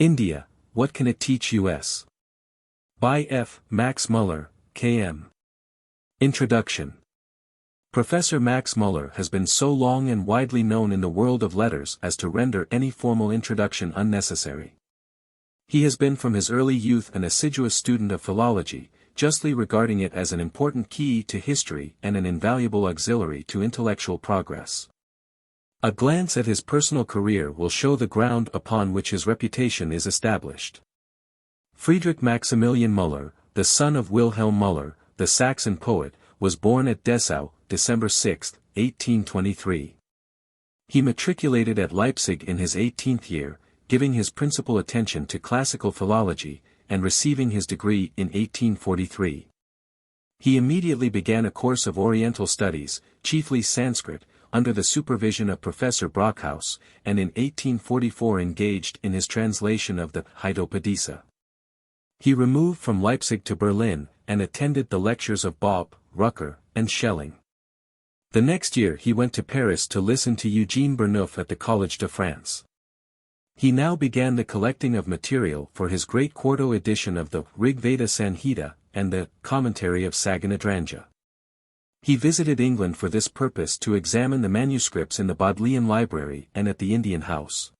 India, What Can It Teach Us? By F. Max Müller, K.M. Introduction. Professor Max Müller has been so long and widely known in the world of letters as to render any formal introduction unnecessary. He has been from his early youth an assiduous student of philology, justly regarding it as an important key to history and an invaluable auxiliary to intellectual progress. A glance at his personal career will show the ground upon which his reputation is established. Friedrich Maximilian Müller, the son of Wilhelm Müller, the Saxon poet, was born at Dessau, December 6, 1823. He matriculated at Leipzig in his 18th year, giving his principal attention to classical philology, and receiving his degree in 1843. He immediately began a course of Oriental studies, chiefly Sanskrit, under the supervision of Professor Brockhaus, and in 1844 engaged in his translation of the Hypopadesa. He removed from Leipzig to Berlin, and attended the lectures of Bopp, Rucker, and Schelling. The next year he went to Paris to listen to Eugène Burnouf at the Collège de France. He now began the collecting of material for his great quarto edition of the Rig Veda Sanhita, and the Commentary of Saganadranja. He visited England for this purpose to examine the manuscripts in the Bodleian Library and at the Indian House.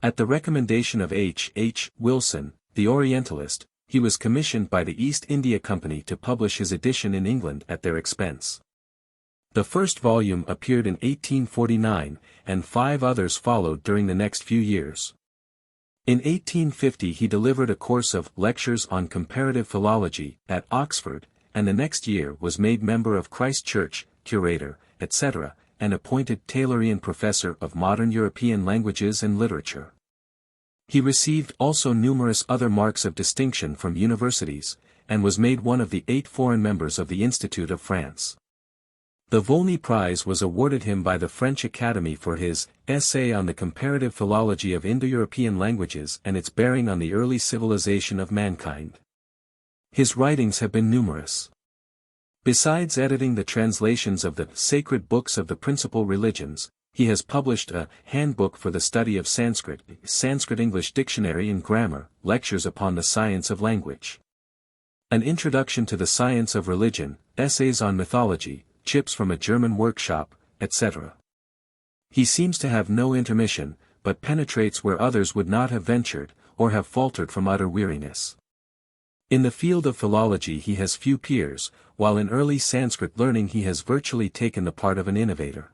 At the recommendation of H. H. Wilson, the Orientalist, he was commissioned by the East India Company to publish his edition in England at their expense. The first volume appeared in 1849, and 5 others followed during the next few years. In 1850 he delivered a course of Lectures on Comparative Philology at Oxford, and the next year was made member of Christ Church, curator, etc., and appointed Taylorian Professor of Modern European Languages and Literature. He received also numerous other marks of distinction from universities, and was made one of the 8 foreign members of the Institute of France. The Volney Prize was awarded him by the French Academy for his essay on the comparative philology of Indo-European languages and its bearing on the early civilization of mankind. His writings have been numerous. Besides editing the translations of the sacred books of the principal religions, he has published a Handbook for the Study of Sanskrit, Sanskrit-English Dictionary and Grammar, Lectures upon the Science of Language, An Introduction to the Science of Religion, Essays on Mythology, Chips from a German Workshop, etc. He seems to have no intermission, but penetrates where others would not have ventured, or have faltered from utter weariness. In the field of philology he has few peers, while in early Sanskrit learning he has virtually taken the part of an innovator.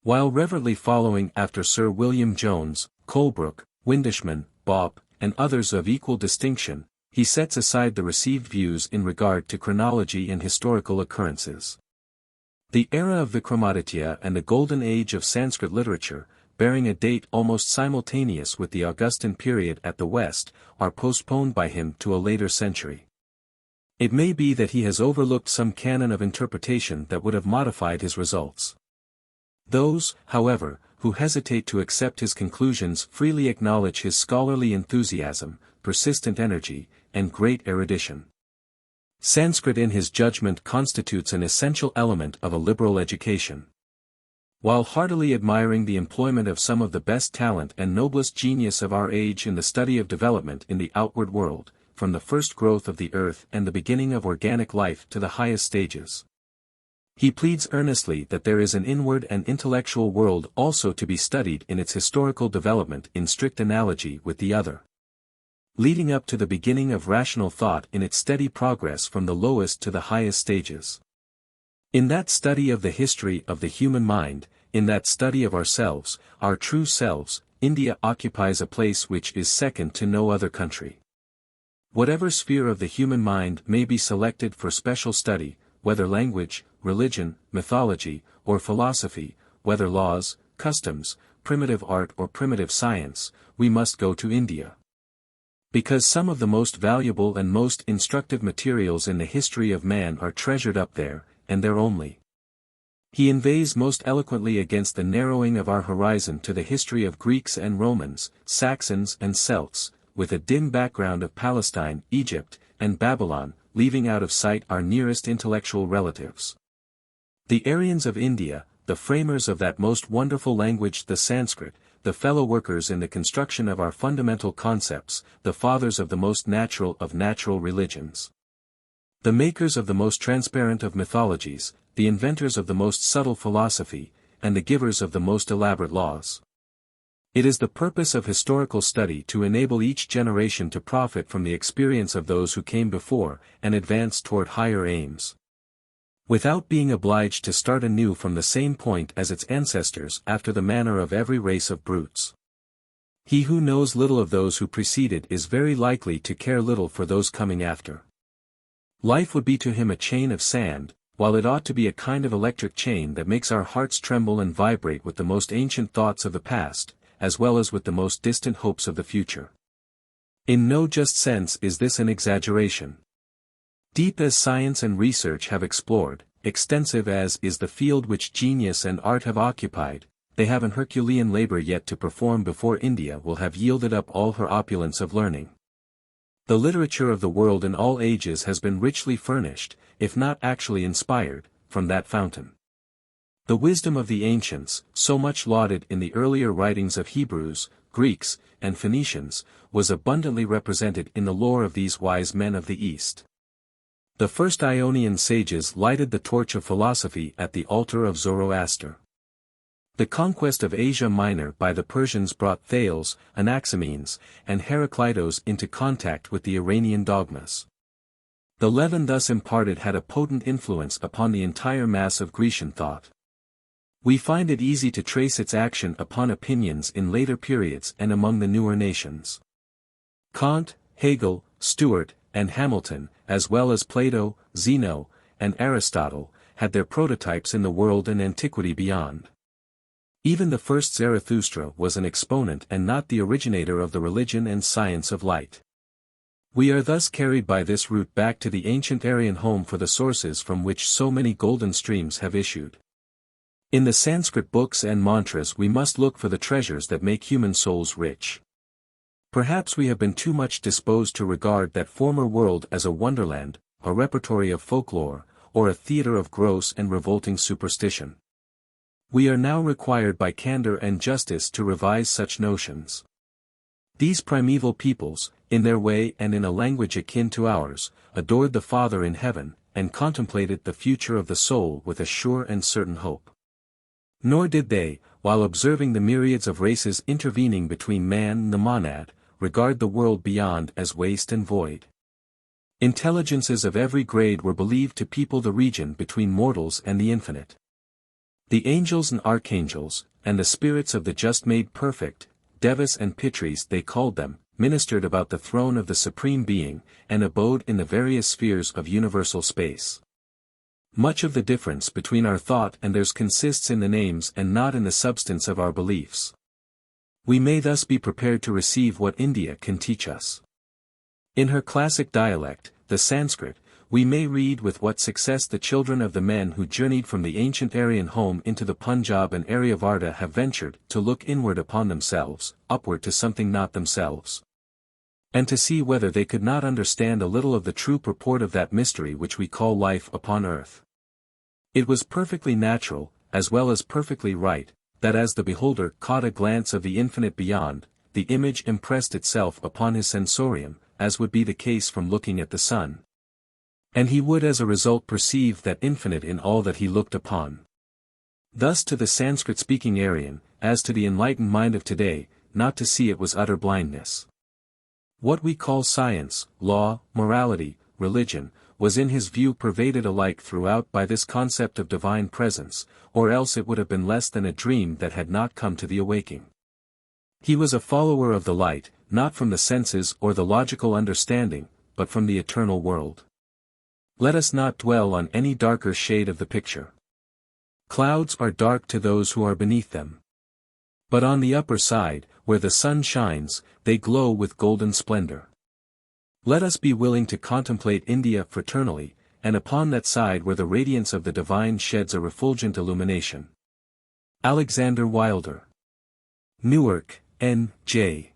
While reverently following after Sir William Jones, Colebrooke, Windishman, Bopp, and others of equal distinction, he sets aside the received views in regard to chronology and historical occurrences. The era of Vikramaditya and the golden age of Sanskrit literature, bearing a date almost simultaneous with the Augustan period at the West, are postponed by him to a later century. It may be that he has overlooked some canon of interpretation that would have modified his results. Those, however, who hesitate to accept his conclusions freely acknowledge his scholarly enthusiasm, persistent energy, and great erudition. Sanskrit in his judgment constitutes an essential element of a liberal education. While heartily admiring the employment of some of the best talent and noblest genius of our age in the study of development in the outward world, from the first growth of the earth and the beginning of organic life to the highest stages, he pleads earnestly that there is an inward and intellectual world also to be studied in its historical development in strict analogy with the other, leading up to the beginning of rational thought in its steady progress from the lowest to the highest stages. In that study of the history of the human mind, in that study of ourselves, our true selves, India occupies a place which is second to no other country. Whatever sphere of the human mind may be selected for special study, whether language, religion, mythology, or philosophy, whether laws, customs, primitive art or primitive science, we must go to India. Because some of the most valuable and most instructive materials in the history of man are treasured up there, and there only. He inveighs most eloquently against the narrowing of our horizon to the history of Greeks and Romans, Saxons and Celts, with a dim background of Palestine, Egypt, and Babylon, leaving out of sight our nearest intellectual relatives. The Aryans of India, the framers of that most wonderful language the Sanskrit, the fellow workers in the construction of our fundamental concepts, the fathers of the most natural of natural religions. The makers of the most transparent of mythologies, the inventors of the most subtle philosophy, and the givers of the most elaborate laws. It is the purpose of historical study to enable each generation to profit from the experience of those who came before, and advance toward higher aims, without being obliged to start anew from the same point as its ancestors after the manner of every race of brutes. He who knows little of those who preceded is very likely to care little for those coming after. Life would be to him a chain of sand, while it ought to be a kind of electric chain that makes our hearts tremble and vibrate with the most ancient thoughts of the past, as well as with the most distant hopes of the future. In no just sense is this an exaggeration. Deep as science and research have explored, extensive as is the field which genius and art have occupied, they have an Herculean labor yet to perform before India will have yielded up all her opulence of learning. The literature of the world in all ages has been richly furnished, if not actually inspired, from that fountain. The wisdom of the ancients, so much lauded in the earlier writings of Hebrews, Greeks, and Phoenicians, was abundantly represented in the lore of these wise men of the East. The first Ionian sages lighted the torch of philosophy at the altar of Zoroaster. The conquest of Asia Minor by the Persians brought Thales, Anaximenes, and Heraclitus into contact with the Iranian dogmas. The leaven thus imparted had a potent influence upon the entire mass of Grecian thought. We find it easy to trace its action upon opinions in later periods and among the newer nations. Kant, Hegel, Stuart, and Hamilton, as well as Plato, Zeno, and Aristotle, had their prototypes in the world and antiquity beyond. Even the first Zarathustra was an exponent and not the originator of the religion and science of light. We are thus carried by this route back to the ancient Aryan home for the sources from which so many golden streams have issued. In the Sanskrit books and mantras we must look for the treasures that make human souls rich. Perhaps we have been too much disposed to regard that former world as a wonderland, a repertory of folklore, or a theater of gross and revolting superstition. We are now required by candor and justice to revise such notions. These primeval peoples, in their way and in a language akin to ours, adored the Father in heaven, and contemplated the future of the soul with a sure and certain hope. Nor did they, while observing the myriads of races intervening between man and the monad, regard the world beyond as waste and void. Intelligences of every grade were believed to people the region between mortals and the infinite. The angels and archangels, and the spirits of the just made perfect, Devas and Pitris they called them, ministered about the throne of the Supreme Being, and abode in the various spheres of universal space. Much of the difference between our thought and theirs consists in the names and not in the substance of our beliefs. We may thus be prepared to receive what India can teach us. In her classic dialect, the Sanskrit, we may read with what success the children of the men who journeyed from the ancient Aryan home into the Punjab and Aryavarta have ventured to look inward upon themselves, upward to something not themselves, and to see whether they could not understand a little of the true purport of that mystery which we call life upon earth. It was perfectly natural, as well as perfectly right, that as the beholder caught a glance of the infinite beyond, the image impressed itself upon his sensorium, as would be the case from looking at the sun. And he would as a result perceive that infinite in all that he looked upon. Thus to the Sanskrit-speaking Aryan, as to the enlightened mind of today, not to see it was utter blindness. What we call science, law, morality, religion, was in his view pervaded alike throughout by this concept of divine presence, or else it would have been less than a dream that had not come to the awaking. He was a follower of the light, not from the senses or the logical understanding, but from the eternal world. Let us not dwell on any darker shade of the picture. Clouds are dark to those who are beneath them. But on the upper side, where the sun shines, they glow with golden splendor. Let us be willing to contemplate India fraternally, and upon that side where the radiance of the divine sheds a refulgent illumination. Alexander Wilder. Newark, N.J.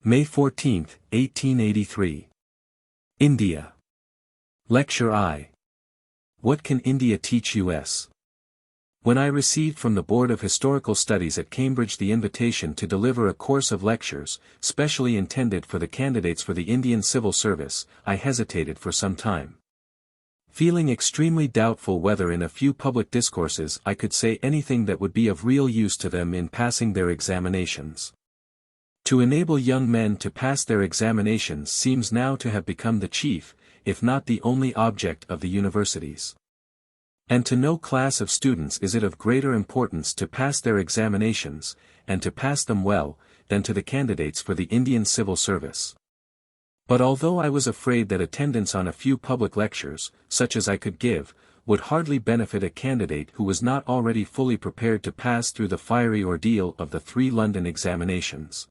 May 14, 1883. India. Lecture I. What can India teach us? When I received from the Board of Historical Studies at Cambridge the invitation to deliver a course of lectures, specially intended for the candidates for the Indian Civil Service, I hesitated for some time. Feeling extremely doubtful whether in a few public discourses I could say anything that would be of real use to them in passing their examinations. To enable young men to pass their examinations seems now to have become the chief, if not the only object of the universities. And to no class of students is it of greater importance to pass their examinations, and to pass them well, than to the candidates for the Indian Civil Service. But although I was afraid that attendance on a few public lectures, such as I could give, would hardly benefit a candidate who was not already fully prepared to pass through the fiery ordeal of the 3 London examinations,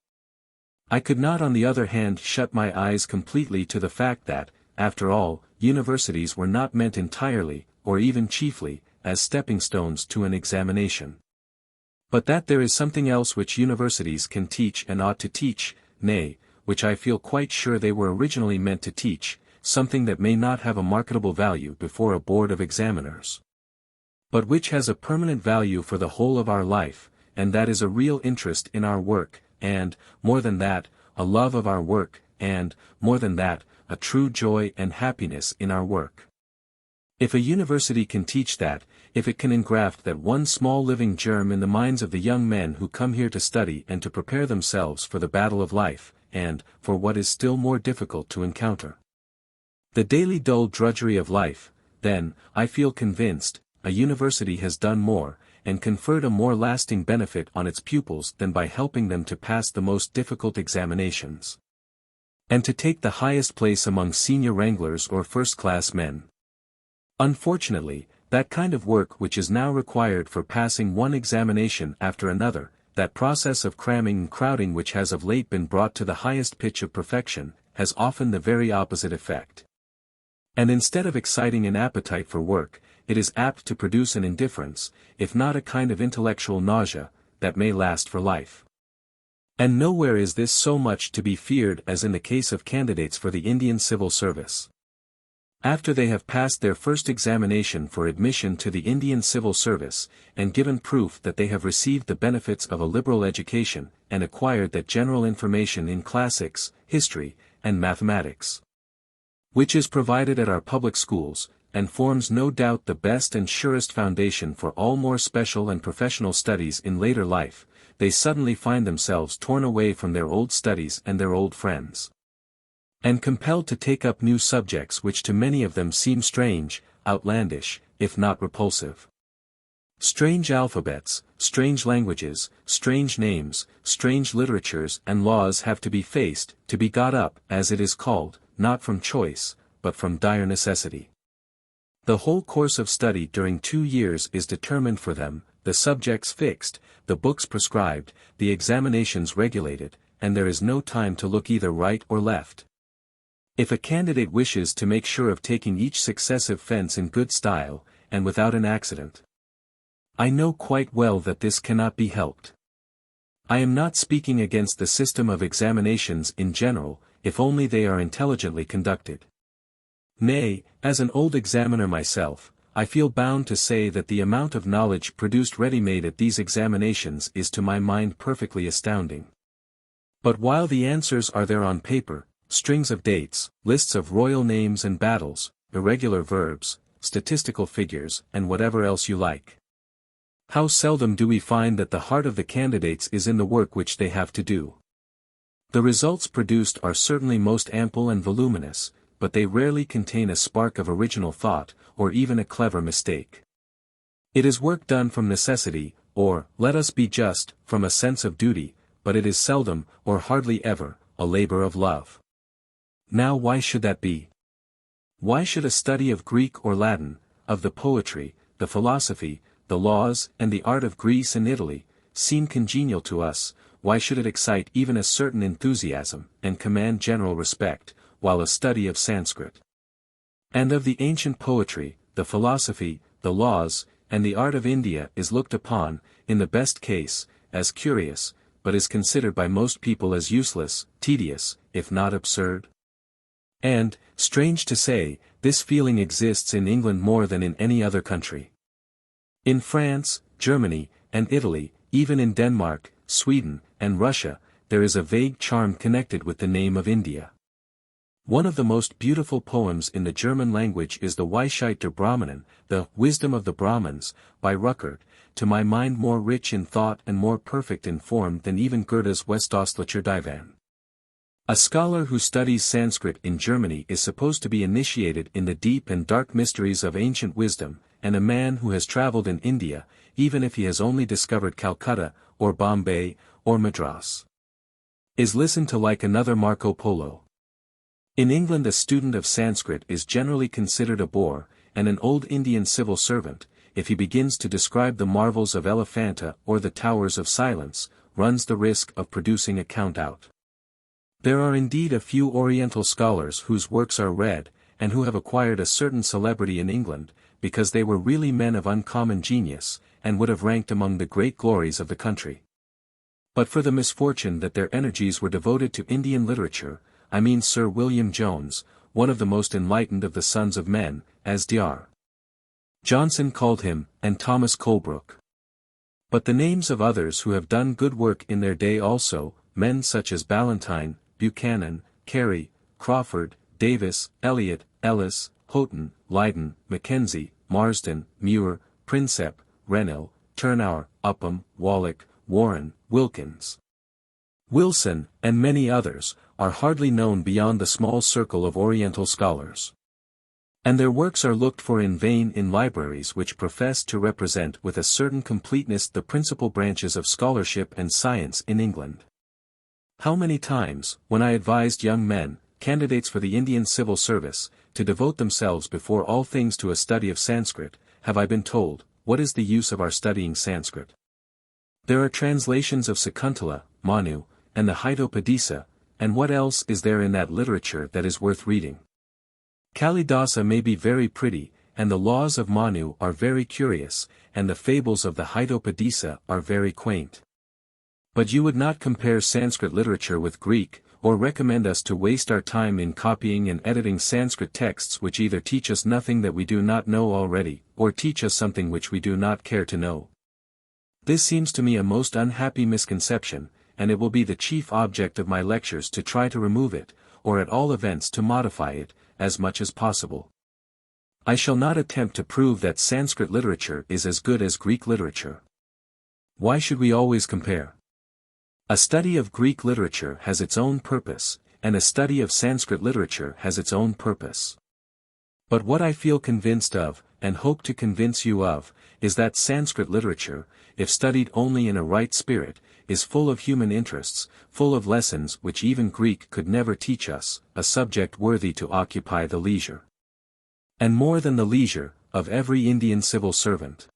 I could not on the other hand shut my eyes completely to the fact that, after all, universities were not meant entirely, or even chiefly, as stepping stones to an examination. But that there is something else which universities can teach and ought to teach, nay, which I feel quite sure they were originally meant to teach, something that may not have a marketable value before a board of examiners, but which has a permanent value for the whole of our life, and that is a real interest in our work, and, more than that, a love of our work, and, more than that, a true joy and happiness in our work. If a university can teach that, if it can engraft that one small living germ in the minds of the young men who come here to study and to prepare themselves for the battle of life, and, for what is still more difficult to encounter, the daily dull drudgery of life, then, I feel convinced, a university has done more, and conferred a more lasting benefit on its pupils than by helping them to pass the most difficult examinations, and to take the highest place among senior wranglers or first-class men. Unfortunately, that kind of work which is now required for passing one examination after another, that process of cramming and crowding which has of late been brought to the highest pitch of perfection, has often the very opposite effect. And instead of exciting an appetite for work, it is apt to produce an indifference, if not a kind of intellectual nausea, that may last for life. And nowhere is this so much to be feared as in the case of candidates for the Indian Civil Service. After they have passed their first examination for admission to the Indian Civil Service, and given proof that they have received the benefits of a liberal education, and acquired that general information in classics, history, and mathematics, which is provided at our public schools, and forms no doubt the best and surest foundation for all more special and professional studies in later life, they suddenly find themselves torn away from their old studies and their old friends, and compelled to take up new subjects which to many of them seem strange, outlandish, if not repulsive. Strange alphabets, strange languages, strange names, strange literatures and laws have to be faced, to be got up, as it is called, not from choice, but from dire necessity. The whole course of study during 2 years is determined for them, the subjects fixed, the books prescribed, the examinations regulated, and there is no time to look either right or left. If a candidate wishes to make sure of taking each successive fence in good style, and without an accident, I know quite well that this cannot be helped. I am not speaking against the system of examinations in general, if only they are intelligently conducted. Nay, as an old examiner myself, I feel bound to say that the amount of knowledge produced ready-made at these examinations is to my mind perfectly astounding. But while the answers are there on paper, strings of dates, lists of royal names and battles, irregular verbs, statistical figures, and whatever else you like, how seldom do we find that the heart of the candidates is in the work which they have to do. The results produced are certainly most ample and voluminous, but they rarely contain a spark of original thought, or even a clever mistake. It is work done from necessity, or, let us be just, from a sense of duty, but it is seldom, or hardly ever, a labor of love. Now why should that be? Why should a study of Greek or Latin, of the poetry, the philosophy, the laws, and the art of Greece and Italy, seem congenial to us? Why should it excite even a certain enthusiasm, and command general respect, while a study of Sanskrit, and of the ancient poetry, the philosophy, the laws, and the art of India is looked upon, in the best case, as curious, but is considered by most people as useless, tedious, if not absurd? And, strange to say, this feeling exists in England more than in any other country. In France, Germany, and Italy, even in Denmark, Sweden, and Russia, there is a vague charm connected with the name of India. One of the most beautiful poems in the German language is the Weisheit der Brahmanen, the Wisdom of the Brahmins, by Ruckert, to my mind more rich in thought and more perfect in form than even Goethe's Westostlicher Divan. A scholar who studies Sanskrit in Germany is supposed to be initiated in the deep and dark mysteries of ancient wisdom, and a man who has traveled in India, even if he has only discovered Calcutta, or Bombay, or Madras, is listened to like another Marco Polo. In England a student of Sanskrit is generally considered a bore, and an old Indian civil servant, if he begins to describe the marvels of Elephanta or the Towers of Silence, runs the risk of producing a count-out. There are indeed a few Oriental scholars whose works are read, and who have acquired a certain celebrity in England, because they were really men of uncommon genius, and would have ranked among the great glories of the country. But for the misfortune that their energies were devoted to Indian literature, I mean Sir William Jones, one of the most enlightened of the sons of men, as Dr. Johnson called him, and Thomas Colebrook. But the names of others who have done good work in their day also, men such as Ballantyne, Buchanan, Carey, Crawford, Davis, Eliot, Ellis, Houghton, Leyden, Mackenzie, Marsden, Muir, Prinsep, Rennell, Turnauer, Upham, Wallach, Warren, Wilkins, Wilson, and many others, are hardly known beyond the small circle of Oriental scholars. And their works are looked for in vain in libraries which profess to represent with a certain completeness the principal branches of scholarship and science in England. How many times, when I advised young men, candidates for the Indian civil service, to devote themselves before all things to a study of Sanskrit, have I been told, what is the use of our studying Sanskrit? There are translations of Sakuntala, Manu, and the Hitopadesa, and what else is there in that literature that is worth reading? Kalidasa may be very pretty, and the laws of Manu are very curious, and the fables of the Hitopadesa are very quaint. But you would not compare Sanskrit literature with Greek, or recommend us to waste our time in copying and editing Sanskrit texts which either teach us nothing that we do not know already, or teach us something which we do not care to know. This seems to me a most unhappy misconception, and it will be the chief object of my lectures to try to remove it, or at all events to modify it, as much as possible. I shall not attempt to prove that Sanskrit literature is as good as Greek literature. Why should we always compare? A study of Greek literature has its own purpose, and a study of Sanskrit literature has its own purpose. But what I feel convinced of, and hope to convince you of, is that Sanskrit literature, if studied only in a right spirit, is full of human interests, full of lessons which even Greek could never teach us, a subject worthy to occupy the leisure. And more than the leisure, of every Indian civil servant.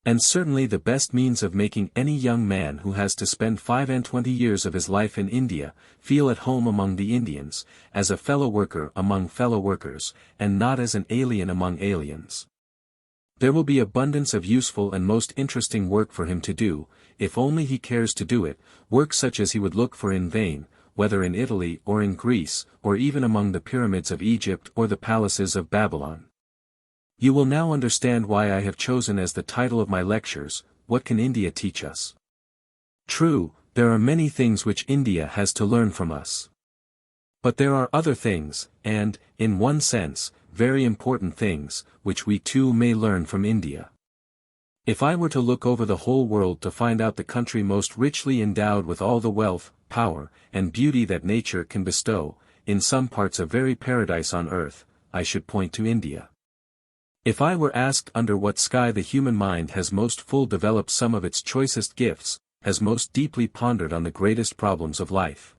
And certainly the best means of making any young man who has to spend 25 years of his life in India, feel at home among the Indians, as a fellow worker among fellow workers, and not as an alien among aliens. There will be abundance of useful and most interesting work for him to do, if only he cares to do it, work such as he would look for in vain, whether in Italy or in Greece, or even among the pyramids of Egypt or the palaces of Babylon. You will now understand why I have chosen as the title of my lectures, What Can India Teach Us? True, there are many things which India has to learn from us. But there are other things, and, in one sense, very important things, which we too may learn from India. If I were to look over the whole world to find out the country most richly endowed with all the wealth, power, and beauty that nature can bestow, in some parts a very paradise on earth, I should point to India. If I were asked under what sky the human mind has most full developed some of its choicest gifts, has most deeply pondered on the greatest problems of life,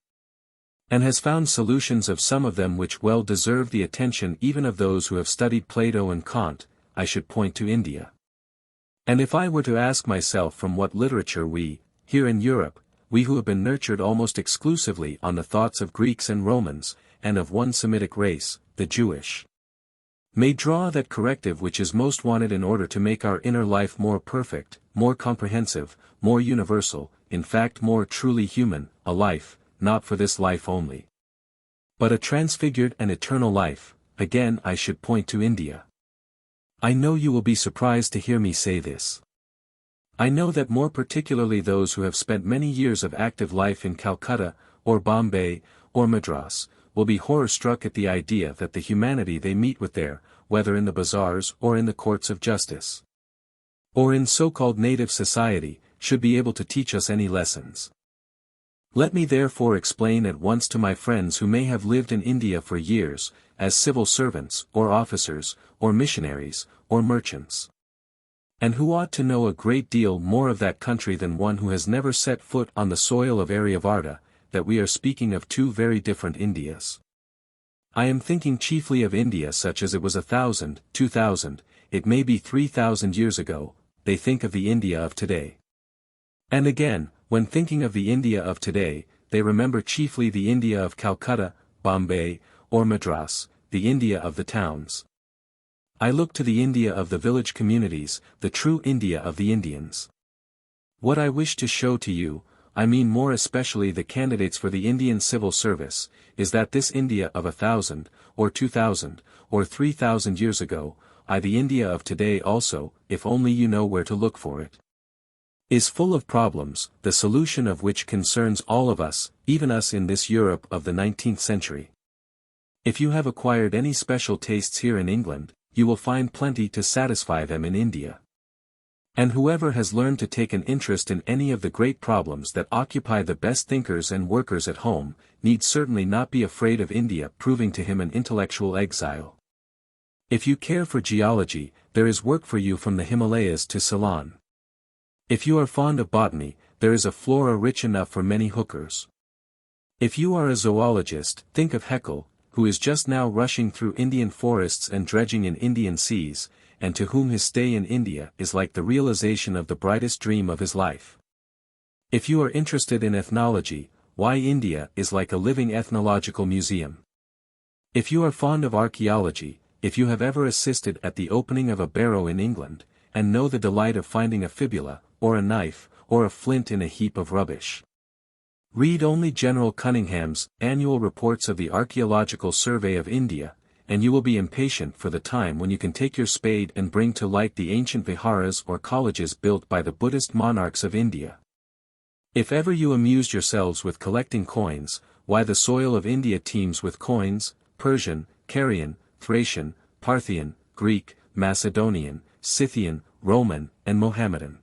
and has found solutions of some of them which well deserve the attention even of those who have studied Plato and Kant, I should point to India. And if I were to ask myself from what literature we, here in Europe, we who have been nurtured almost exclusively on the thoughts of Greeks and Romans, and of one Semitic race, the Jewish, may draw that corrective which is most wanted in order to make our inner life more perfect, more comprehensive, more universal, in fact more truly human, a life, not for this life only, but a transfigured and eternal life, again I should point to India. I know you will be surprised to hear me say this. I know that more particularly those who have spent many years of active life in Calcutta, or Bombay, or Madras, will be horror-struck at the idea that the humanity they meet with there, whether in the bazaars or in the courts of justice, or in so-called native society, should be able to teach us any lessons. Let me therefore explain at once to my friends who may have lived in India for years, as civil servants, or officers, or missionaries, or merchants, and who ought to know a great deal more of that country than one who has never set foot on the soil of Aryavarta, that we are speaking of two very different Indias. I am thinking chiefly of India such as it was 1,000, 2,000, it may be 3,000 years ago. They think of the India of today. And again, when thinking of the India of today, they remember chiefly the India of Calcutta, Bombay, or Madras, the India of the towns. I look to the India of the village communities, the true India of the Indians. What I wish to show to you, I mean more especially the candidates for the Indian civil service, is that this India of 1,000, or 2,000, or 3,000 years ago, the India of today also, if only you know where to look for it, is full of problems, the solution of which concerns all of us, even us in this Europe of the 19th century. If you have acquired any special tastes here in England, you will find plenty to satisfy them in India. And whoever has learned to take an interest in any of the great problems that occupy the best thinkers and workers at home, need certainly not be afraid of India proving to him an intellectual exile. If you care for geology, there is work for you from the Himalayas to Ceylon. If you are fond of botany, there is a flora rich enough for many hookers. If you are a zoologist, think of Haeckel, who is just now rushing through Indian forests and dredging in Indian seas, and to whom his stay in India is like the realization of the brightest dream of his life. If you are interested in ethnology, why India is like a living ethnological museum. If you are fond of archaeology, if you have ever assisted at the opening of a barrow in England, and know the delight of finding a fibula, or a knife, or a flint in a heap of rubbish, read only General Cunningham's Annual Reports of the Archaeological Survey of India, and you will be impatient for the time when you can take your spade and bring to light the ancient viharas or colleges built by the Buddhist monarchs of India. If ever you amused yourselves with collecting coins, why the soil of India teems with coins, Persian, Carian, Thracian, Parthian, Greek, Macedonian, Scythian, Roman, and Mohammedan.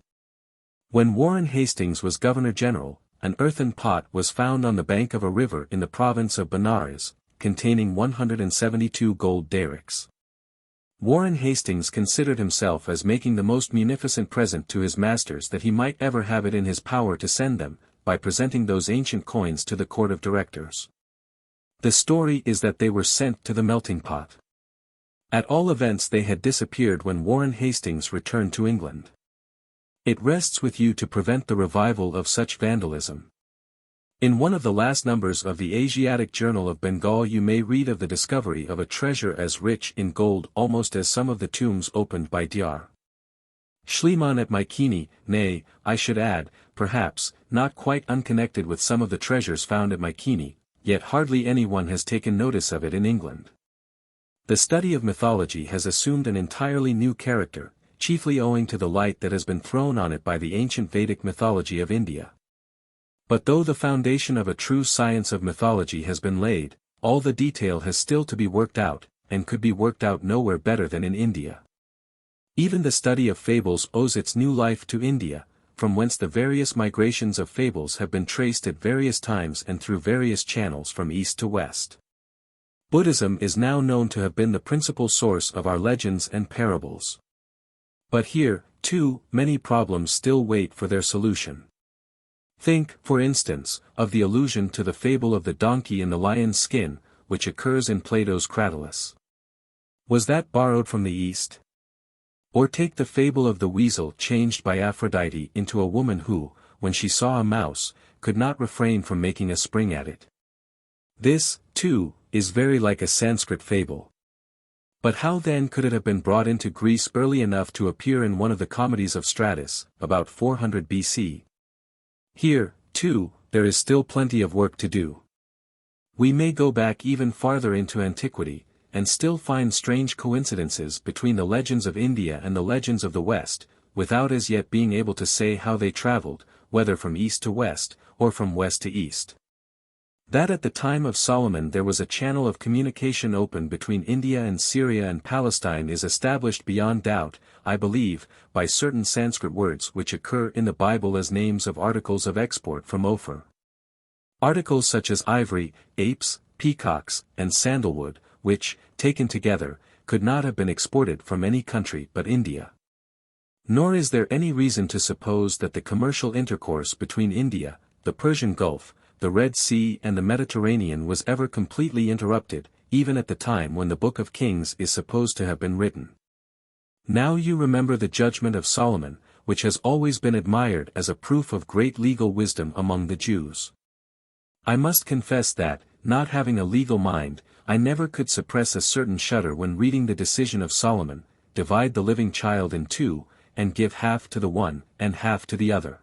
When Warren Hastings was Governor-General, an earthen pot was found on the bank of a river in the province of Benares, containing 172 gold darics. Warren Hastings considered himself as making the most munificent present to his masters that he might ever have it in his power to send them, by presenting those ancient coins to the court of directors. The story is that they were sent to the melting pot. At all events they had disappeared when Warren Hastings returned to England. It rests with you to prevent the revival of such vandalism. In one of the last numbers of the Asiatic Journal of Bengal you may read of the discovery of a treasure as rich in gold almost as some of the tombs opened by Dr. Schliemann at Mycenae, nay, I should add, perhaps, not quite unconnected with some of the treasures found at Mycenae, yet hardly anyone has taken notice of it in England. The study of mythology has assumed an entirely new character, chiefly owing to the light that has been thrown on it by the ancient Vedic mythology of India. But though the foundation of a true science of mythology has been laid, all the detail has still to be worked out, and could be worked out nowhere better than in India. Even the study of fables owes its new life to India, from whence the various migrations of fables have been traced at various times and through various channels from east to west. Buddhism is now known to have been the principal source of our legends and parables. But here, too, many problems still wait for their solution. Think, for instance, of the allusion to the fable of the donkey in the lion's skin, which occurs in Plato's Cratylus. Was that borrowed from the East? Or take the fable of the weasel changed by Aphrodite into a woman who, when she saw a mouse, could not refrain from making a spring at it. This, too, is very like a Sanskrit fable. But how then could it have been brought into Greece early enough to appear in one of the comedies of Stratus, about 400 BC? Here, too, there is still plenty of work to do. We may go back even farther into antiquity, and still find strange coincidences between the legends of India and the legends of the West, without as yet being able to say how they traveled, whether from east to west, or from west to east. That at the time of Solomon there was a channel of communication open between India and Syria and Palestine is established beyond doubt, I believe, by certain Sanskrit words which occur in the Bible as names of articles of export from Ophir. Articles such as ivory, apes, peacocks, and sandalwood, which, taken together, could not have been exported from any country but India. Nor is there any reason to suppose that the commercial intercourse between India, the Persian Gulf, the Red Sea and the Mediterranean was ever completely interrupted, even at the time when the Book of Kings is supposed to have been written. Now you remember the judgment of Solomon, which has always been admired as a proof of great legal wisdom among the Jews. I must confess that, not having a legal mind, I never could suppress a certain shudder when reading the decision of Solomon, divide the living child in two, and give half to the one, and half to the other.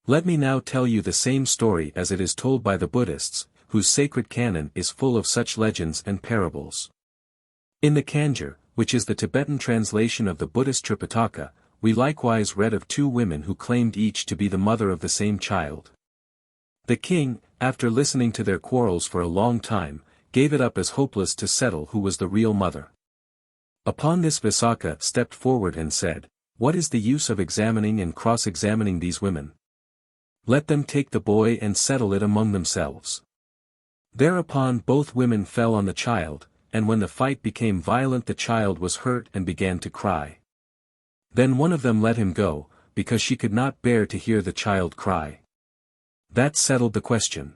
Let me now tell you the same story as it is told by the Buddhists, whose sacred canon is full of such legends and parables. In the Kanjur, which is the Tibetan translation of the Buddhist Tripitaka, we likewise read of two women who claimed each to be the mother of the same child. The king, after listening to their quarrels for a long time, gave it up as hopeless to settle who was the real mother. Upon this Visakha stepped forward and said, "What is the use of examining and cross-examining these women? Let them take the boy and settle it among themselves." Thereupon both women fell on the child, and when the fight became violent the child was hurt and began to cry. Then one of them let him go, because she could not bear to hear the child cry. That settled the question.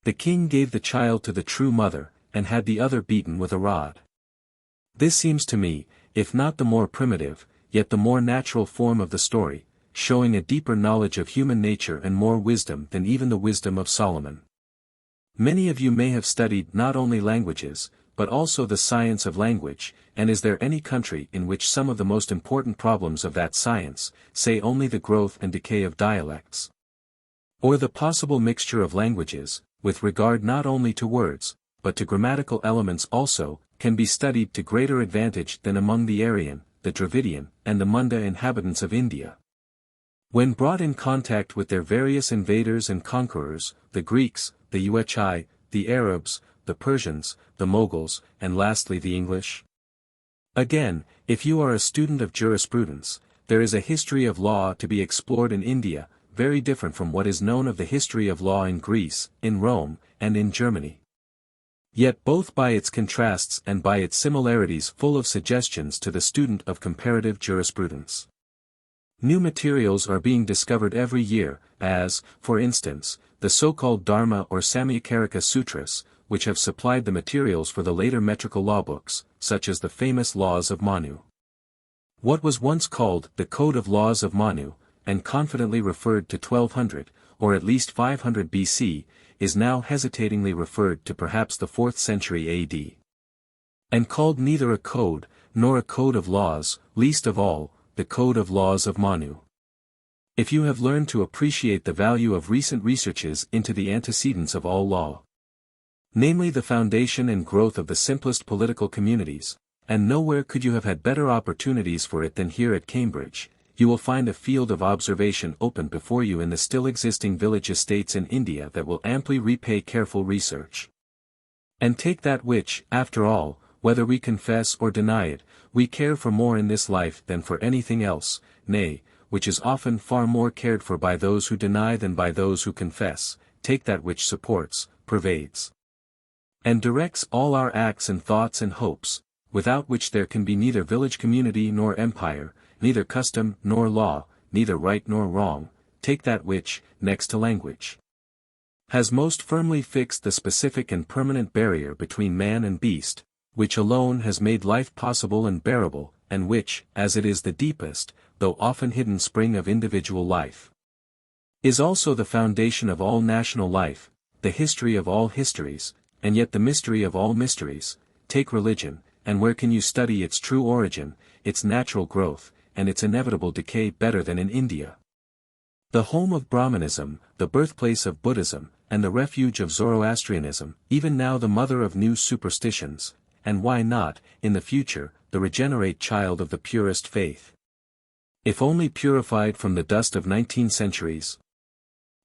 The king gave the child to the true mother, and had the other beaten with a rod. This seems to me, if not the more primitive, yet the more natural form of the story, showing a deeper knowledge of human nature and more wisdom than even the wisdom of Solomon. Many of you may have studied not only languages, but also the science of language, and is there any country in which some of the most important problems of that science, say only the growth and decay of dialects, or the possible mixture of languages, with regard not only to words, but to grammatical elements also, can be studied to greater advantage than among the Aryan, the Dravidian, and the Munda inhabitants of India? When brought in contact with their various invaders and conquerors, the Greeks, the Yuechai, the Arabs, the Persians, the Moguls, and lastly the English? Again, if you are a student of jurisprudence, there is a history of law to be explored in India, very different from what is known of the history of law in Greece, in Rome, and in Germany. Yet both by its contrasts and by its similarities full of suggestions to the student of comparative jurisprudence. New materials are being discovered every year, as, for instance, the so-called Dharma or Samyakarika Sutras, which have supplied the materials for the later metrical law books, such as the famous Laws of Manu. What was once called the Code of Laws of Manu, and confidently referred to 1200, or at least 500 BC, is now hesitatingly referred to perhaps the 4th century AD. And called neither a code, nor a code of laws, least of all, the Code of Laws of Manu. If you have learned to appreciate the value of recent researches into the antecedents of all law, namely the foundation and growth of the simplest political communities, and nowhere could you have had better opportunities for it than here at Cambridge, you will find a field of observation open before you in the still existing village estates in India that will amply repay careful research. And take that which, after all, whether we confess or deny it, we care for more in this life than for anything else, nay, which is often far more cared for by those who deny than by those who confess, take that which supports, pervades, and directs all our acts and thoughts and hopes, without which there can be neither village community nor empire, neither custom nor law, neither right nor wrong, take that which, next to language, has most firmly fixed the specific and permanent barrier between man and beast, which alone has made life possible and bearable, and which, as it is the deepest, though often hidden spring of individual life, is also the foundation of all national life, the history of all histories, and yet the mystery of all mysteries. Take religion, and where can you study its true origin, its natural growth, and its inevitable decay better than in India? The home of Brahmanism, the birthplace of Buddhism, and the refuge of Zoroastrianism, even now the mother of new superstitions, and why not, in the future, the regenerate child of the purest faith? if only purified from the dust of 19 centuries.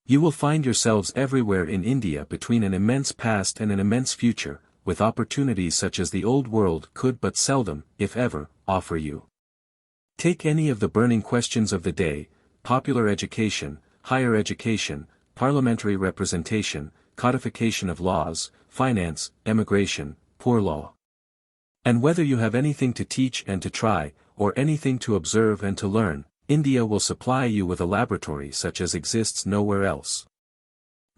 You will find yourselves everywhere in India between an immense past and an immense future, with opportunities such as the old world could but seldom, if ever, offer you. Take any of the burning questions of the day: popular education, higher education, parliamentary representation, codification of laws, finance, emigration, poor law. And whether you have anything to teach and to try, or anything to observe and to learn, India will supply you with a laboratory such as exists nowhere else.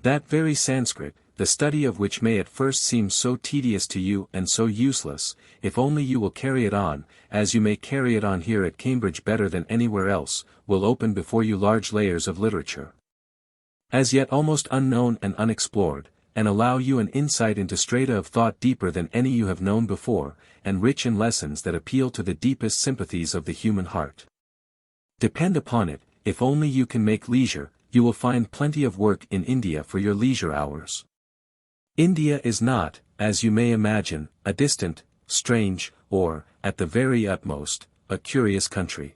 That very Sanskrit, the study of which may at first seem so tedious to you and so useless, if only you will carry it on, as you may carry it on here at Cambridge better than anywhere else, will open before you large layers of literature, as yet almost unknown and unexplored, and allow you an insight into strata of thought deeper than any you have known before, and rich in lessons that appeal to the deepest sympathies of the human heart. Depend upon it, if only you can make leisure, you will find plenty of work in India for your leisure hours. India is not, as you may imagine, a distant, strange, or, at the very utmost, a curious country.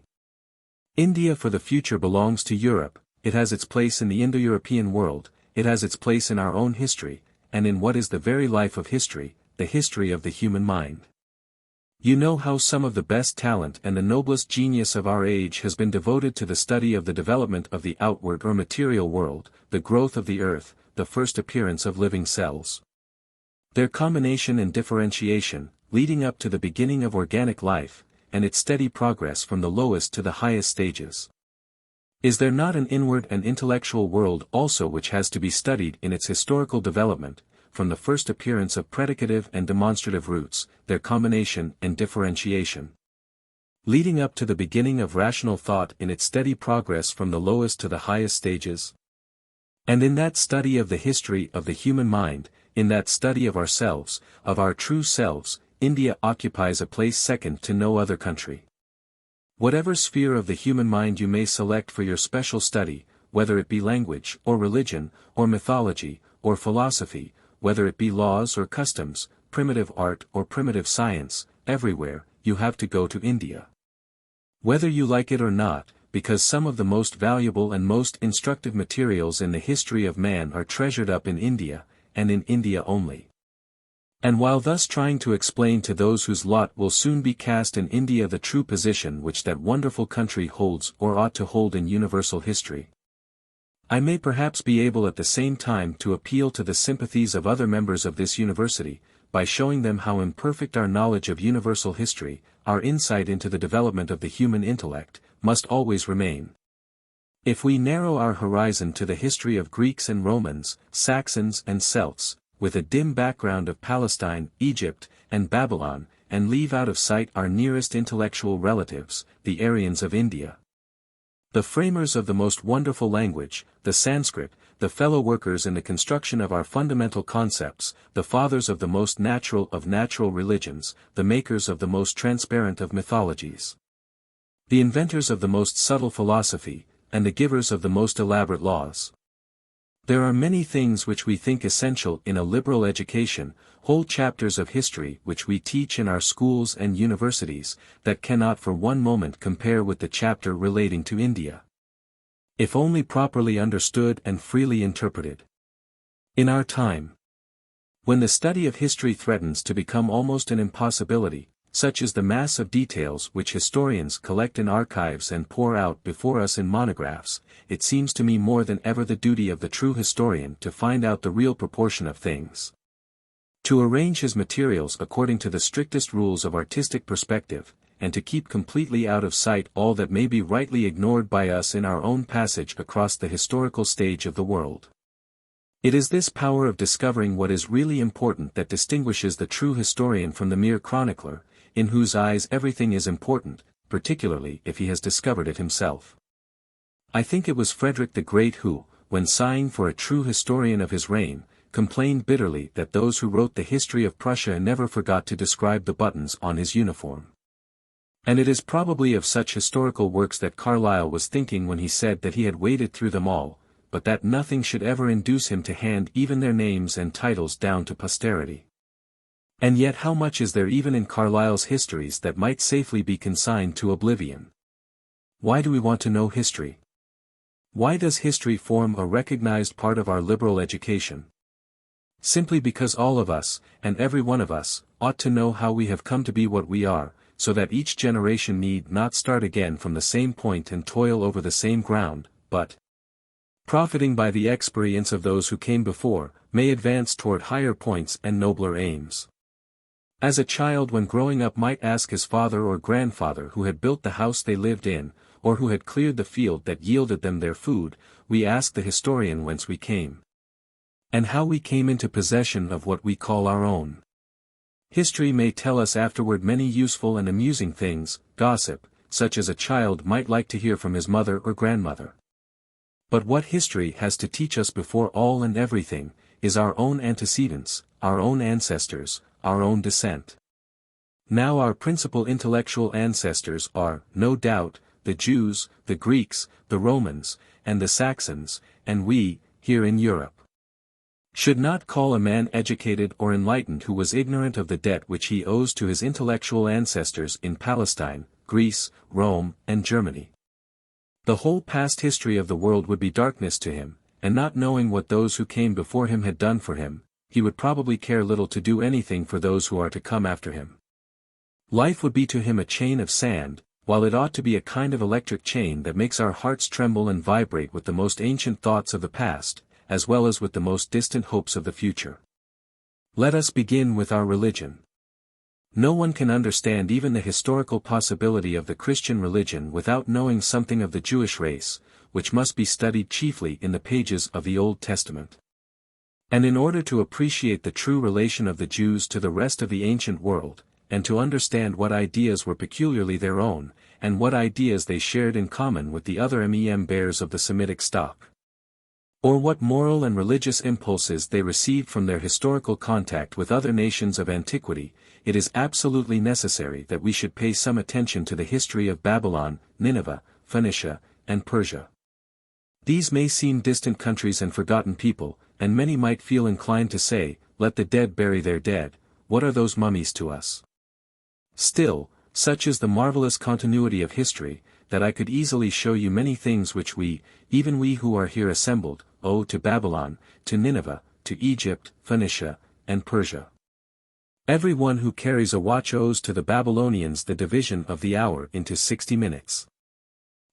India for the future belongs to Europe. It has its place in the Indo-European world, it has its place in our own history, and in what is the very life of history, the history of the human mind. You know how some of the best talent and the noblest genius of our age has been devoted to the study of the development of the outward or material world, the growth of the earth, the first appearance of living cells. Their combination and differentiation, leading up to the beginning of organic life, and its steady progress from the lowest to the highest stages. Is there not an inward and intellectual world also which has to be studied in its historical development, from the first appearance of predicative and demonstrative roots, their combination and differentiation, leading up to the beginning of rational thought in its steady progress from the lowest to the highest stages? And in that study of the history of the human mind, in that study of ourselves, of our true selves, India occupies a place second to no other country. Whatever sphere of the human mind you may select for your special study, whether it be language, or religion, or mythology, or philosophy, whether it be laws or customs, primitive art or primitive science, everywhere, you have to go to India. Whether you like it or not, because some of the most valuable and most instructive materials in the history of man are treasured up in India, and in India only. And while thus trying to explain to those whose lot will soon be cast in India the true position which that wonderful country holds or ought to hold in universal history, I may perhaps be able at the same time to appeal to the sympathies of other members of this university, by showing them how imperfect our knowledge of universal history, our insight into the development of the human intellect, must always remain. If we narrow our horizon to the history of Greeks and Romans, Saxons and Celts, with a dim background of Palestine, Egypt, and Babylon, and leave out of sight our nearest intellectual relatives, the Aryans of India, the framers of the most wonderful language, the Sanskrit, the fellow workers in the construction of our fundamental concepts, the fathers of the most natural of natural religions, the makers of the most transparent of mythologies, the inventors of the most subtle philosophy, and the givers of the most elaborate laws. There are many things which we think essential in a liberal education, whole chapters of history which we teach in our schools and universities, that cannot for one moment compare with the chapter relating to India, if only properly understood and freely interpreted. In our time, when the study of history threatens to become almost an impossibility, such is the mass of details which historians collect in archives and pour out before us in monographs, it seems to me more than ever the duty of the true historian to find out the real proportion of things, to arrange his materials according to the strictest rules of artistic perspective, and to keep completely out of sight all that may be rightly ignored by us in our own passage across the historical stage of the world. It is this power of discovering what is really important that distinguishes the true historian from the mere chronicler, in whose eyes everything is important, particularly if he has discovered it himself. I think it was Frederick the Great who, when sighing for a true historian of his reign, complained bitterly that those who wrote the history of Prussia never forgot to describe the buttons on his uniform. And it is probably of such historical works that Carlyle was thinking when he said that he had waded through them all, but that nothing should ever induce him to hand even their names and titles down to posterity. And yet how much is there even in Carlyle's histories that might safely be consigned to oblivion? Why do we want to know history? Why does history form a recognized part of our liberal education? Simply because all of us, and every one of us, ought to know how we have come to be what we are, so that each generation need not start again from the same point and toil over the same ground, but, profiting by the experience of those who came before, may advance toward higher points and nobler aims. As a child when growing up might ask his father or grandfather who had built the house they lived in, or who had cleared the field that yielded them their food, we ask the historian whence we came, and how we came into possession of what we call our own. History may tell us afterward many useful and amusing things, gossip, such as a child might like to hear from his mother or grandmother. But what history has to teach us before all and everything, is our own antecedents, our own ancestors, our own descent. Now our principal intellectual ancestors are, no doubt, the Jews, the Greeks, the Romans, and the Saxons, and we, here in Europe, should not call a man educated or enlightened who was ignorant of the debt which he owes to his intellectual ancestors in Palestine, Greece, Rome, and Germany. The whole past history of the world would be darkness to him, and not knowing what those who came before him had done for him, he would probably care little to do anything for those who are to come after him. Life would be to him a chain of sand, while it ought to be a kind of electric chain that makes our hearts tremble and vibrate with the most ancient thoughts of the past, as well as with the most distant hopes of the future. Let us begin with our religion. No one can understand even the historical possibility of the Christian religion without knowing something of the Jewish race, which must be studied chiefly in the pages of the Old Testament. And in order to appreciate the true relation of the Jews to the rest of the ancient world, and to understand what ideas were peculiarly their own, and what ideas they shared in common with the other bears of the Semitic stock, or what moral and religious impulses they received from their historical contact with other nations of antiquity, it is absolutely necessary that we should pay some attention to the history of Babylon, Nineveh, Phoenicia, and Persia. These may seem distant countries and forgotten people, and many might feel inclined to say, "Let the dead bury their dead, what are those mummies to us?" Still, such is the marvelous continuity of history, that I could easily show you many things which we, even we who are here assembled, owe to Babylon, to Nineveh, to Egypt, Phoenicia, and Persia. Every one who carries a watch owes to the Babylonians the division of the hour into 60 minutes.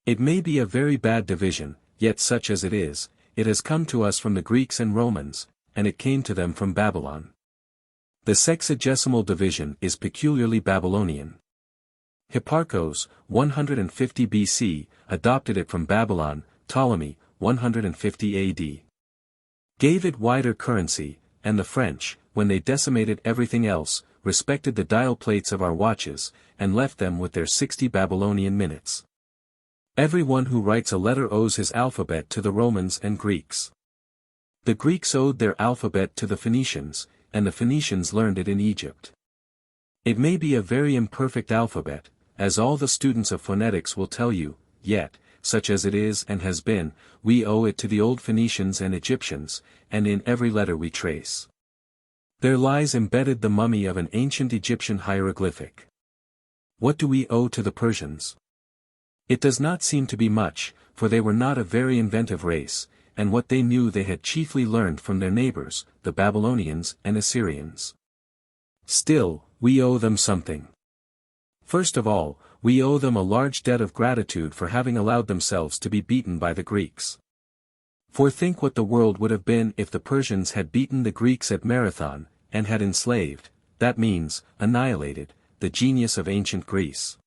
It may be a very bad division, yet such as it is, it has come to us from the Greeks and Romans, and it came to them from Babylon. The sexagesimal division is peculiarly Babylonian. Hipparchus, 150 BC, adopted it from Babylon. Ptolemy, 150 AD, gave it wider currency, and the French, when they decimated everything else, respected the dial plates of our watches, and left them with their 60 Babylonian minutes. Every one who writes a letter owes his alphabet to the Romans and Greeks. The Greeks owed their alphabet to the Phoenicians, and the Phoenicians learned it in Egypt. It may be a very imperfect alphabet, as all the students of phonetics will tell you, yet, such as it is and has been, we owe it to the old Phoenicians and Egyptians, and in every letter we trace, there lies embedded the mummy of an ancient Egyptian hieroglyphic. What do we owe to the Persians? It does not seem to be much, for they were not a very inventive race, and what they knew they had chiefly learned from their neighbors, the Babylonians and Assyrians. Still, we owe them something. First of all, we owe them a large debt of gratitude for having allowed themselves to be beaten by the Greeks. For think what the world would have been if the Persians had beaten the Greeks at Marathon, and had enslaved, that means, annihilated, the genius of ancient Greece.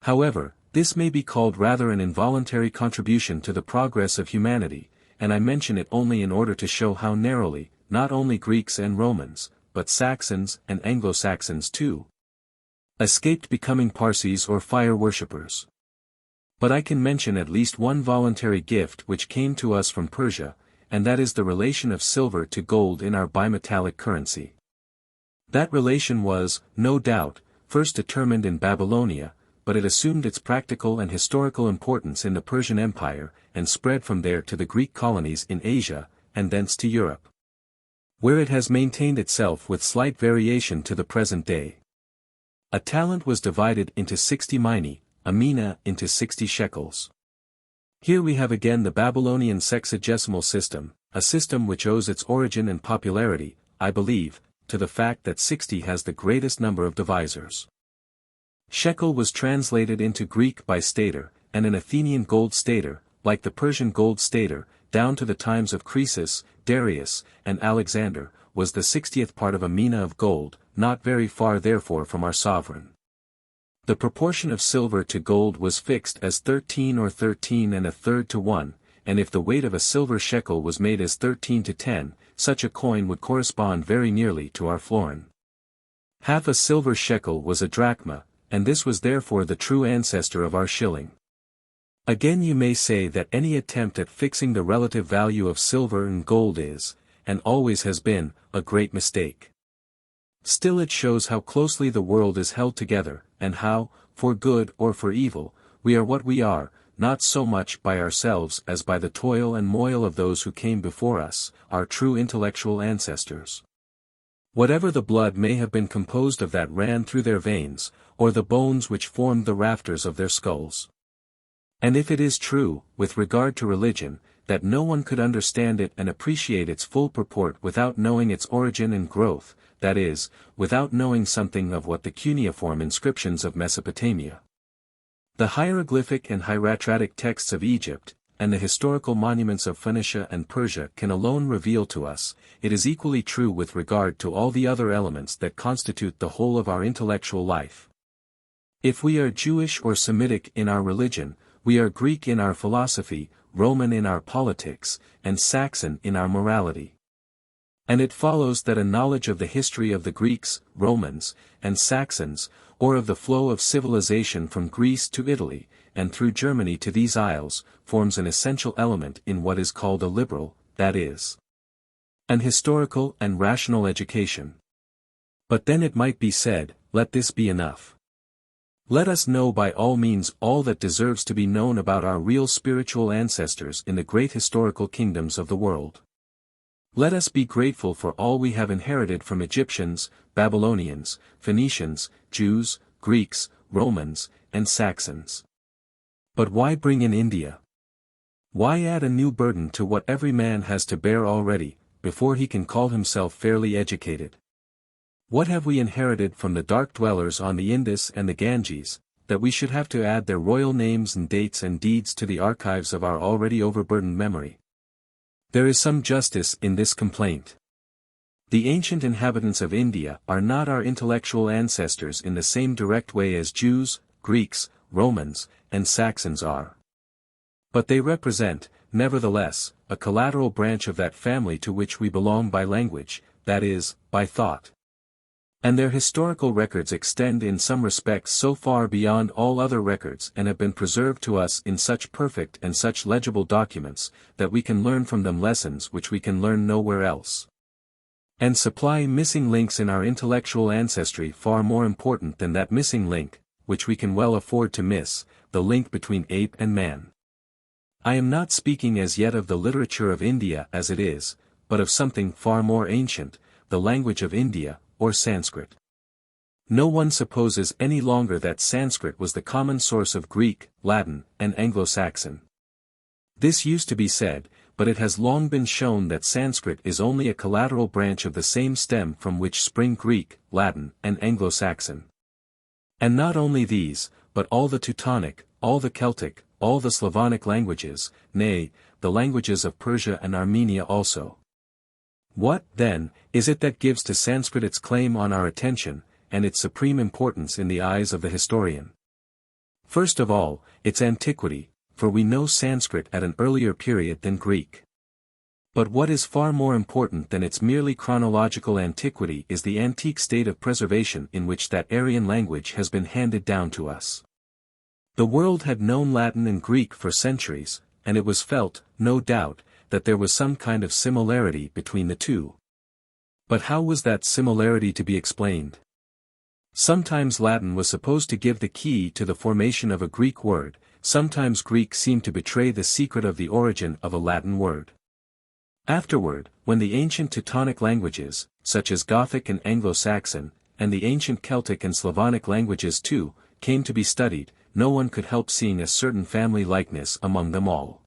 However, this may be called rather an involuntary contribution to the progress of humanity, and I mention it only in order to show how narrowly, not only Greeks and Romans, but Saxons and Anglo-Saxons too, escaped becoming Parsis or fire worshippers. But I can mention at least one voluntary gift which came to us from Persia, and that is the relation of silver to gold in our bimetallic currency. That relation was, no doubt, first determined in Babylonia, but it assumed its practical and historical importance in the Persian Empire, and spread from there to the Greek colonies in Asia, and thence to Europe, where it has maintained itself with slight variation to the present day. A talent was divided into 60 minae, a mina, into 60 shekels. Here we have again the Babylonian sexagesimal system, a system which owes its origin and popularity, I believe, to the fact that 60 has the greatest number of divisors. Shekel was translated into Greek by stater, and an Athenian gold stater, like the Persian gold stater, down to the times of Croesus, Darius, and Alexander, was the 60th part of a mina of gold, not very far therefore from our sovereign. The proportion of silver to gold was fixed as 13 or 13 and a third to 1, and if the weight of a silver shekel was made as 13 to 10, such a coin would correspond very nearly to our florin. Half a silver shekel was a drachma, and this was therefore the true ancestor of our shilling. Again you may say that any attempt at fixing the relative value of silver and gold is, and always has been, a great mistake. Still it shows how closely the world is held together, and how, for good or for evil, we are what we are, not so much by ourselves as by the toil and moil of those who came before us, our true intellectual ancestors. Whatever the blood may have been composed of that ran through their veins, or the bones which formed the rafters of their skulls. And if it is true, with regard to religion, that no one could understand it and appreciate its full purport without knowing its origin and growth, that is, without knowing something of what the cuneiform inscriptions of Mesopotamia, the hieroglyphic and hieratic texts of Egypt, and the historical monuments of Phoenicia and Persia can alone reveal to us, it is equally true with regard to all the other elements that constitute the whole of our intellectual life. If we are Jewish or Semitic in our religion, we are Greek in our philosophy, Roman in our politics, and Saxon in our morality. And it follows that a knowledge of the history of the Greeks, Romans, and Saxons, or of the flow of civilization from Greece to Italy, and through Germany to these isles, forms an essential element in what is called a liberal, that is, an historical and rational education. But then it might be said, let this be enough. Let us know by all means all that deserves to be known about our real spiritual ancestors in the great historical kingdoms of the world. Let us be grateful for all we have inherited from Egyptians, Babylonians, Phoenicians, Jews, Greeks, Romans, and Saxons. But why bring in India? Why add a new burden to what every man has to bear already, before he can call himself fairly educated? What have we inherited from the dark dwellers on the Indus and the Ganges, that we should have to add their royal names and dates and deeds to the archives of our already overburdened memory? There is some justice in this complaint. The ancient inhabitants of India are not our intellectual ancestors in the same direct way as Jews, Greeks, Romans, and Saxons are. But they represent, nevertheless, a collateral branch of that family to which we belong by language, that is, by thought. And their historical records extend in some respects so far beyond all other records and have been preserved to us in such perfect and such legible documents, that we can learn from them lessons which we can learn nowhere else. And supply missing links in our intellectual ancestry far more important than that missing link, which we can well afford to miss, the link between ape and man. I am not speaking as yet of the literature of India as it is, but of something far more ancient, the language of India, or Sanskrit. No one supposes any longer that Sanskrit was the common source of Greek, Latin, and Anglo-Saxon. This used to be said, but it has long been shown that Sanskrit is only a collateral branch of the same stem from which spring Greek, Latin, and Anglo-Saxon. And not only these, but all the Teutonic, all the Celtic, all the Slavonic languages, nay, the languages of Persia and Armenia also. What, then, is it that gives to Sanskrit its claim on our attention, and its supreme importance in the eyes of the historian? First of all, its antiquity, for we know Sanskrit at an earlier period than Greek. But what is far more important than its merely chronological antiquity is the antique state of preservation in which that Aryan language has been handed down to us. The world had known Latin and Greek for centuries, and it was felt, no doubt, that there was some kind of similarity between the two. But how was that similarity to be explained? Sometimes Latin was supposed to give the key to the formation of a Greek word, sometimes Greek seemed to betray the secret of the origin of a Latin word. Afterward, when the ancient Teutonic languages, such as Gothic and Anglo-Saxon, and the ancient Celtic and Slavonic languages too, came to be studied, no one could help seeing a certain family likeness among them all.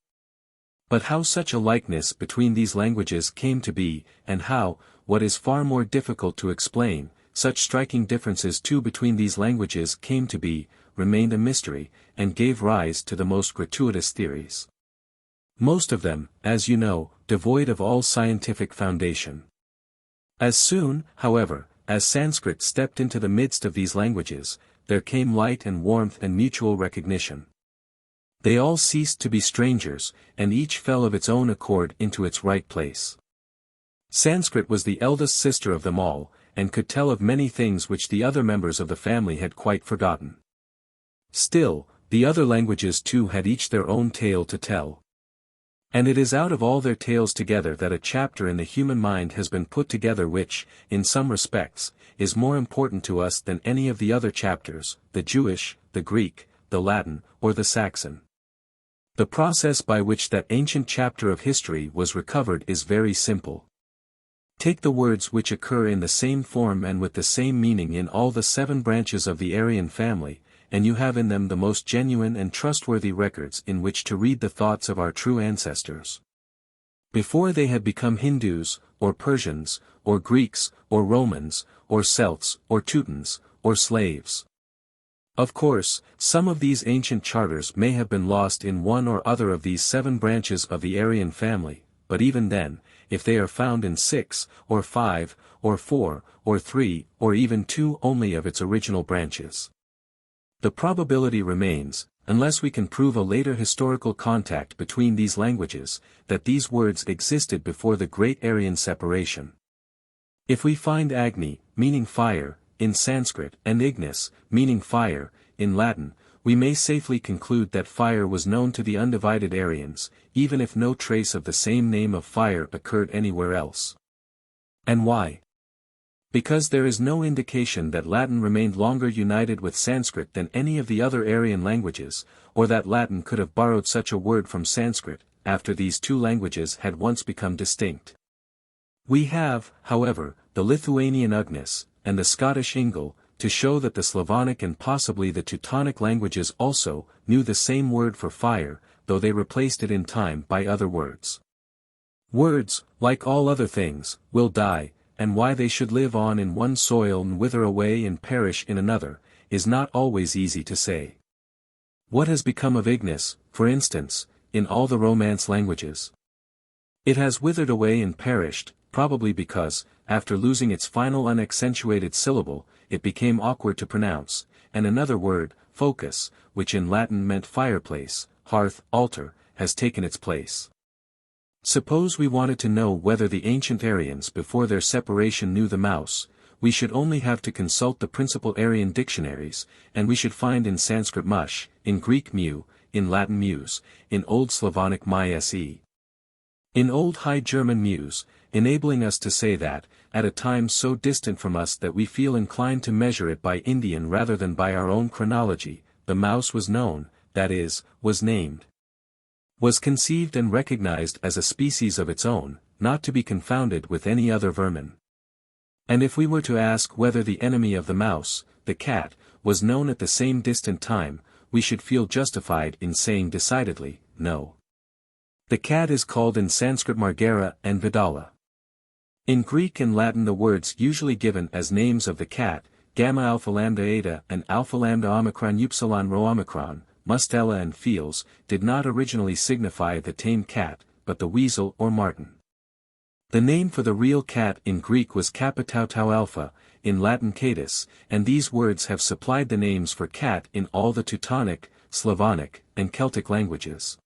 But how such a likeness between these languages came to be, and how, what is far more difficult to explain, such striking differences too between these languages came to be, remained a mystery, and gave rise to the most gratuitous theories. Most of them, as you know, devoid of all scientific foundation. As soon, however, as Sanskrit stepped into the midst of these languages, there came light and warmth and mutual recognition. They all ceased to be strangers, and each fell of its own accord into its right place. Sanskrit was the eldest sister of them all, and could tell of many things which the other members of the family had quite forgotten. Still, the other languages too had each their own tale to tell. And it is out of all their tales together that a chapter in the human mind has been put together which, in some respects, is more important to us than any of the other chapters, the Jewish, the Greek, the Latin, or the Saxon. The process by which that ancient chapter of history was recovered is very simple. Take the words which occur in the same form and with the same meaning in all the 7 branches of the Aryan family, and you have in them the most genuine and trustworthy records in which to read the thoughts of our true ancestors. Before they had become Hindus, or Persians, or Greeks, or Romans, or Celts, or Teutons, or slaves. Of course, some of these ancient charters may have been lost in one or other of these 7 branches of the Aryan family, but even then, if they are found in 6, or 5, or 4, or 3, or even 2 only of its original branches, the probability remains, unless we can prove a later historical contact between these languages, that these words existed before the great Aryan separation. If we find Agni, meaning fire, in Sanskrit, and Ignis, meaning fire, in Latin, we may safely conclude that fire was known to the undivided Aryans, even if no trace of the same name of fire occurred anywhere else. And why? Because there is no indication that Latin remained longer united with Sanskrit than any of the other Aryan languages, or that Latin could have borrowed such a word from Sanskrit, after these 2 languages had once become distinct. We have, however, the Lithuanian Ugnis, and the Scottish Ingle, to show that the Slavonic and possibly the Teutonic languages also knew the same word for fire, though they replaced it in time by other words. Words, like all other things, will die, and why they should live on in one soil and wither away and perish in another, is not always easy to say. What has become of Ignis, for instance, in all the Romance languages? It has withered away and perished, probably because, after losing its final unaccentuated syllable, it became awkward to pronounce, and another word, focus, which in Latin meant fireplace, hearth, altar, has taken its place. Suppose we wanted to know whether the ancient Aryans before their separation knew the mouse, we should only have to consult the principal Aryan dictionaries, and we should find in Sanskrit mush, in Greek mu, in Latin mus, in Old Slavonic se, in Old High German mus, enabling us to say that, at a time so distant from us that we feel inclined to measure it by Indian rather than by our own chronology, the mouse was known, that is, was named. Was conceived and recognized as a species of its own, not to be confounded with any other vermin. And if we were to ask whether the enemy of the mouse, the cat, was known at the same distant time, we should feel justified in saying decidedly, no. The cat is called in Sanskrit Margara and Vidala. In Greek and Latin the words usually given as names of the cat, gamma alpha lambda eta and alpha lambda omicron upsilon rho omicron, mustela and feels, did not originally signify the tame cat, but the weasel or marten. The name for the real cat in Greek was kappa tau tau alpha, in Latin catus, and these words have supplied the names for cat in all the Teutonic, Slavonic, and Celtic languages.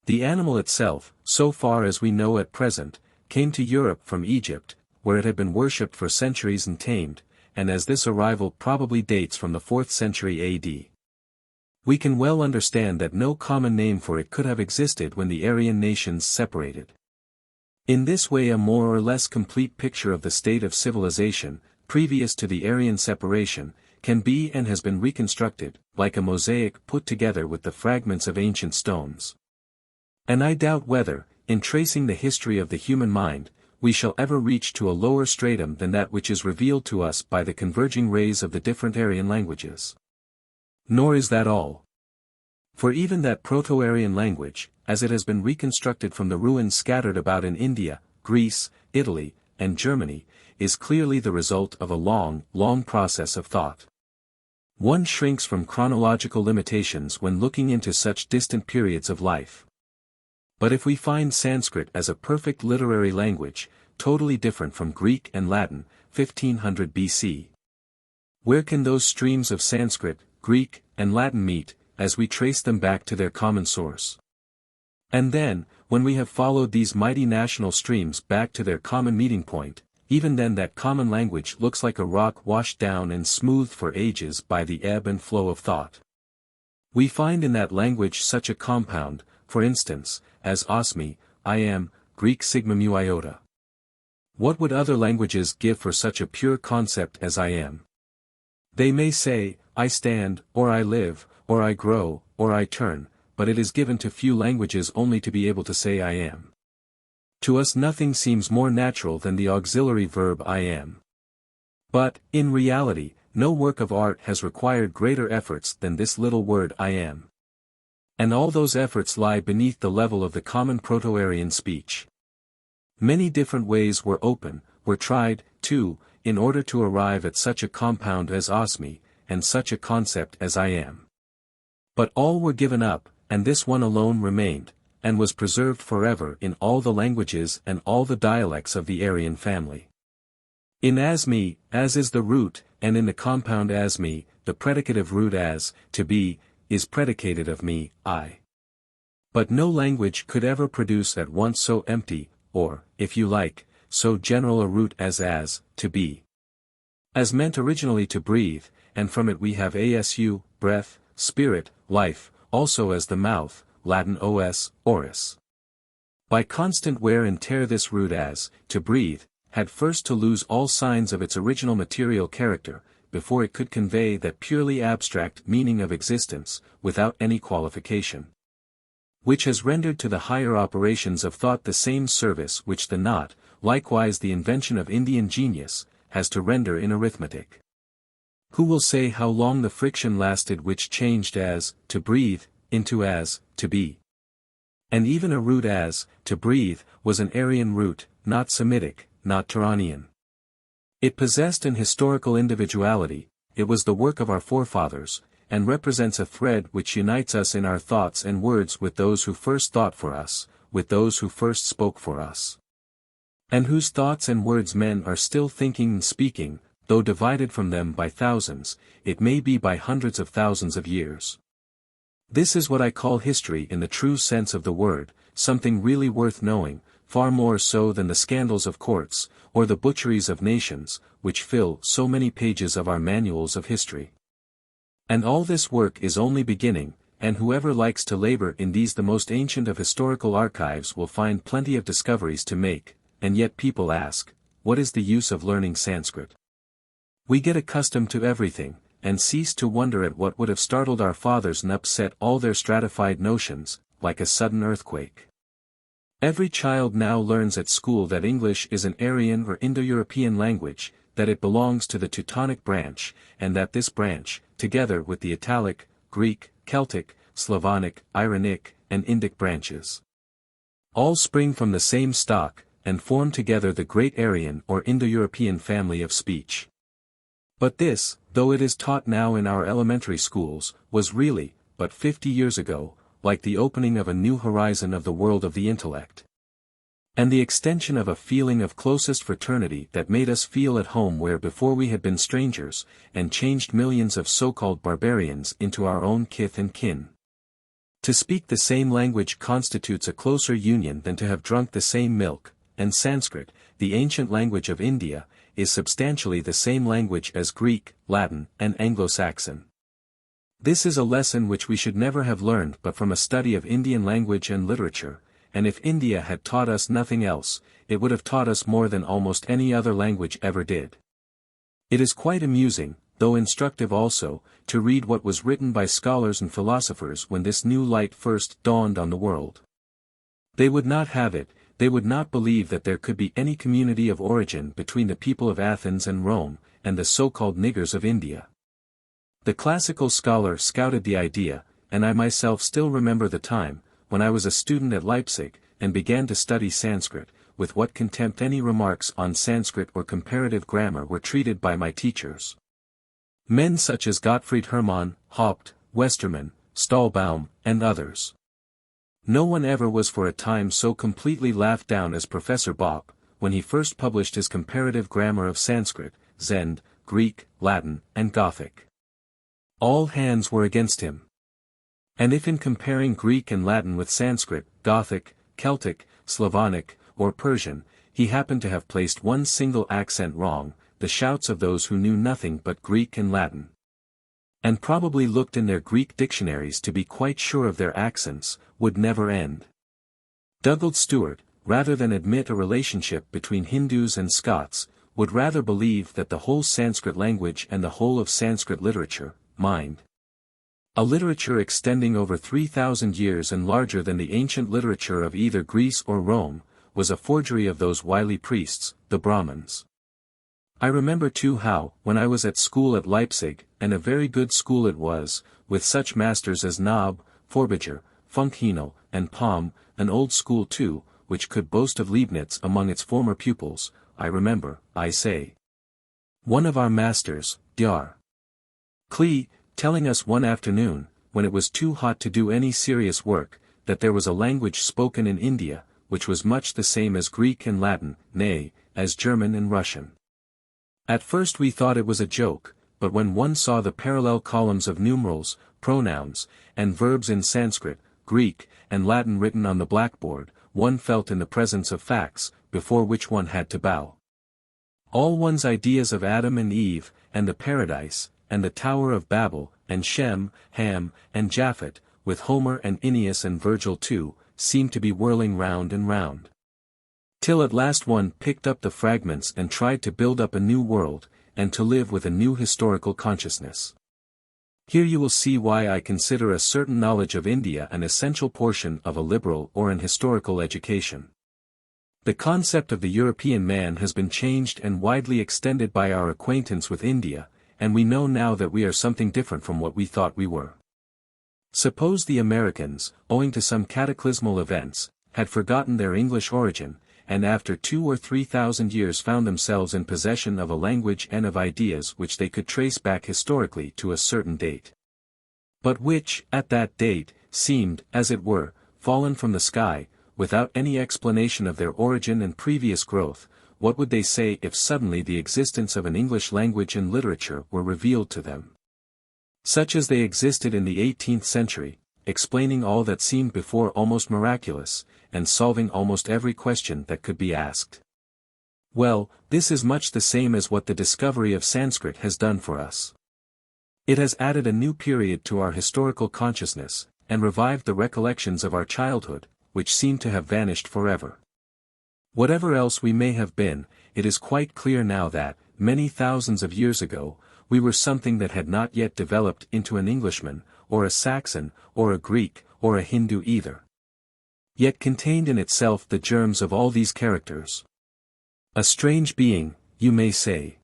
The animal itself, so far as we know at present, came to Europe from Egypt, where it had been worshipped for centuries and tamed, and as this arrival probably dates from the 4th century AD. We can well understand that no common name for it could have existed when the Aryan nations separated. In this way a more or less complete picture of the state of civilization, previous to the Aryan separation, can be and has been reconstructed, like a mosaic put together with the fragments of ancient stones. And I doubt whether, in tracing the history of the human mind, we shall ever reach to a lower stratum than that which is revealed to us by the converging rays of the different Aryan languages. Nor is that all. For even that Proto-Aryan language, as it has been reconstructed from the ruins scattered about in India, Greece, Italy, and Germany, is clearly the result of a long, long process of thought. One shrinks from chronological limitations when looking into such distant periods of life. But if we find Sanskrit as a perfect literary language, totally different from Greek and Latin, 1500 BC. Where can those streams of Sanskrit, Greek, and Latin meet, as we trace them back to their common source? And then, when we have followed these mighty national streams back to their common meeting point, even then that common language looks like a rock washed down and smoothed for ages by the ebb and flow of thought. We find in that language such a compound, for instance, as osmi, I am, Greek sigma mu iota. What would other languages give for such a pure concept as I am? They may say, I stand, or I live, or I grow, or I turn, but it is given to few languages only to be able to say I am. To us nothing seems more natural than the auxiliary verb I am. But, in reality, no work of art has required greater efforts than this little word I am. And all those efforts lie beneath the level of the common Proto-Aryan speech. Many different ways were tried, too, in order to arrive at such a compound as osmi, and such a concept as I am. But all were given up, and this one alone remained, and was preserved forever in all the languages and all the dialects of the Aryan family. In asmi, as is the root, and in the compound asmi, the predicative root as, to be, is predicated of me, I. But no language could ever produce at once so empty, or, if you like, so general a root as, to be. As meant originally to breathe, and from it we have asu, breath, spirit, life, also as the mouth, Latin os, oris. By constant wear and tear this root as, to breathe, had first to lose all signs of its original material character, before it could convey that purely abstract meaning of existence, without any qualification. Which has rendered to the higher operations of thought the same service which the not, likewise the invention of Indian genius, has to render in arithmetic. Who will say how long the friction lasted which changed as, to breathe, into as, to be? And even a root as, to breathe, was an Aryan root, not Semitic, not Turanian. It possessed an historical individuality, it was the work of our forefathers, and represents a thread which unites us in our thoughts and words with those who first thought for us, with those who first spoke for us. And whose thoughts and words men are still thinking and speaking, though divided from them by thousands, it may be by hundreds of thousands of years. This is what I call history in the true sense of the word, something really worth knowing, far more so than the scandals of courts, or the butcheries of nations, which fill so many pages of our manuals of history. And all this work is only beginning, and whoever likes to labor in these the most ancient of historical archives will find plenty of discoveries to make, and yet people ask, what is the use of learning Sanskrit? We get accustomed to everything, and cease to wonder at what would have startled our fathers and upset all their stratified notions, like a sudden earthquake. Every child now learns at school that English is an Aryan or Indo-European language, that it belongs to the Teutonic branch, and that this branch, together with the Italic, Greek, Celtic, Slavonic, Iranic, and Indic branches, all spring from the same stock, and form together the great Aryan or Indo-European family of speech. But this, though it is taught now in our elementary schools, was really, but 50 years ago, like the opening of a new horizon of the world of the intellect. And the extension of a feeling of closest fraternity that made us feel at home where before we had been strangers, and changed millions of so-called barbarians into our own kith and kin. To speak the same language constitutes a closer union than to have drunk the same milk, and Sanskrit, the ancient language of India, is substantially the same language as Greek, Latin, and Anglo-Saxon. This is a lesson which we should never have learned but from a study of Indian language and literature, and if India had taught us nothing else, it would have taught us more than almost any other language ever did. It is quite amusing, though instructive also, to read what was written by scholars and philosophers when this new light first dawned on the world. They would not have it, they would not believe that there could be any community of origin between the people of Athens and Rome, and the so-called niggers of India. The classical scholar scouted the idea, and I myself still remember the time, when I was a student at Leipzig, and began to study Sanskrit, with what contempt any remarks on Sanskrit or comparative grammar were treated by my teachers. Men such as Gottfried Hermann, Haupt, Westermann, Stahlbaum, and others. No one ever was for a time so completely laughed down as Professor Bopp, when he first published his comparative grammar of Sanskrit, Zend, Greek, Latin, and Gothic. All hands were against him. And if in comparing Greek and Latin with Sanskrit, Gothic, Celtic, Slavonic, or Persian, he happened to have placed one single accent wrong, the shouts of those who knew nothing but Greek and Latin, and probably looked in their Greek dictionaries to be quite sure of their accents, would never end. Dougald Stewart, rather than admit a relationship between Hindus and Scots, would rather believe that the whole Sanskrit language and the whole of Sanskrit literature, a literature extending over 3,000 years and larger than the ancient literature of either Greece or Rome, was a forgery of those wily priests, the Brahmins. I remember too how, when I was at school at Leipzig, and a very good school it was, with such masters as Knob, Forbiger, Funkheinel, and Palm, an old school too, which could boast of Leibniz among its former pupils, I remember, I say. One of our masters, Dr. Klee, telling us one afternoon, when it was too hot to do any serious work, that there was a language spoken in India, which was much the same as Greek and Latin, nay, as German and Russian. At first we thought it was a joke, but when one saw the parallel columns of numerals, pronouns, and verbs in Sanskrit, Greek, and Latin written on the blackboard, one felt in the presence of facts, before which one had to bow. All one's ideas of Adam and Eve, and the paradise, and the Tower of Babel, and Shem, Ham, and Japhet, with Homer and Ennius and Virgil too, seemed to be whirling round and round. Till at last one picked up the fragments and tried to build up a new world, and to live with a new historical consciousness. Here you will see why I consider a certain knowledge of India an essential portion of a liberal or an historical education. The concept of the European man has been changed and widely extended by our acquaintance with India, and we know now that we are something different from what we thought we were. Suppose the Americans, owing to some cataclysmal events, had forgotten their English origin, and after 2,000 or 3,000 years found themselves in possession of a language and of ideas which they could trace back historically to a certain date, but which, at that date, seemed, as it were, fallen from the sky, without any explanation of their origin and previous growth. What would they say if suddenly the existence of an English language and literature were revealed to them, such as they existed in the 18th century, explaining all that seemed before almost miraculous, and solving almost every question that could be asked? Well, this is much the same as what the discovery of Sanskrit has done for us. It has added a new period to our historical consciousness, and revived the recollections of our childhood, which seemed to have vanished forever. Whatever else we may have been, it is quite clear now that, many thousands of years ago, we were something that had not yet developed into an Englishman, or a Saxon, or a Greek, or a Hindu either. Yet contained in itself the germs of all these characters. A strange being, you may say.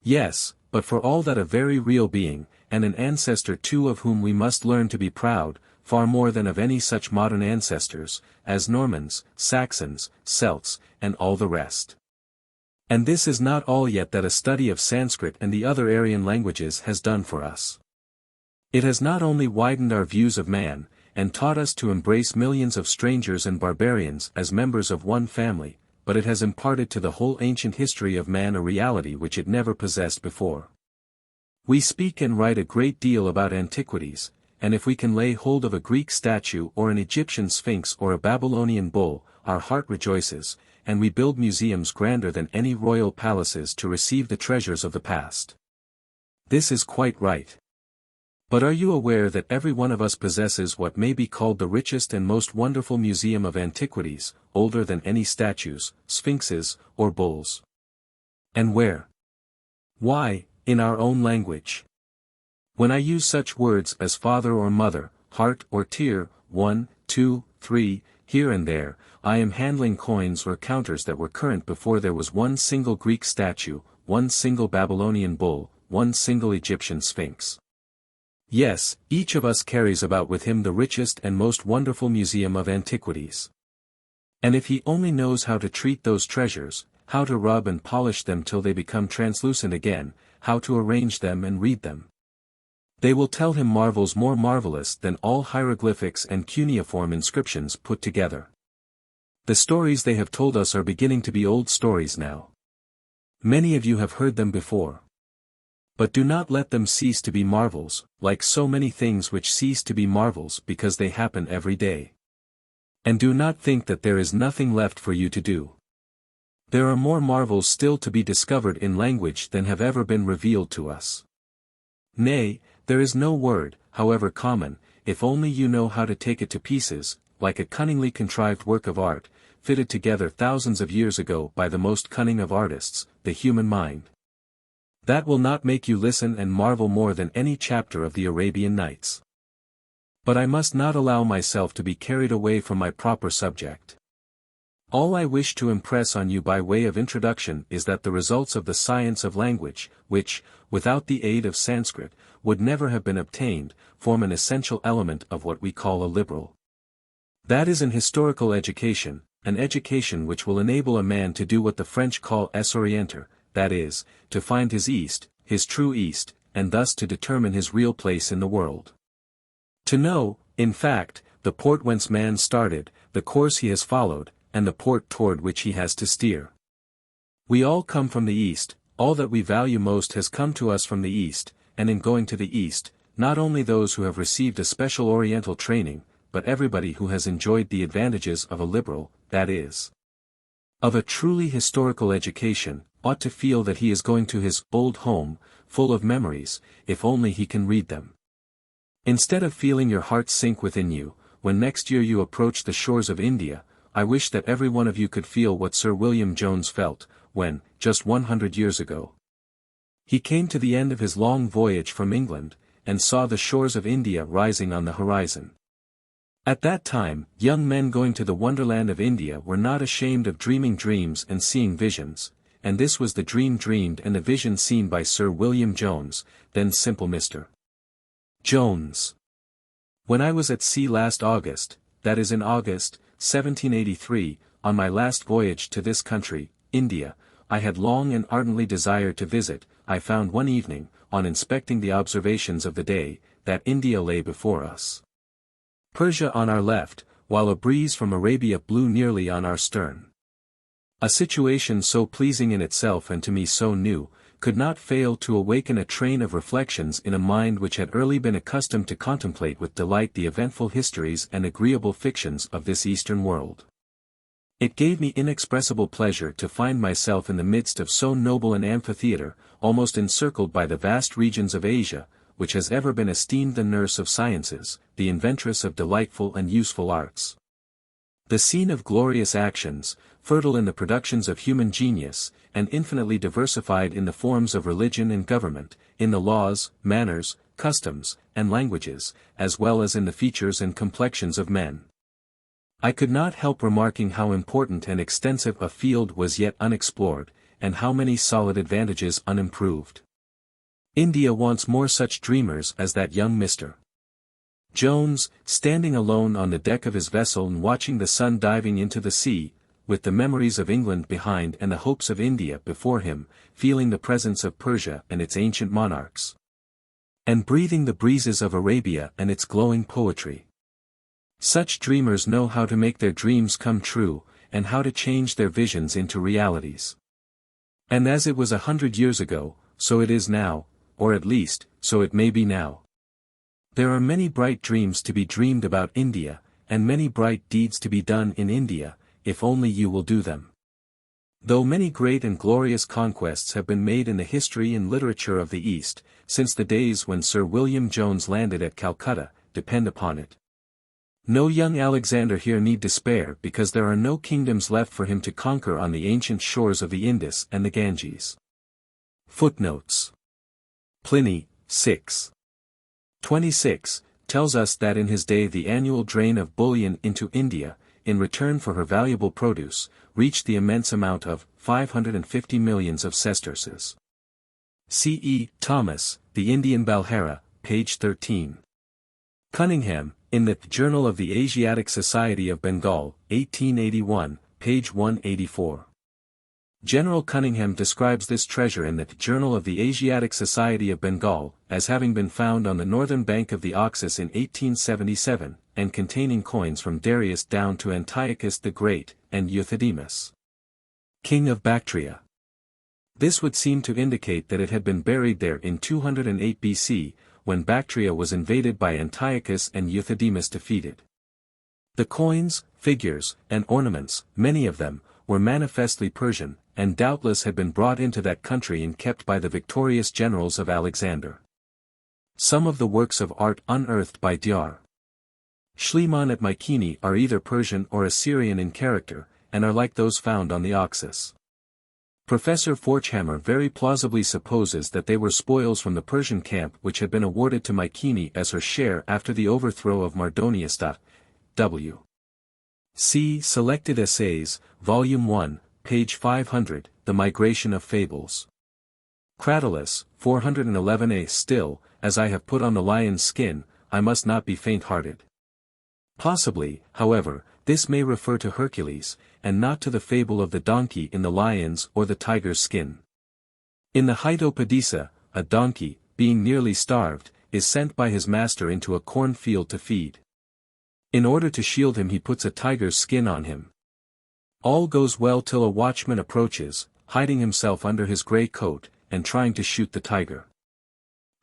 Yes, but for all that a very real being, and an ancestor too of whom we must learn to be proud, far more than of any such modern ancestors, as Normans, Saxons, Celts, and all the rest. And this is not all yet that a study of Sanskrit and the other Aryan languages has done for us. It has not only widened our views of man, and taught us to embrace millions of strangers and barbarians as members of one family, but it has imparted to the whole ancient history of man a reality which it never possessed before. We speak and write a great deal about antiquities, and if we can lay hold of a Greek statue or an Egyptian sphinx or a Babylonian bull, our heart rejoices, and we build museums grander than any royal palaces to receive the treasures of the past. This is quite right. But are you aware that every one of us possesses what may be called the richest and most wonderful museum of antiquities, older than any statues, sphinxes, or bulls? And where? Why, in our own language. When I use such words as father or mother, heart or tear, 1, 2, 3, here and there, I am handling coins or counters that were current before there was one single Greek statue, one single Babylonian bull, one single Egyptian sphinx. Yes, each of us carries about with him the richest and most wonderful museum of antiquities. And if he only knows how to treat those treasures, how to rub and polish them till they become translucent again, how to arrange them and read them, they will tell him marvels more marvelous than all hieroglyphics and cuneiform inscriptions put together. The stories they have told us are beginning to be old stories now. Many of you have heard them before. But do not let them cease to be marvels, like so many things which cease to be marvels because they happen every day. And do not think that there is nothing left for you to do. There are more marvels still to be discovered in language than have ever been revealed to us. Nay, there is no word, however common, if only you know how to take it to pieces, like a cunningly contrived work of art, fitted together thousands of years ago by the most cunning of artists, the human mind. That will not make you listen and marvel more than any chapter of the Arabian Nights. But I must not allow myself to be carried away from my proper subject. All I wish to impress on you by way of introduction is that the results of the science of language, which, without the aid of Sanskrit, would never have been obtained, form an essential element of what we call a liberal. That is an historical education, an education which will enable a man to do what the French call s'orienter, that is, to find his East, his true East, and thus to determine his real place in the world. To know, in fact, the port whence man started, the course he has followed, and the port toward which he has to steer. We all come from the East, all that we value most has come to us from the East, and in going to the East, not only those who have received a special Oriental training, but everybody who has enjoyed the advantages of a liberal, that is, of a truly historical education, ought to feel that he is going to his old home, full of memories, if only he can read them. Instead of feeling your heart sink within you, when next year you approach the shores of India, I wish that every one of you could feel what Sir William Jones felt, when, just 100 years ago, he came to the end of his long voyage from England, and saw the shores of India rising on the horizon. At that time, young men going to the wonderland of India were not ashamed of dreaming dreams and seeing visions, and this was the dream dreamed and the vision seen by Sir William Jones, then simple Mr. Jones. When I was at sea last August, that is in August, 1783, on my last voyage to this country, India, I had long and ardently desired to visit, I found one evening, on inspecting the observations of the day, that India lay before us. Persia on our left, while a breeze from Arabia blew nearly on our stern. A situation so pleasing in itself and to me so new, could not fail to awaken a train of reflections in a mind which had early been accustomed to contemplate with delight the eventful histories and agreeable fictions of this Eastern world. It gave me inexpressible pleasure to find myself in the midst of so noble an amphitheatre, almost encircled by the vast regions of Asia, which has ever been esteemed the nurse of sciences, the inventress of delightful and useful arts. The scene of glorious actions, fertile in the productions of human genius, and infinitely diversified in the forms of religion and government, in the laws, manners, customs, and languages, as well as in the features and complexions of men. I could not help remarking how important and extensive a field was yet unexplored, and how many solid advantages unimproved. India wants more such dreamers as that young Mr. Jones, standing alone on the deck of his vessel and watching the sun diving into the sea, with the memories of England behind and the hopes of India before him, feeling the presence of Persia and its ancient monarchs, and breathing the breezes of Arabia and its glowing poetry. Such dreamers know how to make their dreams come true, and how to change their visions into realities. And as it was 100 years ago, so it is now, or at least, so it may be now. There are many bright dreams to be dreamed about India, and many bright deeds to be done in India, if only you will do them. Though many great and glorious conquests have been made in the history and literature of the East, since the days when Sir William Jones landed at Calcutta, depend upon it. No young Alexander here need despair because there are no kingdoms left for him to conquer on the ancient shores of the Indus and the Ganges. Footnotes. Pliny, 6:26, tells us that in his day the annual drain of bullion into India, in return for her valuable produce, reached the immense amount of 550 millions of sesterces. C. E. Thomas, The Indian Balhara, page 13. Cunningham, in the Journal of the Asiatic Society of Bengal, 1881, page 184. General Cunningham describes this treasure in the Journal of the Asiatic Society of Bengal, as having been found on the northern bank of the Oxus in 1877, and containing coins from Darius down to Antiochus the Great, and Euthydemus, king of Bactria. This would seem to indicate that it had been buried there in 208 BC, when Bactria was invaded by Antiochus and Euthydemus defeated. The coins, figures, and ornaments, many of them, were manifestly Persian, and doubtless had been brought into that country and kept by the victorious generals of Alexander. Some of the works of art unearthed by Dr. Schliemann at Mycenae are either Persian or Assyrian in character, and are like those found on the Oxus. Professor Forchhammer very plausibly supposes that they were spoils from the Persian camp which had been awarded to Mycenae as her share after the overthrow of Mardonius. W. See Selected Essays, Volume 1, page 500, The Migration of Fables. Cratylus, 411a. Still, as I have put on the lion's skin, I must not be faint-hearted. Possibly, however, this may refer to Hercules, and not to the fable of the donkey in the lion's or the tiger's skin. In the Hytopadesa, a donkey, being nearly starved, is sent by his master into a cornfield to feed. In order to shield him he puts a tiger's skin on him. All goes well till a watchman approaches, hiding himself under his grey coat, and trying to shoot the tiger.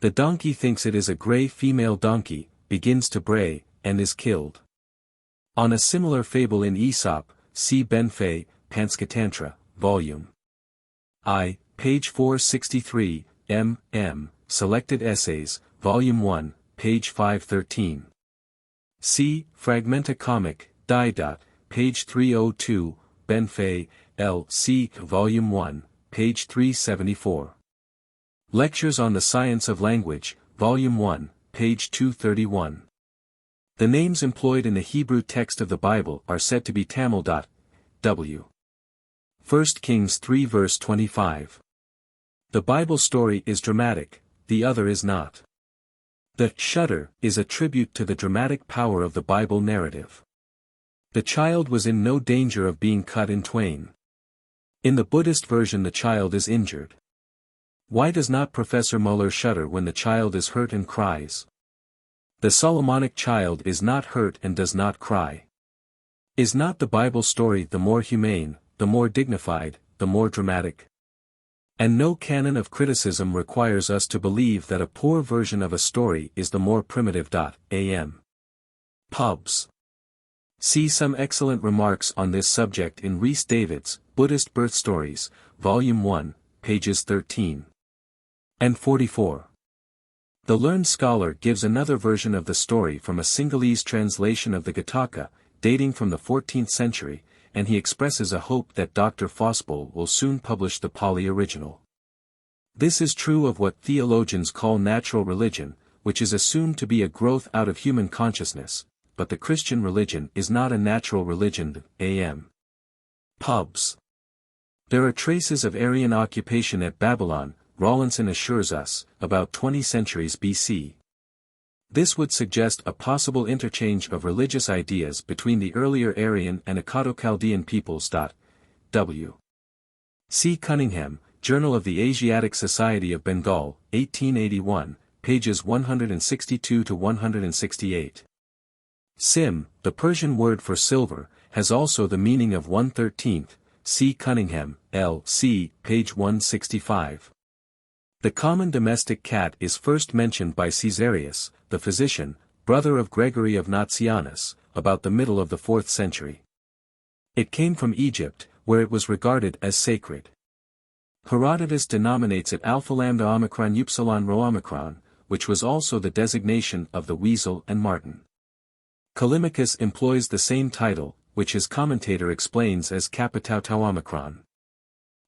The donkey thinks it is a grey female donkey, begins to bray, and is killed. On a similar fable in Aesop, see Benfey, Panskatantra, Volume I, page 463, M. Selected Essays, Volume 1, page 513. See, Fragmenta Comic, Die. Page 302, Benfey, L. C. Volume 1, page 374. Lectures on the Science of Language, Volume 1, page 231. The names employed in the Hebrew text of the Bible are said to be Tamil. W. 1 Kings 3 verse 25. The Bible story is dramatic, the other is not. The shudder is a tribute to the dramatic power of the Bible narrative. The child was in no danger of being cut in twain. In the Buddhist version the child is injured. Why does not Professor Müller shudder when the child is hurt and cries? The Solomonic child is not hurt and does not cry. Is not the Bible story the more humane, the more dignified, the more dramatic? And no canon of criticism requires us to believe that a poor version of a story is the more primitive. Am. Pubs. See some excellent remarks on this subject in Rhys David's Buddhist Birth Stories, Volume 1, pages 13 and 44. The learned scholar gives another version of the story from a Sinhalese translation of the Gataka, dating from the 14th century, and he expresses a hope that Dr. Fossbull will soon publish the Pali original. This is true of what theologians call natural religion, which is assumed to be a growth out of human consciousness, but the Christian religion is not a natural religion. Am. Pubs. There are traces of Aryan occupation at Babylon, Rawlinson assures us, about 20 centuries BC. This would suggest a possible interchange of religious ideas between the earlier Aryan and Akkadian peoples. W. C. Cunningham, Journal of the Asiatic Society of Bengal, 1881, pages 162 to 168. Sim, the Persian word for silver, has also the meaning of 1/13. C. Cunningham, L. C., page 165. The common domestic cat is first mentioned by Caesarius, the physician, brother of Gregory of Nazianzus, about the middle of the 4th century. It came from Egypt, where it was regarded as sacred. Herodotus denominates it Alpha Lambda Omicron Upsilon Rho Omicron, which was also the designation of the weasel and marten. Callimachus employs the same title, which his commentator explains as Kappa Tau Tau Omicron.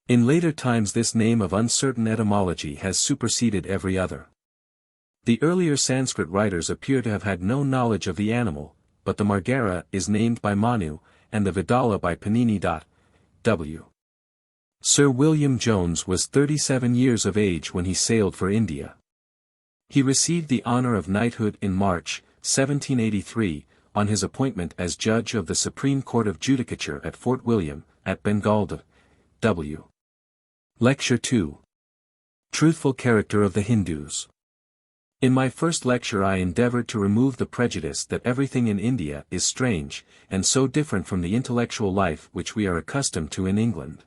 In later times this name of uncertain etymology has superseded every other. The earlier Sanskrit writers appear to have had no knowledge of the animal, but the Margara is named by Manu, and the Vidala by Panini. W. Sir William Jones was 37 years of age when he sailed for India. He received the honor of knighthood in March, 1783, on his appointment as judge of the Supreme Court of Judicature at Fort William, at Bengal. W. Lecture 2. Truthful Character of the Hindus. In my first lecture I endeavored to remove the prejudice that everything in India is strange, and so different from the intellectual life which we are accustomed to in England.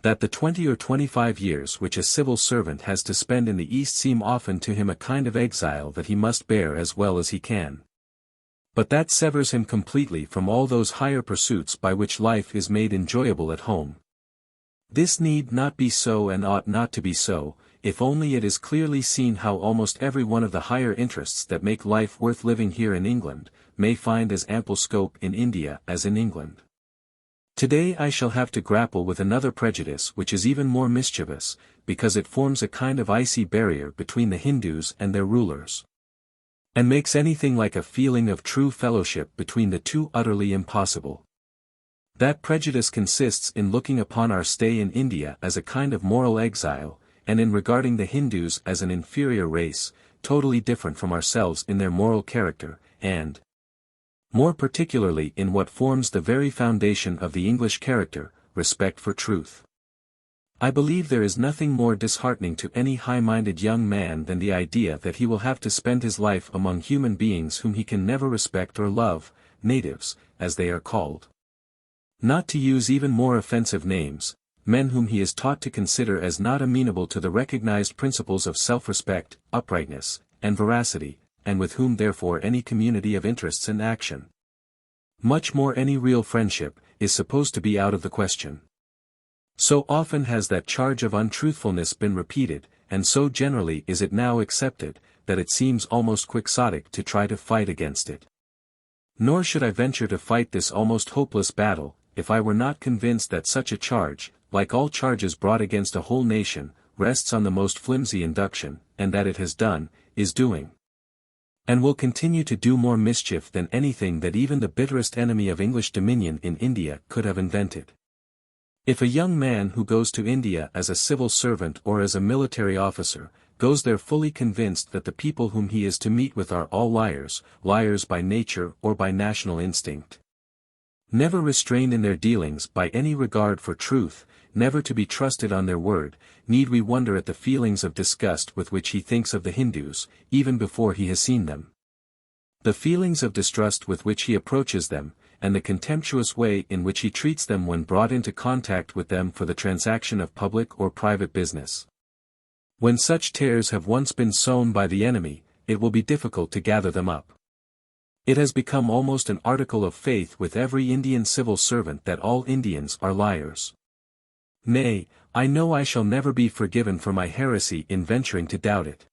That the 20 or 25 years which a civil servant has to spend in the East seem often to him a kind of exile that he must bear as well as he can. But that severs him completely from all those higher pursuits by which life is made enjoyable at home. This need not be so and ought not to be so, if only it is clearly seen how almost every one of the higher interests that make life worth living here in England, may find as ample scope in India as in England. Today I shall have to grapple with another prejudice which is even more mischievous, because it forms a kind of icy barrier between the Hindus and their rulers, and makes anything like a feeling of true fellowship between the two utterly impossible. That prejudice consists in looking upon our stay in India as a kind of moral exile, and in regarding the Hindus as an inferior race, totally different from ourselves in their moral character, and more particularly in what forms the very foundation of the English character, respect for truth. I believe there is nothing more disheartening to any high-minded young man than the idea that he will have to spend his life among human beings whom he can never respect or love, natives, as they are called. Not to use even more offensive names, men whom he is taught to consider as not amenable to the recognized principles of self-respect, uprightness, and veracity, and with whom therefore any community of interests and action, much more any real friendship, is supposed to be out of the question. So often has that charge of untruthfulness been repeated, and so generally is it now accepted, that it seems almost quixotic to try to fight against it. Nor should I venture to fight this almost hopeless battle, if I were not convinced that such a charge, like all charges brought against a whole nation, rests on the most flimsy induction, and that it has done, is doing, and will continue to do more mischief than anything that even the bitterest enemy of English dominion in India could have invented. If a young man who goes to India as a civil servant or as a military officer, goes there fully convinced that the people whom he is to meet with are all liars, liars by nature or by national instinct, never restrained in their dealings by any regard for truth, never to be trusted on their word, need we wonder at the feelings of disgust with which he thinks of the Hindus, even before he has seen them? The feelings of distrust with which he approaches them, and the contemptuous way in which he treats them when brought into contact with them for the transaction of public or private business. When such tares have once been sown by the enemy, it will be difficult to gather them up. It has become almost an article of faith with every Indian civil servant that all Indians are liars. Nay, I know I shall never be forgiven for my heresy in venturing to doubt it.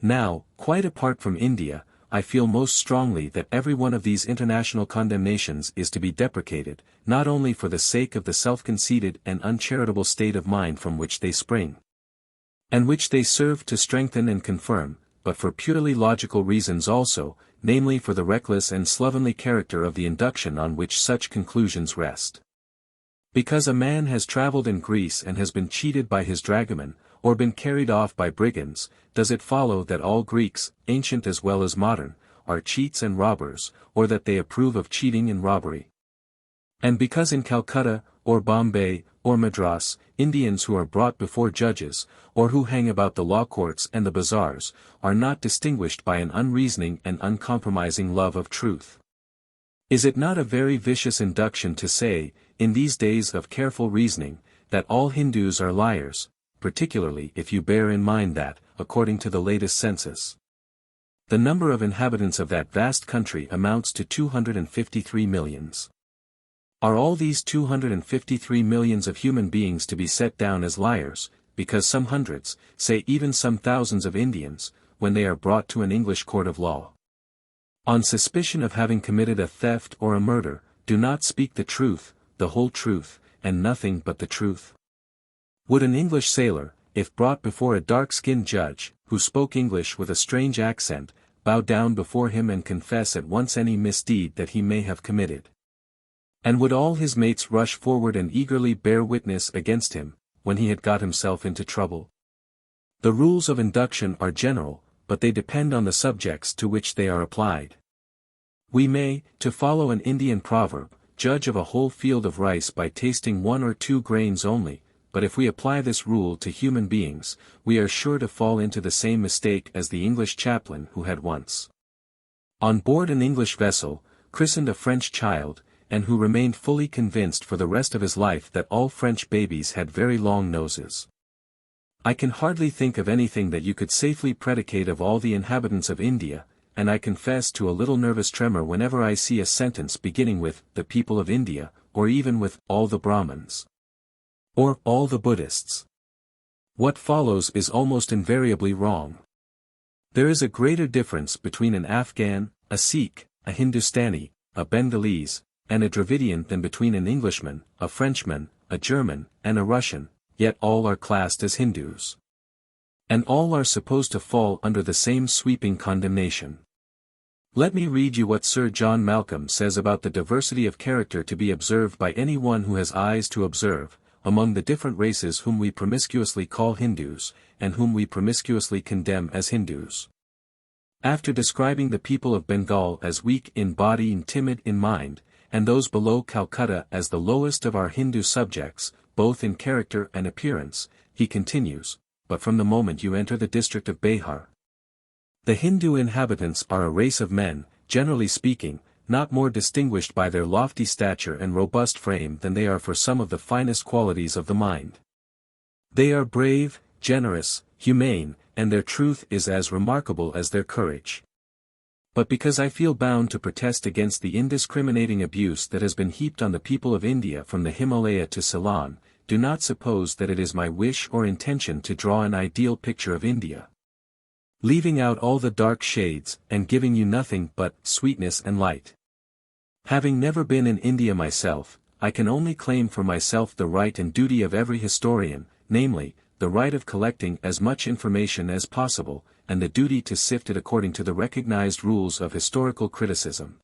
Now, quite apart from India, I feel most strongly that every one of these international condemnations is to be deprecated, not only for the sake of the self-conceited and uncharitable state of mind from which they spring, and which they serve to strengthen and confirm, but for purely logical reasons also, namely for the reckless and slovenly character of the induction on which such conclusions rest. Because a man has traveled in Greece and has been cheated by his dragoman, or been carried off by brigands, does it follow that all Greeks, ancient as well as modern, are cheats and robbers, or that they approve of cheating and robbery? And because in Calcutta, or Bombay, or Madras, Indians who are brought before judges, or who hang about the law courts and the bazaars, are not distinguished by an unreasoning and uncompromising love of truth? Is it not a very vicious induction to say, in these days of careful reasoning, that all Hindus are liars, particularly if you bear in mind that, according to the latest census, the number of inhabitants of that vast country amounts to 253 millions. Are all these 253 millions of human beings to be set down as liars, because some hundreds, say even some thousands of Indians, when they are brought to an English court of law, on suspicion of having committed a theft or a murder, do not speak the truth, the whole truth, and nothing but the truth? Would an English sailor, if brought before a dark-skinned judge, who spoke English with a strange accent, bow down before him and confess at once any misdeed that he may have committed? And would all his mates rush forward and eagerly bear witness against him, when he had got himself into trouble? The rules of induction are general, but they depend on the subjects to which they are applied. We may, to follow an Indian proverb, judge of a whole field of rice by tasting 1 or 2 grains only, but if we apply this rule to human beings, we are sure to fall into the same mistake as the English chaplain who had once, on board an English vessel, christened a French child, and who remained fully convinced for the rest of his life that all French babies had very long noses. I can hardly think of anything that you could safely predicate of all the inhabitants of India, and I confess to a little nervous tremor whenever I see a sentence beginning with "the people of India," or even with "all the Brahmins," or "all the Buddhists." What follows is almost invariably wrong. There is a greater difference between an Afghan, a Sikh, a Hindustani, a Bengalese, and a Dravidian than between an Englishman, a Frenchman, a German, and a Russian, yet all are classed as Hindus. And all are supposed to fall under the same sweeping condemnation. Let me read you what Sir John Malcolm says about the diversity of character to be observed by any one who has eyes to observe, among the different races whom we promiscuously call Hindus, and whom we promiscuously condemn as Hindus. After describing the people of Bengal as weak in body and timid in mind, and those below Calcutta as the lowest of our Hindu subjects, both in character and appearance, he continues, but from the moment you enter the district of Bihar, the Hindu inhabitants are a race of men, generally speaking, not more distinguished by their lofty stature and robust frame than they are for some of the finest qualities of the mind. They are brave, generous, humane, and their truth is as remarkable as their courage. But because I feel bound to protest against the indiscriminating abuse that has been heaped on the people of India from the Himalaya to Ceylon, do not suppose that it is my wish or intention to draw an ideal picture of India, leaving out all the dark shades, and giving you nothing but sweetness and light. Having never been in India myself, I can only claim for myself the right and duty of every historian, namely, the right of collecting as much information as possible, and the duty to sift it according to the recognized rules of historical criticism.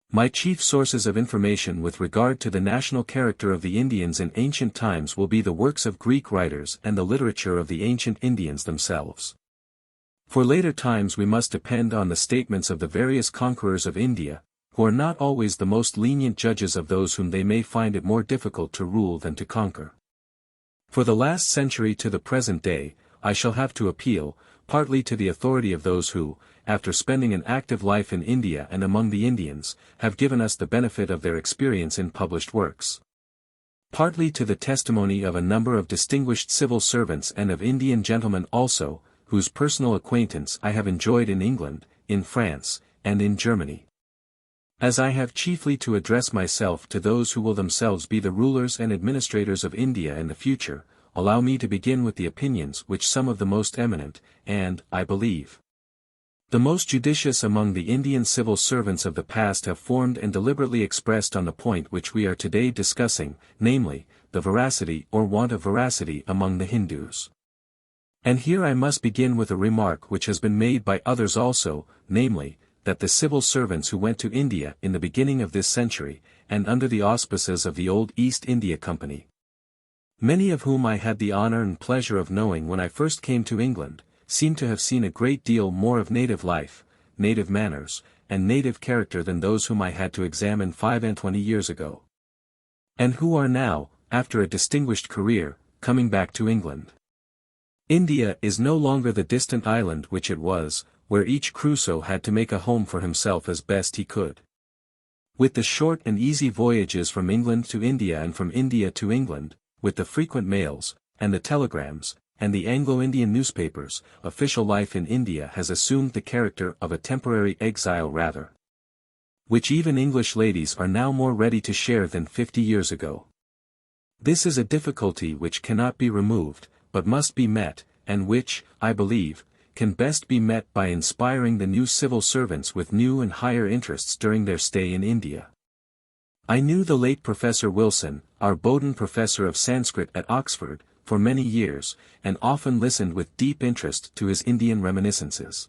My chief sources of information with regard to the national character of the Indians in ancient times will be the works of Greek writers and the literature of the ancient Indians themselves. For later times we must depend on the statements of the various conquerors of India, who are not always the most lenient judges of those whom they may find it more difficult to rule than to conquer. For the last century to the present day, I shall have to appeal, partly to the authority of those who, after spending an active life in India and among the Indians, have given us the benefit of their experience in published works. Partly to the testimony of a number of distinguished civil servants and of Indian gentlemen also, whose personal acquaintance I have enjoyed in England, in France, and in Germany. As I have chiefly to address myself to those who will themselves be the rulers and administrators of India in the future, allow me to begin with the opinions which some of the most eminent, and, I believe, the most judicious among the Indian civil servants of the past have formed and deliberately expressed on the point which we are today discussing, namely, the veracity or want of veracity among the Hindus. And here I must begin with a remark which has been made by others also, namely, that the civil servants who went to India in the beginning of this century, and under the auspices of the old East India Company, many of whom I had the honor and pleasure of knowing when I first came to England, seem to have seen a great deal more of native life, native manners, and native character than those whom I had to examine 25 years ago, and who are now, after a distinguished career, coming back to England. India is no longer the distant island which it was, where each Crusoe had to make a home for himself as best he could. With the short and easy voyages from England to India and from India to England, with the frequent mails, and the telegrams, and the Anglo-Indian newspapers, official life in India has assumed the character of a temporary exile rather, which even English ladies are now more ready to share than 50 years ago. This is a difficulty which cannot be removed, but must be met, and which, I believe, can best be met by inspiring the new civil servants with new and higher interests during their stay in India. I knew the late Professor Wilson, our Bowdoin professor of Sanskrit at Oxford, for many years, and often listened with deep interest to his Indian reminiscences.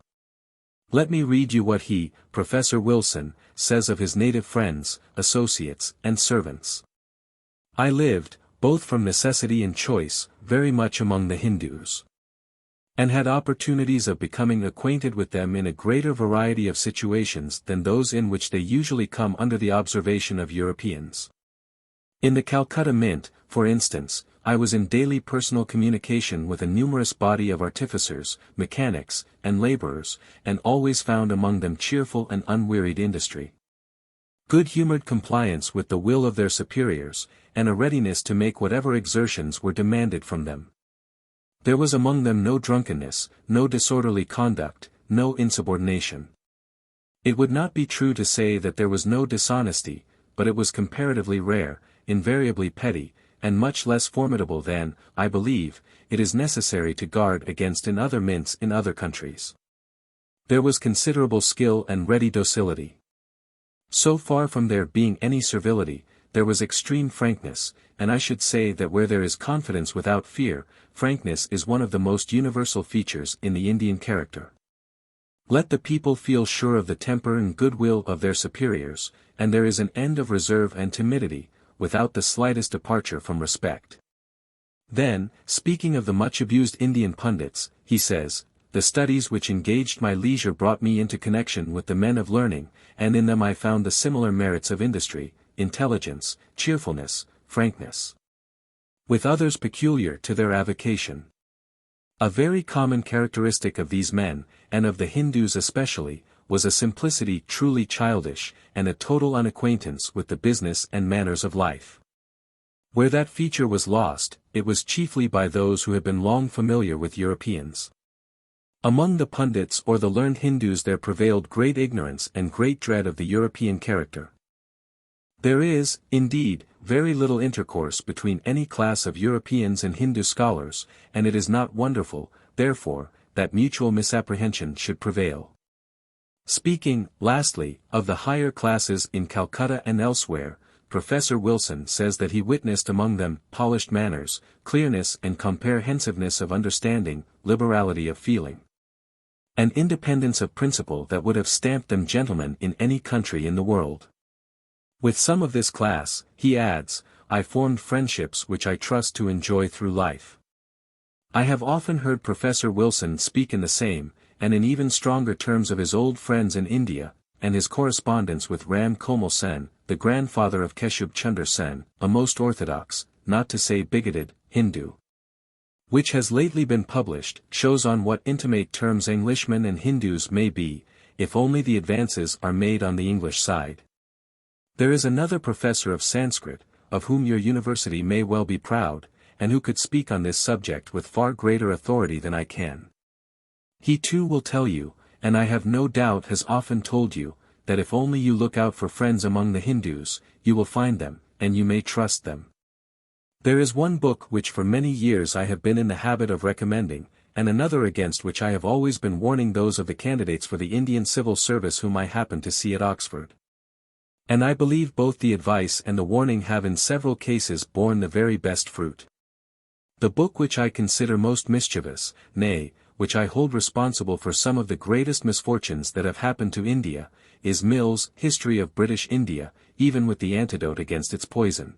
Let me read you what he, Professor Wilson, says of his native friends, associates, and servants. I lived, both from necessity and choice, very much among the Hindus. and had opportunities of becoming acquainted with them in a greater variety of situations than those in which they usually come under the observation of Europeans. In the Calcutta Mint, for instance, I was in daily personal communication with a numerous body of artificers, mechanics, and laborers, and always found among them cheerful and unwearied industry, good-humored compliance with the will of their superiors, and a readiness to make whatever exertions were demanded from them. There was among them no drunkenness, no disorderly conduct, no insubordination. It would not be true to say that there was no dishonesty, but it was comparatively rare, invariably petty, and much less formidable than, I believe, it is necessary to guard against in other mints in other countries. There was considerable skill and ready docility. So far from there being any servility, there was extreme frankness, and I should say that where there is confidence without fear, frankness is one of the most universal features in the Indian character. Let the people feel sure of the temper and goodwill of their superiors, and there is an end of reserve and timidity, without the slightest departure from respect. Then, speaking of the much-abused Indian pundits, he says, "The studies which engaged my leisure brought me into connection with the men of learning, and in them I found the similar merits of industry, intelligence, cheerfulness, frankness, with others peculiar to their avocation." A very common characteristic of these men, and of the Hindus especially, was a simplicity truly childish, and a total unacquaintance with the business and manners of life. Where that feature was lost, it was chiefly by those who had been long familiar with Europeans. Among the pundits or the learned Hindus there prevailed great ignorance and great dread of the European character. There is, indeed, very little intercourse between any class of Europeans and Hindu scholars, and it is not wonderful, therefore, that mutual misapprehension should prevail. Speaking, lastly, of the higher classes in Calcutta and elsewhere, Professor Wilson says that he witnessed among them polished manners, clearness and comprehensiveness of understanding, liberality of feeling, and independence of principle that would have stamped them gentlemen in any country in the world. With some of this class, he adds, I formed friendships which I trust to enjoy through life. I have often heard Professor Wilson speak in the same, and in even stronger terms of his old friends in India, and his correspondence with Ram Komal Sen, the grandfather of Keshub Chunder Sen, a most orthodox, not to say bigoted, Hindu, which has lately been published, shows on what intimate terms Englishmen and Hindus may be, if only the advances are made on the English side. There is another professor of Sanskrit, of whom your university may well be proud, and who could speak on this subject with far greater authority than I can. He too will tell you, and I have no doubt has often told you, that if only you look out for friends among the Hindus, you will find them, and you may trust them. There is one book which for many years I have been in the habit of recommending, and another against which I have always been warning those of the candidates for the Indian Civil Service whom I happen to see at Oxford. And I believe both the advice and the warning have in several cases borne the very best fruit. The book which I consider most mischievous, nay, which I hold responsible for some of the greatest misfortunes that have happened to India, is Mill's History of British India, even with the antidote against its poison,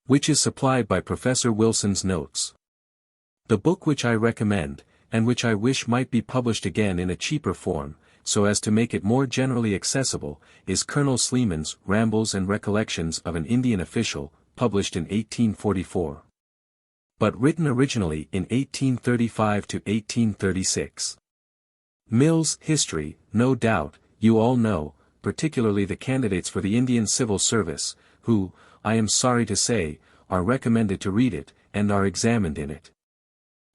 which is supplied by Professor Wilson's notes. The book which I recommend, and which I wish might be published again in a cheaper form, so as to make it more generally accessible, is Colonel Sleeman's Rambles and Recollections of an Indian Official, published in 1844. But written originally in 1835 to 1836. Mill's history, no doubt, you all know, particularly the candidates for the Indian Civil Service, who, I am sorry to say, are recommended to read it, and are examined in it.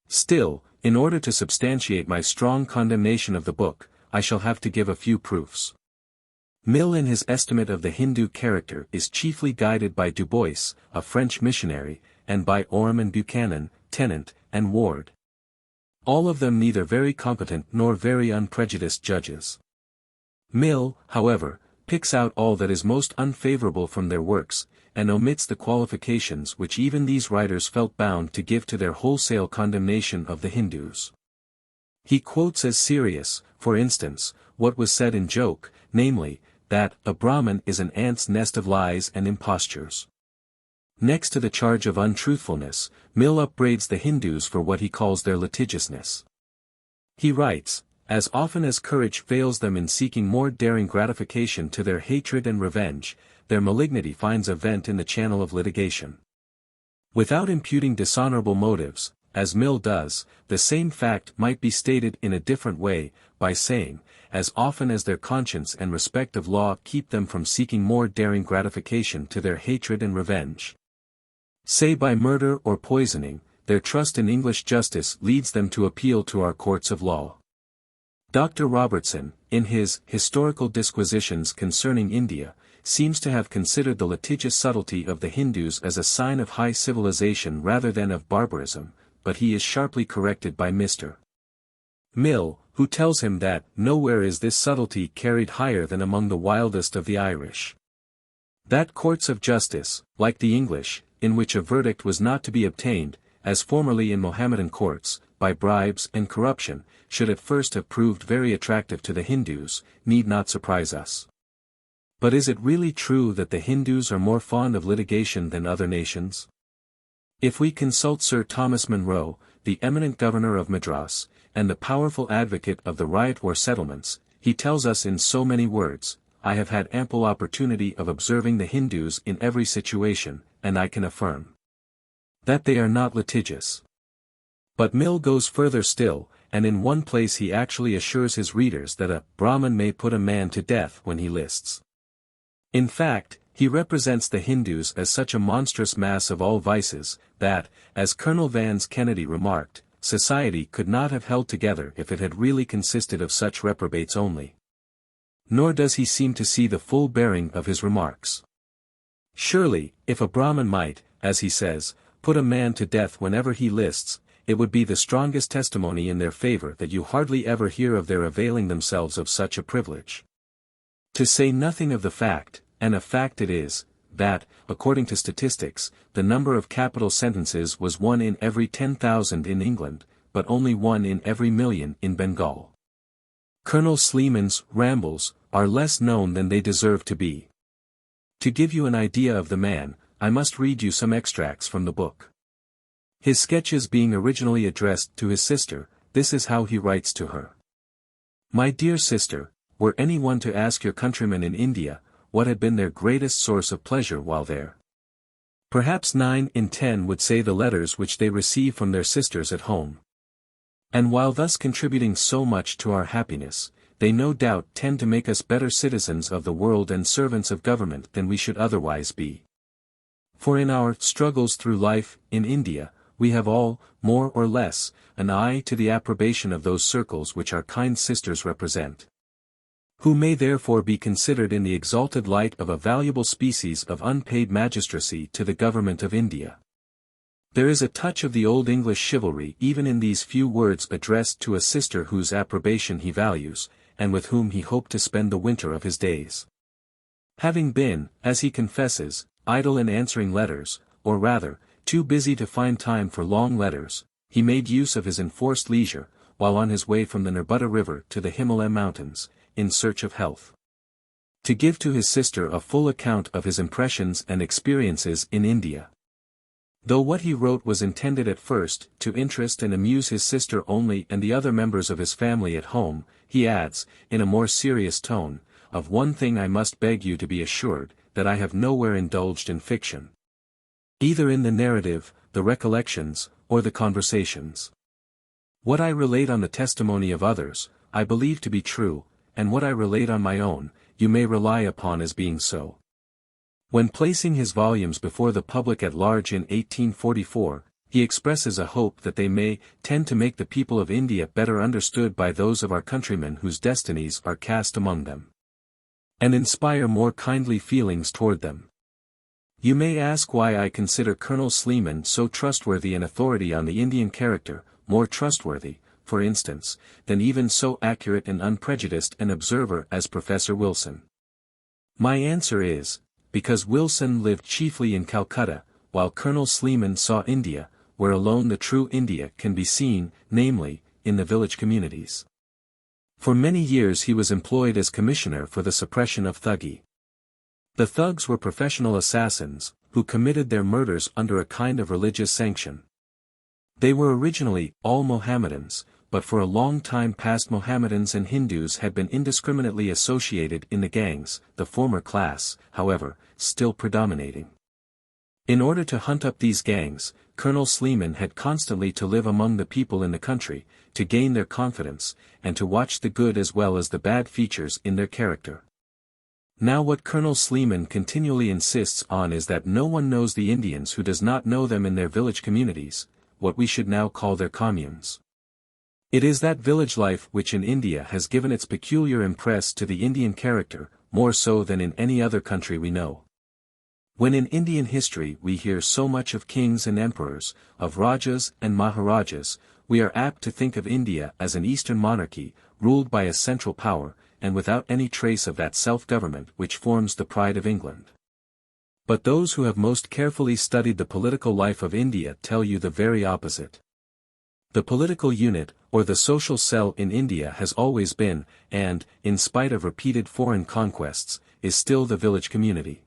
Still, in order to substantiate my strong condemnation of the book, I shall have to give a few proofs. Mill in his estimate of the Hindu character is chiefly guided by Du Bois, a French missionary, and by Orme and Buchanan, Tennant, and Ward. All of them neither very competent nor very unprejudiced judges. Mill, however, picks out all that is most unfavorable from their works, and omits the qualifications which even these writers felt bound to give to their wholesale condemnation of the Hindus. He quotes as serious, for instance, what was said in joke, namely, that a Brahmin is an ant's nest of lies and impostures. Next to the charge of untruthfulness, Mill upbraids the Hindus for what he calls their litigiousness. He writes, as often as courage fails them in seeking more daring gratification to their hatred and revenge, their malignity finds a vent in the channel of litigation. Without imputing dishonorable motives, as Mill does, the same fact might be stated in a different way, by saying, as often as their conscience and respect of law keep them from seeking more daring gratification to their hatred and revenge. Say by murder or poisoning, their trust in English justice leads them to appeal to our courts of law. Dr. Robertson, in his Historical Disquisitions Concerning India, seems to have considered the litigious subtlety of the Hindus as a sign of high civilization rather than of barbarism, but he is sharply corrected by Mr. Mill, who tells him that nowhere is this subtlety carried higher than among the wildest of the Irish. That courts of justice, like the English, in which a verdict was not to be obtained, as formerly in Mohammedan courts, by bribes and corruption, should at first have proved very attractive to the Hindus, need not surprise us. But is it really true that the Hindus are more fond of litigation than other nations? If we consult Sir Thomas Munro, the eminent governor of Madras, and the powerful advocate of the riot war settlements, he tells us in so many words, I have had ample opportunity of observing the Hindus in every situation, and I can affirm that they are not litigious. But Mill goes further still, and in one place he actually assures his readers that a Brahmin may put a man to death when he lists. In fact, he represents the Hindus as such a monstrous mass of all vices, that, as Colonel Vance Kennedy remarked, society could not have held together if it had really consisted of such reprobates only. Nor does he seem to see the full bearing of his remarks. Surely, if a Brahmin might, as he says, put a man to death whenever he lists, it would be the strongest testimony in their favor that you hardly ever hear of their availing themselves of such a privilege. To say nothing of the fact, and a fact it is, that, according to statistics, the number of capital sentences was 1 in every 10,000 in England, but only 1 in every million in Bengal. Colonel Sleeman's rambles are less known than they deserve to be. To give you an idea of the man, I must read you some extracts from the book. His sketches being originally addressed to his sister, this is how he writes to her. My dear sister, were any one to ask your countrymen in India, what had been their greatest source of pleasure while there? Perhaps 9 in 10 would say the letters which they receive from their sisters at home. And while thus contributing so much to our happiness, they no doubt tend to make us better citizens of the world and servants of government than we should otherwise be. For in our struggles through life, in India, we have all, more or less, an eye to the approbation of those circles which our kind sisters represent, who may therefore be considered in the exalted light of a valuable species of unpaid magistracy to the government of India. There is a touch of the old English chivalry even in these few words addressed to a sister whose approbation he values, and with whom he hoped to spend the winter of his days. Having been, as he confesses, idle in answering letters, or rather, too busy to find time for long letters, he made use of his enforced leisure, while on his way from the Narbutta River to the Himalaya Mountains, in search of health, to give to his sister a full account of his impressions and experiences in India. Though what he wrote was intended at first to interest and amuse his sister only and the other members of his family at home, he adds, in a more serious tone, of one thing I must beg you to be assured, that I have nowhere indulged in fiction, either in the narrative, the recollections, or the conversations. What I relate on the testimony of others, I believe to be true, and what I relate on my own, you may rely upon as being so. When placing his volumes before the public at large in 1844, he expresses a hope that they may tend to make the people of India better understood by those of our countrymen whose destinies are cast among them, and inspire more kindly feelings toward them. You may ask why I consider Colonel Sleeman so trustworthy an authority on the Indian character, more trustworthy, for instance, than even so accurate and unprejudiced an observer as Professor Wilson. My answer is, because Wilson lived chiefly in Calcutta, while Colonel Sleeman saw India, where alone the true India can be seen, namely, in the village communities. For many years he was employed as commissioner for the suppression of thuggee. The thugs were professional assassins, who committed their murders under a kind of religious sanction. They were originally all Mohammedans, but for a long time past Mohammedans and Hindus had been indiscriminately associated in the gangs, the former class, however, still predominating. In order to hunt up these gangs, Colonel Sleeman had constantly to live among the people in the country, to gain their confidence, and to watch the good as well as the bad features in their character. Now what Colonel Sleeman continually insists on is that no one knows the Indians who does not know them in their village communities, what we should now call their communes. It is that village life which in India has given its peculiar impress to the Indian character, more so than in any other country we know. When in Indian history we hear so much of kings and emperors, of rajas and maharajas, we are apt to think of India as an eastern monarchy, ruled by a central power, and without any trace of that self-government which forms the pride of England. But those who have most carefully studied the political life of India tell you the very opposite. The political unit, or the social cell in India has always been, and, in spite of repeated foreign conquests, is still the village community.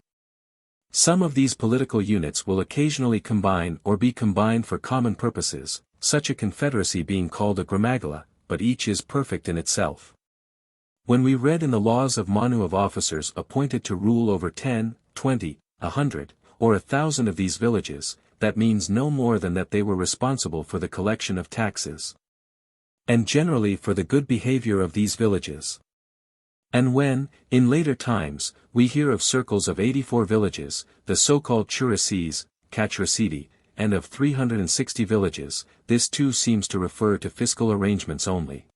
Some of these political units will occasionally combine or be combined for common purposes, such a confederacy being called a gramagala, but each is perfect in itself. When we read in the laws of Manu of officers appointed to rule over 10, 20, 100, or 1,000 of these villages, that means no more than that they were responsible for the collection of taxes. And generally for the good behavior of these villages. And when, in later times, we hear of circles of 84 villages, the so-called churasis, Kachrasidi, and of 360 villages, this too seems to refer to fiscal arrangements only.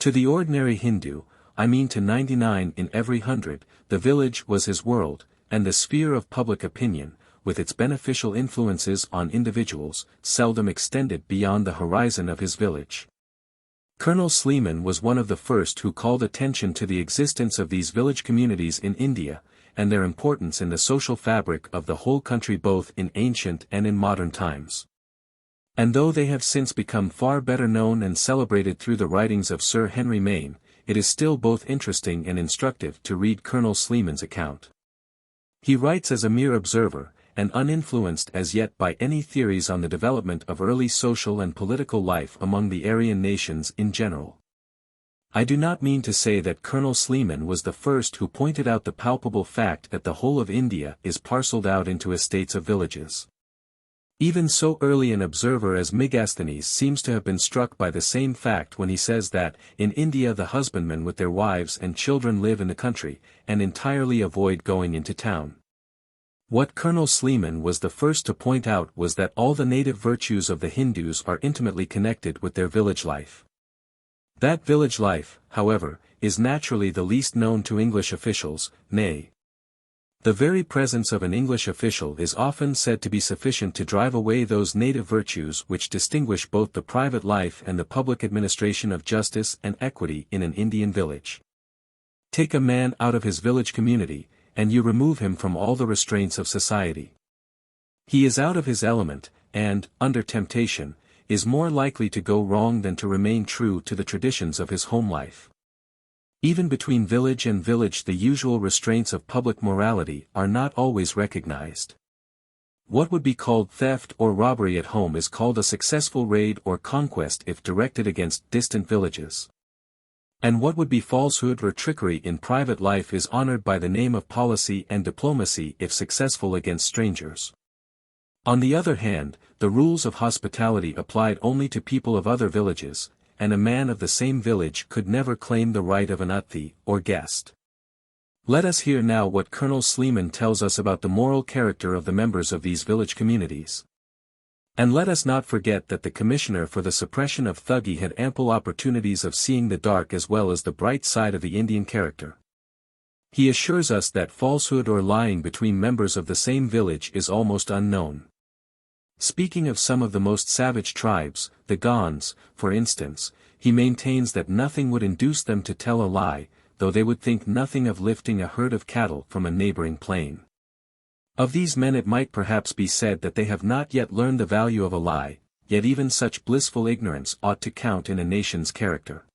To the ordinary Hindu, I mean to 99 in every 100, the village was his world, and the sphere of public opinion, with its beneficial influences on individuals, seldom extended beyond the horizon of his village. Colonel Sleeman was one of the first who called attention to the existence of these village communities in India, and their importance in the social fabric of the whole country both in ancient and in modern times. And though they have since become far better known and celebrated through the writings of Sir Henry Maine, it is still both interesting and instructive to read Colonel Sleeman's account. He writes as a mere observer, and uninfluenced as yet by any theories on the development of early social and political life among the Aryan nations in general. I do not mean to say that Colonel Sleeman was the first who pointed out the palpable fact that the whole of India is parcelled out into estates of villages. Even so early an observer as Megasthenes seems to have been struck by the same fact when he says that, in India the husbandmen with their wives and children live in the country, and entirely avoid going into town. What Colonel Sleeman was the first to point out was that all the native virtues of the Hindus are intimately connected with their village life. That village life, however, is naturally the least known to English officials, nay. The very presence of an English official is often said to be sufficient to drive away those native virtues which distinguish both the private life and the public administration of justice and equity in an Indian village. Take a man out of his village community, and you remove him from all the restraints of society. He is out of his element, and, under temptation, is more likely to go wrong than to remain true to the traditions of his home life. Even between village and village the usual restraints of public morality are not always recognized. What would be called theft or robbery at home is called a successful raid or conquest if directed against distant villages. And what would be falsehood or trickery in private life is honored by the name of policy and diplomacy if successful against strangers. On the other hand, the rules of hospitality applied only to people of other villages, and a man of the same village could never claim the right of an athi, or guest. Let us hear now what Colonel Sleeman tells us about the moral character of the members of these village communities. And let us not forget that the Commissioner for the Suppression of Thuggee had ample opportunities of seeing the dark as well as the bright side of the Indian character. He assures us that falsehood or lying between members of the same village is almost unknown. Speaking of some of the most savage tribes, the Gonds, for instance, he maintains that nothing would induce them to tell a lie, though they would think nothing of lifting a herd of cattle from a neighboring plain. Of these men it might perhaps be said that they have not yet learned the value of a lie, yet even such blissful ignorance ought to count in a nation's character.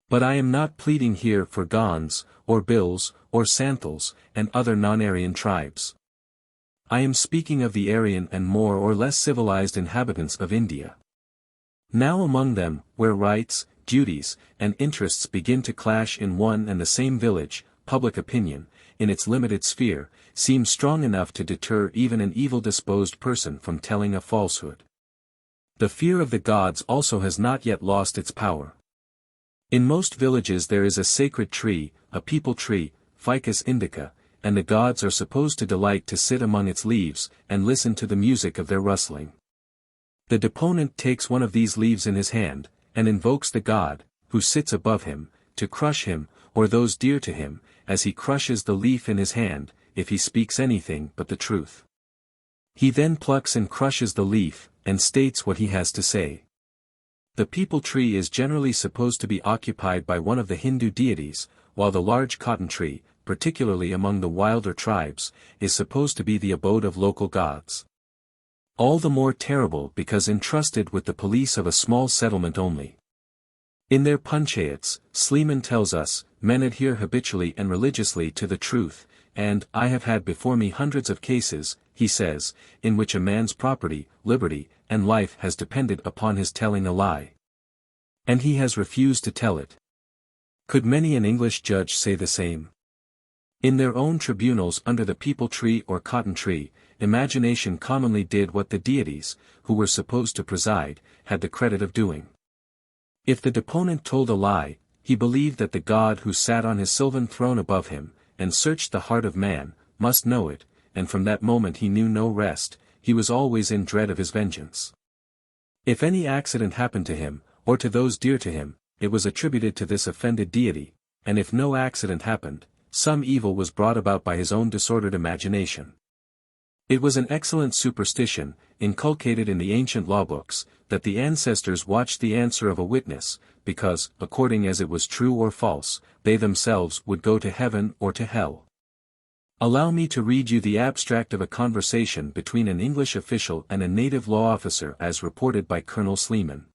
But I am not pleading here for Gonds, or Bhils, or Santhals, and other non-Aryan tribes. I am speaking of the Aryan and more or less civilized inhabitants of India. Now among them, where rights, duties, and interests begin to clash in one and the same village, public opinion, in its limited sphere, seems strong enough to deter even an evil-disposed person from telling a falsehood. The fear of the gods also has not yet lost its power. In most villages there is a sacred tree, a people tree, Ficus indica, and the gods are supposed to delight to sit among its leaves, and listen to the music of their rustling. The deponent takes one of these leaves in his hand, and invokes the god, who sits above him, to crush him, or those dear to him, as he crushes the leaf in his hand, if he speaks anything but the truth. He then plucks and crushes the leaf, and states what he has to say. The people tree is generally supposed to be occupied by one of the Hindu deities, while the large cotton tree, particularly among the wilder tribes, is supposed to be the abode of local gods. All the more terrible because entrusted with the police of a small settlement only. In their panchayats, Sleeman tells us, men adhere habitually and religiously to the truth, and I have had before me hundreds of cases, he says, in which a man's property, liberty, and life has depended upon his telling a lie. And he has refused to tell it. Could many an English judge say the same? In their own tribunals under the people tree or cotton tree, imagination commonly did what the deities, who were supposed to preside, had the credit of doing. If the deponent told a lie, he believed that the God who sat on his sylvan throne above him, and searched the heart of man, must know it, and from that moment he knew no rest, he was always in dread of his vengeance. If any accident happened to him, or to those dear to him, it was attributed to this offended deity, and if no accident happened, some evil was brought about by his own disordered imagination. It was an excellent superstition, inculcated in the ancient law books, that the ancestors watched the answer of a witness, because, according as it was true or false, they themselves would go to heaven or to hell. Allow me to read you the abstract of a conversation between an English official and a native law officer as reported by Colonel Sleeman.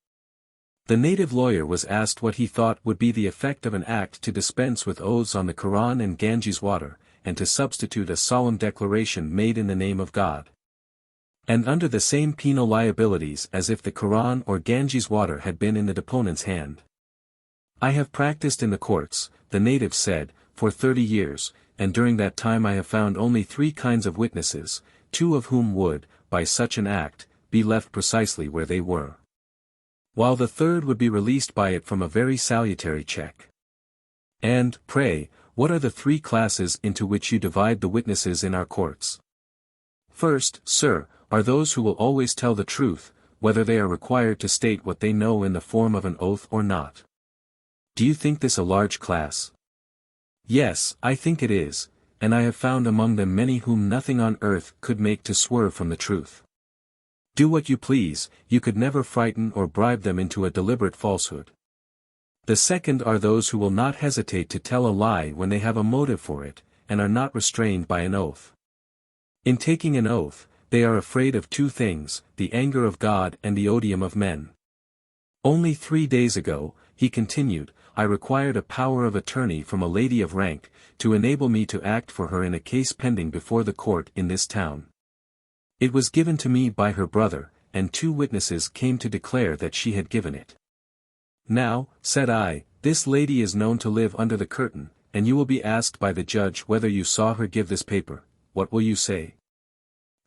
The native lawyer was asked what he thought would be the effect of an act to dispense with oaths on the Quran and Ganges water, and to substitute a solemn declaration made in the name of God, and under the same penal liabilities as if the Quran or Ganges water had been in the deponent's hand. I have practiced in the courts, the native said, for 30 years, and during that time I have found only 3 kinds of witnesses, 2 of whom would, by such an act, be left precisely where they were, while the 3rd would be released by it from a very salutary check. And, pray, what are the 3 classes into which you divide the witnesses in our courts? First, sir, are those who will always tell the truth, whether they are required to state what they know in the form of an oath or not. Do you think this a large class? Yes, I think it is, and I have found among them many whom nothing on earth could make to swerve from the truth. Do what you please, you could never frighten or bribe them into a deliberate falsehood. The second are those who will not hesitate to tell a lie when they have a motive for it, and are not restrained by an oath. In taking an oath, they are afraid of 2 things, the anger of God and the odium of men. Only 3 days ago, he continued, I required a power of attorney from a lady of rank, to enable me to act for her in a case pending before the court in this town. It was given to me by her brother, and 2 witnesses came to declare that she had given it. Now, said I, this lady is known to live under the curtain, and you will be asked by the judge whether you saw her give this paper. What will you say?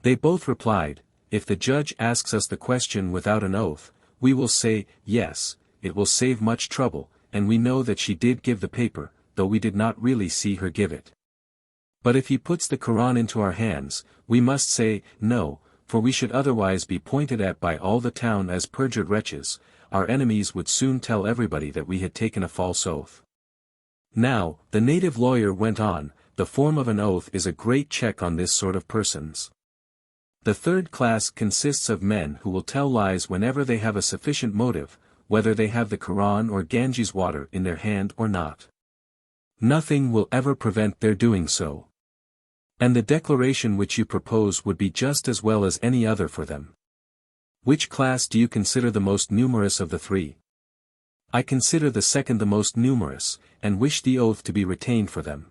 They both replied, if the judge asks us the question without an oath, we will say, yes, it will save much trouble, and we know that she did give the paper, though we did not really see her give it. But if he puts the Quran into our hands, we must say, no, for we should otherwise be pointed at by all the town as perjured wretches. Our enemies would soon tell everybody that we had taken a false oath. Now, the native lawyer went on, the form of an oath is a great check on this sort of persons. The 3rd class consists of men who will tell lies whenever they have a sufficient motive, whether they have the Quran or Ganges water in their hand or not. Nothing will ever prevent their doing so. And the declaration which you propose would be just as well as any other for them. Which class do you consider the most numerous of the 3? I consider the second the most numerous, and wish the oath to be retained for them.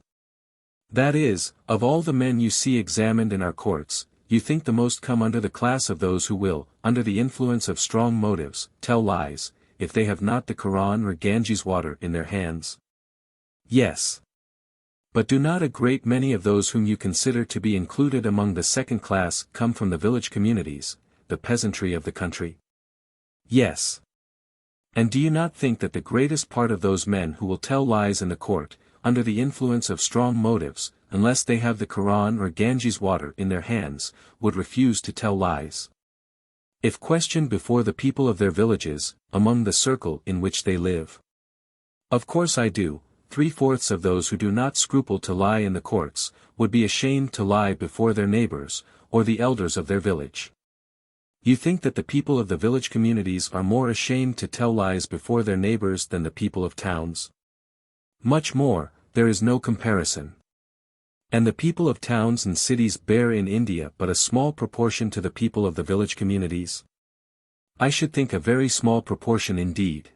That is, of all the men you see examined in our courts, you think the most come under the class of those who will, under the influence of strong motives, tell lies, if they have not the Quran or Ganges water in their hands? Yes. But do not a great many of those whom you consider to be included among the second class come from the village communities, the peasantry of the country? Yes. And do you not think that the greatest part of those men who will tell lies in the court, under the influence of strong motives, unless they have the Quran or Ganges water in their hands, would refuse to tell lies? If questioned before the people of their villages, among the circle in which they live? Of course I do. 3/4 of those who do not scruple to lie in the courts, would be ashamed to lie before their neighbors, or the elders of their village. You think that the people of the village communities are more ashamed to tell lies before their neighbors than the people of towns? Much more, there is no comparison. And the people of towns and cities bear in India but a small proportion to the people of the village communities? I should think a very small proportion indeed.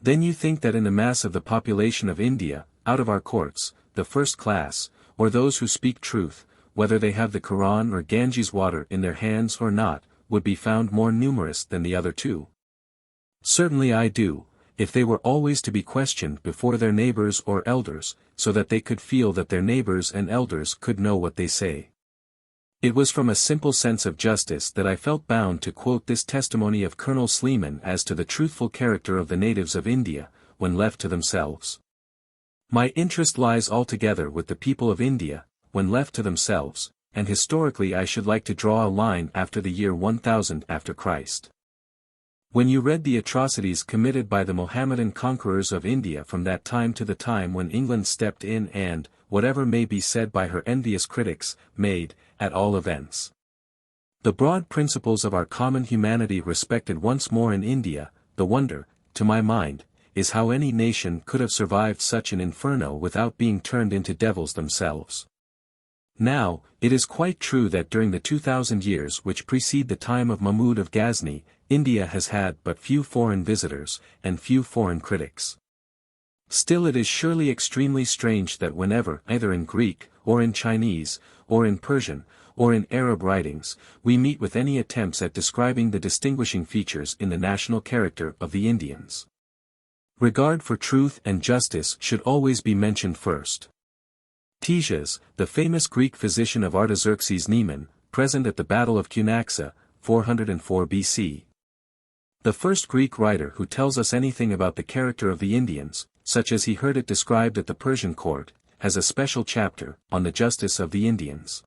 Then you think that in the mass of the population of India, out of our courts, the first class, or those who speak truth, whether they have the Quran or Ganges water in their hands or not, would be found more numerous than the other two? Certainly I do, if they were always to be questioned before their neighbors or elders, so that they could feel that their neighbors and elders could know what they say. It was from a simple sense of justice that I felt bound to quote this testimony of Colonel Sleeman as to the truthful character of the natives of India, when left to themselves. My interest lies altogether with the people of India, when left to themselves, and historically I should like to draw a line after the year 1000 after Christ. When you read the atrocities committed by the Mohammedan conquerors of India from that time to the time when England stepped in and, whatever may be said by her envious critics, made, at all events, the broad principles of our common humanity respected once more in India, the wonder, to my mind, is how any nation could have survived such an inferno without being turned into devils themselves. Now, it is quite true that during the 2000 years which precede the time of Mahmud of Ghazni, India has had but few foreign visitors, and few foreign critics. Still it is surely extremely strange that whenever, either in Greek, or in Chinese, or in Persian, or in Arab writings, we meet with any attempts at describing the distinguishing features in the national character of the Indians, regard for truth and justice should always be mentioned first. Ctesias, the famous Greek physician of Artaxerxes Neman, present at the Battle of Cunaxa, 404 BC. The first Greek writer who tells us anything about the character of the Indians, such as he heard it described at the Persian court, has a special chapter, on the justice of the Indians.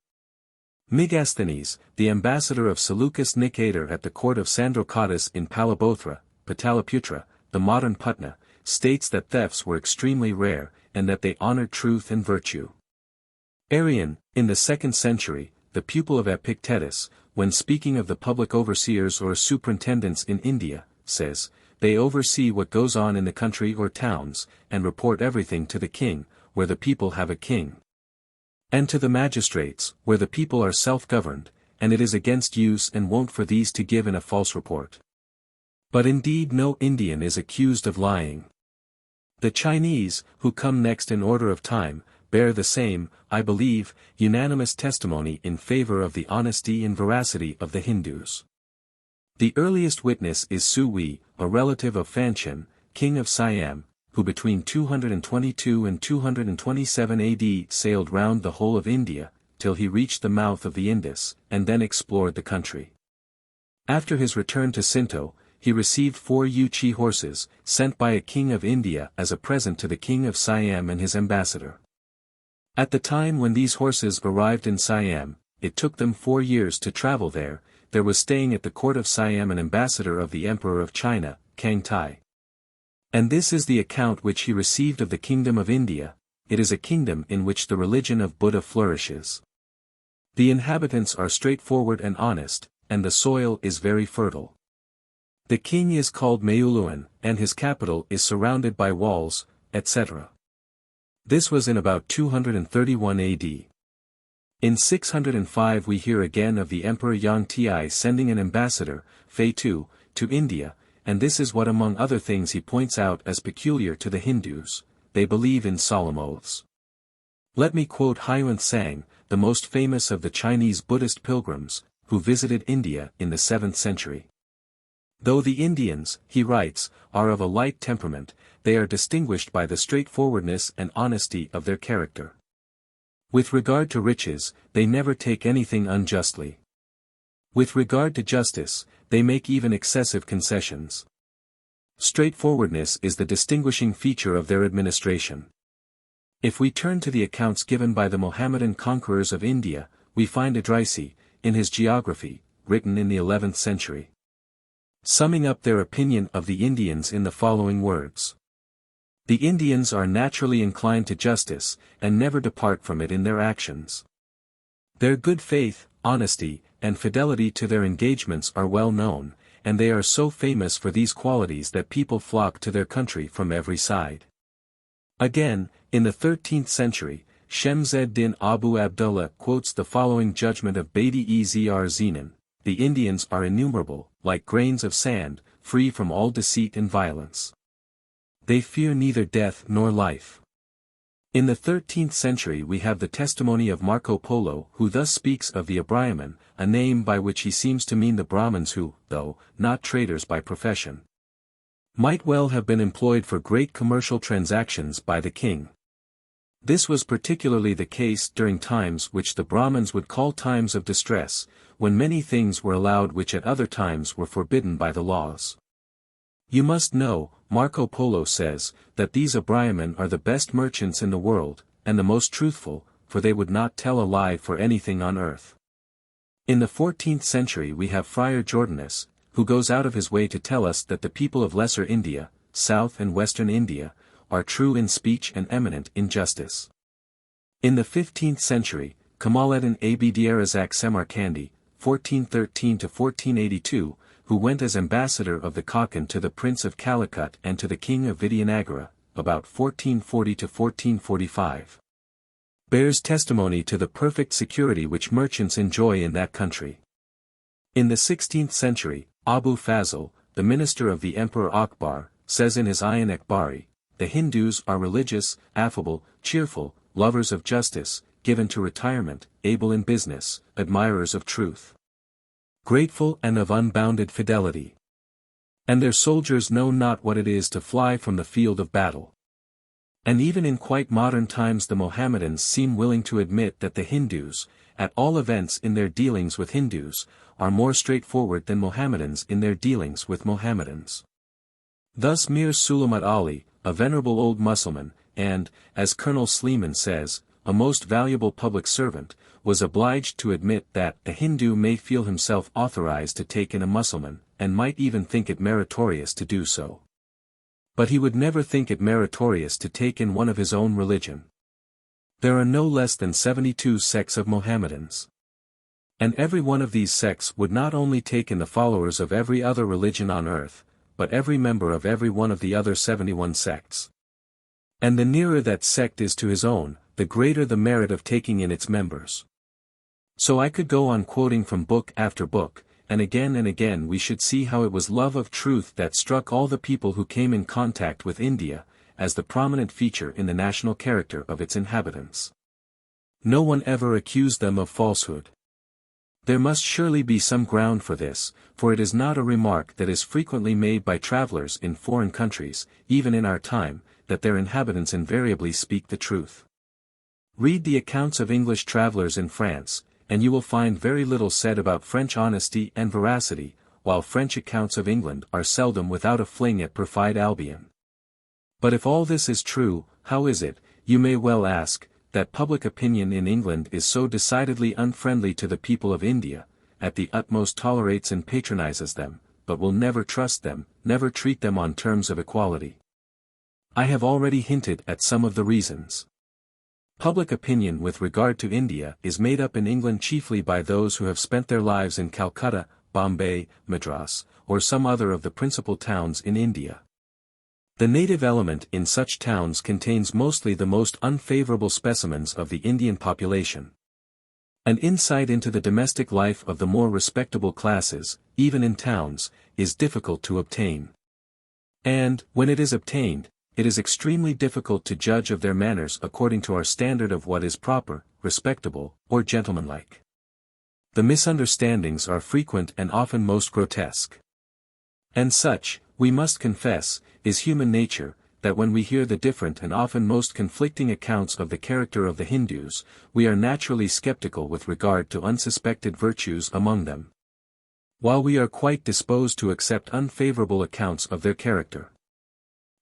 Megasthenes, the ambassador of Seleucus Nicator at the court of Sandrocatus in Palabothra, Pataliputra, the modern Putna, states that thefts were extremely rare, and that they honored truth and virtue. Arrian, in the 2nd century, the pupil of Epictetus, when speaking of the public overseers or superintendents in India, says, they oversee what goes on in the country or towns, and report everything to the king, where the people have a king. And to the magistrates, where the people are self-governed, and it is against use and wont for these to give in a false report. But indeed no Indian is accused of lying. The Chinese, who come next in order of time, bear the same, I believe, unanimous testimony in favor of the honesty and veracity of the Hindus. The earliest witness is Suwi, a relative of Fanshan, king of Siam, who between 222 and 227 AD sailed round the whole of India, till he reached the mouth of the Indus, and then explored the country. After his return to Sinto, he received 4 Yuchi horses, sent by a king of India as a present to the king of Siam and his ambassador. At the time when these horses arrived in Siam, it took them 4 years to travel there. There was staying at the court of Siam an ambassador of the Emperor of China, Kang Tai. And this is the account which he received of the kingdom of India. It is a kingdom in which the religion of Buddha flourishes. The inhabitants are straightforward and honest, and the soil is very fertile. The king is called Mayuluan, and his capital is surrounded by walls, etc. This was in about 231 AD. In 605 we hear again of the Emperor Yang Ti sending an ambassador, Fei Tu, to India, and this is what among other things he points out as peculiar to the Hindus: they believe in solemn oaths. Let me quote Huan Tsang, the most famous of the Chinese Buddhist pilgrims, who visited India in the 7th century. Though the Indians, he writes, are of a light temperament, they are distinguished by the straightforwardness and honesty of their character. With regard to riches, they never take anything unjustly. With regard to justice, they make even excessive concessions. Straightforwardness is the distinguishing feature of their administration. If we turn to the accounts given by the Mohammedan conquerors of India, we find Idrisi, in his geography, written in the 11th century, summing up their opinion of the Indians in the following words. The Indians are naturally inclined to justice, and never depart from it in their actions. Their good faith, honesty, and fidelity to their engagements are well known, and they are so famous for these qualities that people flock to their country from every side. Again, in the 13th century, Shemseddin Abu Abdullah quotes the following judgment of Badi-e-Zr Zenon: the Indians are innumerable, like grains of sand, free from all deceit and violence. They fear neither death nor life. In the 13th century we have the testimony of Marco Polo, who thus speaks of the Abrahman, a name by which he seems to mean the Brahmins who, though not traders by profession, might well have been employed for great commercial transactions by the king. This was particularly the case during times which the Brahmins would call times of distress, when many things were allowed which at other times were forbidden by the laws. You must know, Marco Polo says, that these Abrahman are the best merchants in the world, and the most truthful, for they would not tell a lie for anything on earth. In the 14th century we have Friar Jordanus, who goes out of his way to tell us that the people of Lesser India, South and Western India, are true in speech and eminent in justice. In the 15th century, Kamaluddin Abd-Razak Samarkandi, 1413–1482, who went as ambassador of the Kokand to the Prince of Calicut and to the King of Vijayanagara, about 1440–1445, bears testimony to the perfect security which merchants enjoy in that country. In the 16th century, Abu Fazl, the minister of the Emperor Akbar, says in his Ayan-e-Akbari, the Hindus are religious, affable, cheerful, lovers of justice, given to retirement, able in business, admirers of truth, grateful and of unbounded fidelity. And their soldiers know not what it is to fly from the field of battle. And even in quite modern times the Mohammedans seem willing to admit that the Hindus, at all events in their dealings with Hindus, are more straightforward than Mohammedans in their dealings with Mohammedans. Thus Mir Sulamat Ali, a venerable old Mussulman, and, as Colonel Sleeman says, a most valuable public servant, was obliged to admit that a Hindu may feel himself authorized to take in a Mussulman, and might even think it meritorious to do so. But he would never think it meritorious to take in one of his own religion. There are no less than 72 sects of Mohammedans. And every one of these sects would not only take in the followers of every other religion on earth, but every member of every one of the other 71 sects. And the nearer that sect is to his own, the greater the merit of taking in its members. So I could go on quoting from book after book, and again we should see how it was love of truth that struck all the people who came in contact with India, as the prominent feature in the national character of its inhabitants. No one ever accused them of falsehood. There must surely be some ground for this, for it is not a remark that is frequently made by travelers in foreign countries, even in our time, that their inhabitants invariably speak the truth. Read the accounts of English travelers in France, and you will find very little said about French honesty and veracity, while French accounts of England are seldom without a fling at perfide Albion. But if all this is true, how is it, you may well ask, that public opinion in England is so decidedly unfriendly to the people of India, at the utmost tolerates and patronizes them, but will never trust them, never treat them on terms of equality? I have already hinted at some of the reasons. Public opinion with regard to India is made up in England chiefly by those who have spent their lives in Calcutta, Bombay, Madras, or some other of the principal towns in India. The native element in such towns contains mostly the most unfavorable specimens of the Indian population. An insight into the domestic life of the more respectable classes, even in towns, is difficult to obtain. And, when it is obtained, it is extremely difficult to judge of their manners according to our standard of what is proper, respectable, or gentlemanlike. The misunderstandings are frequent and often most grotesque. And such, we must confess, is human nature, that when we hear the different and often most conflicting accounts of the character of the Hindus, we are naturally skeptical with regard to unsuspected virtues among them, while we are quite disposed to accept unfavorable accounts of their character.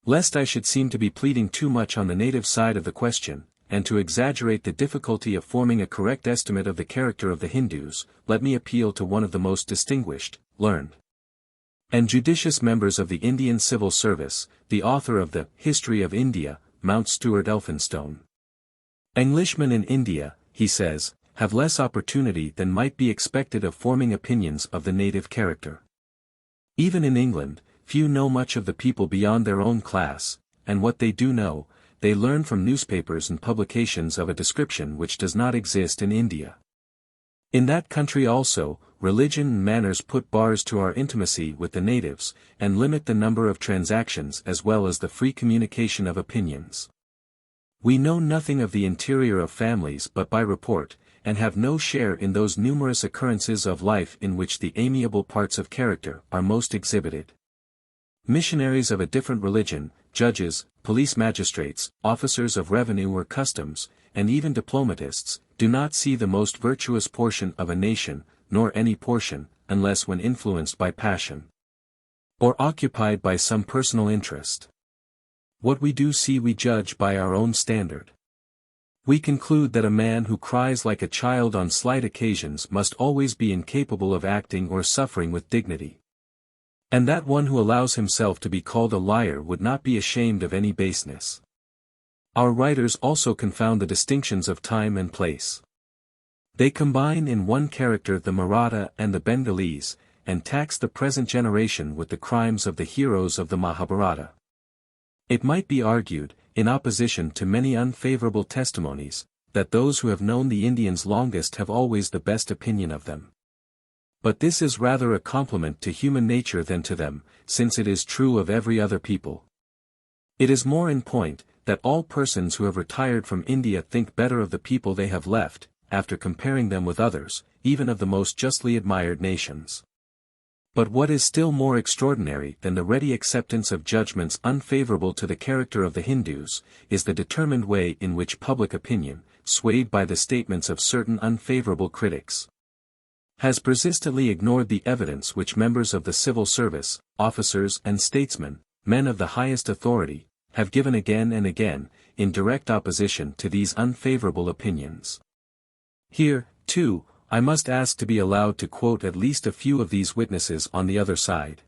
Lest I should seem to be pleading too much on the native side of the question, and to exaggerate the difficulty of forming a correct estimate of the character of the Hindus, let me appeal to one of the most distinguished, learned, and judicious members of the Indian civil service, the author of the History of India, Mount Stuart Elphinstone. Englishmen in India, he says, have less opportunity than might be expected of forming opinions of the native character. Even in England, few know much of the people beyond their own class, and what they do know, they learn from newspapers and publications of a description which does not exist in India. In that country also, religion and manners put bars to our intimacy with the natives, and limit the number of transactions as well as the free communication of opinions. We know nothing of the interior of families but by report, and have no share in those numerous occurrences of life in which the amiable parts of character are most exhibited. Missionaries of a different religion, judges, police magistrates, officers of revenue or customs, and even diplomatists, do not see the most virtuous portion of a nation, nor any portion, unless when influenced by passion, or occupied by some personal interest. What we do see we judge by our own standard. We conclude that a man who cries like a child on slight occasions must always be incapable of acting or suffering with dignity, and that one who allows himself to be called a liar would not be ashamed of any baseness. Our writers also confound the distinctions of time and place. They combine in one character the Maratha and the Bengalese, and tax the present generation with the crimes of the heroes of the Mahabharata. It might be argued, in opposition to many unfavorable testimonies, that those who have known the Indians longest have always the best opinion of them. But this is rather a compliment to human nature than to them, since it is true of every other people. It is more in point, that all persons who have retired from India think better of the people they have left, after comparing them with others, even of the most justly admired nations. But what is still more extraordinary than the ready acceptance of judgments unfavorable to the character of the Hindus, is the determined way in which public opinion, swayed by the statements of certain unfavorable critics, has persistently ignored the evidence which members of the civil service, officers and statesmen, men of the highest authority, have given again and again, in direct opposition to these unfavorable opinions. Here, too, I must ask to be allowed to quote at least a few of these witnesses on the other side.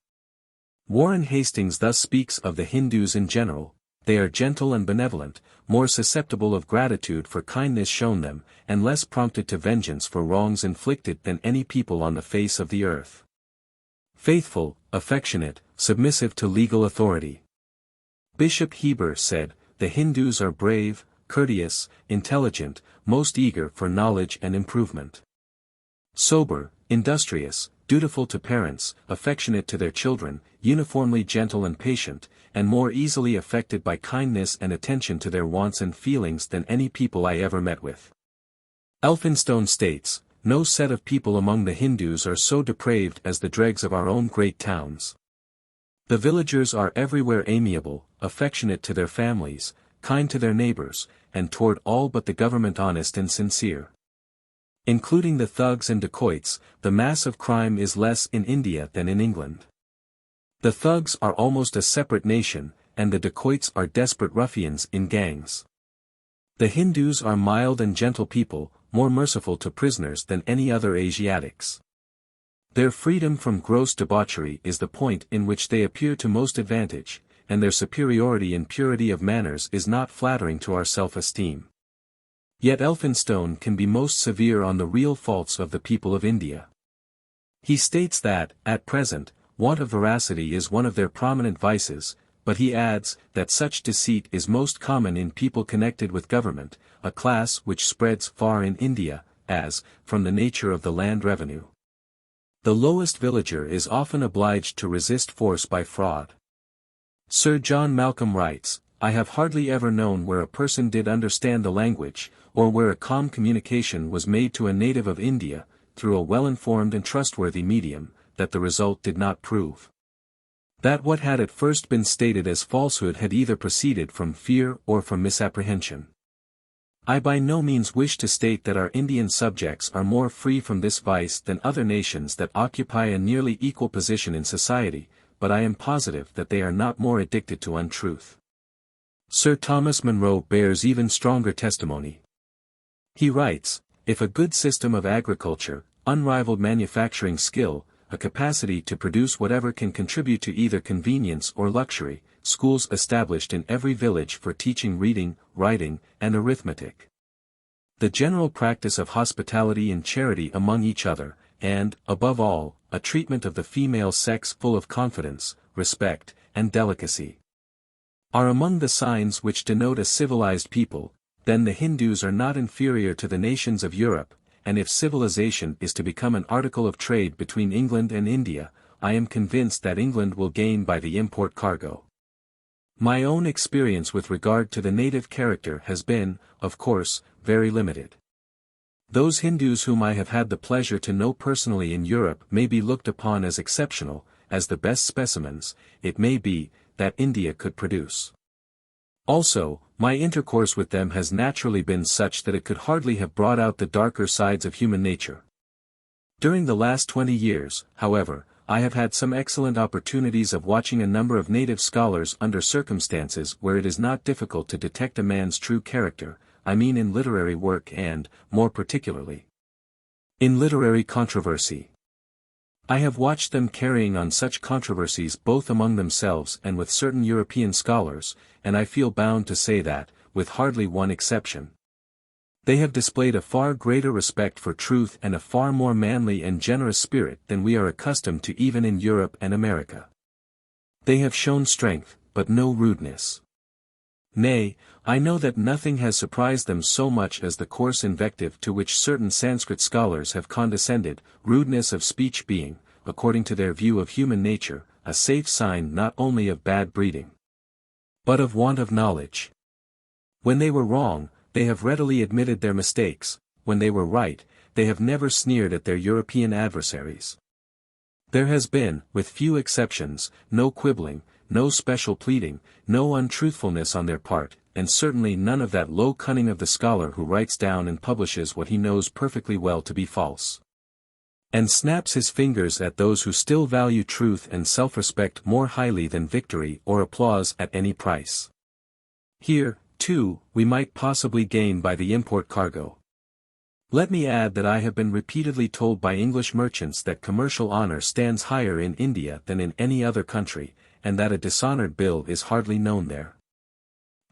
Warren Hastings thus speaks of the Hindus in general: they are gentle and benevolent, more susceptible of gratitude for kindness shown them, and less prompted to vengeance for wrongs inflicted than any people on the face of the earth. Faithful, affectionate, submissive to legal authority. Bishop Heber said, the Hindus are brave, courteous, intelligent, most eager for knowledge and improvement. Sober, industrious, dutiful to parents, affectionate to their children, uniformly gentle and patient, and more easily affected by kindness and attention to their wants and feelings than any people I ever met with. Elphinstone states, no set of people among the Hindus are so depraved as the dregs of our own great towns. The villagers are everywhere amiable, affectionate to their families, kind to their neighbors, and toward all but the government honest and sincere. Including the thugs and dacoits, the mass of crime is less in India than in England. The thugs are almost a separate nation, and the dacoits are desperate ruffians in gangs. The Hindus are mild and gentle people, more merciful to prisoners than any other Asiatics. Their freedom from gross debauchery is the point in which they appear to most advantage, and their superiority in purity of manners is not flattering to our self-esteem. Yet Elphinstone can be most severe on the real faults of the people of India. He states that, at present, want of veracity is one of their prominent vices, but he adds that such deceit is most common in people connected with government, a class which spreads far in India, as, from the nature of the land revenue, the lowest villager is often obliged to resist force by fraud. Sir John Malcolm writes, I have hardly ever known where a person did understand the language, or where a calm communication was made to a native of India, through a well-informed and trustworthy medium, that the result did not prove that what had at first been stated as falsehood had either proceeded from fear or from misapprehension. I by no means wish to state that our Indian subjects are more free from this vice than other nations that occupy a nearly equal position in society, but I am positive that they are not more addicted to untruth. Sir Thomas Munro bears even stronger testimony. He writes, "If a good system of agriculture, unrivaled manufacturing skill, a capacity to produce whatever can contribute to either convenience or luxury, schools established in every village for teaching reading, writing, and arithmetic. The general practice of hospitality and charity among each other, and, above all, a treatment of the female sex full of confidence, respect, and delicacy, are among the signs which denote a civilized people, then the Hindus are not inferior to the nations of Europe, and if civilization is to become an article of trade between England and India, I am convinced that England will gain by the import cargo." My own experience with regard to the native character has been, of course, very limited. Those Hindus whom I have had the pleasure to know personally in Europe may be looked upon as exceptional, as the best specimens, it may be, that India could produce. Also, my intercourse with them has naturally been such that it could hardly have brought out the darker sides of human nature. During the last 20 years, however, I have had some excellent opportunities of watching a number of native scholars under circumstances where it is not difficult to detect a man's true character, I mean in literary work and, more particularly, in literary controversy. I have watched them carrying on such controversies both among themselves and with certain European scholars, and I feel bound to say that, with hardly one exception, they have displayed a far greater respect for truth and a far more manly and generous spirit than we are accustomed to even in Europe and America. They have shown strength, but no rudeness. Nay, I know that nothing has surprised them so much as the coarse invective to which certain Sanskrit scholars have condescended, rudeness of speech being, according to their view of human nature, a safe sign not only of bad breeding, but of want of knowledge. When they were wrong, they have readily admitted their mistakes; when they were right, they have never sneered at their European adversaries. There has been, with few exceptions, no quibbling, no special pleading, no untruthfulness on their part, and certainly none of that low cunning of the scholar who writes down and publishes what he knows perfectly well to be false, and snaps his fingers at those who still value truth and self-respect more highly than victory or applause at any price. Here, too, we might possibly gain by the import cargo. Let me add that I have been repeatedly told by English merchants that commercial honor stands higher in India than in any other country, and that a dishonored bill is hardly known there.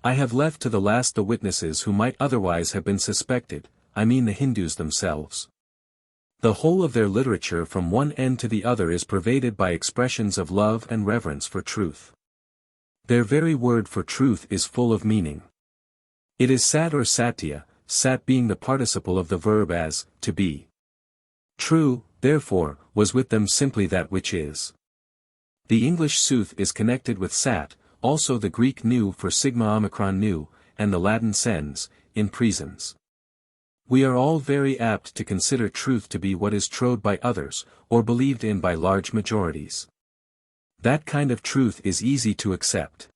I have left to the last the witnesses who might otherwise have been suspected, I mean the Hindus themselves. The whole of their literature from one end to the other is pervaded by expressions of love and reverence for truth. Their very word for truth is full of meaning. It is sat or satya, sat being the participle of the verb as, to be. True, therefore, was with them simply that which is. The English sooth is connected with sat, also the Greek nu for sigma omicron nu, and the Latin sens, in presens. We are all very apt to consider truth to be what is trod by others, or believed in by large majorities. That kind of truth is easy to accept.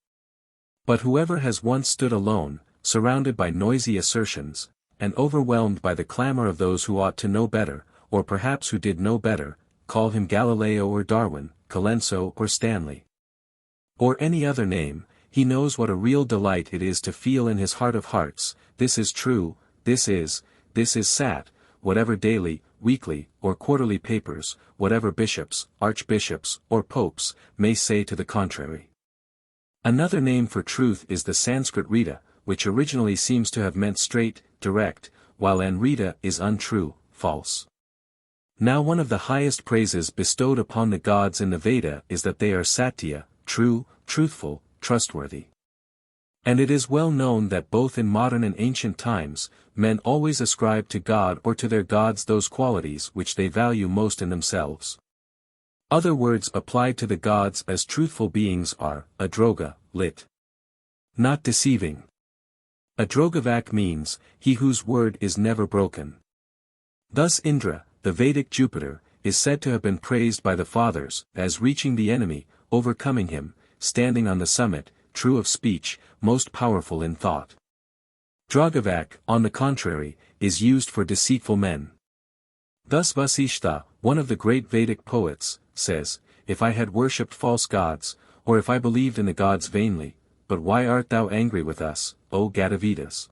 But whoever has once stood alone, surrounded by noisy assertions, and overwhelmed by the clamor of those who ought to know better, or perhaps who did know better, call him Galileo or Darwin, Colenso or Stanley, or any other name, he knows what a real delight it is to feel in his heart of hearts, this is true, this is sat, whatever daily, weekly, or quarterly papers, whatever bishops, archbishops, or popes, may say to the contrary. Another name for truth is the Sanskrit rita, which originally seems to have meant straight, direct, while anrita is untrue, false. Now one of the highest praises bestowed upon the gods in the Veda is that they are satya, true, truthful, trustworthy. And it is well known that both in modern and ancient times, men always ascribe to God or to their gods those qualities which they value most in themselves. Other words applied to the gods as truthful beings are, adroga, lit. not deceiving. Adrogavak means, he whose word is never broken. Thus Indra, the Vedic Jupiter, is said to have been praised by the fathers, as reaching the enemy, overcoming him, standing on the summit, true of speech, most powerful in thought. Drogavak, on the contrary, is used for deceitful men. Thus Vasishtha, one of the great Vedic poets, says, "If I had worshipped false gods, or if I believed in the gods vainly, but why art thou angry with us, O Gadavidas?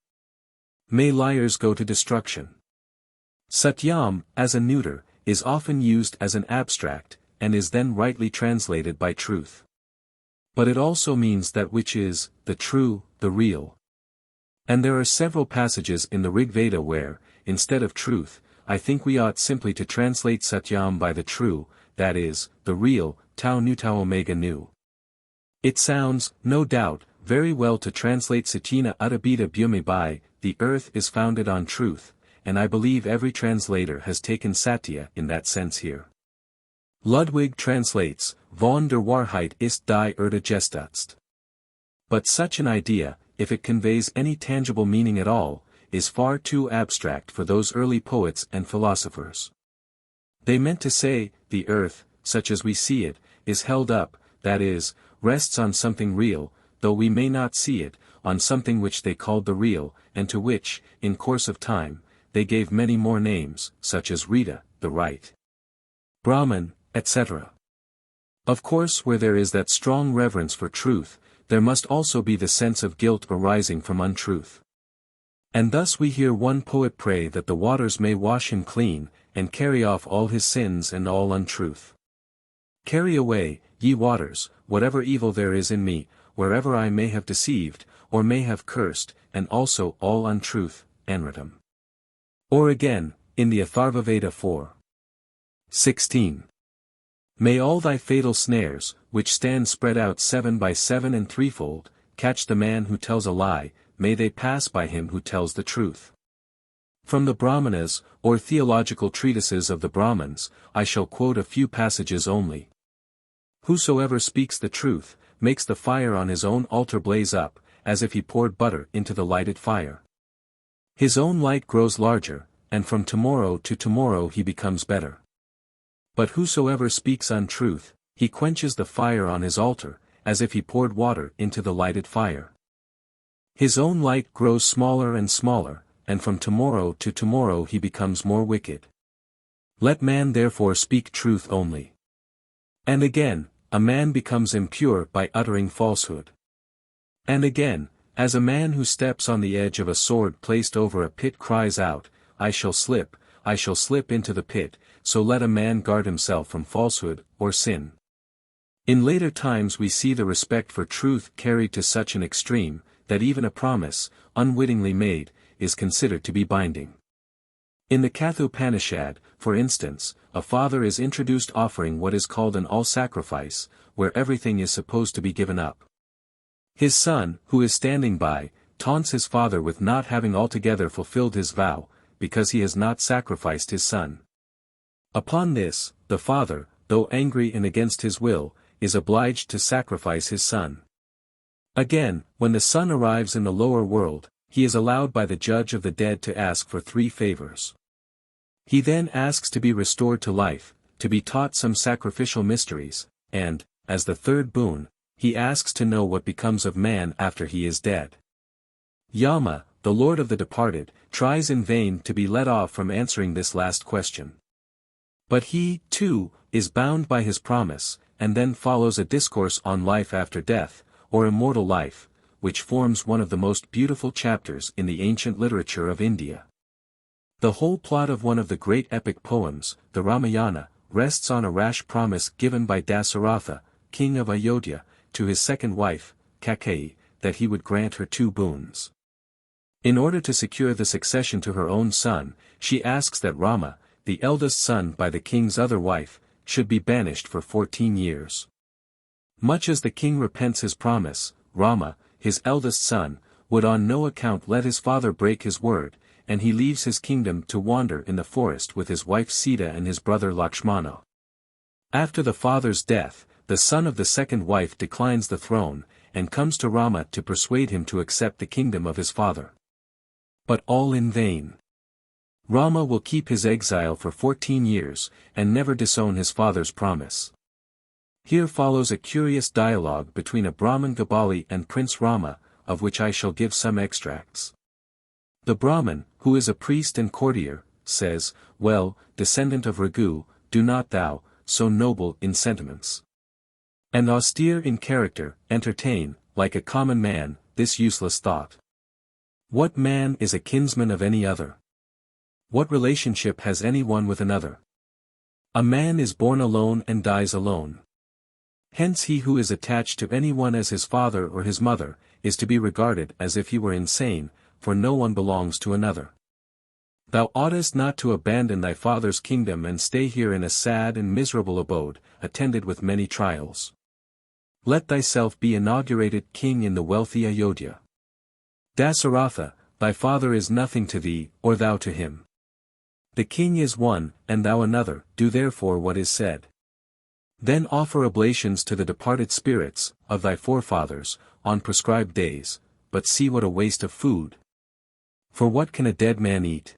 May liars go to destruction." Satyam, as a neuter, is often used as an abstract, and is then rightly translated by truth. But it also means that which is, the true, the real. And there are several passages in the Rig Veda where, instead of truth, I think we ought simply to translate Satyam by the true, that is, the real, Tau Nu Tau Omega Nu. It sounds, no doubt, very well to translate Satina Utabita Bhumi by, the earth is founded on truth, and I believe every translator has taken Satya in that sense here. Ludwig translates, Von der Wahrheit ist die Erde gestützt. But such an idea, if it conveys any tangible meaning at all, is far too abstract for those early poets and philosophers. They meant to say, the earth, such as we see it, is held up, that is, rests on something real, though we may not see it, on something which they called the real, and to which, in course of time, they gave many more names, such as Rita, the right, Brahman, etc. Of course, where there is that strong reverence for truth, there must also be the sense of guilt arising from untruth. And thus we hear one poet pray that the waters may wash him clean, and carry off all his sins and all untruth. Carry away, ye waters, whatever evil there is in me, wherever I may have deceived, or may have cursed, and also all untruth, Anritam. Or again, in the Atharvaveda 4:16. May all thy fatal snares, which stand spread out 7 by 7 and threefold, catch the man who tells a lie, may they pass by him who tells the truth. From the Brahmanas, or theological treatises of the Brahmins, I shall quote a few passages only. Whosoever speaks the truth, makes the fire on his own altar blaze up, as if he poured butter into the lighted fire. His own light grows larger, and from tomorrow to tomorrow he becomes better. But whosoever speaks untruth, he quenches the fire on his altar, as if he poured water into the lighted fire. His own light grows smaller and smaller, and from tomorrow to tomorrow he becomes more wicked. Let man therefore speak truth only. And again, a man becomes impure by uttering falsehood. And again, as a man who steps on the edge of a sword placed over a pit cries out, I shall slip into the pit, so let a man guard himself from falsehood, or sin. In later times we see the respect for truth carried to such an extreme, that even a promise, unwittingly made, is considered to be binding. In the Kathopanishad, for instance, a father is introduced offering what is called an all-sacrifice, where everything is supposed to be given up. His son, who is standing by, taunts his father with not having altogether fulfilled his vow, because he has not sacrificed his son. Upon this, the father, though angry and against his will, is obliged to sacrifice his son. Again, when the son arrives in the lower world, he is allowed by the judge of the dead to ask for 3 favors. He then asks to be restored to life, to be taught some sacrificial mysteries, and, as the 3rd boon, he asks to know what becomes of man after he is dead. Yama, the lord of the departed, tries in vain to be let off from answering this last question. But he, too, is bound by his promise, and then follows a discourse on life after death, or immortal life, which forms one of the most beautiful chapters in the ancient literature of India. The whole plot of one of the great epic poems, the Ramayana, rests on a rash promise given by Dasaratha, king of Ayodhya, to his second wife, Kaikeyi, that he would grant her 2 boons. In order to secure the succession to her own son, she asks that Rama, the eldest son by the king's other wife, should be banished for 14 years. Much as the king repents his promise, Rama, his eldest son, would on no account let his father break his word, and he leaves his kingdom to wander in the forest with his wife Sita and his brother Lakshmana. After the father's death, the son of the second wife declines the throne, and comes to Rama to persuade him to accept the kingdom of his father. But all in vain. Rama will keep his exile for 14 years, and never disown his father's promise. Here follows a curious dialogue between a Brahmin Gabali and Prince Rama, of which I shall give some extracts. The Brahmin, who is a priest and courtier, says, "Well, descendant of Raghu, do not thou, so noble in sentiments and austere in character, entertain, like a common man, this useless thought. What man is a kinsman of any other? What relationship has any one with another? A man is born alone and dies alone. Hence he who is attached to any one as his father or his mother, is to be regarded as if he were insane, for no one belongs to another. Thou oughtest not to abandon thy father's kingdom and stay here in a sad and miserable abode, attended with many trials. Let thyself be inaugurated king in the wealthy Ayodhya. Dasaratha, thy father is nothing to thee, or thou to him. The king is one, and thou another, do therefore what is said. Then offer oblations to the departed spirits, of thy forefathers, on prescribed days, but see what a waste of food. For what can a dead man eat?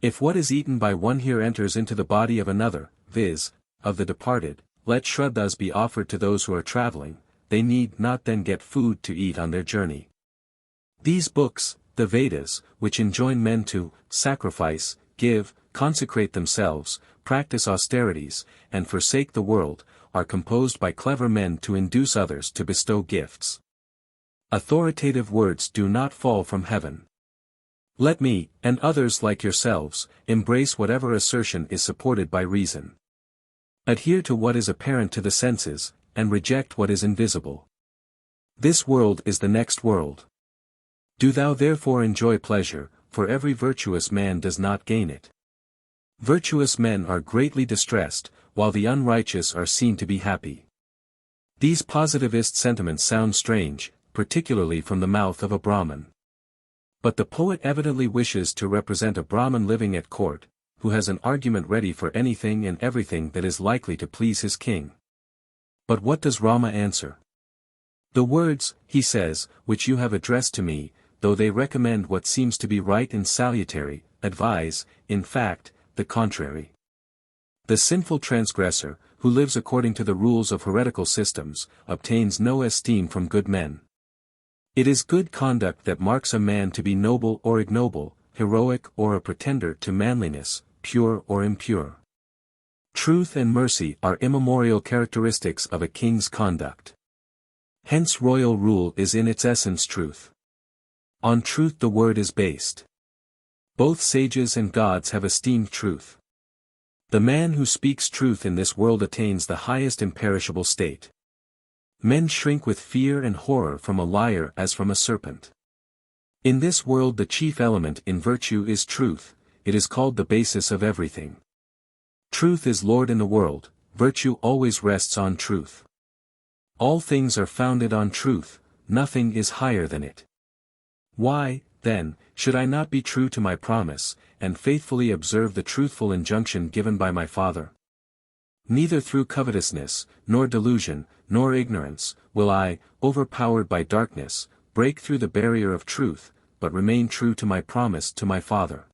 If what is eaten by one here enters into the body of another, viz., of the departed, let shraddhas be offered to those who are traveling, they need not then get food to eat on their journey. These books, the Vedas, which enjoin men to sacrifice, give, consecrate themselves, practice austerities, and forsake the world, are composed by clever men to induce others to bestow gifts. Authoritative words do not fall from heaven. Let me, and others like yourselves, embrace whatever assertion is supported by reason. Adhere to what is apparent to the senses, and reject what is invisible. This world is the next world. Do thou therefore enjoy pleasure, for every virtuous man does not gain it. Virtuous men are greatly distressed, while the unrighteous are seen to be happy. These positivist sentiments sound strange, particularly from the mouth of a Brahmin. But the poet evidently wishes to represent a Brahmin living at court, who has an argument ready for anything and everything that is likely to please his king. But what does Rama answer? The words, he says, which you have addressed to me, though they recommend what seems to be right and salutary, advise, in fact, the contrary. The sinful transgressor, who lives according to the rules of heretical systems, obtains no esteem from good men. It is good conduct that marks a man to be noble or ignoble, heroic or a pretender to manliness, pure or impure. Truth and mercy are immemorial characteristics of a king's conduct. Hence royal rule is in its essence truth. On truth the word is based. Both sages and gods have esteemed truth. The man who speaks truth in this world attains the highest imperishable state. Men shrink with fear and horror from a liar as from a serpent. In this world the chief element in virtue is truth, it is called the basis of everything. Truth is Lord in the world, virtue always rests on truth. All things are founded on truth, nothing is higher than it. Why, then, should I not be true to my promise, and faithfully observe the truthful injunction given by my father? Neither through covetousness, nor delusion, nor ignorance, will I, overpowered by darkness, break through the barrier of truth, but remain true to my promise to my father.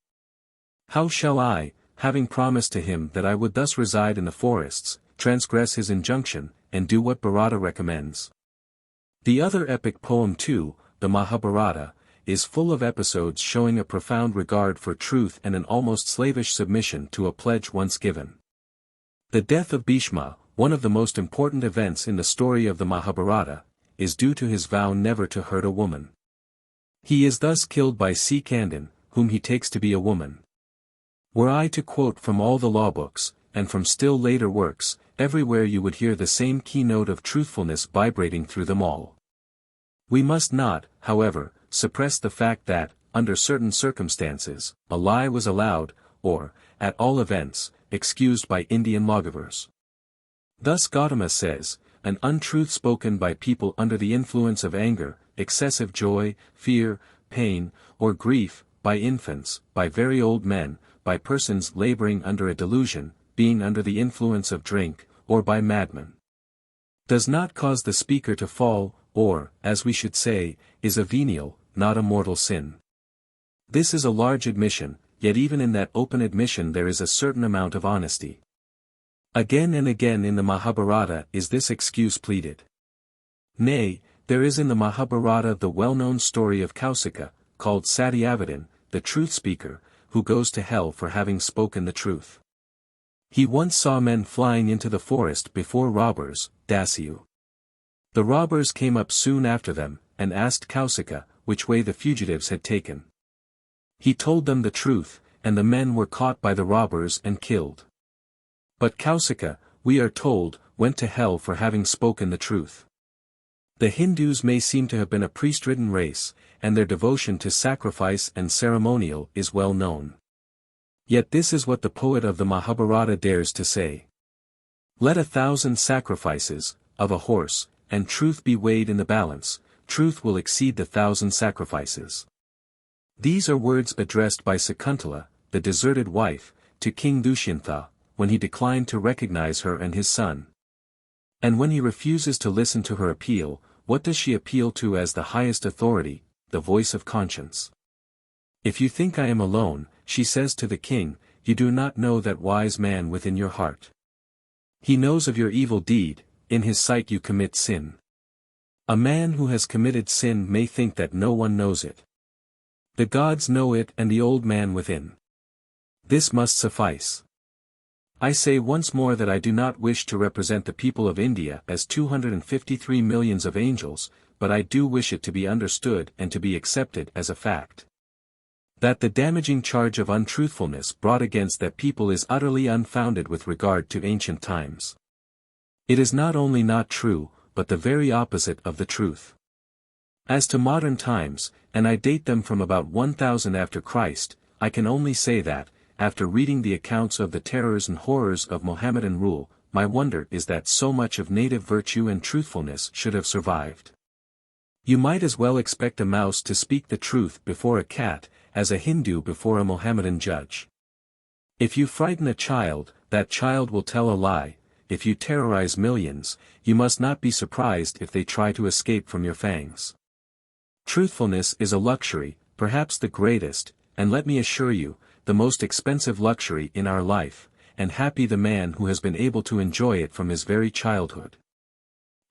How shall I, having promised to him that I would thus reside in the forests, transgress his injunction, and do what Bharata recommends? The other epic poem too, the Mahabharata, is full of episodes showing a profound regard for truth and an almost slavish submission to a pledge once given. The death of Bhishma, one of the most important events in the story of the Mahabharata, is due to his vow never to hurt a woman. He is thus killed by Sikandin, whom he takes to be a woman. Were I to quote from all the law books, and from still later works, everywhere you would hear the same keynote of truthfulness vibrating through them all. We must not, however, suppress the fact that, under certain circumstances, a lie was allowed, or, at all events, excused by Indian lawgivers. Thus Gautama says, an untruth spoken by people under the influence of anger, excessive joy, fear, pain, or grief, by infants, by very old men, by persons laboring under a delusion, being under the influence of drink, or by madmen, does not cause the speaker to fall, or, as we should say, is a venial, not a mortal sin. This is a large admission, yet even in that open admission there is a certain amount of honesty. Again and again in the Mahabharata is this excuse pleaded. Nay, there is in the Mahabharata the well-known story of Kausika, called Satyavadin, the truth speaker, who goes to hell for having spoken the truth. He once saw men flying into the forest before robbers, Dasyu. The robbers came up soon after them, and asked Kausika, which way the fugitives had taken. He told them the truth, and the men were caught by the robbers and killed. But Kausika, we are told, went to hell for having spoken the truth. The Hindus may seem to have been a priest-ridden race, and their devotion to sacrifice and ceremonial is well known. Yet this is what the poet of the Mahabharata dares to say. Let 1,000 sacrifices, of a horse, and truth be weighed in the balance, truth will exceed the 1,000 sacrifices. These are words addressed by Sakuntala, the deserted wife, to King Dushyantha, when he declined to recognize her and his son. And when he refuses to listen to her appeal, what does she appeal to as the highest authority, the voice of conscience? If you think I am alone, she says to the king, you do not know that wise man within your heart. He knows of your evil deed, in his sight you commit sin. A man who has committed sin may think that no one knows it. The gods know it and the old man within. This must suffice. I say once more that I do not wish to represent the people of India as 253 millions of angels, but I do wish it to be understood and to be accepted as a fact. That the damaging charge of untruthfulness brought against that people is utterly unfounded with regard to ancient times. It is not only not true, but the very opposite of the truth. As to modern times, and I date them from about 1000 after Christ, I can only say that, after reading the accounts of the terrors and horrors of Mohammedan rule, my wonder is that so much of native virtue and truthfulness should have survived. You might as well expect a mouse to speak the truth before a cat, as a Hindu before a Mohammedan judge. If you frighten a child, that child will tell a lie. If you terrorize millions, you must not be surprised if they try to escape from your fangs. Truthfulness is a luxury, perhaps the greatest, and let me assure you, the most expensive luxury in our life, and happy the man who has been able to enjoy it from his very childhood.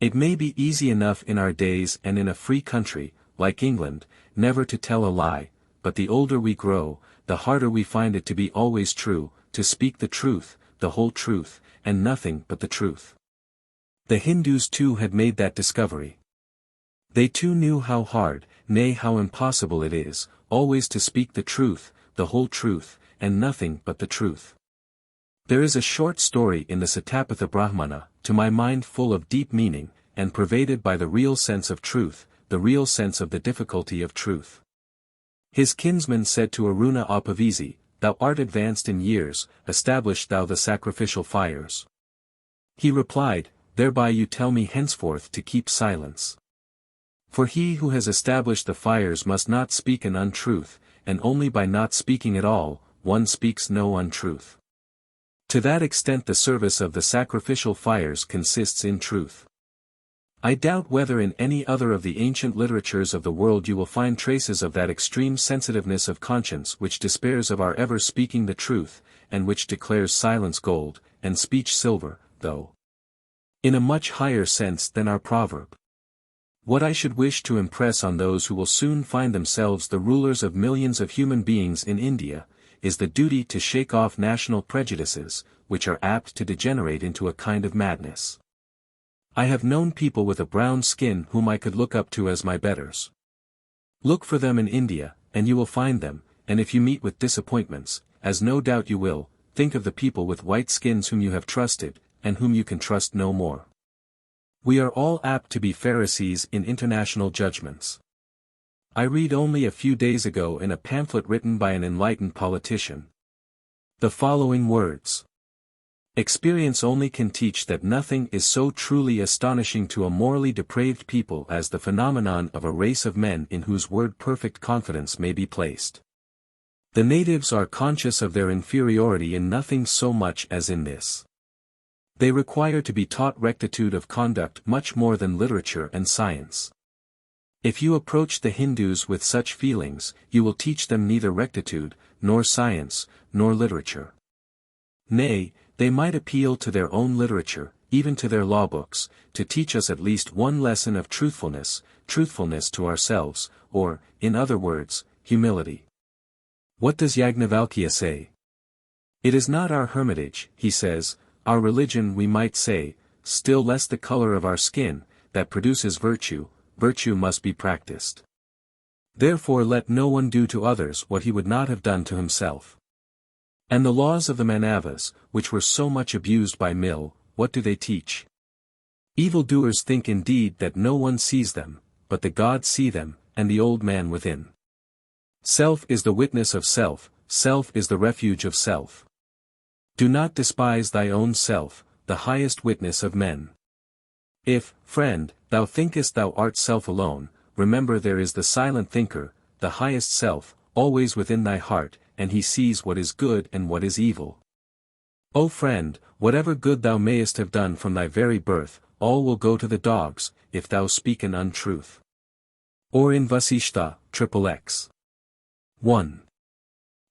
It may be easy enough in our days and in a free country, like England, never to tell a lie, but the older we grow, the harder we find it to be always true, to speak the truth, the whole truth, and nothing but the truth. The Hindus too had made that discovery. They too knew how hard, nay how impossible it is, always to speak the truth, the whole truth, and nothing but the truth. There is a short story in the Satapatha Brahmana, to my mind full of deep meaning, and pervaded by the real sense of truth, the real sense of the difficulty of truth. His kinsman said to Aruna Apavisi, Thou art advanced in years, establish thou the sacrificial fires. He replied, Thereby you tell me henceforth to keep silence. For he who has established the fires must not speak an untruth, and only by not speaking at all, one speaks no untruth. To that extent the service of the sacrificial fires consists in truth. I doubt whether in any other of the ancient literatures of the world you will find traces of that extreme sensitiveness of conscience which despairs of our ever speaking the truth, and which declares silence gold, and speech silver, though in a much higher sense than our proverb. What I should wish to impress on those who will soon find themselves the rulers of millions of human beings in India, is the duty to shake off national prejudices, which are apt to degenerate into a kind of madness. I have known people with a brown skin whom I could look up to as my betters. Look for them in India, and you will find them, and if you meet with disappointments, as no doubt you will, think of the people with white skins whom you have trusted, and whom you can trust no more. We are all apt to be Pharisees in international judgments. I read only a few days ago in a pamphlet written by an enlightened politician the following words. Experience only can teach that nothing is so truly astonishing to a morally depraved people as the phenomenon of a race of men in whose word perfect confidence may be placed. The natives are conscious of their inferiority in nothing so much as in this. They require to be taught rectitude of conduct much more than literature and science. If you approach the Hindus with such feelings, you will teach them neither rectitude, nor science, nor literature. Nay, they might appeal to their own literature, even to their law books, to teach us at least one lesson of truthfulness to ourselves, or, in other words, humility. What does Yajnavalkya say? It is not our hermitage, he says, our religion we might say, still less the color of our skin, that produces virtue, virtue must be practiced. Therefore let no one do to others what he would not have done to himself. And the laws of the Manavas, which were so much abused by Mill, what do they teach? Evildoers think indeed that no one sees them, but the gods see them, and the old man within. Self is the witness of self, self is the refuge of self. Do not despise thy own self, the highest witness of men. If, friend, thou thinkest thou art self alone, remember there is the silent thinker, the highest self, always within thy heart, and he sees what is good and what is evil. O friend, whatever good thou mayest have done from thy very birth, all will go to the dogs, if thou speak an untruth. Or in Vasishta, XXX. 1.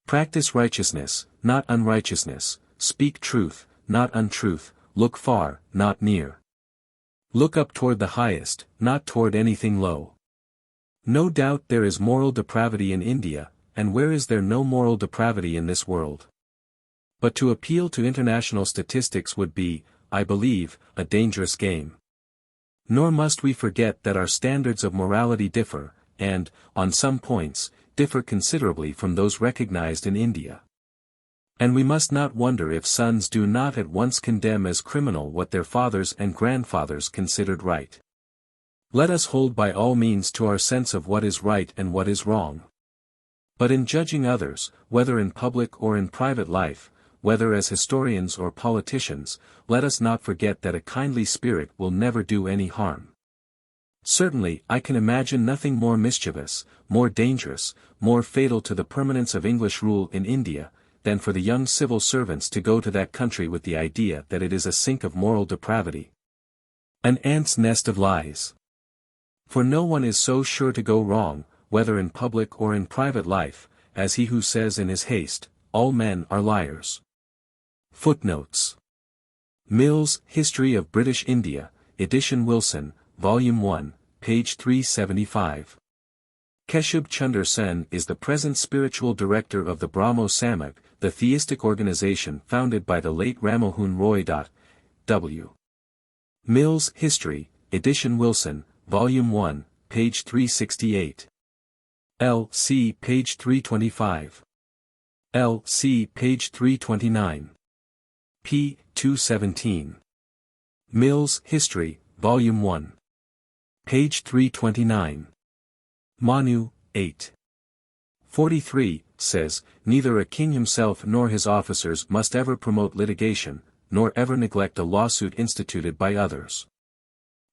Practice righteousness, not unrighteousness, speak truth, not untruth, look far, not near. Look up toward the highest, not toward anything low. No doubt there is moral depravity in India, and where is there no moral depravity in this world? But to appeal to international statistics would be, I believe, a dangerous game. Nor must we forget that our standards of morality differ, and, on some points, differ considerably from those recognized in India. And we must not wonder if sons do not at once condemn as criminal what their fathers and grandfathers considered right. Let us hold by all means to our sense of what is right and what is wrong. But in judging others, whether in public or in private life, whether as historians or politicians, let us not forget that a kindly spirit will never do any harm. Certainly I can imagine nothing more mischievous, more dangerous, more fatal to the permanence of English rule in India, than for the young civil servants to go to that country with the idea that it is a sink of moral depravity. An ant's nest of lies. For no one is so sure to go wrong, whether in public or in private life, as he who says in his haste, all men are liars. Footnotes. Mill's History of British India, edition Wilson, Volume 1, page 375. Keshub Chunder Sen is the present spiritual director of the Brahmo Samaj, the theistic organization founded by the late Ramohun Roy. W. Mill's History, edition Wilson, Volume 1, page 368. L.C. page 325. L.C. page 329. p. 217. Mill's History, Volume 1. Page 329. Manu, 8. 43, says, neither a king himself nor his officers must ever promote litigation, nor ever neglect a lawsuit instituted by others.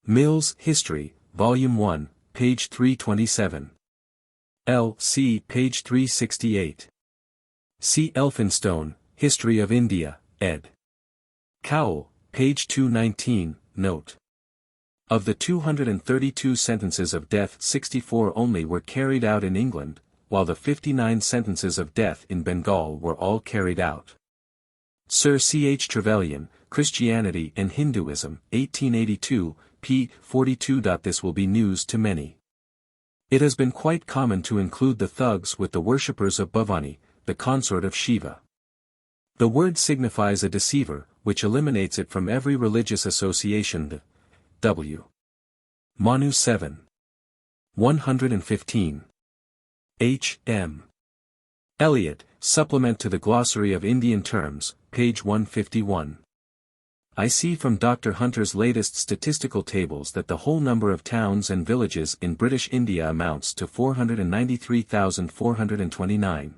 Mill's History, Volume 1, page 327. L.C. page 368. C. Elphinstone, History of India, ed. Cowell, page 219, note. Of the 232 sentences of death 64 only were carried out in England, while the 59 sentences of death in Bengal were all carried out. Sir C. H. Trevelyan, Christianity and Hinduism, 1882, p. 42. This will be news to many. It has been quite common to include the thugs with the worshippers of Bhavani, the consort of Shiva. The word signifies a deceiver, which eliminates it from every religious association. The W. Manu 7. 115. H. M. Eliot, Supplement to the Glossary of Indian Terms, page 151. I see from Dr. Hunter's latest statistical tables that the whole number of towns and villages in British India amounts to 493,429.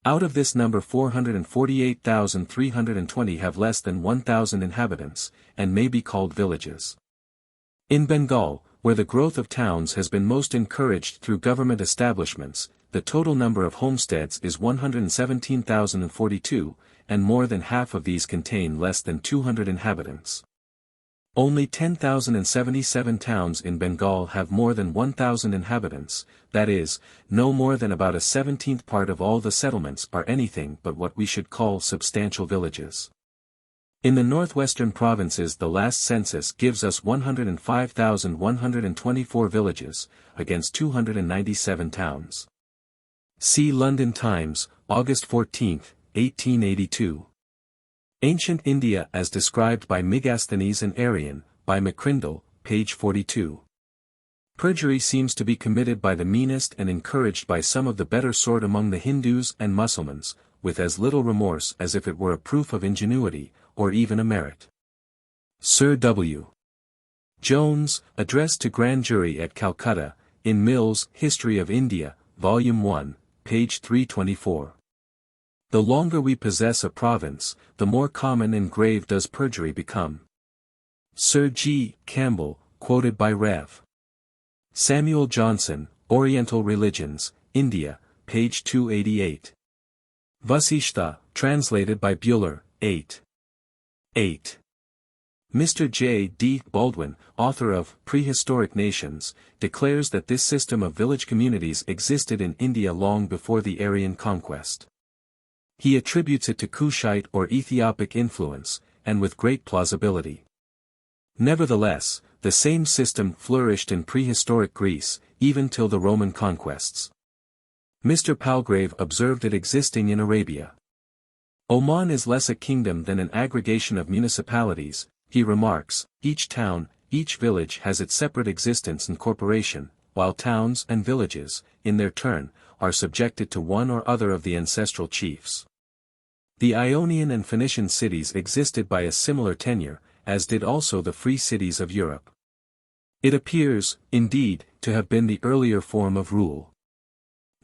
Out of this number 448,320 have less than 1,000 inhabitants, and may be called villages. In Bengal, where the growth of towns has been most encouraged through government establishments, the total number of homesteads is 117,042, and more than half of these contain less than 200 inhabitants. Only 10,077 towns in Bengal have more than 1,000 inhabitants, that is, no more than about a 17th part of all the settlements are anything but what we should call substantial villages. In the northwestern provinces the last census gives us 105,124 villages, against 297 towns. See London Times, August 14, 1882. Ancient India as described by Megasthenes and Arrian, by McCrindle, page 42. Perjury seems to be committed by the meanest and encouraged by some of the better sort among the Hindus and Mussulmans, with as little remorse as if it were a proof of ingenuity, or even a merit. Sir W. Jones, Address to Grand Jury at Calcutta, in Mill's History of India, Volume 1, page 324. The longer we possess a province, the more common and grave does perjury become. Sir G. Campbell, quoted by Rev. Samuel Johnson, Oriental Religions, India, page 288. Vasishtha, translated by Buehler, 8. Mr. J. D. Baldwin, author of Prehistoric Nations, declares that this system of village communities existed in India long before the Aryan conquest. He attributes it to Kushite or Ethiopic influence, and with great plausibility. Nevertheless, the same system flourished in prehistoric Greece, even till the Roman conquests. Mr. Palgrave observed it existing in Arabia. Oman is less a kingdom than an aggregation of municipalities, he remarks. Each town, each village has its separate existence and corporation, while towns and villages, in their turn, are subjected to one or other of the ancestral chiefs. The Ionian and Phoenician cities existed by a similar tenure, as did also the free cities of Europe. It appears, indeed, to have been the earlier form of rule.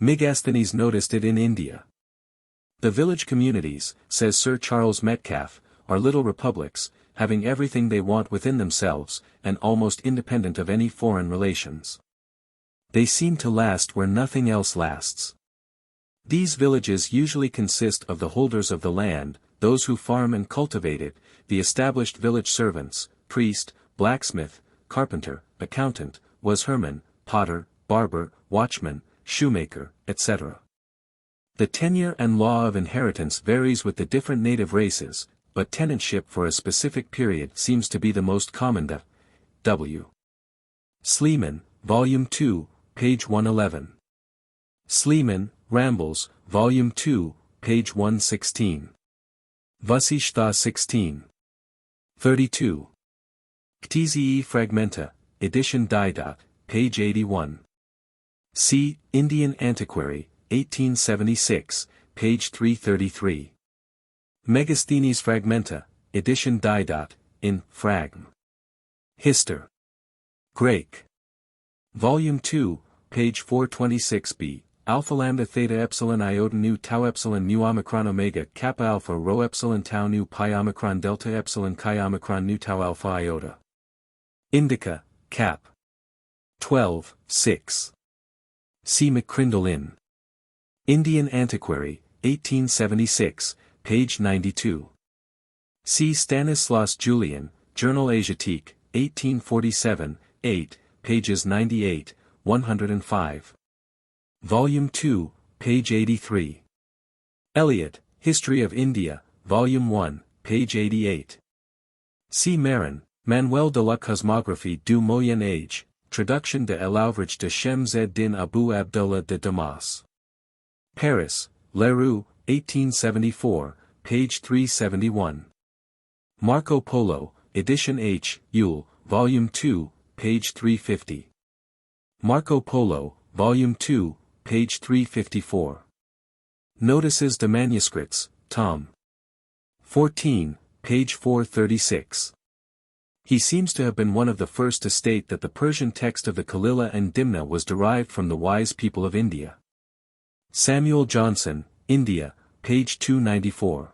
Megasthenes noticed it in India. The village communities, says Sir Charles Metcalfe, are little republics, having everything they want within themselves, and almost independent of any foreign relations. They seem to last where nothing else lasts. These villages usually consist of the holders of the land, those who farm and cultivate it, the established village servants, priest, blacksmith, carpenter, accountant, washerman, potter, barber, watchman, shoemaker, etc. The tenure and law of inheritance varies with the different native races, but tenantship for a specific period seems to be the most common. W. Sleeman, Volume 2, page 111. Sleeman, Rambles, Volume 2, page 116. Vasishtha 16. 32. Ktizii Fragmenta, Edition Didat, page 81. See, Indian Antiquary, 1876, page 333. Megasthenes Fragmenta, Edition Didat, in Fragm. Hister. Grake. Volume 2, page 426b, Alpha Lambda Theta Epsilon Iota Nu Tau Epsilon Nu Omicron Omega Kappa Alpha Rho Epsilon Tau Nu Pi Omicron Delta Epsilon Chi Omicron Nu Tau Alpha Iota. Indica, Cap. 12, 6. See McCrindle in Indian Antiquary, 1876, page 92. See Stanislas Julian, Journal Asiatique, 1847, 8, pages 98, 105. Volume 2, page 83. Eliot, History of India, Volume 1, page 88. See Marin, Manuel de la Cosmographie du Moyen Age, Traduction de l'Ouvrage de Shemz ed-Din Abu Abdullah de Damas. Paris, Leroux, 1874, page 371. Marco Polo, Edition H. Yule, Volume 2, page 350. Marco Polo, Volume 2, page 354. Notices de Manuscrits, Tom. 14, page 436. He seems to have been one of the first to state that the Persian text of the Kalila and Dimna was derived from the wise people of India. Samuel Johnson, India, page 294.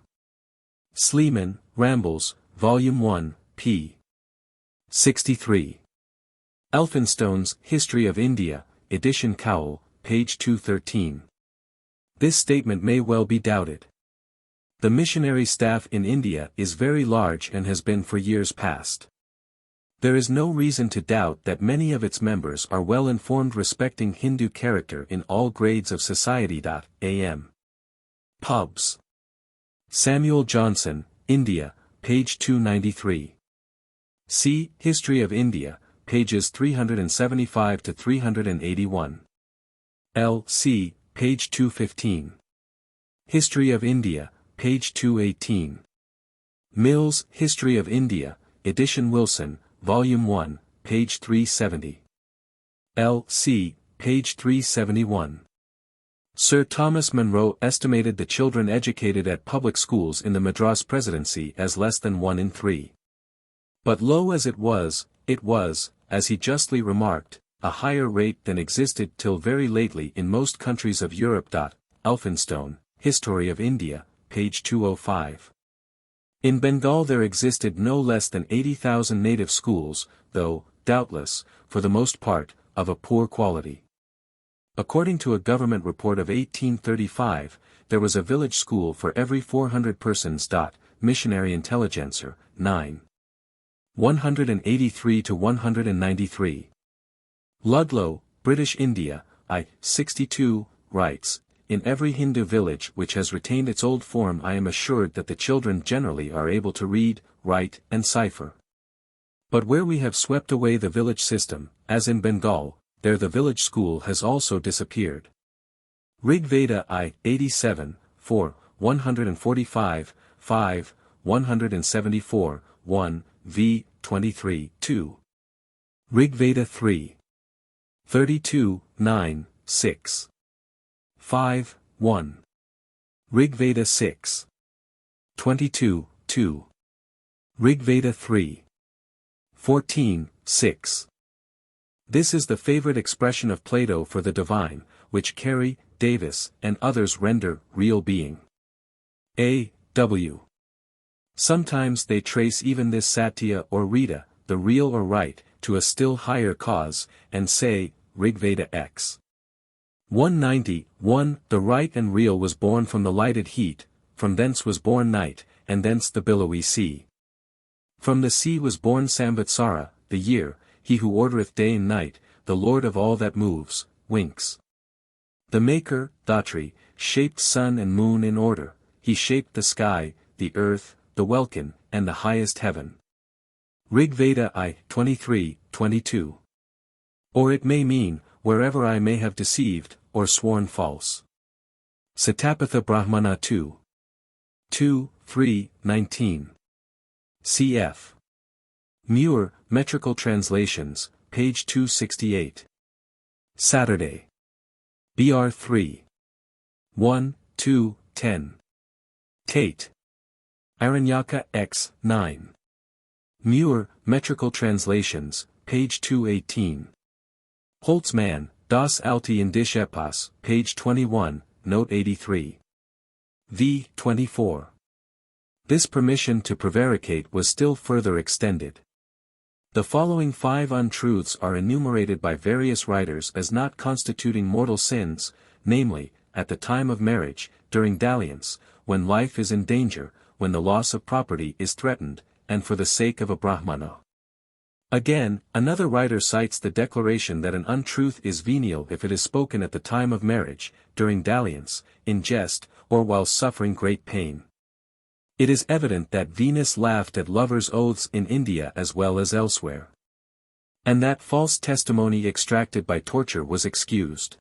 Sleeman, Rambles, Volume 1, p. 63. Elphinstone's History of India, Edition Cowell, page 213. This statement may well be doubted. The missionary staff in India is very large and has been for years past. There is no reason to doubt that many of its members are well informed respecting Hindu character in all grades of society. Am. Pubs. Samuel Johnson, India, page 293. See History of India, pages 375 to 381. L.C., page 215. History of India, page 218. Mills, History of India, edition Wilson, volume 1, page 370. L.C., page 371. Sir Thomas Munro estimated the children educated at public schools in the Madras Presidency as less than 1 in 3. But low as it was, as he justly remarked, a higher rate than existed till very lately in most countries of Europe. Elphinstone, History of India, page 205. In Bengal there existed no less than 80,000 native schools, though, doubtless, for the most part, of a poor quality. According to a government report of 1835, there was a village school for every 400 persons. Missionary Intelligencer, 9. 183 to 193. Ludlow, British India, I. 62, writes, "In every Hindu village which has retained its old form I am assured that the children generally are able to read, write, and cipher. But where we have swept away the village system, as in Bengal, there the village school has also disappeared." Rig Veda I. 87, 4, 145, 5, 174, 1, v. 23, 2. Rig Veda 3. 32, 9, 6. 5, 1. Rig Veda 6. 22, 2. Rig Veda 3. 14, 6. This is the favorite expression of Plato for the divine, which Carey, Davis, and others render real being. A. W. Sometimes they trace even this Satya or Rita, the real or right, to a still higher cause, and say, Rigveda X. 190, 1. The right and real was born from the lighted heat, from thence was born night, and thence the billowy sea. From the sea was born Samvatsara, the year, he who ordereth day and night, the Lord of all that moves, winks. The Maker, Dhatri, shaped sun and moon in order, he shaped the sky, the earth, the welkin, and the highest heaven. Rig Veda I. 23, 22. Or it may mean, wherever I may have deceived, or sworn false. Satapatha Brahmana 2. 2, 3, 19. Cf. Muir, Metrical Translations, page 268. Saturday. Br 3. 1, 2, 10. Tate. Aranyaka X, 9. Muir, Metrical Translations, page 218. Holtzmann, Das alte Indische Epas, page 21, note 83. v. 24. This permission to prevaricate was still further extended. The following 5 untruths are enumerated by various writers as not constituting mortal sins, namely, at the time of marriage, during dalliance, when life is in danger, when the loss of property is threatened, and for the sake of a Brahmana. Again, another writer cites the declaration that an untruth is venial if it is spoken at the time of marriage, during dalliance, in jest, or while suffering great pain. It is evident that Venus laughed at lovers' oaths in India as well as elsewhere. And that false testimony extracted by torture was excused.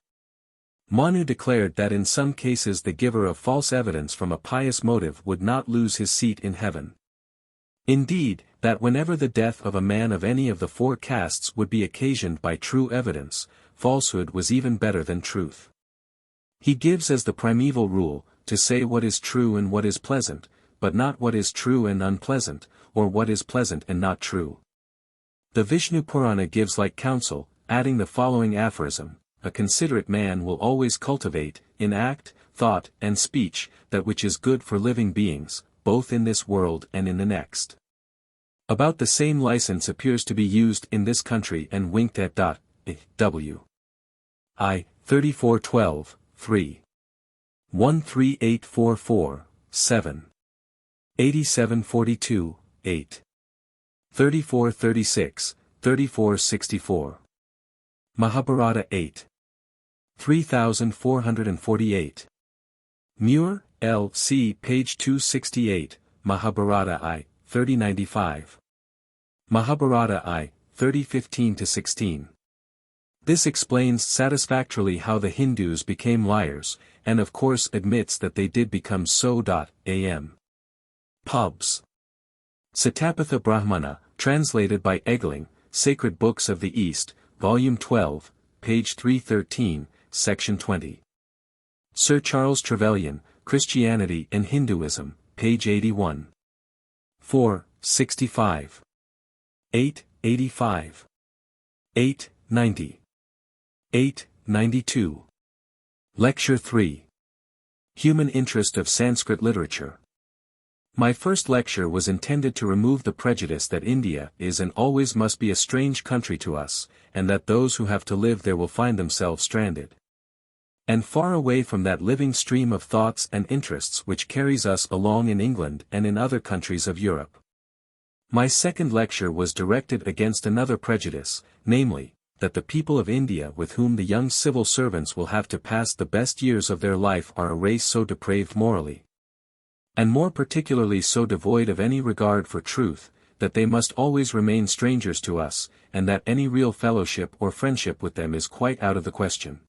Manu declared that in some cases the giver of false evidence from a pious motive would not lose his seat in heaven. Indeed, that whenever the death of a man of any of the 4 castes would be occasioned by true evidence, falsehood was even better than truth. He gives as the primeval rule, to say what is true and what is pleasant, but not what is true and unpleasant, or what is pleasant and not true. The Vishnu Purana gives like counsel, adding the following aphorism: a considerate man will always cultivate, in act, thought, and speech, that which is good for living beings, both in this world and in the next. About the same license appears to be used in this country and winked at. W. I. 3412, 3. 13844, 7. 8742, 8. 3436, 3464. Mahabharata 8. 3448. Muir, L. C. page 268, Mahabharata I, 3095. Mahabharata I, 3015-16. This explains satisfactorily how the Hindus became liars, and of course admits that they did become so. Am. Pubs. Satapatha Brahmana, translated by Egling, Sacred Books of the East, Volume 12, page 313, Section 20. Sir Charles Trevelyan, Christianity and Hinduism, page 81. 4, 65. 8, 85. 8, 90. 8, 92. Lecture 3. Human Interest of Sanskrit Literature. My first lecture was intended to remove the prejudice that India is and always must be a strange country to us, and that those who have to live there will find themselves stranded and far away from that living stream of thoughts and interests which carries us along in England and in other countries of Europe. My second lecture was directed against another prejudice, namely, that the people of India with whom the young civil servants will have to pass the best years of their life are a race so depraved morally, and more particularly so devoid of any regard for truth, that they must always remain strangers to us, and that any real fellowship or friendship with them is quite out of the question.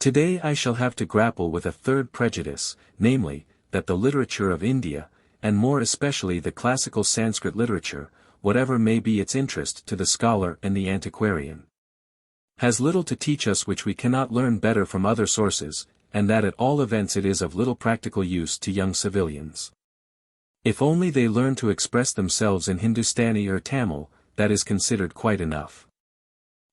Today I shall have to grapple with a third prejudice, namely, that the literature of India, and more especially the classical Sanskrit literature, whatever may be its interest to the scholar and the antiquarian, has little to teach us which we cannot learn better from other sources, and that at all events it is of little practical use to young civilians. If only they learn to express themselves in Hindustani or Tamil, that is considered quite enough.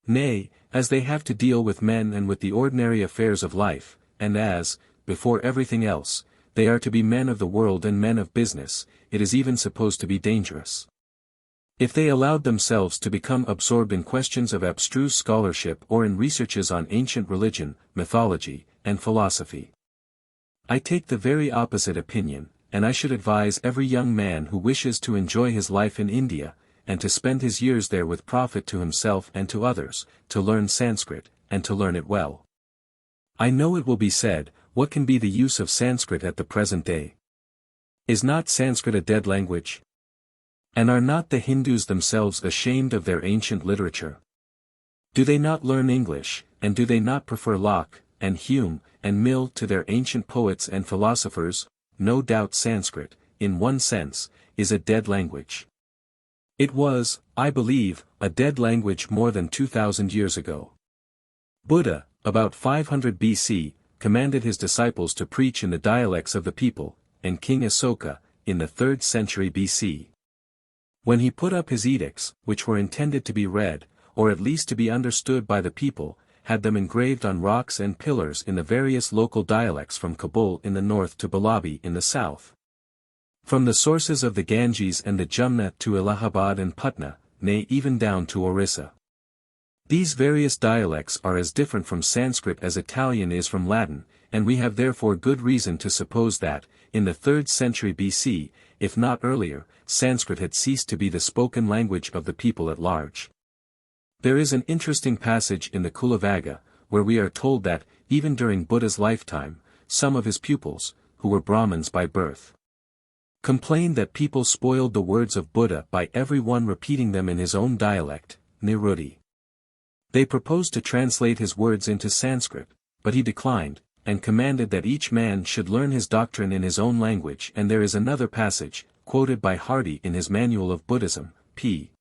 Nay, as they have to deal with men and with the ordinary affairs of life, and as, before everything else, they are to be men of the world and men of business, it is even supposed to be dangerous if they allowed themselves to become absorbed in questions of abstruse scholarship or in researches on ancient religion, mythology, and philosophy. I take the very opposite opinion, and I should advise every young man who wishes to enjoy his life in India, and to spend his years there with profit to himself and to others, to learn Sanskrit, and to learn it well. I know it will be said, what can be the use of Sanskrit at the present day? Is not Sanskrit a dead language? And are not the Hindus themselves ashamed of their ancient literature? Do they not learn English, and do they not prefer Locke, and Hume, and Mill to their ancient poets and philosophers? No doubt Sanskrit, in one sense, is a dead language. It was, I believe, a dead language more than 2,000 years ago. Buddha, about 500 BC, commanded his disciples to preach in the dialects of the people, and King Asoka, in the 3rd century BC. When he put up his edicts, which were intended to be read, or at least to be understood by the people, had them engraved on rocks and pillars in the various local dialects from Kabul in the north to Balabi in the south. From the sources of the Ganges and the Jumna to Allahabad and Patna, nay even down to Orissa. These various dialects are as different from Sanskrit as Italian is from Latin, and we have therefore good reason to suppose that, in the 3rd century BC, if not earlier, Sanskrit had ceased to be the spoken language of the people at large. There is an interesting passage in the Kulavagga, where we are told that, even during Buddha's lifetime, some of his pupils, who were Brahmins by birth, complained that people spoiled the words of Buddha by every one repeating them in his own dialect, Niruti. They proposed to translate his words into Sanskrit, but he declined, and commanded that each man should learn his doctrine in his own language. And there is another passage, quoted by Hardy in his Manual of Buddhism, p.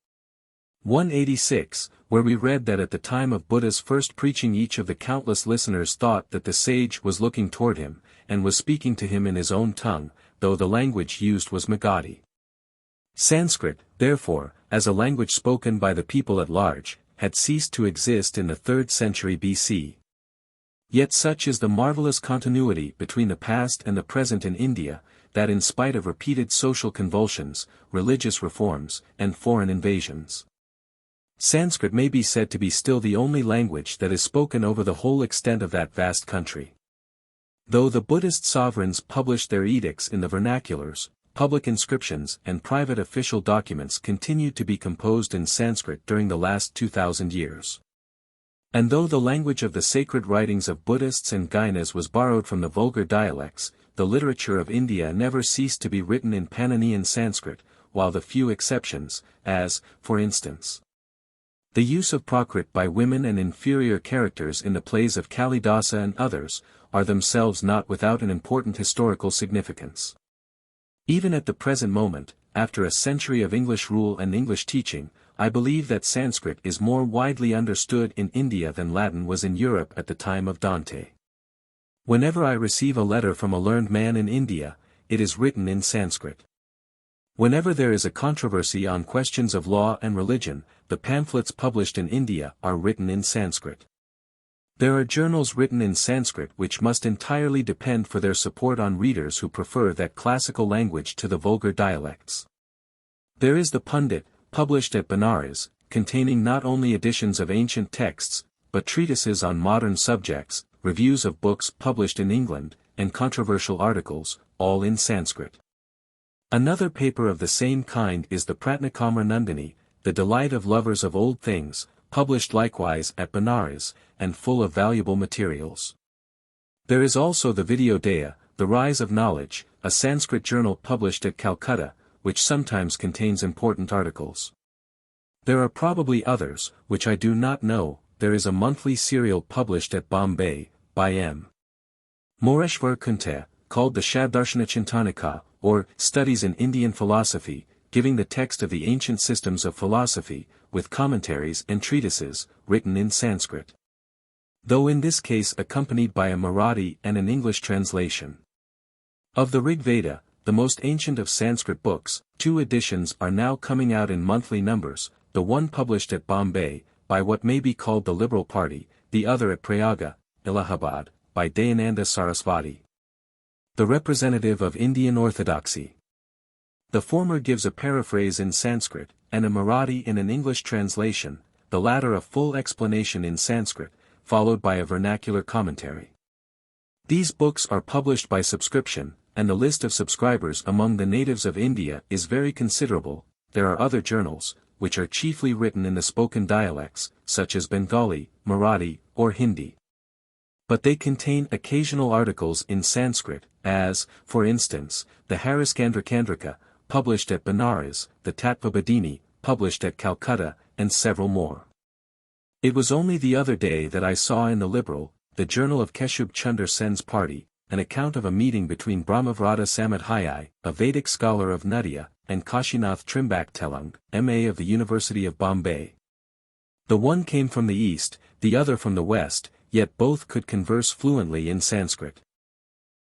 186, where we read that at the time of Buddha's first preaching each of the countless listeners thought that the sage was looking toward him, and was speaking to him in his own tongue, though the language used was Magadhi. Sanskrit, therefore, as a language spoken by the people at large, had ceased to exist in the 3rd century BC. Yet such is the marvelous continuity between the past and the present in India, that in spite of repeated social convulsions, religious reforms, and foreign invasions, Sanskrit may be said to be still the only language that is spoken over the whole extent of that vast country. Though the Buddhist sovereigns published their edicts in the vernaculars, public inscriptions and private official documents continued to be composed in Sanskrit during the last 2,000 years. And though the language of the sacred writings of Buddhists and Jainas was borrowed from the vulgar dialects, the literature of India never ceased to be written in Paninian Sanskrit, while the few exceptions, as, for instance, the use of Prakrit by women and inferior characters in the plays of Kalidasa and others, are themselves not without an important historical significance. Even at the present moment, after a century of English rule and English teaching, I believe that Sanskrit is more widely understood in India than Latin was in Europe at the time of Dante. Whenever I receive a letter from a learned man in India, it is written in Sanskrit. Whenever there is a controversy on questions of law and religion, the pamphlets published in India are written in Sanskrit. There are journals written in Sanskrit which must entirely depend for their support on readers who prefer that classical language to the vulgar dialects. There is the Pundit, published at Benares, containing not only editions of ancient texts, but treatises on modern subjects, reviews of books published in England, and controversial articles, all in Sanskrit. Another paper of the same kind is the Pratnakamra Nandini, the delight of lovers of old things, published likewise at Benares, and full of valuable materials. There is also the Vidyodaya, the Rise of Knowledge, a Sanskrit journal published at Calcutta, which sometimes contains important articles. There are probably others, which I do not know. There is a monthly serial published at Bombay, by M. Moreshwar Kunte, called the Shabdarshana Chintanika, or Studies in Indian Philosophy, giving the text of the ancient systems of philosophy, with commentaries and treatises, written in Sanskrit. Though in this case accompanied by a Marathi and an English translation. Of the Rig Veda, the most ancient of Sanskrit books, 2 editions are now coming out in monthly numbers, the one published at Bombay, by what may be called the Liberal Party, the other at Prayaga, Allahabad, by Dayananda Sarasvati, the representative of Indian Orthodoxy. The former gives a paraphrase in Sanskrit, and a Marathi in an English translation, the latter a full explanation in Sanskrit, followed by a vernacular commentary. These books are published by subscription, and the list of subscribers among the natives of India is very considerable. There are other journals, which are chiefly written in the spoken dialects, such as Bengali, Marathi, or Hindi. But they contain occasional articles in Sanskrit, as, for instance, the Hariskandra published at Benares, the Tatvabodhini, published at Calcutta, and several more. It was only the other day that I saw in the Liberal, the journal of Keshub Chunder Sen's party, an account of a meeting between Brahmavrata Samadhyay, a Vedic scholar of Nadia, and Kashinath Trimbak Telung, M.A. of the University of Bombay. The one came from the east, the other from the west, yet both could converse fluently in Sanskrit.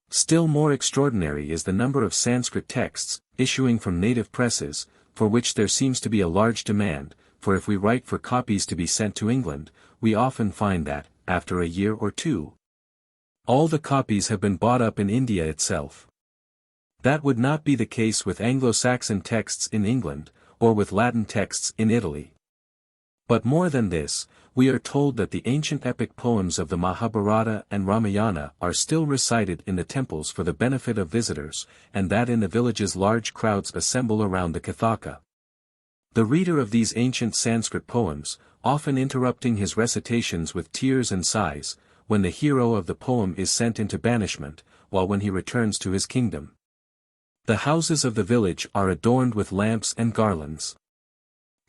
Still more extraordinary is the number of Sanskrit texts, issuing from native presses, for which there seems to be a large demand, for if we write for copies to be sent to England, we often find that, after a year or two, all the copies have been bought up in India itself. That would not be the case with Anglo-Saxon texts in England, or with Latin texts in Italy. But more than this, we are told that the ancient epic poems of the Mahabharata and Ramayana are still recited in the temples for the benefit of visitors, and that in the villages large crowds assemble around the Kathaka. The reader of these ancient Sanskrit poems, often interrupting his recitations with tears and sighs, when the hero of the poem is sent into banishment, while when he returns to his kingdom, the houses of the village are adorned with lamps and garlands.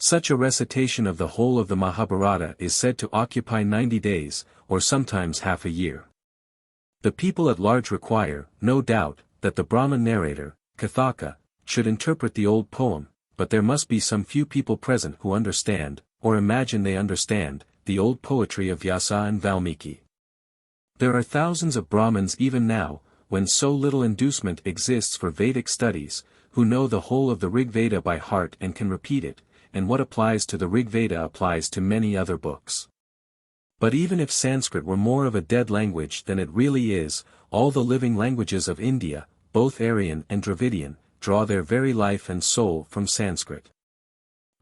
Such a recitation of the whole of the Mahabharata is said to occupy 90 days, or sometimes half a year. The people at large require, no doubt, that the Brahman narrator, Kathaka, should interpret the old poem, but there must be some few people present who understand, or imagine they understand, the old poetry of Vyasa and Valmiki. There are thousands of Brahmins even now, when so little inducement exists for Vedic studies, who know the whole of the Rig Veda by heart and can repeat it, and what applies to the Rig Veda applies to many other books. But even if Sanskrit were more of a dead language than it really is, all the living languages of India, both Aryan and Dravidian, draw their very life and soul from Sanskrit.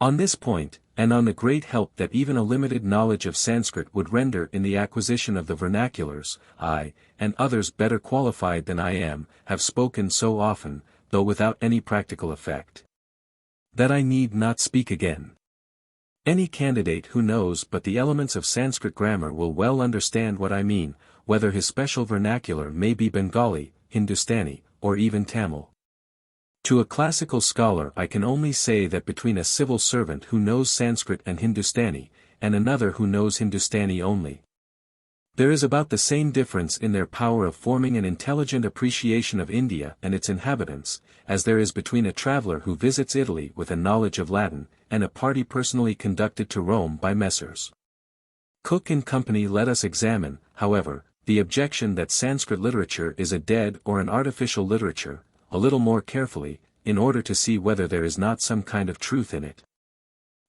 On this point, and on the great help that even a limited knowledge of Sanskrit would render in the acquisition of the vernaculars, I, and others better qualified than I am, have spoken so often, though without any practical effect. That I need not speak again. Any candidate who knows but the elements of Sanskrit grammar will well understand what I mean, whether his special vernacular may be Bengali, Hindustani, or even Tamil. To a classical scholar I can only say that between a civil servant who knows Sanskrit and Hindustani, and another who knows Hindustani only, there is about the same difference in their power of forming an intelligent appreciation of India and its inhabitants, as there is between a traveller who visits Italy with a knowledge of Latin, and a party personally conducted to Rome by Messrs. Cook and Company. Let us examine, however, the objection that Sanskrit literature is a dead or an artificial literature, a little more carefully, in order to see whether there is not some kind of truth in it.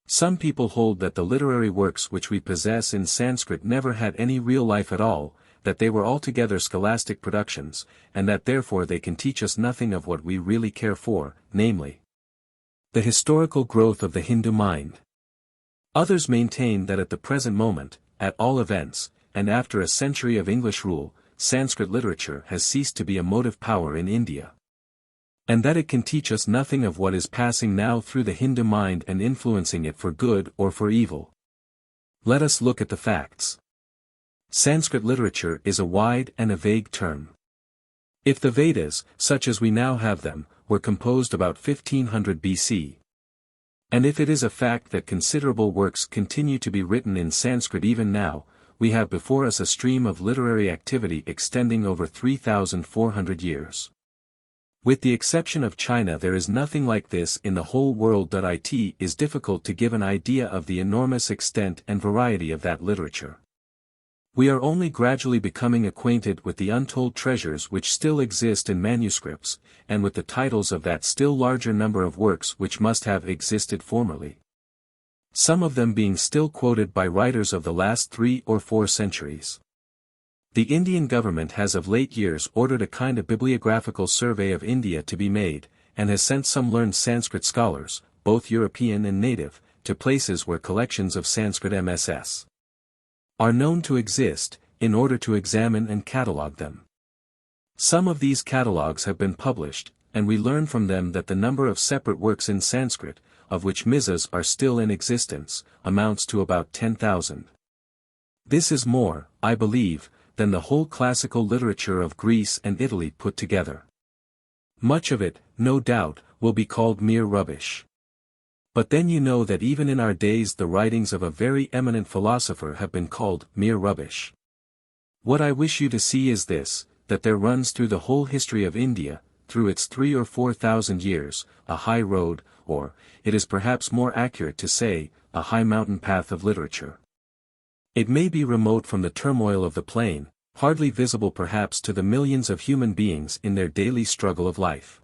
Some people hold that the literary works which we possess in Sanskrit never had any real life at all, that they were altogether scholastic productions, and that therefore they can teach us nothing of what we really care for, namely, the historical growth of the Hindu mind. Others maintain that at the present moment, at all events, and after a century of English rule, Sanskrit literature has ceased to be a motive power in India, and that it can teach us nothing of what is passing now through the Hindu mind and influencing it for good or for evil. Let us look at the facts. Sanskrit literature is a wide and a vague term. If the Vedas, such as we now have them, were composed about 1500 BC, and if it is a fact that considerable works continue to be written in Sanskrit even now, we have before us a stream of literary activity extending over 3,400 years. With the exception of China, there is nothing like this in the whole world. It is difficult to give an idea of the enormous extent and variety of that literature. We are only gradually becoming acquainted with the untold treasures which still exist in manuscripts, and with the titles of that still larger number of works which must have existed formerly, some of them being still quoted by writers of the last 3 or 4 centuries. The Indian government has of late years ordered a kind of bibliographical survey of India to be made, and has sent some learned Sanskrit scholars, both European and native, to places where collections of Sanskrit MSS are known to exist, in order to examine and catalogue them. Some of these catalogues have been published, and we learn from them that the number of separate works in Sanskrit, of which missas are still in existence, amounts to about 10,000. This is more, I believe, than the whole classical literature of Greece and Italy put together. Much of it, no doubt, will be called mere rubbish. But then you know that even in our days the writings of a very eminent philosopher have been called mere rubbish. What I wish you to see is this, that there runs through the whole history of India, through its 3,000 or 4,000 years, a high road, or, it is perhaps more accurate to say, a high mountain path of literature. It may be remote from the turmoil of the plain, hardly visible perhaps to the millions of human beings in their daily struggle of life.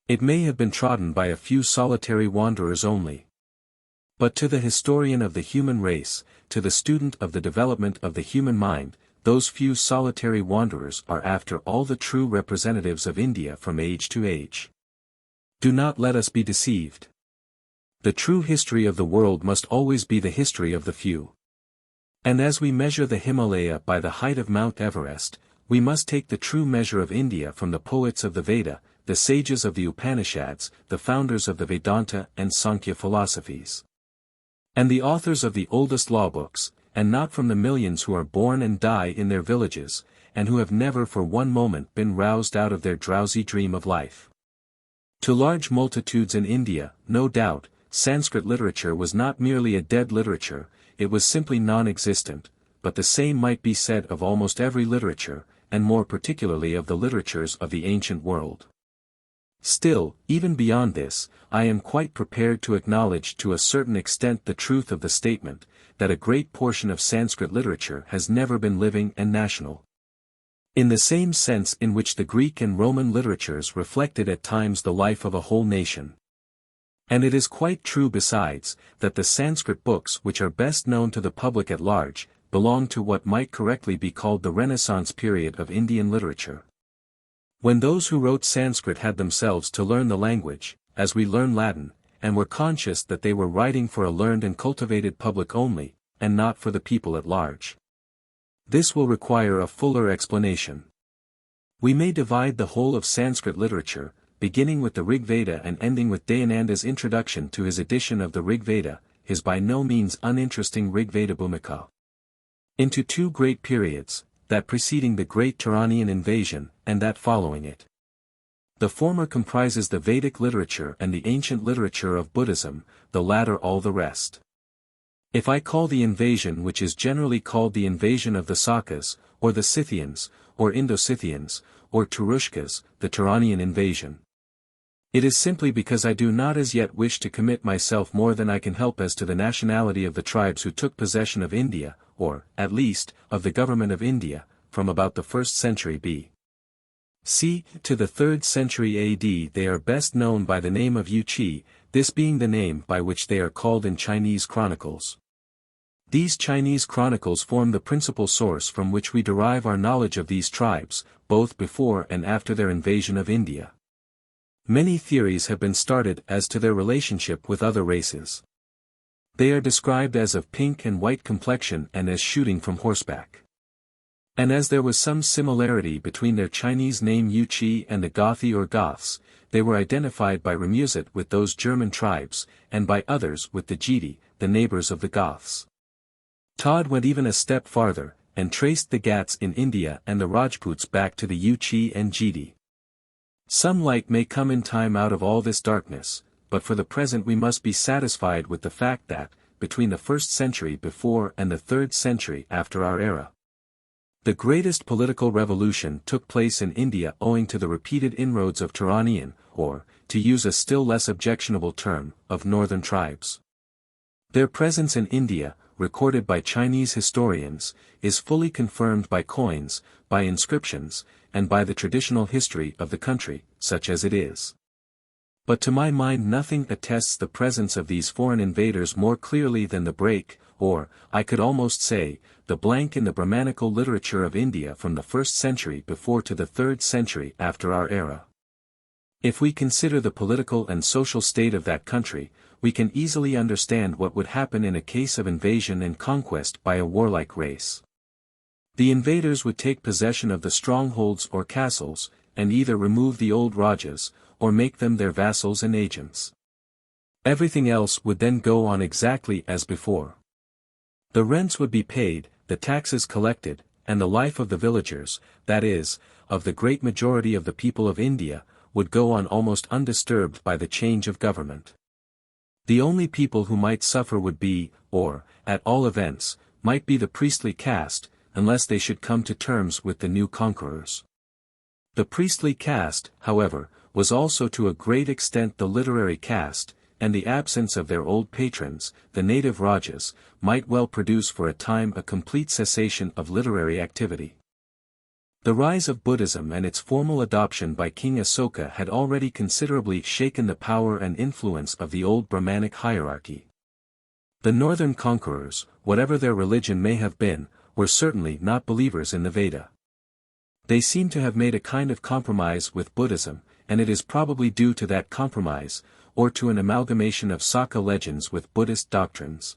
It may have been trodden by a few solitary wanderers only. But to the historian of the human race, to the student of the development of the human mind, those few solitary wanderers are after all the true representatives of India from age to age. Do not let us be deceived. The true history of the world must always be the history of the few. And as we measure the Himalaya by the height of Mount Everest, we must take the true measure of India from the poets of the Veda, the sages of the Upanishads, the founders of the Vedanta and Sankhya philosophies, and the authors of the oldest law books, and not from the millions who are born and die in their villages, and who have never for one moment been roused out of their drowsy dream of life. To large multitudes in India, no doubt, Sanskrit literature was not merely a dead literature, it was simply non-existent, but the same might be said of almost every literature, and more particularly of the literatures of the ancient world. Still, even beyond this, I am quite prepared to acknowledge to a certain extent the truth of the statement, that a great portion of Sanskrit literature has never been living and national, in the same sense in which the Greek and Roman literatures reflected at times the life of a whole nation. And it is quite true besides, that the Sanskrit books which are best known to the public at large, belong to what might correctly be called the Renaissance period of Indian literature, when those who wrote Sanskrit had themselves to learn the language, as we learn Latin, and were conscious that they were writing for a learned and cultivated public only, and not for the people at large. This will require a fuller explanation. We may divide the whole of Sanskrit literature, beginning with the Rig Veda and ending with Dayananda's introduction to his edition of the Rig Veda, his by no means uninteresting Rig Veda Bhumika. Into two great periods, that preceding the great Turanian invasion, and that following it. The former comprises the Vedic literature and the ancient literature of Buddhism, the latter all the rest. If I call the invasion which is generally called the invasion of the Sakas, or the Scythians, or Indo-Scythians, or Turushkas, the Turanian invasion, it is simply because I do not as yet wish to commit myself more than I can help as to the nationality of the tribes who took possession of India, or, at least, of the government of India, from about the 1st century B.C. to the 3rd century AD. They are best known by the name of Yuchi, this being the name by which they are called in Chinese chronicles. These Chinese chronicles form the principal source from which we derive our knowledge of these tribes, both before and after their invasion of India. Many theories have been started as to their relationship with other races. They are described as of pink and white complexion and as shooting from horseback. And as there was some similarity between their Chinese name Yuchi and the Gothi or Goths, they were identified by Remusat with those German tribes, and by others with the Geti, the neighbors of the Goths. Todd went even a step farther, and traced the Gats in India and the Rajputs back to the Yuchi and Geti. Some light may come in time out of all this darkness, but for the present we must be satisfied with the fact that, between the 1st century before and the 3rd century after our era, the greatest political revolution took place in India owing to the repeated inroads of Turanian, or, to use a still less objectionable term, of northern tribes. Their presence in India, recorded by Chinese historians, is fully confirmed by coins, by inscriptions, and by the traditional history of the country, such as it is. But to my mind nothing attests the presence of these foreign invaders more clearly than the break, or, I could almost say, the blank in the Brahmanical literature of India from the 1st century before to the 3rd century after our era. If we consider the political and social state of that country, we can easily understand what would happen in a case of invasion and conquest by a warlike race. The invaders would take possession of the strongholds or castles, and either remove the old Rajas, or make them their vassals and agents. Everything else would then go on exactly as before. The rents would be paid, the taxes collected, and the life of the villagers, that is, of the great majority of the people of India, would go on almost undisturbed by the change of government. The only people who might suffer would be, or, at all events, might be the priestly caste, unless they should come to terms with the new conquerors. The priestly caste, however, was also to a great extent the literary caste, and the absence of their old patrons, the native Rajas, might well produce for a time a complete cessation of literary activity. The rise of Buddhism and its formal adoption by King Asoka had already considerably shaken the power and influence of the old Brahmanic hierarchy. The northern conquerors, whatever their religion may have been, were certainly not believers in the Veda. They seem to have made a kind of compromise with Buddhism, and it is probably due to that compromise, or to an amalgamation of Saka legends with Buddhist doctrines,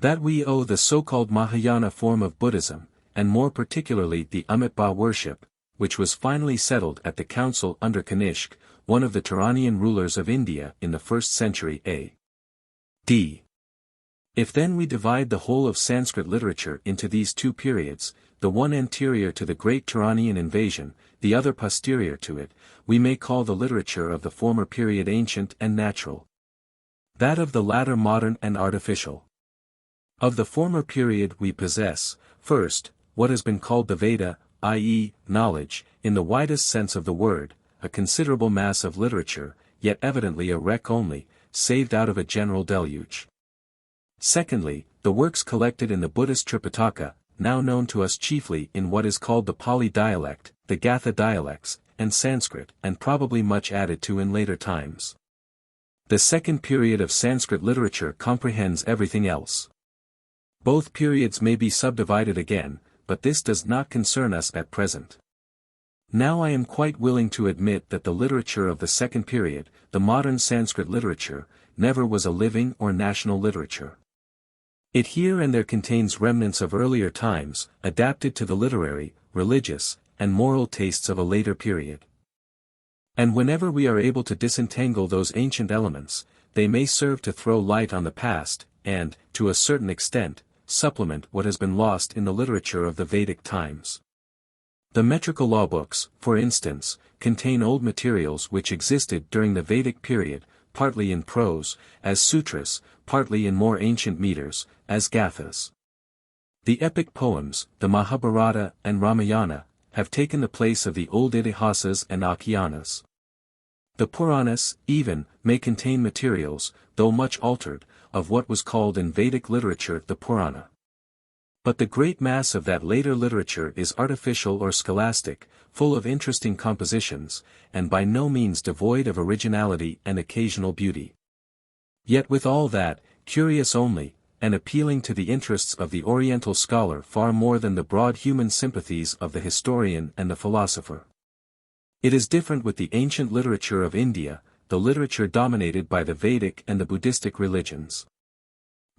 that we owe the so-called Mahayana form of Buddhism, and more particularly the Amitabha worship, which was finally settled at the council under Kanishk, one of the Turanian rulers of India in the 1st century A.D. If then we divide the whole of Sanskrit literature into these two periods, the one anterior to the great Turanian invasion, the other posterior to it, we may call the literature of the former period ancient and natural, that of the latter modern and artificial. Of the former period we possess, first, what has been called the Veda, i.e., knowledge, in the widest sense of the word, a considerable mass of literature, yet evidently a wreck only, saved out of a general deluge. Secondly, the works collected in the Buddhist Tripitaka, now known to us chiefly in what is called the Pali dialect, the Gatha dialects, and Sanskrit, and probably much added to in later times. The second period of Sanskrit literature comprehends everything else. Both periods may be subdivided again, but this does not concern us at present. Now I am quite willing to admit that the literature of the second period, the modern Sanskrit literature, never was a living or national literature. It here and there contains remnants of earlier times, adapted to the literary, religious, and moral tastes of a later period. And whenever we are able to disentangle those ancient elements, they may serve to throw light on the past, and, to a certain extent, supplement what has been lost in the literature of the Vedic times. The metrical law books, for instance, contain old materials which existed during the Vedic period, partly in prose, as sutras, partly in more ancient meters, as gathas. The epic poems, the Mahabharata and Ramayana, have taken the place of the old Itihasas and Akhyanas. The Puranas, even, may contain materials, though much altered, of what was called in Vedic literature the Purana. But the great mass of that later literature is artificial or scholastic, full of interesting compositions, and by no means devoid of originality and occasional beauty. Yet with all that, curious only, and appealing to the interests of the Oriental scholar far more than the broad human sympathies of the historian and the philosopher. It is different with the ancient literature of India, the literature dominated by the Vedic and the Buddhistic religions.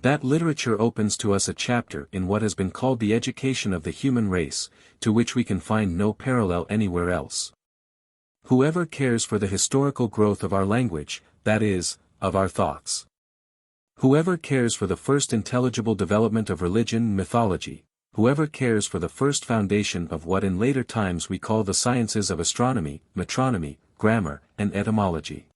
That literature opens to us a chapter in what has been called the education of the human race, to which we can find no parallel anywhere else. Whoever cares for the historical growth of our language, that is, of our thoughts. Whoever cares for the first intelligible development of religion and mythology, whoever cares for the first foundation of what in later times we call the sciences of astronomy, metronomy, grammar, and etymology.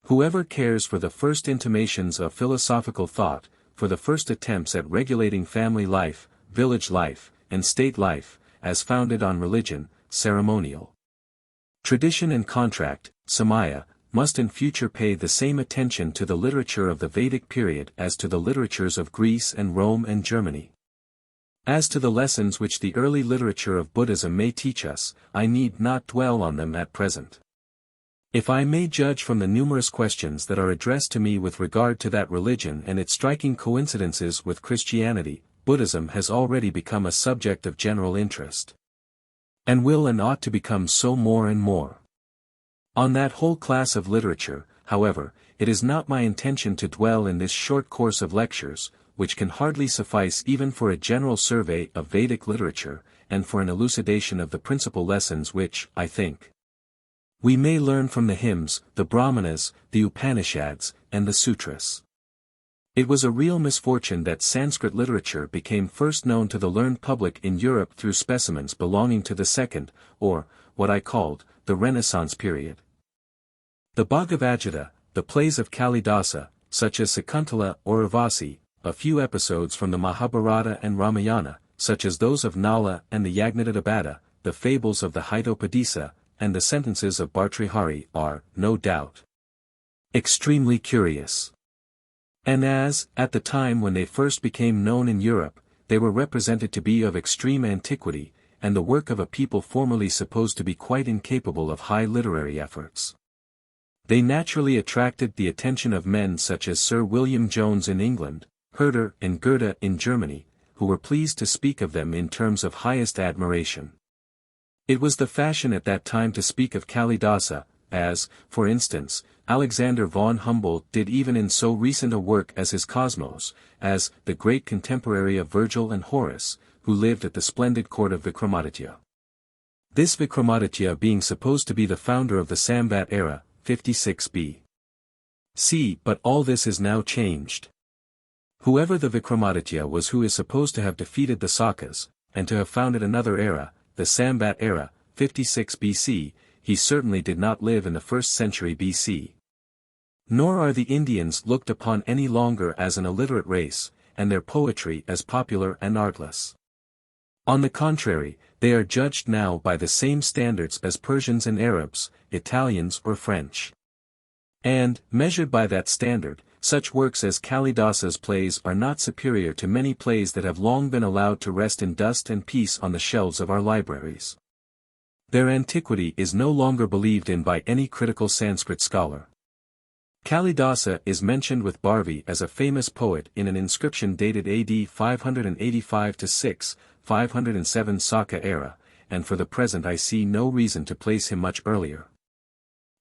Whoever cares for the first intimations of philosophical thought, for the first attempts at regulating family life, village life, and state life, as founded on religion, ceremonial tradition and contract, samaya, must in future pay the same attention to the literature of the Vedic period as to the literatures of Greece and Rome and Germany. As to the lessons which the early literature of Buddhism may teach us, I need not dwell on them at present. If I may judge from the numerous questions that are addressed to me with regard to that religion and its striking coincidences with Christianity, Buddhism has already become a subject of general interest. And will and ought to become so more and more. On that whole class of literature, however, it is not my intention to dwell in this short course of lectures, which can hardly suffice even for a general survey of Vedic literature, and for an elucidation of the principal lessons which, I think, we may learn from the hymns, the Brahmanas, the Upanishads, and the Sutras. It was a real misfortune that Sanskrit literature became first known to the learned public in Europe through specimens belonging to the second, or, what I called, the Renaissance period. The Bhagavad Gita, the plays of Kalidasa, such as Sakuntala or Urvasi, a few episodes from the Mahabharata and Ramayana, such as those of Nala and the Yajnadanabada, the fables of the Hitopadesa, and the sentences of Bhartrihari are, no doubt, extremely curious. And as, at the time when they first became known in Europe, they were represented to be of extreme antiquity, and the work of a people formerly supposed to be quite incapable of high literary efforts, they naturally attracted the attention of men such as Sir William Jones in England, Herder and Goethe in Germany, who were pleased to speak of them in terms of highest admiration. It was the fashion at that time to speak of Kalidasa, as, for instance, Alexander von Humboldt did even in so recent a work as his Cosmos, as the great contemporary of Virgil and Horace, who lived at the splendid court of Vikramaditya. This Vikramaditya being supposed to be the founder of the Sambat era, 56 B.C. But all this is now changed. Whoever the Vikramaditya was who is supposed to have defeated the Sakas, and to have founded another era, the Sambat era, 56 BC, he certainly did not live in the 1st century BC. Nor are the Indians looked upon any longer as an illiterate race, and their poetry as popular and artless. On the contrary, they are judged now by the same standards as Persians and Arabs, Italians or French. And, measured by that standard, such works as Kalidasa's plays are not superior to many plays that have long been allowed to rest in dust and peace on the shelves of our libraries. Their antiquity is no longer believed in by any critical Sanskrit scholar. Kalidasa is mentioned with Bharvi as a famous poet in an inscription dated AD 585-6, 507 Saka era, and for the present I see no reason to place him much earlier.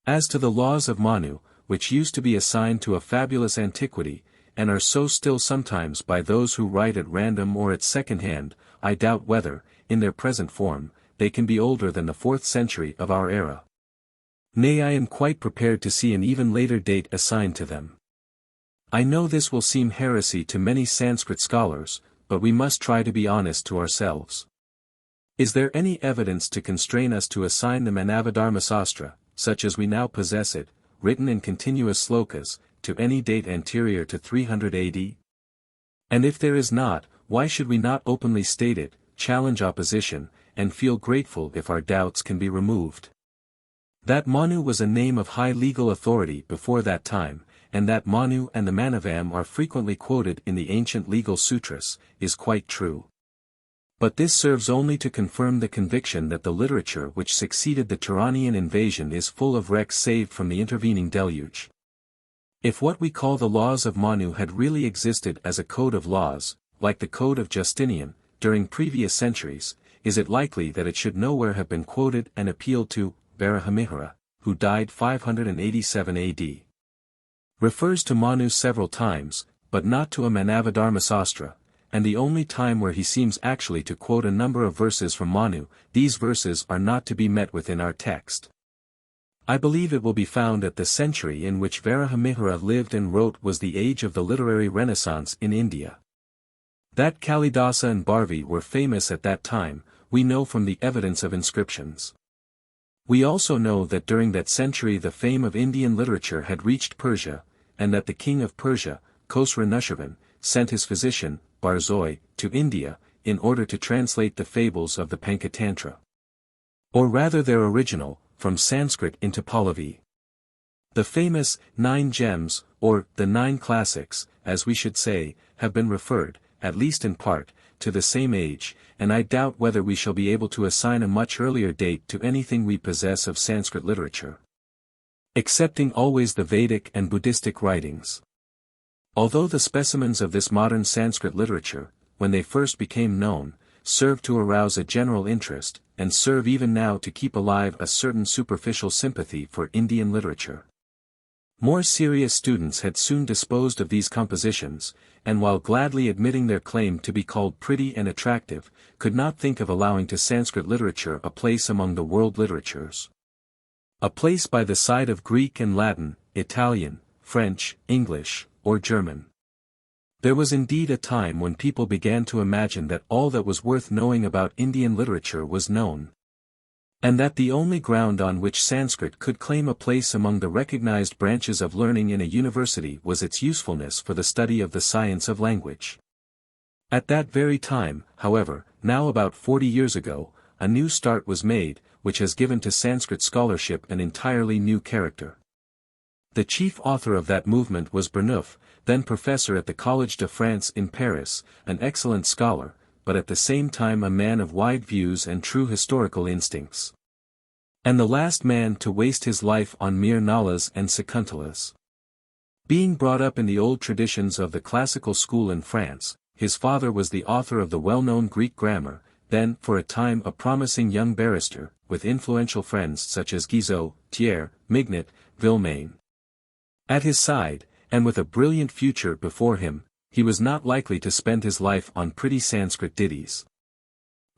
As to the laws of Manu, which used to be assigned to a fabulous antiquity, and are so still sometimes by those who write at random or at second hand, I doubt whether, in their present form, they can be older than the 4th century of our era. Nay, I am quite prepared to see an even later date assigned to them. I know this will seem heresy to many Sanskrit scholars, but we must try to be honest to ourselves. Is there any evidence to constrain us to assign the Manavadharmasastra, such as we now possess it, written in continuous slokas, to any date anterior to 300 AD? And if there is not, why should we not openly state it, challenge opposition, and feel grateful if our doubts can be removed? That Manu was a name of high legal authority before that time, and that Manu and the Manavam are frequently quoted in the ancient legal sutras, is quite true. But this serves only to confirm the conviction that the literature which succeeded the Turanian invasion is full of wrecks saved from the intervening deluge. If what we call the laws of Manu had really existed as a code of laws, like the Code of Justinian, during previous centuries, is it likely that it should nowhere have been quoted and appealed to? Varahamihara, who died 587 AD. Refers to Manu several times, but not to a Manavadharmasastra, and the only time where he seems actually to quote a number of verses from Manu, these verses are not to be met with in our text. I believe it will be found that the century in which Varahamihara lived and wrote was the age of the literary renaissance in India. That Kalidasa and Bharvi were famous at that time, we know from the evidence of inscriptions. We also know that during that century the fame of Indian literature had reached Persia, and that the king of Persia, Khosrow Nushirvan, sent his physician, Barzoi, to India, in order to translate the fables of the Panchatantra. Or rather their original, from Sanskrit into Pahlavi. The famous 9 gems, or the 9 classics, as we should say, have been referred, at least in part, to the same age, and I doubt whether we shall be able to assign a much earlier date to anything we possess of Sanskrit literature. Excepting always the Vedic and Buddhistic writings. Although the specimens of this modern Sanskrit literature, when they first became known, served to arouse a general interest, and serve even now to keep alive a certain superficial sympathy for Indian literature. More serious students had soon disposed of these compositions, and while gladly admitting their claim to be called pretty and attractive, could not think of allowing to Sanskrit literature a place among the world literatures. A place by the side of Greek and Latin, Italian, French, English, or German. There was indeed a time when people began to imagine that all that was worth knowing about Indian literature was known. And that the only ground on which Sanskrit could claim a place among the recognized branches of learning in a university was its usefulness for the study of the science of language. At that very time, however, now about 40 years ago, a new start was made, which has given to Sanskrit scholarship an entirely new character. The chief author of that movement was Burnouf, then professor at the Collège de France in Paris, an excellent scholar, but at the same time a man of wide views and true historical instincts. And the last man to waste his life on mere nalas and sakuntalas. Being brought up in the old traditions of the classical school in France, his father was the author of the well-known Greek grammar, then for a time a promising young barrister, with influential friends such as Guizot, Thiers, Mignot, Villemain. At his side, and with a brilliant future before him, he was not likely to spend his life on pretty Sanskrit ditties.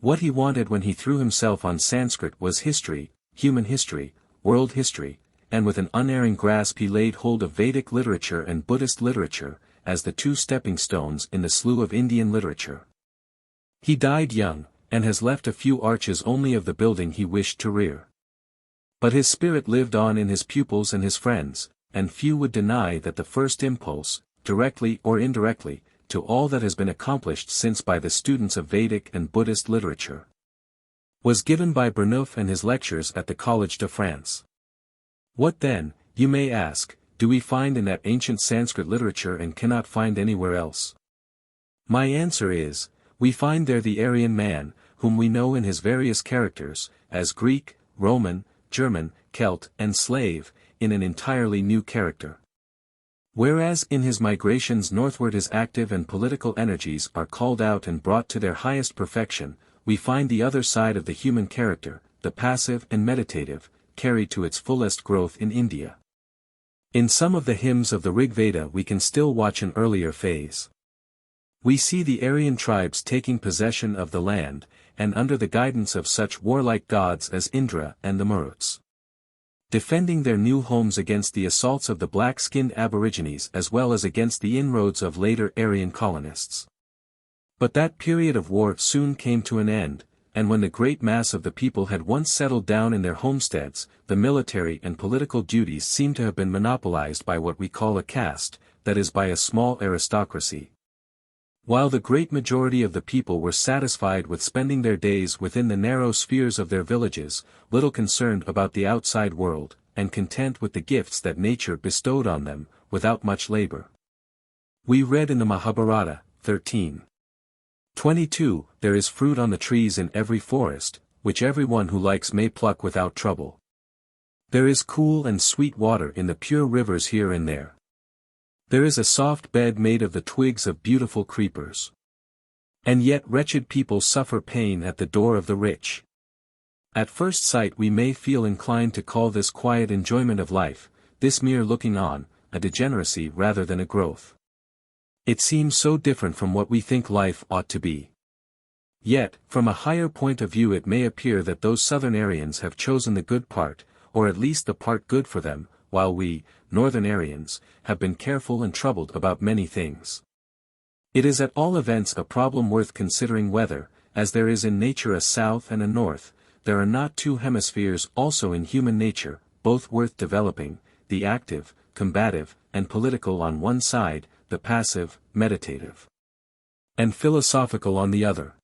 What he wanted when he threw himself on Sanskrit was history, human history, world history, and with an unerring grasp he laid hold of Vedic literature and Buddhist literature, as the 2 stepping stones in the slough of Indian literature. He died young, and has left a few arches only of the building he wished to rear. But his spirit lived on in his pupils and his friends, and few would deny that the first impulse, directly or indirectly, to all that has been accomplished since by the students of Vedic and Buddhist literature, was given by Burnouf and his lectures at the Collège de France. What then, you may ask, do we find in that ancient Sanskrit literature and cannot find anywhere else? My answer is, we find there the Aryan man, whom we know in his various characters, as Greek, Roman, German, Celt, and slave, in an entirely new character. Whereas in his migrations northward his active and political energies are called out and brought to their highest perfection, we find the other side of the human character, the passive and meditative, carried to its fullest growth in India. In some of the hymns of the Rig Veda we can still watch an earlier phase. We see the Aryan tribes taking possession of the land, and under the guidance of such warlike gods as Indra and the Maruts. defending their new homes against the assaults of the black-skinned aborigines as well as against the inroads of later Aryan colonists. But that period of war soon came to an end, and when the great mass of the people had once settled down in their homesteads, the military and political duties seem to have been monopolized by what we call a caste, that is by a small aristocracy. While the great majority of the people were satisfied with spending their days within the narrow spheres of their villages, little concerned about the outside world, and content with the gifts that nature bestowed on them, without much labor. We read in the Mahabharata, 13:22, there is fruit on the trees in every forest, which everyone who likes may pluck without trouble. There is cool and sweet water in the pure rivers here and there. There is a soft bed made of the twigs of beautiful creepers. And yet wretched people suffer pain at the door of the rich. At first sight we may feel inclined to call this quiet enjoyment of life, this mere looking on, a degeneracy rather than a growth. It seems so different from what we think life ought to be. Yet, from a higher point of view it may appear that those southern Aryans have chosen the good part, or at least the part good for them, while we, northern Aryans, have been careful and troubled about many things. It is at all events a problem worth considering whether, as there is in nature a south and a north, there are not two hemispheres also in human nature, both worth developing, the active, combative, and political on one side, the passive, meditative, and philosophical on the other.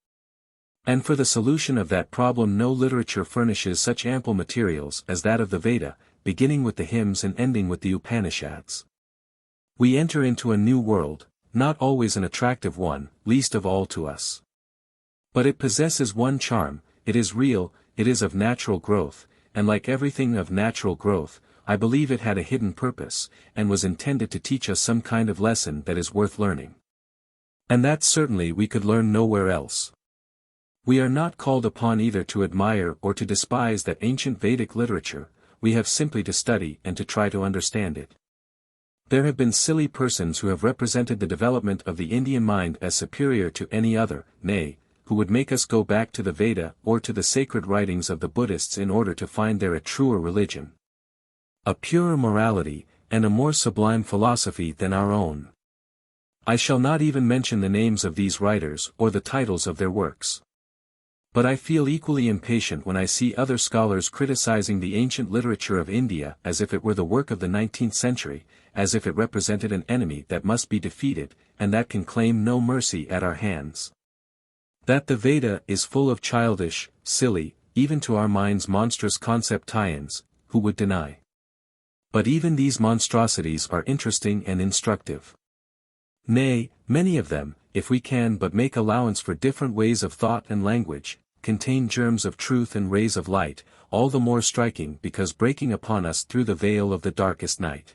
And for the solution of that problem no literature furnishes such ample materials as that of the Veda, beginning with the hymns and ending with the Upanishads. We enter into a new world, not always an attractive one, least of all to us. But it possesses one charm, it is real, it is of natural growth, and like everything of natural growth, I believe it had a hidden purpose, and was intended to teach us some kind of lesson that is worth learning. And that certainly we could learn nowhere else. We are not called upon either to admire or to despise that ancient Vedic literature, we have simply to study and to try to understand it. There have been silly persons who have represented the development of the Indian mind as superior to any other, nay, who would make us go back to the Veda or to the sacred writings of the Buddhists in order to find there a truer religion, a purer morality, and a more sublime philosophy than our own. I shall not even mention the names of these writers or the titles of their works. But I feel equally impatient when I see other scholars criticizing the ancient literature of India as if it were the work of the 19th century, as if it represented an enemy that must be defeated, and that can claim no mercy at our hands. That the Veda is full of childish, silly, even to our minds monstrous concept tie-ins, who would deny? But even these monstrosities are interesting and instructive. Nay, many of them, if we can but make allowance for different ways of thought and language, contain germs of truth and rays of light, all the more striking because breaking upon us through the veil of the darkest night.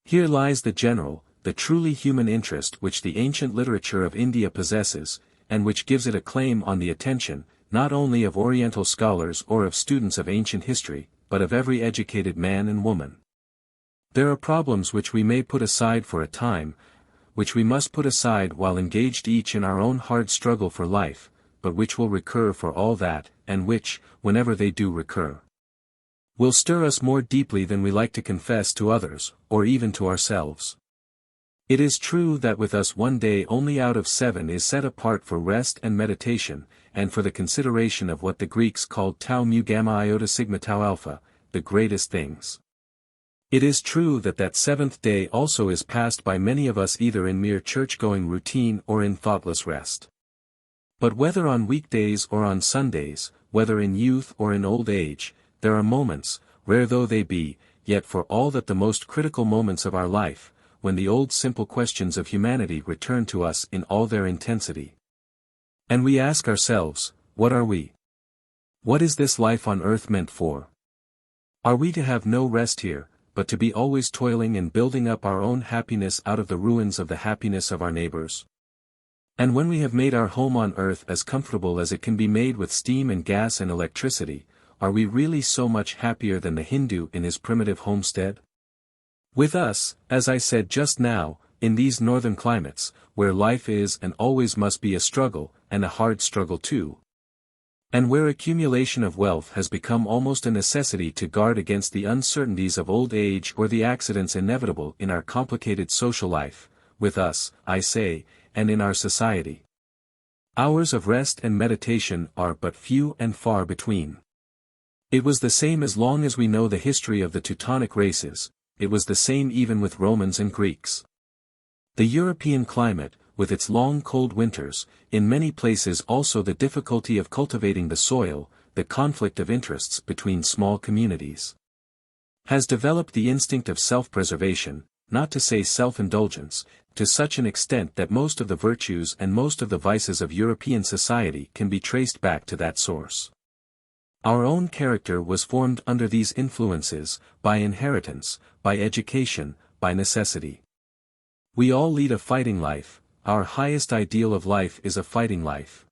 Here lies the general, the truly human interest which the ancient literature of India possesses, and which gives it a claim on the attention, not only of Oriental scholars or of students of ancient history, but of every educated man and woman. There are problems which we may put aside for a time, which we must put aside while engaged each in our own hard struggle for life, but which will recur for all that, and which, whenever they do recur, will stir us more deeply than we like to confess to others, or even to ourselves. It is true that with us one day only out of 7 is set apart for rest and meditation, and for the consideration of what the Greeks called tau mu gamma iota sigma tau alpha, the greatest things. It is true that that 7th day also is passed by many of us either in mere church-going routine or in thoughtless rest. But whether on weekdays or on Sundays, whether in youth or in old age, there are moments, rare though they be, yet for all that the most critical moments of our life, when the old simple questions of humanity return to us in all their intensity. And we ask ourselves, what are we? What is this life on earth meant for? Are we to have no rest here, but to be always toiling and building up our own happiness out of the ruins of the happiness of our neighbors? And when we have made our home on earth as comfortable as it can be made with steam and gas and electricity, are we really so much happier than the Hindu in his primitive homestead? With us, as I said just now, in these northern climates, where life is and always must be a struggle, and a hard struggle too, And where accumulation of wealth has become almost a necessity to guard against the uncertainties of old age or the accidents inevitable in our complicated social life, with us, I say, and in our society. Hours of rest and meditation are but few and far between. It was the same as long as we know the history of the Teutonic races, it was the same even with Romans and Greeks. The European climate, with its long cold winters, in many places also the difficulty of cultivating the soil, the conflict of interests between small communities, has developed the instinct of self-preservation, not to say self-indulgence, to such an extent that most of the virtues and most of the vices of European society can be traced back to that source. Our own character was formed under these influences, by inheritance, by education, by necessity. We all lead a fighting life. Our highest ideal of life is a fighting life.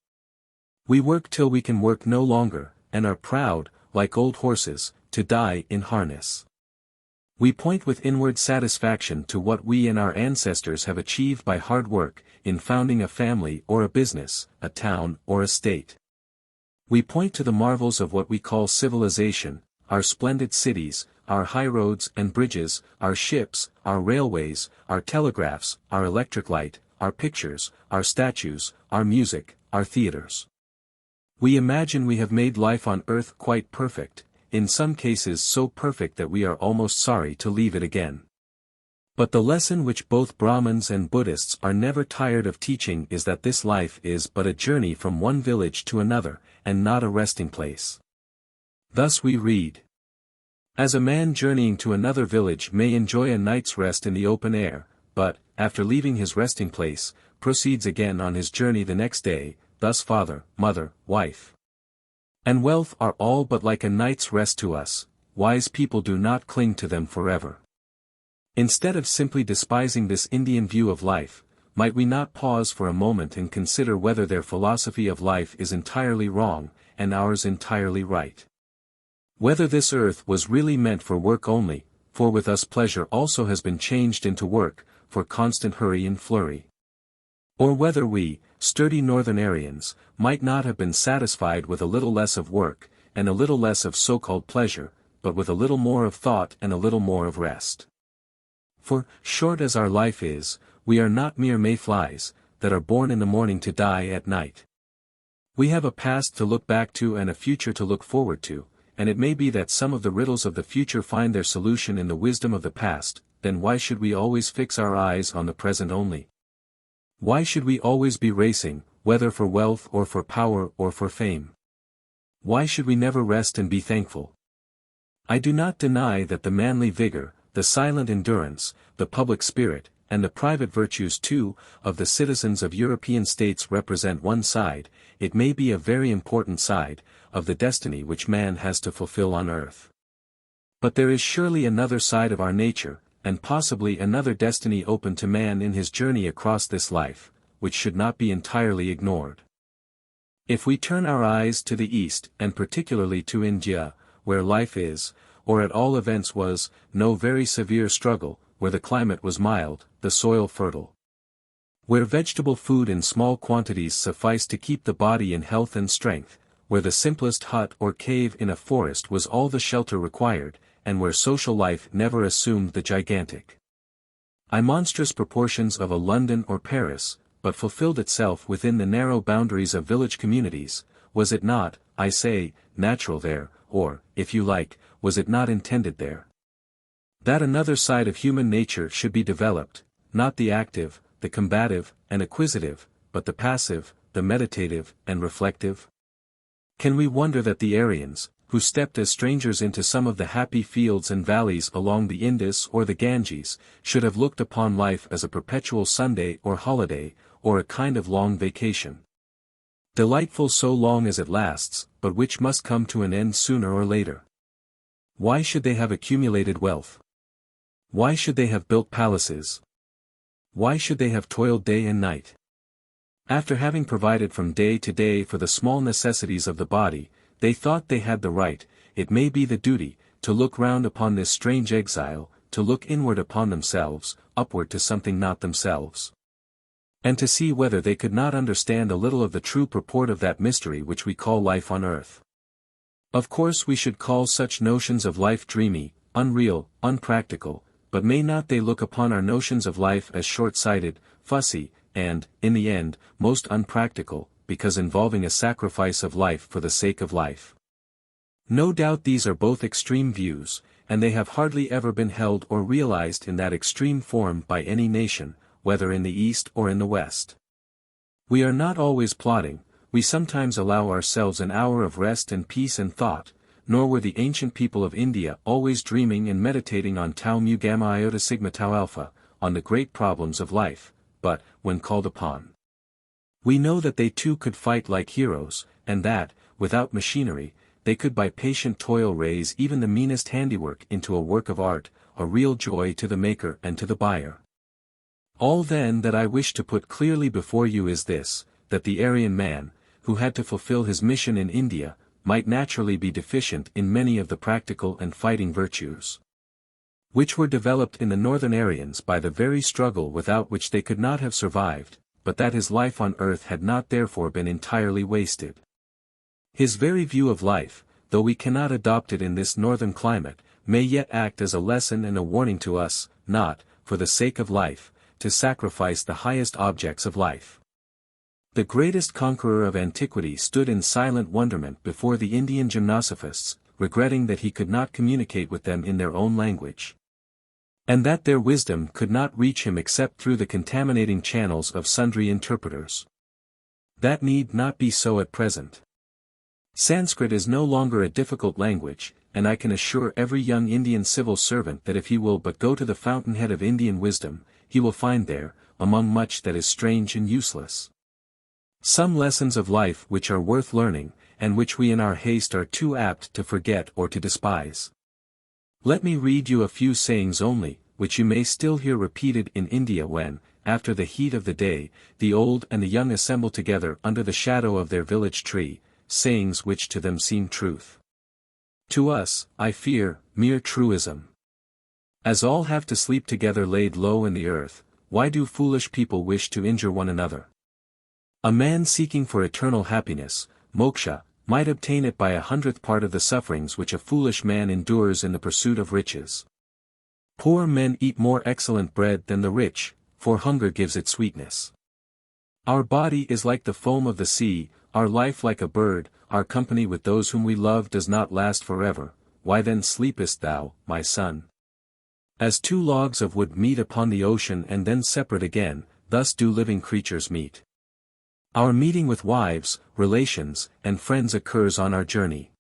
We work till we can work no longer, and are proud, like old horses, to die in harness. We point with inward satisfaction to what we and our ancestors have achieved by hard work, in founding a family or a business, a town or a state. We point to the marvels of what we call civilization, our splendid cities, our high roads and bridges, our ships, our railways, our telegraphs, our electric light, our pictures, our statues, our music, our theaters. We imagine we have made life on earth quite perfect, in some cases so perfect that we are almost sorry to leave it again. But the lesson which both Brahmins and Buddhists are never tired of teaching is that this life is but a journey from one village to another, and not a resting place. Thus we read. As a man journeying to another village may enjoy a night's rest in the open air, but, after leaving his resting place, proceeds again on his journey the next day, thus father, mother, wife, and wealth are all but like a night's rest to us, wise people do not cling to them forever. Instead of simply despising this Indian view of life, might we not pause for a moment and consider whether their philosophy of life is entirely wrong, and ours entirely right? Whether this earth was really meant for work only, for with us pleasure also has been changed into work, for constant hurry and flurry. Or whether we, sturdy northern Aryans, might not have been satisfied with a little less of work, and a little less of so-called pleasure, but with a little more of thought and a little more of rest. For, short as our life is, we are not mere mayflies, that are born in the morning to die at night. We have a past to look back to and a future to look forward to, and it may be that some of the riddles of the future find their solution in the wisdom of the past. Then why should we always fix our eyes on the present only? Why should we always be racing, whether for wealth or for power or for fame? Why should we never rest and be thankful? I do not deny that the manly vigor, the silent endurance, the public spirit, and the private virtues too, of the citizens of European states represent one side, it may be a very important side, of the destiny which man has to fulfill on earth. But there is surely another side of our nature, and possibly another destiny open to man in his journey across this life, which should not be entirely ignored. If we turn our eyes to the east and particularly to India, where life is, or at all events was, no very severe struggle, where the climate was mild, the soil fertile, where vegetable food in small quantities sufficed to keep the body in health and strength, where the simplest hut or cave in a forest was all the shelter required, and where social life never assumed the gigantic, monstrous proportions of a London or Paris, but fulfilled itself within the narrow boundaries of village communities, was it not, I say, natural there, or, if you like, was it not intended there? That another side of human nature should be developed, not the active, the combative, and acquisitive, but the passive, the meditative, and reflective? Can we wonder that the Aryans, who stepped as strangers into some of the happy fields and valleys along the Indus or the Ganges, should have looked upon life as a perpetual Sunday or holiday, or a kind of long vacation? Delightful so long as it lasts, but which must come to an end sooner or later. Why should they have accumulated wealth? Why should they have built palaces? Why should they have toiled day and night? After having provided from day to day for the small necessities of the body, they thought they had the right, it may be the duty, to look round upon this strange exile, to look inward upon themselves, upward to something not themselves. and to see whether they could not understand a little of the true purport of that mystery which we call life on earth. Of course we should call such notions of life dreamy, unreal, unpractical, but may not they look upon our notions of life as short-sighted, fussy, and, in the end, most unpractical, because involving a sacrifice of life for the sake of life? No doubt these are both extreme views, and they have hardly ever been held or realized in that extreme form by any nation, whether in the East or in the West. We are not always plodding, we sometimes allow ourselves an hour of rest and peace and thought, nor were the ancient people of India always dreaming and meditating on tau mu gamma iota sigma tau alpha, on the great problems of life, but, when called upon, we know that they too could fight like heroes, and that, without machinery, they could by patient toil raise even the meanest handiwork into a work of art, a real joy to the maker and to the buyer. All then that I wish to put clearly before you is this, that the Aryan man, who had to fulfill his mission in India, might naturally be deficient in many of the practical and fighting virtues, which were developed in the northern Aryans by the very struggle without which they could not have survived, but that his life on earth had not therefore been entirely wasted. His very view of life, though we cannot adopt it in this northern climate, may yet act as a lesson and a warning to us, not, for the sake of life, to sacrifice the highest objects of life. The greatest conqueror of antiquity stood in silent wonderment before the Indian gymnosophists, regretting that he could not communicate with them in their own language, and that their wisdom could not reach him except through the contaminating channels of sundry interpreters. That need not be so at present. Sanskrit is no longer a difficult language, and I can assure every young Indian civil servant that if he will but go to the fountainhead of Indian wisdom, he will find there, among much that is strange and useless, some lessons of life which are worth learning, and which we in our haste are too apt to forget or to despise. Let me read you a few sayings only, which you may still hear repeated in India when, after the heat of the day, the old and the young assemble together under the shadow of their village tree, sayings which to them seem truth. To us, I fear, mere truism. As all have to sleep together laid low in the earth, why do foolish people wish to injure one another? A man seeking for eternal happiness, moksha, might obtain it by 100th part of the sufferings which a foolish man endures in the pursuit of riches. Poor men eat more excellent bread than the rich, for hunger gives it sweetness. Our body is like the foam of the sea, our life like a bird, our company with those whom we love does not last forever, why then sleepest thou, my son? As two logs of wood meet upon the ocean and then separate again, thus do living creatures meet. Our meeting with wives, relations, and friends occurs on our journey.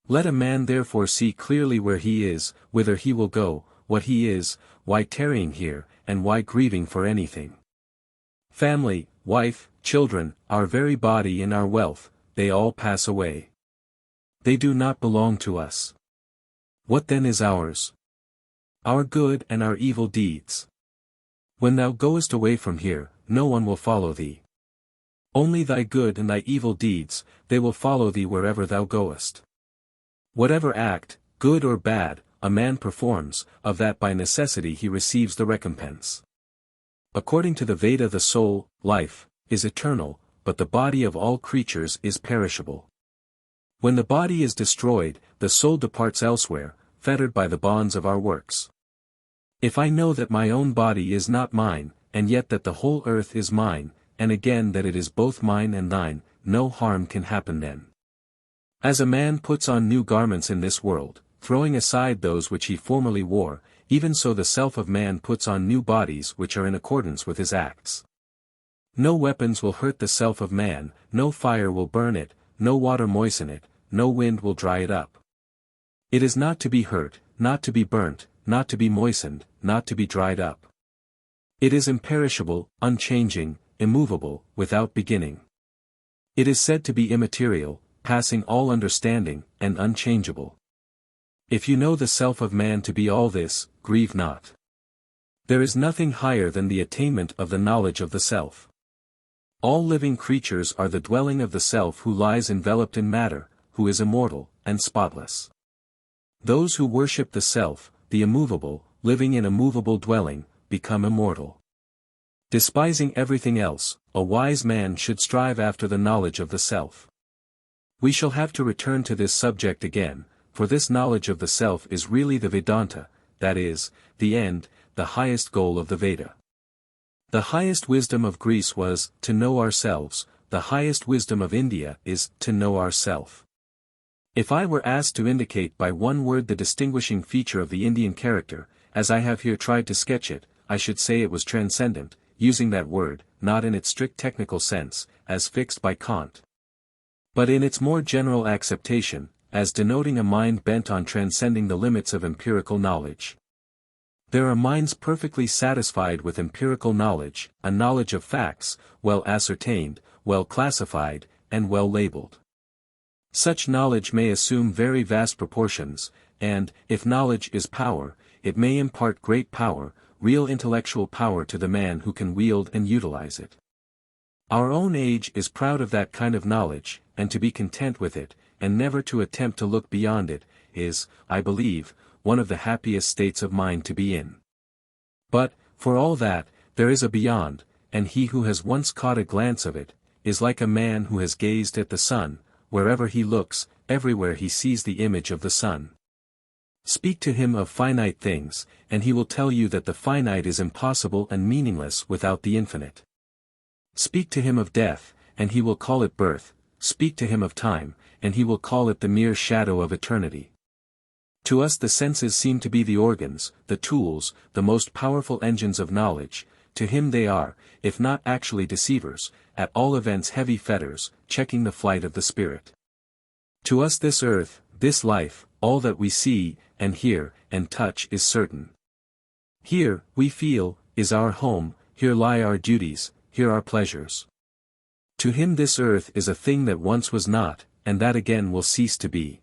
Let a man therefore see clearly where he is, whither he will go, what he is, why tarrying here, and why grieving for anything. Family, wife, children, our very body and our wealth, they all pass away. They do not belong to us. What then is ours? Our good and our evil deeds. When thou goest away from here, no one will follow thee. Only thy good and thy evil deeds, they will follow thee wherever thou goest. Whatever act, good or bad, a man performs, of that by necessity he receives the recompense. According to the Veda the soul, life, is eternal, but the body of all creatures is perishable. When the body is destroyed, the soul departs elsewhere, fettered by the bonds of our works. If I know that my own body is not mine, and yet that the whole earth is mine, and again that it is both mine and thine, no harm can happen then. As a man puts on new garments in this world, throwing aside those which he formerly wore, even so the self of man puts on new bodies which are in accordance with his acts. No weapons will hurt the self of man, no fire will burn it, no water moisten it, no wind will dry it up. It is not to be hurt, not to be burnt, not to be moistened, not to be dried up. It is imperishable, unchanging, immovable, without beginning. It is said to be immaterial, passing all understanding, and unchangeable. If you know the self of man to be all this, grieve not. There is nothing higher than the attainment of the knowledge of the self. All living creatures are the dwelling of the self who lies enveloped in matter, who is immortal, and spotless. Those who worship the self, the immovable, living in a movable dwelling, become immortal. Despising everything else, a wise man should strive after the knowledge of the self. We shall have to return to this subject again, for this knowledge of the self is really the Vedanta, that is, the end, the highest goal of the Veda. The highest wisdom of Greece was, to know ourselves, the highest wisdom of India is, to know ourself. If I were asked to indicate by one word the distinguishing feature of the Indian character, as I have here tried to sketch it, I should say it was transcendent, using that word, not in its strict technical sense, as fixed by Kant, but in its more general acceptation, as denoting a mind bent on transcending the limits of empirical knowledge. There are minds perfectly satisfied with empirical knowledge, a knowledge of facts, well ascertained, well classified, and well labeled. Such knowledge may assume very vast proportions, and, if knowledge is power, it may impart great power, real intellectual power to the man who can wield and utilize it. Our own age is proud of that kind of knowledge, and to be content with it, and never to attempt to look beyond it, is, I believe, one of the happiest states of mind to be in. But, for all that, there is a beyond, and he who has once caught a glance of it, is like a man who has gazed at the sun, wherever he looks, everywhere he sees the image of the sun. Speak to him of finite things, and he will tell you that the finite is impossible and meaningless without the infinite. Speak to him of death, and he will call it birth, speak to him of time, and he will call it the mere shadow of eternity. To us the senses seem to be the organs, the tools, the most powerful engines of knowledge. To him they are, if not actually deceivers, at all events heavy fetters, checking the flight of the spirit. To us this earth, this life, all that we see, and hear, and touch is certain. Here, we feel, is our home, here lie our duties, here our pleasures. To him this earth is a thing that once was not, and that again will cease to be.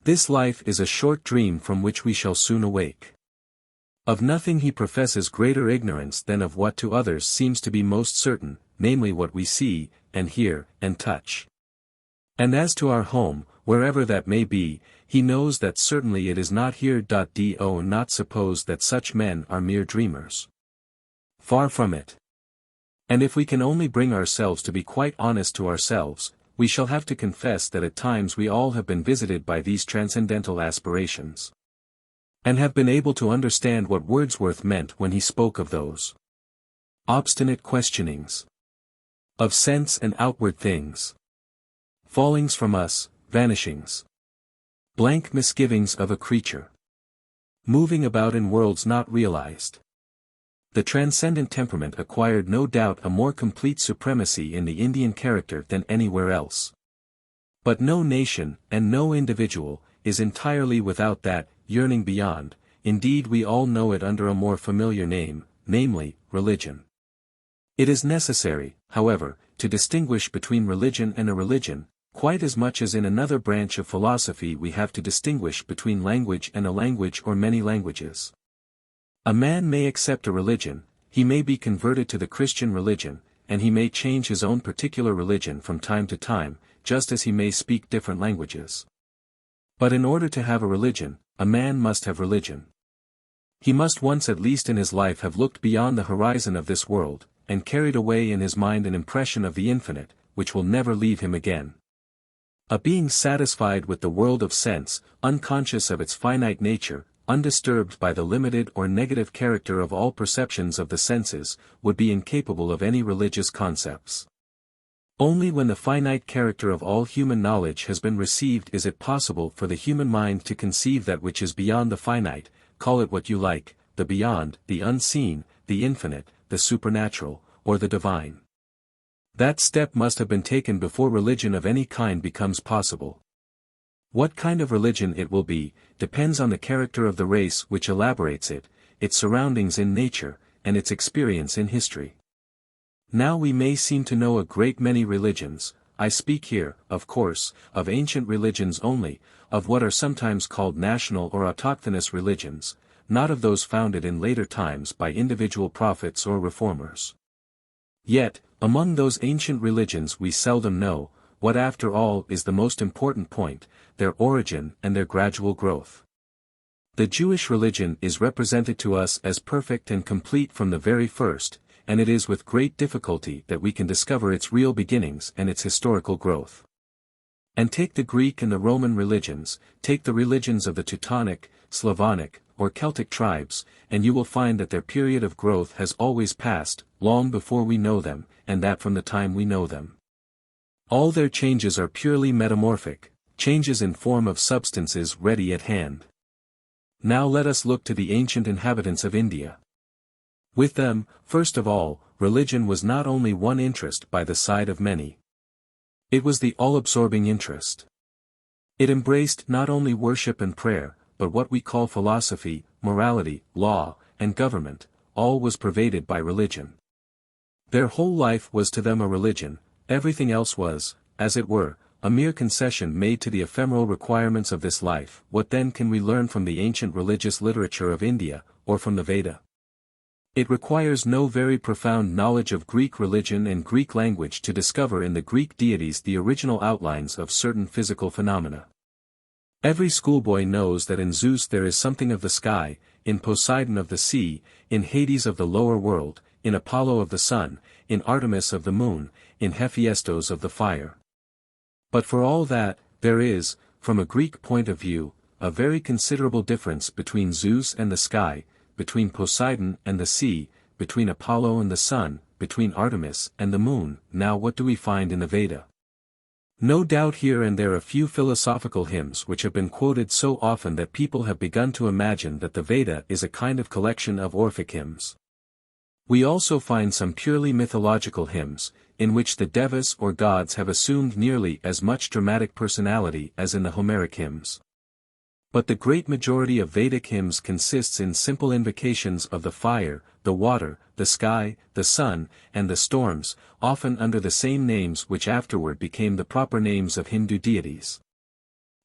This life is a short dream from which we shall soon awake. Of nothing he professes greater ignorance than of what to others seems to be most certain, namely what we see, and hear, and touch. And as to our home, wherever that may be, he knows that certainly it is not here. Do not suppose that such men are mere dreamers. Far from it. And if we can only bring ourselves to be quite honest to ourselves, we shall have to confess that at times we all have been visited by these transcendental aspirations, and have been able to understand what Wordsworth meant when he spoke of those obstinate questionings of sense and outward things, fallings from us, vanishings, blank misgivings of a creature, moving about in worlds not realized. The transcendent temperament acquired no doubt a more complete supremacy in the Indian character than anywhere else. But no nation, and no individual, is entirely without that yearning beyond. Indeed we all know it under a more familiar name, namely, religion. It is necessary, however, to distinguish between religion and a religion, quite as much as in another branch of philosophy we have to distinguish between language and a language or many languages. A man may accept a religion, he may be converted to the Christian religion, and he may change his own particular religion from time to time, just as he may speak different languages. But in order to have a religion, a man must have religion. He must once at least in his life have looked beyond the horizon of this world, and carried away in his mind an impression of the infinite, which will never leave him again. A being satisfied with the world of sense, unconscious of its finite nature, undisturbed by the limited or negative character of all perceptions of the senses, would be incapable of any religious concepts. Only when the finite character of all human knowledge has been received is it possible for the human mind to conceive that which is beyond the finite, call it what you like, the beyond, the unseen, the infinite, the supernatural, or the divine. That step must have been taken before religion of any kind becomes possible. What kind of religion it will be, depends on the character of the race which elaborates it, its surroundings in nature, and its experience in history. Now we may seem to know a great many religions. I speak here, of course, of ancient religions only, of what are sometimes called national or autochthonous religions, not of those founded in later times by individual prophets or reformers. Yet, among those ancient religions we seldom know, what after all is the most important point, their origin and their gradual growth. The Jewish religion is represented to us as perfect and complete from the very first, and it is with great difficulty that we can discover its real beginnings and its historical growth. And take the Greek and the Roman religions, take the religions of the Teutonic, Slavonic, or Celtic tribes, and you will find that their period of growth has always passed, long before we know them, and that from the time we know them. All their changes are purely metamorphic, changes in form of substances ready at hand. Now let us look to the ancient inhabitants of India. With them, first of all, religion was not only one interest by the side of many. It was the all-absorbing interest. It embraced not only worship and prayer, but what we call philosophy, morality, law, and government, all was pervaded by religion. Their whole life was to them a religion, everything else was, as it were, a mere concession made to the ephemeral requirements of this life. What then can we learn from the ancient religious literature of India, or from the Veda? It requires no very profound knowledge of Greek religion and Greek language to discover in the Greek deities the original outlines of certain physical phenomena. Every schoolboy knows that in Zeus there is something of the sky, in Poseidon of the sea, in Hades of the lower world, in Apollo of the sun, in Artemis of the moon, in Hephaestos of the fire. But for all that, there is, from a Greek point of view, a very considerable difference between Zeus and the sky, between Poseidon and the sea, between Apollo and the sun, between Artemis and the moon. Now what do we find in the Veda? No doubt here and there a few philosophical hymns which have been quoted so often that people have begun to imagine that the Veda is a kind of collection of Orphic hymns. We also find some purely mythological hymns, in which the devas or gods have assumed nearly as much dramatic personality as in the Homeric hymns. But the great majority of Vedic hymns consists in simple invocations of the fire, the water, the sky, the sun, and the storms, often under the same names which afterward became the proper names of Hindu deities.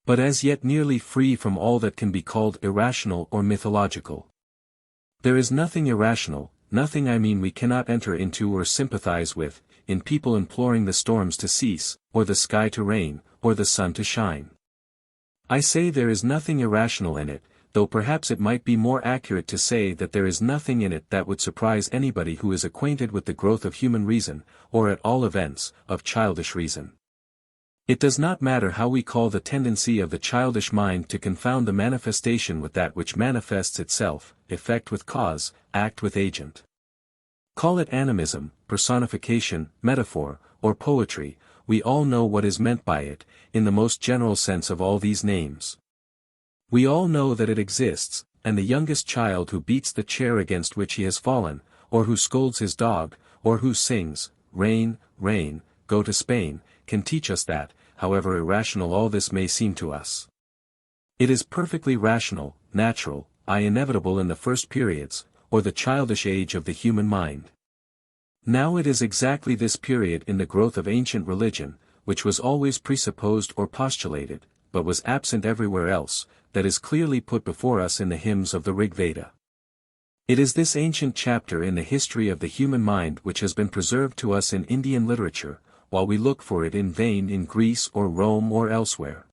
But as yet nearly free from all that can be called irrational or mythological. There is nothing irrational, nothing we cannot enter into or sympathize with, in people imploring the storms to cease, or the sky to rain, or the sun to shine. I say there is nothing irrational in it, though perhaps it might be more accurate to say that there is nothing in it that would surprise anybody who is acquainted with the growth of human reason, or at all events, of childish reason. It does not matter how we call the tendency of the childish mind to confound the manifestation with that which manifests itself, effect with cause, act with agent. Call it animism, personification, metaphor, or poetry, we all know what is meant by it, in the most general sense of all these names. We all know that it exists, and the youngest child who beats the chair against which he has fallen, or who scolds his dog, or who sings, "Rain, rain, go to Spain," can teach us that, however irrational all this may seem to us. It is perfectly rational, natural, inevitable in the first periods, or the childish age of the human mind. Now it is exactly this period in the growth of ancient religion, which was always presupposed or postulated, but was absent everywhere else, that is clearly put before us in the hymns of the Rig Veda. It is this ancient chapter in the history of the human mind which has been preserved to us in Indian literature, while we look for it in vain in Greece or Rome or elsewhere.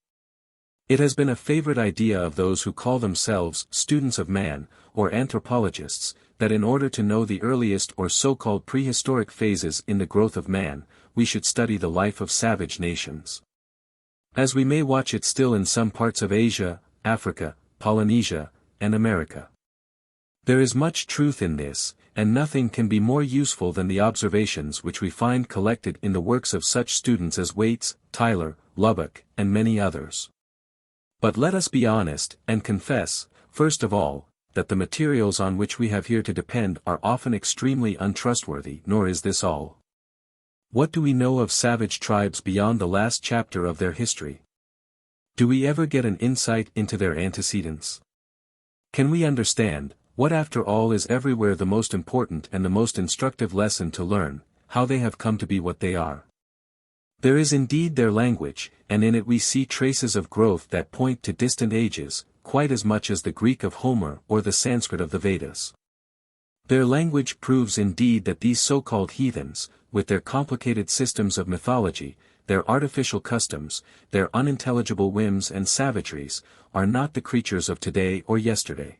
It has been a favorite idea of those who call themselves students of man, or anthropologists, that in order to know the earliest or so-called prehistoric phases in the growth of man, we should study the life of savage nations. As we may watch it still in some parts of Asia, Africa, Polynesia, and America. There is much truth in this, and nothing can be more useful than the observations which we find collected in the works of such students as Waits, Tyler, Lubbock, and many others. But let us be honest, and confess, first of all, that the materials on which we have here to depend are often extremely untrustworthy. Nor is this all. What do we know of savage tribes beyond the last chapter of their history? Do we ever get an insight into their antecedents? Can we understand, what after all is everywhere the most important and the most instructive lesson to learn, how they have come to be what they are? There is indeed their language, and in it we see traces of growth that point to distant ages, quite as much as the Greek of Homer or the Sanskrit of the Vedas. Their language proves indeed that these so-called heathens, with their complicated systems of mythology, their artificial customs, their unintelligible whims and savageries, are not the creatures of today or yesterday.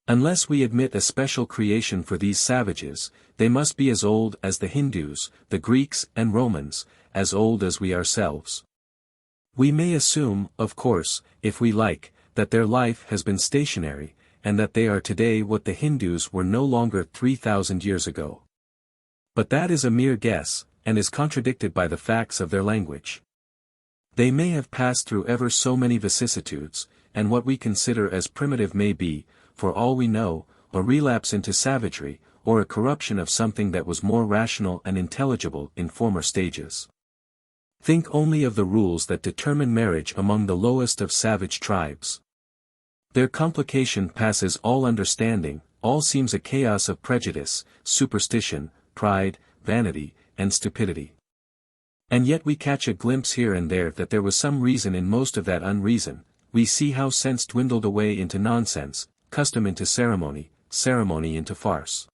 Unless we admit a special creation for these savages, they must be as old as the Hindus, the Greeks and Romans, as old as we ourselves. We may assume, of course, if we like, that their life has been stationary, and that they are today what the Hindus were no longer 3,000 years ago. But that is a mere guess, and is contradicted by the facts of their language. They may have passed through ever so many vicissitudes, and what we consider as primitive may be, for all we know, a relapse into savagery, or a corruption of something that was more rational and intelligible in former stages. Think only of the rules that determine marriage among the lowest of savage tribes. Their complication passes all understanding, all seems a chaos of prejudice, superstition, pride, vanity, and stupidity. And yet we catch a glimpse here and there that there was some reason in most of that unreason. We see how sense dwindled away into nonsense, custom into ceremony, ceremony into farce.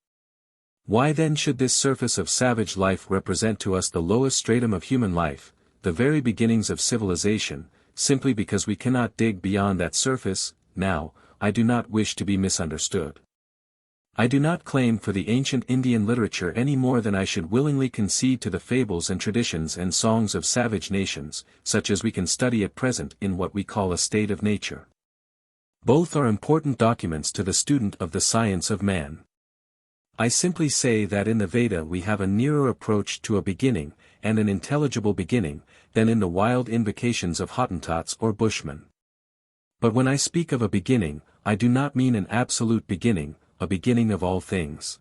Why then should this surface of savage life represent to us the lowest stratum of human life, the very beginnings of civilization, simply because we cannot dig beyond that surface? Now, I do not wish to be misunderstood. I do not claim for the ancient Indian literature any more than I should willingly concede to the fables and traditions and songs of savage nations, such as we can study at present in what we call a state of nature. Both are important documents to the student of the science of man. I simply say that in the Veda we have a nearer approach to a beginning, and an intelligible beginning, than in the wild invocations of Hottentots or Bushmen. But when I speak of a beginning, I do not mean an absolute beginning, a beginning of all things.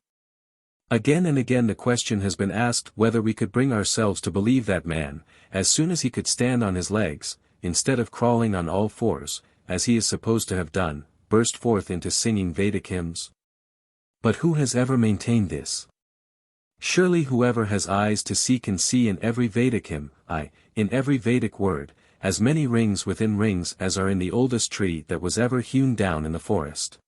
Again and again the question has been asked whether we could bring ourselves to believe that man, as soon as he could stand on his legs, instead of crawling on all fours, as he is supposed to have done, burst forth into singing Vedic hymns. But who has ever maintained this? Surely whoever has eyes to see can see in every Vedic hymn, in every Vedic word, as many rings within rings as are in the oldest tree that was ever hewn down in the forest.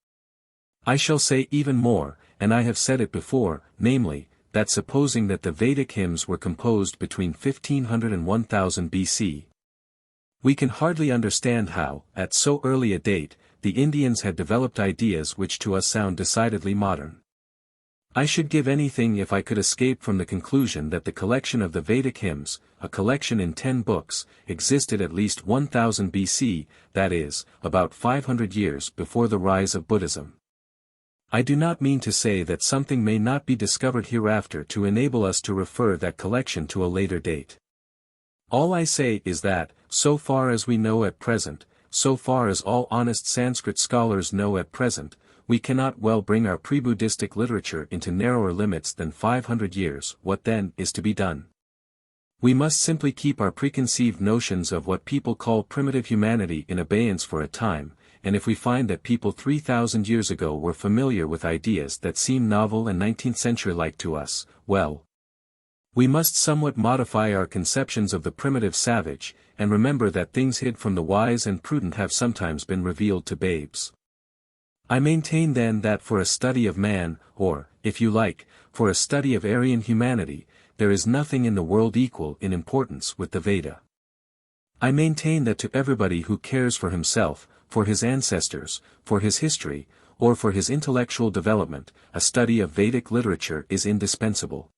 I shall say even more, and I have said it before, namely, that supposing that the Vedic hymns were composed between 1500 and 1000 BC, we can hardly understand how, at so early a date, the Indians had developed ideas which to us sound decidedly modern. I should give anything if I could escape from the conclusion that the collection of the Vedic hymns, a collection in 10 books, existed at least 1000 BC, that is, about 500 years before the rise of Buddhism. I do not mean to say that something may not be discovered hereafter to enable us to refer that collection to a later date. All I say is that, so far as we know at present, so far as all honest Sanskrit scholars know at present, we cannot well bring our pre-Buddhistic literature into narrower limits than 500 years. What then is to be done? We must simply keep our preconceived notions of what people call primitive humanity in abeyance for a time, and if we find that people 3,000 years ago were familiar with ideas that seem novel and 19th century-like to us, well, we must somewhat modify our conceptions of the primitive savage, and remember that things hid from the wise and prudent have sometimes been revealed to babes. I maintain then that for a study of man, or, if you like, for a study of Aryan humanity, there is nothing in the world equal in importance with the Veda. I maintain that to everybody who cares for himself, for his ancestors, for his history, or for his intellectual development, a study of Vedic literature is indispensable.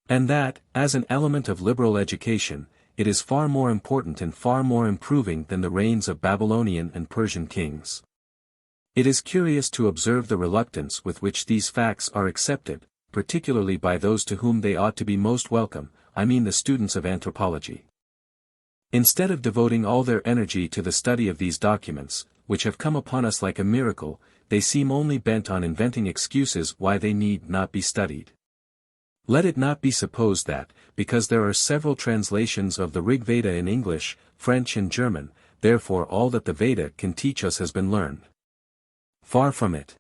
And that, as an element of liberal education, it is far more important and far more improving than the reigns of Babylonian and Persian kings. It is curious to observe the reluctance with which these facts are accepted, particularly by those to whom they ought to be most welcome, I mean the students of anthropology. Instead of devoting all their energy to the study of these documents, which have come upon us like a miracle, they seem only bent on inventing excuses why they need not be studied. Let it not be supposed that, because there are several translations of the Rig Veda in English, French and German, therefore all that the Veda can teach us has been learned. Far from it.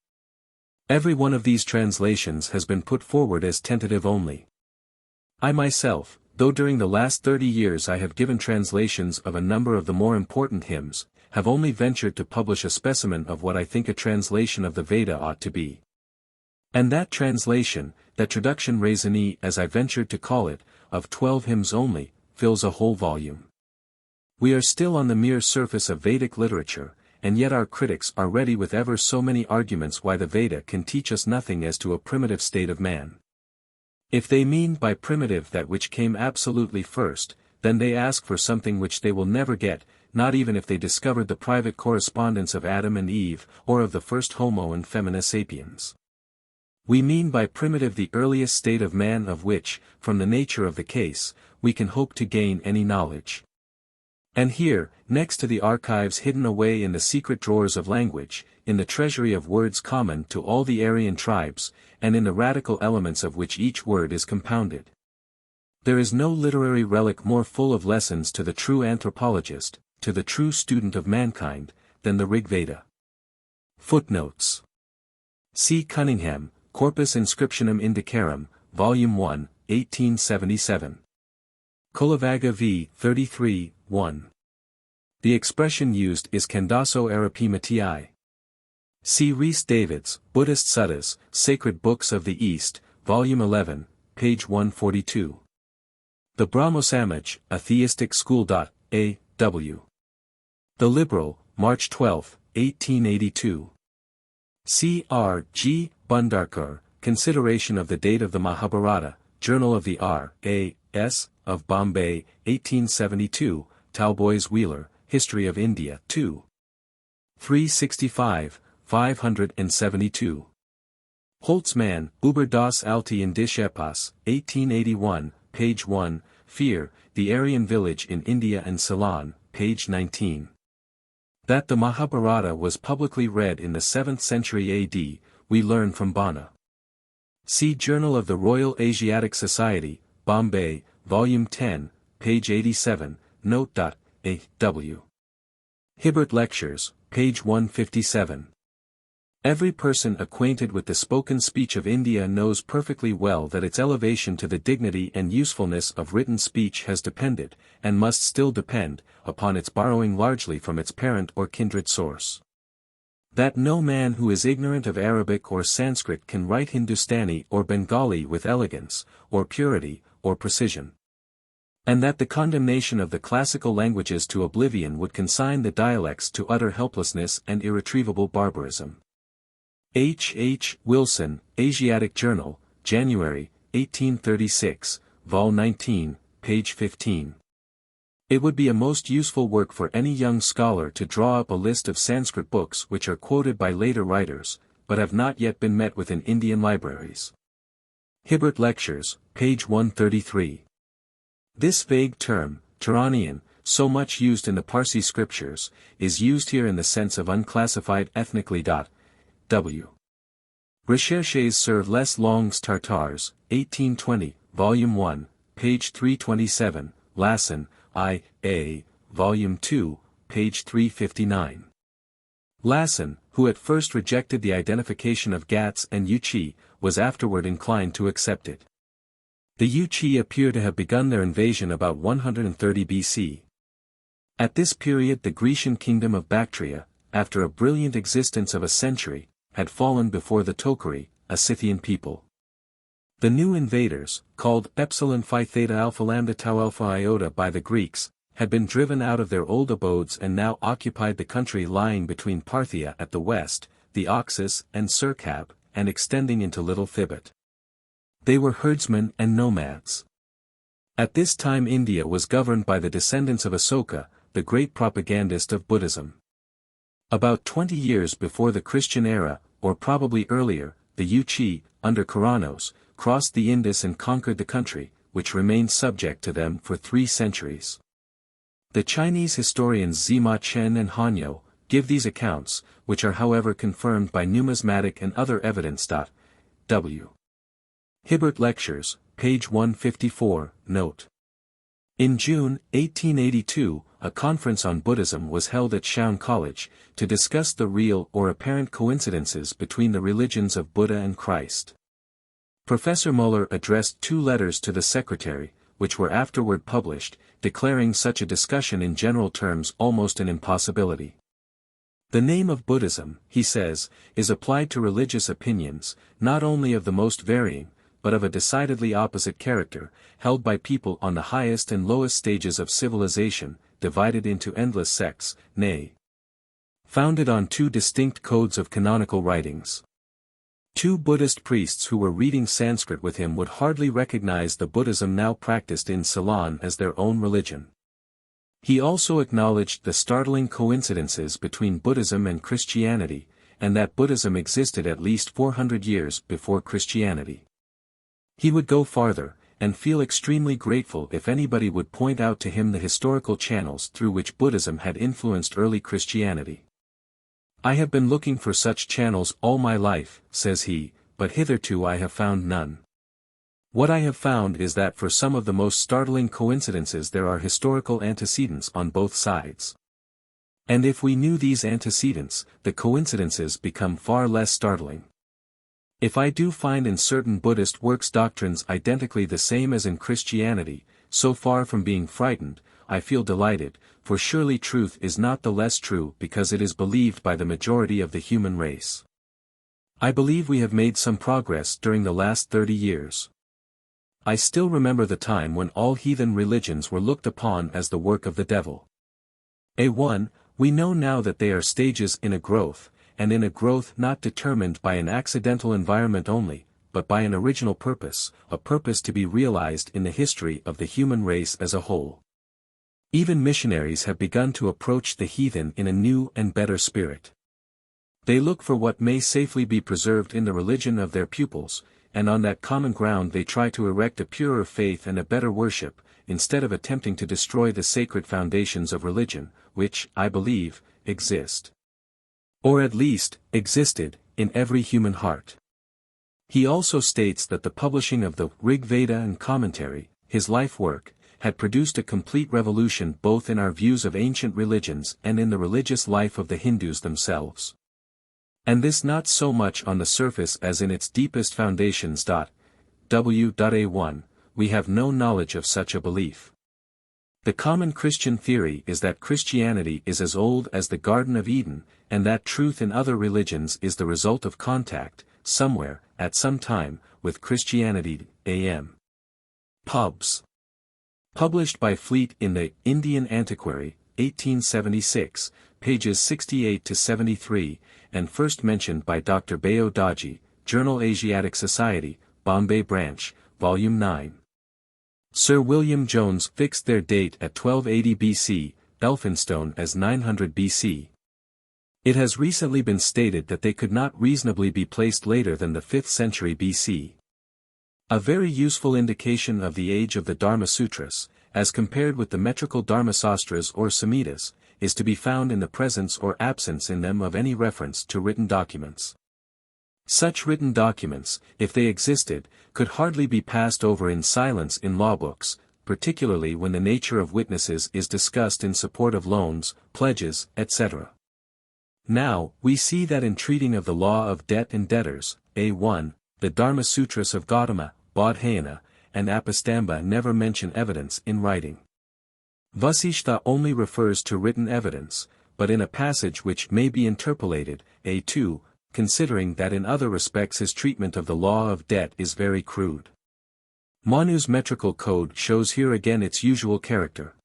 Every one of these translations has been put forward as tentative only. I myself, though during the last 30 years I have given translations of a number of the more important hymns, have only ventured to publish a specimen of what I think a translation of the Veda ought to be. And that translation, that traduction raisonnée as I ventured to call it, of 12 hymns only, fills a whole volume. We are still on the mere surface of Vedic literature, and yet our critics are ready with ever so many arguments why the Veda can teach us nothing as to a primitive state of man. If they mean by primitive that which came absolutely first, then they ask for something which they will never get, not even if they discovered the private correspondence of Adam and Eve, or of the first Homo and Femina sapiens. We mean by primitive the earliest state of man of which, from the nature of the case, we can hope to gain any knowledge. And here, next to the archives hidden away in the secret drawers of language, in the treasury of words common to all the Aryan tribes, and in the radical elements of which each word is compounded, there is no literary relic more full of lessons to the true anthropologist, to the true student of mankind, than the Rig Veda. Footnotes. C. Cunningham, Corpus Inscriptionum Indicarum, Volume 1, 1877. Colavaga v. 33, 1. The expression used is Candaso Arapimati. C. Rhys Davids, Buddhist Suttas, Sacred Books of the East, Volume 11, page 142. The Brahmosamaj, A Theistic School. A. W. The Liberal, March 12, 1882. C. R. G. Bundarkar, Consideration of the Date of the Mahabharata, Journal of the R. A. S. of Bombay, 1872, Talboys Wheeler, History of India, 2. 365, 572. Holtzmann, Über das alte Indische Epas, 1881, page 1, Fear, The Aryan Village in India and Ceylon, page 19. That the Mahabharata was publicly read in the 7th century AD, we learn from Bana. See Journal of the Royal Asiatic Society, Bombay, Volume 10, page 87, note. A. W. Hibbert Lectures, page 157. Every person acquainted with the spoken speech of India knows perfectly well that its elevation to the dignity and usefulness of written speech has depended, and must still depend, upon its borrowing largely from its parent or kindred source. That no man who is ignorant of Arabic or Sanskrit can write Hindustani or Bengali with elegance, or purity, or precision. And that the condemnation of the classical languages to oblivion would consign the dialects to utter helplessness and irretrievable barbarism. H. H. Wilson, Asiatic Journal, January, 1836, Vol. 19, page 15. It would be a most useful work for any young scholar to draw up a list of Sanskrit books which are quoted by later writers, but have not yet been met with in Indian libraries. Hibbert Lectures, page 133. This vague term, Turanian, so much used in the Parsi scriptures, is used here in the sense of unclassified ethnically. W. Recherches sur les langues tartares, 1820, Volume 1, page 327, Lassen, I. A., Volume 2, page 359. Lassen, who at first rejected the identification of Gats and Yuchi, was afterward inclined to accept it. The Yuchi appear to have begun their invasion about 130 BC. At this period the Grecian kingdom of Bactria, after a brilliant existence of a century, had fallen before the Tochari, a Scythian people. The new invaders, called Epsilon Phi Theta Alpha Lambda Tau Alpha Iota by the Greeks, had been driven out of their old abodes and now occupied the country lying between Parthia at the west, the Oxus and Sircap, and extending into Little Thibet. They were herdsmen and nomads. At this time India was governed by the descendants of Asoka, the great propagandist of Buddhism. About 20 years before the Christian era, or probably earlier, the Yuchi, under Kuranos, crossed the Indus and conquered the country, which remained subject to them for 3 centuries. The Chinese historians Zima Chen and Hanyo give these accounts, which are however confirmed by numismatic and other evidence. W. Hibbert Lectures, page 154, note. In June, 1882, a conference on Buddhism was held at Shaun College, to discuss the real or apparent coincidences between the religions of Buddha and Christ. Professor Müller addressed 2 letters to the secretary, which were afterward published, declaring such a discussion in general terms almost an impossibility. The name of Buddhism, he says, is applied to religious opinions, not only of the most varying, but of a decidedly opposite character, held by people on the highest and lowest stages of civilization, divided into endless sects, nay, founded on two distinct codes of canonical writings. Two Buddhist priests who were reading Sanskrit with him would hardly recognize the Buddhism now practiced in Ceylon as their own religion. He also acknowledged the startling coincidences between Buddhism and Christianity, and that Buddhism existed at least 400 years before Christianity. He would go farther, and feel extremely grateful if anybody would point out to him the historical channels through which Buddhism had influenced early Christianity. "I have been looking for such channels all my life," says he, "but hitherto I have found none. What I have found is that for some of the most startling coincidences there are historical antecedents on both sides. And if we knew these antecedents, the coincidences become far less startling. If I do find in certain Buddhist works doctrines identically the same as in Christianity, so far from being frightened, I feel delighted, for surely truth is not the less true because it is believed by the majority of the human race. I believe we have made some progress during the last 30 years. I still remember the time when all heathen religions were looked upon as the work of the devil. A1, we know now that they are stages in a growth, and in a growth not determined by an accidental environment only, but by an original purpose, a purpose to be realized in the history of the human race as a whole. Even missionaries have begun to approach the heathen in a new and better spirit. They look for what may safely be preserved in the religion of their pupils, and on that common ground they try to erect a purer faith and a better worship, instead of attempting to destroy the sacred foundations of religion, which, I believe, exist. Or at least, existed, in every human heart. He also states that the publishing of the Rig Veda and commentary, his life work, had produced a complete revolution both in our views of ancient religions and in the religious life of the Hindus themselves. And this not so much on the surface as in its deepest foundations. W.A1, we have no knowledge of such a belief. The common Christian theory is that Christianity is as old as the Garden of Eden, and that truth in other religions is the result of contact, somewhere, at some time, with Christianity. A.M. Pubs. Published by Fleet in the Indian Antiquary, 1876, pages 68 to 73, and first mentioned by Dr. Bayo Daji, Journal Asiatic Society, Bombay Branch, Volume 9. Sir William Jones fixed their date at 1280 BC, Elphinstone as 900 BC. It has recently been stated that they could not reasonably be placed later than the 5th century BC. A very useful indication of the age of the Dharma Sutras, as compared with the metrical Dharmasastras or Samhitas, is to be found in the presence or absence in them of any reference to written documents. Such written documents, if they existed, could hardly be passed over in silence in law books, particularly when the nature of witnesses is discussed in support of loans, pledges, etc. Now, we see that in treating of the law of debt and debtors, A1, the Dharma Sutras of Gautama, Bodhayana, and Apastamba never mention evidence in writing. Vasishtha only refers to written evidence, but in a passage which may be interpolated, A2, considering that in other respects his treatment of the law of debt is very crude. Manu's metrical code shows here again its usual character.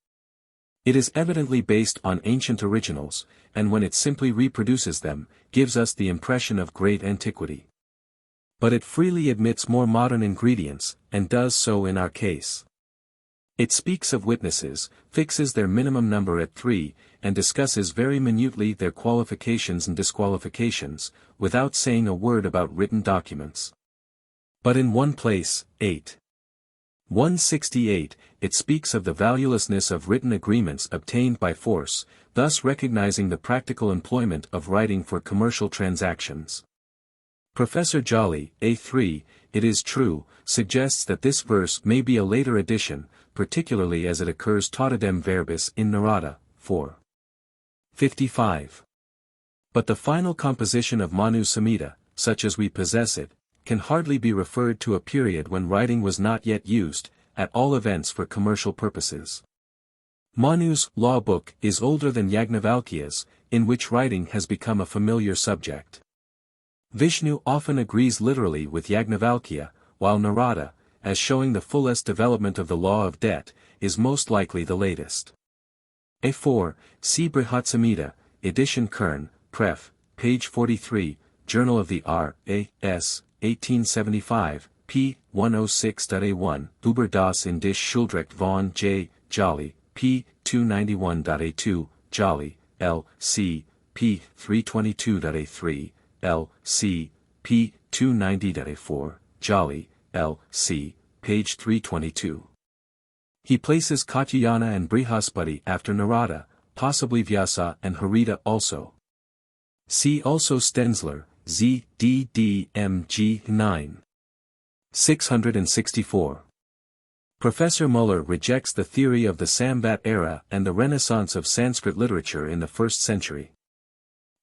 It is evidently based on ancient originals, and when it simply reproduces them, gives us the impression of great antiquity. But it freely admits more modern ingredients, and does so in our case. It speaks of witnesses, fixes their minimum number at 3, and discusses very minutely their qualifications and disqualifications, without saying a word about written documents. But in one place, 8. 168, it speaks of the valuelessness of written agreements obtained by force, thus recognizing the practical employment of writing for commercial transactions. Professor Jolly, A3, it is true, suggests that this verse may be a later addition, particularly as it occurs tautidem verbis in Narada, 4. 55. But the final composition of Manu Samhita, such as we possess it, can hardly be referred to a period when writing was not yet used, at all events for commercial purposes. Manu's law book is older than Yajnavalkya's, in which writing has become a familiar subject. Vishnu often agrees literally with Yajnavalkya, while Narada, as showing the fullest development of the law of debt, is most likely the latest. A4, see Brihatsamhita, Edition Kern, Pref, page 43, Journal of the R.A.S., 1875, p. 106.A1, Über das in dich Schuldrecht von J. Jolly, p. 291.A2, Jolly, L.C., p. 322.A3, L.C., p. 290.A4, Jolly, L.C., page 322. He places Katyayana and Brihaspati after Narada, possibly Vyasa and Harita also. See also Stenzler, Z. D. D. M. G. 9. 664. Professor Müller rejects the theory of the Sambat era and the renaissance of Sanskrit literature in the 1st century.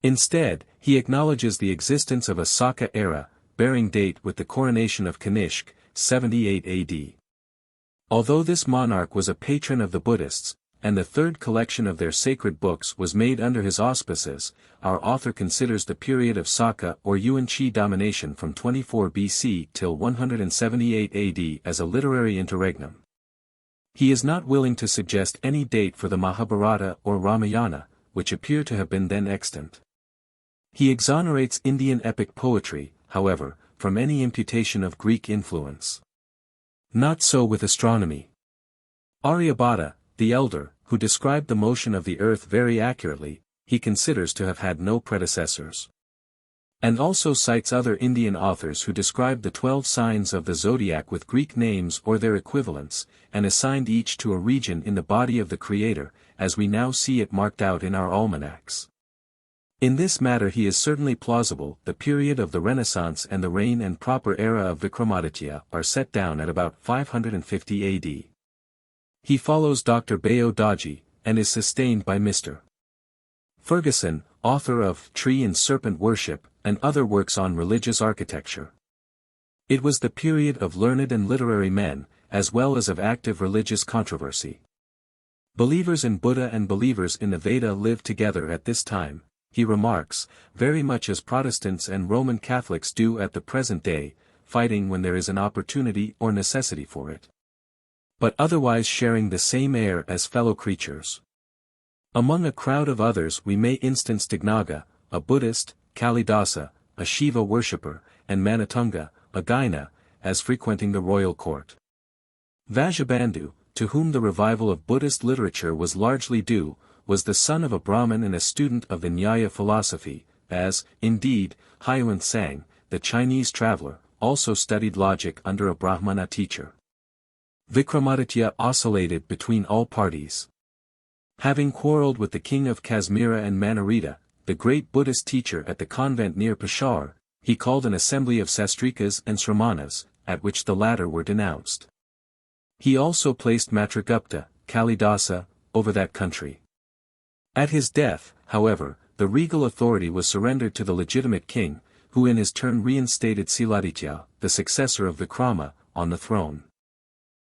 Instead, he acknowledges the existence of a Saka era, bearing date with the coronation of Kanishk, 78 AD. Although this monarch was a patron of the Buddhists, and the 3rd collection of their sacred books was made under his auspices, our author considers the period of Saka or Yuan Shi domination from 24 BC till 178 AD as a literary interregnum. He is not willing to suggest any date for the Mahabharata or Ramayana, which appear to have been then extant. He exonerates Indian epic poetry, however, from any imputation of Greek influence. Not so with astronomy. Aryabhata, the elder, who described the motion of the earth very accurately, he considers to have had no predecessors. And also cites other Indian authors who described the 12 signs of the zodiac with Greek names or their equivalents, and assigned each to a region in the body of the Creator, as we now see it marked out in our almanacs. In this matter he is certainly plausible. The period of the Renaissance and the reign and proper era of Vikramaditya are set down at about 550 AD. He follows Dr. Bayo Daji, and is sustained by Mr. Ferguson, author of Tree and Serpent Worship, and other works on religious architecture. It was the period of learned and literary men, as well as of active religious controversy. Believers in Buddha and believers in the Veda lived together at this time, he remarks, very much as Protestants and Roman Catholics do at the present day, fighting when there is an opportunity or necessity for it, but otherwise sharing the same air as fellow creatures. Among a crowd of others we may instance Dignaga, a Buddhist, Kalidasa, a Shiva worshipper, and Manitunga, a Gaina, as frequenting the royal court. Vajabandhu, to whom the revival of Buddhist literature was largely due, was the son of a Brahmin and a student of the Nyaya philosophy, as, indeed, Huan Sang, the Chinese traveler, also studied logic under a Brahmana teacher. Vikramaditya oscillated between all parties. Having quarreled with the king of Kashmira and Manarita, the great Buddhist teacher at the convent near Peshawar, he called an assembly of Sastrikas and Sramanas, at which the latter were denounced. He also placed Matragupta, Kalidasa, over that country. At his death, however, the regal authority was surrendered to the legitimate king, who in his turn reinstated Siladitya, the successor of Vikrama, on the throne.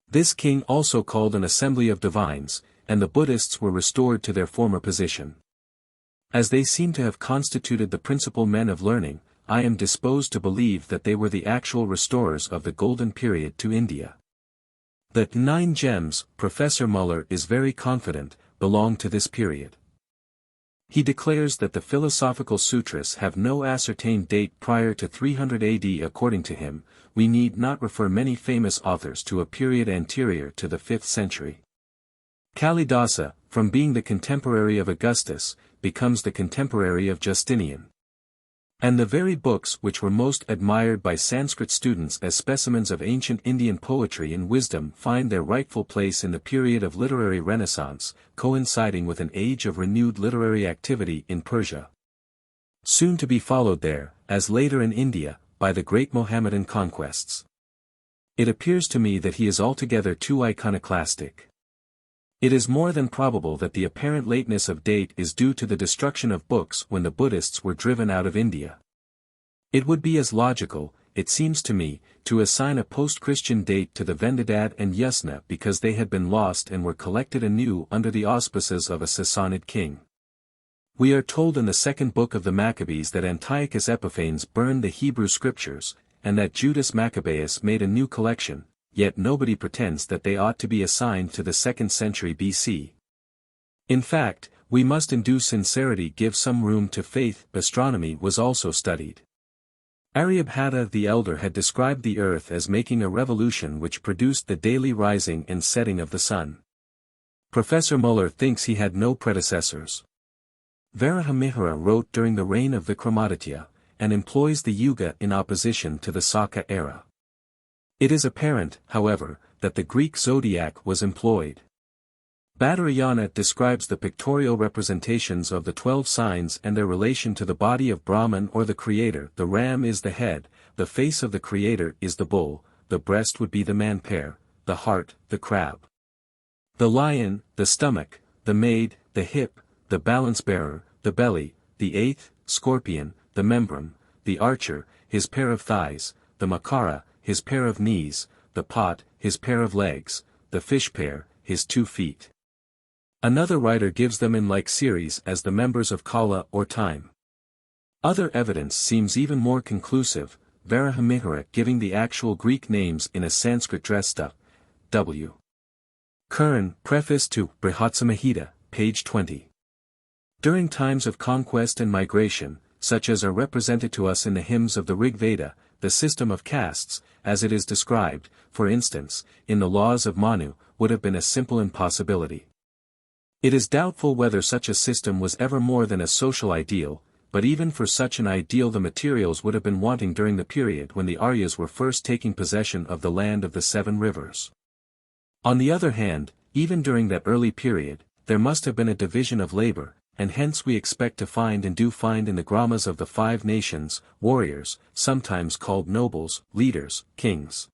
This king also called an assembly of divines, and the Buddhists were restored to their former position. As they seem to have constituted the principal men of learning, I am disposed to believe that they were the actual restorers of the golden period to India. The 9 gems, Professor Müller is very confident, belong to this period. He declares that the philosophical sutras have no ascertained date prior to 300 AD. According to him, we need not refer many famous authors to a period anterior to the 5th century. Kalidasa, from being the contemporary of Augustus, becomes the contemporary of Justinian. And the very books which were most admired by Sanskrit students as specimens of ancient Indian poetry and wisdom find their rightful place in the period of literary renaissance, coinciding with an age of renewed literary activity in Persia. Soon to be followed there, as later in India, by the great Mohammedan conquests. It appears to me that he is altogether too iconoclastic. It is more than probable that the apparent lateness of date is due to the destruction of books when the Buddhists were driven out of India. It would be as logical, it seems to me, to assign a post-Christian date to the Vendidad and Yasna because they had been lost and were collected anew under the auspices of a Sassanid king. We are told in the 2nd book of the Maccabees that Antiochus Epiphanes burned the Hebrew scriptures, and that Judas Maccabeus made a new collection, yet nobody pretends that they ought to be assigned to the 2nd century BC. In fact, We must induce sincerity, give some room to faith. Astronomy was also studied. Aryabhata the elder had described the earth as making a revolution which produced the daily rising and setting of the sun. Professor Müller thinks he had no predecessors. Varahamihara wrote during the reign of Vikramaditya, and employs the Yuga in opposition to the Saka era. It is apparent, however, that the Greek zodiac was employed. Badarayana describes the pictorial representations of the 12 signs and their relation to the body of Brahman or the Creator. The ram is the head, the face of the Creator is the bull, the breast would be the man-pair, the heart, the crab. The lion, the stomach, the maid, the hip, the balance-bearer, the belly, the eighth, scorpion, the membrum, the archer, his pair of thighs, the makara, his pair of knees, the pot, his pair of legs, the fish pair, his 2 feet. Another writer gives them in like series as the members of Kala or time. Other evidence seems even more conclusive, Varahamihara giving the actual Greek names in a Sanskrit dresta. W. Curran, Preface to Brihatsamahita, page 20. During times of conquest and migration, such as are represented to us in the hymns of the Rig Veda, the system of castes, as it is described, for instance, in the laws of Manu, would have been a simple impossibility. It is doubtful whether such a system was ever more than a social ideal, but even for such an ideal the materials would have been wanting during the period when the Aryas were first taking possession of the land of the 7 rivers. On the other hand, even during that early period, there must have been a division of labor, and hence we expect to find and do find in the gramas of the 5 nations, warriors, sometimes called nobles, leaders, kings,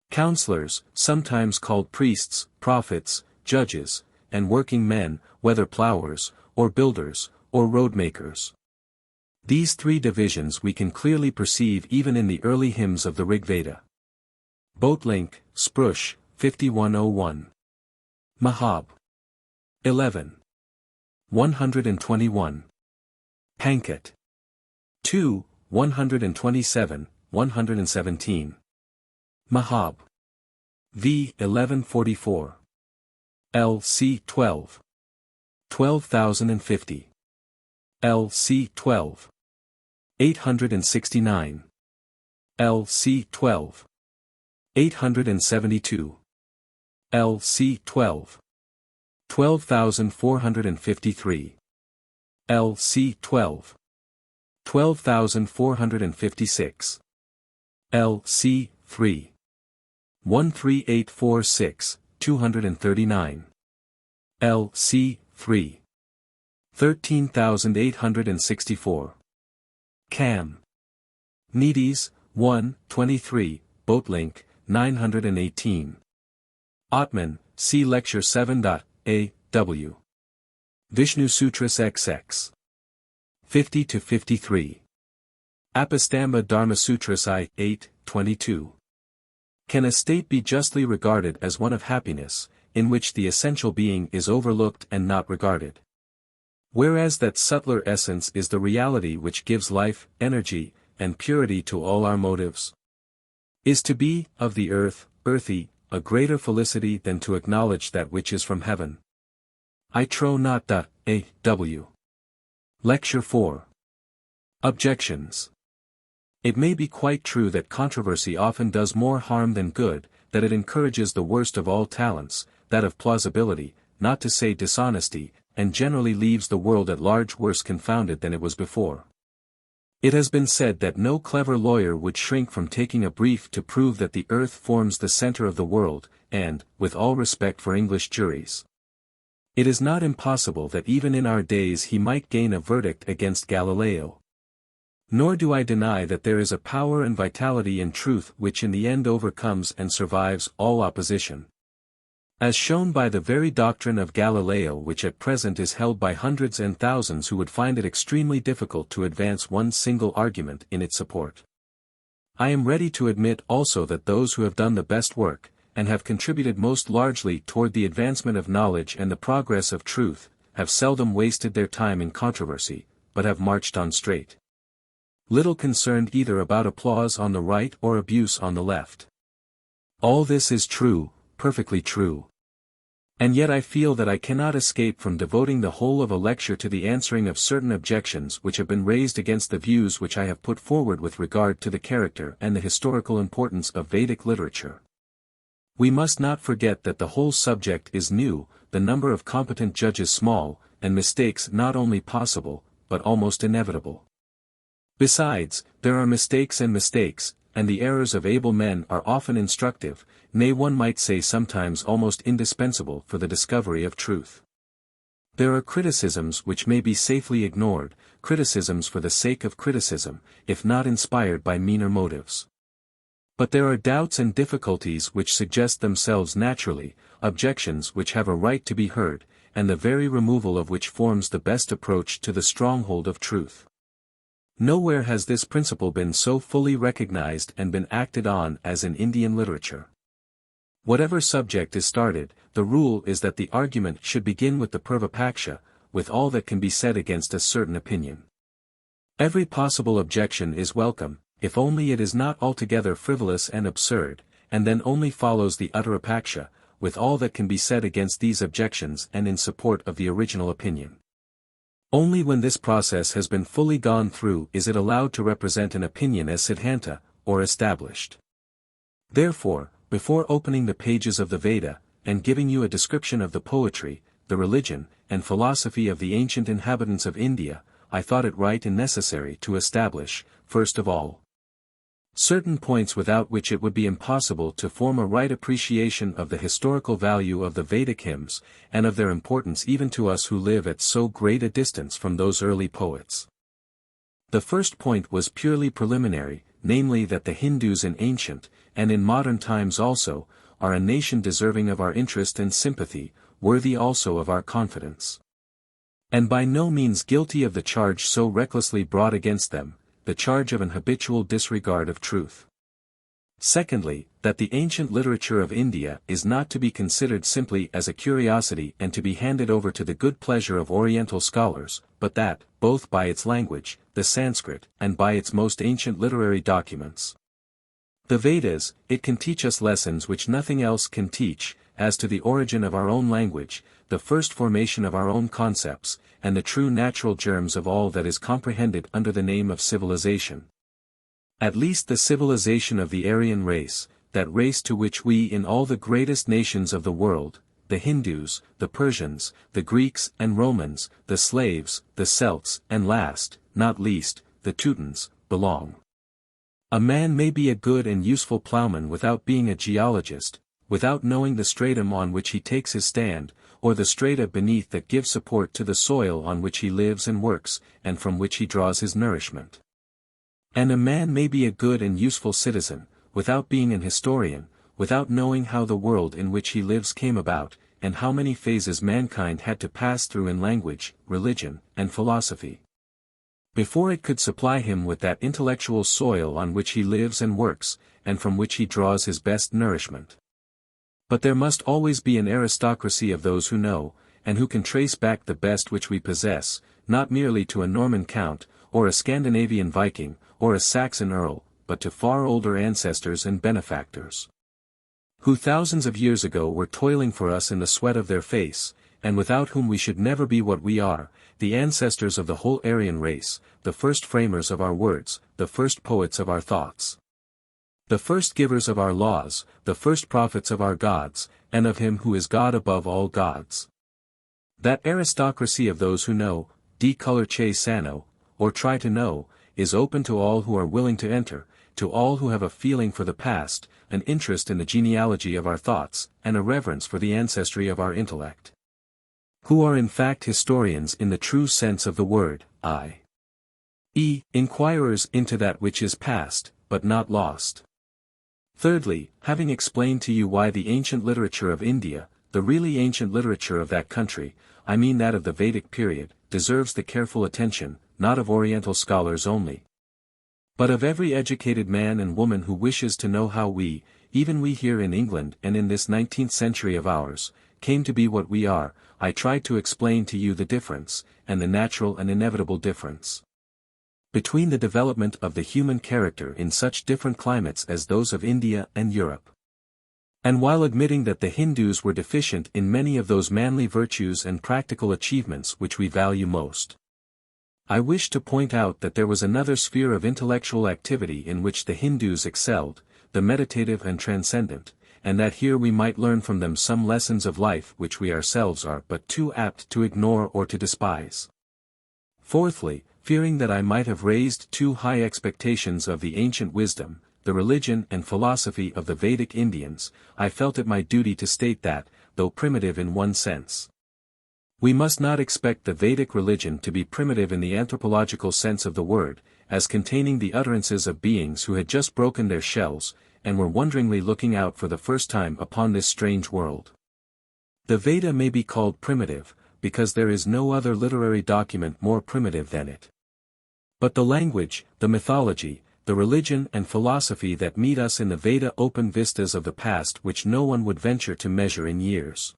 counselors, sometimes called priests, prophets, judges, and working men, whether plowers, or builders, or roadmakers. These 3 divisions we can clearly perceive even in the early hymns of the Rig Veda. Boatlink, Sprush, 5101. Mahab. 11. 121. Pankat. 2, 127, 117. Mahab. V. 1144. LC 12. 12,050. LC 12. 869. LC 12. 872. LC 12. 12,453. LC 12. 12,456. LC 3. 13846. 239. LC 3. 13,864. Cam. Needies, 1, 23, Boatlink, 918. Atman, see Lecture 7. A.W. Vishnu Sutras XX. 50-53. Apastamba Dharma Sutras I. 8, 22. Can a state be justly regarded as one of happiness, in which the essential being is overlooked and not regarded? Whereas that subtler essence is the reality which gives life, energy, and purity to all our motives. Is to be, of the earth, earthy, a greater felicity than to acknowledge that which is from heaven? I trow not. A.W. Lecture 4. Objections. It may be quite true that controversy often does more harm than good, that it encourages the worst of all talents, that of plausibility, not to say dishonesty, and generally leaves the world at large worse confounded than it was before. It has been said that no clever lawyer would shrink from taking a brief to prove that the earth forms the center of the world, and, with all respect for English juries, it is not impossible that even in our days he might gain a verdict against Galileo. Nor do I deny that there is a power and vitality in truth which in the end overcomes and survives all opposition. As shown by the very doctrine of Galileo, which at present is held by hundreds and thousands who would find it extremely difficult to advance one single argument in its support. I am ready to admit also that those who have done the best work, and have contributed most largely toward the advancement of knowledge and the progress of truth, have seldom wasted their time in controversy, but have marched on straight, little concerned either about applause on the right or abuse on the left. All this is true, perfectly true. And yet I feel that I cannot escape from devoting the whole of a lecture to the answering of certain objections which have been raised against the views which I have put forward with regard to the character and the historical importance of Vedic literature. We must not forget that the whole subject is new, the number of competent judges small, and mistakes not only possible, but almost inevitable. Besides, there are mistakes, and the errors of able men are often instructive, nay, one might say sometimes almost indispensable for the discovery of truth. There are criticisms which may be safely ignored, criticisms for the sake of criticism, if not inspired by meaner motives. But there are doubts and difficulties which suggest themselves naturally, objections which have a right to be heard, and the very removal of which forms the best approach to the stronghold of truth. Nowhere has this principle been so fully recognized and been acted on as in Indian literature. Whatever subject is started, the rule is that the argument should begin with the purvapaksha, with all that can be said against a certain opinion. Every possible objection is welcome, if only it is not altogether frivolous and absurd, and then only follows the uttarapaksha, with all that can be said against these objections and in support of the original opinion. Only when this process has been fully gone through is it allowed to represent an opinion as siddhanta, or established. Therefore, before opening the pages of the Veda, and giving you a description of the poetry, the religion, and philosophy of the ancient inhabitants of India, I thought it right and necessary to establish, first of all, certain points without which it would be impossible to form a right appreciation of the historical value of the Vedic hymns, and of their importance even to us who live at so great a distance from those early poets. The first point was purely preliminary, namely that the Hindus in ancient, and in modern times also, are a nation deserving of our interest and sympathy, worthy also of our confidence. And by no means guilty of the charge so recklessly brought against them, the charge of an habitual disregard of truth. Secondly, that the ancient literature of India is not to be considered simply as a curiosity and to be handed over to the good pleasure of Oriental scholars, but that, both by its language, the Sanskrit, and by its most ancient literary documents, the Vedas, it can teach us lessons which nothing else can teach, as to the origin of our own language, the first formation of our own concepts, and the true natural germs of all that is comprehended under the name of civilization. At least the civilization of the Aryan race, that race to which we in all the greatest nations of the world, the Hindus, the Persians, the Greeks and Romans, the slaves, the Celts, and last, not least, the Teutons, belong. A man may be a good and useful plowman without being a geologist, without knowing the stratum on which he takes his stand, or the strata beneath that give support to the soil on which he lives and works, and from which he draws his nourishment. And a man may be a good and useful citizen, without being an historian, without knowing how the world in which he lives came about, and how many phases mankind had to pass through in language, religion, and philosophy, before it could supply him with that intellectual soil on which he lives and works, and from which he draws his best nourishment. But there must always be an aristocracy of those who know, and who can trace back the best which we possess, not merely to a Norman count, or a Scandinavian Viking, or a Saxon earl, but to far older ancestors and benefactors, who thousands of years ago were toiling for us in the sweat of their face, and without whom we should never be what we are, the ancestors of the whole Aryan race, the first framers of our words, the first poets of our thoughts, the first givers of our laws, the first prophets of our gods, and of him who is God above all gods. That aristocracy of those who know, decolor che sano, or try to know, is open to all who are willing to enter, to all who have a feeling for the past, an interest in the genealogy of our thoughts, and a reverence for the ancestry of our intellect, who are in fact historians in the true sense of the word, i.e., inquirers into that which is past, but not lost. Thirdly, having explained to you why the ancient literature of India, the really ancient literature of that country, I mean that of the Vedic period, deserves the careful attention, not of Oriental scholars only, but of every educated man and woman who wishes to know how we, even we here in England and in this 19th century of ours, came to be what we are, I tried to explain to you the difference, and the natural and inevitable difference, between the development of the human character in such different climates as those of India and Europe. And while admitting that the Hindus were deficient in many of those manly virtues and practical achievements which we value most, I wish to point out that there was another sphere of intellectual activity in which the Hindus excelled, the meditative and transcendent, and that here we might learn from them some lessons of life which we ourselves are but too apt to ignore or to despise. Fourthly, fearing that I might have raised too high expectations of the ancient wisdom, the religion and philosophy of the Vedic Indians, I felt it my duty to state that, though primitive in one sense, we must not expect the Vedic religion to be primitive in the anthropological sense of the word, as containing the utterances of beings who had just broken their shells, and were wonderingly looking out for the first time upon this strange world. The Veda may be called primitive, because there is no other literary document more primitive than it. But the language, the mythology, the religion and philosophy that meet us in the Veda open vistas of the past which no one would venture to measure in years.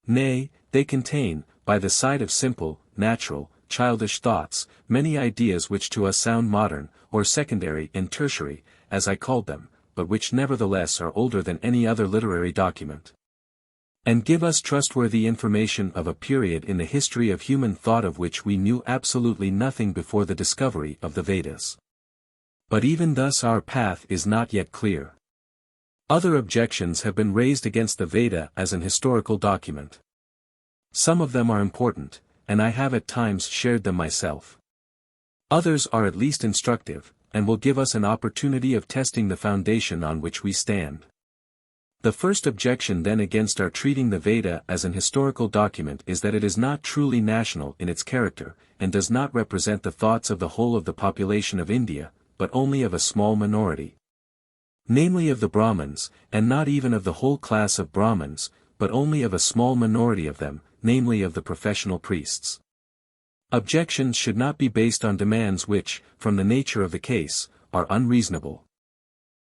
Nay, they contain, by the side of simple, natural, childish thoughts, many ideas which to us sound modern, or secondary and tertiary, as I called them, but which nevertheless are older than any other literary document, and give us trustworthy information of a period in the history of human thought of which we knew absolutely nothing before the discovery of the Vedas. But even thus our path is not yet clear. Other objections have been raised against the Veda as an historical document. Some of them are important, and I have at times shared them myself. Others are at least instructive, and will give us an opportunity of testing the foundation on which we stand. The first objection then against our treating the Veda as an historical document is that it is not truly national in its character, and does not represent the thoughts of the whole of the population of India, but only of a small minority. Namely of the Brahmins, and not even of the whole class of Brahmins, but only of a small minority of them, namely of the professional priests. Objections should not be based on demands which, from the nature of the case, are unreasonable.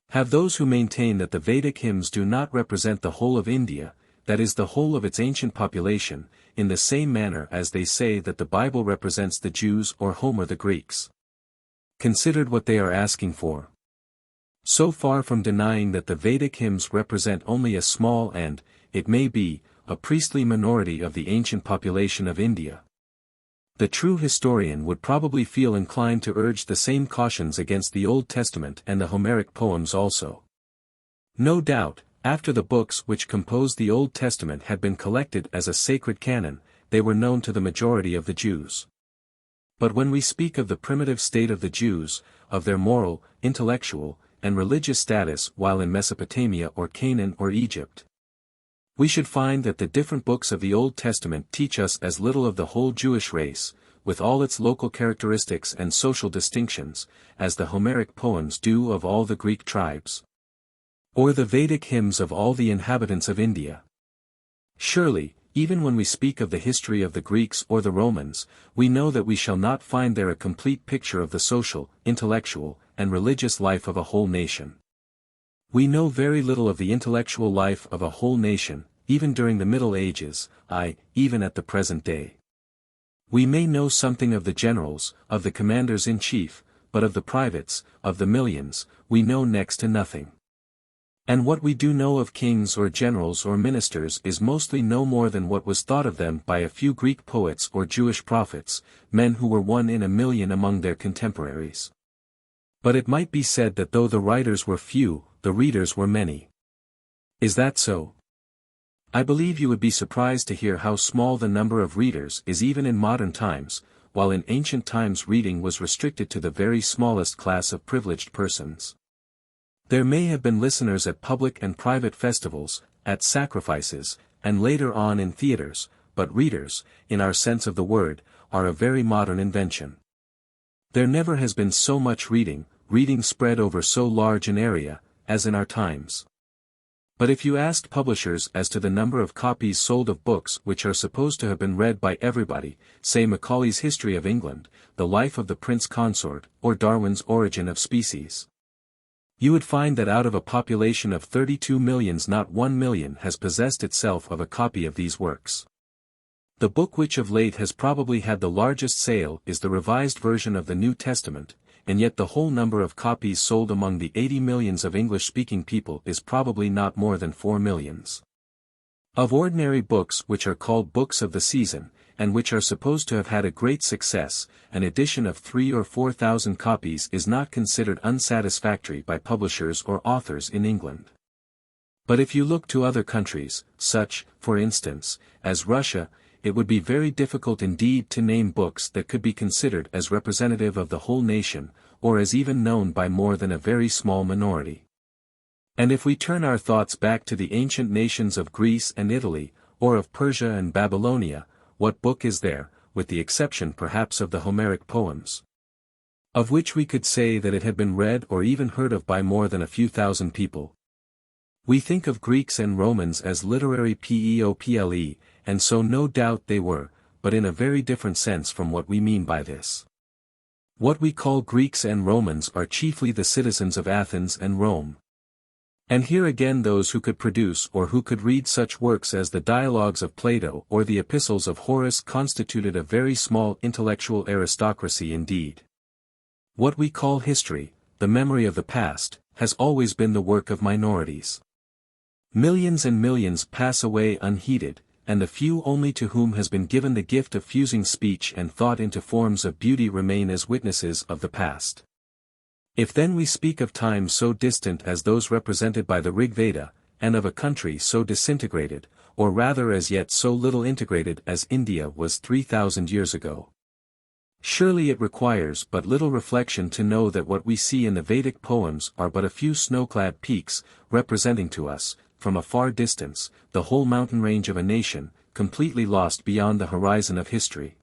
Have those who maintain that the Vedic hymns do not represent the whole of India, that is the whole of its ancient population, in the same manner as they say that the Bible represents the Jews or Homer the Greeks, considered what they are asking for. So far from denying that the Vedic hymns represent only a small and, it may be, a priestly minority of the ancient population of India, the true historian would probably feel inclined to urge the same cautions against the Old Testament and the Homeric poems also. No doubt, after the books which composed the Old Testament had been collected as a sacred canon, they were known to the majority of the Jews. But when we speak of the primitive state of the Jews, of their moral, intellectual, and religious status while in Mesopotamia or Canaan or Egypt, we should find that the different books of the Old Testament teach us as little of the whole Jewish race, with all its local characteristics and social distinctions, as the Homeric poems do of all the Greek tribes, or the Vedic hymns of all the inhabitants of India. Surely, even when we speak of the history of the Greeks or the Romans, we know that we shall not find there a complete picture of the social, intellectual, and religious life of a whole nation. We know very little of the intellectual life of a whole nation, even during the Middle Ages, even at the present day. We may know something of the generals, of the commanders-in-chief, but of the privates, of the millions, we know next to nothing. And what we do know of kings or generals or ministers is mostly no more than what was thought of them by a few Greek poets or Jewish prophets, men who were 1 in a million among their contemporaries. But it might be said that though the writers were few, the readers were many. Is that so? I believe you would be surprised to hear how small the number of readers is even in modern times, while in ancient times reading was restricted to the very smallest class of privileged persons. There may have been listeners at public and private festivals, at sacrifices, and later on in theaters, but readers, in our sense of the word, are a very modern invention. There never has been so much reading spread over so large an area, as in our times. But if you asked publishers as to the number of copies sold of books which are supposed to have been read by everybody, say Macaulay's History of England, The Life of the Prince Consort, or Darwin's Origin of Species, you would find that out of a population of 32 millions not 1 million has possessed itself of a copy of these works. The book which of late has probably had the largest sale is the Revised Version of the New Testament, and yet the whole number of copies sold among the 80 millions of English-speaking people is probably not more than 4 millions. Of ordinary books which are called books of the season, and which are supposed to have had a great success, an edition of 3,000 or 4,000 copies is not considered unsatisfactory by publishers or authors in England. But if you look to other countries, such, for instance, as Russia, it would be very difficult indeed to name books that could be considered as representative of the whole nation, or as even known by more than a very small minority. And if we turn our thoughts back to the ancient nations of Greece and Italy, or of Persia and Babylonia, what book is there, with the exception perhaps of the Homeric poems, of which we could say that it had been read or even heard of by more than a few thousand people? We think of Greeks and Romans as literary people, and so no doubt they were, but in a very different sense from what we mean by this. What we call Greeks and Romans are chiefly the citizens of Athens and Rome. And here again those who could produce or who could read such works as the dialogues of Plato or the epistles of Horace constituted a very small intellectual aristocracy indeed. What we call history, the memory of the past, has always been the work of minorities. Millions and millions pass away unheeded, and the few only to whom has been given the gift of fusing speech and thought into forms of beauty remain as witnesses of the past. If then we speak of times so distant as those represented by the Rig Veda, and of a country so disintegrated, or rather as yet so little integrated as India was 3,000 years ago, surely it requires but little reflection to know that what we see in the Vedic poems are but a few snow-clad peaks, representing to us, from a far distance, the whole mountain range of a nation, completely lost beyond the horizon of history.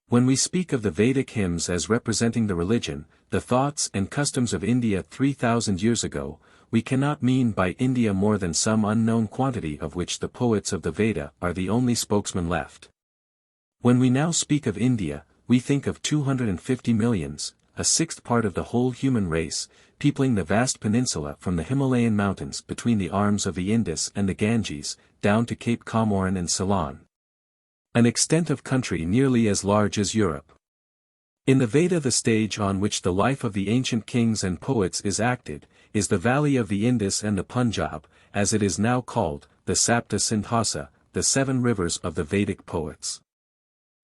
When we speak of the Vedic hymns as representing the religion, the thoughts and customs of India 3,000 years ago, we cannot mean by India more than some unknown quantity of which the poets of the Veda are the only spokesmen left. When we now speak of India, we think of 250 millions, a sixth part of the whole human race, peopling the vast peninsula from the Himalayan mountains between the arms of the Indus and the Ganges, down to Cape Comorin and Ceylon. An extent of country nearly as large as Europe. In the Veda the stage on which the life of the ancient kings and poets is acted, is the valley of the Indus and the Punjab, as it is now called, the Sapta Sindhasa, the 7 rivers of the Vedic poets.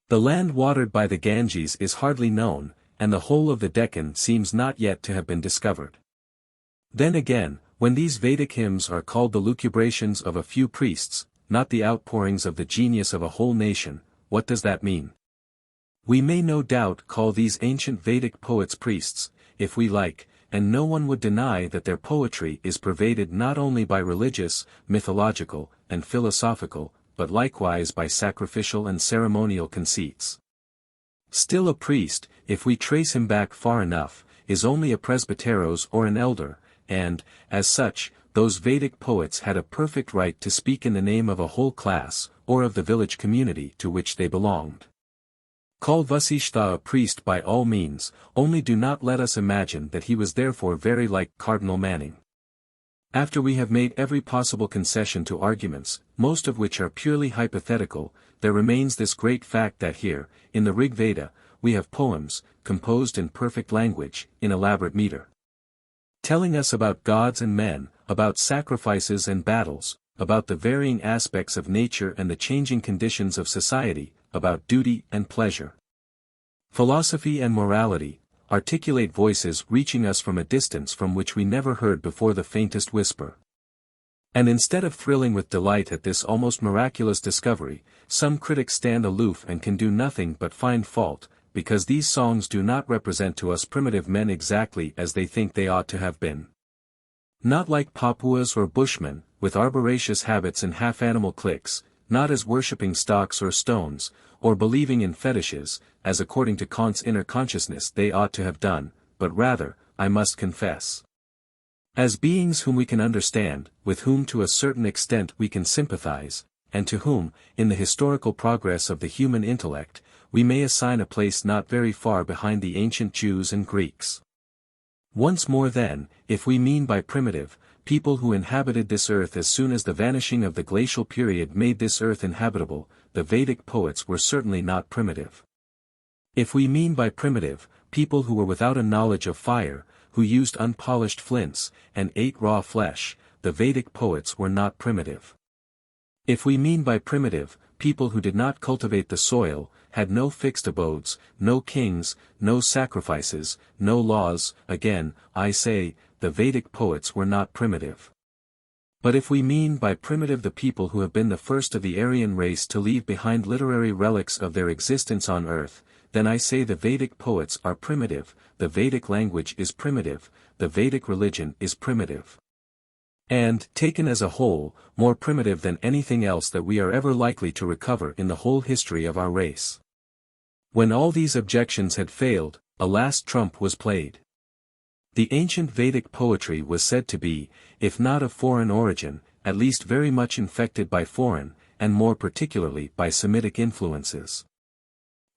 The land watered by the Ganges is hardly known, and the whole of the Deccan seems not yet to have been discovered. Then again, when these Vedic hymns are called the lucubrations of a few priests, not the outpourings of the genius of a whole nation, what does that mean? We may no doubt call these ancient Vedic poets priests, if we like, and no one would deny that their poetry is pervaded not only by religious, mythological, and philosophical, but likewise by sacrificial and ceremonial conceits. Still a priest, if we trace him back far enough, is only a presbyteros or an elder, and, as such, those Vedic poets had a perfect right to speak in the name of a whole class, or of the village community to which they belonged. Call Vasishtha a priest by all means, only do not let us imagine that he was therefore very like Cardinal Manning. After we have made every possible concession to arguments, most of which are purely hypothetical, there remains this great fact that here, in the Rig Veda, we have poems, composed in perfect language, in elaborate meter, telling us about gods and men, about sacrifices and battles, about the varying aspects of nature and the changing conditions of society, about duty and pleasure, philosophy and morality, articulate voices reaching us from a distance from which we never heard before the faintest whisper. And instead of thrilling with delight at this almost miraculous discovery, some critics stand aloof and can do nothing but find fault, because these songs do not represent to us primitive men exactly as they think they ought to have been. Not like Papuas or Bushmen, with arboraceous habits and half-animal cliques, not as worshipping stocks or stones, or believing in fetishes, as according to Kant's inner consciousness they ought to have done, but rather, I must confess, as beings whom we can understand, with whom to a certain extent we can sympathize, and to whom, in the historical progress of the human intellect, we may assign a place not very far behind the ancient Jews and Greeks. Once more then, if we mean by primitive, people who inhabited this earth as soon as the vanishing of the glacial period made this earth inhabitable, the Vedic poets were certainly not primitive. If we mean by primitive, people who were without a knowledge of fire, who used unpolished flints, and ate raw flesh, the Vedic poets were not primitive. If we mean by primitive, people who did not cultivate the soil, had no fixed abodes, no kings, no sacrifices, no laws, again, I say, the Vedic poets were not primitive. But if we mean by primitive the people who have been the first of the Aryan race to leave behind literary relics of their existence on earth, then I say the Vedic poets are primitive, the Vedic language is primitive, the Vedic religion is primitive. And, taken as a whole, more primitive than anything else that we are ever likely to recover in the whole history of our race. When all these objections had failed, a last trump was played. The ancient Vedic poetry was said to be, if not of foreign origin, at least very much infected by foreign, and more particularly by Semitic influences.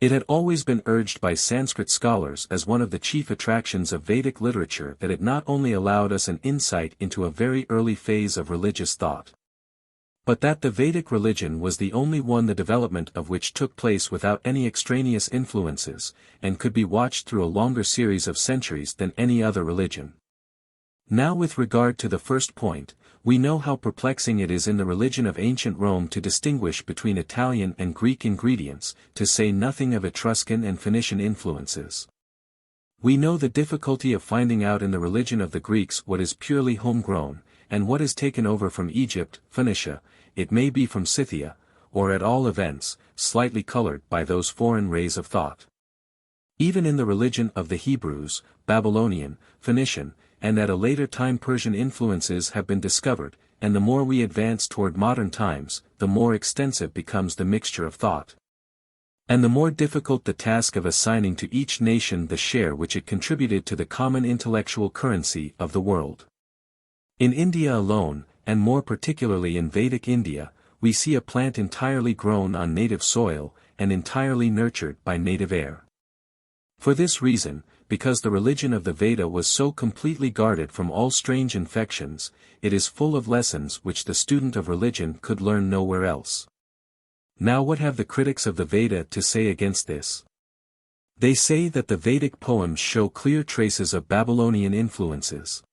It had always been urged by Sanskrit scholars as one of the chief attractions of Vedic literature that it not only allowed us an insight into a very early phase of religious thought, but that the Vedic religion was the only one the development of which took place without any extraneous influences, and could be watched through a longer series of centuries than any other religion. Now with regard to the first point, we know how perplexing it is in the religion of ancient Rome to distinguish between Italian and Greek ingredients, to say nothing of Etruscan and Phoenician influences. We know the difficulty of finding out in the religion of the Greeks what is purely homegrown, and what is taken over from Egypt, Phoenicia, it may be from Scythia, or at all events, slightly colored by those foreign rays of thought. Even in the religion of the Hebrews, Babylonian, Phoenician, and at a later time Persian influences have been discovered, and the more we advance toward modern times, the more extensive becomes the mixture of thought. And the more difficult the task of assigning to each nation the share which it contributed to the common intellectual currency of the world. In India alone, and more particularly in Vedic India, we see a plant entirely grown on native soil, and entirely nurtured by native air. For this reason, because the religion of the Veda was so completely guarded from all strange infections, it is full of lessons which the student of religion could learn nowhere else. Now what have the critics of the Veda to say against this? They say that the Vedic poems show clear traces of Babylonian influences.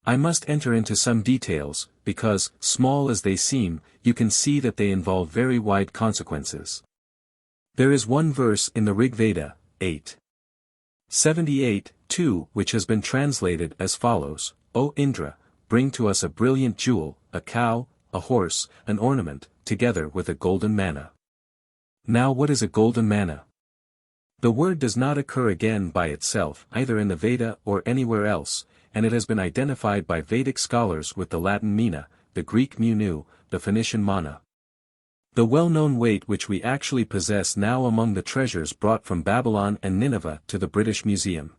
I must enter into some details, because, small as they seem, you can see that they involve very wide consequences. There is one verse in the Rig Veda, 8:78, which has been translated as follows: O Indra, bring to us a brilliant jewel, a cow, a horse, an ornament, together with a golden manna. Now what is a golden manna? The word does not occur again by itself either in the Veda or anywhere else, and it has been identified by Vedic scholars with the Latin mina, the Greek mu, the Phoenician manna. The well-known weight which we actually possess now among the treasures brought from Babylon and Nineveh to the British Museum.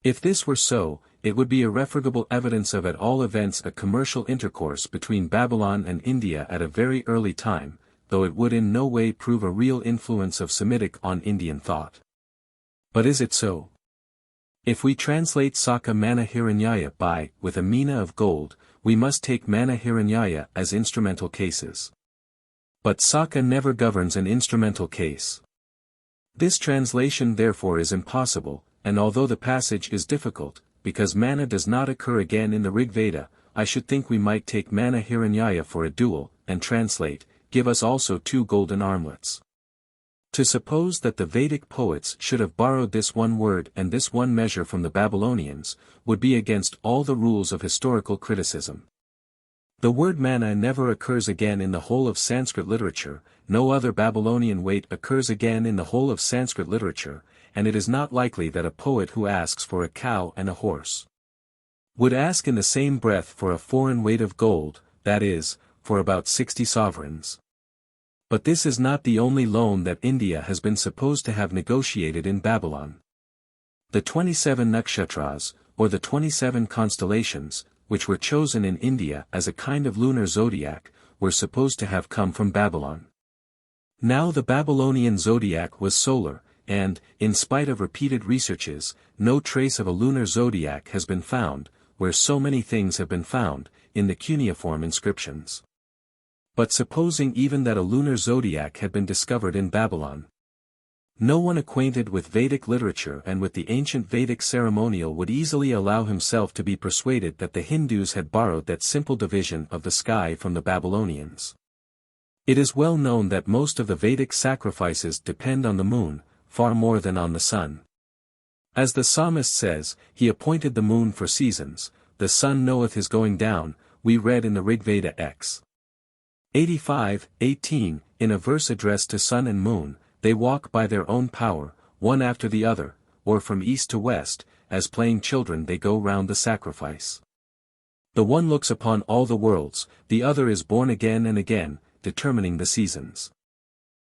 If this were so, it would be irrefragable evidence of at all events a commercial intercourse between Babylon and India at a very early time, though it would in no way prove a real influence of Semitic on Indian thought. But is it so? If we translate Saka Mana Hiranyaya by, with a mina of gold, we must take Mana Hiranyaya as instrumental cases. But Saka never governs an instrumental case. This translation therefore is impossible, and although the passage is difficult, because mana does not occur again in the Rig Veda, I should think we might take Mana Hiranyaya for a dual, and translate, give us also 2 golden armlets. To suppose that the Vedic poets should have borrowed this one word and this one measure from the Babylonians, would be against all the rules of historical criticism. The word manna never occurs again in the whole of Sanskrit literature, no other Babylonian weight occurs again in the whole of Sanskrit literature, and it is not likely that a poet who asks for a cow and a horse would ask in the same breath for a foreign weight of gold, that is, for about 60 sovereigns. But this is not the only loan that India has been supposed to have negotiated in Babylon. The 27 nakshatras, or the 27 constellations, which were chosen in India as a kind of lunar zodiac, were supposed to have come from Babylon. Now the Babylonian zodiac was solar, and, in spite of repeated researches, no trace of a lunar zodiac has been found, where so many things have been found, in the cuneiform inscriptions. But supposing even that a lunar zodiac had been discovered in Babylon, No one acquainted with Vedic literature and with the ancient Vedic ceremonial would easily allow himself to be persuaded that the Hindus had borrowed that simple division of the sky from the Babylonians. It is well known that most of the Vedic sacrifices depend on the moon, far more than on the sun. As the psalmist says, he appointed the moon for seasons, the sun knoweth his going down, we read in the Rigveda X. 85:18, in a verse addressed to sun and moon, they walk by their own power, one after the other, or from east to west, as playing children they go round the sacrifice. The one looks upon all the worlds, the other is born again and again, determining the seasons.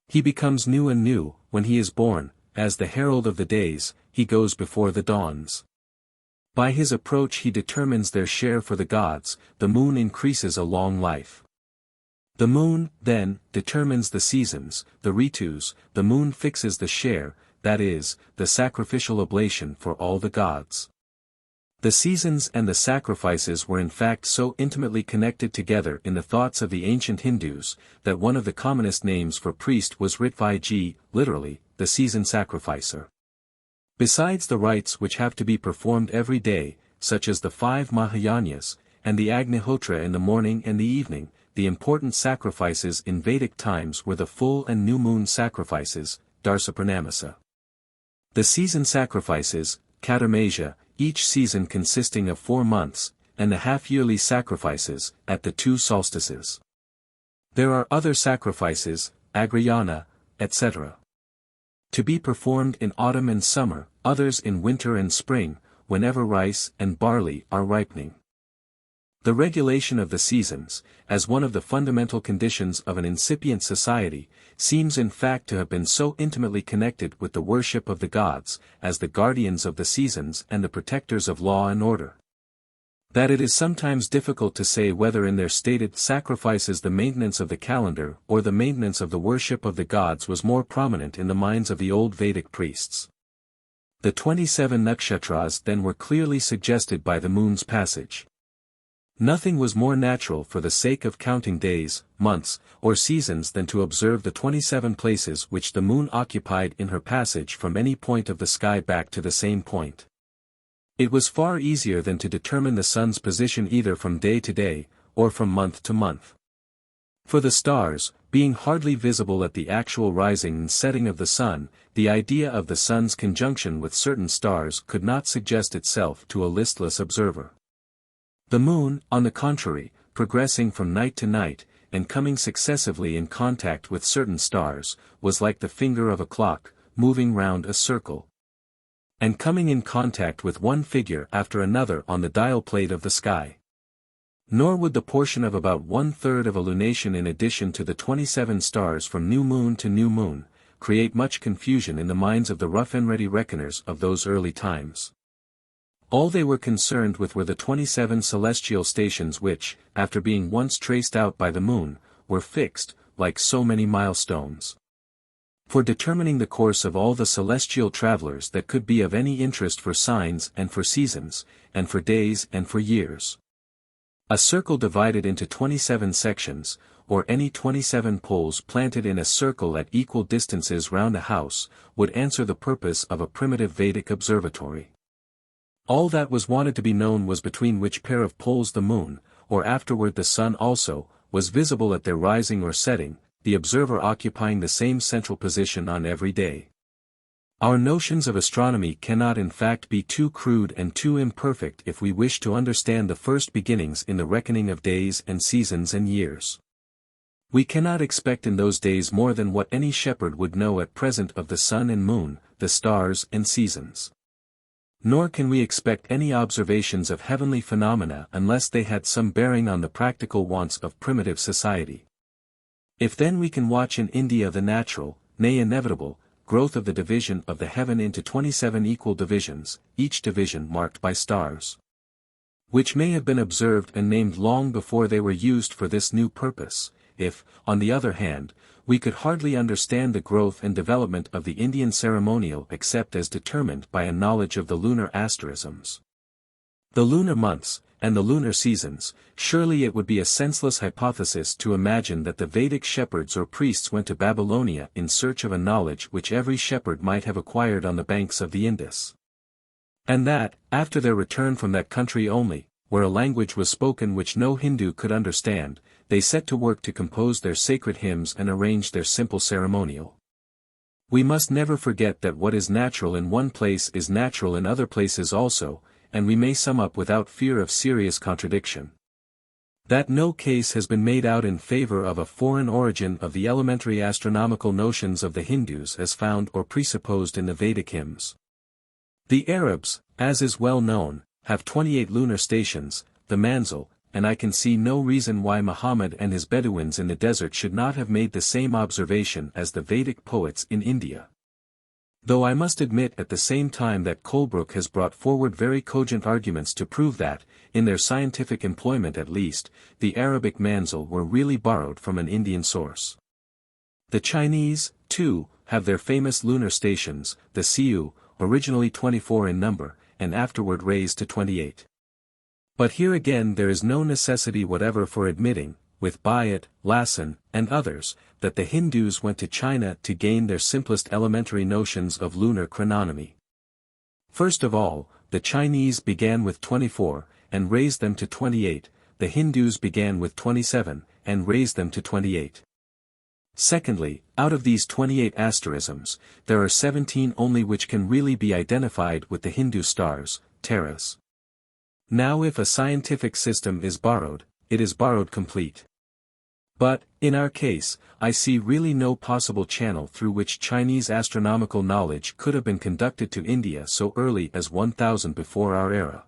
He becomes new and new, when he is born, as the herald of the days, he goes before the dawns. By his approach he determines their share for the gods, the moon increases a long life. The moon, then, determines the seasons, the ritus, the moon fixes the share, that is, the sacrificial oblation for all the gods. The seasons and the sacrifices were in fact so intimately connected together in the thoughts of the ancient Hindus, that one of the commonest names for priest was Ritviji, literally, the season sacrificer. Besides the rites which have to be performed every day, such as the 5 Mahayanyas, and the Agnihotra in the morning and the evening, the important sacrifices in Vedic times were the full and new moon sacrifices, Darsapranamasa. The season sacrifices, Chaturmasya, each season consisting of 4 months, and the half-yearly sacrifices, at the 2 solstices. There are other sacrifices, Agrayana, etc. to be performed in autumn and summer, others in winter and spring, whenever rice and barley are ripening. The regulation of the seasons, as one of the fundamental conditions of an incipient society, seems in fact to have been so intimately connected with the worship of the gods, as the guardians of the seasons and the protectors of law and order, that it is sometimes difficult to say whether in their stated sacrifices the maintenance of the calendar or the maintenance of the worship of the gods was more prominent in the minds of the old Vedic priests. The 27 nakshatras then were clearly suggested by the moon's passage. Nothing was more natural for the sake of counting days, months, or seasons than to observe the 27 places which the moon occupied in her passage from any point of the sky back to the same point. It was far easier than to determine the sun's position either from day to day, or from month to month. For the stars, being hardly visible at the actual rising and setting of the sun, the idea of the sun's conjunction with certain stars could not suggest itself to a listless observer. The moon, on the contrary, progressing from night to night, and coming successively in contact with certain stars, was like the finger of a clock, moving round a circle, and coming in contact with one figure after another on the dial plate of the sky. Nor would the portion of about 1/3 of a lunation in addition to the 27 stars from new moon to new moon, create much confusion in the minds of the rough and ready reckoners of those early times. All they were concerned with were the 27 celestial stations which, after being once traced out by the moon, were fixed, like so many milestones, for determining the course of all the celestial travelers that could be of any interest for signs and for seasons, and for days and for years. A circle divided into 27 sections, or any 27 poles planted in a circle at equal distances round a house, would answer the purpose of a primitive Vedic observatory. All that was wanted to be known was between which pair of poles the moon, or afterward the sun also, was visible at their rising or setting, the observer occupying the same central position on every day. Our notions of astronomy cannot in fact be too crude and too imperfect if we wish to understand the first beginnings in the reckoning of days and seasons and years. We cannot expect in those days more than what any shepherd would know at present of the sun and moon, the stars and seasons. Nor can we expect any observations of heavenly phenomena unless they had some bearing on the practical wants of primitive society. If then we can watch in India the natural, nay inevitable, growth of the division of the heaven into 27 equal divisions, each division marked by stars, which may have been observed and named long before they were used for this new purpose, if, on the other hand, we could hardly understand the growth and development of the Indian ceremonial except as determined by a knowledge of the lunar asterisms. The lunar months, and the lunar seasons, surely it would be a senseless hypothesis to imagine that the Vedic shepherds or priests went to Babylonia in search of a knowledge which every shepherd might have acquired on the banks of the Indus. And that, after their return from that country only, where a language was spoken which no Hindu could understand, they set to work to compose their sacred hymns and arrange their simple ceremonial. We must never forget that what is natural in one place is natural in other places also, and we may sum up without fear of serious contradiction. That no case has been made out in favor of a foreign origin of the elementary astronomical notions of the Hindus as found or presupposed in the Vedic hymns. The Arabs, as is well known, have 28 lunar stations, the manzil, and I can see no reason why Muhammad and his Bedouins in the desert should not have made the same observation as the Vedic poets in India. Though I must admit at the same time that Colebrooke has brought forward very cogent arguments to prove that, in their scientific employment at least, the Arabic manzil were really borrowed from an Indian source. The Chinese, too, have their famous lunar stations, the Siu, originally 24 in number, and afterward raised to 28. But here again there is no necessity whatever for admitting, with Bayat, Lassen, and others, that the Hindus went to China to gain their simplest elementary notions of lunar chrononomy. First of all, the Chinese began with 24, and raised them to 28, the Hindus began with 27, and raised them to 28. Secondly, out of these 28 asterisms, there are 17 only which can really be identified with the Hindu stars, taras. Now if a scientific system is borrowed, it is borrowed complete. But, in our case, I see really no possible channel through which Chinese astronomical knowledge could have been conducted to India so early as 1000 before our era.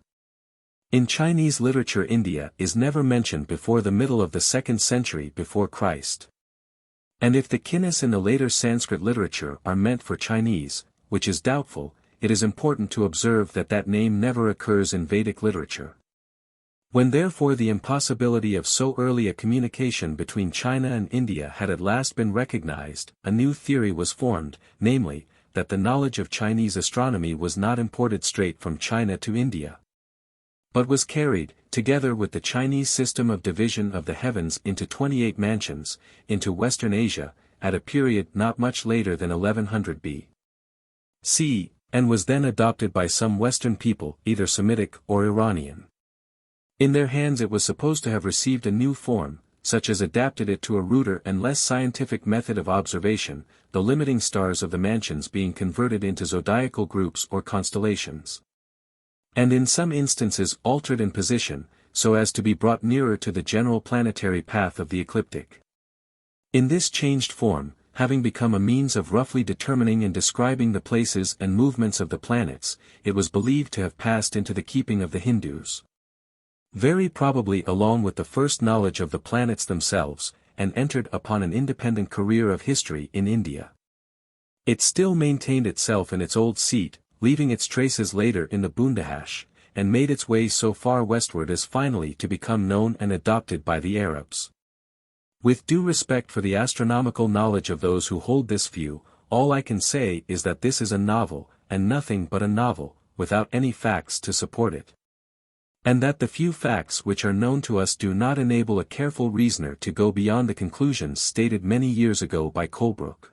In Chinese literature India is never mentioned before the middle of the 2nd century before Christ. And if the kinnis in the later Sanskrit literature are meant for Chinese, which is doubtful, it is important to observe that that name never occurs in Vedic literature. When therefore the impossibility of so early a communication between China and India had at last been recognized, a new theory was formed, namely, that the knowledge of Chinese astronomy was not imported straight from China to India, but was carried, together with the Chinese system of division of the heavens into 28 mansions, into Western Asia, at a period not much later than 1100 B.C., and was then adopted by some Western people, either Semitic or Iranian. In their hands it was supposed to have received a new form, such as adapted it to a ruder and less scientific method of observation, the limiting stars of the mansions being converted into zodiacal groups or constellations, and in some instances altered in position, so as to be brought nearer to the general planetary path of the ecliptic. In this changed form, having become a means of roughly determining and describing the places and movements of the planets, it was believed to have passed into the keeping of the Hindus, very probably along with the first knowledge of the planets themselves, and entered upon an independent career of history in India. It still maintained itself in its old seat, leaving its traces later in the Bundahash, and made its way so far westward as finally to become known and adopted by the Arabs. With due respect for the astronomical knowledge of those who hold this view, all I can say is that this is a novel, and nothing but a novel, without any facts to support it. And that the few facts which are known to us do not enable a careful reasoner to go beyond the conclusions stated many years ago by Colebrooke.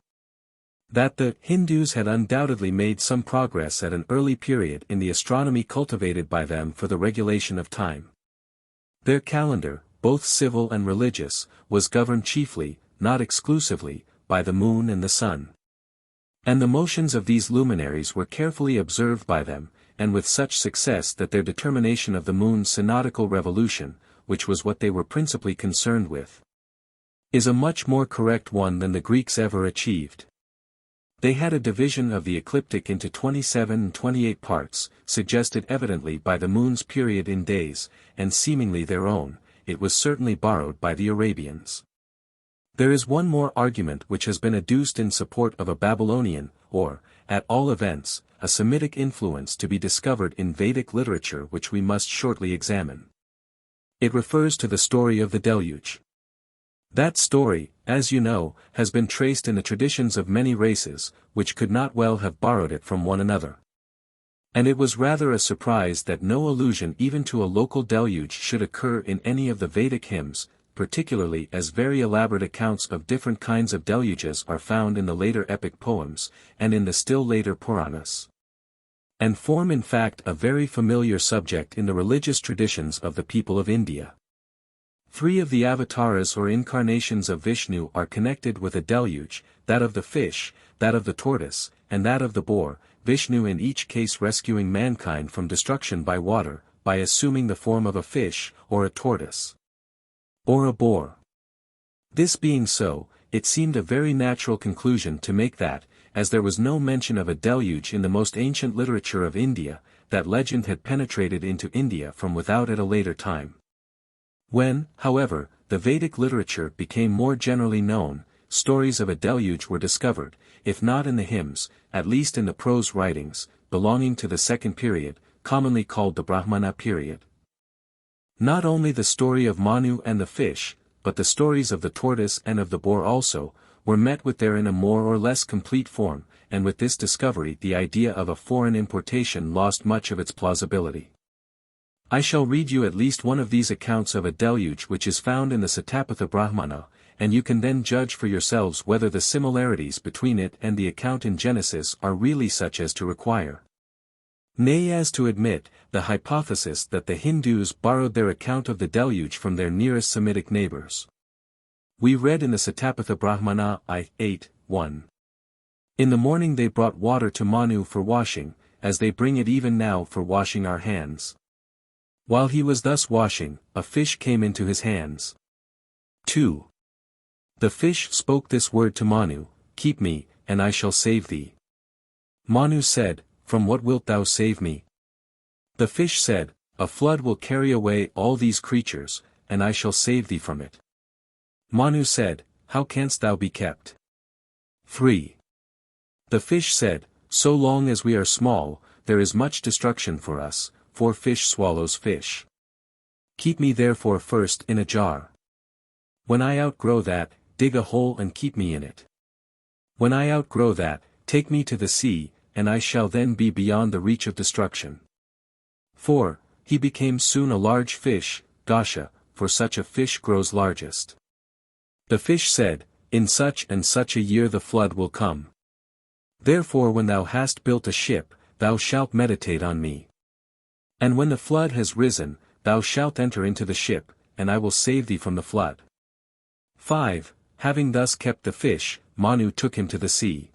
That the Hindus had undoubtedly made some progress at an early period in the astronomy cultivated by them for the regulation of time. Their calendar, both civil and religious, was governed chiefly, not exclusively, by the moon and the sun. And the motions of these luminaries were carefully observed by them, and with such success that their determination of the moon's synodical revolution, which was what they were principally concerned with, is a much more correct one than the Greeks ever achieved. They had a division of the ecliptic into 27 and 28 parts, suggested evidently by the moon's period in days, and seemingly their own. It was certainly borrowed by the Arabians. There is one more argument which has been adduced in support of a Babylonian, or, at all events, a Semitic influence to be discovered in Vedic literature which we must shortly examine. It refers to the story of the deluge. That story, as you know, has been traced in the traditions of many races, which could not well have borrowed it from one another. And it was rather a surprise that no allusion even to a local deluge should occur in any of the Vedic hymns, particularly as very elaborate accounts of different kinds of deluges are found in the later epic poems, and in the still later Puranas. And form in fact a very familiar subject in the religious traditions of the people of India. 3 of the avatars or incarnations of Vishnu are connected with a deluge, that of the fish, that of the tortoise, and that of the boar, Vishnu in each case rescuing mankind from destruction by water, by assuming the form of a fish, or a tortoise, or a boar. This being so, it seemed a very natural conclusion to make that, as there was no mention of a deluge in the most ancient literature of India, that legend had penetrated into India from without at a later time. When, however, the Vedic literature became more generally known, stories of a deluge were discovered, if not in the hymns, at least in the prose writings, belonging to the second period, commonly called the Brahmana period. Not only the story of Manu and the fish, but the stories of the tortoise and of the boar also, were met with there in a more or less complete form, and with this discovery the idea of a foreign importation lost much of its plausibility. I shall read you at least one of these accounts of a deluge which is found in the Satapatha Brahmana, and you can then judge for yourselves whether the similarities between it and the account in Genesis are really such as to require, nay as to admit, the hypothesis that the Hindus borrowed their account of the deluge from their nearest Semitic neighbors. We read in the Satapatha Brahmana I. 8:1. In the morning they brought water to Manu for washing, as they bring it even now for washing our hands. While he was thus washing, a fish came into his hands. 2. The fish spoke this word to Manu, "Keep me, and I shall save thee." Manu said, "From what wilt thou save me?" The fish said, "A flood will carry away all these creatures, and I shall save thee from it." Manu said, "How canst thou be kept?" 3. The fish said, "So long as we are small, there is much destruction for us, for fish swallows fish. Keep me therefore first in a jar. When I outgrow that, dig a hole and keep me in it. When I outgrow that, take me to the sea, and I shall then be beyond the reach of destruction." 4. He became soon a large fish, Dasha, for such a fish grows largest. The fish said, "In such and such a year the flood will come. Therefore when thou hast built a ship, thou shalt meditate on me. And when the flood has risen, thou shalt enter into the ship, and I will save thee from the flood." 5. Having thus kept the fish, Manu took him to the sea.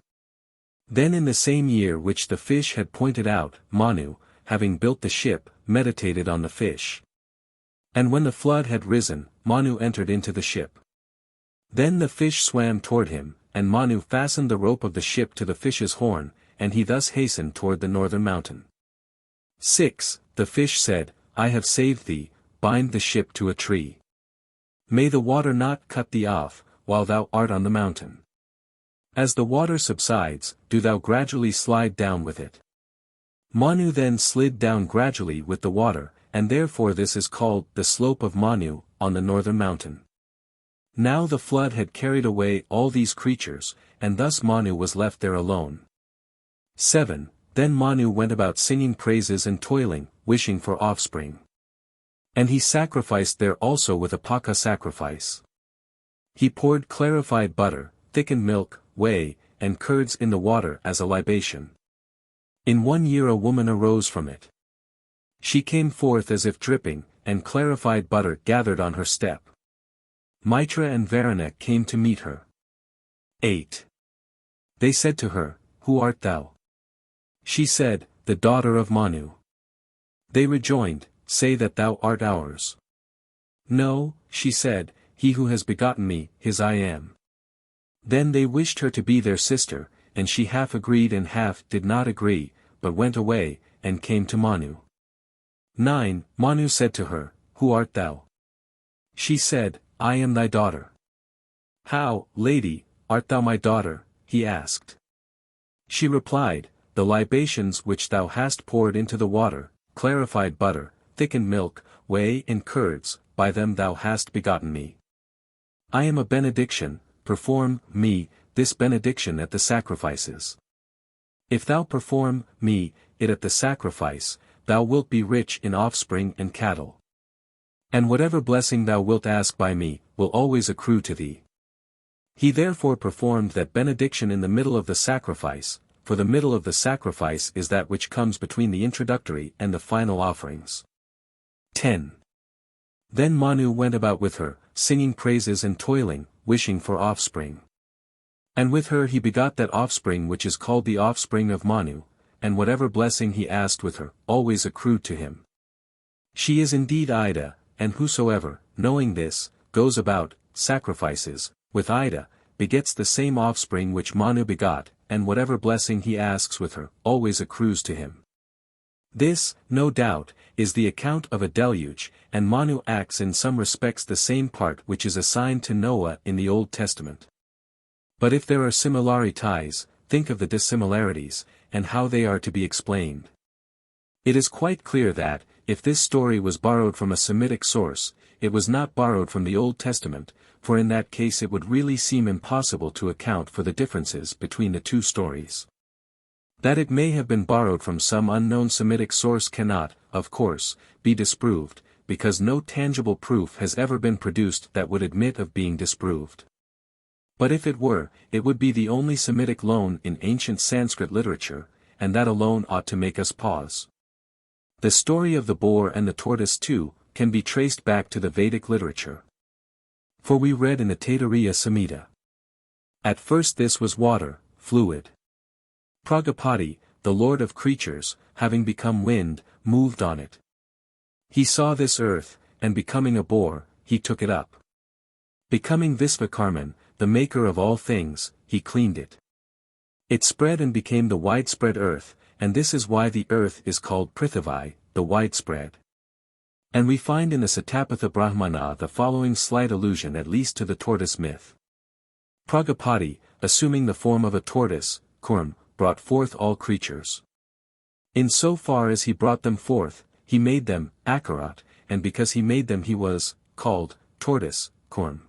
Then in the same year which the fish had pointed out, Manu, having built the ship, meditated on the fish. And when the flood had risen, Manu entered into the ship. Then the fish swam toward him, and Manu fastened the rope of the ship to the fish's horn, and he thus hastened toward the northern mountain. 6. The fish said, "I have saved thee, bind the ship to a tree. May the water not cut thee off, while thou art on the mountain. As the water subsides, do thou gradually slide down with it." Manu then slid down gradually with the water, and therefore this is called the slope of Manu, on the northern mountain. Now the flood had carried away all these creatures, and thus Manu was left there alone. 7. Then Manu went about singing praises and toiling, wishing for offspring. And he sacrificed there also with a paka sacrifice. He poured clarified butter, thickened milk, whey, and curds in the water as a libation. In 1 year a woman arose from it. She came forth as if dripping, and clarified butter gathered on her step. Mitra and Varuna came to meet her. 8. They said to her, "Who art thou?" She said, "The daughter of Manu." They rejoined, "Say that thou art ours." "No," she said, "he who has begotten me, his I am." Then they wished her to be their sister, and she half agreed and half did not agree, but went away, and came to Manu. 9. Manu said to her, "Who art thou?" She said, "I am thy daughter." "How, lady, art thou my daughter?" he asked. She replied, "The libations which thou hast poured into the water, clarified butter, thickened milk, whey and curds, by them thou hast begotten me. I am a benediction, perform me this benediction at the sacrifices. If thou perform me, it at the sacrifice, thou wilt be rich in offspring and cattle. And whatever blessing thou wilt ask by me, will always accrue to thee. He therefore performed that benediction in the middle of the sacrifice, for the middle of the sacrifice is that which comes between the introductory and the final offerings. 10. Then Manu went about with her, singing praises and toiling, wishing for offspring. And with her he begot that offspring which is called the offspring of Manu, and whatever blessing he asked with her, always accrued to him. She is indeed Ida, and whosoever, knowing this, goes about, sacrifices, with Ida, begets the same offspring which Manu begot, and whatever blessing he asks with her, always accrues to him. This, no doubt, is the account of a deluge, and Manu acts in some respects the same part which is assigned to Noah in the Old Testament. But if there are similarities, think of the dissimilarities, and how they are to be explained. It is quite clear that, if this story was borrowed from a Semitic source, it was not borrowed from the Old Testament, for in that case it would really seem impossible to account for the differences between the two stories. That it may have been borrowed from some unknown Semitic source cannot, of course, be disproved, because no tangible proof has ever been produced that would admit of being disproved. But if it were, it would be the only Semitic loan in ancient Sanskrit literature, and that alone ought to make us pause. The story of the boar and the tortoise too, can be traced back to the Vedic literature. For we read in the Taittiriya Samhita. At first this was water, fluid. Pragapati, the lord of creatures, having become wind, moved on it. He saw this earth, and becoming a boar, he took it up. Becoming Visvakarman, the maker of all things, he cleaned it. It spread and became the widespread earth, and this is why the earth is called Prithivai, the widespread. And we find in the Satapatha Brahmana the following slight allusion at least to the tortoise myth. Pragapati, assuming the form of a tortoise, Kurm, brought forth all creatures. In so far as he brought them forth, he made them, Akarat, and because he made them he was, called, tortoise, Kurm.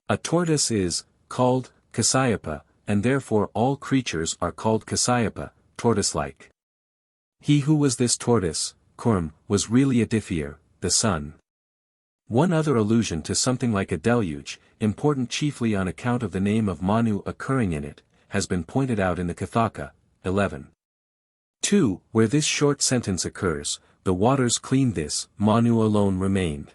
A tortoise is, called, Kasyapa, and therefore all creatures are called Kasyapa, tortoise-like. He who was this tortoise, Kurm, was really Aditya, the sun. One other allusion to something like a deluge, important chiefly on account of the name of Manu occurring in it, has been pointed out in the Kathaka, 11. 2, where this short sentence occurs, the waters cleaned this, Manu alone remained.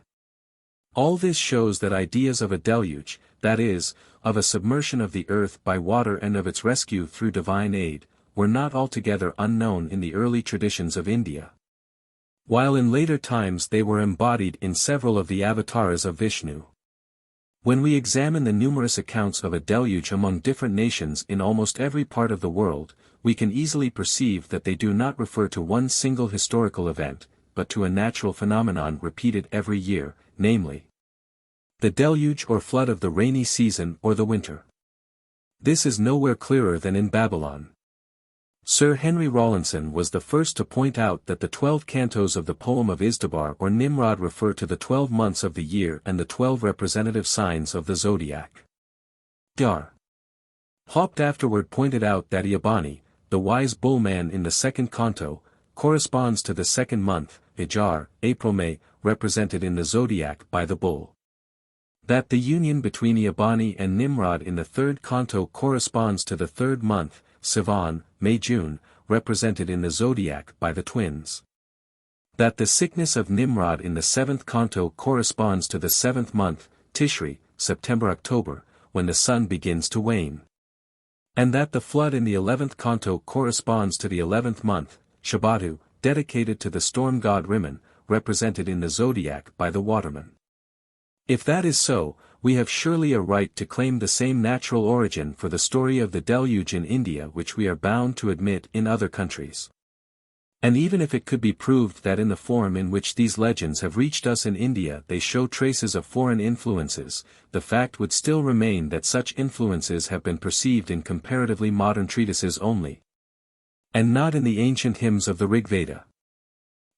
All this shows that ideas of a deluge, that is, of a submersion of the earth by water and of its rescue through divine aid, were not altogether unknown in the early traditions of India. While in later times they were embodied in several of the avatars of Vishnu. When we examine the numerous accounts of a deluge among different nations in almost every part of the world, we can easily perceive that they do not refer to one single historical event, but to a natural phenomenon repeated every year, namely, the deluge or flood of the rainy season or the winter. This is nowhere clearer than in Babylon. Sir Henry Rawlinson was the first to point out that the 12 cantos of the poem of Izdubar or Nimrod refer to the 12 months of the year and the 12 representative signs of the zodiac. Dar. Haupt afterward pointed out that Iabani, the wise bullman in the second canto, corresponds to the second month, Ijar, April-May, represented in the zodiac by the bull. That the union between Iabani and Nimrod in the third canto corresponds to the third month, Sivan, May-June, represented in the zodiac by the twins. That the sickness of Nimrod in the seventh canto corresponds to the seventh month, Tishri, September-October, when the sun begins to wane. And that the flood in the 11th canto corresponds to the 11th month, Shabatu, dedicated to the storm god Rimmon, represented in the zodiac by the waterman. If that is so, we have surely a right to claim the same natural origin for the story of the deluge in India which we are bound to admit in other countries. And even if it could be proved that in the form in which these legends have reached us in India they show traces of foreign influences, the fact would still remain that such influences have been perceived in comparatively modern treatises only, and not in the ancient hymns of the Rigveda.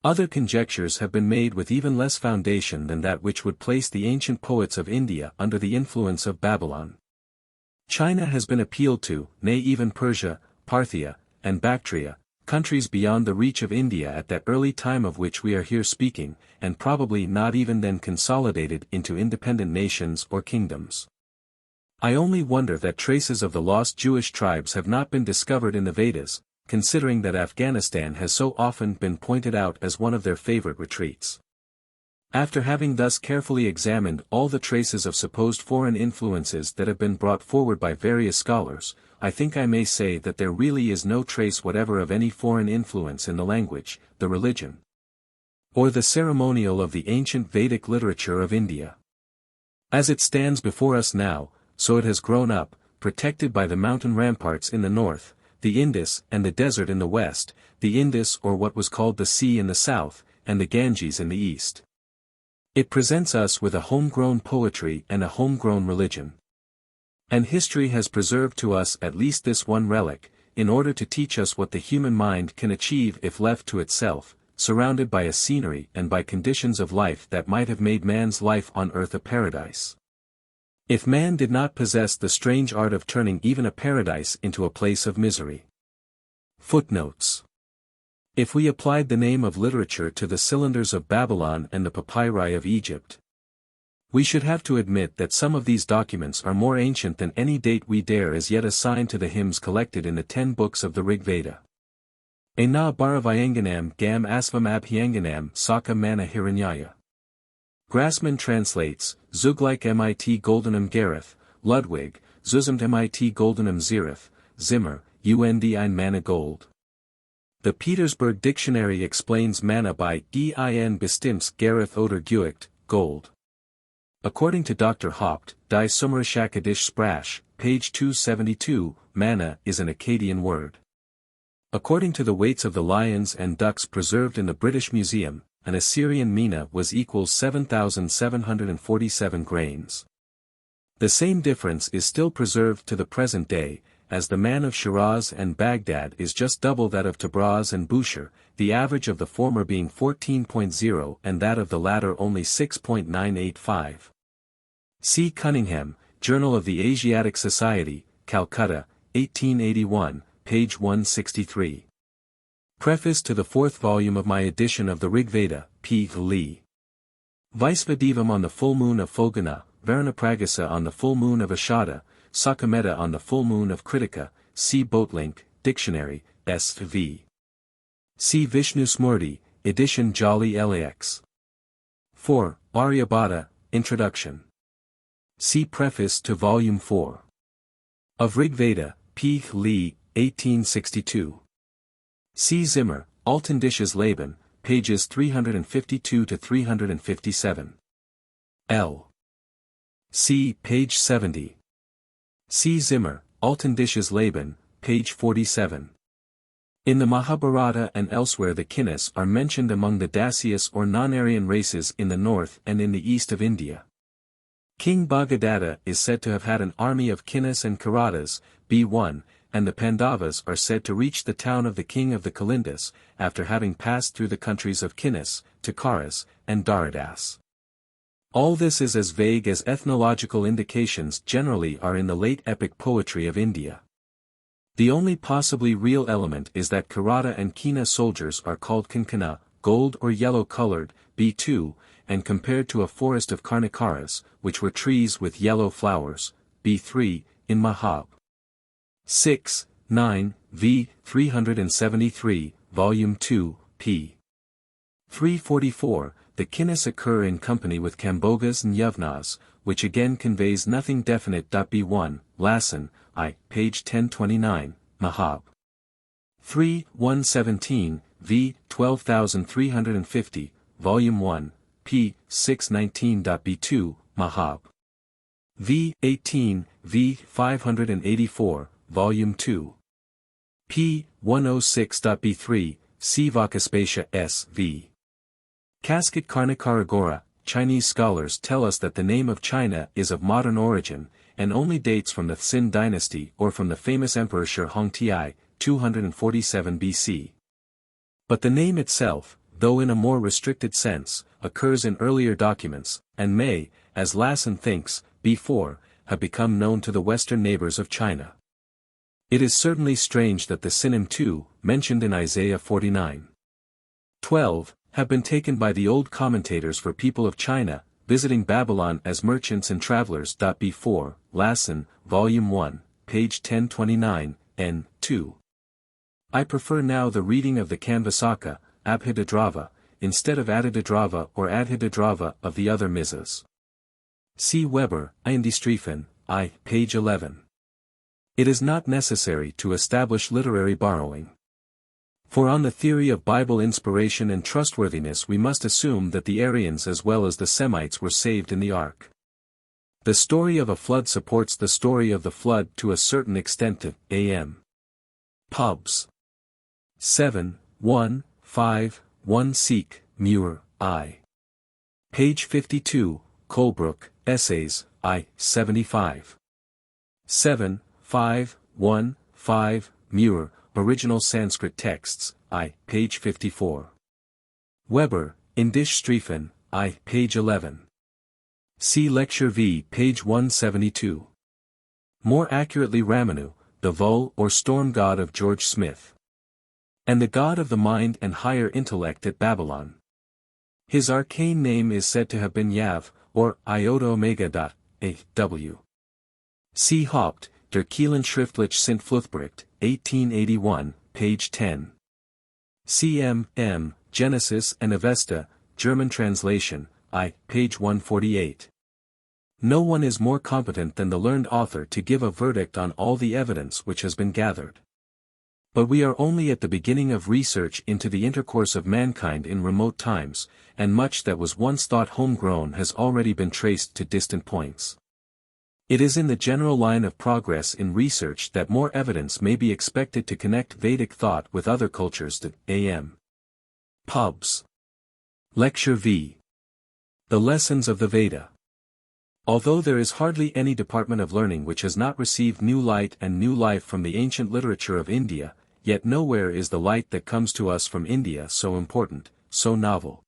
Other conjectures have been made with even less foundation than that which would place the ancient poets of India under the influence of Babylon. China has been appealed to, nay even Persia, Parthia, and Bactria, countries beyond the reach of India at that early time of which we are here speaking, and probably not even then consolidated into independent nations or kingdoms. I only wonder that traces of the lost Jewish tribes have not been discovered in the Vedas, considering that Afghanistan has so often been pointed out as one of their favorite retreats. After having thus carefully examined all the traces of supposed foreign influences that have been brought forward by various scholars, I think I may say that there really is no trace whatever of any foreign influence in the language, the religion, or the ceremonial of the ancient Vedic literature of India. As it stands before us now, so it has grown up, protected by the mountain ramparts in the north, the Indus and the desert in the west, the Indus or what was called the sea in the south, and the Ganges in the east. It presents us with a homegrown poetry and a homegrown religion. And history has preserved to us at least this one relic, in order to teach us what the human mind can achieve if left to itself, surrounded by a scenery and by conditions of life that might have made man's life on earth a paradise. If man did not possess the strange art of turning even a paradise into a place of misery. Footnotes. If we applied the name of literature to the cylinders of Babylon and the papyri of Egypt, we should have to admit that some of these documents are more ancient than any date we dare as yet assign to the hymns collected in the 10 books of the Rig Veda. Ena Bharavayanganam Gam Asvam Abhyanganam Saka Mana Hiranyaya. Grassman translates, Zugleich mit Goldenem Gareth, Ludwig, Zusamt mit Goldenem Zereth, Zimmer, und ein Mana Gold. The Petersburg Dictionary explains mana by ein bestimmtes Gareth oder Gewicht, gold. According to Dr. Haupt, Die Sumerishakadish Sprache, page 272, mana is an Akkadian word. According to the weights of the lions and ducks preserved in the British Museum, an Assyrian mina was equals 7,747 grains. The same difference is still preserved to the present day, as the man of Shiraz and Baghdad is just double that of Tabriz and Bushehr, the average of the former being 14.0 and that of the latter only 6.985. C. Cunningham, Journal of the Asiatic Society, Calcutta, 1881, page 163. Preface to the 4th volume of my edition of the Rig Veda, P. Lee. Vaisvadevam on the full moon of Fulguna, Varanapragasa on the full moon of Ashada, Sakameta on the full moon of Kritika, see Boatlink, Dictionary, S.V. See Vishnu Smurti, edition Jolly LAX. 4. Aryabhata, Introduction. See Preface to Volume 4. Of Rig Veda, P. Lee, 1862. C. Zimmer, Altindisches Leben, pages 352 to 357. L. C. page 70. C. Zimmer, Altindisches Leben, page 47. In the Mahabharata and elsewhere the Kinnis are mentioned among the Dasyas or non-Aryan races in the north and in the east of India. King Bhagadatta is said to have had an army of Kinnis and Kiratas, B1, and the Pandavas are said to reach the town of the king of the Kalindas, after having passed through the countries of Kinnis, Takaras, and Daradas. All this is as vague as ethnological indications generally are in the late epic poetry of India. The only possibly real element is that Kirata and Kina soldiers are called Kankana, gold or yellow colored, B2, and compared to a forest of Karnakaras, which were trees with yellow flowers, B3, in Mahab. 6, 9, v. 373, Volume 2, p. 344, the Kinnis occur in company with Kambogas and Yavnas, which again conveys nothing definite. B1, Lassen, I, page 1029, Mahab. 3, 117, v. 12350, Volume 1, p. 619. B2, Mahab. v. 18, v. 584, Volume 2. p. 106. B3, Sivakaspatia S.V. Casket Karnakaragora, Chinese scholars tell us that the name of China is of modern origin, and only dates from the Xin dynasty or from the famous Emperor Shi Hongti, 247 BC. But the name itself, though in a more restricted sense, occurs in earlier documents, and may, as Lassen thinks, before, have become known to the western neighbors of China. It is certainly strange that the Sinim too, mentioned in Isaiah 49:12, have been taken by the old commentators for people of China, visiting Babylon as merchants and travelers. B4, Lassen, Volume 1, page 1029, n. 2. I prefer now the reading of the Kanvasaka, Abhidadrava, instead of Adidadrava or Adhidadrava of the other Mizas. See Weber, Eindistriefen, I, page 11. It is not necessary to establish literary borrowing. For on the theory of Bible inspiration and trustworthiness we must assume that the Aryans as well as the Semites were saved in the ark. The story of a flood supports the story of the flood to a certain extent. A.M. Pubs. 7, 1, 5, 1 Seek, Muir, I. Page 52, Colebrook, Essays, I, 75. 7, 5, 1, 5, Muir, Original Sanskrit Texts, I, page 54. Weber, Indisch-Striefen, I, page 11. See Lecture V, page 172. More accurately Ramanu, the Vul or storm god of George Smith. And the god of the mind and higher intellect at Babylon. His arcane name is said to have been Yav, or Iota Omega. A.W. See Haupt, Der Kielen Schriftlich sind Fluthbericht, 1881, page 10. C.M. M. Genesis and Avesta, German translation, I, page 148. No one is more competent than the learned author to give a verdict on all the evidence which has been gathered. But we are only at the beginning of research into the intercourse of mankind in remote times, and much that was once thought homegrown has already been traced to distant points. It is in the general line of progress in research that more evidence may be expected to connect Vedic thought with other cultures. A.M. Pubs. Lecture V. The Lessons of the Veda. Although there is hardly any department of learning which has not received new light and new life from the ancient literature of India, yet nowhere is the light that comes to us from India so important, so novel,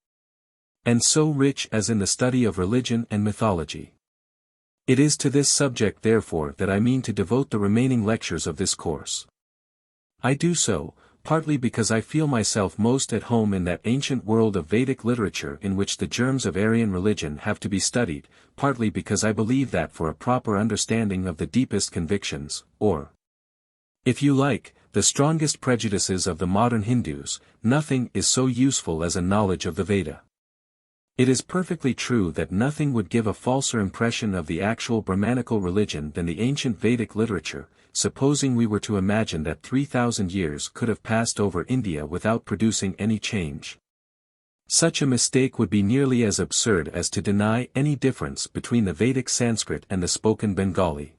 and so rich as in the study of religion and mythology. It is to this subject therefore that I mean to devote the remaining lectures of this course. I do so, partly because I feel myself most at home in that ancient world of Vedic literature in which the germs of Aryan religion have to be studied, partly because I believe that for a proper understanding of the deepest convictions, or, if you like, the strongest prejudices of the modern Hindus, nothing is so useful as a knowledge of the Veda. It is perfectly true that nothing would give a falser impression of the actual Brahmanical religion than the ancient Vedic literature, supposing we were to imagine that 3,000 years could have passed over India without producing any change. Such a mistake would be nearly as absurd as to deny any difference between the Vedic Sanskrit and the spoken Bengali.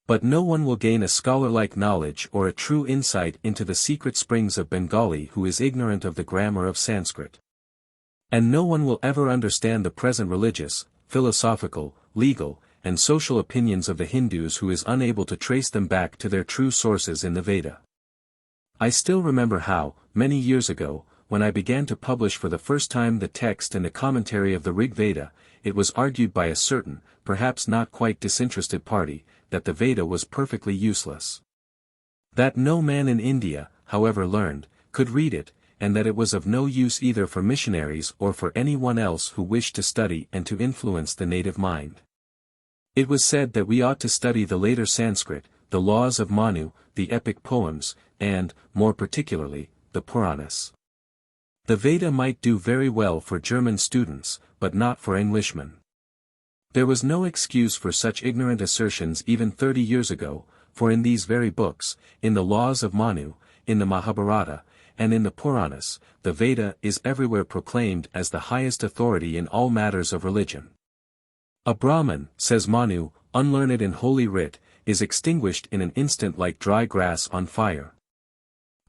But no one will gain a scholar-like knowledge or a true insight into the secret springs of Bengali who is ignorant of the grammar of Sanskrit. And no one will ever understand the present religious, philosophical, legal, and social opinions of the Hindus who is unable to trace them back to their true sources in the Veda. I still remember how, many years ago, when I began to publish for the first time the text and the commentary of the Rig Veda, it was argued by a certain, perhaps not quite disinterested party, that the Veda was perfectly useless. That no man in India, however learned, could read it, and that it was of no use either for missionaries or for anyone else who wished to study and to influence the native mind. It was said that we ought to study the later Sanskrit, the laws of Manu, the epic poems, and, more particularly, the Puranas. The Veda might do very well for German students, but not for Englishmen. There was no excuse for such ignorant assertions even 30 years ago, for in these very books, in the laws of Manu, in the Mahabharata, and in the Puranas, the Veda is everywhere proclaimed as the highest authority in all matters of religion. A Brahmin, says Manu, unlearned in holy writ, is extinguished in an instant like dry grass on fire.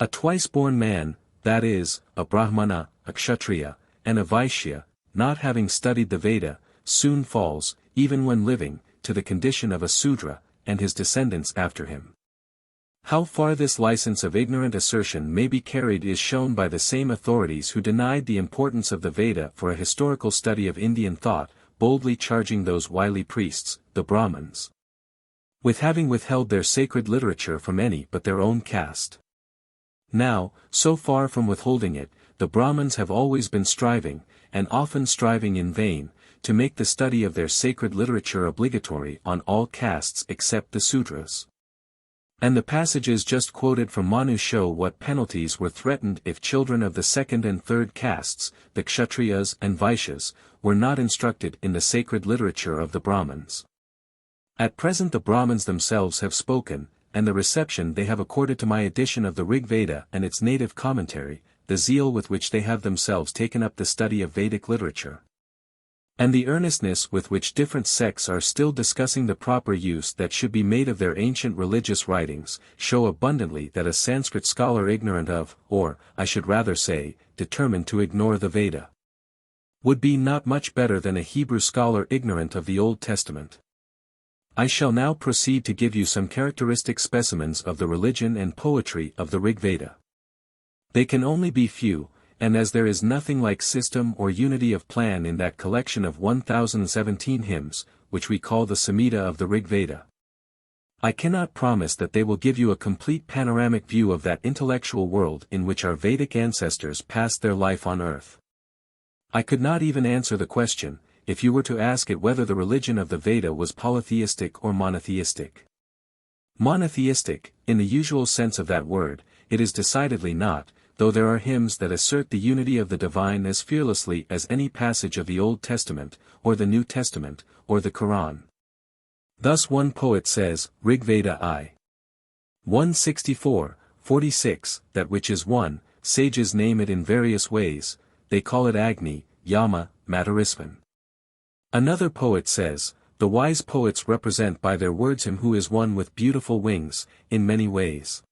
A twice-born man, that is, a Brahmana, a Kshatriya, and a Vaishya, not having studied the Veda, soon falls, even when living, to the condition of a Sudra, and his descendants after him. How far this license of ignorant assertion may be carried is shown by the same authorities who denied the importance of the Veda for a historical study of Indian thought, boldly charging those wily priests, the Brahmins, with having withheld their sacred literature from any but their own caste. Now, so far from withholding it, the Brahmins have always been striving, and often striving in vain, to make the study of their sacred literature obligatory on all castes except the Sudras. And the passages just quoted from Manu show what penalties were threatened if children of the second and third castes, the Kshatriyas and Vaishyas, were not instructed in the sacred literature of the Brahmins. At present the Brahmins themselves have spoken, and the reception they have accorded to my edition of the Rig Veda and its native commentary, the zeal with which they have themselves taken up the study of Vedic literature, and the earnestness with which different sects are still discussing the proper use that should be made of their ancient religious writings, show abundantly that a Sanskrit scholar ignorant of, or, I should rather say, determined to ignore the Veda, would be not much better than a Hebrew scholar ignorant of the Old Testament. I shall now proceed to give you some characteristic specimens of the religion and poetry of the Rig Veda. They can only be few, and as there is nothing like system or unity of plan in that collection of 1017 hymns, which we call the Samhita of the Rig Veda, I cannot promise that they will give you a complete panoramic view of that intellectual world in which our Vedic ancestors passed their life on earth. I could not even answer the question, if you were to ask it whether the religion of the Veda was polytheistic or monotheistic. Monotheistic, in the usual sense of that word, it is decidedly not, though there are hymns that assert the unity of the divine as fearlessly as any passage of the Old Testament, or the New Testament, or the Quran. Thus one poet says, Rig Veda I. 164:46, that which is one, sages name it in various ways, they call it Agni, Yama, Matarisvan. Another poet says, the wise poets represent by their words him who is one with beautiful wings, in many ways.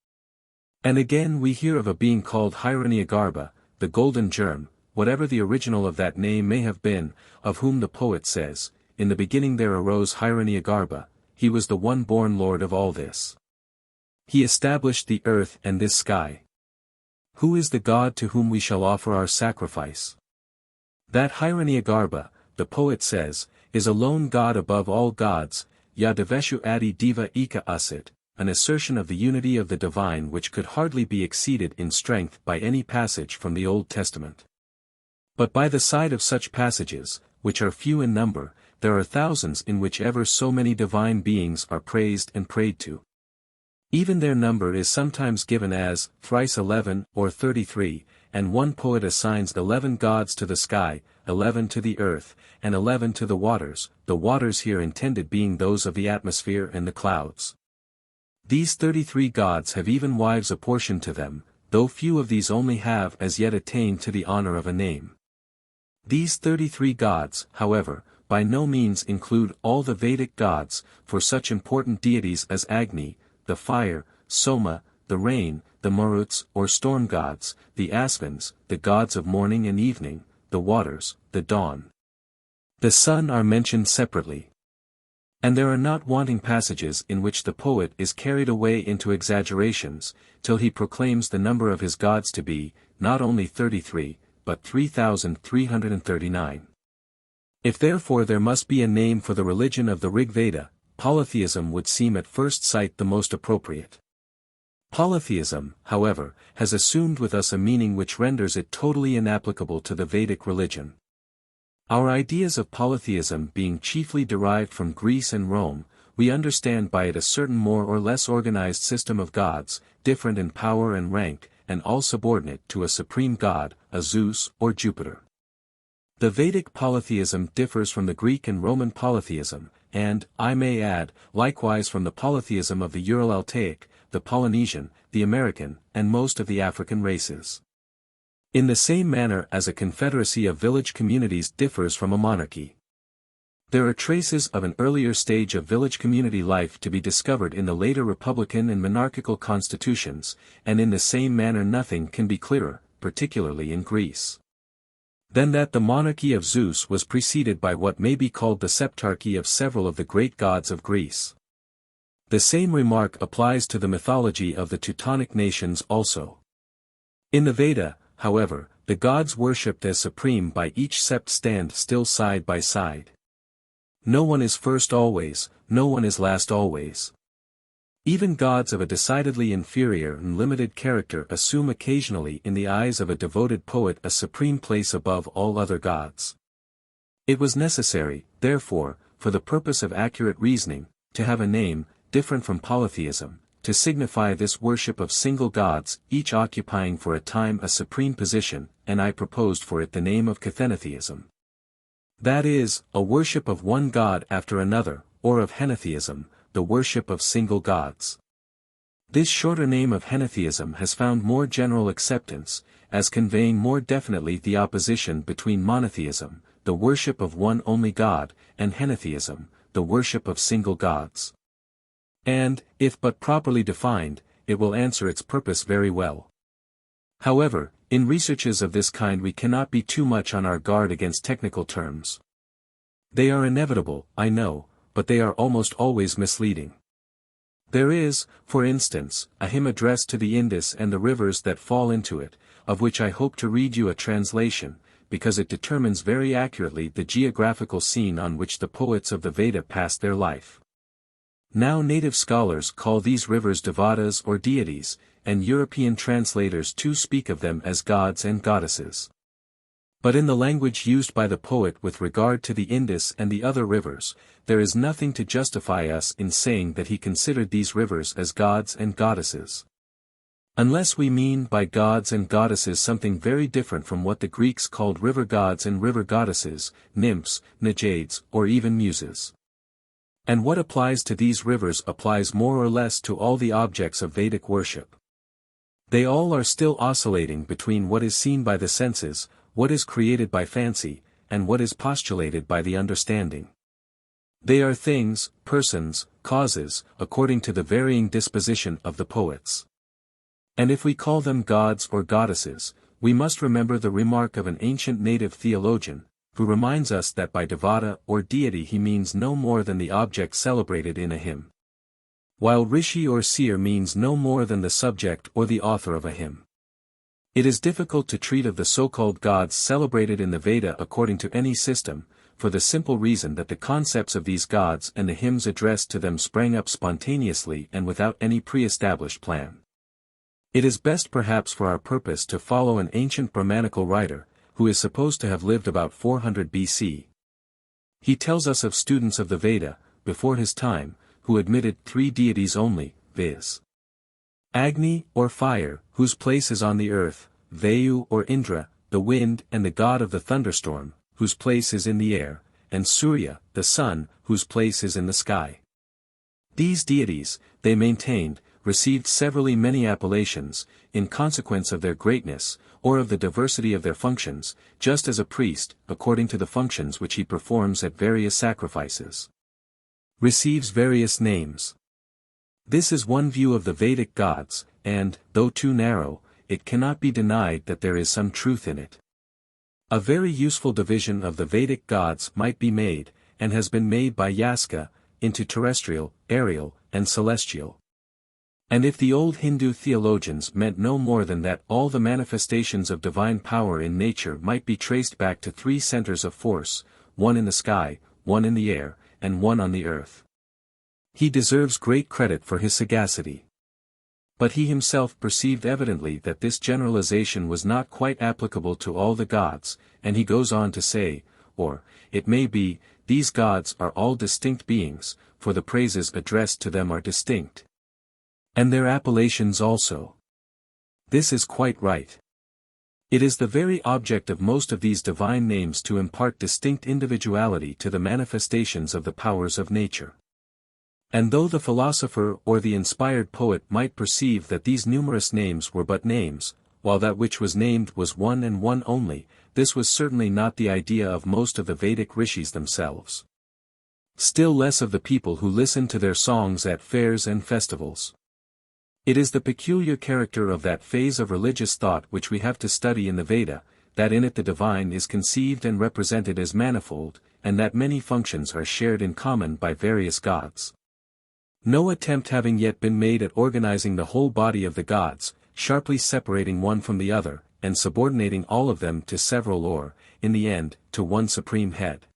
And again we hear of a being called Hiranyagarbha, the golden germ, whatever the original of that name may have been, of whom the poet says, in the beginning there arose Hiranyagarbha, he was the one-born lord of all this. He established the earth and this sky. Who is the God to whom we shall offer our sacrifice? That Hiranyagarbha, the poet says, is alone God above all gods, Yadaveshu Adi Diva Eka Asit, an assertion of the unity of the divine which could hardly be exceeded in strength by any passage from the Old Testament. But by the side of such passages, which are few in number, there are thousands in which ever so many divine beings are praised and prayed to. Even their number is sometimes given as, thrice 11 or 33, and one poet assigns 11 gods to the sky, 11 to the earth, and 11 to the waters here intended being those of the atmosphere and the clouds. These 33 gods have even wives apportioned to them, though few of these only have as yet attained to the honor of a name. These 33 gods, however, by no means include all the Vedic gods, for such important deities as Agni, the fire, Soma, the rain, the Maruts or storm gods, the Asvins, the gods of morning and evening, the waters, the dawn, the sun are mentioned separately. And there are not wanting passages in which the poet is carried away into exaggerations, till he proclaims the number of his gods to be, not only 33, but 3,339. If therefore there must be a name for the religion of the Rig Veda, polytheism would seem at first sight the most appropriate. Polytheism, however, has assumed with us a meaning which renders it totally inapplicable to the Vedic religion. Our ideas of polytheism being chiefly derived from Greece and Rome, we understand by it a certain more or less organized system of gods, different in power and rank, and all subordinate to a supreme god, a Zeus or Jupiter. The Vedic polytheism differs from the Greek and Roman polytheism, and, I may add, likewise from the polytheism of the Ural-Altaic, the Polynesian, the American, and most of the African races. In the same manner as a confederacy of village communities differs from a monarchy. There are traces of an earlier stage of village community life to be discovered in the later republican and monarchical constitutions, and in the same manner nothing can be clearer, particularly in Greece, than that the monarchy of Zeus was preceded by what may be called the septarchy of several of the great gods of Greece. The same remark applies to the mythology of the Teutonic nations also. In the Veda, however, the gods worshipped as supreme by each sept stand still side by side. No one is first always, no one is last always. Even gods of a decidedly inferior and limited character assume occasionally in the eyes of a devoted poet a supreme place above all other gods. It was necessary, therefore, for the purpose of accurate reasoning, to have a name, different from polytheism, to signify this worship of single gods, each occupying for a time a supreme position, and I proposed for it the name of Cathenotheism. That is, a worship of one god after another, or of henotheism, the worship of single gods. This shorter name of henotheism has found more general acceptance, as conveying more definitely the opposition between monotheism, the worship of one only god, and henotheism, the worship of single gods. And, if but properly defined, it will answer its purpose very well. However, in researches of this kind we cannot be too much on our guard against technical terms. They are inevitable, I know, but they are almost always misleading. There is, for instance, a hymn addressed to the Indus and the rivers that fall into it, of which I hope to read you a translation, because it determines very accurately the geographical scene on which the poets of the Veda passed their life. Now native scholars call these rivers devatas or deities, and European translators too speak of them as gods and goddesses. But in the language used by the poet with regard to the Indus and the other rivers, there is nothing to justify us in saying that he considered these rivers as gods and goddesses. Unless we mean by gods and goddesses something very different from what the Greeks called river gods and river goddesses, nymphs, Najades, or even muses. And what applies to these rivers applies more or less to all the objects of Vedic worship. They all are still oscillating between what is seen by the senses, what is created by fancy, and what is postulated by the understanding. They are things, persons, causes, according to the varying disposition of the poets. And if we call them gods or goddesses, we must remember the remark of an ancient native theologian, who reminds us that by devata or deity he means no more than the object celebrated in a hymn. While rishi or seer means no more than the subject or the author of a hymn. It is difficult to treat of the so-called gods celebrated in the Veda according to any system, for the simple reason that the concepts of these gods and the hymns addressed to them sprang up spontaneously and without any pre-established plan. It is best perhaps for our purpose to follow an ancient Brahmanical writer, who is supposed to have lived about 400 BC. He tells us of students of the Veda, before his time, who admitted 3 deities only, viz. Agni, or fire, whose place is on the earth, Vayu or Indra, the wind and the god of the thunderstorm, whose place is in the air, and Surya, the sun, whose place is in the sky. These deities, they maintained, received severally many appellations, in consequence of their greatness, or of the diversity of their functions, just as a priest, according to the functions which he performs at various sacrifices, receives various names. This is one view of the Vedic gods, and, though too narrow, it cannot be denied that there is some truth in it. A very useful division of the Vedic gods might be made, and has been made by Yaska, into terrestrial, aerial, and celestial. And if the old Hindu theologians meant no more than that all the manifestations of divine power in nature might be traced back to 3 centers of force, one in the sky, one in the air, and one on the earth, he deserves great credit for his sagacity. But he himself perceived evidently that this generalization was not quite applicable to all the gods, and he goes on to say, or, it may be, these gods are all distinct beings, for the praises addressed to them are distinct. And their appellations also. This is quite right. It is the very object of most of these divine names to impart distinct individuality to the manifestations of the powers of nature. And though the philosopher or the inspired poet might perceive that these numerous names were but names, while that which was named was one and one only, this was certainly not the idea of most of the Vedic rishis themselves. Still less of the people who listened to their songs at fairs and festivals. It is the peculiar character of that phase of religious thought which we have to study in the Veda, that in it the divine is conceived and represented as manifold, and that many functions are shared in common by various gods. No attempt having yet been made at organizing the whole body of the gods, sharply separating one from the other, and subordinating all of them to several or, in the end, to one supreme head.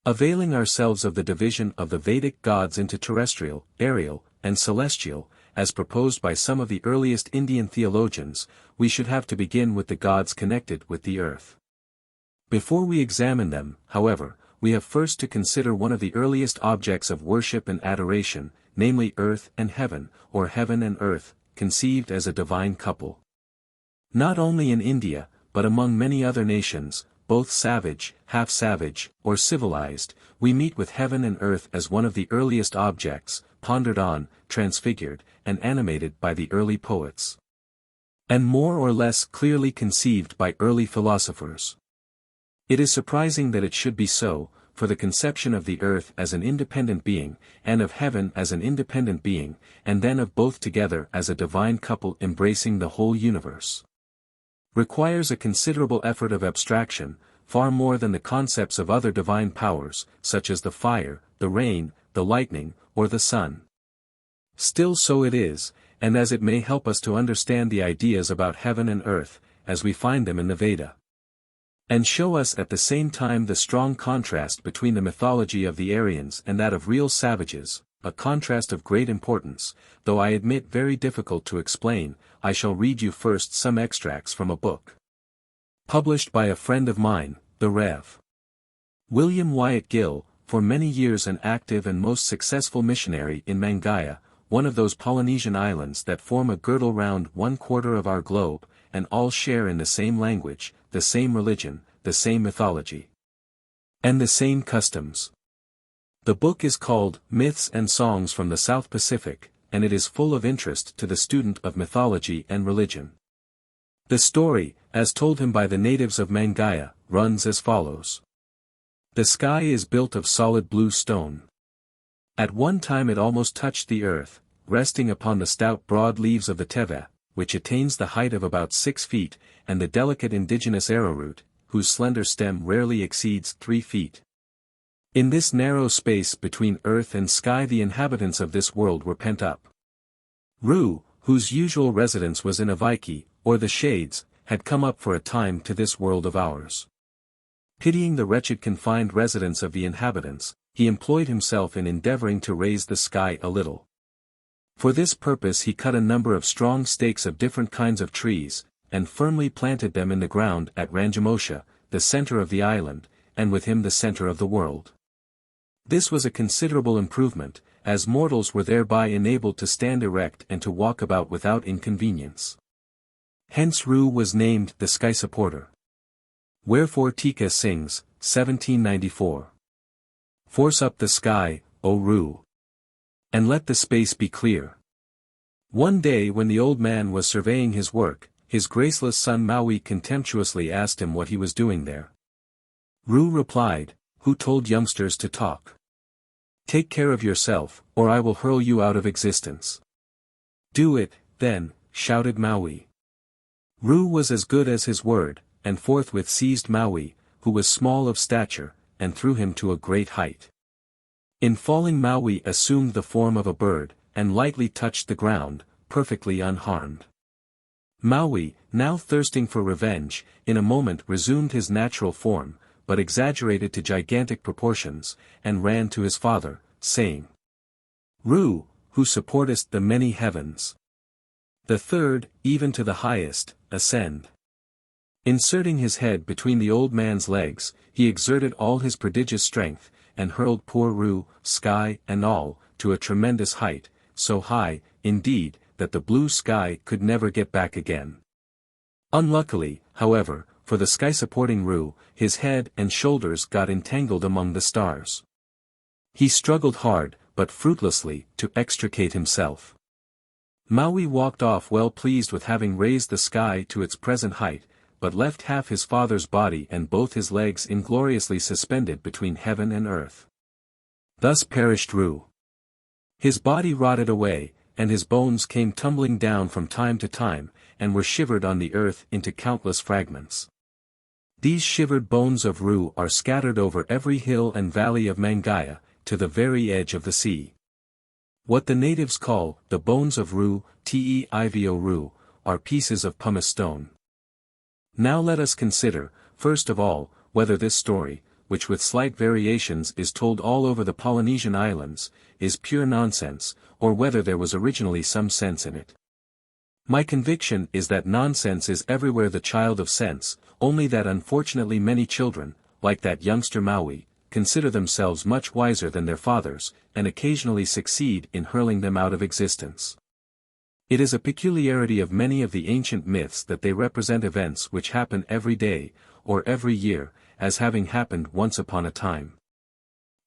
Availing ourselves of the division of the Vedic gods into terrestrial, aerial, and celestial, as proposed by some of the earliest Indian theologians, we should have to begin with the gods connected with the earth. Before we examine them, however, we have first to consider one of the earliest objects of worship and adoration, namely earth and heaven, or heaven and earth, conceived as a divine couple. Not only in India, but among many other nations, both savage, half-savage, or civilized, we meet with heaven and earth as one of the earliest objects, pondered on, transfigured, and animated by the early poets, and more or less clearly conceived by early philosophers. It is surprising that it should be so, for the conception of the earth as an independent being, and of heaven as an independent being, and then of both together as a divine couple embracing the whole universe, requires a considerable effort of abstraction, far more than the concepts of other divine powers, such as the fire, the rain, the lightning, or the sun. Still so it is, and as it may help us to understand the ideas about heaven and earth, as we find them in the Veda, and show us at the same time the strong contrast between the mythology of the Aryans and that of real savages, a contrast of great importance, though I admit very difficult to explain. I shall read you first some extracts from a book published by a friend of mine, the Rev. William Wyatt Gill, for many years an active and most successful missionary in Mangaia, one of those Polynesian islands that form a girdle round 1/4 of our globe, and all share in the same language, the same religion, the same mythology, and the same customs. The book is called Myths and Songs from the South Pacific, and it is full of interest to the student of mythology and religion. The story, as told him by the natives of Mangaia, runs as follows. The sky is built of solid blue stone. At one time it almost touched the earth, resting upon the stout broad leaves of the teve, which attains the height of about 6 feet, and the delicate indigenous arrowroot, whose slender stem rarely exceeds 3 feet. In this narrow space between earth and sky the inhabitants of this world were pent up. Ru, whose usual residence was in Avaiki, or the Shades, had come up for a time to this world of ours. Pitying the wretched confined residence of the inhabitants, he employed himself in endeavoring to raise the sky a little. For this purpose he cut a number of strong stakes of different kinds of trees, and firmly planted them in the ground at Ranjamosha, the center of the island, and with him the center of the world. This was a considerable improvement, as mortals were thereby enabled to stand erect and to walk about without inconvenience. Hence Ru was named the Sky Supporter. Wherefore Tika sings, 1794. Force up the sky, O Ru, and let the space be clear. One day when the old man was surveying his work, his graceless son Maui contemptuously asked him what he was doing there. Ru replied, "Who told youngsters to talk? Take care of yourself, or I will hurl you out of existence." "Do it, then," shouted Maui. Ru was as good as his word, and forthwith seized Maui, who was small of stature, and threw him to a great height. In falling Maui assumed the form of a bird, and lightly touched the ground, perfectly unharmed. Maui, now thirsting for revenge, in a moment resumed his natural form, but exaggerated to gigantic proportions, and ran to his father, saying, "Ru, who supportest the many heavens, the third, even to the highest, ascend." Inserting his head between the old man's legs, he exerted all his prodigious strength, and hurled poor Ru, sky and all, to a tremendous height, so high, indeed, that the blue sky could never get back again. Unluckily, however, for the sky-supporting Ru, his head and shoulders got entangled among the stars. He struggled hard, but fruitlessly, to extricate himself. Maui walked off well pleased with having raised the sky to its present height, but left half his father's body and both his legs ingloriously suspended between heaven and earth. Thus perished Ru. His body rotted away, and his bones came tumbling down from time to time, and were shivered on the earth into countless fragments. These shivered bones of Ru are scattered over every hill and valley of Mangaia, to the very edge of the sea. What the natives call the bones of Ru, Teivo Ru, are pieces of pumice stone. Now let us consider, first of all, whether this story, which with slight variations is told all over the Polynesian islands, is pure nonsense, or whether there was originally some sense in it. My conviction is that nonsense is everywhere the child of sense, only that unfortunately many children, like that youngster Maui, consider themselves much wiser than their fathers, and occasionally succeed in hurling them out of existence. It is a peculiarity of many of the ancient myths that they represent events which happen every day, or every year, as having happened once upon a time.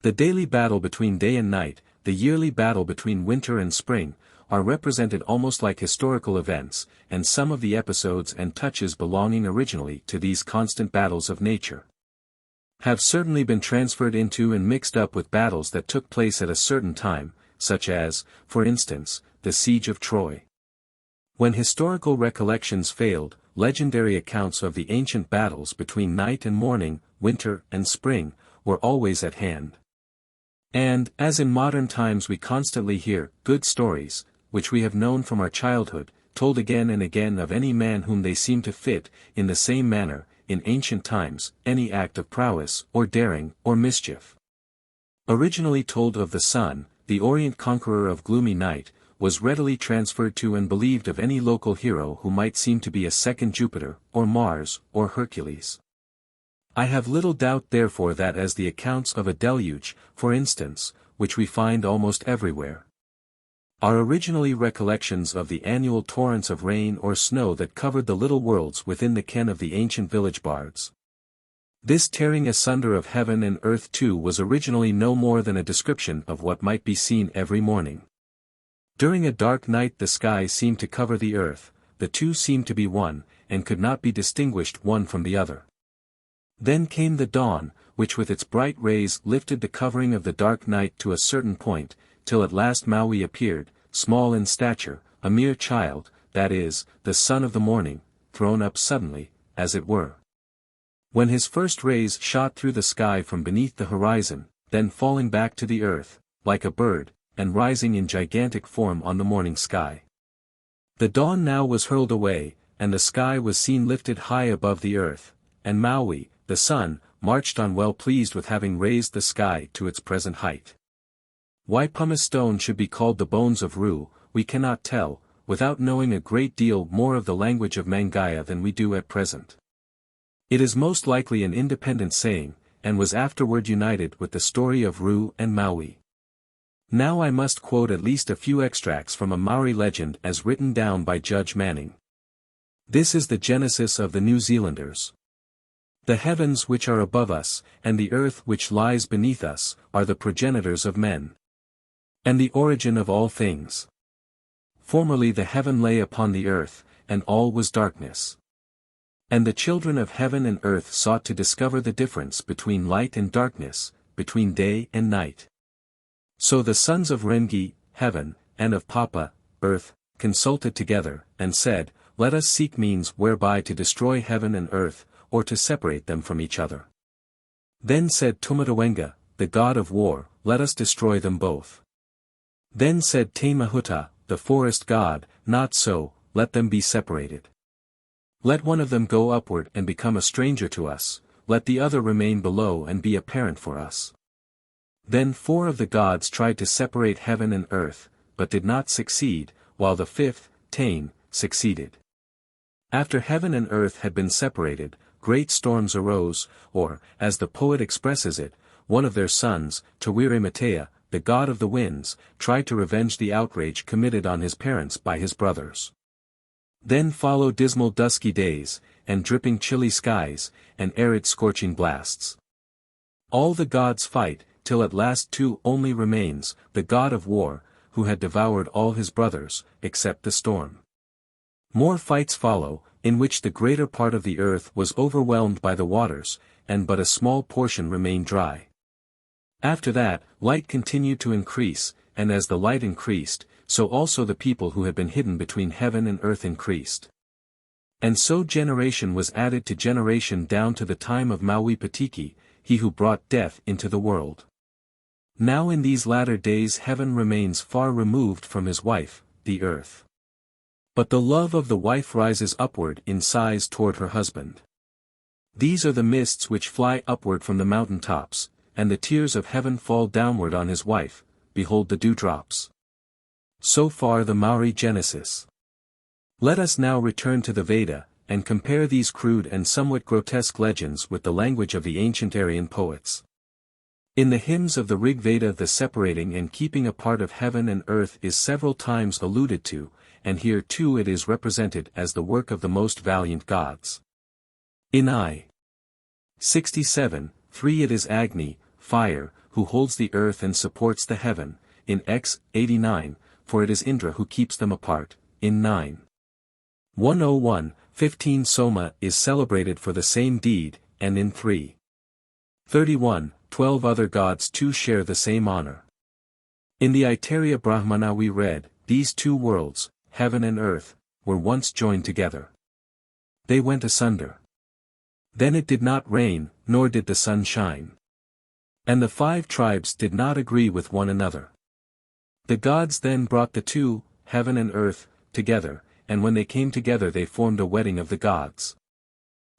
The daily battle between day and night, the yearly battle between winter and spring, are represented almost like historical events, and some of the episodes and touches belonging originally to these constant battles of nature have certainly been transferred into and mixed up with battles that took place at a certain time, such as, for instance, the Siege of Troy. When historical recollections failed, legendary accounts of the ancient battles between night and morning, winter and spring, were always at hand. And, as in modern times we constantly hear, good stories, which we have known from our childhood, told again and again of any man whom they seem to fit, in the same manner, in ancient times, any act of prowess, or daring, or mischief. Originally told of the sun, the Orient conqueror of gloomy night, was readily transferred to and believed of any local hero who might seem to be a second Jupiter, or Mars, or Hercules. I have little doubt therefore that as the accounts of a deluge, for instance, which we find almost everywhere, are originally recollections of the annual torrents of rain or snow that covered the little worlds within the ken of the ancient village bards. This tearing asunder of heaven and earth too was originally no more than a description of what might be seen every morning. During a dark night the sky seemed to cover the earth, the two seemed to be one, and could not be distinguished one from the other. Then came the dawn, which with its bright rays lifted the covering of the dark night to a certain point, till at last Maui appeared, small in stature, a mere child, that is, the son of the morning, thrown up suddenly, as it were. When his first rays shot through the sky from beneath the horizon, then falling back to the earth, like a bird, and rising in gigantic form on the morning sky. The dawn now was hurled away, and the sky was seen lifted high above the earth, and Maui, the sun, marched on well pleased with having raised the sky to its present height. Why pumice stone should be called the bones of Ru, we cannot tell, without knowing a great deal more of the language of Mangaya than we do at present. It is most likely an independent saying, and was afterward united with the story of Ru and Maui. Now I must quote at least a few extracts from a Maori legend as written down by Judge Manning. This is the genesis of the New Zealanders. The heavens which are above us, and the earth which lies beneath us, are the progenitors of men, and the origin of all things. Formerly the heaven lay upon the earth, and all was darkness. And the children of heaven and earth sought to discover the difference between light and darkness, between day and night. So the sons of Rengi, heaven, and of Papa, earth, consulted together, and said, let us seek means whereby to destroy heaven and earth, or to separate them from each other. Then said Tumatawenga, the god of war, let us destroy them both. Then said Te Mahuta, the forest god, not so, let them be separated. Let one of them go upward and become a stranger to us, let the other remain below and be a parent for us. Then 4 of the gods tried to separate heaven and earth, but did not succeed, while the 5th, Tane, succeeded. After heaven and earth had been separated, great storms arose, or, as the poet expresses it, one of their sons, Tawire Matea, the god of the winds, tried to revenge the outrage committed on his parents by his brothers. Then follow dismal dusky days, and dripping chilly skies, and arid scorching blasts. All the gods fight, till at last 2 only remains, the god of war, who had devoured all his brothers, except the storm. More fights follow, in which the greater part of the earth was overwhelmed by the waters, and but a small portion remained dry. After that, light continued to increase, and as the light increased, so also the people who had been hidden between heaven and earth increased. And so generation was added to generation down to the time of Maui Patiki, he who brought death into the world. Now in these latter days heaven remains far removed from his wife, the earth. But the love of the wife rises upward in sighs toward her husband. These are the mists which fly upward from the mountain tops, and the tears of heaven fall downward on his wife, behold the dewdrops. So far the Maori Genesis. Let us now return to the Veda, and compare these crude and somewhat grotesque legends with the language of the ancient Aryan poets. In the hymns of the Rig Veda the separating and keeping apart of heaven and earth is several times alluded to, and here too it is represented as the work of the most valiant gods. In I. 67, 3 it is Agni, fire, who holds the earth and supports the heaven, in X. 89, for it is Indra who keeps them apart, in 9. 101, 15 Soma is celebrated for the same deed, and in 3. 31, 12 other gods too share the same honor. In the Aitareya Brahmana we read, these two worlds, heaven and earth, were once joined together. They went asunder. Then it did not rain, nor did the sun shine. And the 5 tribes did not agree with one another. The gods then brought the two, heaven and earth, together, and when they came together they formed a wedding of the gods.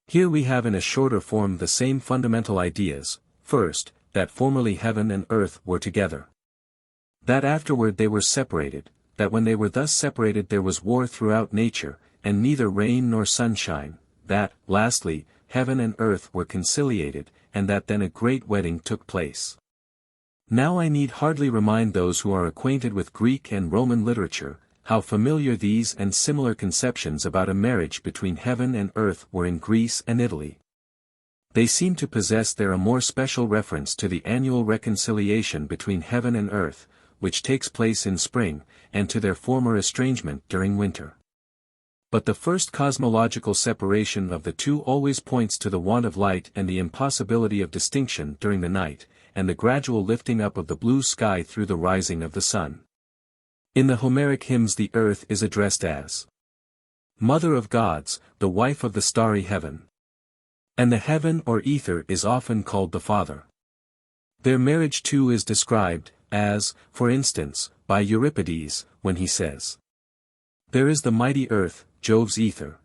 Here we have in a shorter form the same fundamental ideas, first, that formerly heaven and earth were together. That afterward they were separated, that when they were thus separated there was war throughout nature, and neither rain nor sunshine, that, lastly, heaven and earth were conciliated, and that then a great wedding took place. Now I need hardly remind those who are acquainted with Greek and Roman literature, how familiar these and similar conceptions about a marriage between heaven and earth were in Greece and Italy. They seem to possess there a more special reference to the annual reconciliation between heaven and earth, which takes place in spring, and to their former estrangement during winter. But the first cosmological separation of the two always points to the want of light and the impossibility of distinction during the night, and the gradual lifting up of the blue sky through the rising of the sun. In the Homeric hymns the earth is addressed as Mother of gods, the wife of the starry heaven. And the heaven or ether is often called the father. Their marriage too is described, as, for instance, by Euripides, when he says, there is the mighty earth, Jove's ether.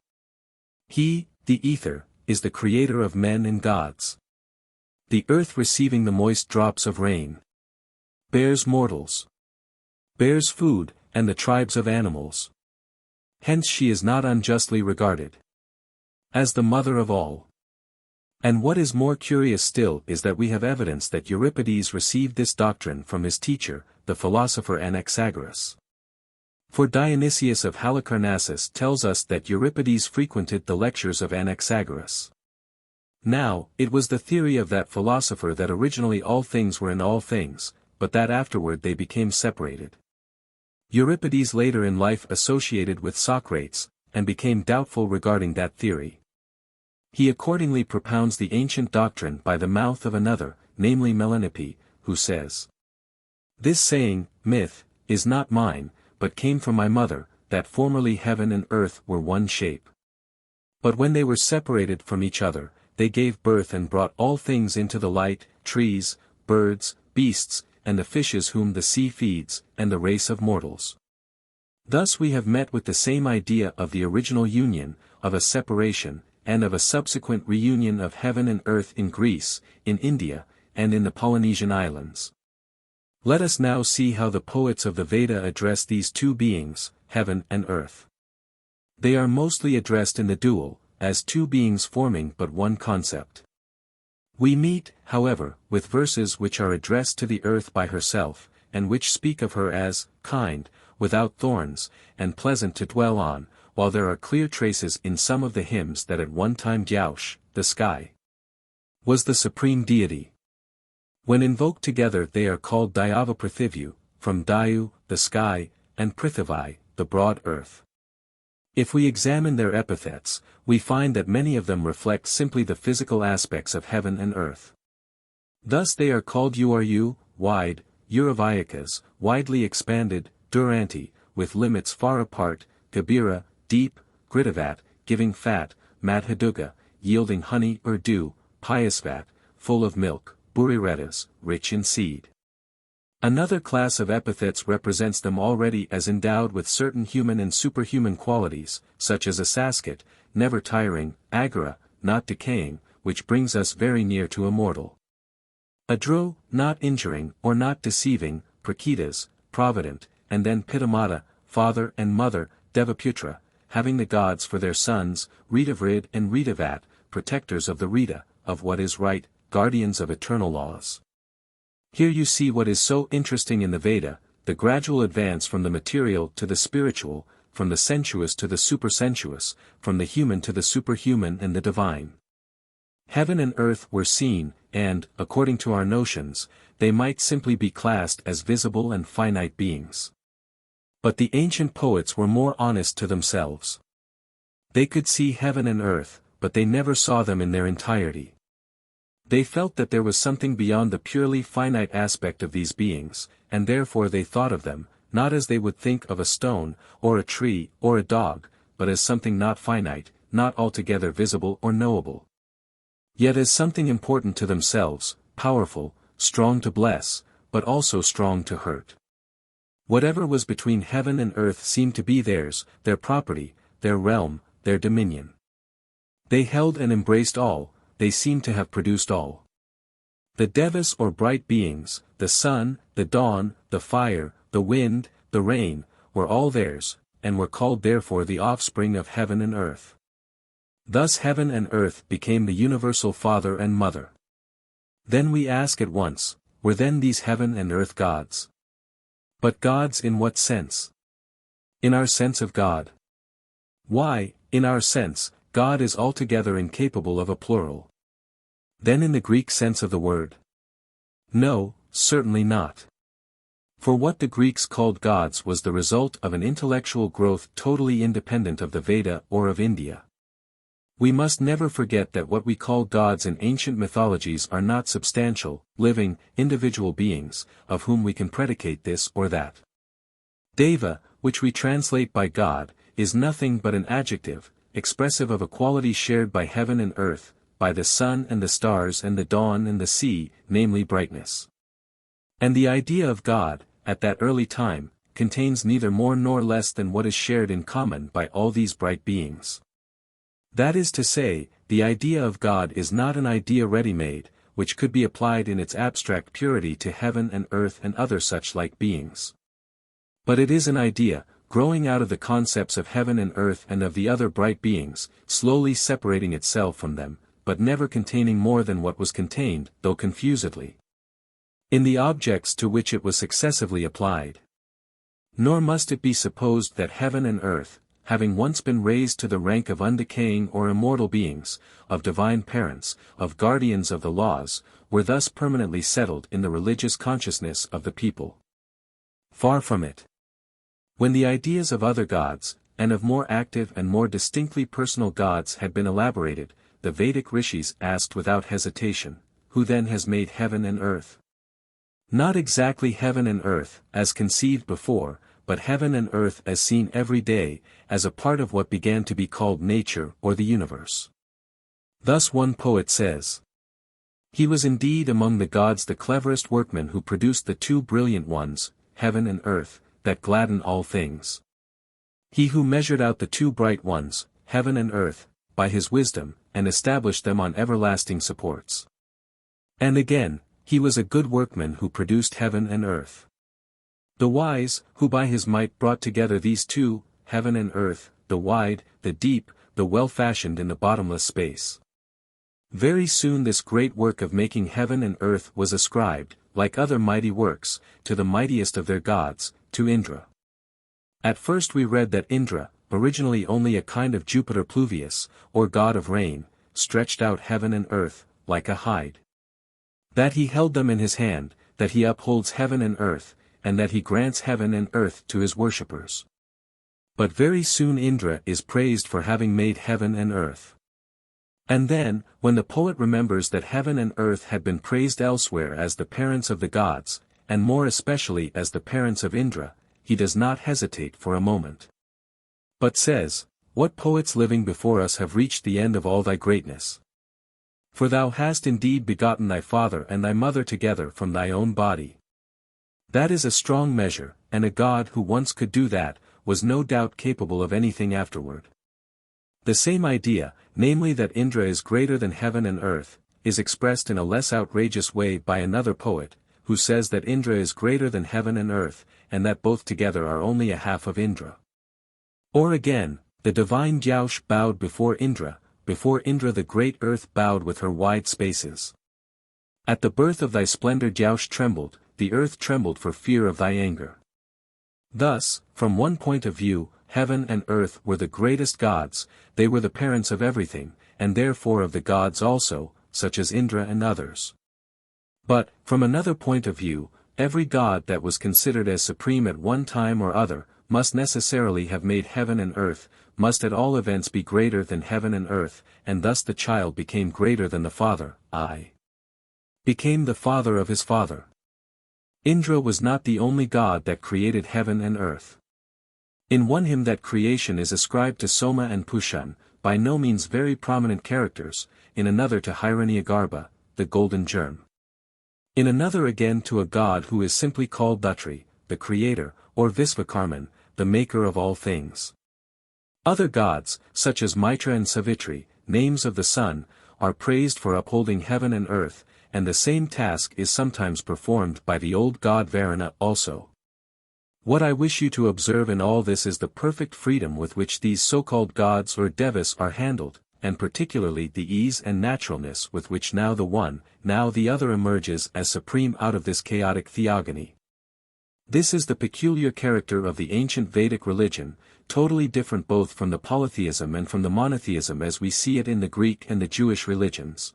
He, the ether, is the creator of men and gods. The earth receiving the moist drops of rain bears mortals, bears food, and the tribes of animals. Hence she is not unjustly regarded as the mother of all. And what is more curious still is that we have evidence that Euripides received this doctrine from his teacher, the philosopher Anaxagoras. For Dionysius of Halicarnassus tells us that Euripides frequented the lectures of Anaxagoras. Now, it was the theory of that philosopher that originally all things were in all things, but that afterward they became separated. Euripides later in life associated with Socrates, and became doubtful regarding that theory. He accordingly propounds the ancient doctrine by the mouth of another, namely Melanippe, who says, this saying, myth, is not mine, but came from my mother, that formerly heaven and earth were one shape. But when they were separated from each other, they gave birth and brought all things into the light, trees, birds, beasts, and the fishes whom the sea feeds, and the race of mortals. Thus we have met with the same idea of the original union, of a separation, and of a subsequent reunion of heaven and earth in Greece, in India, and in the Polynesian islands. Let us now see how the poets of the Veda address these two beings, heaven and earth. They are mostly addressed in the dual, as two beings forming but one concept. We meet, however, with verses which are addressed to the earth by herself, and which speak of her as kind, without thorns, and pleasant to dwell on, while there are clear traces in some of the hymns that at one time Gyaush, the sky, was the supreme deity. When invoked together they are called Dayava Prithivyu, from Dayu, the sky, and Prithivai, the broad earth. If we examine their epithets, we find that many of them reflect simply the physical aspects of heaven and earth. Thus they are called Uru, wide, Uraviakas, widely expanded, Duranti, with limits far apart, Gabira, deep, Gritavat, giving fat, Madhaduga, yielding honey or dew, Piasvat, full of milk, Buriretas, rich in seed. Another class of epithets represents them already as endowed with certain human and superhuman qualities, such as Asasket, never tiring, Agara, not decaying, which brings us very near to immortal. Adro, not injuring or not deceiving, Prakitas, provident, and then Pitamata, father and mother, Devaputra, having the gods for their sons, Ritavrid and Ritavat, protectors of the Rita, of what is right, guardians of eternal laws. Here you see what is so interesting in the Veda, the gradual advance from the material to the spiritual, from the sensuous to the supersensuous, from the human to the superhuman and the divine. Heaven and earth were seen, and, according to our notions, they might simply be classed as visible and finite beings. But the ancient poets were more honest to themselves. They could see heaven and earth, but they never saw them in their entirety. They felt that there was something beyond the purely finite aspect of these beings, and therefore they thought of them, not as they would think of a stone, or a tree, or a dog, but as something not finite, not altogether visible or knowable. Yet as something important to themselves, powerful, strong to bless, but also strong to hurt. Whatever was between heaven and earth seemed to be theirs, their property, their realm, their dominion. They held and embraced all, they seemed to have produced all. The devas or bright beings, the sun, the dawn, the fire, the wind, the rain, were all theirs, and were called therefore the offspring of heaven and earth. Thus heaven and earth became the universal father and mother. Then we ask at once, were then these heaven and earth gods? But gods in what sense? In our sense of God. Why, in our sense, God is altogether incapable of a plural. Then in the Greek sense of the word? No, certainly not. For what the Greeks called gods was the result of an intellectual growth totally independent of the Veda or of India. We must never forget that what we call gods in ancient mythologies are not substantial, living, individual beings, of whom we can predicate this or that. Deva, which we translate by God, is nothing but an adjective, expressive of a quality shared by heaven and earth, by the sun and the stars and the dawn and the sea, namely brightness. And the idea of God, at that early time, contains neither more nor less than what is shared in common by all these bright beings. That is to say, the idea of God is not an idea ready-made, which could be applied in its abstract purity to heaven and earth and other such like beings. But it is an idea, growing out of the concepts of heaven and earth and of the other bright beings, slowly separating itself from them, but never containing more than what was contained, though confusedly, in the objects to which it was successively applied. Nor must it be supposed that heaven and earth, having once been raised to the rank of undecaying or immortal beings, of divine parents, of guardians of the laws, were thus permanently settled in the religious consciousness of the people. Far from it. When the ideas of other gods, and of more active and more distinctly personal gods had been elaborated, the Vedic rishis asked without hesitation, who then has made heaven and earth? Not exactly heaven and earth, as conceived before, but heaven and earth as seen every day, as a part of what began to be called nature or the universe. Thus one poet says, "He was indeed among the gods the cleverest workman who produced the two brilliant ones, heaven and earth, that gladden all things. He who measured out the two bright ones, heaven and earth, by his wisdom, and established them on everlasting supports." And again, "He was a good workman who produced heaven and earth. The wise, who by his might brought together these two, heaven and earth, the wide, the deep, the well-fashioned in the bottomless space." Very soon this great work of making heaven and earth was ascribed, like other mighty works, to the mightiest of their gods, to Indra. At first we read that Indra, originally only a kind of Jupiter Pluvius, or god of rain, stretched out heaven and earth, like a hide. That he held them in his hand, that he upholds heaven and earth, and that he grants heaven and earth to his worshippers. But very soon Indra is praised for having made heaven and earth. And then, when the poet remembers that heaven and earth had been praised elsewhere as the parents of the gods, and more especially as the parents of Indra, he does not hesitate for a moment, but says, "What poets living before us have reached the end of all thy greatness? For thou hast indeed begotten thy father and thy mother together from thy own body." That is a strong measure, and a god who once could do that, was no doubt capable of anything afterward. The same idea, namely that Indra is greater than heaven and earth, is expressed in a less outrageous way by another poet, who says that Indra is greater than heaven and earth, and that both together are only a half of Indra. Or again, the divine Gyaush bowed before Indra the great earth bowed with her wide spaces. At the birth of thy splendor Gyaush trembled, the earth trembled for fear of thy anger. Thus, from one point of view, heaven and earth were the greatest gods, they were the parents of everything, and therefore of the gods also, such as Indra and others. But, from another point of view, every god that was considered as supreme at one time or other, must necessarily have made heaven and earth, must at all events be greater than heaven and earth, and thus the child became greater than the father, became the father of his father. Indra was not the only god that created heaven and earth. In one hymn that creation is ascribed to Soma and Pushan, by no means very prominent characters, in another to Hiranyagarbha, the golden germ. In another again to a god who is simply called Dhatri, the creator, or Visvakarman, the maker of all things. Other gods, such as Mitra and Savitri, names of the sun, are praised for upholding heaven and earth, and the same task is sometimes performed by the old god Varuna also. What I wish you to observe in all this is the perfect freedom with which these so-called gods or devas are handled, and particularly the ease and naturalness with which now the one, now the other emerges as supreme out of this chaotic theogony. This is the peculiar character of the ancient Vedic religion, totally different both from the polytheism and from the monotheism as we see it in the Greek and the Jewish religions.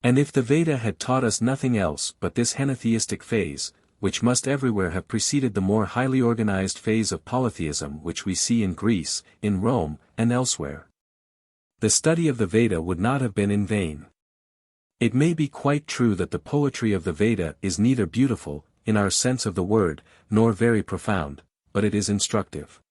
And if the Veda had taught us nothing else but this henotheistic phase, which must everywhere have preceded the more highly organized phase of polytheism which we see in Greece, in Rome, and elsewhere, the study of the Veda would not have been in vain. It may be quite true that the poetry of the Veda is neither beautiful, in our sense of the word, nor very profound, but it is instructive.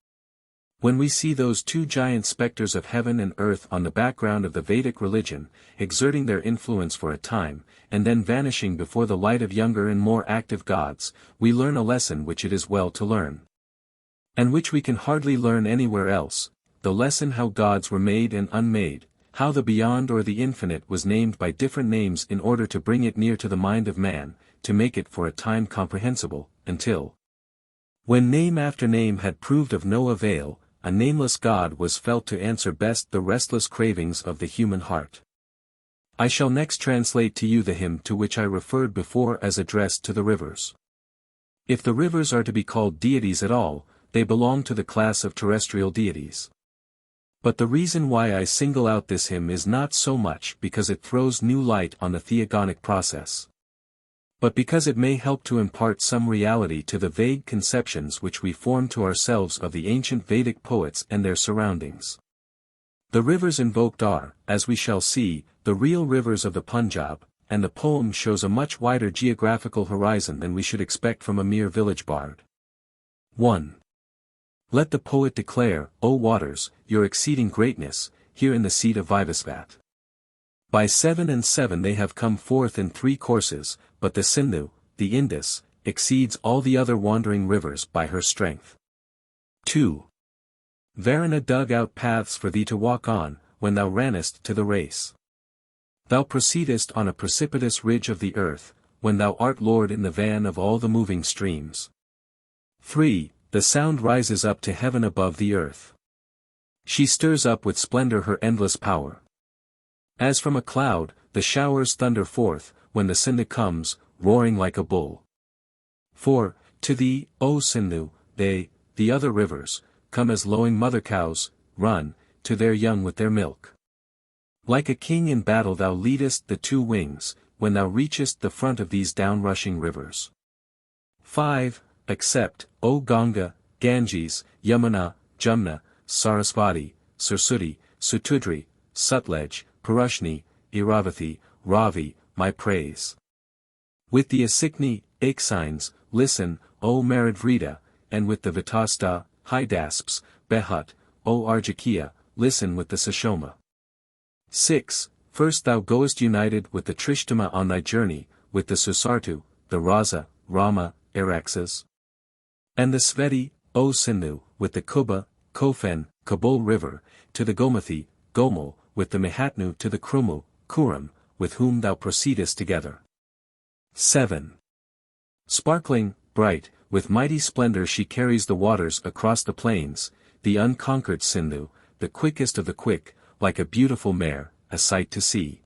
When we see those two giant specters of heaven and earth on the background of the Vedic religion, exerting their influence for a time, and then vanishing before the light of younger and more active gods, we learn a lesson which it is well to learn. And which we can hardly learn anywhere else, the lesson how gods were made and unmade, how the beyond or the infinite was named by different names in order to bring it near to the mind of man, to make it for a time comprehensible, until, when name after name had proved of no avail, a nameless God was felt to answer best the restless cravings of the human heart. I shall next translate to you the hymn to which I referred before as addressed to the rivers. If the rivers are to be called deities at all, they belong to the class of terrestrial deities. But the reason why I single out this hymn is not so much because it throws new light on the theogonic process, but because it may help to impart some reality to the vague conceptions which we form to ourselves of the ancient Vedic poets and their surroundings. The rivers invoked are, as we shall see, the real rivers of the Punjab, and the poem shows a much wider geographical horizon than we should expect from a mere village bard. 1. Let the poet declare, O waters, your exceeding greatness, here in the seat of Vivasvat. By 7 and 7 they have come forth in 3 courses, but the Sindhu, the Indus, exceeds all the other wandering rivers by her strength. 2. Varuna dug out paths for thee to walk on, when thou rannest to the race. Thou proceedest on a precipitous ridge of the earth, when thou art lord in the van of all the moving streams. 3. The sound rises up to heaven above the earth. She stirs up with splendor her endless power. As from a cloud, the showers thunder forth, when the Sindhu comes, roaring like a bull. 4. To thee, O Sindhu, they, the other rivers, come as lowing mother cows, run, to their young with their milk. Like a king in battle thou leadest the 2 wings, when thou reachest the front of these down-rushing rivers. 5. Accept, O Ganga, Ganges, Yamuna, Jamna, Sarasvati, Saraswati, Sutudri, Sutlej, Purushni, Iravathi, Ravi, my praise. With the Asikni, Aksigns, listen, O Maradvrita, and with the Vitasta, Hydasps, Behut, O Arjakia, listen with the Sashoma. 6. First thou goest united with the Trishtama on thy journey, with the Susartu, the Raza, Rama, Araxas. And the Sveti, O Sindhu, with the Kuba, Kofen, Kabul River, to the Gomathi, Gomel, with the Mihatnu to the Krumu, Kurum, with whom thou proceedest together. 7. Sparkling, bright, with mighty splendor she carries the waters across the plains, the unconquered Sindhu, the quickest of the quick, like a beautiful mare, a sight to see.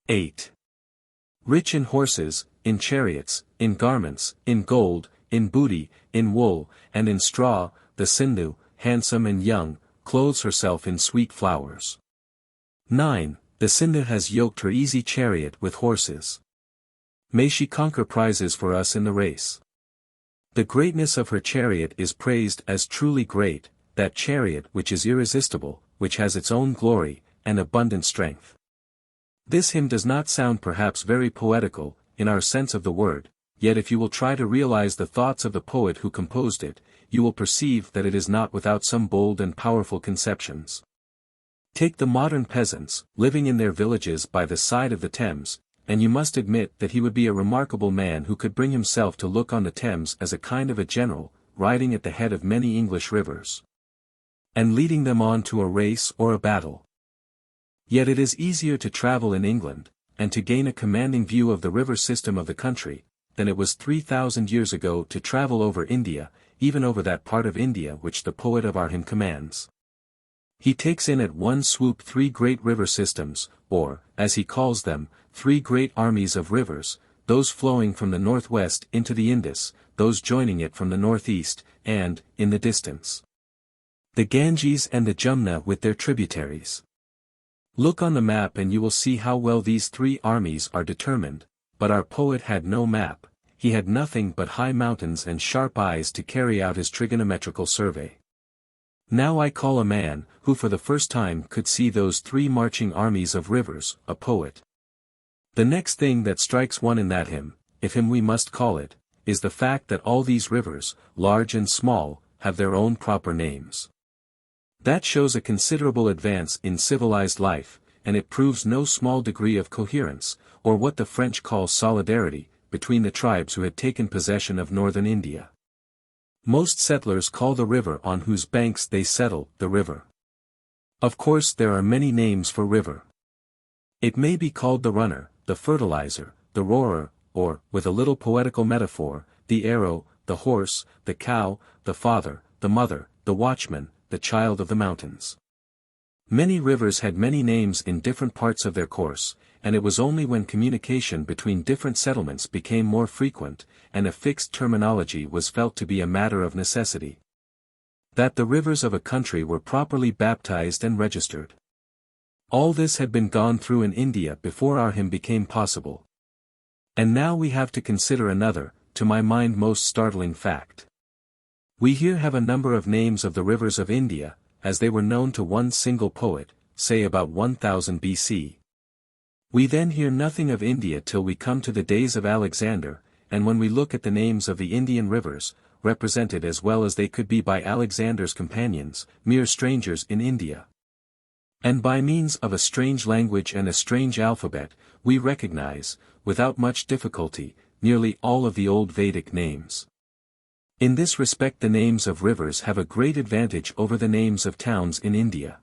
8. Rich in horses, in chariots, in garments, in gold, in booty, in wool, and in straw, the Sindhu, handsome and young, clothes herself in sweet flowers. 9. The Sindhu has yoked her easy chariot with horses. May she conquer prizes for us in the race. The greatness of her chariot is praised as truly great, that chariot which is irresistible, which has its own glory, and abundant strength. This hymn does not sound perhaps very poetical, in our sense of the word, yet if you will try to realize the thoughts of the poet who composed it, you will perceive that it is not without some bold and powerful conceptions. Take the modern peasants, living in their villages by the side of the Thames, and you must admit that he would be a remarkable man who could bring himself to look on the Thames as a kind of a general, riding at the head of many English rivers, and leading them on to a race or a battle. Yet it is easier to travel in England, and to gain a commanding view of the river system of the country, than it was 3,000 years ago to travel over India, even over that part of India which the poet of our hymn commands. He takes in at one swoop 3 great river systems, or, as he calls them, 3 great armies of rivers, those flowing from the northwest into the Indus, those joining it from the northeast, and, in the distance, the Ganges and the Jumna with their tributaries. Look on the map and you will see how well these 3 armies are determined, but our poet had no map, he had nothing but high mountains and sharp eyes to carry out his trigonometrical survey. Now I call a man, who for the first time could see those 3 marching armies of rivers, a poet. The next thing that strikes one in that hymn, if hymn we must call it, is the fact that all these rivers, large and small, have their own proper names. That shows a considerable advance in civilized life, and it proves no small degree of coherence, or what the French call solidarity, between the tribes who had taken possession of northern India. Most settlers call the river on whose banks they settle the river. Of course there are many names for river. It may be called the runner, the fertilizer, the roarer, or, with a little poetical metaphor, the arrow, the horse, the cow, the father, the mother, the watchman, the child of the mountains. Many rivers had many names in different parts of their course, and it was only when communication between different settlements became more frequent, and a fixed terminology was felt to be a matter of necessity, that the rivers of a country were properly baptized and registered. All this had been gone through in India before our hymn became possible. And now we have to consider another, to my mind most startling fact. We here have a number of names of the rivers of India, as they were known to one single poet, say about 1000 BC. We then hear nothing of India till we come to the days of Alexander, and when we look at the names of the Indian rivers, represented as well as they could be by Alexander's companions, mere strangers in India, and by means of a strange language and a strange alphabet, we recognize, without much difficulty, nearly all of the old Vedic names. In this respect the names of rivers have a great advantage over the names of towns in India.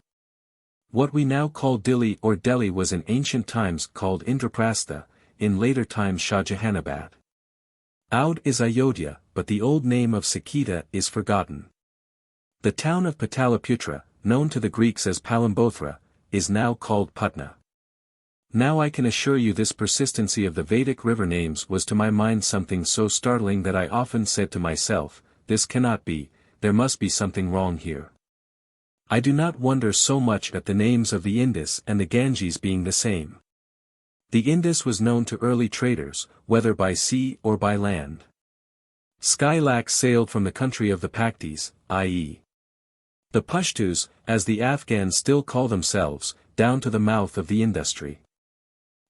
What we now call Dili or Delhi was in ancient times called Indraprastha, in later times Shahjahanabad. Oud is Ayodhya, but the old name of Saketa is forgotten. The town of Pataliputra, known to the Greeks as Palambothra, is now called Putna. Now I can assure you this persistency of the Vedic river names was to my mind something so startling that I often said to myself, this cannot be, there must be something wrong here. I do not wonder so much at the names of the Indus and the Ganges being the same. The Indus was known to early traders, whether by sea or by land. Skylaks sailed from the country of the Paktis, i.e. the Pashtus, as the Afghans still call themselves, down to the mouth of the Industry.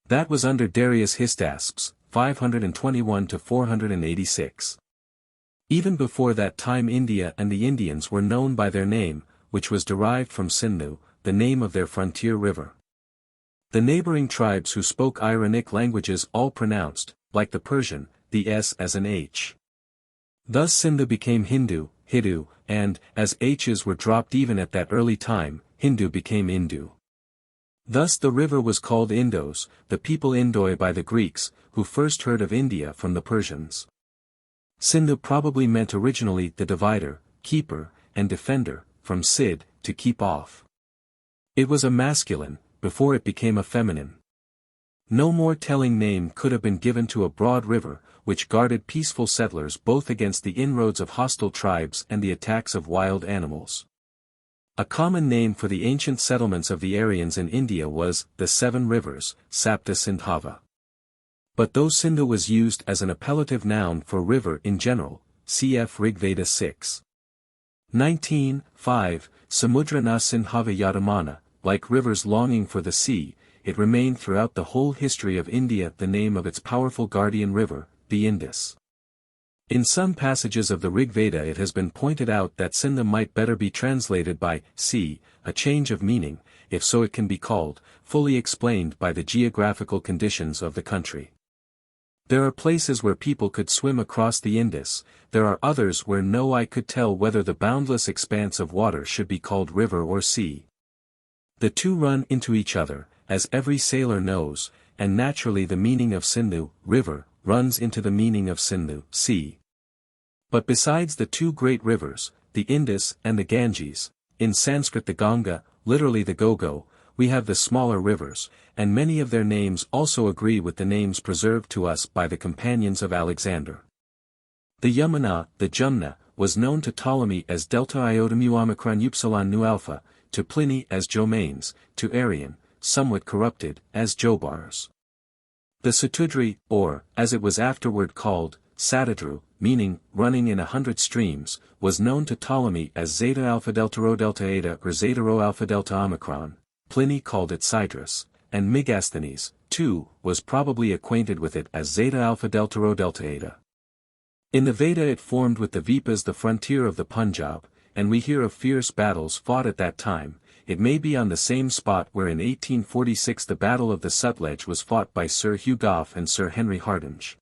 That was under Darius Hystaspes, 521 to 486. Even before that time India and the Indians were known by their name, which was derived from Sindhu, the name of their frontier river. The neighboring tribes who spoke Iranic languages all pronounced, like the Persian, the S as an H. Thus Sindhu became Hindu, Hindu, and, as H's were dropped even at that early time, Hindu became Indu. Thus the river was called Indos, the people Indoi by the Greeks, who first heard of India from the Persians. Sindhu probably meant originally the divider, keeper, and defender, from Sid, to keep off. It was a masculine, before it became a feminine. No more telling name could have been given to a broad river, which guarded peaceful settlers both against the inroads of hostile tribes and the attacks of wild animals. A common name for the ancient settlements of the Aryans in India was the Seven Rivers, Sapta Sindhava. But though Sindhu was used as an appellative noun for river in general, cf. Rigveda 6. 19:5, Samudra na Sindhava Yadamana, like rivers longing for the sea, it remained throughout the whole history of India the name of its powerful guardian river, the Indus. In some passages of the Rigveda it has been pointed out that Sindhu might better be translated by sea, a change of meaning, if so it can be called, fully explained by the geographical conditions of the country. There are places where people could swim across the Indus, there are others where no eye could tell whether the boundless expanse of water should be called river or sea. The two run into each other, as every sailor knows, and naturally the meaning of Sindhu, river, runs into the meaning of Sindhu, sea. But besides the two great rivers, the Indus and the Ganges, in Sanskrit the Ganga, literally the Gogo, we have the smaller rivers, and many of their names also agree with the names preserved to us by the companions of Alexander. The Yamuna, the Jumna, was known to Ptolemy as Delta Iota Mu Omicron Upsilon Nu Alpha, to Pliny as Jomanes, to Arrian, somewhat corrupted, as Jobars. The Satudri, or, as it was afterward called, Satadru, meaning, running in 100 streams, was known to Ptolemy as Zeta Alpha Delta Rho Delta Eta or Zeta Rho Alpha Delta Omicron, Pliny called it Cydrus, and Megasthenes, too, was probably acquainted with it as Zeta Alpha Delta Rho Delta Eta. In the Veda it formed with the Vipas the frontier of the Punjab, and we hear of fierce battles fought at that time. It may be on the same spot where in 1846 the Battle of the Sutlej was fought by Sir Hugh Gough and Sir Henry Hardinge.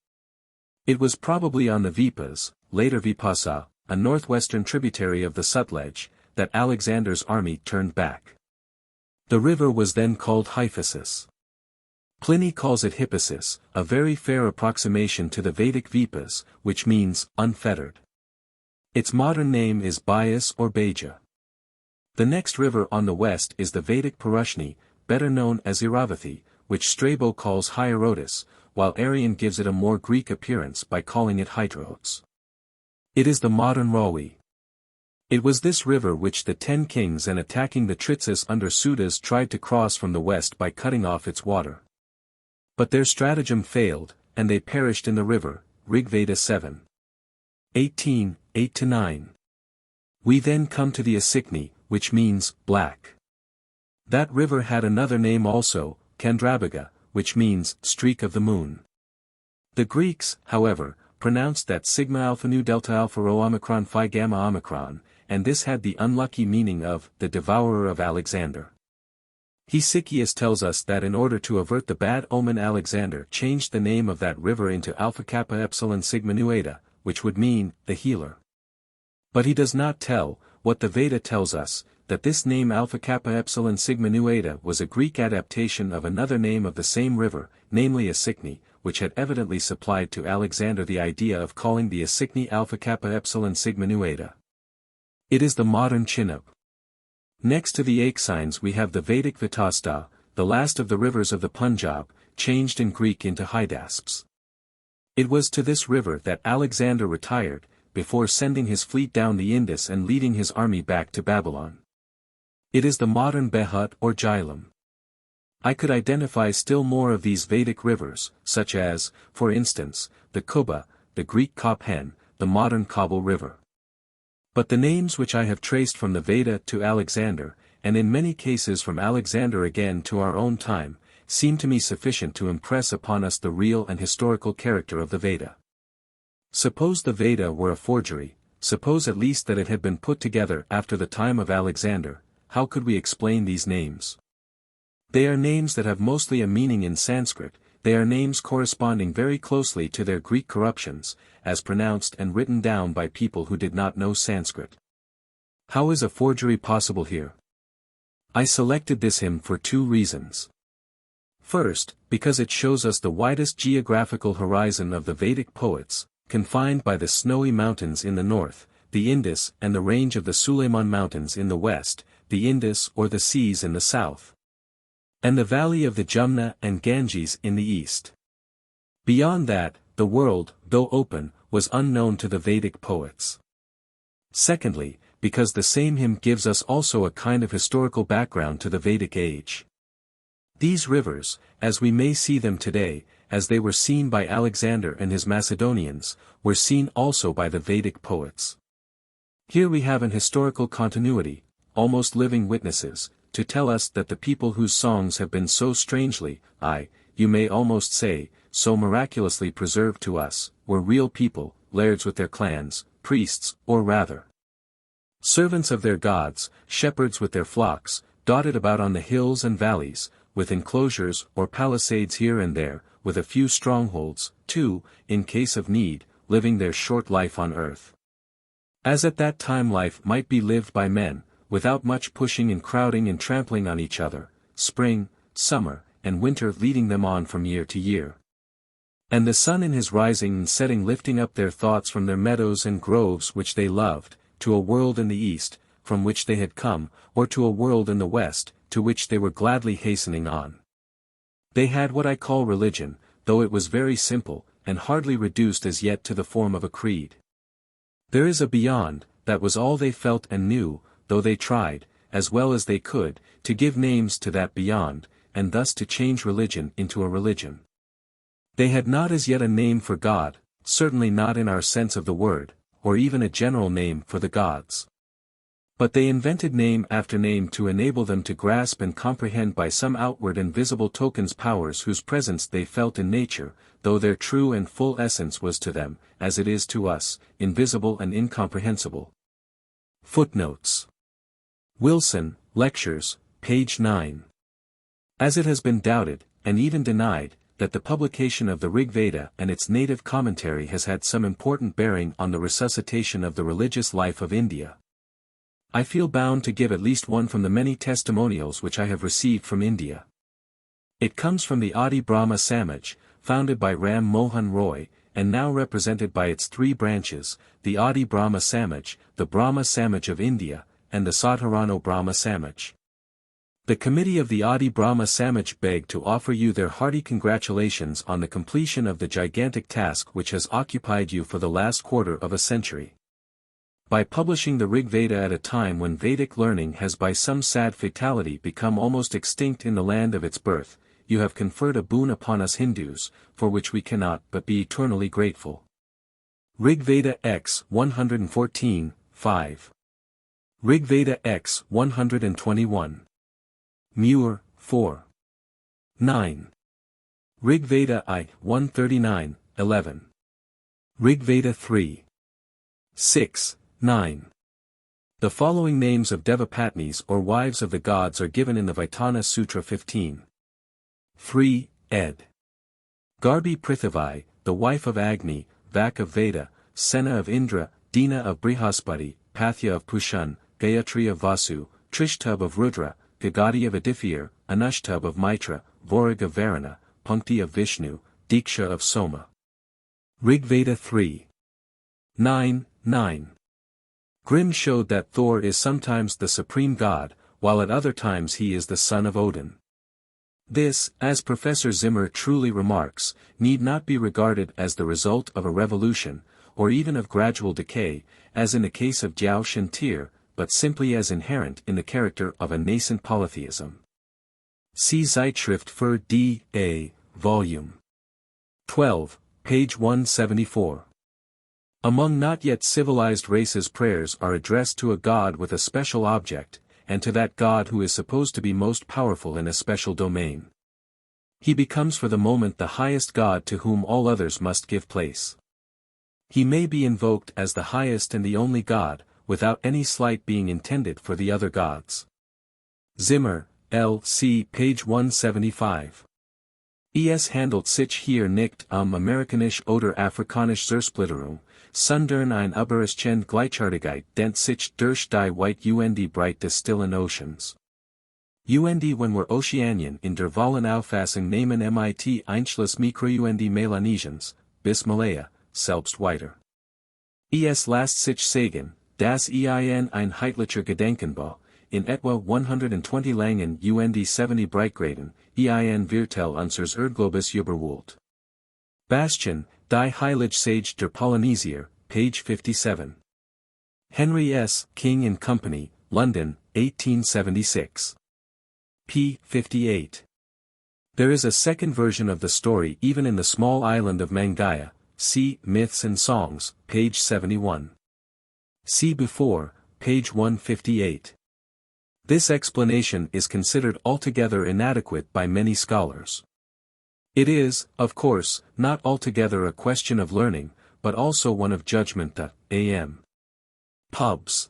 It was probably on the Vipas, later Vipasa, a northwestern tributary of the Sutlej, that Alexander's army turned back. The river was then called Hyphasis. Pliny calls it Hippasis, a very fair approximation to the Vedic Vipas, which means unfettered. Its modern name is Bias or Beja. The next river on the west is the Vedic Parushni, better known as Iravathi, which Strabo calls Hierotis, while Arrian gives it a more Greek appearance by calling it Hydros. It is the modern Ravi. It was this river which the 10 kings and attacking the Tritsis under Sudas tried to cross from the west by cutting off its water. But their stratagem failed, and they perished in the river, Rigveda 7. 18, 8-9. We then come to the Asikni, which means, black. That river had another name also, Chandrabhaga, which means, streak of the moon. The Greeks, however, pronounced that sigma alpha nu delta alpha rho omicron phi gamma omicron, and this had the unlucky meaning of, the devourer of Alexander. Hesychius tells us that in order to avert the bad omen Alexander changed the name of that river into alpha kappa epsilon sigma nu eta, which would mean, the healer. But he does not tell, what the Veda tells us, that this name Alpha Kappa Epsilon Sigma Nu Eta was a Greek adaptation of another name of the same river, namely Asikni, which had evidently supplied to Alexander the idea of calling the Asikni Alpha Kappa Epsilon Sigma Nu Eta. It is the modern Chenab. Next to the Euxines we have the Vedic Vitasta, the last of the rivers of the Punjab, changed in Greek into Hydasps. It was to this river that Alexander retired, before sending his fleet down the Indus and leading his army back to Babylon. It is the modern Behut or Jhelum. I could identify still more of these Vedic rivers, such as, for instance, the Kuba, the Greek Kophen, the modern Kabul River. But the names which I have traced from the Veda to Alexander, and in many cases from Alexander again to our own time, seem to me sufficient to impress upon us the real and historical character of the Veda. Suppose the Veda were a forgery, suppose at least that it had been put together after the time of Alexander, how could we explain these names? They are names that have mostly a meaning in Sanskrit, they are names corresponding very closely to their Greek corruptions, as pronounced and written down by people who did not know Sanskrit. How is a forgery possible here? I selected this hymn for two reasons. First, because it shows us the widest geographical horizon of the Vedic poets, confined by the snowy mountains in the north, the Indus and the range of the Suleiman Mountains in the west, the Indus or the seas in the south, and the valley of the Jumna and Ganges in the east. Beyond that, the world, though open, was unknown to the Vedic poets. Secondly, because the same hymn gives us also a kind of historical background to the Vedic age. These rivers, as we may see them today, as they were seen by Alexander and his Macedonians, were seen also by the Vedic poets. Here we have an historical continuity, almost living witnesses, to tell us that the people whose songs have been so strangely, you may almost say, so miraculously preserved to us, were real people, lairds with their clans, priests, or rather, servants of their gods, shepherds with their flocks, dotted about on the hills and valleys, with enclosures or palisades here and there, with a few strongholds, too, in case of need, living their short life on earth. As at that time life might be lived by men, without much pushing and crowding and trampling on each other, spring, summer, and winter leading them on from year to year. And the sun in his rising and setting lifting up their thoughts from their meadows and groves which they loved, to a world in the east, from which they had come, or to a world in the west, to which they were gladly hastening on. They had what I call religion, though it was very simple, and hardly reduced as yet to the form of a creed. There is a beyond, that was all they felt and knew, though they tried, as well as they could, to give names to that beyond, and thus to change religion into a religion. They had not as yet a name for God, certainly not in our sense of the word, or even a general name for the gods. But they invented name after name to enable them to grasp and comprehend by some outward and visible tokens powers whose presence they felt in nature, though their true and full essence was to them, as it is to us, invisible and incomprehensible. Footnotes. Wilson, Lectures, page 9. As it has been doubted, and even denied, that the publication of the Rig Veda and its native commentary has had some important bearing on the resuscitation of the religious life of India, I feel bound to give at least one from the many testimonials which I have received from India. It comes from the Adi Brahma Samaj, founded by Ram Mohan Roy, and now represented by its three branches, the Adi Brahma Samaj, the Brahma Samaj of India, and the Sadharano Brahma Samaj. The committee of the Adi Brahma Samaj beg to offer you their hearty congratulations on the completion of the gigantic task which has occupied you for the last quarter of a century. By publishing the Rig Veda at a time when Vedic learning has by some sad fatality become almost extinct in the land of its birth, you have conferred a boon upon us Hindus, for which we cannot but be eternally grateful. Rig Veda X 114, 5. Rig Veda X 121. Muir, 4. 9. Rig Veda I 139, 11. Rig Veda 3. 6. 9. The following names of Devapatnis or wives of the gods are given in the Vaitana Sutra 15. 3. Ed. Garbi Prithivai, the wife of Agni, Vak of Veda, Sena of Indra, Dina of Brihaspati, Pathya of Pushan, Gayatri of Vasu, Trishtub of Rudra, Gagadi of Adithir, Anushtub of Mitra, Vorag of Varuna, Punkti of Vishnu, Diksha of Soma. Rig Veda 3. 9. 9. Grimm showed that Thor is sometimes the supreme god, while at other times he is the son of Odin. This, as Professor Zimmer truly remarks, need not be regarded as the result of a revolution, or even of gradual decay, as in the case of Jiao Shentir, but simply as inherent in the character of a nascent polytheism. See Zeitschrift für D. A., Volume 12, page 174. Among not yet civilized races prayers are addressed to a god with a special object, and to that god who is supposed to be most powerful in a special domain. He becomes for the moment the highest god to whom all others must give place. He may be invoked as the highest and the only god, without any slight being intended for the other gods. Zimmer, L. C. page 175. Es handelt sich hier nicht amerikanisch oder afrikanisch Zersplitterung, sondern ein Überraschend Gleichartigkeit dent sich durch die White und Bright des Stillen Oceans. Und when we're Oceanian in der Vollen Auffassung nehmen mit Einschluss Mikro und Melanesians, bis Malaya, selbst weiter. Es lässt sich sagen, dass ein einheitlicher Gedankenbau, in etwa 120 Langen und 70 Breitgraden, Viertel unseres Erdglobus überholt. Bastian, die Heilige Sage der Polynesier, page 57. Henry S. King and Company, London, 1876. p. 58. There is a second version of the story even in the small island of Mangaya, see Myths and Songs, page 71. See before, page 158. This explanation is considered altogether inadequate by many scholars. It is, of course, not altogether a question of learning, but also one of judgment. The A.M. Pubs.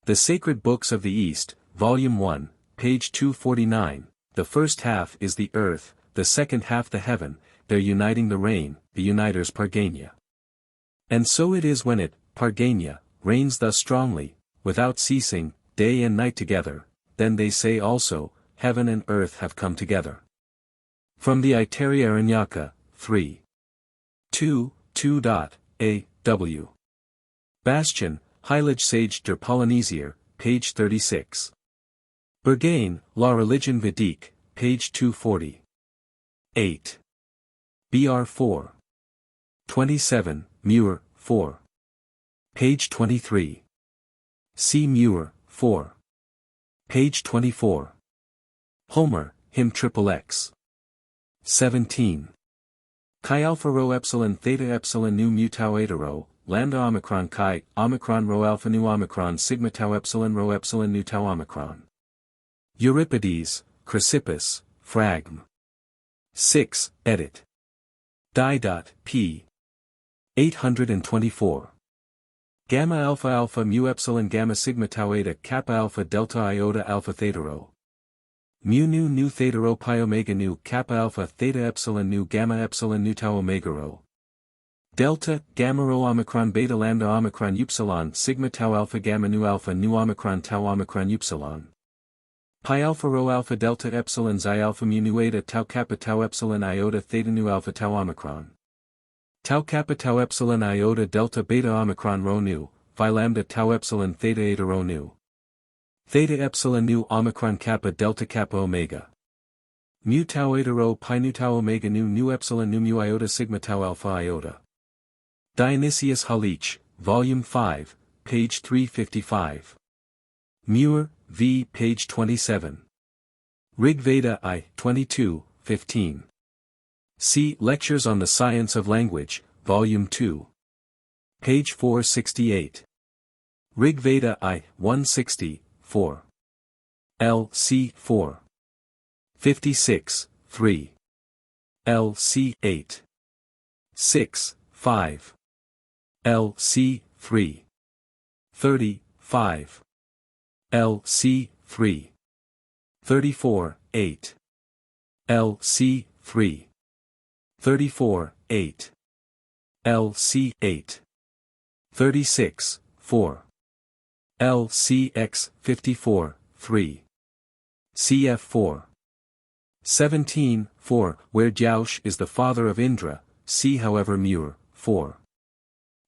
The Sacred Books of the East, Volume 1, page 249, the first half is the earth, the second half the heaven, they're uniting the rain, the uniters Pargania. And so it is when it, Pargania, rains thus strongly, without ceasing, day and night together, then they say also, heaven and earth have come together. From the Iteria Aranyaka, 3. 2. A.W. Bastian, Heilige Sage der Polynesier, page 36. Bergain, La Religion Védique, page 240. 8. Br 4. 27, Muir, 4. Page 23. C. Muir, 4. Page 24. Homer, Hymn XXX. 17. Chi alpha rho epsilon theta epsilon nu mu tau eta rho, lambda omicron chi, omicron rho alpha nu omicron sigma tau epsilon rho epsilon nu tau omicron. Euripides, Chrysippus, Fragm. 6, edit. P. 824. Gamma alpha alpha mu epsilon gamma sigma tau eta kappa alpha delta iota alpha theta rho. Mu nu theta rho pi omega nu kappa alpha theta epsilon nu gamma epsilon nu tau omega rho. Delta, gamma rho omicron beta lambda omicron upsilon sigma tau alpha gamma nu omicron tau omicron upsilon. Pi alpha rho alpha delta epsilon xi alpha mu nu eta tau kappa tau epsilon iota theta nu alpha tau omicron. Tau kappa tau epsilon iota delta beta omicron rho nu, phi lambda tau epsilon theta eta rho nu. Theta epsilon nu omicron kappa delta kappa omega. Mu tau eta rho pi nu tau omega nu epsilon nu mu iota sigma tau alpha iota. Dionysius Halich, Volume 5, page 355. Muir, v. page 27. Rig Veda I, 22, 15. See Lectures on the Science of Language, Volume 2. Page 468. Rig Veda I, 160, 4. L.C. 4. 56, 3. L.C. 8. 6, 5. L.C. 3. 30, 5. L.C. 3. 34, 8. L.C. 3. 34, 8. L.C. 8. 36, 4. LCX 54, 3. CF 4. 17, 4. Where Jaush is the father of Indra, see however Muir, 4.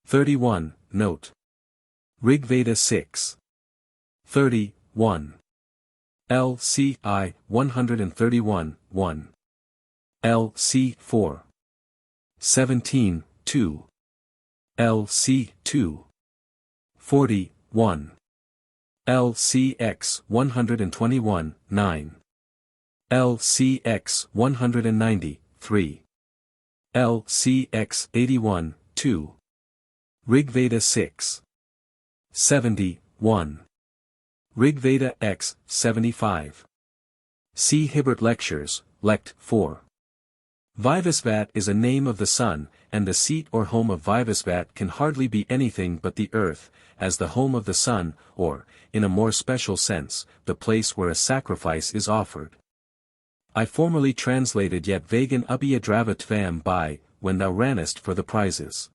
31, note. Rig Veda 6. 30, 1. LCI 131, 1. LC 4. 17, 2. LC 2. 40, 1. LCX 121, 9. LCX 190, 3. LCX 81, 2. Rig Veda 6. 70, 1. Rig Veda X 75. See Hibbert Lectures, Lect 4. Vivasvat is a name of the sun, and the seat or home of Vivasvat can hardly be anything but the earth, as the home of the sun, or, in a more special sense, the place where a sacrifice is offered. I formerly translated yet vegan Abhiyadrava Tvam by, when thou rannest for the prizes.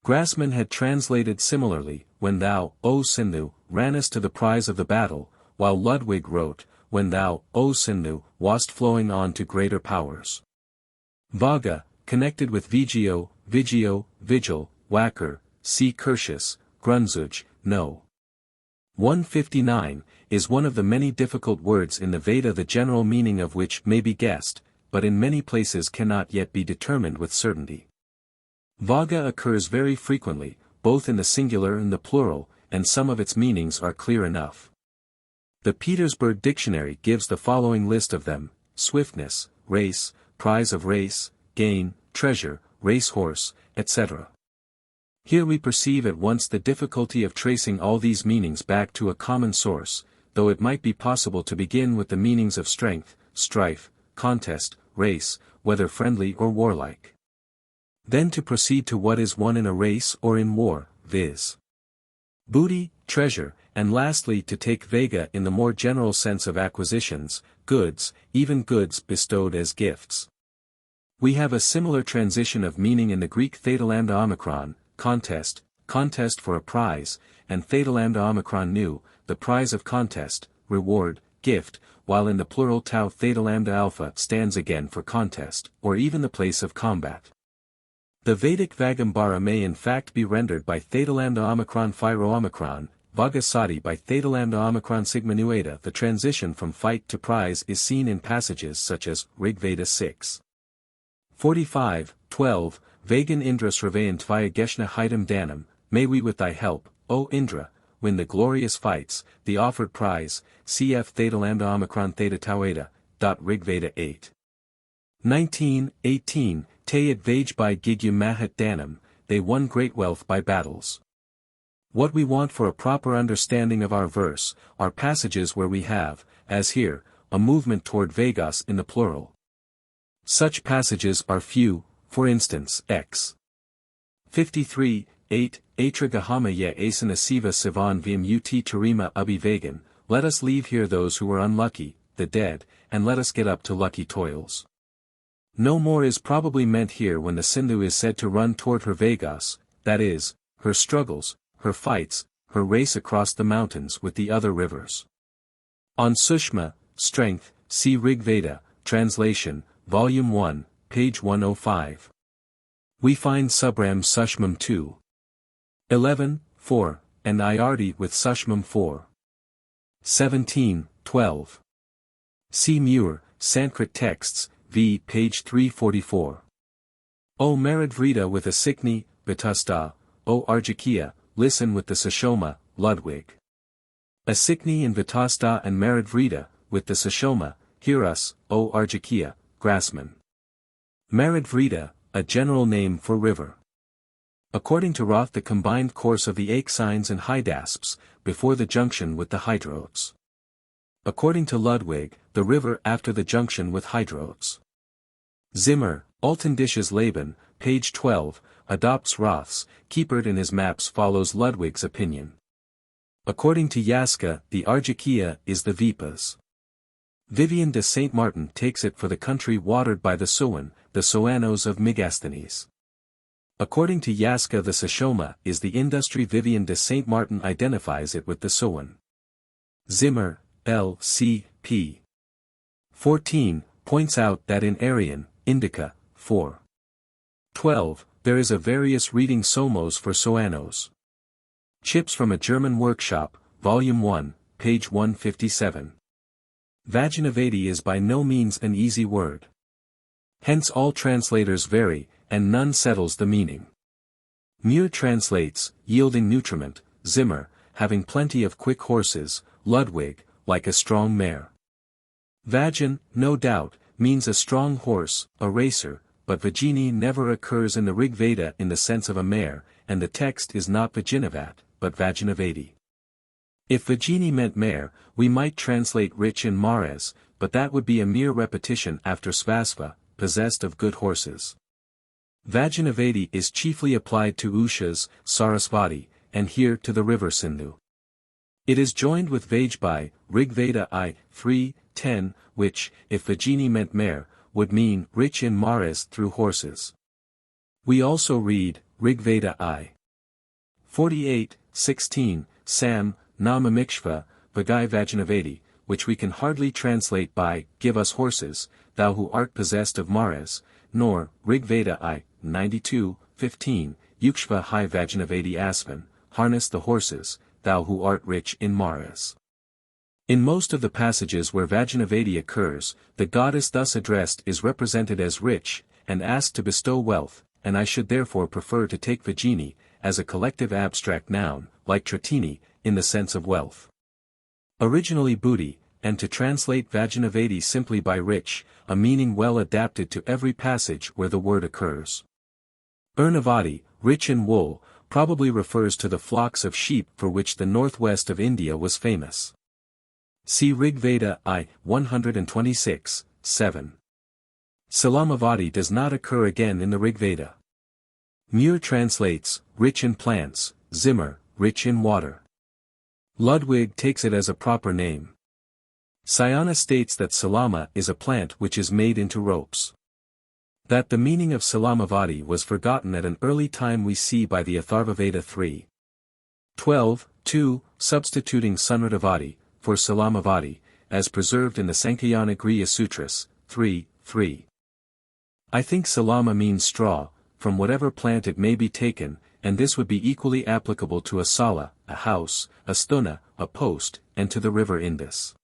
Grassman had translated similarly, when thou, O Sindhu, rannest to the prize of the battle, while Ludwig wrote, when thou, O Sindhu, wast flowing on to greater powers. Vaga, connected with Vigio, Vigil, Wacker, C. Curtius, Grunzuj, No. 159, is one of the many difficult words in the Veda, the general meaning of which may be guessed, but in many places cannot yet be determined with certainty. Vaga occurs very frequently, both in the singular and the plural, and some of its meanings are clear enough. The Petersburg Dictionary gives the following list of them: swiftness, race, prize of race, gain, treasure, racehorse, etc. Here we perceive at once the difficulty of tracing all these meanings back to a common source, though it might be possible to begin with the meanings of strength, strife, contest, race, whether friendly or warlike. Then to proceed to what is won in a race or in war, viz. booty, treasure, and lastly to take vega in the more general sense of acquisitions, goods, even goods bestowed as gifts. We have a similar transition of meaning in the Greek thetalanda omicron, contest for a prize, and thetalanda omicron nu, the prize of contest, reward, gift, while in the plural tau thetalanda alpha stands again for contest, or even the place of combat. The Vedic Vagambara may in fact be rendered by thetalanda omicron phiro omicron, Vagasati by thetalanda omicron sigma nueta. The transition from fight to prize is seen in passages such as Rig Veda 6. 45:12, Vagan Indra Sravayan Tvaya Geshna Hidam Danam, may we with thy help, O Indra, win the glorious fights, the offered prize, cf thetalanda omicron theta taueta. Rig Veda 8. 19:18, Tayat Vaj by Gigyu Mahat Danam, they won great wealth by battles. What we want for a proper understanding of our verse, are passages where we have, as here, a movement toward Vegas in the plural. Such passages are few, for instance, X. 53:8, Atra Gahama ye asana siva sivan vim ut tarima abhi vegan, let us leave here those who were unlucky, the dead, and let us get up to lucky toils. No more is probably meant here when the Sindhu is said to run toward her Vegas, that is, her struggles, her fights, her race across the mountains with the other rivers. On Sushma, strength, see Rig Veda, translation, Volume 1, page 105. We find Subram Sushmam 2. 11:4, and Iardi with Sushmam 4. 17:12. See Muir, Sanskrit Texts, v. page 344. O Maradvrita with a Sikni, Vitasta, O Arjakia, listen with the Sashoma, Ludwig. Asikni and Vitasta and Maradvrita, with the Sashoma, hear us, O Arjakia, Grassman. Maradvrita, a general name for river. According to Roth, the combined course of the Aexines and Hydasps, before the junction with the Hydrotes. According to Ludwig, the river after the junction with Hydrotes. Zimmer, Altendisches Leben, page 12, adopts Roth's, Kiepert in his maps follows Ludwig's opinion. According to Yaska, the Arjakia is the Vipas. Vivian de Saint Martin takes it for the country watered by the Suan, the Soanos of Megasthenes. According to Yaska, the Sashoma is the industry. Vivian de Saint Martin identifies it with the Suan. Zimmer, L. C. p. 14, points out that in Aryan, Indica, 4. 12, there is a various reading Somos for Soanos. Chips from a German Workshop, Volume 1, page 157. Vaginavadi is by no means an easy word. Hence all translators vary, and none settles the meaning. Muir translates, yielding nutriment, Zimmer, having plenty of quick horses, Ludwig, like a strong mare. Vagin, no doubt, means a strong horse, a racer, but Vagini never occurs in the Rig Veda in the sense of a mare, and the text is not Vaginavat, but Vaginavadi. If Vagini meant mare, we might translate rich in Mares, but that would be a mere repetition after Svasva, possessed of good horses. Vaginavadi is chiefly applied to Ushas, Sarasvati, and here to the river Sindhu. It is joined with Vaj by Rig Veda I, 3, 10, which, if Vajini meant mare, would mean rich in maras through horses. We also read, Rigveda I. 48, 16, Sam, Namamikshva, Bhagai Vajnavedi, which we can hardly translate by, give us horses, thou who art possessed of maras, nor, Rigveda I, 92, 15, Yukshva Hai Vajnavedi Asvan, harness the horses, thou who art rich in maras. In most of the passages where Vajnavedi occurs, the goddess thus addressed is represented as rich, and asked to bestow wealth, and I should therefore prefer to take Vajini, as a collective abstract noun, like Tritini, in the sense of wealth. Originally booty, and to translate Vajnavedi simply by rich, a meaning well adapted to every passage where the word occurs. Urnavadi, rich in wool, probably refers to the flocks of sheep for which the northwest of India was famous. See Rigveda I, 126, 7. Salamavadi does not occur again in the Rigveda. Muir translates, rich in plants, Zimmer, rich in water. Ludwig takes it as a proper name. Sayana states that salama is a plant which is made into ropes. That the meaning of Salamavadi was forgotten at an early time we see by the Atharvaveda 3. 12, 2, substituting Sunradavadi, for Salamavadi, as preserved in the Sankhayana Griya Sutras, 3, 3. I think salama means straw, from whatever plant it may be taken, and this would be equally applicable to a sala, a house, a stuna, a post, and to the river Indus.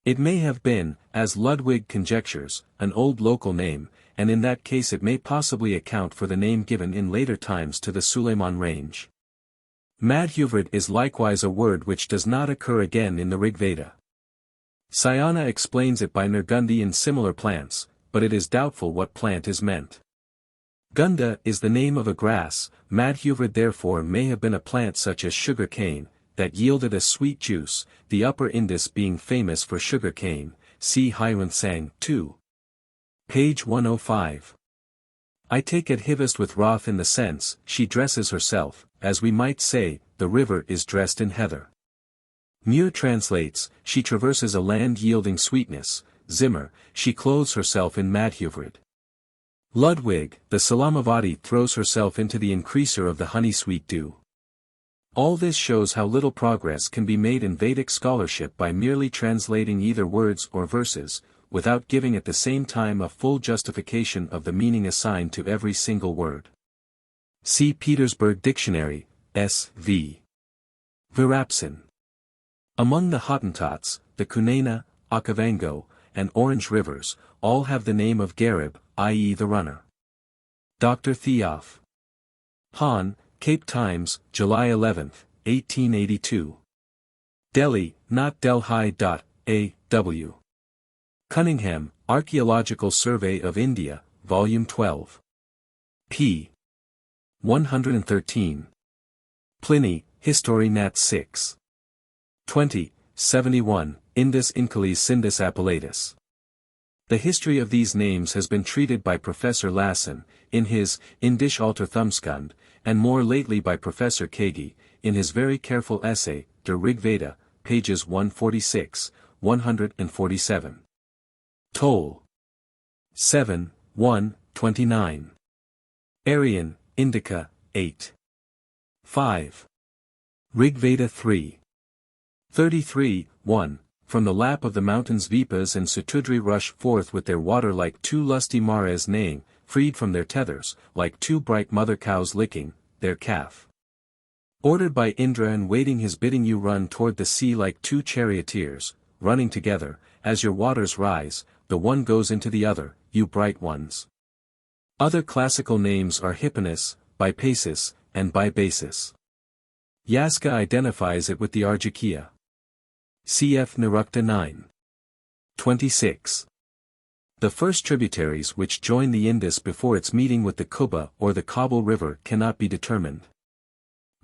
It may have been, as Ludwig conjectures, an old local name, and in that case it may possibly account for the name given in later times to the Suleiman range. Madhuvrid is likewise a word which does not occur again in the Rigveda. Sayana explains it by Nirgundi in similar plants, but it is doubtful what plant is meant. Gunda is the name of a grass, Madhuvrid therefore may have been a plant such as sugar cane, that yielded a sweet juice, the upper Indus being famous for sugar cane, see Hirunthang 2. Page 105. I take it Hivist with wrath in the sense, she dresses herself, as we might say, the river is dressed in heather. Muir translates, she traverses a land yielding sweetness, Zimmer, she clothes herself in Madhuvrid. Ludwig, the Salamavadi throws herself into the increaser of the honey-sweet dew. All this shows how little progress can be made in Vedic scholarship by merely translating either words or verses, without giving at the same time a full justification of the meaning assigned to every single word. See Petersburg Dictionary, S.V. Virapsin. Among the Hottentots, the Kunena, Okavango, and Orange rivers, all have the name of Garib, i.e. the runner. Dr. Theof. Han, Cape Times, July 11, 1882. Delhi, not Delhi. A.W. Cunningham, Archaeological Survey of India, Volume 12. p. 113. Pliny, History Nat 6. 20, 71, Indus Incalis Sindus Appellatus. The history of these names has been treated by Professor Lassen, in his Indisch Alter Thumbskund, and more lately by Professor Kagi, in his very careful essay, Der Rigveda, pages 146, 147. Toll. 7, 1, 29. Aryan, Indica, 8. 5. Rigveda 3. 33, 1. From the lap of the mountains Vipas and Sutudri rush forth with their water like two lusty maras neighing, freed from their tethers, like two bright mother cows licking their calf. Ordered by Indra and waiting his bidding, you run toward the sea like two charioteers, running together, as your waters rise, the one goes into the other, you bright ones. Other classical names are Hipponis, Bipasis, and Bibasis. Yaska identifies it with the Arjakia. Cf. Nirukta 9. 26. The first tributaries which join the Indus before its meeting with the Kuba or the Kabul River cannot be determined.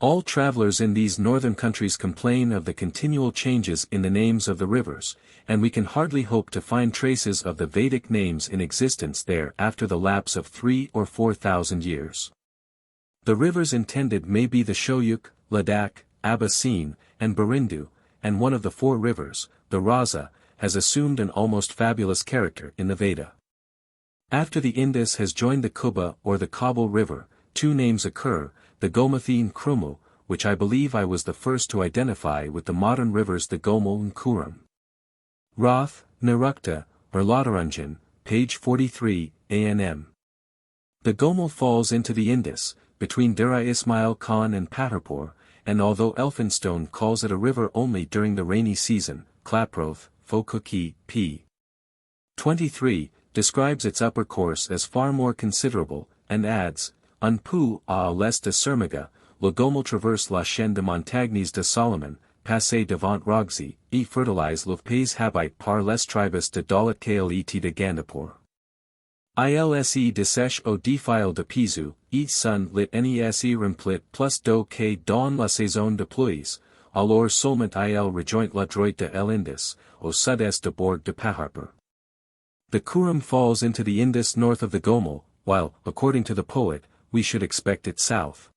All travelers in these northern countries complain of the continual changes in the names of the rivers, and we can hardly hope to find traces of the Vedic names in existence there after the lapse of 3,000 or 4,000 years. The rivers intended may be the Shoyuk, Ladakh, Abbasin, and Barindu, and one of the four rivers, the Raza, has assumed an almost fabulous character in the Veda. After the Indus has joined the Kuba or the Kabul River, two names occur, the Gomathi and Krumu, which I believe I was the first to identify with the modern rivers the Gomul and Kurum. Roth, Nirukta, or Ladaranjan, page 43, ANM. The Gomul falls into the Indus, between Dera Ismail Khan and Patharpur, and although Elphinstone calls it a river only during the rainy season, Klaproth, Fokuki, p. 23, describes its upper course as far more considerable, and adds, Un peu à l'est de Sermiga, le Gomul traverse la chaîne de montagnes de Solomon, passé devant Rogzi, et fertilise le pays habite par les tribus de Dalit Klet de Gandapur. Ilse de sèche au défile de Pizu, et sun lit nes remplit plus d'eau que dans la saison de pluies, alors seulement il rejoint la droite de l'Indus, au sud-est de bord de Patharpur. The Kurum falls into the Indus north of the Gomul, while, according to the poet, we should expect it south.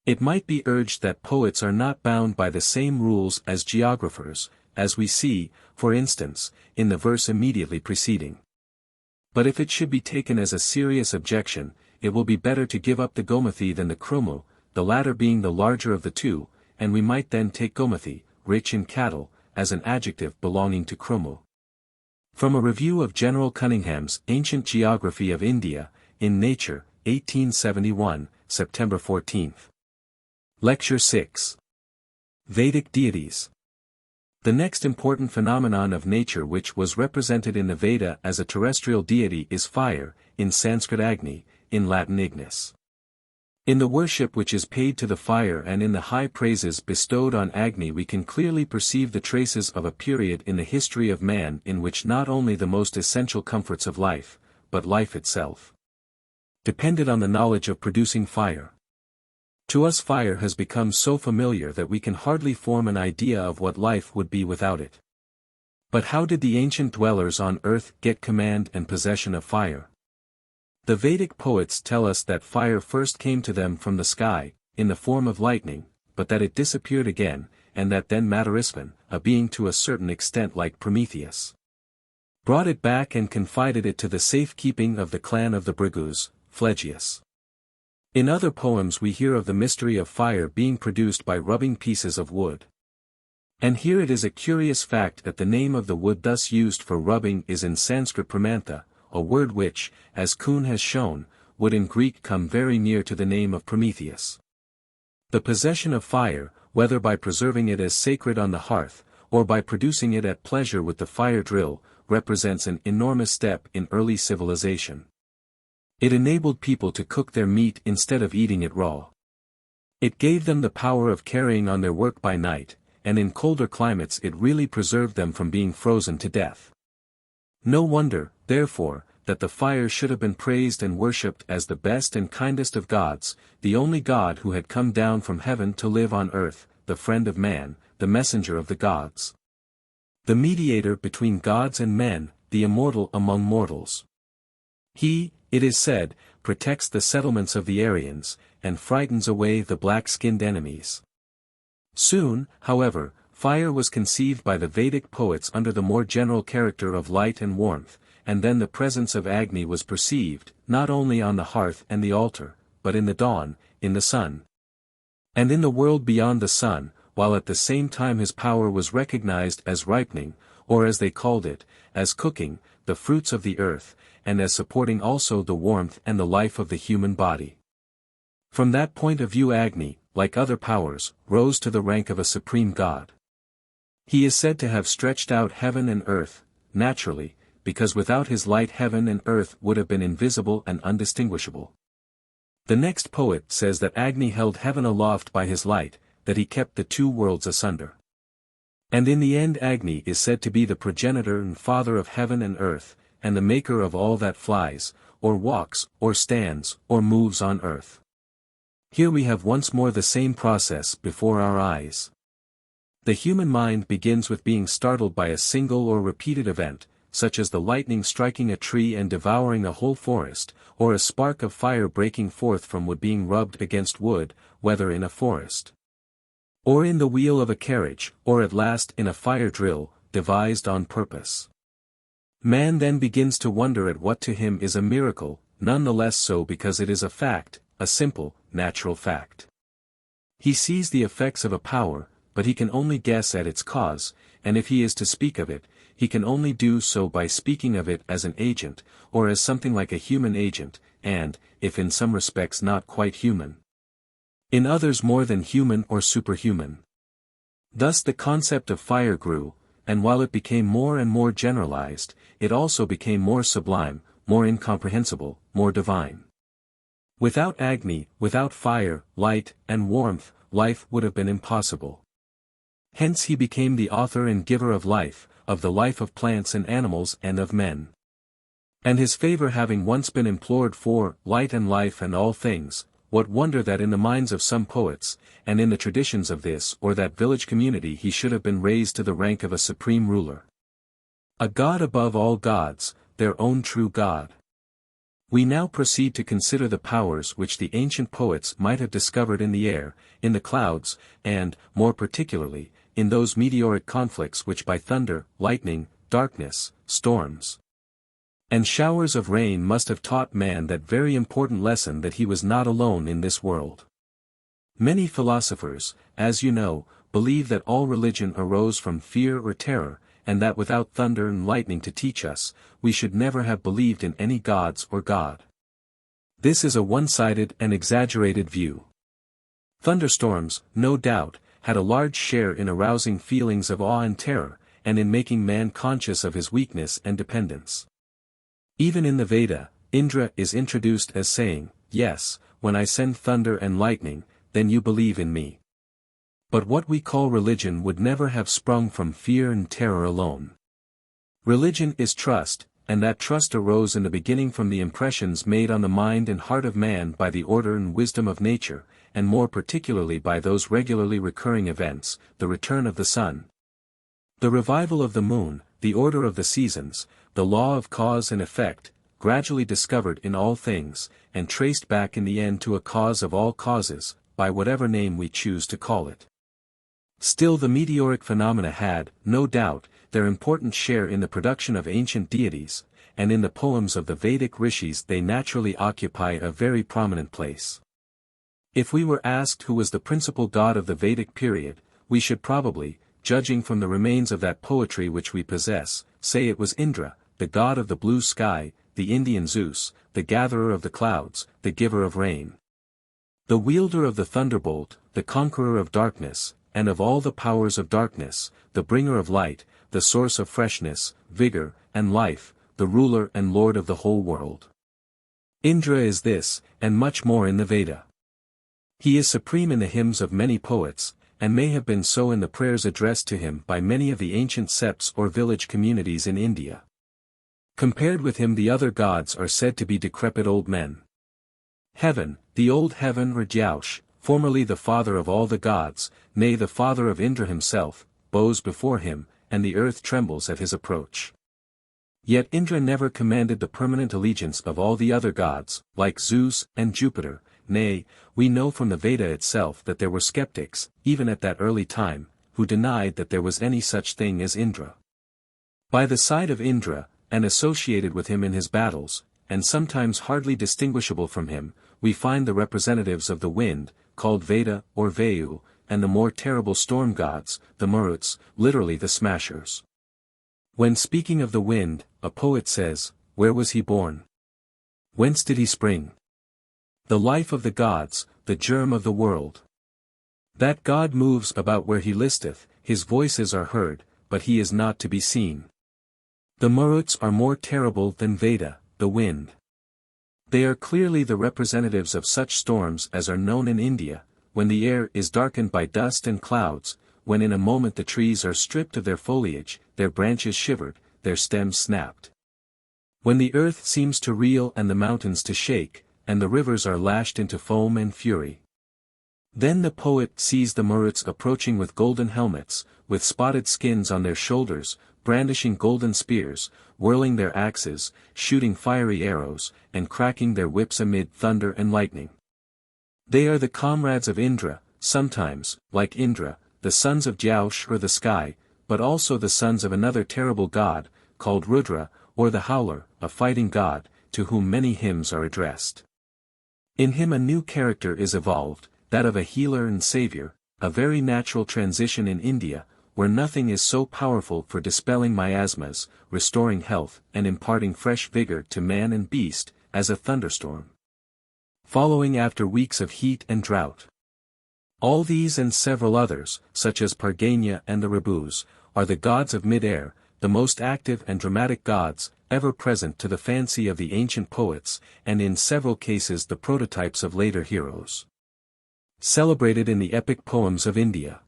It might be urged that poets are not bound by the same rules as geographers, as we see, for instance, in the verse immediately preceding. But if it should be taken as a serious objection, it will be better to give up the Gomathi than the Krumu, the latter being the larger of the two, and we might then take Gomathi, rich in cattle, as an adjective belonging to Krumu. From a review of General Cunningham's Ancient Geography of India, in Nature, 1871, September 14. Lecture 6. Vedic Deities. The next important phenomenon of nature which was represented in the Veda as a terrestrial deity is fire, in Sanskrit Agni, in Latin ignis. In the worship which is paid to the fire and in the high praises bestowed on Agni we can clearly perceive the traces of a period in the history of man in which not only the most essential comforts of life, but life itself, depended on the knowledge of producing fire. To us fire has become so familiar that we can hardly form an idea of what life would be without it. But how did the ancient dwellers on earth get command and possession of fire? The Vedic poets tell us that fire first came to them from the sky, in the form of lightning, but that it disappeared again, and that then Matarispan, a being to a certain extent like Prometheus, brought it back and confided it to the safekeeping of the clan of the Brigus, Phlegyas. In other poems we hear of the mystery of fire being produced by rubbing pieces of wood. And here it is a curious fact that the name of the wood thus used for rubbing is in Sanskrit pramantha, a word which, as Kuhn has shown, would in Greek come very near to the name of Prometheus. The possession of fire, whether by preserving it as sacred on the hearth, or by producing it at pleasure with the fire drill, represents an enormous step in early civilization. It enabled people to cook their meat instead of eating it raw. It gave them the power of carrying on their work by night, and in colder climates it really preserved them from being frozen to death. No wonder, therefore, that the fire should have been praised and worshipped as the best and kindest of gods, the only God who had come down from heaven to live on earth, the friend of man, the messenger of the gods, the mediator between gods and men, the immortal among mortals. He, it is said, protects the settlements of the Aryans, and frightens away the black-skinned enemies. Soon, however, fire was conceived by the Vedic poets under the more general character of light and warmth, and then the presence of Agni was perceived, not only on the hearth and the altar, but in the dawn, in the sun, and in the world beyond the sun, while at the same time his power was recognized as ripening, or as they called it, as cooking, the fruits of the earth, and as supporting also the warmth and the life of the human body. From that point of view Agni, like other powers, rose to the rank of a supreme god. He is said to have stretched out heaven and earth, naturally, because without his light heaven and earth would have been invisible and undistinguishable. The next poet says that Agni held heaven aloft by his light, that he kept the two worlds asunder. And in the end Agni is said to be the progenitor and father of heaven and earth, and the maker of all that flies, or walks, or stands, or moves on earth. Here we have once more the same process before our eyes. The human mind begins with being startled by a single or repeated event, such as the lightning striking a tree and devouring a whole forest, or a spark of fire breaking forth from wood being rubbed against wood, whether in a forest, or in the wheel of a carriage, or at last in a fire drill, devised on purpose. Man then begins to wonder at what to him is a miracle, none the less so because it is a fact, a simple, natural fact. He sees the effects of a power, but he can only guess at its cause, and if he is to speak of it, he can only do so by speaking of it as an agent, or as something like a human agent, and, if in some respects not quite human, in others more than human or superhuman. Thus the concept of fire grew, and while it became more and more generalized, it also became more sublime, more incomprehensible, more divine. Without Agni, without fire, light, and warmth, life would have been impossible. Hence he became the author and giver of life, of the life of plants and animals and of men. And his favor having once been implored for light and life and all things, what wonder that in the minds of some poets, and in the traditions of this or that village community he should have been raised to the rank of a supreme ruler. A god above all gods, their own true god. We now proceed to consider the powers which the ancient poets might have discovered in the air, in the clouds, and, more particularly, in those meteoric conflicts which by thunder, lightning, darkness, storms, and showers of rain must have taught man that very important lesson that he was not alone in this world. Many philosophers, as you know, believe that all religion arose from fear or terror, and that without thunder and lightning to teach us, we should never have believed in any gods or God. This is a one-sided and exaggerated view. Thunderstorms, no doubt, had a large share in arousing feelings of awe and terror, and in making man conscious of his weakness and dependence. Even in the Veda, Indra is introduced as saying, "Yes, when I send thunder and lightning, then you believe in me." But what we call religion would never have sprung from fear and terror alone. Religion is trust, and that trust arose in the beginning from the impressions made on the mind and heart of man by the order and wisdom of nature, and more particularly by those regularly recurring events, the return of the sun, the revival of the moon, the order of the seasons, the law of cause and effect, gradually discovered in all things, and traced back in the end to a cause of all causes, by whatever name we choose to call it. Still the meteoric phenomena had, no doubt, their important share in the production of ancient deities, and in the poems of the Vedic rishis they naturally occupy a very prominent place. If we were asked who was the principal god of the Vedic period, we should probably, judging from the remains of that poetry which we possess, say it was Indra, the god of the blue sky, the Indian Zeus, the gatherer of the clouds, the giver of rain, the wielder of the thunderbolt, the conqueror of darkness, and of all the powers of darkness, the bringer of light, the source of freshness, vigor, and life, the ruler and lord of the whole world. Indra is this, and much more in the Veda. He is supreme in the hymns of many poets, and may have been so in the prayers addressed to him by many of the ancient septs or village communities in India. Compared with him the other gods are said to be decrepit old men. Heaven, the old heaven Radyaush, formerly the father of all the gods, nay the father of Indra himself, bows before him, and the earth trembles at his approach. Yet Indra never commanded the permanent allegiance of all the other gods, like Zeus and Jupiter. Nay, we know from the Veda itself that there were skeptics, even at that early time, who denied that there was any such thing as Indra. By the side of Indra, and associated with him in his battles, and sometimes hardly distinguishable from him, we find the representatives of the wind, called Veda or Vayu, and the more terrible storm gods, the Maruts, literally the smashers. When speaking of the wind, a poet says, "Where was he born? Whence did he spring? The life of the gods, the germ of the world. That God moves about where he listeth, his voices are heard, but he is not to be seen." The Maruts are more terrible than Veda, the wind. They are clearly the representatives of such storms as are known in India, when the air is darkened by dust and clouds, when in a moment the trees are stripped of their foliage, their branches shivered, their stems snapped. When the earth seems to reel and the mountains to shake, and the rivers are lashed into foam and fury. Then the poet sees the Maruts approaching with golden helmets, with spotted skins on their shoulders, brandishing golden spears, whirling their axes, shooting fiery arrows, and cracking their whips amid thunder and lightning. They are the comrades of Indra, sometimes, like Indra, the sons of Jaush or the sky, but also the sons of another terrible god, called Rudra, or the Howler, a fighting god, to whom many hymns are addressed. In him a new character is evolved, that of a healer and savior, a very natural transition in India, where nothing is so powerful for dispelling miasmas, restoring health and imparting fresh vigor to man and beast, as a thunderstorm. Following after weeks of heat and drought. All these and several others, such as Parganya and the Rabus, are the gods of mid-air, the most active and dramatic gods, ever present to the fancy of the ancient poets, and in several cases the prototypes of later heroes. Celebrated in the epic poems of India.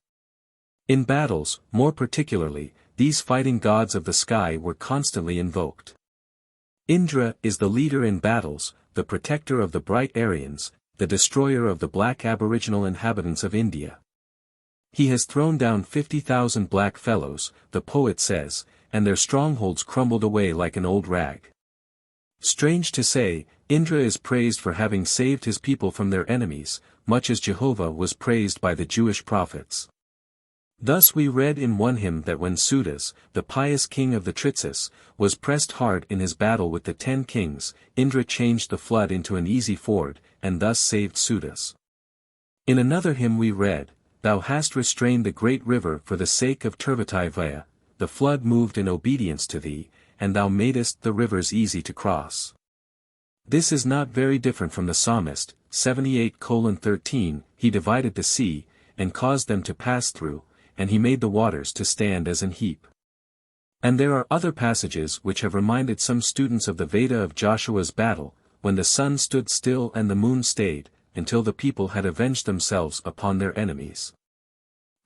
In battles, more particularly, these fighting gods of the sky were constantly invoked. Indra is the leader in battles, the protector of the bright Aryans, the destroyer of the black aboriginal inhabitants of India. He has thrown down 50,000 black fellows, the poet says, and their strongholds crumbled away like an old rag. Strange to say, Indra is praised for having saved his people from their enemies, much as Jehovah was praised by the Jewish prophets. Thus we read in one hymn that when Sudas, the pious king of the Tritsis, was pressed hard in his battle with the 10 kings, Indra changed the flood into an easy ford, and thus saved Sudas. In another hymn we read, Thou hast restrained the great river for the sake of Turvatai, the flood moved in obedience to thee, and thou madest the rivers easy to cross. This is not very different from the psalmist, 78:13, he divided the sea, and caused them to pass through, and he made the waters to stand as an heap. And there are other passages which have reminded some students of the Veda of Joshua's battle, when the sun stood still and the moon stayed, until the people had avenged themselves upon their enemies.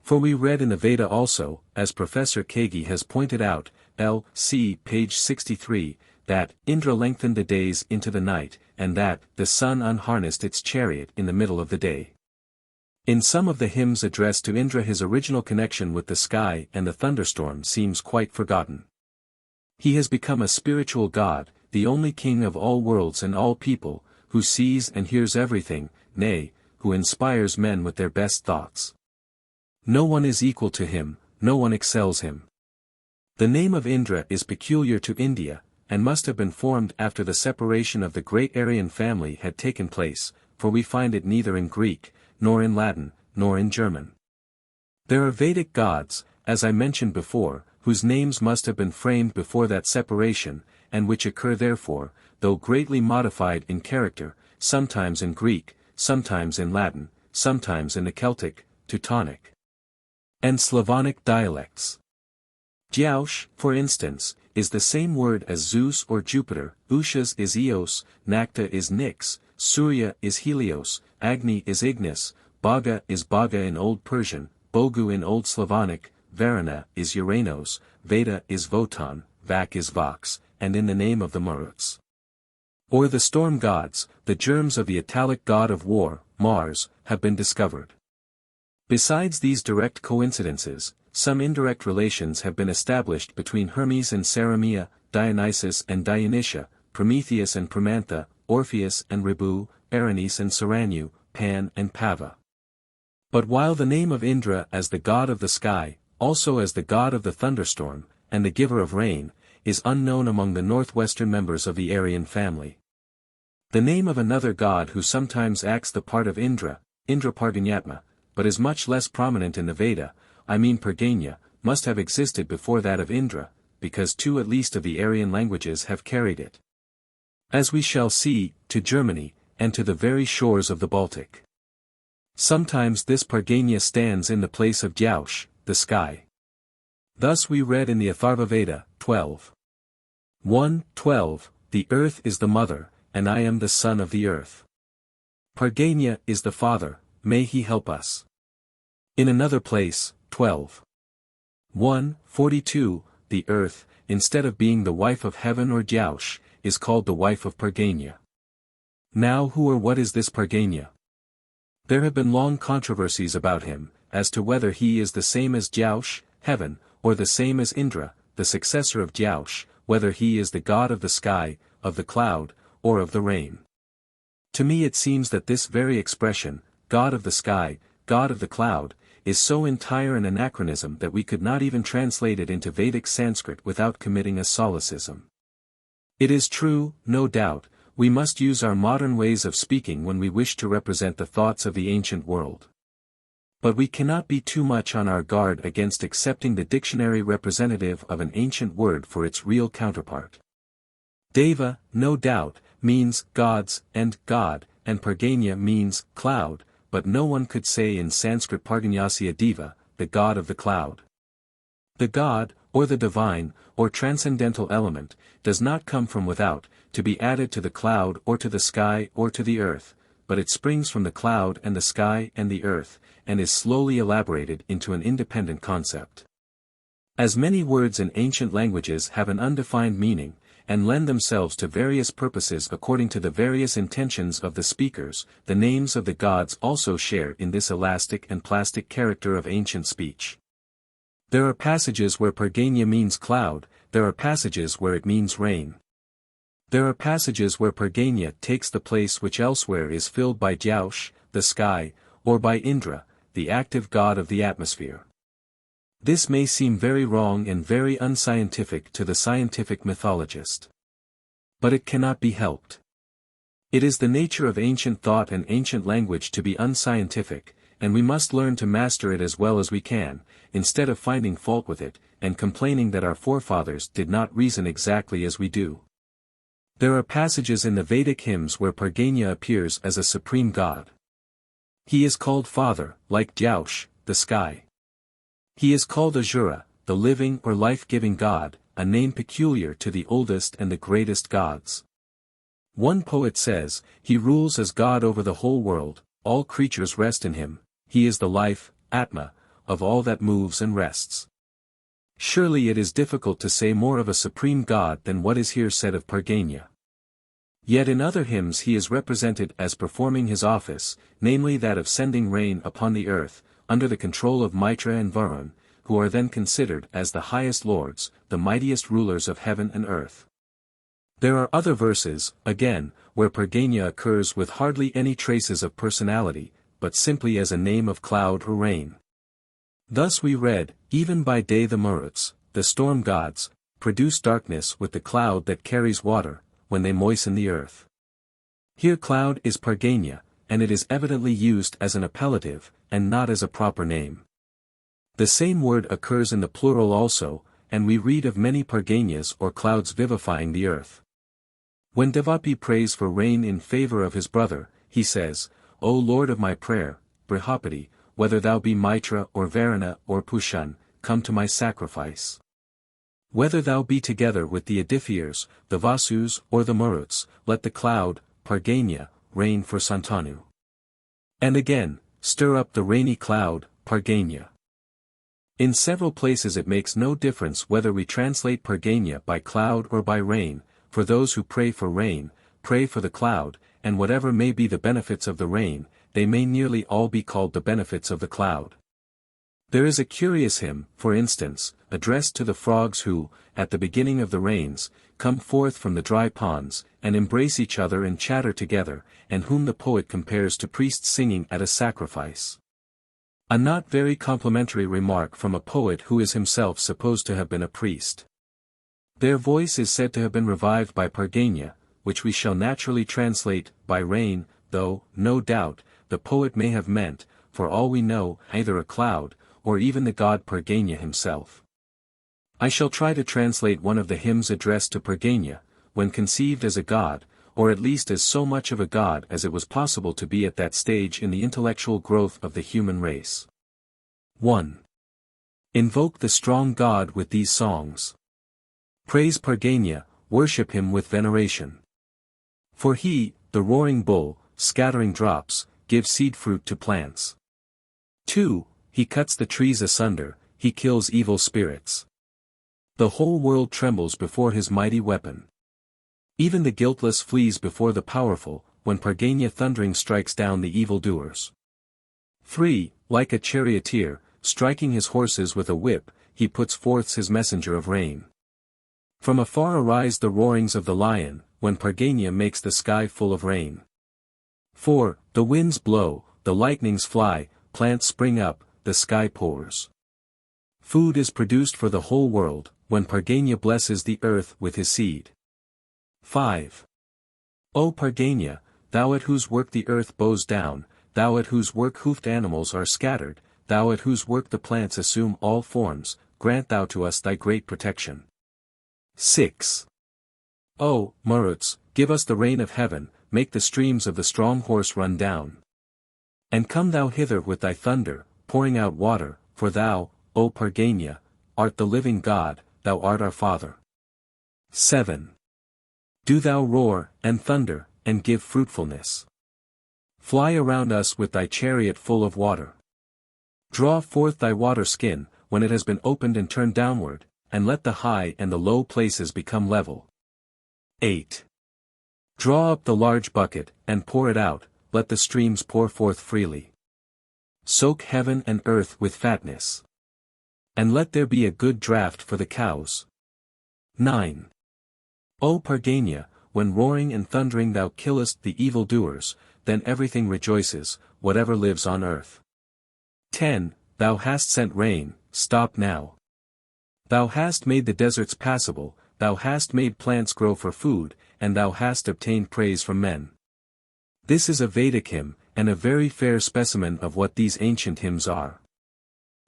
For we read in the Veda also, as Professor Kagi has pointed out, L.C. page 63, that Indra lengthened the days into the night, and that the sun unharnessed its chariot in the middle of the day. In some of the hymns addressed to Indra his original connection with the sky and the thunderstorm seems quite forgotten. He has become a spiritual god, the only king of all worlds and all people, who sees and hears everything, nay, who inspires men with their best thoughts. No one is equal to him, no one excels him. The name of Indra is peculiar to India, and must have been formed after the separation of the great Aryan family had taken place, for we find it neither in Greek, nor in Latin, nor in German. There are Vedic gods, as I mentioned before, whose names must have been framed before that separation, and which occur therefore, though greatly modified in character, sometimes in Greek, sometimes in Latin, sometimes in the Celtic, Teutonic, and Slavonic dialects. Jaush, for instance, is the same word as Zeus or Jupiter, Ushas is Eos, Nakta is Nyx, Surya is Helios, Agni is Ignis, Baga is Baga in Old Persian, Bogu in Old Slavonic, Varana is Uranos, Veda is Votan, Vak is Vox, and in the name of the Maruts. Or the storm gods, the germs of the Italic god of war, Mars, have been discovered. Besides these direct coincidences, some indirect relations have been established between Hermes and Saramia, Dionysus and Dionysia, Prometheus and Pramantha, Orpheus and Ribu, Aranis and Saranu, Pan and Pava. But while the name of Indra as the god of the sky, also as the god of the thunderstorm, and the giver of rain, is unknown among the northwestern members of the Aryan family. The name of another god who sometimes acts the part of Indra, Indraparganyatma, but is much less prominent in the Veda, I mean Parganya, must have existed before that of Indra, because 2 at least of the Aryan languages have carried it. As we shall see, to Germany, and to the very shores of the Baltic. Sometimes this Parganya stands in the place of Jaush, the sky. Thus we read in the Atharva Veda, 12:1-12, the earth is the mother, and I am the son of the earth. Parganya is the father, may he help us. In another place, 12:1-42, the earth, instead of being the wife of heaven or Jaush, is called the wife of Parganya. Now who or what is this Parganya? There have been long controversies about him, as to whether he is the same as Jaush, heaven, or the same as Indra, the successor of Jaush, whether he is the god of the sky, of the cloud, or of the rain. To me it seems that this very expression, God of the sky, God of the cloud, is so entire an anachronism that we could not even translate it into Vedic Sanskrit without committing a solecism. It is true, no doubt, we must use our modern ways of speaking when we wish to represent the thoughts of the ancient world. But we cannot be too much on our guard against accepting the dictionary representative of an ancient word for its real counterpart. Deva, no doubt, means gods, and God, and Parganya means cloud, but no one could say in Sanskrit Parganyasya Deva, the god of the cloud. The god, or the divine, or transcendental element, does not come from without, to be added to the cloud or to the sky or to the earth, but it springs from the cloud and the sky and the earth, and is slowly elaborated into an independent concept. As many words in ancient languages have an undefined meaning, and lend themselves to various purposes according to the various intentions of the speakers, the names of the gods also share in this elastic and plastic character of ancient speech. There are passages where Parganya means cloud, there are passages where it means rain. There are passages where Parganya takes the place which elsewhere is filled by Dyaush, the sky, or by Indra, the active god of the atmosphere. This may seem very wrong and very unscientific to the scientific mythologist. But it cannot be helped. It is the nature of ancient thought and ancient language to be unscientific, and we must learn to master it as well as we can, instead of finding fault with it, and complaining that our forefathers did not reason exactly as we do. There are passages in the Vedic hymns where Parganya appears as a supreme god. He is called Father, like Dyaush, the sky. He is called Ahura, the living or life-giving god, a name peculiar to the oldest and the greatest gods. One poet says, he rules as God over the whole world, all creatures rest in him, he is the life, Atma, of all that moves and rests. Surely it is difficult to say more of a supreme god than what is here said of Parganya. Yet in other hymns he is represented as performing his office, namely that of sending rain upon the earth, under the control of Mitra and Varun, who are then considered as the highest lords, the mightiest rulers of heaven and earth. There are other verses, again, where Parganya occurs with hardly any traces of personality, but simply as a name of cloud or rain. Thus we read, even by day the Maruts, the storm gods, produce darkness with the cloud that carries water, when they moisten the earth. Here cloud is Parganya, and it is evidently used as an appellative, and not as a proper name. The same word occurs in the plural also, and we read of many Parganyas or clouds vivifying the earth. When Devapi prays for rain in favor of his brother, he says, O Lord of my prayer, Brihapati, whether thou be Mitra or Varuna or Pushan, come to my sacrifice. Whether thou be together with the Adithyas, the Vasus or the Maruts, let the cloud, Parganya, rain for Santanu. And again, stir up the rainy cloud, Parganya. In several places it makes no difference whether we translate Parganya by cloud or by rain, for those who pray for rain, pray for the cloud, and whatever may be the benefits of the rain, they may nearly all be called the benefits of the cloud. There is a curious hymn, for instance, addressed to the frogs who, at the beginning of the rains, come forth from the dry ponds, and embrace each other and chatter together, and whom the poet compares to priests singing at a sacrifice. A not very complimentary remark from a poet who is himself supposed to have been a priest. Their voice is said to have been revived by Parganya, which we shall naturally translate, by rain, though, no doubt, the poet may have meant, for all we know, either a cloud, or even the god Parganya himself. I shall try to translate one of the hymns addressed to Parganya, when conceived as a god, or at least as so much of a god as it was possible to be at that stage in the intellectual growth of the human race. 1. Invoke the strong god with these songs. Praise Parganya, worship him with veneration. For he, the roaring bull, scattering drops, gives seed fruit to plants. 2. He cuts the trees asunder, he kills evil spirits. The whole world trembles before his mighty weapon. Even the guiltless flees before the powerful, when Parganya thundering strikes down the evildoers. 3. Like a charioteer, striking his horses with a whip, he puts forth his messenger of rain. From afar arise the roarings of the lion, when Parganya makes the sky full of rain. 4. The winds blow, the lightnings fly, plants spring up, the sky pours. Food is produced for the whole world, when Parganya blesses the earth with his seed. 5. O Parganya, thou at whose work the earth bows down, thou at whose work hoofed animals are scattered, thou at whose work the plants assume all forms, grant thou to us thy great protection. 6. O Maruts, give us the rain of heaven, make the streams of the strong horse run down. And come thou hither with thy thunder, pouring out water, for thou, O Parganya, art the living God, thou art our Father. 7. Do thou roar, and thunder, and give fruitfulness. Fly around us with thy chariot full of water. Draw forth thy water skin, when it has been opened and turned downward, and let the high and the low places become level. 8. Draw up the large bucket, and pour it out, let the streams pour forth freely. Soak heaven and earth with fatness. And let there be a good draught for the cows. 9. O Parganya, when roaring and thundering thou killest the evildoers, then everything rejoices, whatever lives on earth. 10. Thou hast sent rain, stop now. Thou hast made the deserts passable, thou hast made plants grow for food, and thou hast obtained praise from men. This is a Vedic hymn, and a very fair specimen of what these ancient hymns are.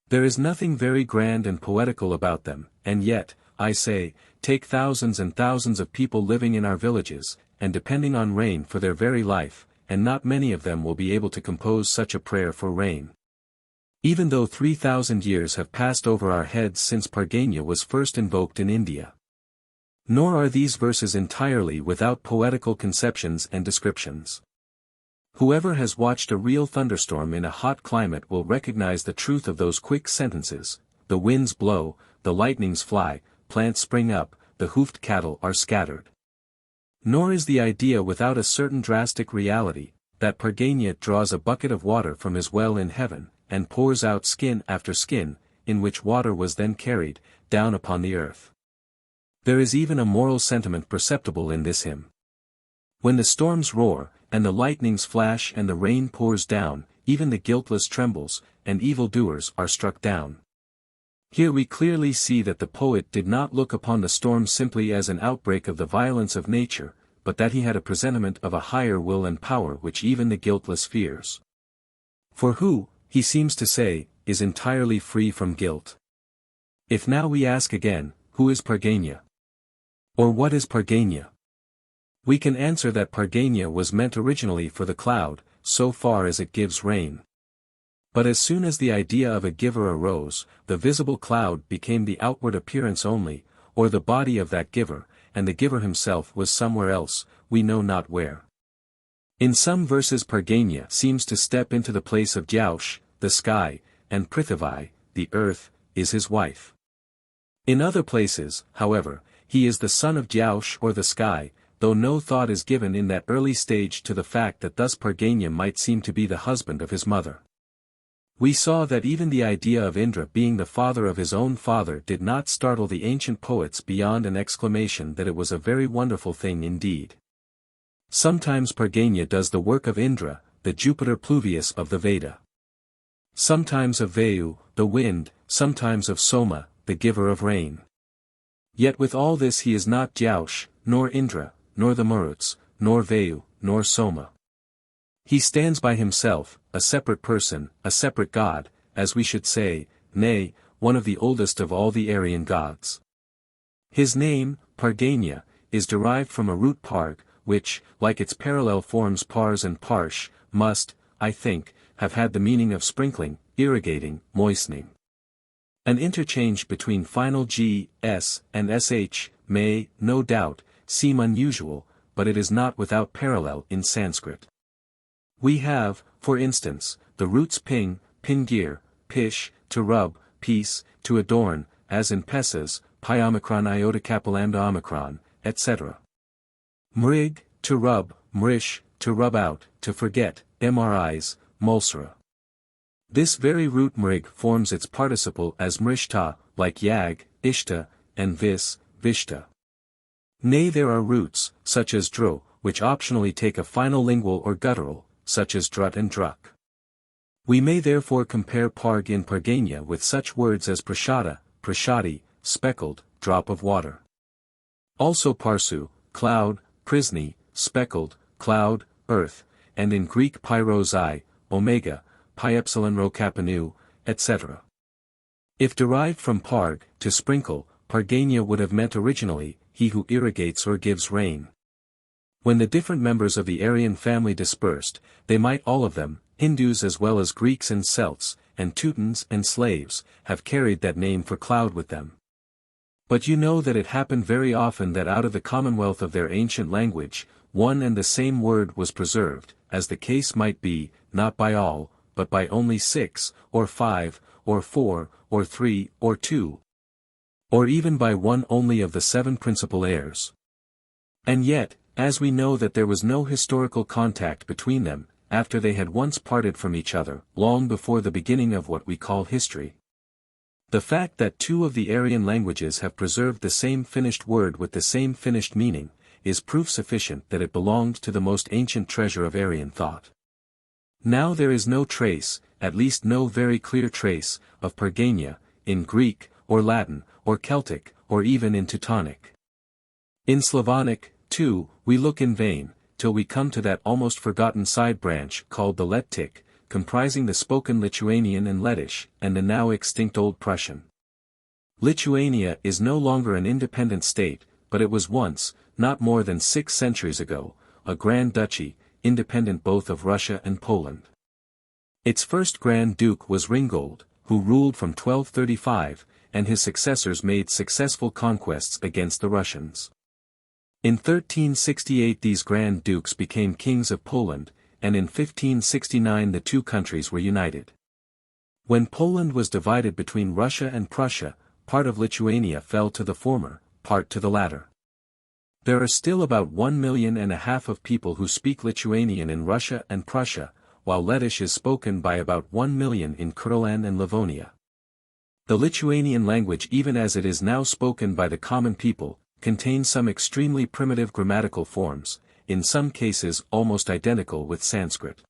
There is nothing very grand and poetical about them, and yet, I say, take thousands and thousands of people living in our villages, and depending on rain for their very life, and not many of them will be able to compose such a prayer for rain. Even though 3,000 years have passed over our heads since Parganya was first invoked in India. Nor are these verses entirely without poetical conceptions and descriptions. Whoever has watched a real thunderstorm in a hot climate will recognize the truth of those quick sentences: the winds blow, the lightnings fly, plants spring up, the hoofed cattle are scattered. Nor is the idea without a certain drastic reality, that Parganya draws a bucket of water from his well in heaven, and pours out skin after skin, in which water was then carried, down upon the earth. There is even a moral sentiment perceptible in this hymn. When the storms roar, and the lightnings flash and the rain pours down, even the guiltless trembles, and evildoers are struck down. Here we clearly see that the poet did not look upon the storm simply as an outbreak of the violence of nature, but that he had a presentiment of a higher will and power which even the guiltless fears. For who, he seems to say, is entirely free from guilt? If now we ask again, who is Parganya? Or what is Parganya? We can answer that Parganya was meant originally for the cloud, so far as it gives rain. But as soon as the idea of a giver arose, the visible cloud became the outward appearance only, or the body of that giver, and the giver himself was somewhere else, we know not where. In some verses Parganya seems to step into the place of Dyaush, the sky, and Prithvi, the earth, is his wife. In other places, however, he is the son of Dyaush or the sky, though no thought is given in that early stage to the fact that thus Parganya might seem to be the husband of his mother. We saw that even the idea of Indra being the father of his own father did not startle the ancient poets beyond an exclamation that it was a very wonderful thing indeed. Sometimes Parganya does the work of Indra, the Jupiter Pluvius of the Veda. Sometimes of Vayu, the wind, sometimes of Soma, the giver of rain. Yet with all this he is not Dyaush, nor Indra, nor the Maruts, nor Vayu, nor Soma. He stands by himself, a separate person, a separate god, as we should say, nay, one of the oldest of all the Aryan gods. His name, Parganya, is derived from a root parg, which, like its parallel forms pars and parsh, must, I think, have had the meaning of sprinkling, irrigating, moistening. An interchange between final g, s, and sh, may, no doubt, seem unusual, but it is not without parallel in Sanskrit. We have, for instance, the roots ping, pingir, pish, to rub, piece, to adorn, as in pesas, pi omicron iota kappa lambda omicron, etc. Mrig, to rub, mrish, to rub out, to forget, mris, mulsra. This very root mrig forms its participle as mrishta, like yag, ishta, and vishta. Nay, there are roots, such as dro, which optionally take a final lingual or guttural, such as drut and druk. We may therefore compare parg in Pargania with such words as prashada, prashadi, speckled, drop of water. Also parsu, cloud, prisni, speckled, cloud, earth, and in Greek pyros I, omega, pi epsilon rho kappa nu, etc. If derived from parg, to sprinkle, Pargania would have meant originally, he who irrigates or gives rain. When the different members of the Aryan family dispersed, they might all of them, Hindus as well as Greeks and Celts, and Teutons and slaves, have carried that name for cloud with them. But you know that it happened very often that out of the commonwealth of their ancient language, one and the same word was preserved, as the case might be, not by all, but by only 6, or 5, or 4, or 3, or 2, or even by one only of the 7 principal heirs. And yet, as we know that there was no historical contact between them, after they had once parted from each other, long before the beginning of what we call history. The fact that 2 of the Aryan languages have preserved the same finished word with the same finished meaning, is proof sufficient that it belonged to the most ancient treasure of Aryan thought. Now there is no trace, at least no very clear trace, of Pargania, in Greek, or Latin, or Celtic, or even in Teutonic. In Slavonic, too, we look in vain, till we come to that almost forgotten side branch called the Lettic, comprising the spoken Lithuanian and Lettish, and the now extinct Old Prussian. Lithuania is no longer an independent state, but it was once, not more than 6 centuries ago, a Grand Duchy, independent both of Russia and Poland. Its first Grand Duke was Ringgold, who ruled from 1235, and his successors made successful conquests against the Russians. In 1368 these Grand Dukes became kings of Poland, and in 1569 the 2 countries were united. When Poland was divided between Russia and Prussia, part of Lithuania fell to the former, part to the latter. There are still about 1.5 million of people who speak Lithuanian in Russia and Prussia, while Lettish is spoken by about 1 million in Kurland and Livonia. The Lithuanian language, even as it is now spoken by the common people, contains some extremely primitive grammatical forms, in some cases almost identical with Sanskrit.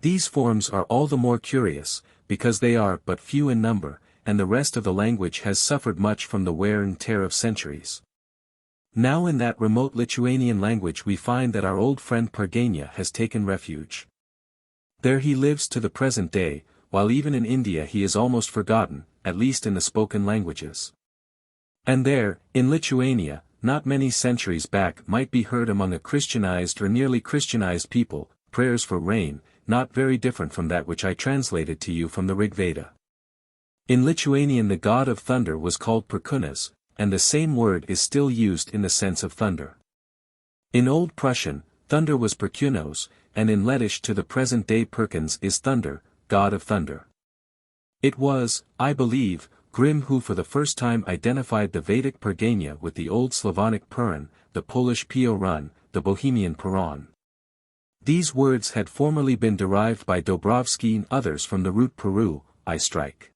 These forms are all the more curious, because they are but few in number, and the rest of the language has suffered much from the wear and tear of centuries. Now in that remote Lithuanian language we find that our old friend Pargania has taken refuge. There he lives to the present day, while even in India he is almost forgotten, at least in the spoken languages. And there, in Lithuania, not many centuries back might be heard among a Christianized or nearly Christianized people, prayers for rain, not very different from that which I translated to you from the Rig Veda. In Lithuanian the god of thunder was called Perkunas, and the same word is still used in the sense of thunder. In Old Prussian, thunder was Perkunos, and in Lettish to the present day Perkins is thunder, god of thunder. It was, I believe, Grimm who for the first time identified the Vedic Pargania with the Old Slavonic Purin, the Polish Piorun, the Bohemian Puron. These words had formerly been derived by Dobrovsky and others from the root Peru, I strike.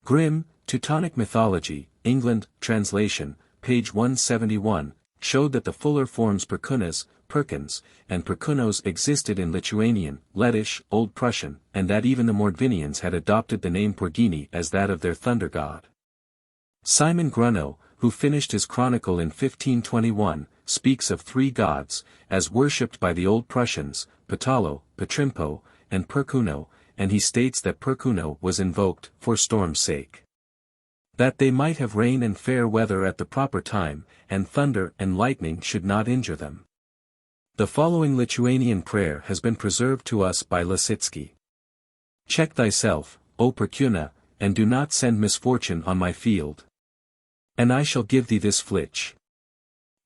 Grimm, Teutonic Mythology, England, translation, page 171, showed that the fuller forms Perkunas, Perkins, and Perkunos existed in Lithuanian, Lettish, Old Prussian, and that even the Mordvinians had adopted the name Porgini as that of their thunder god. Simon Grunow, who finished his chronicle in 1521, speaks of 3 gods, as worshipped by the Old Prussians, Patalo, Petrimpo, and Perkuno, and he states that Perkuno was invoked, for storm's sake. That they might have rain and fair weather at the proper time, and thunder and lightning should not injure them. The following Lithuanian prayer has been preserved to us by Lasitsky. Check thyself, O Perkuna, and do not send misfortune on my field. And I shall give thee this flitch.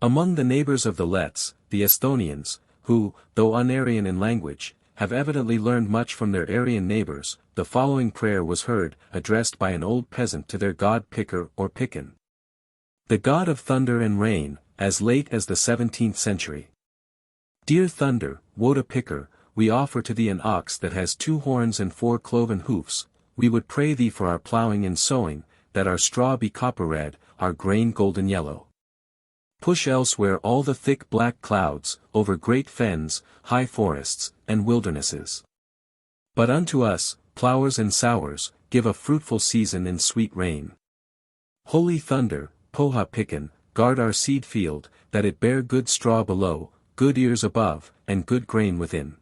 Among the neighbors of the Lets, the Esthonians, who, though un-Aryan in language, have evidently learned much from their Aryan neighbors, the following prayer was heard, addressed by an old peasant to their god Picker or Picken. The god of thunder and rain, as late as the 17th century. Dear thunder, Woda Picker, we offer to thee an ox that has 2 horns and 4 cloven hoofs. We would pray thee for our plowing and sowing, that our straw be copper red, our grain golden yellow. Push elsewhere all the thick black clouds, over great fens, high forests, and wildernesses. But unto us, plowers and sowers, give a fruitful season in sweet rain. Holy thunder, Poha Picken, guard our seed field, that it bear good straw below, good ears above, and good grain within.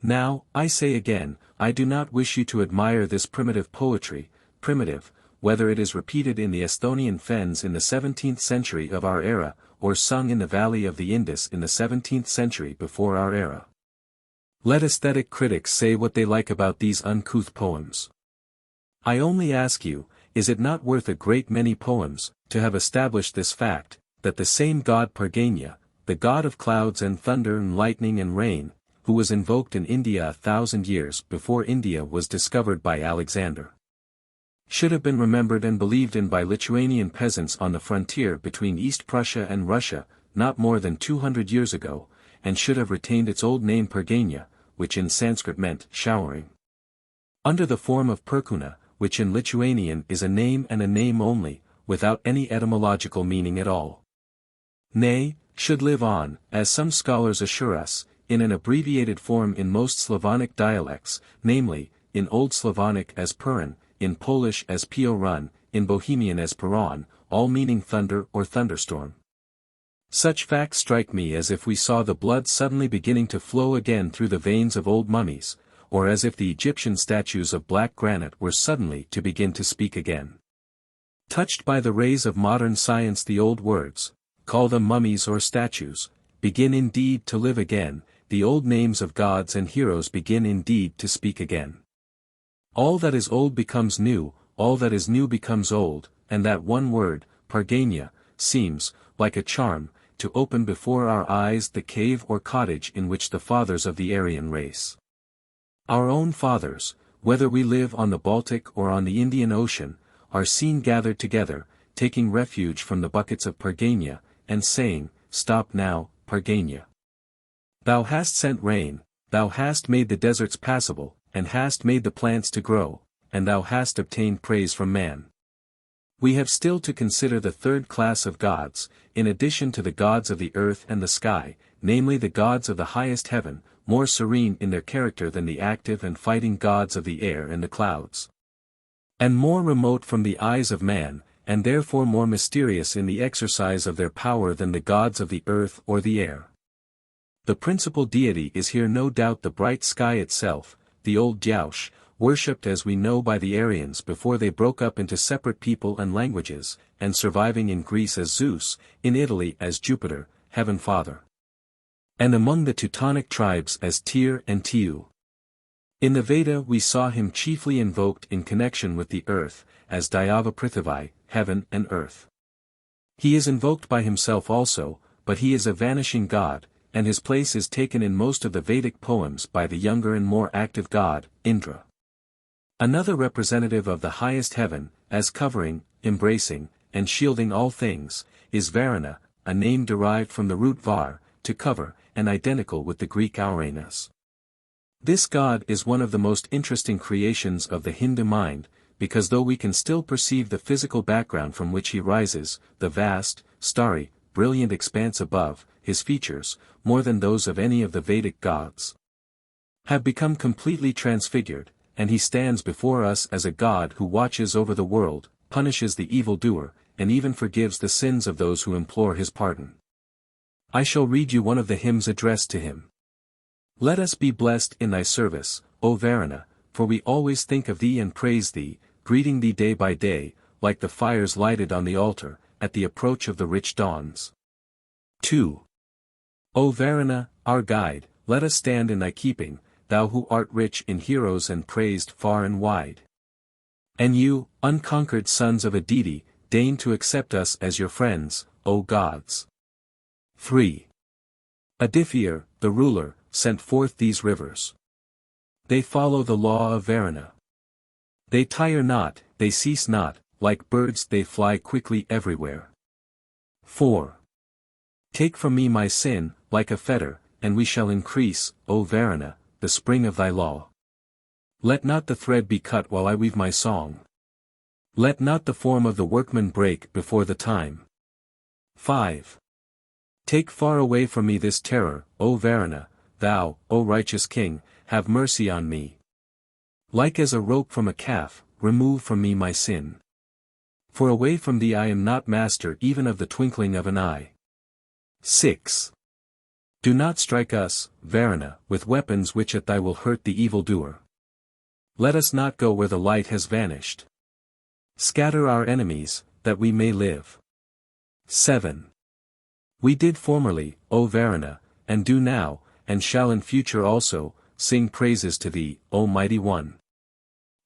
Now, I say again, I do not wish you to admire this primitive poetry, primitive, whether it is repeated in the Esthonian fens in the 17th century of our era, or sung in the valley of the Indus in the 17th century before our era. Let aesthetic critics say what they like about these uncouth poems. I only ask you, is it not worth a great many poems, to have established this fact, that the same god Parganya, the god of clouds and thunder and lightning and rain, who was invoked in India 1,000 years before India was discovered by Alexander, should have been remembered and believed in by Lithuanian peasants on the frontier between East Prussia and Russia, not more than 200 years ago, and should have retained its old name Parganya, which in Sanskrit meant showering, under the form of Perkuna, which in Lithuanian is a name and a name only, without any etymological meaning at all. Nay, should live on, as some scholars assure us, in an abbreviated form in most Slavonic dialects, namely, in Old Slavonic as Purin, in Polish as Piorun, in Bohemian as Peron, all meaning thunder or thunderstorm. Such facts strike me as if we saw the blood suddenly beginning to flow again through the veins of old mummies, or as if the Egyptian statues of black granite were suddenly to begin to speak again. Touched by the rays of modern science, the old words, call them mummies or statues, begin indeed to live again, the old names of gods and heroes begin indeed to speak again. All that is old becomes new, all that is new becomes old, and that one word, Parganya, seems, like a charm, to open before our eyes the cave or cottage in which the fathers of the Aryan race, our own fathers, whether we live on the Baltic or on the Indian Ocean, are seen gathered together, taking refuge from the buckets of Parganya, and saying, Stop now, Parganya. Thou hast sent rain, thou hast made the deserts passable, and hast made the plants to grow, and thou hast obtained praise from man. We have still to consider the third class of gods, in addition to the gods of the earth and the sky, namely the gods of the highest heaven, more serene in their character than the active and fighting gods of the air and the clouds, and more remote from the eyes of man, and therefore more mysterious in the exercise of their power than the gods of the earth or the air. The principal deity is here no doubt the bright sky itself, the old Dyaush, worshipped as we know by the Aryans before they broke up into separate people and languages, and surviving in Greece as Zeus, in Italy as Jupiter, Heaven Father, and among the Teutonic tribes as Tyr and Tiau. In the Veda we saw him chiefly invoked in connection with the earth, as Dayava Prithvi, heaven and earth. He is invoked by himself also, but he is a vanishing god, and his place is taken in most of the Vedic poems by the younger and more active god, Indra. Another representative of the highest heaven, as covering, embracing, and shielding all things, is Varuna, a name derived from the root var, to cover, and identical with the Greek Auranos. This god is one of the most interesting creations of the Hindu mind, because though we can still perceive the physical background from which he rises, the vast, starry, brilliant expanse above, his features, more than those of any of the Vedic gods, have become completely transfigured, and he stands before us as a god who watches over the world, punishes the evildoer, and even forgives the sins of those who implore his pardon. I shall read you one of the hymns addressed to him. Let us be blessed in thy service, O Varuna, for we always think of thee and praise thee, greeting thee day by day, like the fires lighted on the altar, at the approach of the rich dawns. 2. O Varuna, our guide, let us stand in thy keeping, thou who art rich in heroes and praised far and wide. And you, unconquered sons of Aditi, deign to accept us as your friends, O gods. 3. Adithier, the ruler, sent forth these rivers. They follow the law of Varuna. They tire not, they cease not, like birds they fly quickly everywhere. 4. Take from me my sin, like a fetter, and we shall increase, O Varuna, the spring of thy law. Let not the thread be cut while I weave my song. Let not the form of the workman break before the time. 5. Take far away from me this terror, O Varuna, thou, O righteous king, have mercy on me, Like as a rope from a calf, remove from me my sin. For away from thee I am not master even of the twinkling of an eye. 6. Do not strike us, Varuna, with weapons which at thy will hurt the evildoer. Let us not go where the light has vanished. Scatter our enemies, that we may live. 7. We did formerly, O Varuna, and do now, and shall in future also, sing praises to thee, O mighty one.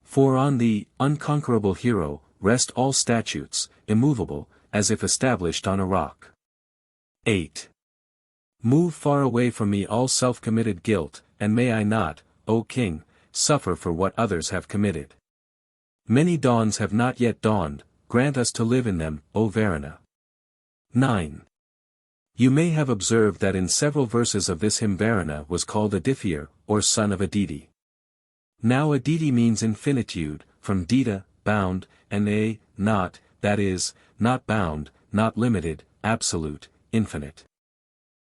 For on thee, unconquerable hero, rest all statutes, immovable, as if established on a rock. 8. Move far away from me all self-committed guilt, and may I not, O king, suffer for what others have committed. Many dawns have not yet dawned, grant us to live in them, O Varuna. 9. You may have observed that in several verses of this hymn Varuna was called a Dithyar, or son of Aditi. Now Aditi means infinitude, from dita, bound, and a, not, that is, not bound, not limited, absolute, infinite.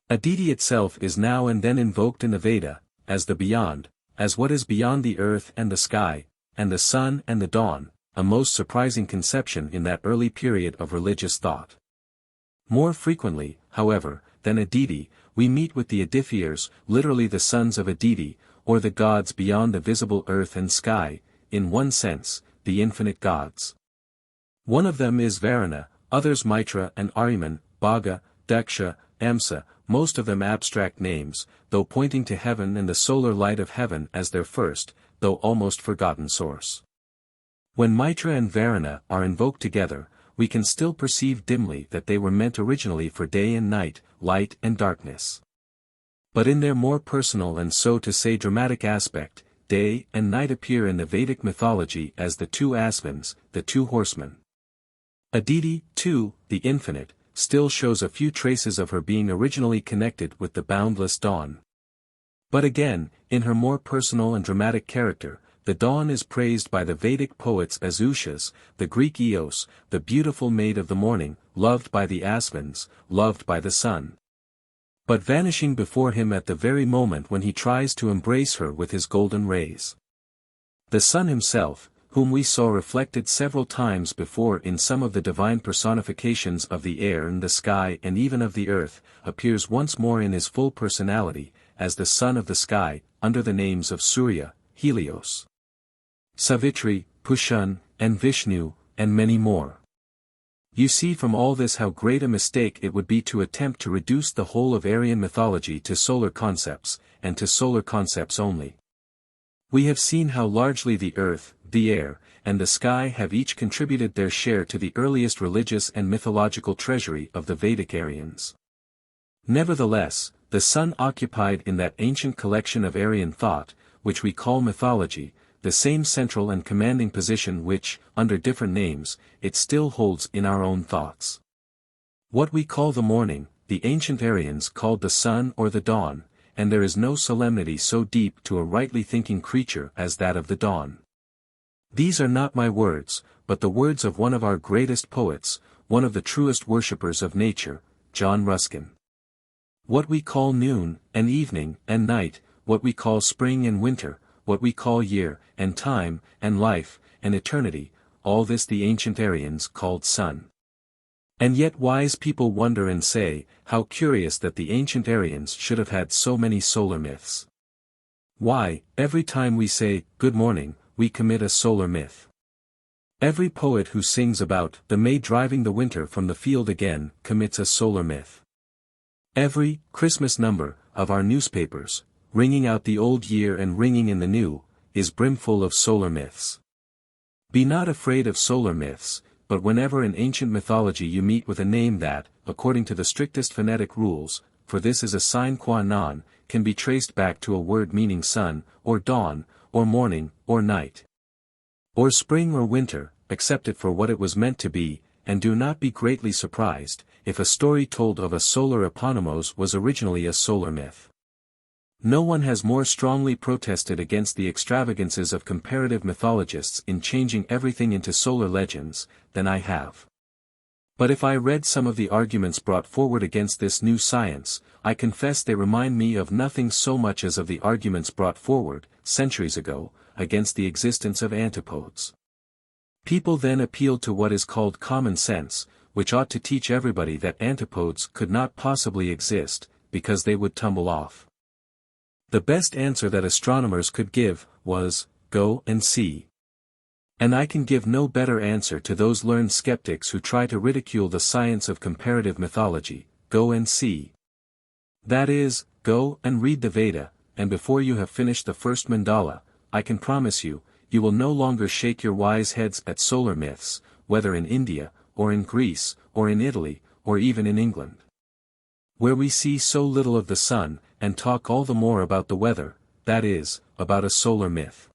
Aditi itself is now and then invoked in the Veda, as the beyond, as what is beyond the earth and the sky, and the sun and the dawn, a most surprising conception in that early period of religious thought. More frequently, however, than Aditi, we meet with the Adithyars, literally the sons of Aditi, or the gods beyond the visible earth and sky, in one sense, the infinite gods. One of them is Varuna, others Mitra and Ahriman, Bhaga, Daksha, Amsa, most of them abstract names, though pointing to heaven and the solar light of heaven as their first, though almost forgotten source. When Mitra and Varuna are invoked together, we can still perceive dimly that they were meant originally for day and night, light and darkness. But in their more personal and so to say dramatic aspect, day and night appear in the Vedic mythology as the two Asvins, the two horsemen. Aditi, too, the infinite, still shows a few traces of her being originally connected with the boundless dawn. But again, in her more personal and dramatic character, the dawn is praised by the Vedic poets as Ushas, the Greek Eos, the beautiful maid of the morning, loved by the Asvins, loved by the sun. But vanishing before him at the very moment when he tries to embrace her with his golden rays. The sun himself, whom we saw reflected several times before in some of the divine personifications of the air and the sky and even of the earth, appears once more in his full personality, as the sun of the sky, under the names of Surya, Helios, Savitri, Pushun, and Vishnu, and many more. You see from all this how great a mistake it would be to attempt to reduce the whole of Aryan mythology to solar concepts, and to solar concepts only. We have seen how largely the earth, the air, and the sky have each contributed their share to the earliest religious and mythological treasury of the Vedic Aryans. Nevertheless, the sun occupied in that ancient collection of Aryan thought, which we call mythology, the same central and commanding position which, under different names, it still holds in our own thoughts. What we call the morning, the ancient Aryans called the sun or the dawn, and there is no solemnity so deep to a rightly thinking creature as that of the dawn. These are not my words, but the words of one of our greatest poets, one of the truest worshippers of nature, John Ruskin. What we call noon, and evening, and night, what we call spring and winter, what we call year, and time, and life, and eternity, all this the ancient Aryans called sun. And yet wise people wonder and say, how curious that the ancient Aryans should have had so many solar myths. Why, every time we say, good morning, we commit a solar myth. Every poet who sings about the May driving the winter from the field again commits a solar myth. Every Christmas number of our newspapers, ringing out the old year and ringing in the new, is brimful of solar myths. Be not afraid of solar myths, but whenever in ancient mythology you meet with a name that, according to the strictest phonetic rules, for this is a sine qua non, can be traced back to a word meaning sun, or dawn, or morning, or night, or spring or winter, accept it for what it was meant to be, and do not be greatly surprised, if a story told of a solar eponymos was originally a solar myth. No one has more strongly protested against the extravagances of comparative mythologists in changing everything into solar legends, than I have. But if I read some of the arguments brought forward against this new science, I confess they remind me of nothing so much as of the arguments brought forward, centuries ago, against the existence of antipodes. People then appealed to what is called common sense, which ought to teach everybody that antipodes could not possibly exist, because they would tumble off. The best answer that astronomers could give was, "Go and see." And I can give no better answer to those learned skeptics who try to ridicule the science of comparative mythology. Go and see. That is, go and read the Veda, and before you have finished the first mandala, I can promise you, you will no longer shake your wise heads at solar myths, whether in India, or in Greece, or in Italy, or even in England, where we see so little of the sun, and talk all the more about the weather, that is, about a solar myth.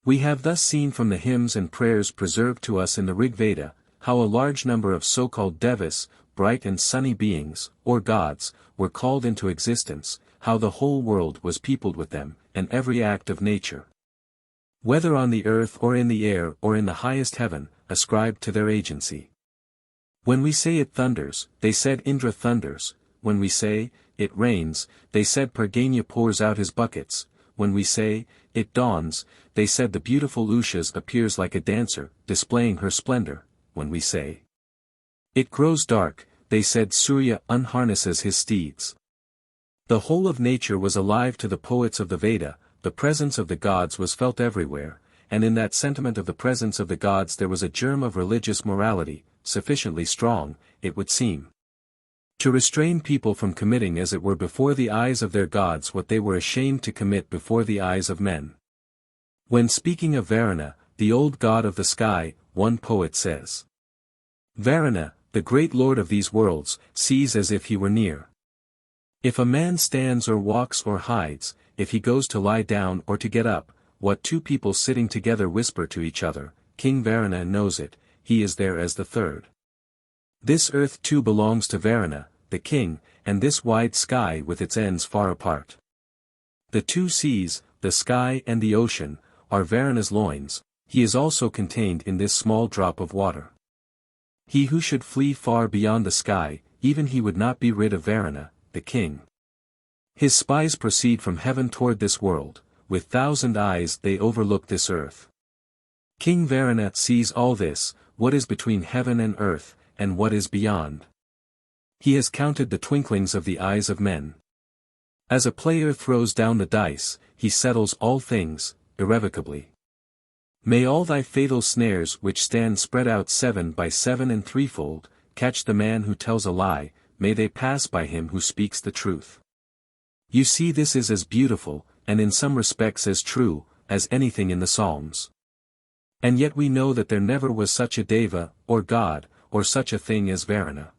We have thus seen from the hymns and prayers preserved to us in the Rig Veda, how a large number of so-called devas, bright and sunny beings, or gods, were called into existence, how the whole world was peopled with them, and every act of nature, whether on the earth or in the air or in the highest heaven, ascribed to their agency. When we say it thunders, they said Indra thunders; when we say, it rains, they said Parganya pours out his buckets; when we say, it dawns, they said the beautiful Ushas appears like a dancer, displaying her splendor; when we say, it grows dark, they said Surya unharnesses his steeds. The whole of nature was alive to the poets of the Veda, the presence of the gods was felt everywhere, and in that sentiment of the presence of the gods there was a germ of religious morality, sufficiently strong, it would seem, to restrain people from committing as it were before the eyes of their gods what they were ashamed to commit before the eyes of men. When speaking of Varuna, the old god of the sky, one poet says, Varuna, the great lord of these worlds, sees as if he were near. If a man stands or walks or hides, if he goes to lie down or to get up, what two people sitting together whisper to each other, King Varuna knows it, he is there as the third. This earth too belongs to Varuna, the king, and this wide sky with its ends far apart. The two seas, the sky and the ocean, are Varuna's loins, he is also contained in this small drop of water. He who should flee far beyond the sky, even he would not be rid of Varuna, the king. His spies proceed from heaven toward this world, with 1,000 eyes they overlook this earth. King Varuna sees all this, what is between heaven and earth, and what is beyond. He has counted the twinklings of the eyes of men. As a player throws down the dice, he settles all things, irrevocably. May all thy fatal snares which stand spread out 7 by 7 and threefold, catch the man who tells a lie, may they pass by him who speaks the truth. You see, this is as beautiful, and in some respects as true, as anything in the Psalms. And yet we know that there never was such a deva, or god, or such a thing as Varuna.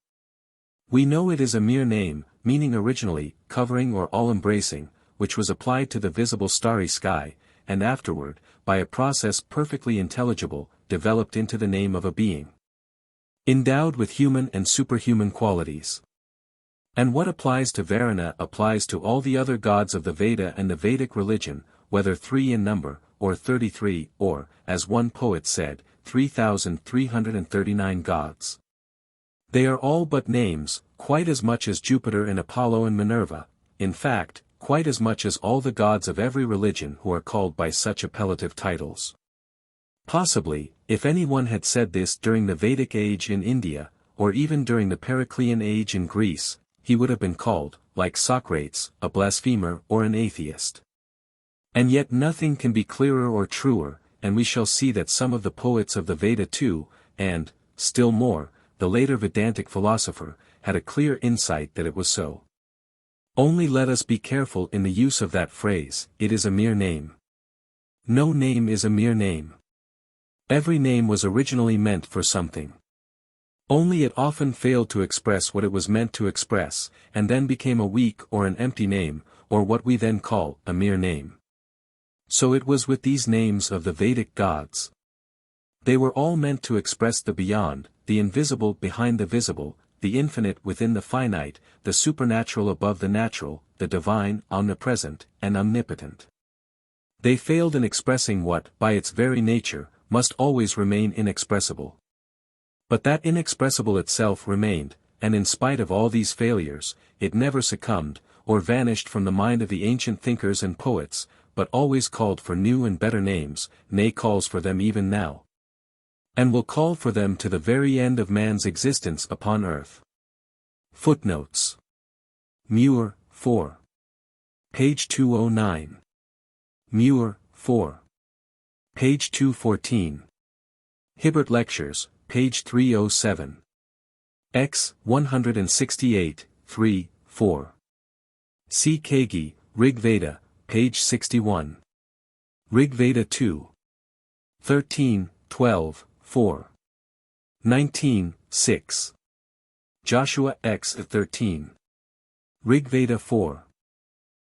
We know it is a mere name, meaning originally, covering or all-embracing, which was applied to the visible starry sky, and afterward, by a process perfectly intelligible, developed into the name of a being, endowed with human and superhuman qualities. And what applies to Varuna applies to all the other gods of the Veda and the Vedic religion, whether 3 in number, or 33, or, as one poet said, 3,339 gods. They are all but names, quite as much as Jupiter and Apollo and Minerva, in fact, quite as much as all the gods of every religion who are called by such appellative titles. Possibly, if anyone had said this during the Vedic age in India, or even during the Periclean age in Greece, he would have been called, like Socrates, a blasphemer or an atheist. And yet nothing can be clearer or truer, and we shall see that some of the poets of the Veda too, and, still more, the later Vedantic philosopher, had a clear insight that it was so. Only let us be careful in the use of that phrase, it is a mere name. No name is a mere name. Every name was originally meant for something. Only it often failed to express what it was meant to express, and then became a weak or an empty name, or what we then call a mere name. So it was with these names of the Vedic gods. They were all meant to express the beyond, the invisible behind the visible, the infinite within the finite, the supernatural above the natural, the divine, omnipresent, and omnipotent. They failed in expressing what, by its very nature, must always remain inexpressible. But that inexpressible itself remained, and in spite of all these failures, it never succumbed, or vanished from the mind of the ancient thinkers and poets, but always called for new and better names, nay calls for them even now. And will call for them to the very end of man's existence upon earth. Footnotes. Müller, 4. Page 209. Müller, 4. Page 214. Hibbert Lectures, page 307. X, 168, 3, 4. C. Kagi, Rig Veda, page 61. Rig Veda 2. 13, 12, 4. 19, 6. Joshua X. 13. Rig Veda 4.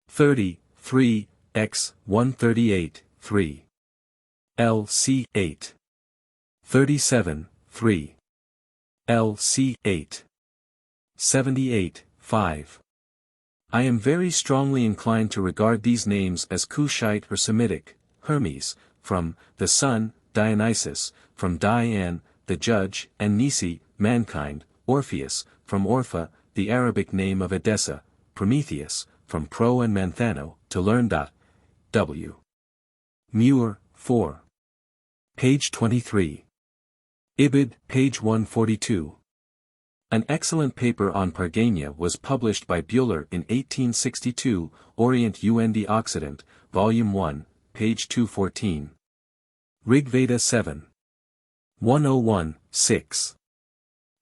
30, 3, X. 138, 3. LC 8. 37, 3. LC 8. 78, 5. I am very strongly inclined to regard these names as Cushite or Semitic. Hermes, from the sun, Dionysus, from Dian, the judge, and Nisi, mankind, Orpheus, from Orpha, the Arabic name of Edessa, Prometheus, from Pro and Manthano, to learn. W. Müller, 4. Page 23. Ibid, page 142. An excellent paper on Pargania was published by Buehler in 1862, Orient und Occident, Volume 1, page 214. Rig Veda 7. 101, 6.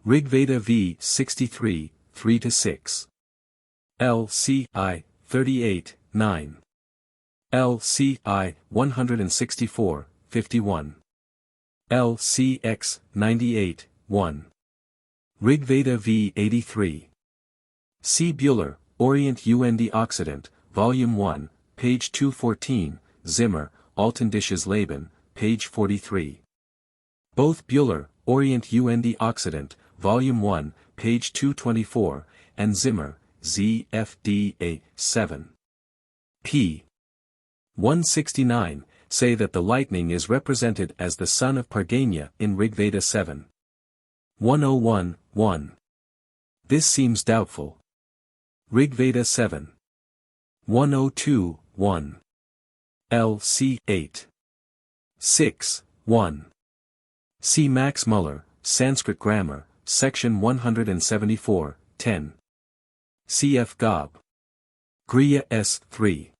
Rig Veda v. 63, 3-6. LCI, 38, 9. LCI, 164, 51. LCX, 98, 1. Rig Veda v. 83. C. Buehler, Orient und Occident, Volume 1, page 214, Zimmer, Altindisches Leben, page 43. Both Buehler, Orient und Occident, Volume 1, page 224, and Zimmer, ZFDA, 7. p. 169, say that the lightning is represented as the son of Pargania in Rig Veda 7. 101, 1. This seems doubtful. Rig Veda 7. 102, 1. LC 8. 6, 1. C. Max Müller, Sanskrit Grammar, Section 174, 10. Cf. Gob. Griya S. 3.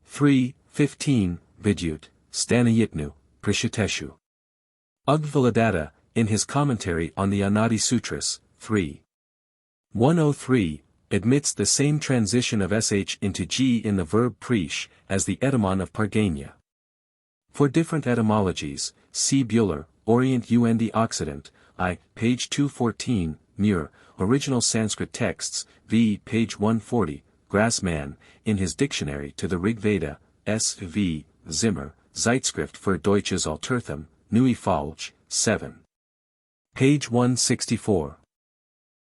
3, 15, Vidyut, Stanayitnu, Prishateshu. Ugvaladatta, in his commentary on the Anadi Sutras, 3. 103, admits the same transition of sh into g in the verb prish as the etymon of Pargania. For different etymologies, see Buehler, Orient und Occident, I, page 214, Müller, Original Sanskrit Texts, v. page 140, Grassmann, in his Dictionary to the Rig Veda, S.V., Zimmer, Zeitschrift für Deutsches Alterthum, Neue Falsch, 7. Page 164.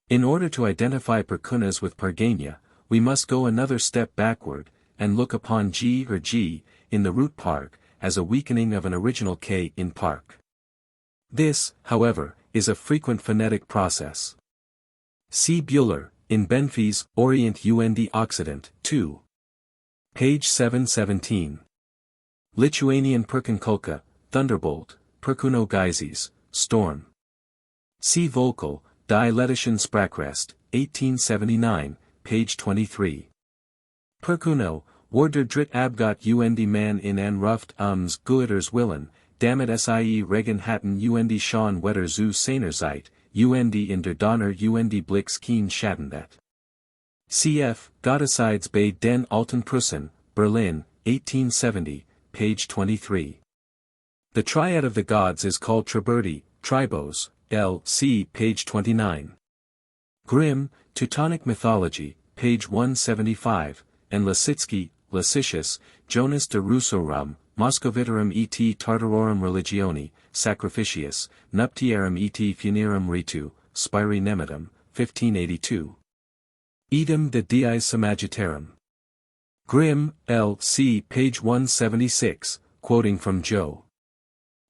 In order to identify Perkunas with Pargania, we must go another step backward, and look upon G or G, in the root park, as a weakening of an original K in park. This, however, is a frequent phonetic process. See Buehler, in Benfey's Orient und Occident, 2. Page 717. Lithuanian Perkunkulka, Thunderbolt, Perkuno Geizes, Storm. See Volkel, Die Lettischen Sprachrecht, 1879, page 23. Perkuno, Wurde dritt Abgott und man in Anruft ums Guiters Willen, damit sie Regen hatten und schon wetter zu seiner Zeit, und in der Donner und Blix keen Schattendet. Cf. Gottesides bei den Alten Prussen, Berlin, 1870, page 23. The triad of the gods is called Triberti, Tribos, L.C. page 29. Grimm, Teutonic Mythology, page 175, and Lasitsky, Lasicius, Jonas de Russorum, Moscovitarum et Tartarorum Religioni, Sacrificius, Nuptiarum et Funerum Ritu, Spiri Nemitum, 1582. Idem de Dies Sagittarum. Grimm, L.C. page 176, quoting from Joe.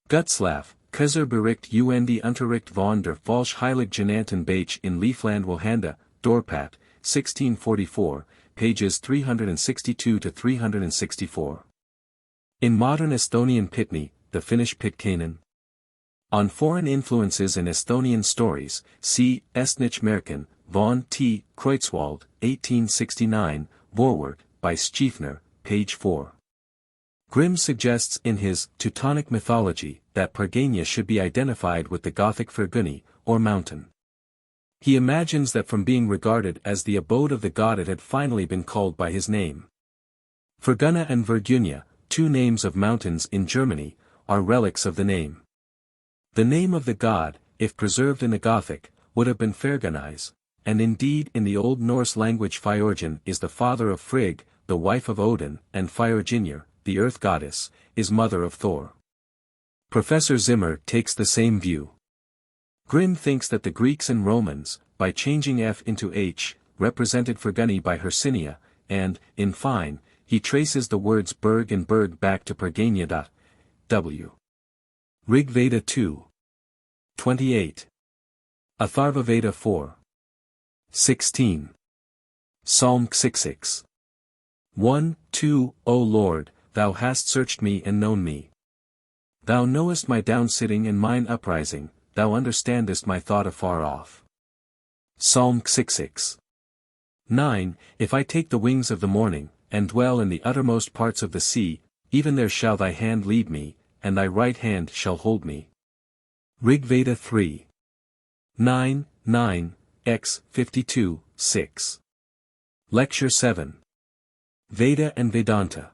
Gutzlaff, Kaiserbericht und Unterricht von der Falsch Heilig Genannten Bach in Liefland Wohanda, Dorpat, 1644, pages 362 to 364. In modern Estonian Pitni, the Finnish Pitkäinen. On foreign influences in Estonian stories, see Estnisch Märchen, von T. Kreutzwald, 1869, Vorwort, by Schiefner, page 4. Grimm suggests in his Teutonic mythology that Pargania should be identified with the Gothic Ferguni, or mountain. He imagines that from being regarded as the abode of the god it had finally been called by his name. Fergana and Vergunia, two names of mountains in Germany, are relics of the name. The name of the god, if preserved in the Gothic, would have been Ferganais, and indeed in the Old Norse language Fjorgyn is the father of Frigg, the wife of Odin, and Fjorgynir, the earth goddess, is mother of Thor. Professor Zimmer takes the same view. Grimm thinks that the Greeks and Romans, by changing F into H, represented Ferguni by Hercynia, and, in fine, he traces the words Berg and Berg back to Pargania. W. Rig Veda 2. 28. Atharva Veda 4. 16. Psalm 66. 1, 2, O Lord, thou hast searched me and known me. Thou knowest my downsitting and mine uprising, thou understandest my thought afar off. Psalm 66. 9. If I take the wings of the morning, and dwell in the uttermost parts of the sea, even there shall thy hand lead me, and thy right hand shall hold me. Rig Veda 3. 9, 9, x. 52, 6. Lecture 7. Veda and Vedanta.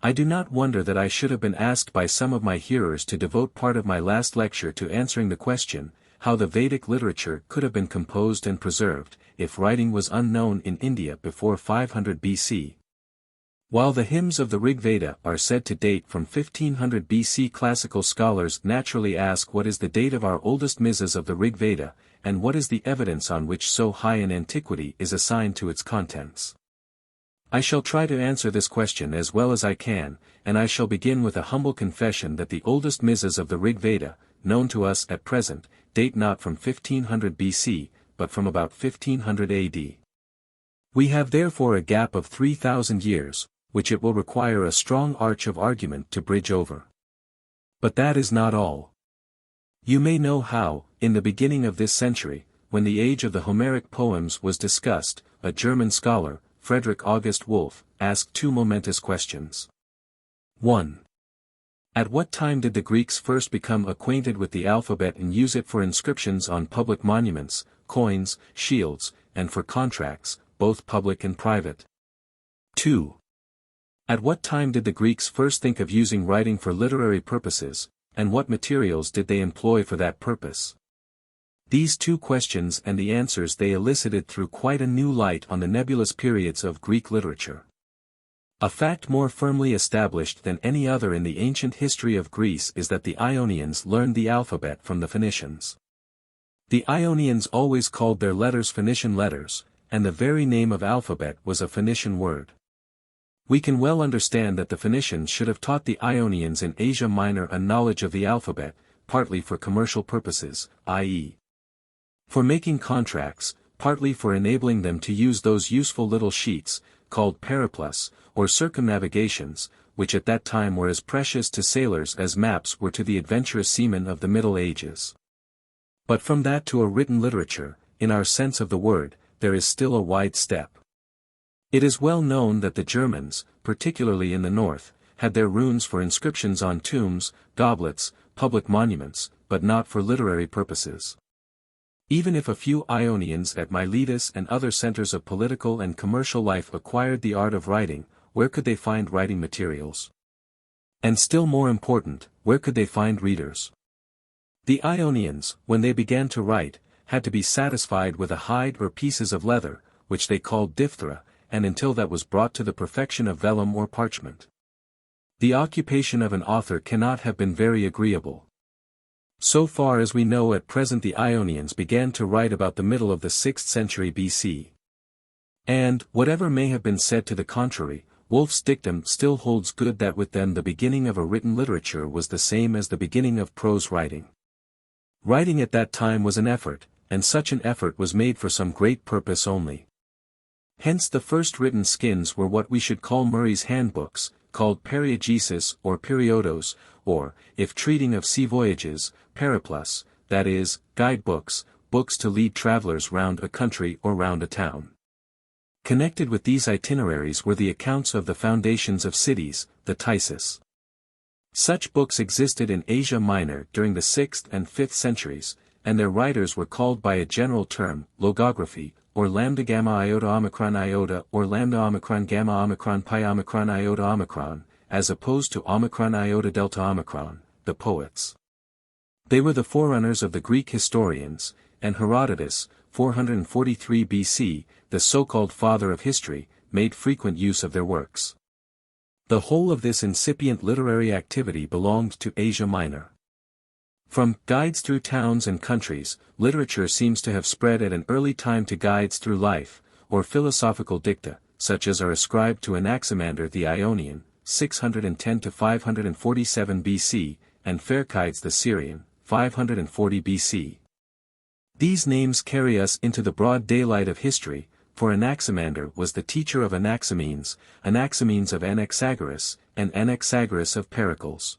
I do not wonder that I should have been asked by some of my hearers to devote part of my last lecture to answering the question, how the Vedic literature could have been composed and preserved, if writing was unknown in India before 500 BC. While the hymns of the Rig Veda are said to date from 1500 BC, classical scholars naturally ask what is the date of our oldest misas of the Rig Veda, and what is the evidence on which so high an antiquity is assigned to its contents. I shall try to answer this question as well as I can, and I shall begin with a humble confession that the oldest misas of the Rig Veda, known to us at present, date not from 1500 BC, but from about 1500 AD. We have therefore a gap of 3,000 years, which it will require a strong arch of argument to bridge over. But that is not all. You may know how, in the beginning of this century, when the age of the Homeric poems was discussed, a German scholar, Friedrich August Wolff, asked two momentous questions. 1. At what time did the Greeks first become acquainted with the alphabet and use it for inscriptions on public monuments, coins, shields, and for contracts, both public and private? 2. At what time did the Greeks first think of using writing for literary purposes, and what materials did they employ for that purpose? These two questions and the answers they elicited threw quite a new light on the nebulous periods of Greek literature. A fact more firmly established than any other in the ancient history of Greece is that the Ionians learned the alphabet from the Phoenicians. The Ionians always called their letters Phoenician letters, and the very name of alphabet was a Phoenician word. We can well understand that the Phoenicians should have taught the Ionians in Asia Minor a knowledge of the alphabet, partly for commercial purposes, i.e., for making contracts, partly for enabling them to use those useful little sheets, called periplus, or circumnavigations, which at that time were as precious to sailors as maps were to the adventurous seamen of the Middle Ages. But from that to a written literature, in our sense of the word, there is still a wide step. It is well known that the Germans, particularly in the north, had their runes for inscriptions on tombs, goblets, public monuments, but not for literary purposes. Even if a few Ionians at Miletus and other centers of political and commercial life acquired the art of writing, where could they find writing materials? And still more important, where could they find readers? The Ionians, when they began to write, had to be satisfied with a hide or pieces of leather, which they called diphthera, and until that was brought to the perfection of vellum or parchment. The occupation of an author cannot have been very agreeable. So far as we know at present the Ionians began to write about the middle of the 6th century BC. And, whatever may have been said to the contrary, Wolff's dictum still holds good that with them the beginning of a written literature was the same as the beginning of prose writing. Writing at that time was an effort, and such an effort was made for some great purpose only. Hence the first written skins were what we should call Murray's handbooks, called periegesis or periodos, or, if treating of sea voyages, periplus, that is, guidebooks, books to lead travelers round a country or round a town. Connected with these itineraries were the accounts of the foundations of cities, the Thesis. Such books existed in Asia Minor during the 6th and 5th centuries, and their writers were called by a general term, logography, or lambda gamma iota or lambda omicron gamma omicron pi omicron iota omicron, as opposed to omicron iota delta omicron, the poets. They were the forerunners of the Greek historians, and Herodotus, 443 BC, the so-called father of history, made frequent use of their works. The whole of this incipient literary activity belonged to Asia Minor. From guides through towns and countries, literature seems to have spread at an early time to guides through life, or philosophical dicta, such as are ascribed to Anaximander the Ionian, 610 to 547 BC, and Pharkides the Syrian, 540 BC. These names carry us into the broad daylight of history, for Anaximander was the teacher of Anaximenes, Anaximenes of Anaxagoras, and Anaxagoras of Pericles.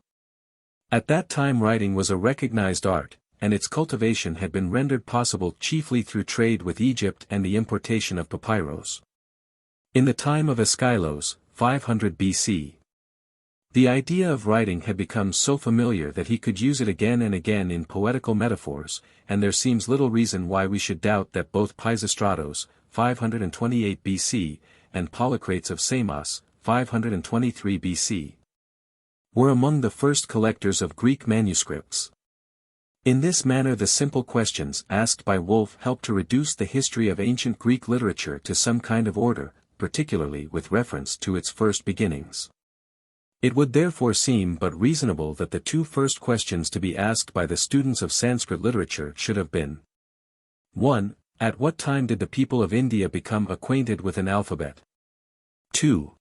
At that time writing was a recognized art, and its cultivation had been rendered possible chiefly through trade with Egypt and the importation of papyrus. In the time of Aeschylus, 500 BC. The idea of writing had become so familiar that he could use it again and again in poetical metaphors, and there seems little reason why we should doubt that both Pisistratos, 528 BC, and Polycrates of Samos, 523 BC, were among the first collectors of Greek manuscripts. In this manner the simple questions asked by Wolff helped to reduce the history of ancient Greek literature to some kind of order, particularly with reference to its first beginnings. It would therefore seem but reasonable that the two first questions to be asked by the students of Sanskrit literature should have been: 1. At what time did the people of India become acquainted with an alphabet? 2.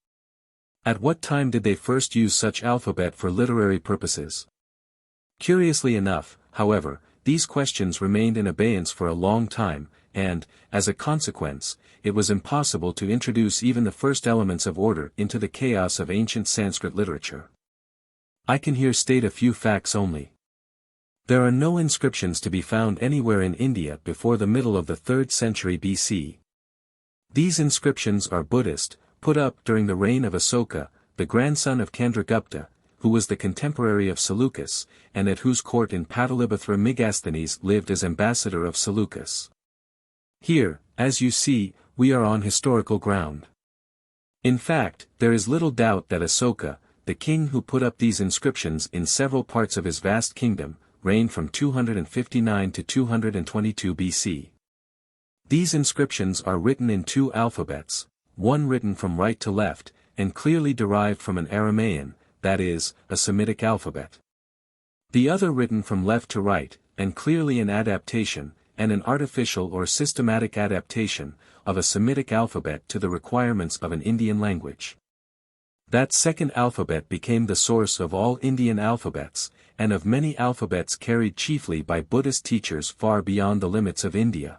At what time did they first use such alphabet for literary purposes? Curiously enough, however, these questions remained in abeyance for a long time, and, as a consequence, it was impossible to introduce even the first elements of order into the chaos of ancient Sanskrit literature. I can here state a few facts only. There are no inscriptions to be found anywhere in India before the middle of the 3rd century BC. These inscriptions are Buddhist, put up during the reign of Asoka, the grandson of Chandragupta, who was the contemporary of Seleucus, and at whose court in Pataliputra Megasthenes lived as ambassador of Seleucus. Here, as you see, we are on historical ground. In fact, there is little doubt that Asoka, the king who put up these inscriptions in several parts of his vast kingdom, reigned from 259 to 222 BC. These inscriptions are written in two alphabets, one written from right to left, and clearly derived from an Aramaean, that is, a Semitic alphabet. The other written from left to right, and clearly an adaptation, and an artificial or systematic adaptation, of a Semitic alphabet to the requirements of an Indian language. That second alphabet became the source of all Indian alphabets, and of many alphabets carried chiefly by Buddhist teachers far beyond the limits of India.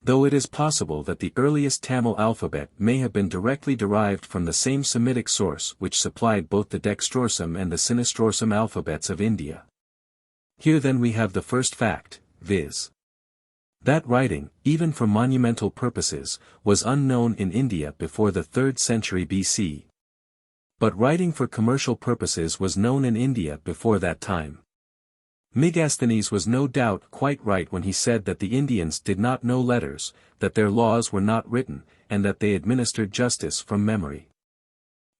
Though it is possible that the earliest Tamil alphabet may have been directly derived from the same Semitic source which supplied both the dextrorsum and the sinistrorsum alphabets of India. Here then we have the first fact, viz. That writing, even for monumental purposes, was unknown in India before the 3rd century BC. But writing for commercial purposes was known in India before that time. Megasthenes was no doubt quite right when he said that the Indians did not know letters, that their laws were not written, and that they administered justice from memory.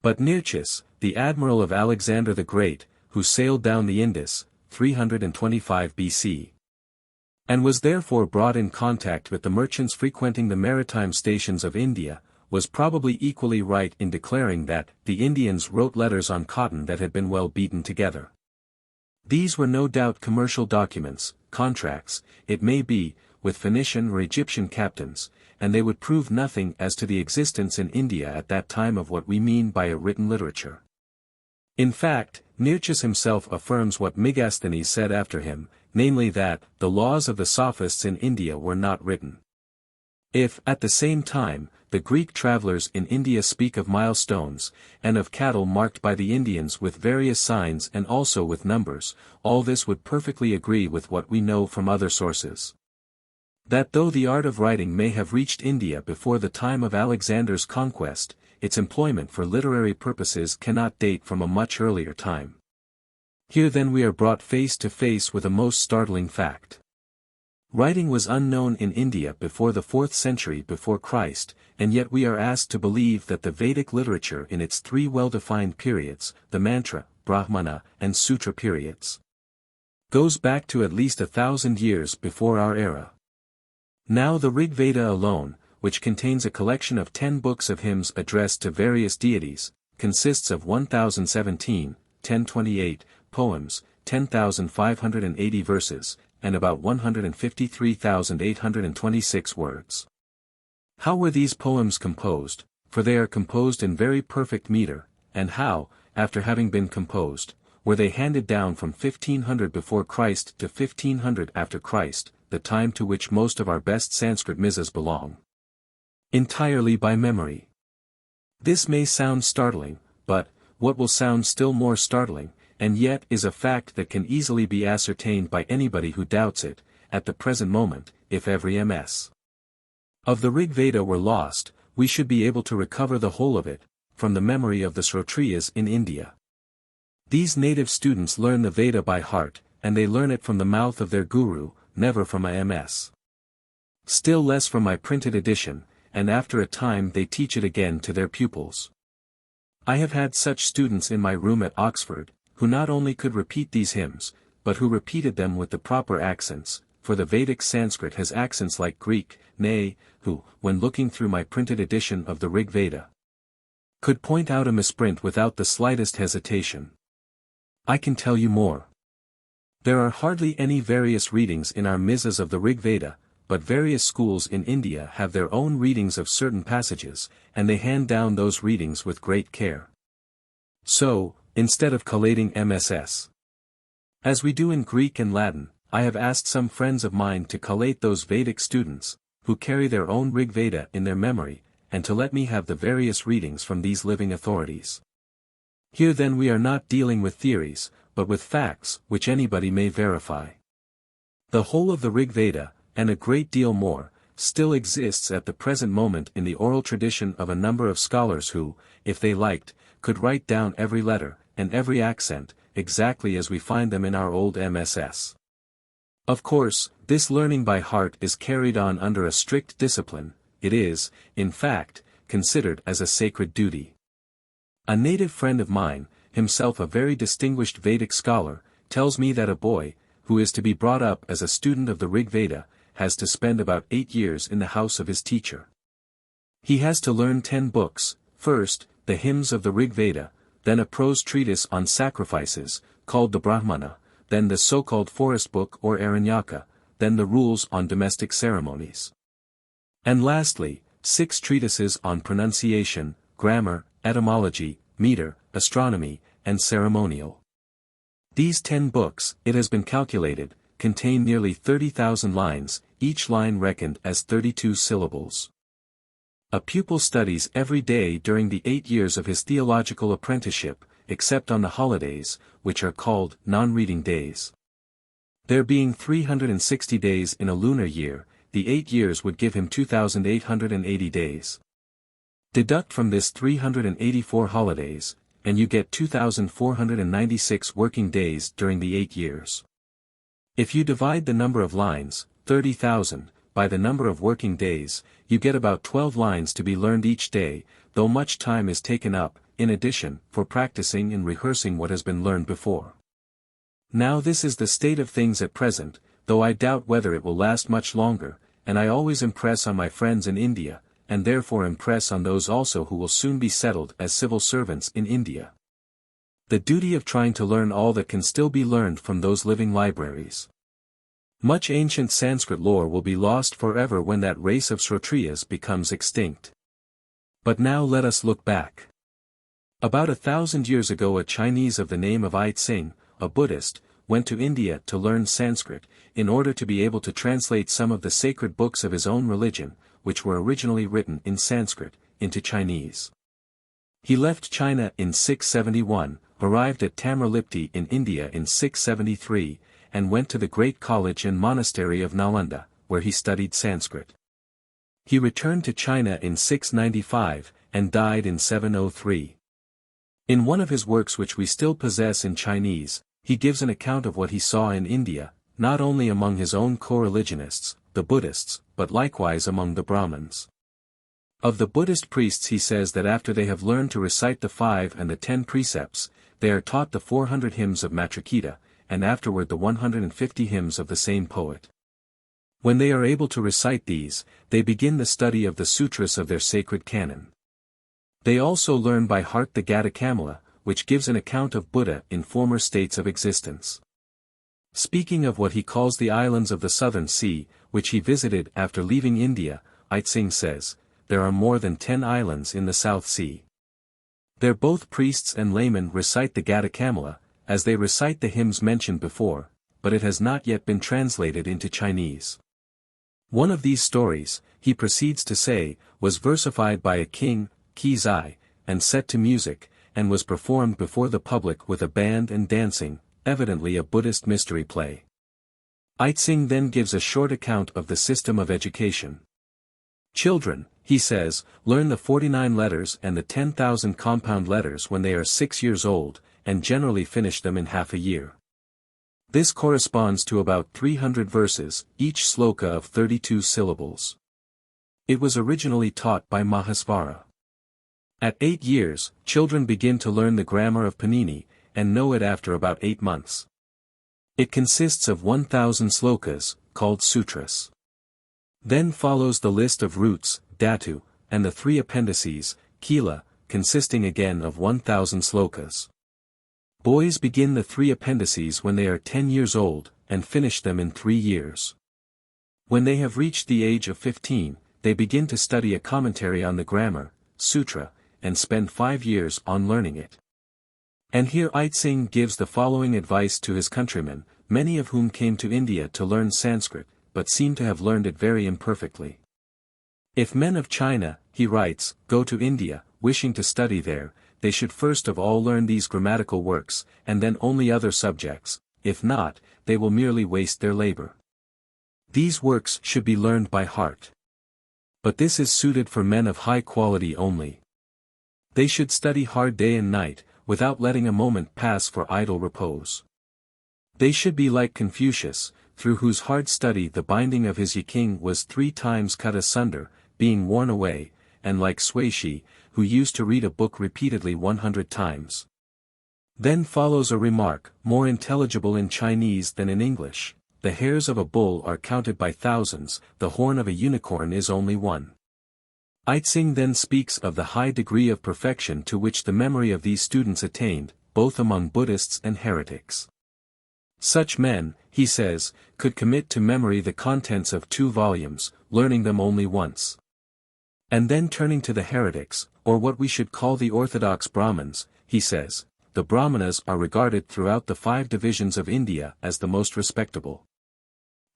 But Nearchus, the admiral of Alexander the Great, who sailed down the Indus, 325 BC, and was therefore brought in contact with the merchants frequenting the maritime stations of India, was probably equally right in declaring that the Indians wrote letters on cotton that had been well beaten together. These were no doubt commercial documents, contracts, it may be, with Phoenician or Egyptian captains, and they would prove nothing as to the existence in India at that time of what we mean by a written literature. In fact, Nearchus himself affirms what Megasthenes said after him, namely that the laws of the sophists in India were not written. If, at the same time, the Greek travelers in India speak of milestones, and of cattle marked by the Indians with various signs and also with numbers. All this would perfectly agree with what we know from other sources. That though the art of writing may have reached India before the time of Alexander's conquest, its employment for literary purposes cannot date from a much earlier time. Here then we are brought face to face with a most startling fact. Writing was unknown in India before the 4th century before Christ, and yet we are asked to believe that the Vedic literature in its 3 well-defined periods, the Mantra, Brahmana, and Sutra periods, goes back to at least 1,000 years before our era. Now the Rig Veda alone, which contains a collection of 10 books of hymns addressed to various deities, consists of 1,017, 1028, poems, 10,580 verses, and about 153,826 words. How were these poems composed? For they are composed in very perfect meter, and how, after having been composed, were they handed down from 1500 before Christ to 1500 after Christ, the time to which most of our best Sanskrit misas belong? Entirely by memory. This may sound startling, but, what will sound still more startling, and yet is a fact that can easily be ascertained by anybody who doubts it, at the present moment, if every ms. of the Rig Veda were lost, we should be able to recover the whole of it, from the memory of the Kshatriyas in India. These native students learn the Veda by heart, and they learn it from the mouth of their guru, never from a ms. Still less from my printed edition, and after a time they teach it again to their pupils. I have had such students in my room at Oxford, who not only could repeat these hymns, but who repeated them with the proper accents, for the Vedic Sanskrit has accents like Greek, nay, who, when looking through my printed edition of the Rig Veda, could point out a misprint without the slightest hesitation. I can tell you more. There are hardly any various readings in our misas of the Rig Veda, but various schools in India have their own readings of certain passages, and they hand down those readings with great care. So, instead of collating MSS, as we do in Greek and Latin, I have asked some friends of mine to collate those Vedic students, who carry their own Rig Veda in their memory, and to let me have the various readings from these living authorities. Here then we are not dealing with theories, but with facts which anybody may verify. The whole of the Rig Veda, and a great deal more, still exists at the present moment in the oral tradition of a number of scholars who, if they liked, could write down every letter, and every accent, exactly as we find them in our old MSS. Of course, this learning by heart is carried on under a strict discipline. It is, in fact, considered as a sacred duty. A native friend of mine, himself a very distinguished Vedic scholar, tells me that a boy, who is to be brought up as a student of the Rig Veda, has to spend about 8 years in the house of his teacher. He has to learn 10 books, first, the hymns of the Rig Veda, then a prose treatise on sacrifices, called the Brahmana, then the so-called forest book or Aranyaka, then the rules on domestic ceremonies. And lastly, 6 treatises on pronunciation, grammar, etymology, meter, astronomy, and ceremonial. These 10 books, it has been calculated, contain nearly 30,000 lines, each line reckoned as 32 syllables. A pupil studies every day during the 8 years of his theological apprenticeship, except on the holidays, which are called non-reading days. There being 360 days in a lunar year, the 8 years would give him 2,880 days. Deduct from this 384 holidays, and you get 2,496 working days during the 8 years. If you divide the number of lines, 30,000, by the number of working days, you get about 12 lines to be learned each day, though much time is taken up, in addition, for practicing and rehearsing what has been learned before. Now this is the state of things at present, though I doubt whether it will last much longer, and I always impress on my friends in India, and therefore impress on those also who will soon be settled as civil servants in India, the duty of trying to learn all that can still be learned from those living libraries. Much ancient Sanskrit lore will be lost forever when that race of Kshatriyas becomes extinct. But now let us look back. About 1,000 years ago a Chinese of the name of I Tsing, a Buddhist, went to India to learn Sanskrit, in order to be able to translate some of the sacred books of his own religion, which were originally written in Sanskrit, into Chinese. He left China in 671, arrived at Tamarlipti in India in 673, and went to the great college and monastery of Nalanda, where he studied Sanskrit. He returned to China in 695, and died in 703. In one of his works which we still possess in Chinese, he gives an account of what he saw in India, not only among his own co-religionists, the Buddhists, but likewise among the Brahmins. Of the Buddhist priests he says that after they have learned to recite the 5 and the 10 precepts, they are taught the 400 hymns of Matrikita, and afterward the 150 hymns of the same poet. When they are able to recite these, they begin the study of the sutras of their sacred canon. They also learn by heart the Gata-kamala, which gives an account of Buddha in former states of existence. Speaking of what he calls the islands of the southern sea, which he visited after leaving India, Aitsing says, there are more than 10 islands in the South Sea. There both priests and laymen recite the Gata-kamala, as they recite the hymns mentioned before, but it has not yet been translated into Chinese. One of these stories, he proceeds to say, was versified by a king, Qi Zai, and set to music, and was performed before the public with a band and dancing, evidently a Buddhist mystery play. Aitsing then gives a short account of the system of education. Children, he says, learn the 49 letters and the 10,000 compound letters when they are 6 years old, and generally finish them in half a year. This corresponds to about 300 verses, each sloka of 32 syllables. It was originally taught by Mahasvara. At 8 years, children begin to learn the grammar of Panini, and know it after about 8 months. It consists of 1,000 slokas, called sutras. Then follows the list of roots, dhatu, and the 3 appendices, kila, consisting again of 1,000 slokas. Boys begin the 3 appendices when they are 10 years old, and finish them in 3 years. When they have reached the age of 15, they begin to study a commentary on the grammar, sutra, and spend 5 years on learning it. And here Aitsing gives the following advice to his countrymen, many of whom came to India to learn Sanskrit, but seem to have learned it very imperfectly. If men of China, he writes, go to India, wishing to study there, they should first of all learn these grammatical works, and then only other subjects, if not, they will merely waste their labor. These works should be learned by heart. But this is suited for men of high quality only. They should study hard day and night, without letting a moment pass for idle repose. They should be like Confucius, through whose hard study the binding of his Yiking was 3 times cut asunder, being worn away, and like Sui Shi, who used to read a book repeatedly 100 times. Then follows a remark, more intelligible in Chinese than in English: the hairs of a bull are counted by thousands, the horn of a unicorn is only one. Aitsing then speaks of the high degree of perfection to which the memory of these students attained, both among Buddhists and heretics. Such men, he says, could commit to memory the contents of 2 volumes, learning them only once. And then turning to the heretics, or what we should call the orthodox Brahmins, he says, the Brahmanas are regarded throughout the 5 divisions of India as the most respectable.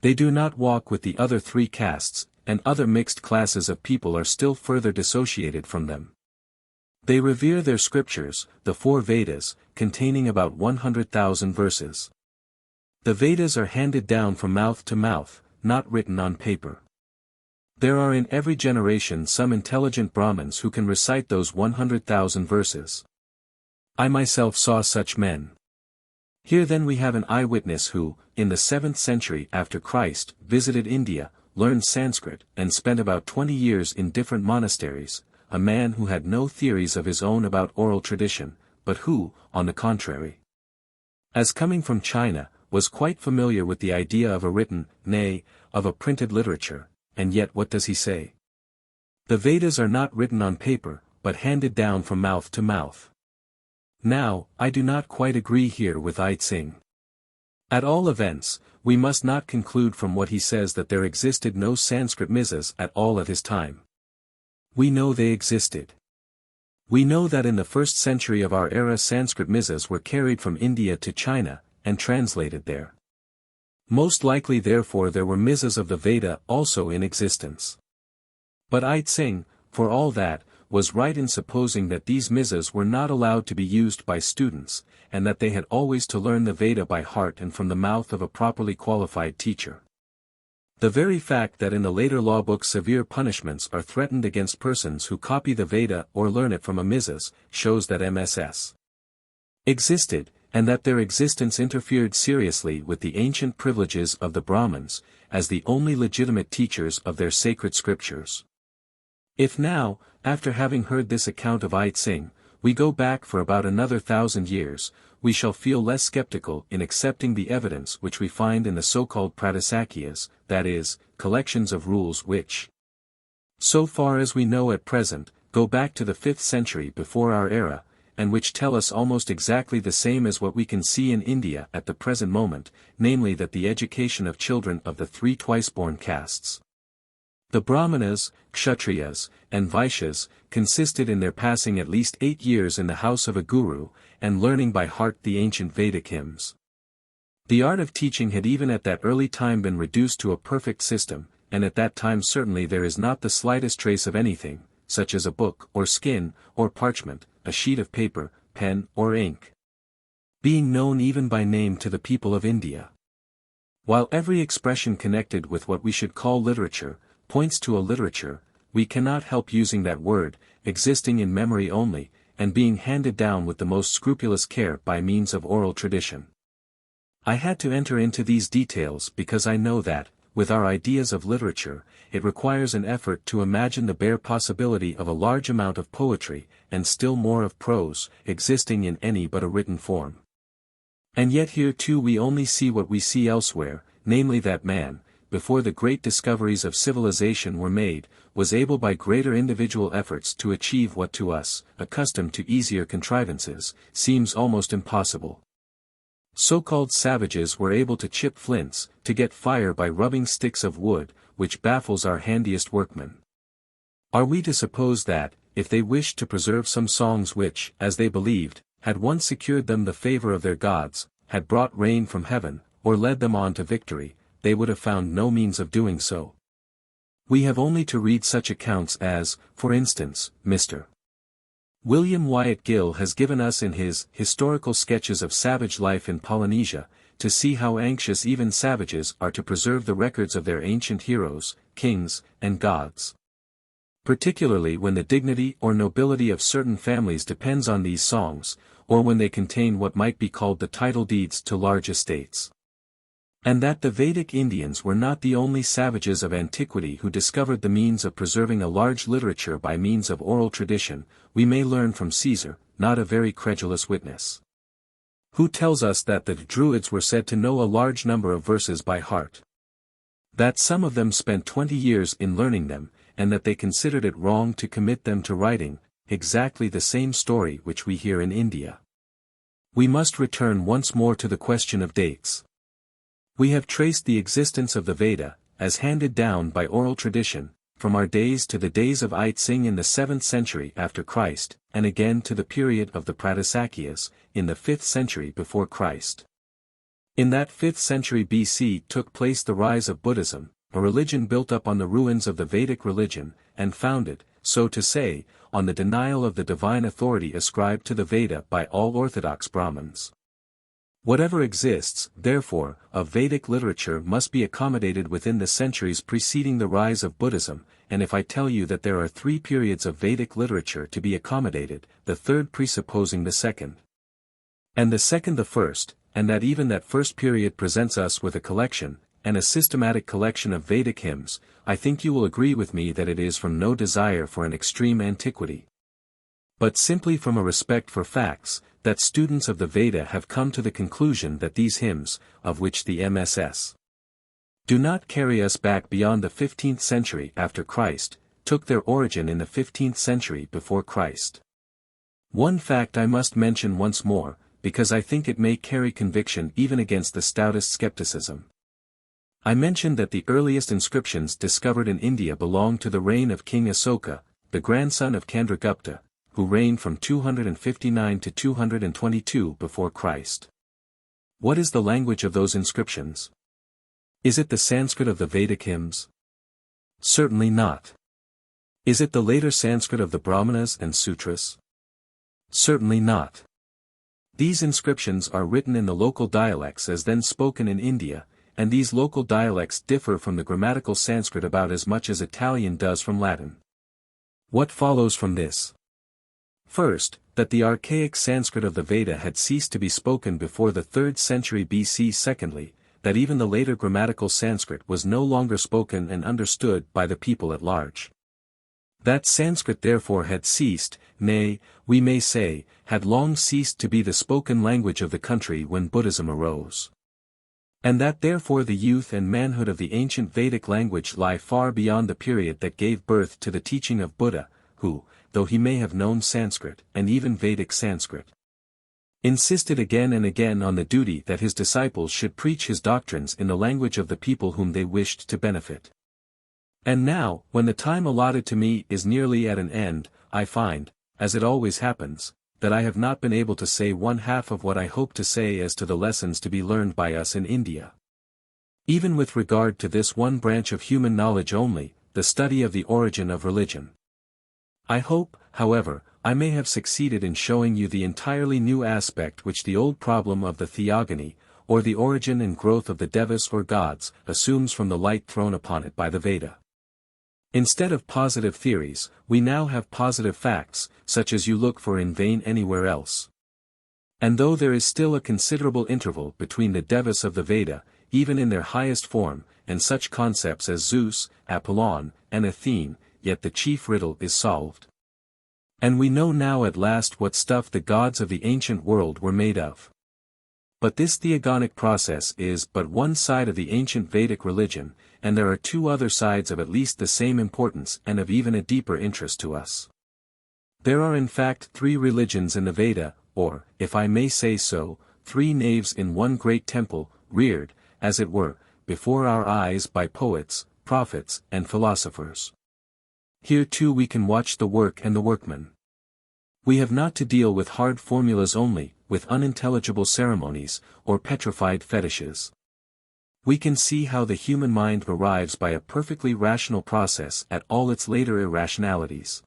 They do not walk with the other 3 castes, and other mixed classes of people are still further dissociated from them. They revere their scriptures, the 4 Vedas, containing about 100,000 verses. The Vedas are handed down from mouth to mouth, not written on paper. There are in every generation some intelligent Brahmins who can recite those 100,000 verses. I myself saw such men. Here then we have an eyewitness who, in the 7th century after Christ, visited India, learned Sanskrit, and spent about 20 years in different monasteries, a man who had no theories of his own about oral tradition, but who, on the contrary, as coming from China, was quite familiar with the idea of a written, nay, of a printed literature. And yet what does he say? The Vedas are not written on paper, but handed down from mouth to mouth. Now, I do not quite agree here with Aitsing. At all events, we must not conclude from what he says that there existed no Sanskrit misas at all at his time. We know they existed. We know that in the 1st century of our era Sanskrit misas were carried from India to China, and translated there. Most likely therefore there were misas of the Veda also in existence. But I'd Singh, for all that, was right in supposing that these misas were not allowed to be used by students, and that they had always to learn the Veda by heart and from the mouth of a properly qualified teacher. The very fact that in the later law books severe punishments are threatened against persons who copy the Veda or learn it from misas, shows that MSS existed, and that their existence interfered seriously with the ancient privileges of the Brahmins, as the only legitimate teachers of their sacred scriptures. If now, after having heard this account of Ait Singh, we go back for about another 1,000 years, we shall feel less skeptical in accepting the evidence which we find in the so-called Pratisakyas, that is, collections of rules which, so far as we know at present, go back to the 5th century before our era, and which tell us almost exactly the same as what we can see in India at the present moment, namely that the education of children of the 3 twice-born castes, the Brahmanas, Kshatriyas, and Vaishyas, consisted in their passing at least 8 years in the house of a guru, and learning by heart the ancient Vedic hymns. The art of teaching had even at that early time been reduced to a perfect system, and at that time certainly there is not the slightest trace of anything, such as a book or skin, or parchment, a sheet of paper, pen or ink, being known even by name to the people of India. While every expression connected with what we should call literature, points to a literature, we cannot help using that word, existing in memory only, and being handed down with the most scrupulous care by means of oral tradition. I had to enter into these details because I know that, with our ideas of literature, it requires an effort to imagine the bare possibility of a large amount of poetry, and still more of prose, existing in any but a written form. And yet here too we only see what we see elsewhere, namely that man, before the great discoveries of civilization were made, was able by greater individual efforts to achieve what to us, accustomed to easier contrivances, seems almost impossible. So-called savages were able to chip flints, to get fire by rubbing sticks of wood, which baffles our handiest workmen. Are we to suppose that, if they wished to preserve some songs which, as they believed, had once secured them the favor of their gods, had brought rain from heaven, or led them on to victory, they would have found no means of doing so? We have only to read such accounts as, for instance, Mr. William Wyatt Gill has given us in his Historical Sketches of Savage Life in Polynesia, to see how anxious even savages are to preserve the records of their ancient heroes, kings, and gods. Particularly when the dignity or nobility of certain families depends on these songs, or when they contain what might be called the title deeds to large estates. And that the Vedic Indians were not the only savages of antiquity who discovered the means of preserving a large literature by means of oral tradition, we may learn from Caesar, not a very credulous witness, who tells us that the Druids were said to know a large number of verses by heart, that some of them spent 20 years in learning them, and that they considered it wrong to commit them to writing, exactly the same story which we hear in India. We must return once more to the question of dates. We have traced the existence of the Veda, as handed down by oral tradition, from our days to the days of Ait Singh in the 7th century after Christ, and again to the period of the Pratisakyas, in the 5th century before Christ. In that 5th century BC took place the rise of Buddhism, a religion built up on the ruins of the Vedic religion, and founded, so to say, on the denial of the divine authority ascribed to the Veda by all orthodox Brahmins. Whatever exists, therefore, of Vedic literature must be accommodated within the centuries preceding the rise of Buddhism, and if I tell you that there are 3 periods of Vedic literature to be accommodated, the third presupposing the second, and the second the first, and that even that first period presents us with a collection, and a systematic collection of Vedic hymns, I think you will agree with me that it is from no desire for an extreme antiquity, but simply from a respect for facts, that students of the Veda have come to the conclusion that these hymns, of which the MSS do not carry us back beyond the 15th century after Christ, took their origin in the 15th century before Christ. One fact I must mention once more, because I think it may carry conviction even against the stoutest skepticism. I mentioned that the earliest inscriptions discovered in India belong to the reign of King Asoka, the grandson of Chandragupta, who reigned from 259 to 222 before Christ. What is the language of those inscriptions? Is it the Sanskrit of the Vedic hymns? Certainly not. Is it the later Sanskrit of the Brahmanas and Sutras? Certainly not. These inscriptions are written in the local dialects as then spoken in India, and these local dialects differ from the grammatical Sanskrit about as much as Italian does from Latin. What follows from this? First, that the archaic Sanskrit of the Veda had ceased to be spoken before the 3rd century BC. Secondly, that even the later grammatical Sanskrit was no longer spoken and understood by the people at large. That Sanskrit therefore had ceased, nay, we may say, had long ceased to be the spoken language of the country when Buddhism arose. And that therefore the youth and manhood of the ancient Vedic language lie far beyond the period that gave birth to the teaching of Buddha, who, though he may have known Sanskrit, and even Vedic Sanskrit, insisted again and again on the duty that his disciples should preach his doctrines in the language of the people whom they wished to benefit. And now, when the time allotted to me is nearly at an end, I find, as it always happens, that I have not been able to say one half of what I hoped to say as to the lessons to be learned by us in India. Even with regard to this one branch of human knowledge only, the study of the origin of religion. I hope, however, I may have succeeded in showing you the entirely new aspect which the old problem of the theogony, or the origin and growth of the devas or gods, assumes from the light thrown upon it by the Veda. Instead of positive theories, we now have positive facts, such as you look for in vain anywhere else. And though there is still a considerable interval between the devas of the Veda, even in their highest form, and such concepts as Zeus, Apollon, and Athene, yet the chief riddle is solved. And we know now at last what stuff the gods of the ancient world were made of. But this theogonic process is but one side of the ancient Vedic religion, and there are 2 other sides of at least the same importance and of even a deeper interest to us. There are in fact 3 religions in the Veda, or, if I may say so, 3 naves in one great temple, reared, as it were, before our eyes by poets, prophets, and philosophers. Here too we can watch the work and the workman. We have not to deal with hard formulas only, with unintelligible ceremonies, or petrified fetishes. We can see how the human mind arrives by a perfectly rational process at all its later irrationalities.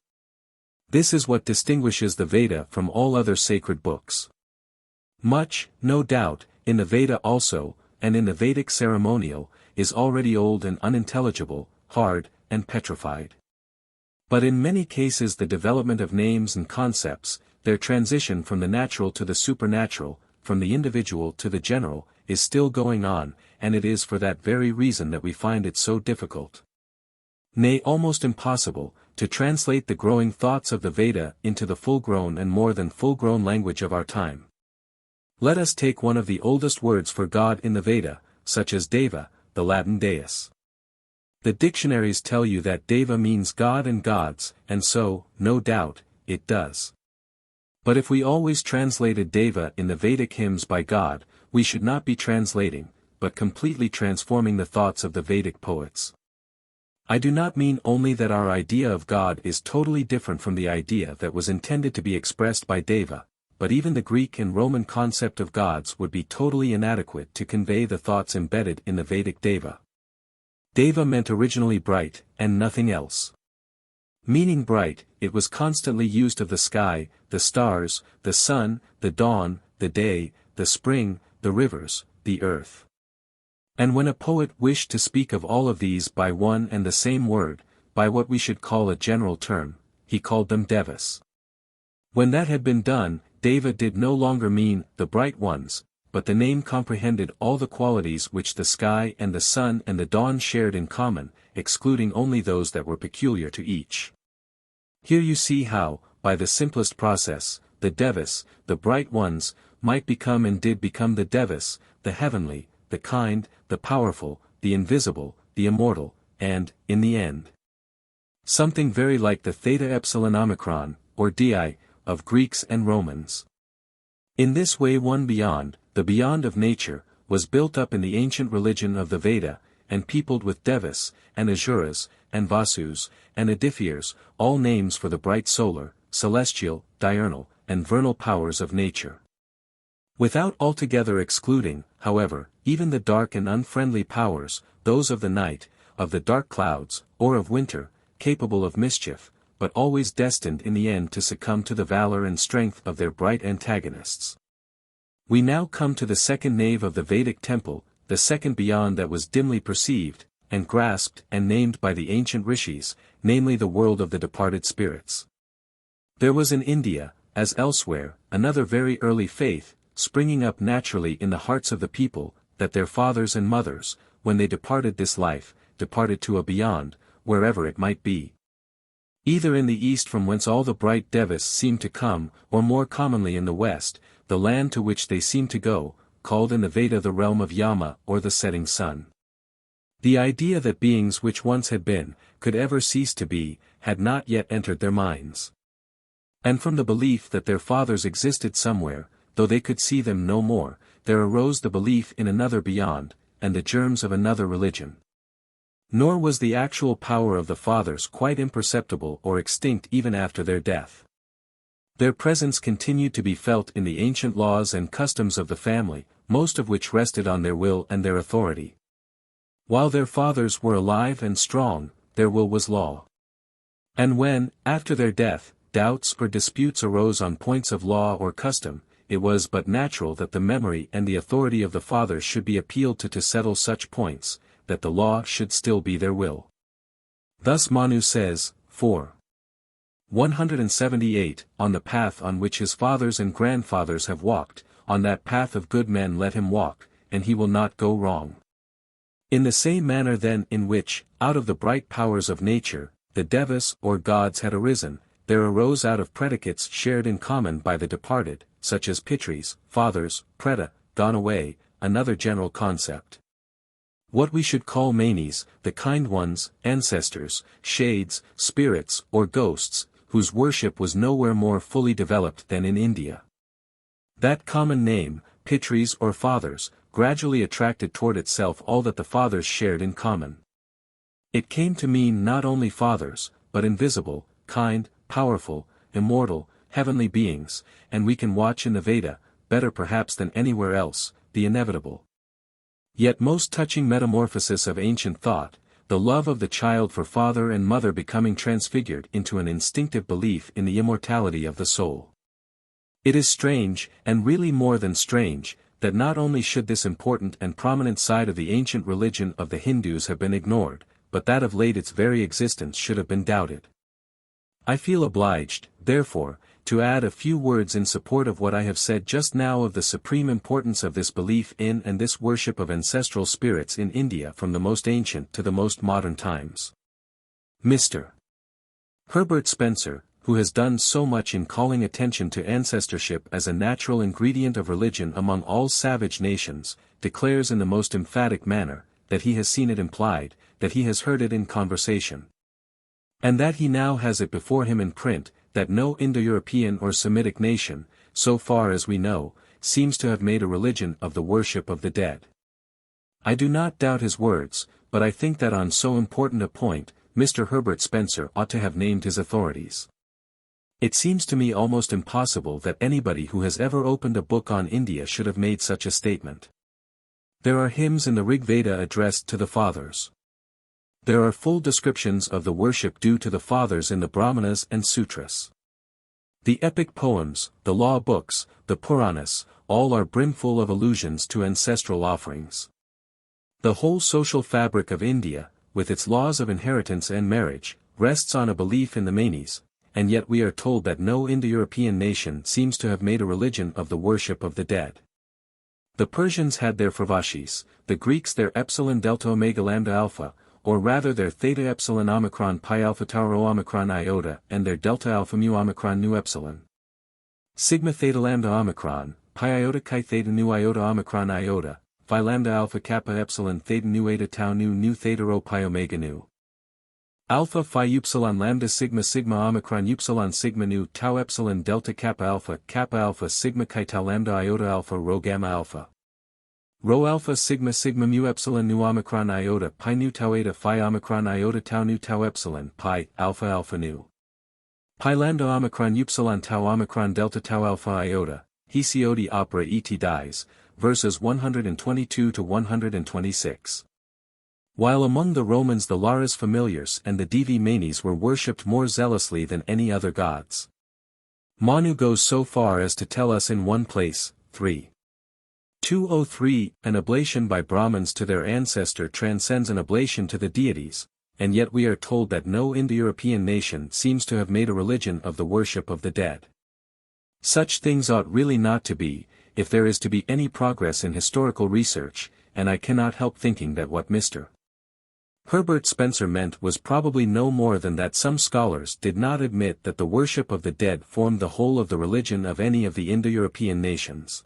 This is what distinguishes the Veda from all other sacred books. Much, no doubt, in the Veda also, and in the Vedic ceremonial, is already old and unintelligible, hard, and petrified. But in many cases the development of names and concepts, their transition from the natural to the supernatural, from the individual to the general, is still going on, and it is for that very reason that we find it so difficult, nay almost impossible, to translate the growing thoughts of the Veda into the full-grown and more than full-grown language of our time. Let us take one of the oldest words for God in the Veda, such as Deva, the Latin deus. The dictionaries tell you that Deva means God and gods, and so, no doubt, it does. But if we always translated Deva in the Vedic hymns by God, we should not be translating, but completely transforming the thoughts of the Vedic poets. I do not mean only that our idea of God is totally different from the idea that was intended to be expressed by Deva, but even the Greek and Roman concept of gods would be totally inadequate to convey the thoughts embedded in the Vedic Deva. Deva meant originally bright, and nothing else. Meaning bright, it was constantly used of the sky, the stars, the sun, the dawn, the day, the spring, the rivers, the earth. And when a poet wished to speak of all of these by one and the same word, by what we should call a general term, he called them devas. When that had been done, Deva did no longer mean the bright ones, but the name comprehended all the qualities which the sky and the sun and the dawn shared in common, excluding only those that were peculiar to each. Here you see how, by the simplest process, the devas, the bright ones, might become and did become the devas, the heavenly, the kind, the powerful, the invisible, the immortal, and, in the end, something very like the theta epsilon omicron, or di, of Greeks and Romans. In this way one beyond, the beyond of nature, was built up in the ancient religion of the Veda, and peopled with devas, and asuras, and vasus, and adithias, all names for the bright solar, celestial, diurnal, and vernal powers of nature. Without altogether excluding, however, even the dark and unfriendly powers, those of the night, of the dark clouds, or of winter, capable of mischief, but always destined in the end to succumb to the valor and strength of their bright antagonists. We now come to the second nave of the Vedic temple, the second beyond that was dimly perceived, and grasped and named by the ancient rishis, namely the world of the departed spirits. There was in India, as elsewhere, another very early faith, springing up naturally in the hearts of the people, that their fathers and mothers, when they departed this life, departed to a beyond, wherever it might be. Either in the east from whence all the bright devas seemed to come, or more commonly in the west, the land to which they seemed to go, called in the Veda the realm of Yama or the setting sun. The idea that beings which once had been, could ever cease to be, had not yet entered their minds. And from the belief that their fathers existed somewhere, though they could see them no more, there arose the belief in another beyond, and the germs of another religion. Nor was the actual power of the fathers quite imperceptible or extinct even after their death. Their presence continued to be felt in the ancient laws and customs of the family, most of which rested on their will and their authority. While their fathers were alive and strong, their will was law. And when, after their death, doubts or disputes arose on points of law or custom, it was but natural that the memory and the authority of the fathers should be appealed to settle such points, that the law should still be their will. Thus Manu says, 178, on the path on which his fathers and grandfathers have walked, on that path of good men let him walk, and he will not go wrong. In the same manner then in which, out of the bright powers of nature, the devas or gods had arisen, there arose out of predicates shared in common by the departed, such as pitris, fathers, preta, gone away, another general concept. What we should call manes, the kind ones, ancestors, shades, spirits, or ghosts, whose worship was nowhere more fully developed than in India. That common name, pitris or fathers, gradually attracted toward itself all that the fathers shared in common. It came to mean not only fathers, but invisible, kind, powerful, immortal, heavenly beings, and we can watch in the Veda, better perhaps than anywhere else, the inevitable. Yet most touching metamorphosis of ancient thought, the love of the child for father and mother becoming transfigured into an instinctive belief in the immortality of the soul. It is strange, and really more than strange, that not only should this important and prominent side of the ancient religion of the Hindus have been ignored, but that of late its very existence should have been doubted. I feel obliged, therefore, to add a few words in support of what I have said just now of the supreme importance of this belief in and this worship of ancestral spirits in India from the most ancient to the most modern times. Mr. Herbert Spencer, who has done so much in calling attention to ancestorship as a natural ingredient of religion among all savage nations, declares in the most emphatic manner, that he has seen it implied, that he has heard it in conversation. And that he now has it before him in print, that no Indo-European or Semitic nation, so far as we know, seems to have made a religion of the worship of the dead. I do not doubt his words, but I think that on so important a point, Mr. Herbert Spencer ought to have named his authorities. It seems to me almost impossible that anybody who has ever opened a book on India should have made such a statement. There are hymns in the Rig Veda addressed to the fathers. There are full descriptions of the worship due to the fathers in the Brahmanas and Sutras. The epic poems, the law books, the Puranas, all are brimful of allusions to ancestral offerings. The whole social fabric of India, with its laws of inheritance and marriage, rests on a belief in the manes, and yet we are told that no Indo-European nation seems to have made a religion of the worship of the dead. The Persians had their Pravashis, the Greeks their epsilon delta omega lambda alpha, or rather their theta epsilon omicron pi alpha tau rho omicron iota and their delta alpha mu omicron nu epsilon. Sigma theta lambda omicron, pi iota chi theta nu iota omicron iota, phi lambda alpha kappa epsilon theta nu eta tau nu theta rho pi omega nu. Alpha phi upsilon lambda sigma sigma omicron upsilon sigma nu tau epsilon delta kappa alpha sigma chi tau lambda iota alpha rho gamma alpha. Rho alpha sigma sigma mu epsilon nu omicron iota pi nu tau eta phi omicron iota tau nu tau epsilon pi alpha alpha nu. Pi lambda omicron upsilon tau omicron delta tau alpha iota, Hesiode opera et dies, verses 122 to 126. While among the Romans the Lares Familiares and the Divi Manes were worshipped more zealously than any other gods. Manu goes so far as to tell us in one place, 3:203, an oblation by Brahmins to their ancestor transcends an oblation to the deities, and yet we are told that no Indo-European nation seems to have made a religion of the worship of the dead. Such things ought really not to be, if there is to be any progress in historical research, and I cannot help thinking that what Mr. Herbert Spencer meant was probably no more than that some scholars did not admit that the worship of the dead formed the whole of the religion of any of the Indo-European nations.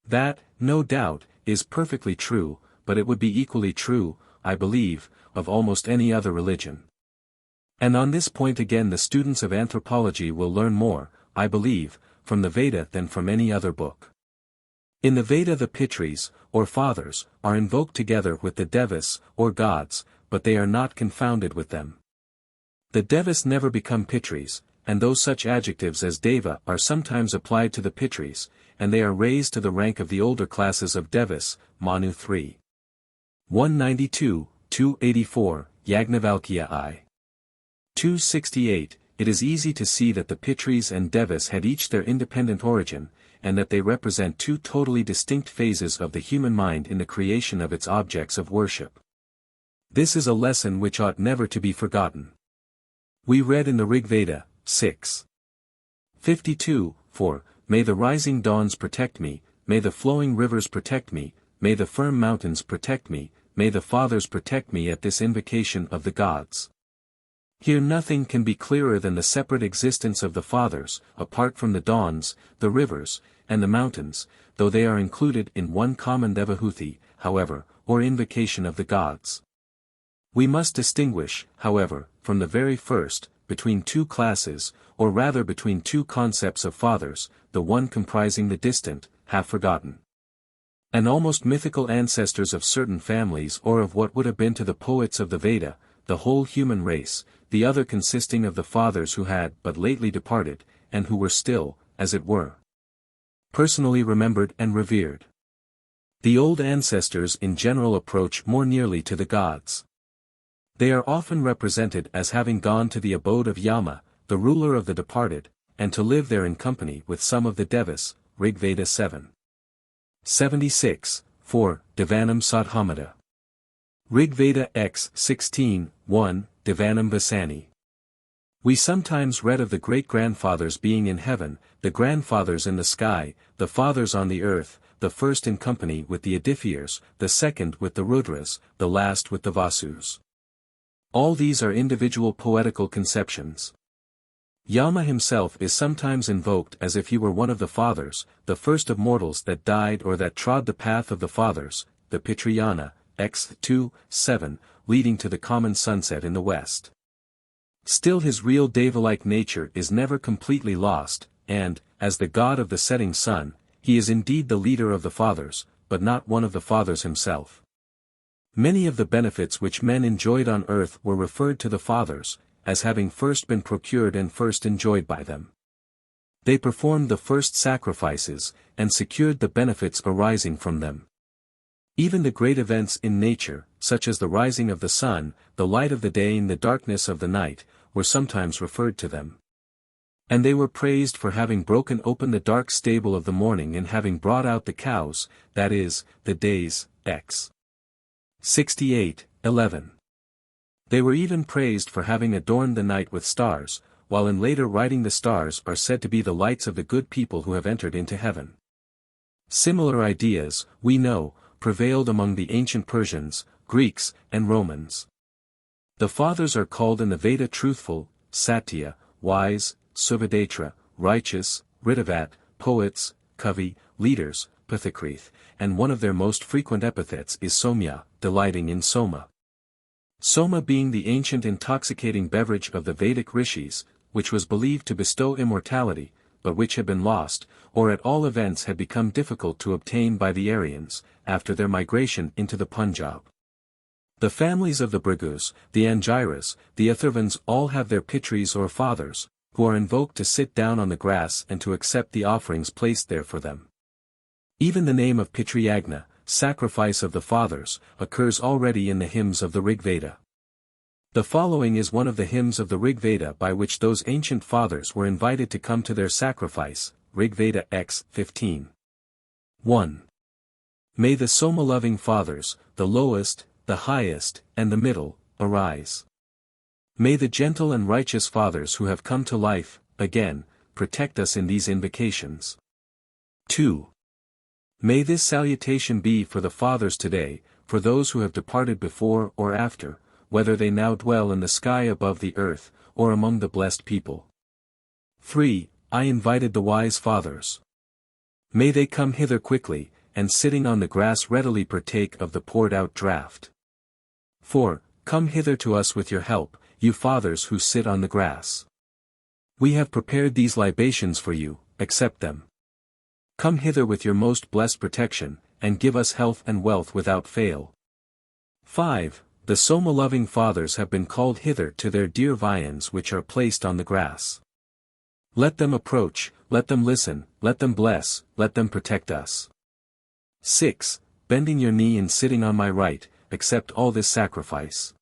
That, no doubt, is perfectly true, but it would be equally true, I believe, of almost any other religion. And on this point again the students of anthropology will learn more, I believe, from the Veda than from any other book. In the Veda the Pitris, or fathers, are invoked together with the Devas, or gods, but they are not confounded with them. The Devas never become Pitris, and though such adjectives as Deva are sometimes applied to the Pitris, and they are raised to the rank of the older classes of Devas, Manu 3. 192, 284, Yagnavalkya I. 268, it is easy to see that the Pitris and Devas had each their independent origin, and that they represent two totally distinct phases of the human mind in the creation of its objects of worship. This is a lesson which ought never to be forgotten. We read in the Rig Veda, 6:52, for, may the rising dawns protect me, may the flowing rivers protect me, may the firm mountains protect me, may the fathers protect me at this invocation of the gods. Here nothing can be clearer than the separate existence of the fathers, apart from the dawns, the rivers, and the mountains, though they are included in one common Devahuti, however, or invocation of the gods. We must distinguish, however, from the very first, between two classes, or rather between two concepts of fathers, the one comprising the distant, half-forgotten, and almost mythical ancestors of certain families or of what would have been to the poets of the Veda, the whole human race, the other consisting of the fathers who had but lately departed, and who were still, as it were, personally remembered and revered. The old ancestors in general approach more nearly to the gods. They are often represented as having gone to the abode of Yama, the ruler of the departed, and to live there in company with some of the Devas, Rig Veda 7:76, 4, Devanam Sadhamada. Rig Veda X 16:1, Devanam Vasani. We sometimes read of the great-grandfathers being in heaven, the grandfathers in the sky, the fathers on the earth, the first in company with the Adithyas, the second with the Rudras, the last with the Vasus. All these are individual poetical conceptions. Yama himself is sometimes invoked as if he were one of the fathers, the first of mortals that died or that trod the path of the fathers, the Pitriyana, X 2:7, leading to the common sunset in the west. Still his real Deva-like nature is never completely lost, and, as the god of the setting sun, he is indeed the leader of the fathers, but not one of the fathers himself. Many of the benefits which men enjoyed on earth were referred to the fathers, as having first been procured and first enjoyed by them. They performed the first sacrifices, and secured the benefits arising from them. Even the great events in nature, such as the rising of the sun, the light of the day and the darkness of the night, were sometimes referred to them. And they were praised for having broken open the dark stable of the morning and having brought out the cows, that is, the days, X 68:11. They were even praised for having adorned the night with stars, while in later writing the stars are said to be the lights of the good people who have entered into heaven. Similar ideas, we know, prevailed among the ancient Persians, Greeks, and Romans. The fathers are called in the Veda truthful, Satya, wise, Subhadatra, righteous, Ritavat, poets, Kavi, leaders, Pathakrith, and one of their most frequent epithets is Somya, delighting in Soma. Soma being the ancient intoxicating beverage of the Vedic rishis, which was believed to bestow immortality, but which had been lost, or at all events had become difficult to obtain by the Aryans, after their migration into the Punjab. The families of the Bhrigus, the Angiras, the Atharvans all have their Pitris or fathers, who are invoked to sit down on the grass and to accept the offerings placed there for them. Even the name of Pitriyagna, sacrifice of the fathers, occurs already in the hymns of the Rig Veda. The following is one of the hymns of the Rig Veda by which those ancient fathers were invited to come to their sacrifice, Rig Veda X 15. 1. May the Soma-loving fathers, the lowest, the highest, and the middle, arise. May the gentle and righteous fathers who have come to life, again, protect us in these invocations. 2. May this salutation be for the fathers today, for those who have departed before or after, whether they now dwell in the sky above the earth, or among the blessed people. 3. I invited the wise fathers. May they come hither quickly, and sitting on the grass readily partake of the poured-out draught. 4. Come hither to us with your help, you fathers who sit on the grass. We have prepared these libations for you, accept them. Come hither with your most blessed protection, and give us health and wealth without fail. 5. The Soma-loving fathers have been called hither to their dear viands which are placed on the grass. Let them approach, let them listen, let them bless, let them protect us. 6. Bending your knee and sitting on my right, accept all this sacrifice.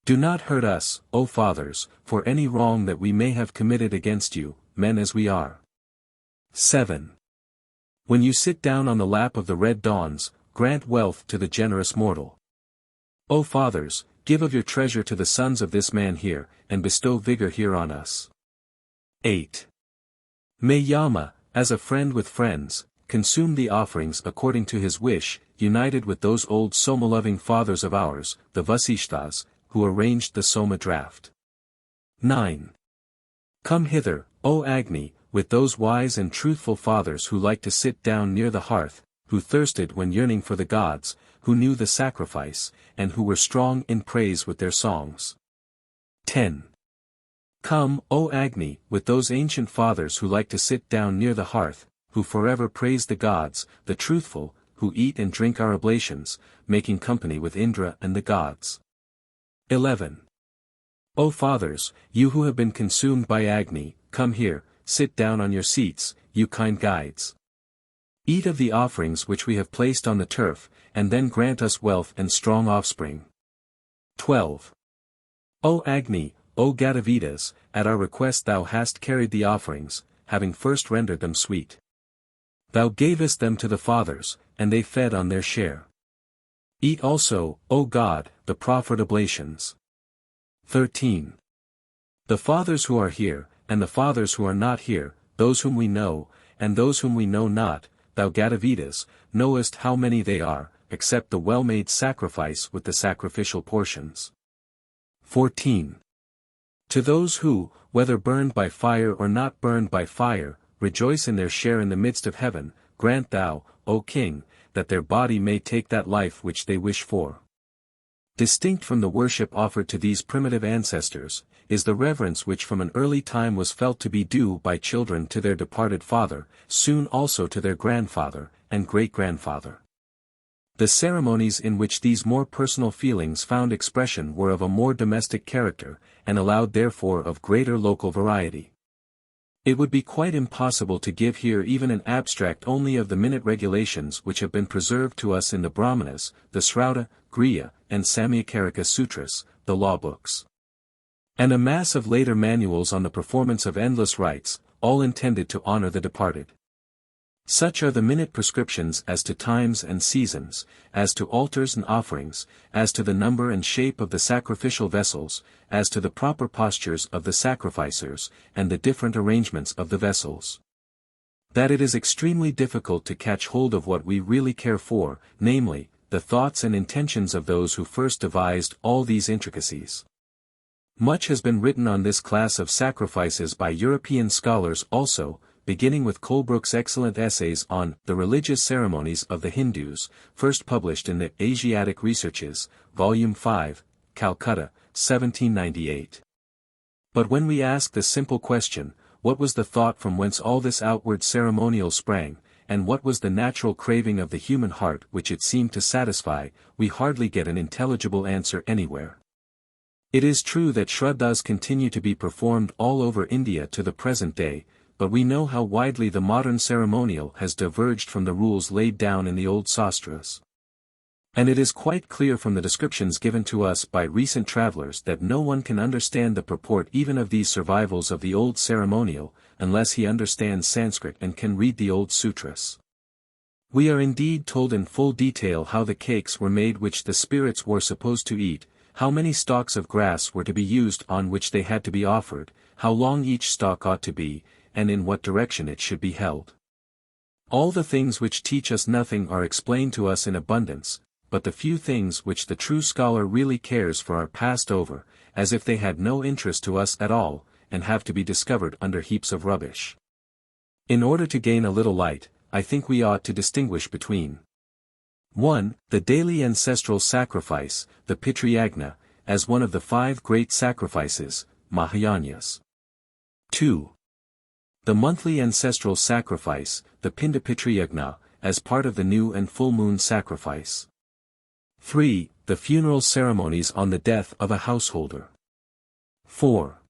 Do not hurt us, O fathers, for any wrong that we may have committed against you, men as we are. 7. When you sit down on the lap of the red dawns, grant wealth to the generous mortal. O fathers, give of your treasure to the sons of this man here, and bestow vigor here on us. 8. May Yama, as a friend with friends, consume the offerings according to his wish, united with those old Soma-loving fathers of ours, the Vasishthas, who arranged the Soma draft. 9. Come hither, O Agni, with those wise and truthful fathers who like to sit down near the hearth, who thirsted when yearning for the gods, who knew the sacrifice, and who were strong in praise with their songs. 10. Come, O Agni, with those ancient fathers who like to sit down near the hearth, who forever praise the gods, the truthful, who eat and drink our oblations, making company with Indra and the gods. 11. O fathers, you who have been consumed by Agni, come here, sit down on your seats, you kind guides. Eat of the offerings which we have placed on the turf, and then grant us wealth and strong offspring. 12. O Agni, O Gadavidas, at our request thou hast carried the offerings, having first rendered them sweet. Thou gavest them to the fathers, and they fed on their share. Eat also, O God, the proffered oblations. 13. The fathers who are here, and the fathers who are not here, those whom we know, and those whom we know not, thou Gadavidas, knowest how many they are, accept the well-made sacrifice with the sacrificial portions. 14. To those who, whether burned by fire or not burned by fire, rejoice in their share in the midst of heaven, grant thou, O King, that their body may take that life which they wish for. Distinct from the worship offered to these primitive ancestors, is the reverence which from an early time was felt to be due by children to their departed father, soon also to their grandfather, and great-grandfather. The ceremonies in which these more personal feelings found expression were of a more domestic character, and allowed therefore of greater local variety. It would be quite impossible to give here even an abstract only of the minute regulations which have been preserved to us in the Brahmanas, the Srauta, Griya, and Samyakarika Sutras, the law books. And a mass of later manuals on the performance of endless rites, all intended to honor the departed. Such are the minute prescriptions as to times and seasons, as to altars and offerings, as to the number and shape of the sacrificial vessels, as to the proper postures of the sacrificers, and the different arrangements of the vessels. That it is extremely difficult to catch hold of what we really care for, namely, the thoughts and intentions of those who first devised all these intricacies. Much has been written on this class of sacrifices by European scholars also, beginning with Colebrooke's excellent essays on The Religious Ceremonies of the Hindus, first published in the Asiatic Researches, Volume 5, Calcutta, 1798. But when we ask the simple question, what was the thought from whence all this outward ceremonial sprang, and what was the natural craving of the human heart which it seemed to satisfy, we hardly get an intelligible answer anywhere. It is true that shraddhas continue to be performed all over India to the present day, but we know how widely the modern ceremonial has diverged from the rules laid down in the old sastras. And it is quite clear from the descriptions given to us by recent travelers that no one can understand the purport even of these survivals of the old ceremonial, unless he understands Sanskrit and can read the old sutras. We are indeed told in full detail how the cakes were made which the spirits were supposed to eat, how many stalks of grass were to be used on which they had to be offered, how long each stalk ought to be, and in what direction it should be held. All the things which teach us nothing are explained to us in abundance, but the few things which the true scholar really cares for are passed over, as if they had no interest to us at all, and have to be discovered under heaps of rubbish. In order to gain a little light, I think we ought to distinguish between 1. The daily ancestral sacrifice, the Pitriyagna, as one of the 5 great sacrifices, Mahayanyas. 2. The monthly ancestral sacrifice, the Pindapitriyagna, as part of the new and full moon sacrifice. 3. The funeral ceremonies on the death of a householder. 4.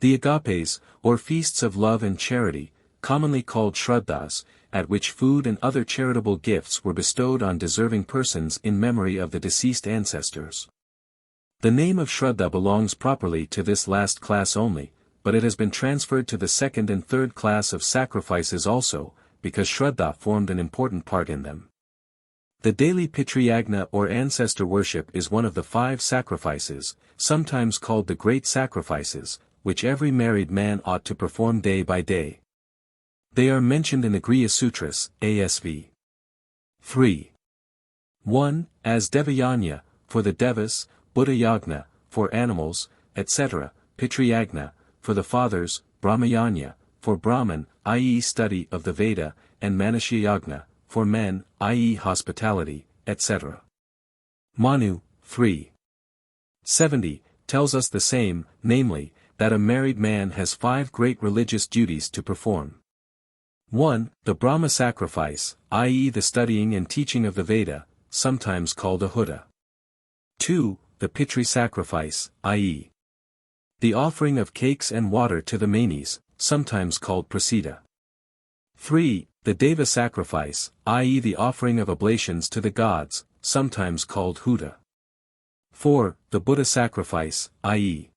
The agapes, or feasts of love and charity, commonly called shraddhas, at which food and other charitable gifts were bestowed on deserving persons in memory of the deceased ancestors. The name of shraddha belongs properly to this last class only, but it has been transferred to the second and third class of sacrifices also, because shraddha formed an important part in them. The daily Pitriyagna or ancestor worship is one of the 5 sacrifices, sometimes called the great sacrifices, which every married man ought to perform day by day. They are mentioned in the Griya Sutras, ASV. 3. 1. As Devayagna, for the Devas, Buddhayagna, for animals, etc., Pitriyagna, for the fathers, Brahmayagna, for Brahman, i.e. study of the Veda, and Manushayagna, for men, i.e. hospitality, etc. Manu, 3. 70, tells us the same, namely, that a married man has 5 great religious duties to perform. 1. The Brahma sacrifice, i.e. the studying and teaching of the Veda, sometimes called a Huda. 2. The Pitri sacrifice, i.e. the offering of cakes and water to the manis, sometimes called prasida. 3. The Deva sacrifice, i.e. the offering of oblations to the gods, sometimes called Huda. 4. The Buddha sacrifice, i.e.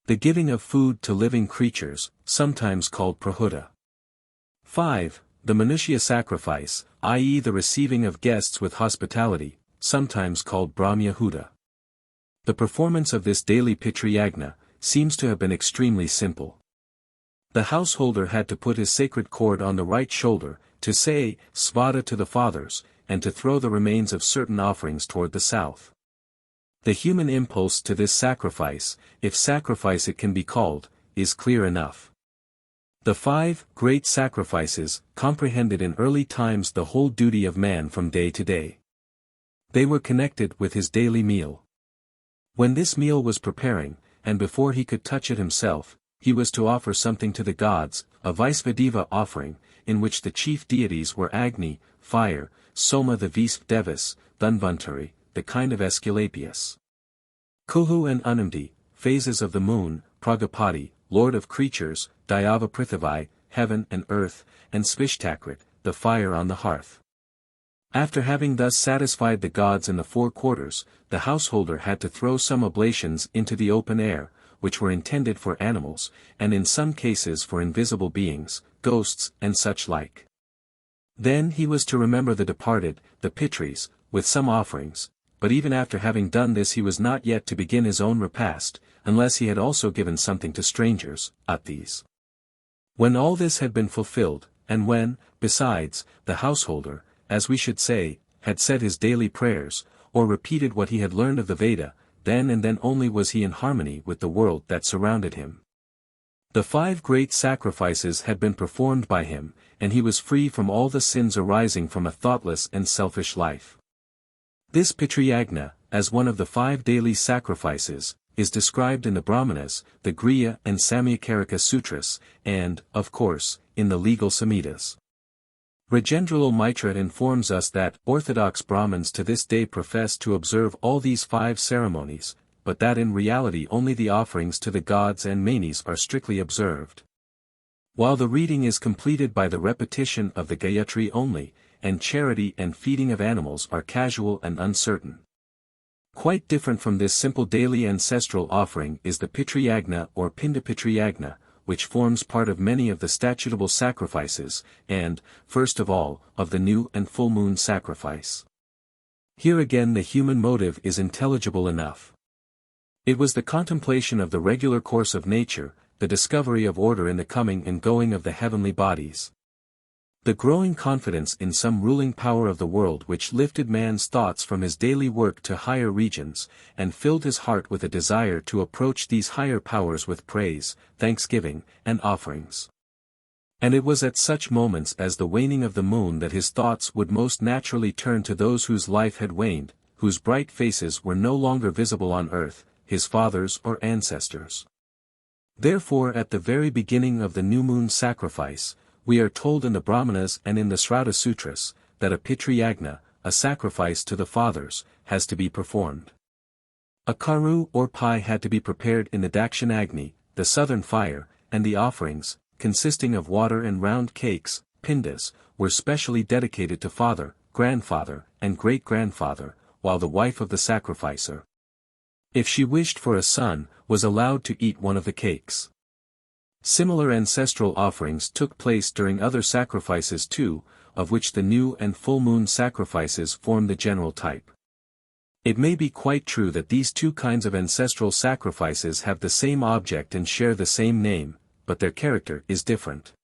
the giving of food to living creatures, sometimes called prahuda. 5. The Manushya sacrifice, i.e. the receiving of guests with hospitality, sometimes called Brahmya-huda. The performance of this daily Pitriyagna seems to have been extremely simple. The householder had to put his sacred cord on the right shoulder, to say svada to the fathers, and to throw the remains of certain offerings toward the south. The human impulse to this sacrifice, if sacrifice it can be called, is clear enough. The 5 great sacrifices comprehended in early times the whole duty of man from day to day. They were connected with his daily meal. When this meal was preparing, and before he could touch it himself, he was to offer something to the gods, a Vaisvadeva offering, in which the chief deities were Agni, fire, Soma the Visvdevas, Dhanvantari, the kind of Aesculapius. Kuhu and Anamdi, phases of the moon, Pragapati, lord of creatures, Dayava Prithivai, heaven and earth, and Svishtakrit, the fire on the hearth. After having thus satisfied the gods in the 4 quarters, the householder had to throw some oblations into the open air, which were intended for animals, and in some cases for invisible beings, ghosts, and such like. Then he was to remember the departed, the Pitris, with some offerings, but even after having done this he was not yet to begin his own repast, unless he had also given something to strangers, atis. When all this had been fulfilled, and when, besides, the householder, as we should say, had said his daily prayers, or repeated what he had learned of the Veda, then and then only was he in harmony with the world that surrounded him. The 5 great sacrifices had been performed by him, and he was free from all the sins arising from a thoughtless and selfish life. This Pitriyagna, as one of the 5 daily sacrifices, is described in the Brahmanas, the Griya and Samyakarika Sutras, and, of course, in the legal Samhitas. Rajendralal Mitra informs us that Orthodox Brahmins to this day profess to observe all these 5 ceremonies, but that in reality only the offerings to the gods and manis are strictly observed. while the reading is completed by the repetition of the Gayatri only, and charity and feeding of animals are casual and uncertain. Quite different from this simple daily ancestral offering is the Pitriyagna or Pindapitriyagna, which forms part of many of the statutable sacrifices, and, first of all, of the new and full moon sacrifice. Here again the human motive is intelligible enough. It was the contemplation of the regular course of nature, the discovery of order in the coming and going of the heavenly bodies. The growing confidence in some ruling power of the world which lifted man's thoughts from his daily work to higher regions, and filled his heart with a desire to approach these higher powers with praise, thanksgiving, and offerings. And it was at such moments as the waning of the moon that his thoughts would most naturally turn to those whose life had waned, whose bright faces were no longer visible on earth, his fathers or ancestors. Therefore at the very beginning of the new moon sacrifice, we are told in the Brahmanas and in the Srauta Sutras, that a Pitriyagna, a sacrifice to the fathers, has to be performed. A karu or pie had to be prepared in the Dakshinagni, the southern fire, and the offerings, consisting of water and round cakes, pindas, were specially dedicated to father, grandfather, and great-grandfather, while the wife of the sacrificer, if she wished for a son, was allowed to eat one of the cakes. Similar ancestral offerings took place during other sacrifices too, of which the new and full moon sacrifices form the general type. It may be quite true that these two kinds of ancestral sacrifices have the same object and share the same name, but their character is different.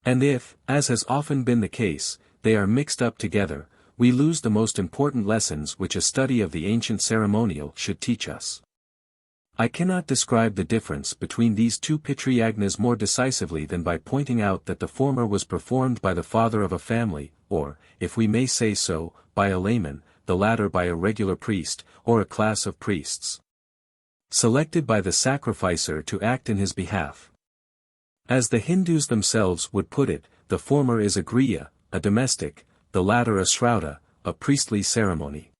And if, as has often been the case, they are mixed up together, we lose the most important lessons which a study of the ancient ceremonial should teach us. I cannot describe the difference between these two Pitriyagnas more decisively than by pointing out that the former was performed by the father of a family, or, if we may say so, by a layman, the latter by a regular priest, or a class of priests, selected by the sacrificer to act in his behalf. As the Hindus themselves would put it, the former is a griya, a domestic, the latter a srauta, a priestly ceremony.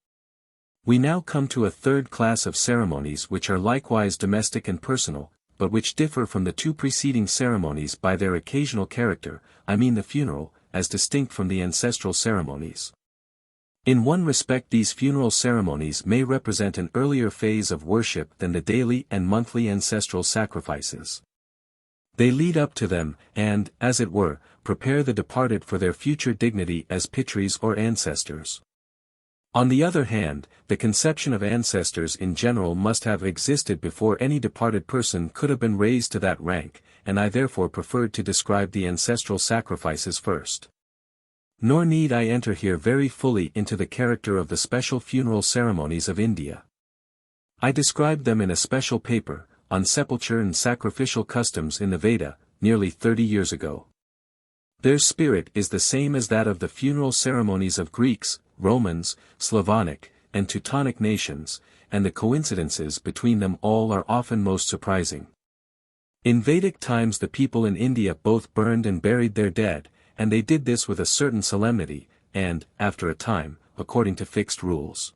We now come to a third class of ceremonies which are likewise domestic and personal, but which differ from the two preceding ceremonies by their occasional character, I mean the funeral, as distinct from the ancestral ceremonies. In one respect these funeral ceremonies may represent an earlier phase of worship than the daily and monthly ancestral sacrifices. They lead up to them, and, as it were, prepare the departed for their future dignity as pitris or ancestors. On the other hand, the conception of ancestors in general must have existed before any departed person could have been raised to that rank, and I therefore preferred to describe the ancestral sacrifices first. Nor need I enter here very fully into the character of the special funeral ceremonies of India. I described them in a special paper, on sepulture and sacrificial customs in the Veda, nearly 30 years ago. Their spirit is the same as that of the funeral ceremonies of Greeks, Romans, Slavonic, and Teutonic nations, and the coincidences between them all are often most surprising. In Vedic times the people in India both burned and buried their dead, and they did this with a certain solemnity, and, after a time, according to fixed rules.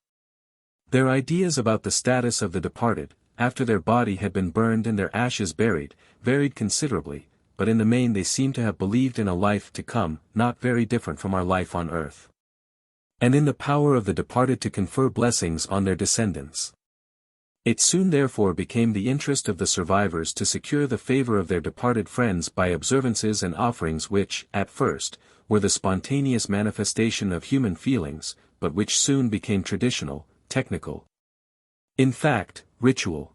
Their ideas about the status of the departed, after their body had been burned and their ashes buried, varied considerably, but in the main they seem to have believed in a life to come, not very different from our life on earth, and in the power of the departed to confer blessings on their descendants. It soon therefore became the interest of the survivors to secure the favor of their departed friends by observances and offerings which, at first, were the spontaneous manifestation of human feelings, but which soon became traditional, technical. In fact, ritual.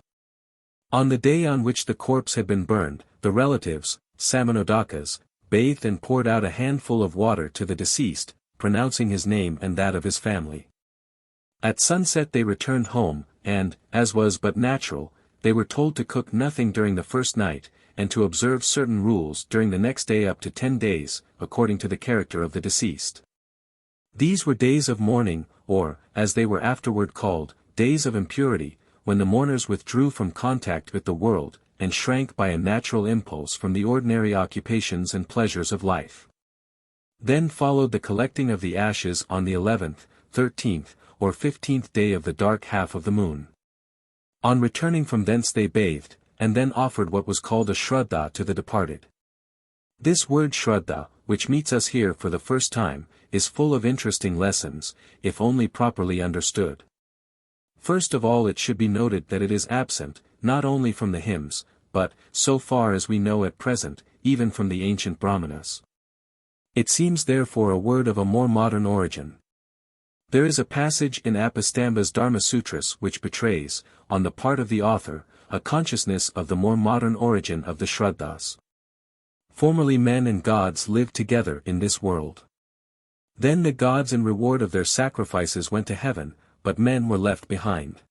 On the day on which the corpse had been burned, the relatives, Samanodakas, bathed and poured out a handful of water to the deceased, pronouncing his name and that of his family. At sunset they returned home, and, as was but natural, they were told to cook nothing during the first night, and to observe certain rules during the next day up to 10 days, according to the character of the deceased. These were days of mourning, or, as they were afterward called, days of impurity, when the mourners withdrew from contact with the world, and shrank by a natural impulse from the ordinary occupations and pleasures of life. Then followed the collecting of the ashes on the 11th, 13th, or 15th day of the dark half of the moon. On returning from thence they bathed, and then offered what was called a shraddha to the departed. This word Shraddha, which meets us here for the first time, is full of interesting lessons, if only properly understood. First of all, it should be noted that it is absent, not only from the hymns, but, so far as we know at present, even from the ancient Brahmanas. It seems therefore a word of a more modern origin. There is a passage in Apastamba's Dharma Sutras which betrays, on the part of the author, a consciousness of the more modern origin of the Shraddhas. Formerly men and gods lived together in this world. Then the gods in reward of their sacrifices went to heaven, but men were left behind.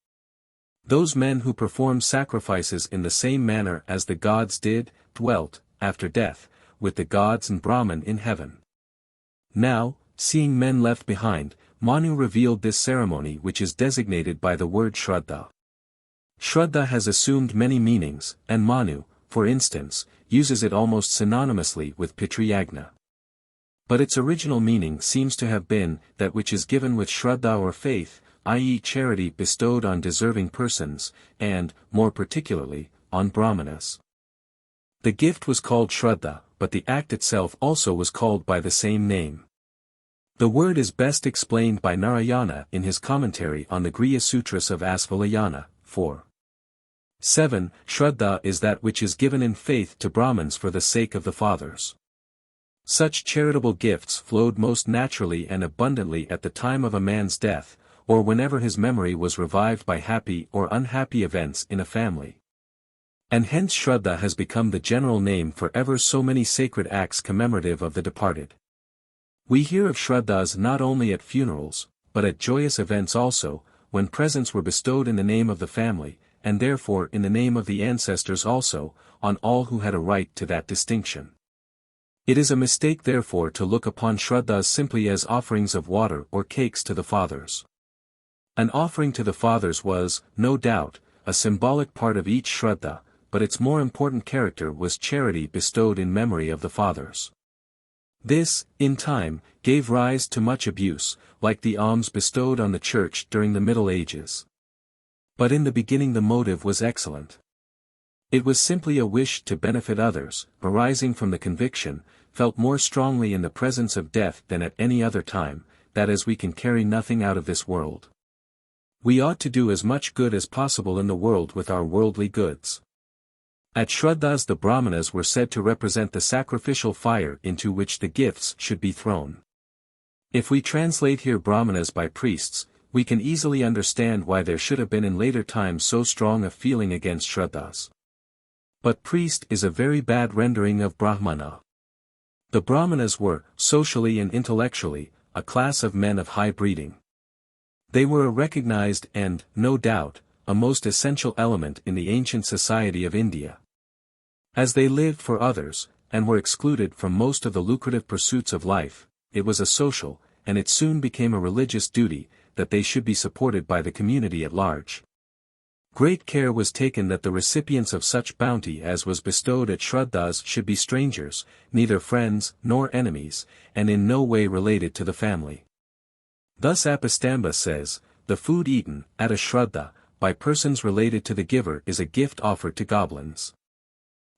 Those men who performed sacrifices in the same manner as the gods did, dwelt, after death, with the gods and Brahman in heaven. Now, seeing men left behind, Manu revealed this ceremony which is designated by the word Shraddha. Shraddha has assumed many meanings, and Manu, for instance, uses it almost synonymously with Pitriyagna. But its original meaning seems to have been that which is given with Shraddha or faith, i.e. charity bestowed on deserving persons, and, more particularly, on Brahmanas. The gift was called Shraddha, but the act itself also was called by the same name. The word is best explained by Narayana in his commentary on the Griya Sutras of Asvalayana, 4. 7. Shraddha is that which is given in faith to Brahmins for the sake of the fathers. Such charitable gifts flowed most naturally and abundantly at the time of a man's death, or whenever his memory was revived by happy or unhappy events in a family. And hence Shraddha has become the general name for ever so many sacred acts commemorative of the departed. We hear of Shraddhas not only at funerals, but at joyous events also, when presents were bestowed in the name of the family, and therefore in the name of the ancestors also, on all who had a right to that distinction. It is a mistake therefore to look upon Shraddhas simply as offerings of water or cakes to the fathers. An offering to the fathers was, no doubt, a symbolic part of each Shraddha, but its more important character was charity bestowed in memory of the fathers. This, in time, gave rise to much abuse, like the alms bestowed on the church during the Middle Ages. But in the beginning the motive was excellent. It was simply a wish to benefit others, arising from the conviction, felt more strongly in the presence of death than at any other time, that as we can carry nothing out of this world, we ought to do as much good as possible in the world with our worldly goods. At Shraddhas the Brahmanas were said to represent the sacrificial fire into which the gifts should be thrown. If we translate here Brahmanas by priests, we can easily understand why there should have been in later times so strong a feeling against Shraddhas. But priest is a very bad rendering of Brahmana. The Brahmanas were, socially and intellectually, a class of men of high breeding. They were a recognized and, no doubt, a most essential element in the ancient society of India. As they lived for others, and were excluded from most of the lucrative pursuits of life, it was a social, and it soon became a religious duty, that they should be supported by the community at large. Great care was taken that the recipients of such bounty as was bestowed at Shraddhas should be strangers, neither friends nor enemies, and in no way related to the family. Thus Apastamba says, the food eaten, at a Shraddha, by persons related to the giver is a gift offered to goblins.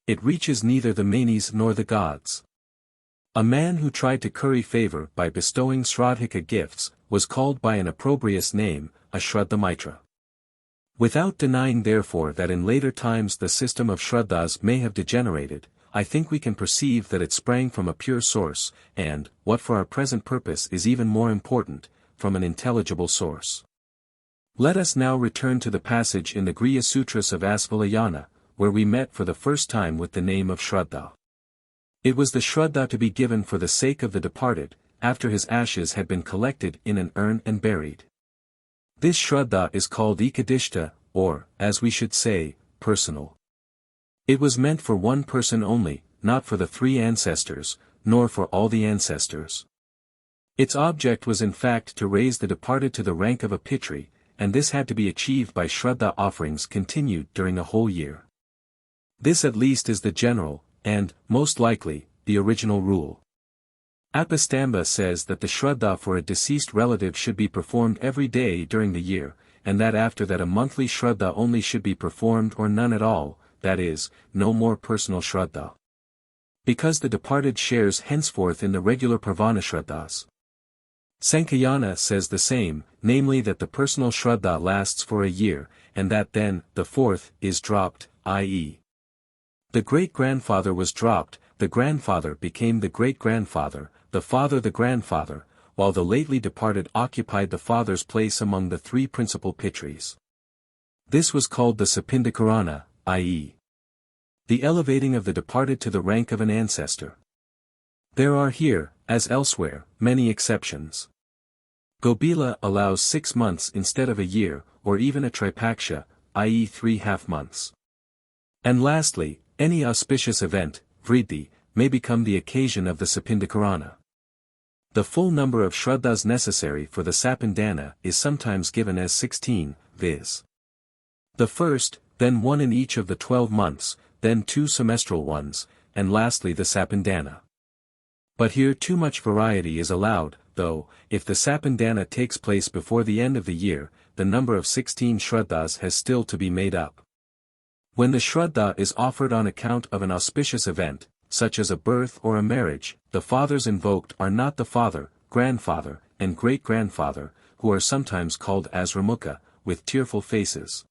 It reaches neither the manes nor the gods. A man who tried to curry favor by bestowing Shraddhika gifts, was called by an opprobrious name, a Shraddhamitra. Without denying therefore that in later times the system of Shraddhas may have degenerated, I think we can perceive that it sprang from a pure source, and, what for our present purpose is even more important, from an intelligible source. Let us now return to the passage in the Griya Sutras of Asvalayana, where we met for the first time with the name of Shraddha. It was the Shraddha to be given for the sake of the departed, after his ashes had been collected in an urn and buried. This Shraddha is called Ekadishta, or, as we should say, personal. It was meant for one person only, not for the three ancestors, nor for all the ancestors. Its object was in fact to raise the departed to the rank of a Pitri, and this had to be achieved by Shraddha offerings continued during a whole year. This at least is the general, and, most likely, the original rule. Apastamba says that the Shraddha for a deceased relative should be performed every day during the year, and that after that a monthly Shraddha only should be performed or none at all, that is, no more personal Shraddha. because the departed shares henceforth in the regular Pravana Shraddhas. Sankayana says the same, namely that the personal Shraddha lasts for a year, and that then, the fourth, is dropped, i.e. the great-grandfather was dropped, the grandfather became the great-grandfather, the father the grandfather, while the lately departed occupied the father's place among the three principal pitris. This was called the Sapindakarana, i.e. the elevating of the departed to the rank of an ancestor. There are here, as elsewhere, many exceptions. Gobila allows 6 months instead of a year, or even a tripaksha, i.e. 3/2 months. And lastly, any auspicious event, vriddhi, may become the occasion of the Sapindakarana. The full number of shraddhas necessary for the Sapindana is sometimes given as 16, viz. the first, then one in each of the 12 months, then 2 semestral ones, and lastly the Sapindana. But here too much variety is allowed, though, if the Sapindana takes place before the end of the year, the number of 16 shraddhas has still to be made up. When the shraddha is offered on account of an auspicious event, such as a birth or a marriage, the fathers invoked are not the father, grandfather, and great-grandfather, who are sometimes called Asramukha, with tearful faces,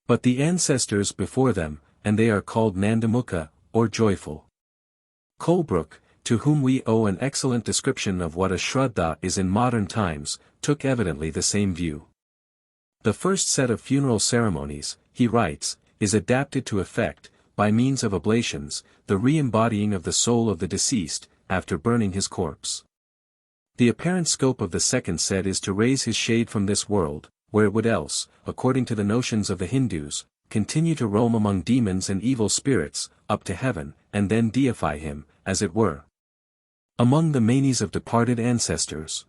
but the ancestors before them, and they are called Nandamukha, or joyful. Colebrook, to whom we owe an excellent description of what a shraddha is in modern times, took evidently the same view. The first set of funeral ceremonies, he writes, is adapted to effect, by means of oblations, the re-embodying of the soul of the deceased, after burning his corpse. The apparent scope of the second set is to raise his shade from this world, where it would else, according to the notions of the Hindus, continue to roam among demons and evil spirits, up to heaven, and then deify him, as it were, among the manes of departed ancestors.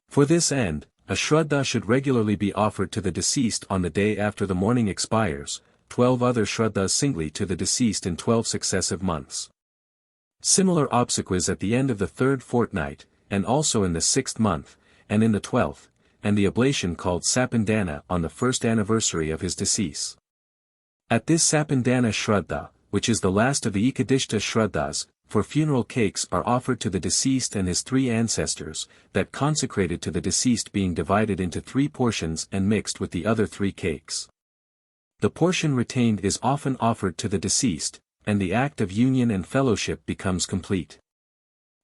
For this end, a shraddha should regularly be offered to the deceased on the day after the mourning expires, 12 other shraddhas singly to the deceased in 12 successive months. Similar obsequies at the end of the 3rd fortnight, and also in the 6th month, and in the 12th, and the oblation called Sapindana on the 1st anniversary of his decease. At this Sapindana shraddha, which is the last of the Ekadishta shraddhas, for funeral cakes are offered to the deceased and his 3 ancestors, that consecrated to the deceased being divided into 3 portions and mixed with the other 3 cakes. The portion retained is often offered to the deceased, and the act of union and fellowship becomes complete.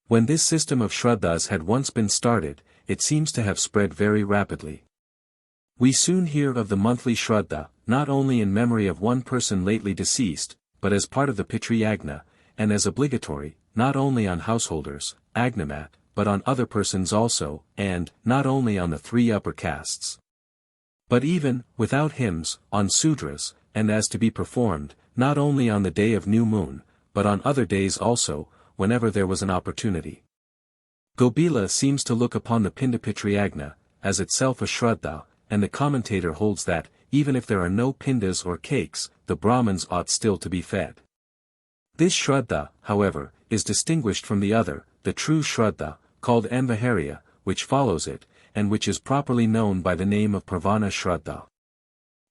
When this system of shraddhas had once been started, it seems to have spread very rapidly. We soon hear of the monthly shraddha, not only in memory of one person lately deceased, but as part of the Pitri Yagna, and as obligatory, not only on householders, agnamat, but on other persons also, and, not only on the 3 upper castes, but even, without hymns, on Sudras, and as to be performed, not only on the day of new moon, but on other days also, whenever there was an opportunity. Gobila seems to look upon the Pindapitri Yagna, as itself a shraddha, and the commentator holds that, even if there are no pindas or cakes, the Brahmins ought still to be fed. This shraddha, however, is distinguished from the other, the true shraddha, called Amvaharya, which follows it, and which is properly known by the name of Pravana Shraddha.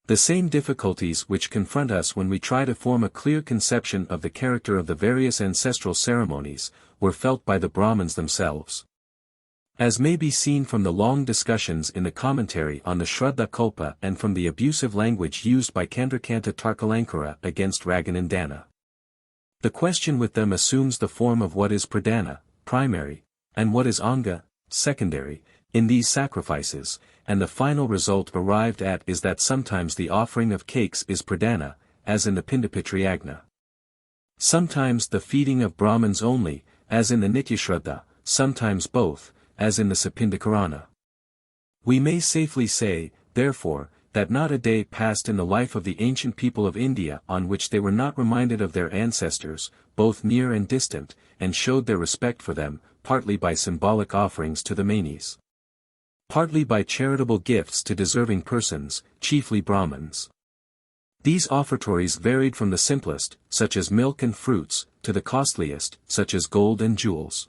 The same difficulties which confront us when we try to form a clear conception of the character of the various ancestral ceremonies, were felt by the Brahmins themselves. As may be seen from the long discussions in the commentary on the Shraddha Kalpa and from the abusive language used by Candrakanta Tarkalankara against Raghunandana. The question with them assumes the form of what is pradana, primary, and what is anga, secondary, in these sacrifices, and the final result arrived at is that sometimes the offering of cakes is pradana, as in the Pindapitri Yagna. Sometimes the feeding of Brahmins only, as in the Nityashraddha, sometimes both, as in the Sapindakarana. We may safely say, therefore, that not a day passed in the life of the ancient people of India on which they were not reminded of their ancestors, both near and distant, and showed their respect for them, partly by symbolic offerings to the manes, partly by charitable gifts to deserving persons, chiefly Brahmins. These offertories varied from the simplest, such as milk and fruits, to the costliest, such as gold and jewels.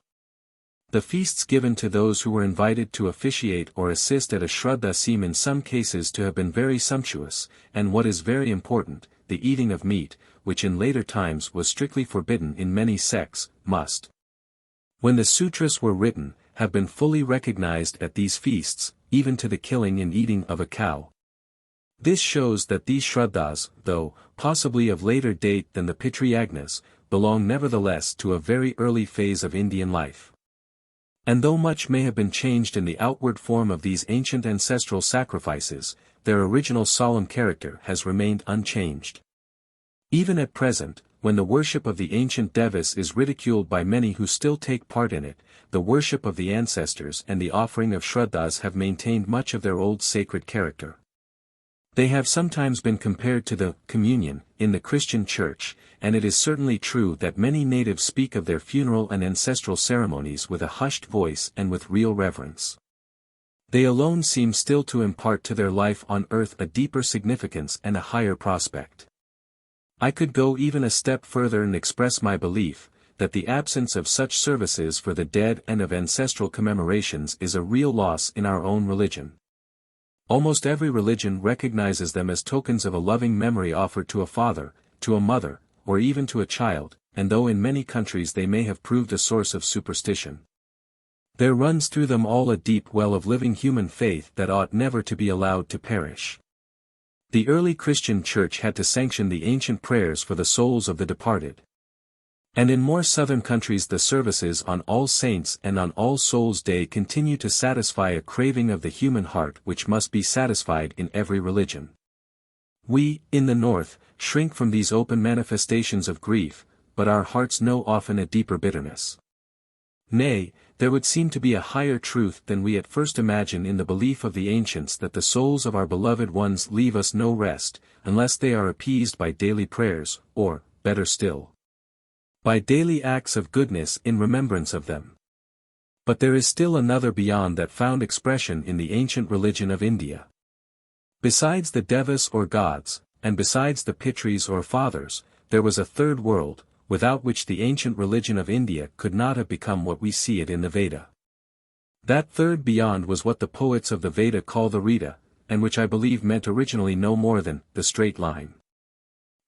The feasts given to those who were invited to officiate or assist at a shraddha seem in some cases to have been very sumptuous, and what is very important, the eating of meat, which in later times was strictly forbidden in many sects, must, when the sutras were written, have been fully recognized at these feasts, even to the killing and eating of a cow. This shows that these shraddhas, though possibly of later date than the Pitriyagnas, belong nevertheless to a very early phase of Indian life. And though much may have been changed in the outward form of these ancient ancestral sacrifices, their original solemn character has remained unchanged. Even at present, when the worship of the ancient devas is ridiculed by many who still take part in it, the worship of the ancestors and the offering of shraddhas have maintained much of their old sacred character. They have sometimes been compared to the communion in the Christian Church, and it is certainly true that many natives speak of their funeral and ancestral ceremonies with a hushed voice and with real reverence. They alone seem still to impart to their life on earth a deeper significance and a higher prospect. I could go even a step further and express my belief, that the absence of such services for the dead and of ancestral commemorations is a real loss in our own religion. Almost every religion recognizes them as tokens of a loving memory offered to a father, to a mother, or even to a child, and though in many countries they may have proved a source of superstition, there runs through them all a deep well of living human faith that ought never to be allowed to perish. The early Christian Church had to sanction the ancient prayers for the souls of the departed. And in more southern countries the services on All Saints and on All Souls' Day continue to satisfy a craving of the human heart which must be satisfied in every religion. We, in the North, shrink from these open manifestations of grief, but our hearts know often a deeper bitterness. Nay, there would seem to be a higher truth than we at first imagine in the belief of the ancients that the souls of our beloved ones leave us no rest, unless they are appeased by daily prayers, or, better still, by daily acts of goodness in remembrance of them. But there is still another beyond that found expression in the ancient religion of India. Besides the devas or gods, and besides the pitris or fathers, there was a third world, without which the ancient religion of India could not have become what we see it in the Veda. That third beyond was what the poets of the Veda call the Rita, and which I believe meant originally no more than the straight line.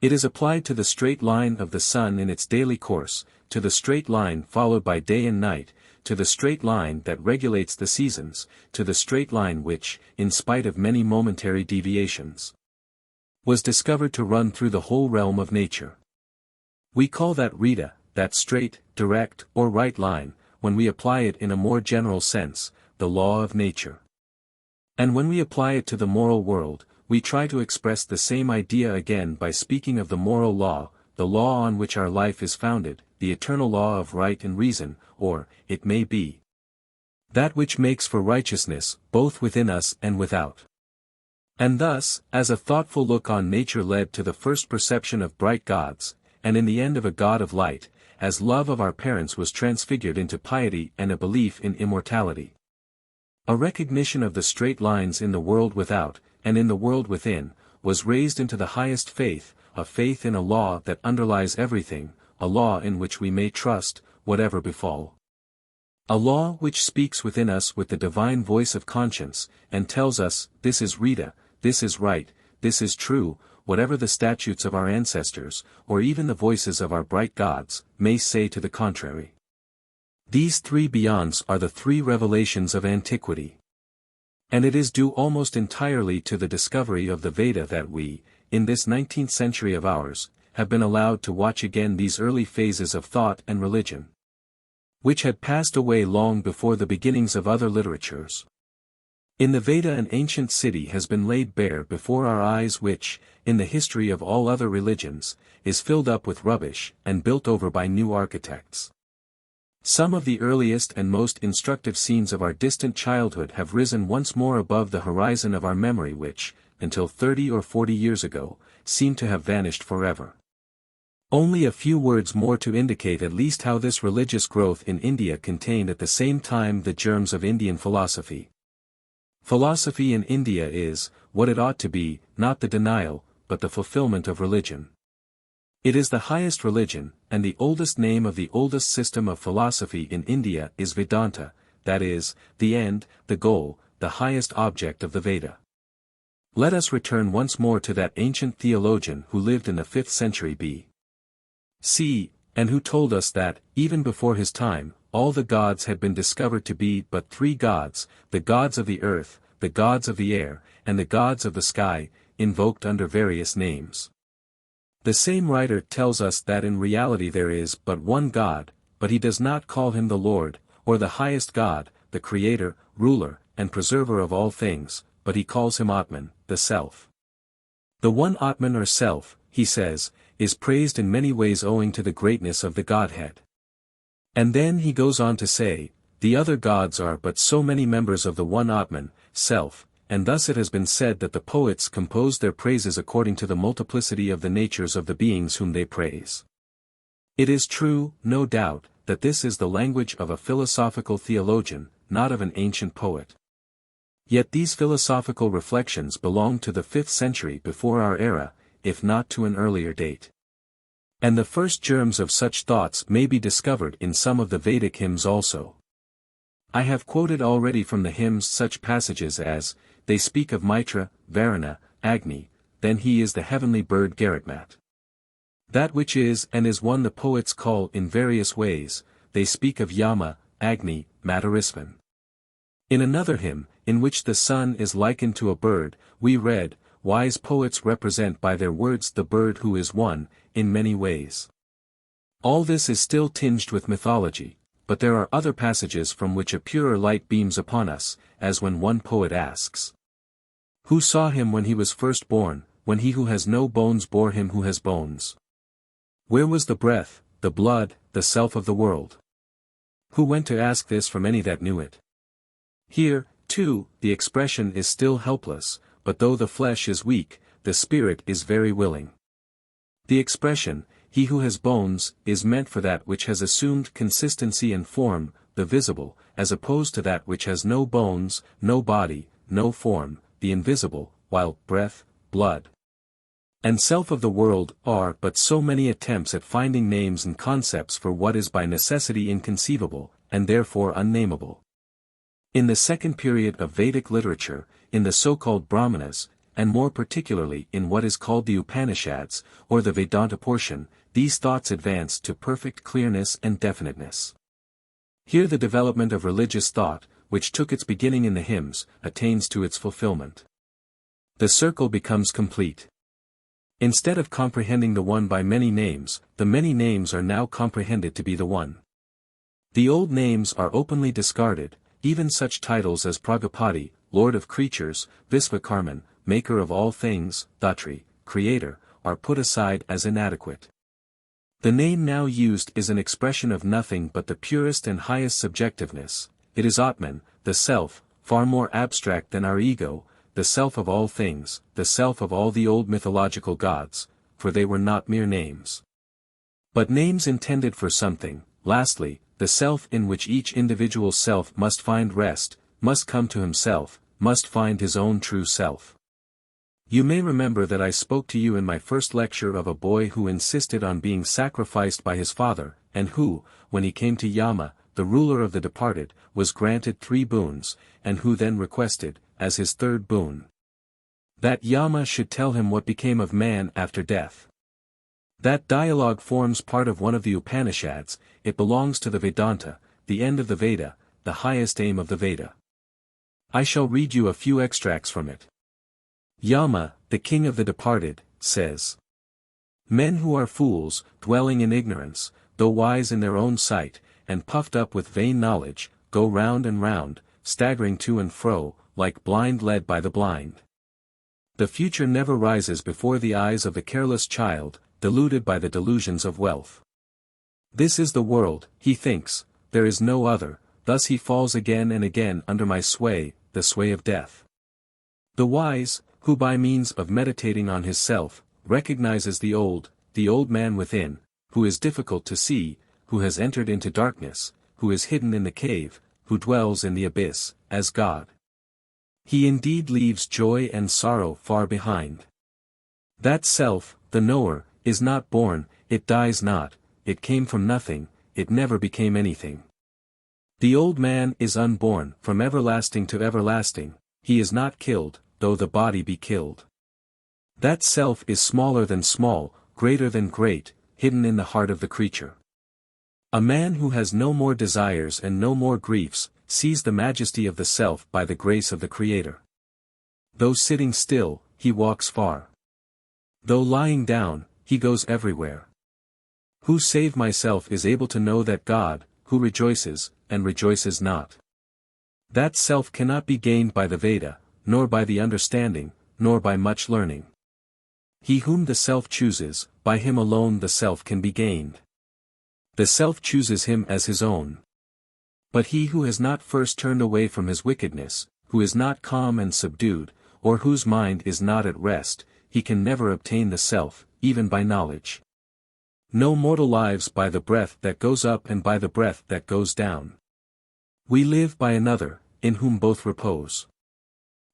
It is applied to the straight line of the sun in its daily course, to the straight line followed by day and night, to the straight line that regulates the seasons, to the straight line which, in spite of many momentary deviations, was discovered to run through the whole realm of nature. We call that Rita, that straight, direct, or right line, when we apply it in a more general sense, the law of nature. And when we apply it to the moral world, we try to express the same idea again by speaking of the moral law, the law on which our life is founded, the eternal law of right and reason, or, it may be, that which makes for righteousness, both within us and without. And thus, as a thoughtful look on nature led to the first perception of bright gods, and in the end of a God of light, as love of our parents was transfigured into piety and a belief in immortality, a recognition of the straight lines in the world without, and in the world within, was raised into the highest faith, a faith in a law that underlies everything, a law in which we may trust, whatever befall. A law which speaks within us with the divine voice of conscience, and tells us, this is Rita, this is right, this is true, whatever the statutes of our ancestors, or even the voices of our bright gods, may say to the contrary. These three beyonds are the three revelations of antiquity. And it is due almost entirely to the discovery of the Veda that we, in this 19th century of ours, have been allowed to watch again these early phases of thought and religion, which had passed away long before the beginnings of other literatures. In the Veda an ancient city has been laid bare before our eyes which, in the history of all other religions, is filled up with rubbish and built over by new architects. Some of the earliest and most instructive scenes of our distant childhood have risen once more above the horizon of our memory which, until 30 or 40 years ago, seemed to have vanished forever. Only a few words more to indicate at least how this religious growth in India contained at the same time the germs of Indian philosophy. Philosophy in India is, what it ought to be, not the denial, but the fulfillment of religion. It is the highest religion, and the oldest name of the oldest system of philosophy in India is Vedanta, that is, the end, the goal, the highest object of the Veda. Let us return once more to that ancient theologian who lived in the 5th century B.C., and who told us that, even before his time, all the gods had been discovered to be but three gods, the gods of the earth, the gods of the air, and the gods of the sky, invoked under various names. The same writer tells us that in reality there is but one God, but he does not call him the Lord, or the highest God, the Creator, Ruler, and Preserver of all things, but he calls him Atman, the Self. The one Atman or Self, he says, is praised in many ways owing to the greatness of the Godhead. And then he goes on to say, the other gods are but so many members of the one Atman, Self, and thus it has been said that the poets composed their praises according to the multiplicity of the natures of the beings whom they praise. It is true, no doubt, that this is the language of a philosophical theologian, not of an ancient poet. Yet these philosophical reflections belong to the 5th century before our era, if not to an earlier date. And the first germs of such thoughts may be discovered in some of the Vedic hymns also. I have quoted already from the hymns such passages as, they speak of Mitra, Varuna, Agni, then he is the heavenly bird Garudatmat. That which is and is one the poets call in various ways, they speak of Yama, Agni, Matarisvan. In another hymn, in which the sun is likened to a bird, we read, wise poets represent by their words the bird who is one, in many ways. All this is still tinged with mythology, but there are other passages from which a purer light beams upon us, as when one poet asks, who saw him when he was first born, when he who has no bones bore him who has bones? Where was the breath, the blood, the self of the world? Who went to ask this from any that knew it? Here, too, the expression is still helpless, but though the flesh is weak, the spirit is very willing. The expression, he who has bones, is meant for that which has assumed consistency and form, the visible, as opposed to that which has no bones, no body, no form, the invisible, while breath, blood, and self of the world are but so many attempts at finding names and concepts for what is by necessity inconceivable, and therefore unnameable. In the second period of Vedic literature, in the so-called Brahmanas, and more particularly in what is called the Upanishads, or the Vedanta portion, these thoughts advanced to perfect clearness and definiteness. Here the development of religious thought, which took its beginning in the hymns, attains to its fulfillment. The circle becomes complete. Instead of comprehending the one by many names, the many names are now comprehended to be the one. The old names are openly discarded, even such titles as Prajapati, Lord of Creatures, Visvakarman, Maker of all things, Dhatri, Creator, are put aside as inadequate. The name now used is an expression of nothing but the purest and highest subjectiveness. It is Atman, the Self, far more abstract than our ego, the self of all things, the self of all the old mythological gods, for they were not mere names, but names intended for something. Lastly, the self in which each individual self must find rest, must come to himself, must find his own true self. You may remember that I spoke to you in my first lecture of a boy who insisted on being sacrificed by his father, and who, when he came to Yama, the ruler of the departed, was granted 3 boons, and who then requested, as his third boon, that Yama should tell him what became of man after death. That dialogue forms part of one of the Upanishads. It belongs to the Vedanta, the end of the Veda, the highest aim of the Veda. I shall read you a few extracts from it. Yama, the king of the departed, says, men who are fools, dwelling in ignorance, though wise in their own sight, and puffed up with vain knowledge, go round and round, staggering to and fro, like blind led by the blind. The future never rises before the eyes of the careless child, deluded by the delusions of wealth. This is the world, he thinks, there is no other, thus he falls again and again under my sway, the sway of death. The wise, who by means of meditating on his self, recognizes the old man within, who is difficult to see, who has entered into darkness, who is hidden in the cave, who dwells in the abyss, as God. He indeed leaves joy and sorrow far behind. That self, the knower, is not born, it dies not, it came from nothing, it never became anything. The old man is unborn, from everlasting to everlasting, he is not killed, though the body be killed. That self is smaller than small, greater than great, hidden in the heart of the creature. A man who has no more desires and no more griefs, sees the majesty of the self by the grace of the Creator. Though sitting still, he walks far. Though lying down, he goes everywhere. Who save myself is able to know that God, who rejoices, and rejoices not. That self cannot be gained by the Veda, nor by the understanding, nor by much learning. He whom the self chooses, by him alone the self can be gained. The self chooses him as his own. But he who has not first turned away from his wickedness, who is not calm and subdued, or whose mind is not at rest, he can never obtain the self, even by knowledge. No mortal lives by the breath that goes up and by the breath that goes down. We live by another, in whom both repose.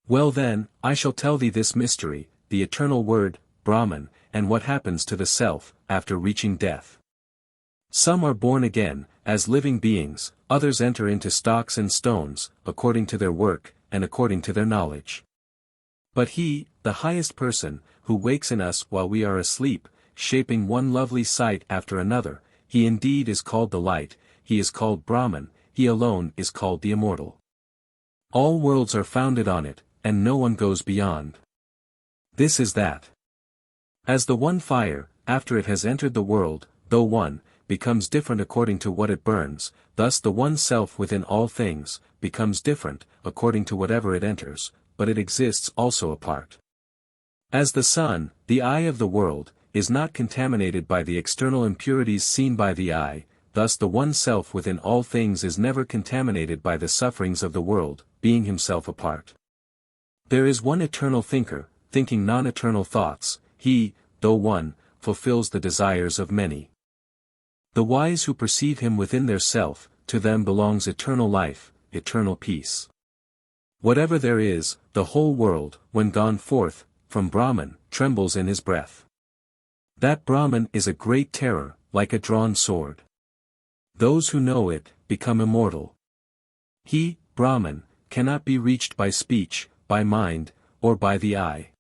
Well then, I shall tell thee this mystery, the eternal word, Brahman, and what happens to the self, after reaching death. Some are born again, as living beings, others enter into stocks and stones, according to their work, and according to their knowledge. But he, the highest person, who wakes in us while we are asleep, shaping one lovely sight after another, he indeed is called the light, he is called Brahman, he alone is called the immortal. All worlds are founded on it, and no one goes beyond. This is that. As the one fire, after it has entered the world, though one, becomes different according to what it burns, thus the one self within all things, becomes different, according to whatever it enters, but it exists also apart. As the sun, the eye of the world, is not contaminated by the external impurities seen by the eye, thus the one self within all things is never contaminated by the sufferings of the world, being himself apart. There is one eternal thinker, thinking non-eternal thoughts, he, though one, fulfills the desires of many. The wise who perceive him within their self, to them belongs eternal life, eternal peace. Whatever there is, the whole world, when gone forth, from Brahman, trembles in his breath. That Brahman is a great terror, like a drawn sword. Those who know it, become immortal. He, Brahman, cannot be reached by speech, by mind, or by the eye.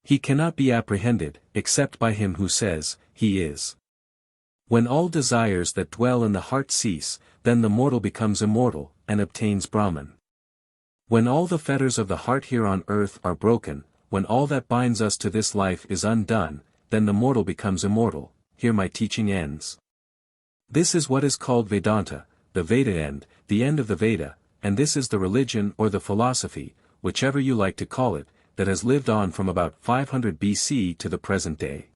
He cannot be apprehended, except by him who says, he is. When all desires that dwell in the heart cease, then the mortal becomes immortal, and obtains Brahman. When all the fetters of the heart here on earth are broken, when all that binds us to this life is undone, then the mortal becomes immortal. Here my teaching ends. This is what is called Vedanta, the Veda end, the end of the Veda, and this is the religion or the philosophy, whichever you like to call it, that has lived on from about 500 BC to the present day.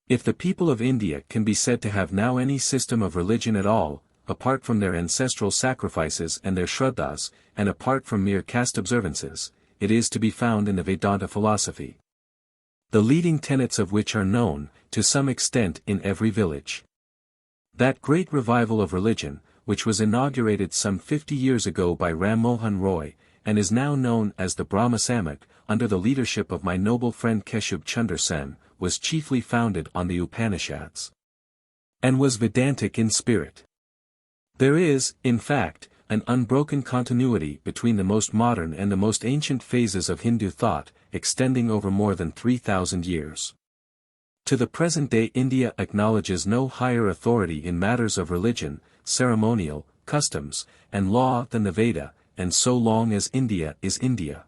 If the people of India can be said to have now any system of religion at all, apart from their ancestral sacrifices and their shraddhas, and apart from mere caste observances, it is to be found in the Vedanta philosophy. The leading tenets of which are known, to some extent in every village. That great revival of religion, which was inaugurated some 50 years ago by Ram Mohan Roy, and is now known as the Brahma Samaj, under the leadership of my noble friend Keshub Chunder Sen, was chiefly founded on the Upanishads. And was Vedantic in spirit. There is, in fact, an unbroken continuity between the most modern and the most ancient phases of Hindu thought, extending over more than 3,000 years. To the present day India acknowledges no higher authority in matters of religion, ceremonial, customs, and law than the Veda, and so long as India is India.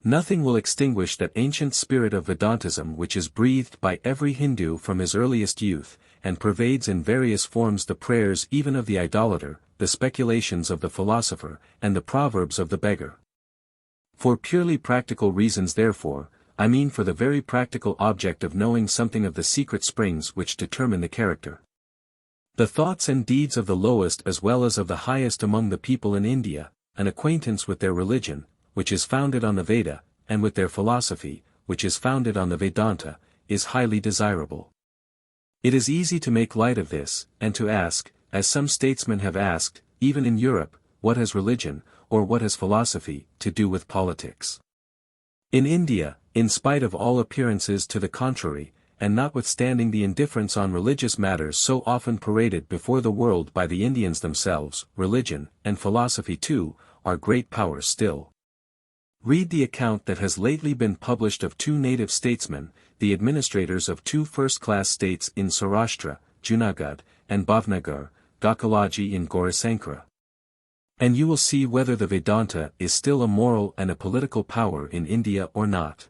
Nothing will extinguish that ancient spirit of Vedantism which is breathed by every Hindu from his earliest youth, and pervades in various forms the prayers even of the idolater, the speculations of the philosopher, and the proverbs of the beggar. For purely practical reasons therefore, I mean for the very practical object of knowing something of the secret springs which determine the character, the thoughts and deeds of the lowest as well as of the highest among the people in India, an acquaintance with their religion, which is founded on the Veda, and with their philosophy, which is founded on the Vedanta, is highly desirable. It is easy to make light of this, and to ask, as some statesmen have asked, even in Europe, what has religion, or what has philosophy, to do with politics? In India, in spite of all appearances to the contrary, and notwithstanding the indifference on religious matters so often paraded before the world by the Indians themselves, religion, and philosophy too, are great powers still. Read the account that has lately been published of two native statesmen, the administrators of two first-class states in Saurashtra, Junagadh, and Bhavnagar, Gokulaji in Gaurisankara. And you will see whether the Vedanta is still a moral and a political power in India or not.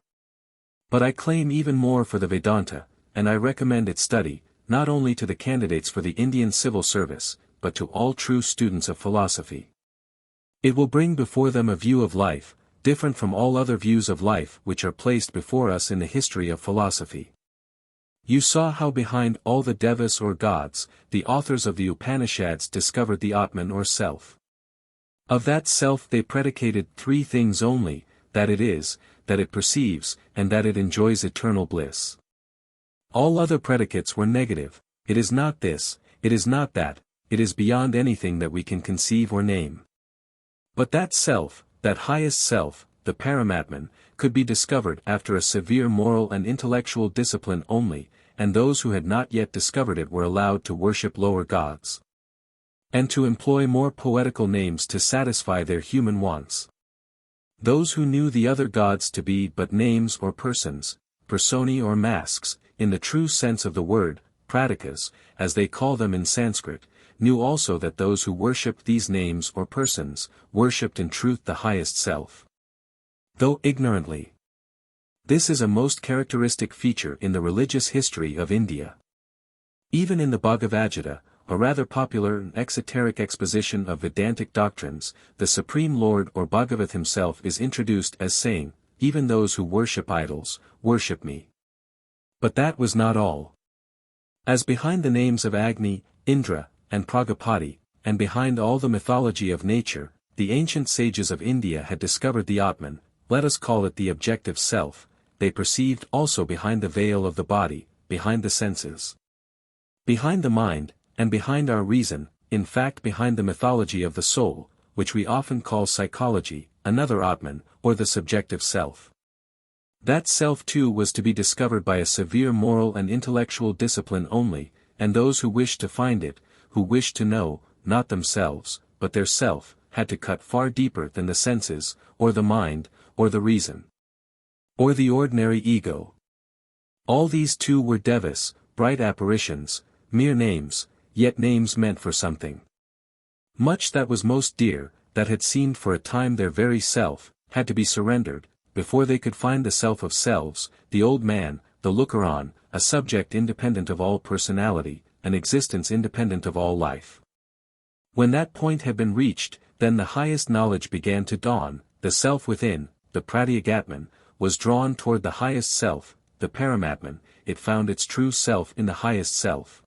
But I claim even more for the Vedanta, and I recommend its study, not only to the candidates for the Indian civil service, but to all true students of philosophy. It will bring before them a view of life, different from all other views of life which are placed before us in the history of philosophy. You saw how behind all the devas or gods, the authors of the Upanishads discovered the Atman or self. Of that self they predicated three things only, that it is, that it perceives, and that it enjoys eternal bliss. All other predicates were negative: it is not this, it is not that, it is beyond anything that we can conceive or name. But that self, that highest self, the Paramatman, could be discovered after a severe moral and intellectual discipline only, and those who had not yet discovered it were allowed to worship lower gods, and to employ more poetical names to satisfy their human wants. Those who knew the other gods to be but names or persons, personae or masks, in the true sense of the word, pratikas, as they call them in Sanskrit, knew also that those who worshipped these names or persons, worshipped in truth the highest self, though ignorantly. This is a most characteristic feature in the religious history of India. Even in the Bhagavad Gita, a rather popular and exoteric exposition of Vedantic doctrines, the Supreme Lord or Bhagavat himself is introduced as saying, "Even those who worship idols, worship me." But that was not all. As behind the names of Agni, Indra, and Prajapati, and behind all the mythology of nature, the ancient sages of India had discovered the Atman, let us call it the objective self, they perceived also behind the veil of the body, behind the senses, behind the mind, and behind our reason, in fact behind the mythology of the soul, which we often call psychology, another Atman, or the subjective self. That self too was to be discovered by a severe moral and intellectual discipline only, and those who wished to find it, who wished to know, not themselves, but their self, had to cut far deeper than the senses, or the mind, or the reason, or the ordinary ego. All these too were devas, bright apparitions, mere names, yet names meant for something. Much that was most dear, that had seemed for a time their very self, had to be surrendered, before they could find the self of selves, the old man, the looker-on, a subject independent of all personality, an existence independent of all life. When that point had been reached, then the highest knowledge began to dawn, the self within, the Pratyagatman, was drawn toward the highest self, the Paramatman, it found its true self in the highest self.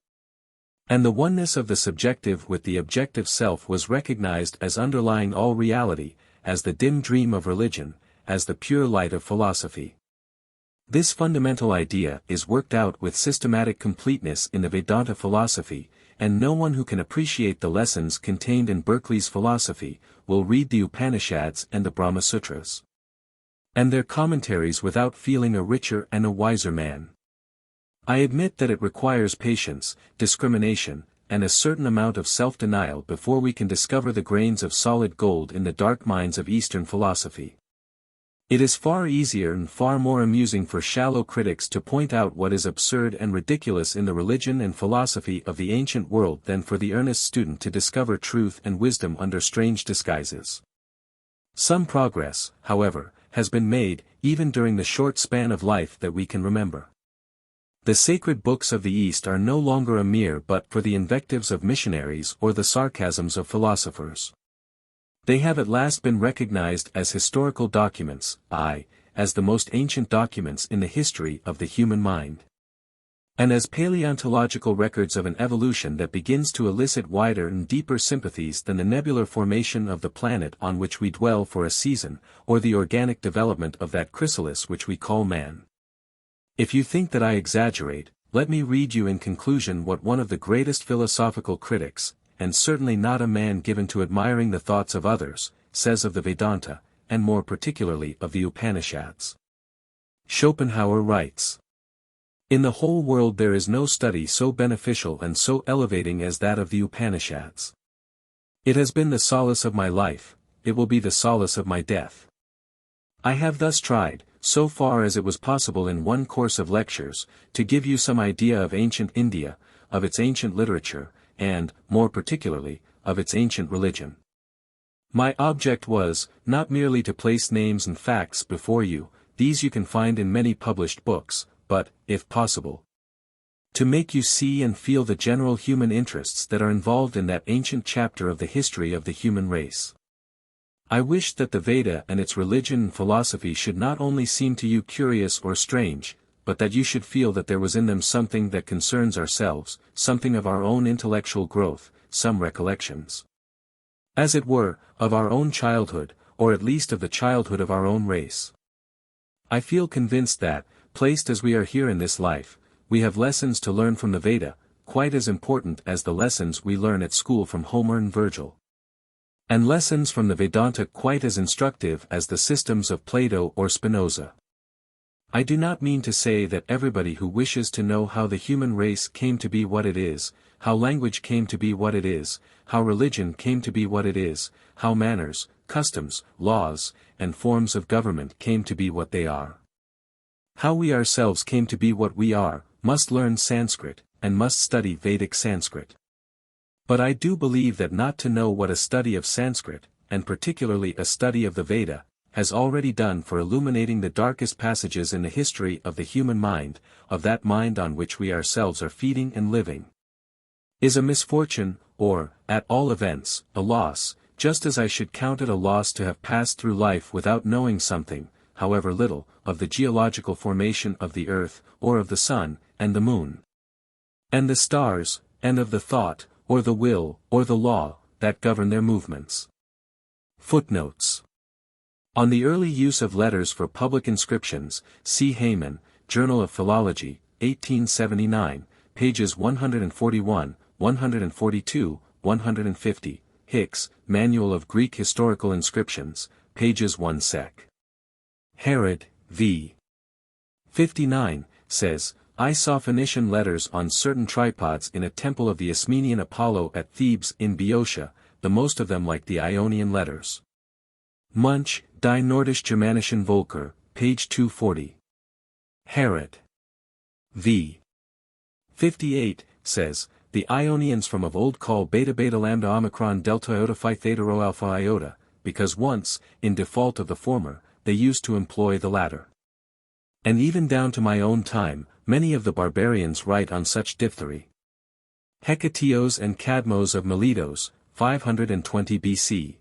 And the oneness of the subjective with the objective self was recognized as underlying all reality, as the dim dream of religion, as the pure light of philosophy. This fundamental idea is worked out with systematic completeness in the Vedanta philosophy, and no one who can appreciate the lessons contained in Berkeley's philosophy, will read the Upanishads and the Brahma Sutras and their commentaries without feeling a richer and a wiser man. I admit that it requires patience, discrimination, and a certain amount of self-denial before we can discover the grains of solid gold in the dark mines of Eastern philosophy. It is far easier and far more amusing for shallow critics to point out what is absurd and ridiculous in the religion and philosophy of the ancient world than for the earnest student to discover truth and wisdom under strange disguises. Some progress, however, has been made, even during the short span of life that we can remember. The sacred books of the East are no longer a mere but for the invectives of missionaries or the sarcasms of philosophers. They have at last been recognized as historical documents, as the most ancient documents in the history of the human mind, and as paleontological records of an evolution that begins to elicit wider and deeper sympathies than the nebular formation of the planet on which we dwell for a season, or the organic development of that chrysalis which we call man. If you think that I exaggerate, let me read you in conclusion what one of the greatest philosophical critics, and certainly not a man given to admiring the thoughts of others, says of the Vedanta, and more particularly of the Upanishads. Schopenhauer writes, "In the whole world there is no study so beneficial and so elevating as that of the Upanishads. It has been the solace of my life, it will be the solace of my death. I have thus tried, so far as it was possible in one course of lectures, to give you some idea of ancient India, of its ancient literature, and, more particularly, of its ancient religion. My object was, not merely to place names and facts before you, these you can find in many published books, but, if possible, to make you see and feel the general human interests that are involved in that ancient chapter of the history of the human race. I wished that the Veda and its religion and philosophy should not only seem to you curious or strange, but that you should feel that there was in them something that concerns ourselves, something of our own intellectual growth, some recollections, as it were, of our own childhood, or at least of the childhood of our own race. I feel convinced that, placed as we are here in this life, we have lessons to learn from the Veda, quite as important as the lessons we learn at school from Homer and Virgil. And lessons from the Vedanta quite as instructive as the systems of Plato or Spinoza. I do not mean to say that everybody who wishes to know how the human race came to be what it is, how language came to be what it is, how religion came to be what it is, how manners, customs, laws, and forms of government came to be what they are, how we ourselves came to be what we are, must learn Sanskrit, and must study Vedic Sanskrit. But I do believe that not to know what a study of Sanskrit, and particularly a study of the Veda, has already done for illuminating the darkest passages in the history of the human mind, of that mind on which we ourselves are feeding and living, is a misfortune, or, at all events, a loss, just as I should count it a loss to have passed through life without knowing something, however little, of the geological formation of the earth, or of the sun, and the moon, and the stars, and of the thought, or the will, or the law, that govern their movements. Footnotes. On the early use of letters for public inscriptions, see Heyman, Journal of Philology, 1879, pages 141, 142, 150, Hicks, Manual of Greek Historical Inscriptions, pages 1 sec. Herod, v. 59, says, I saw Phoenician letters on certain tripods in a temple of the Ismenian Apollo at Thebes in Boeotia, the most of them like the Ionian letters. Munch, Die Nordisch Germanischen Volker, page 240. Herod, v. 58, says, the Ionians from of old call beta beta lambda omicron delta iota phi theta rho alpha iota, because once, in default of the former, they used to employ the latter. And even down to my own time, many of the barbarians write on such diphthery. Hecatios and Cadmos of Miletos, 520 BC.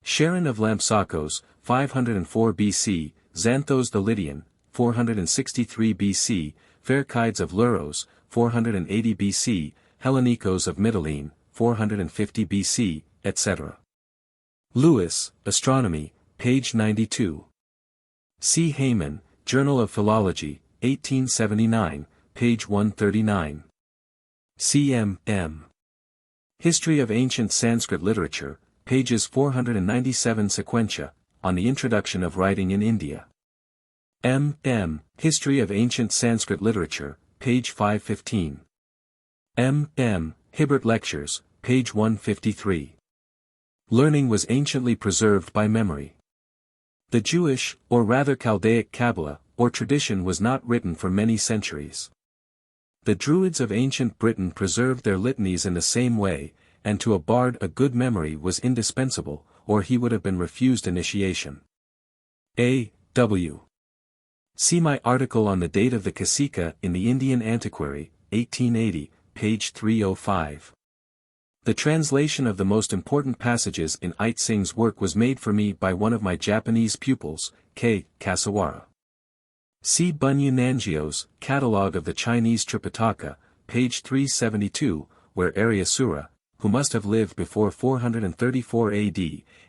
Sharon of Lampsakos, 504 BC, Xanthos the Lydian, 463 BC, Pherkides of Luros, 480 BC, Hellenikos of Mytilene, 450 BC, etc. Lewis, Astronomy, page 92. C. Heyman, Journal of Philology, 1879, page 139. C. M. M. History of Ancient Sanskrit Literature, pages 497 sequentia, on the introduction of writing in India. M. M. History of Ancient Sanskrit Literature, page 515. M. M. Hibbert Lectures, page 153. Learning was anciently preserved by memory. The Jewish, or rather Chaldaic Kabbalah, or tradition was not written for many centuries. The Druids of ancient Britain preserved their litanies in the same way, and to a bard a good memory was indispensable, or he would have been refused initiation. A. W. See my article on the date of the Kasika in the Indian Antiquary, 1880, page 305. The translation of the most important passages in Ait Singh's work was made for me by one of my Japanese pupils, K. Kasawara. See Bunyan Nangio's Catalogue of the Chinese Tripitaka, page 372, where Aryasura, who must have lived before 434 AD,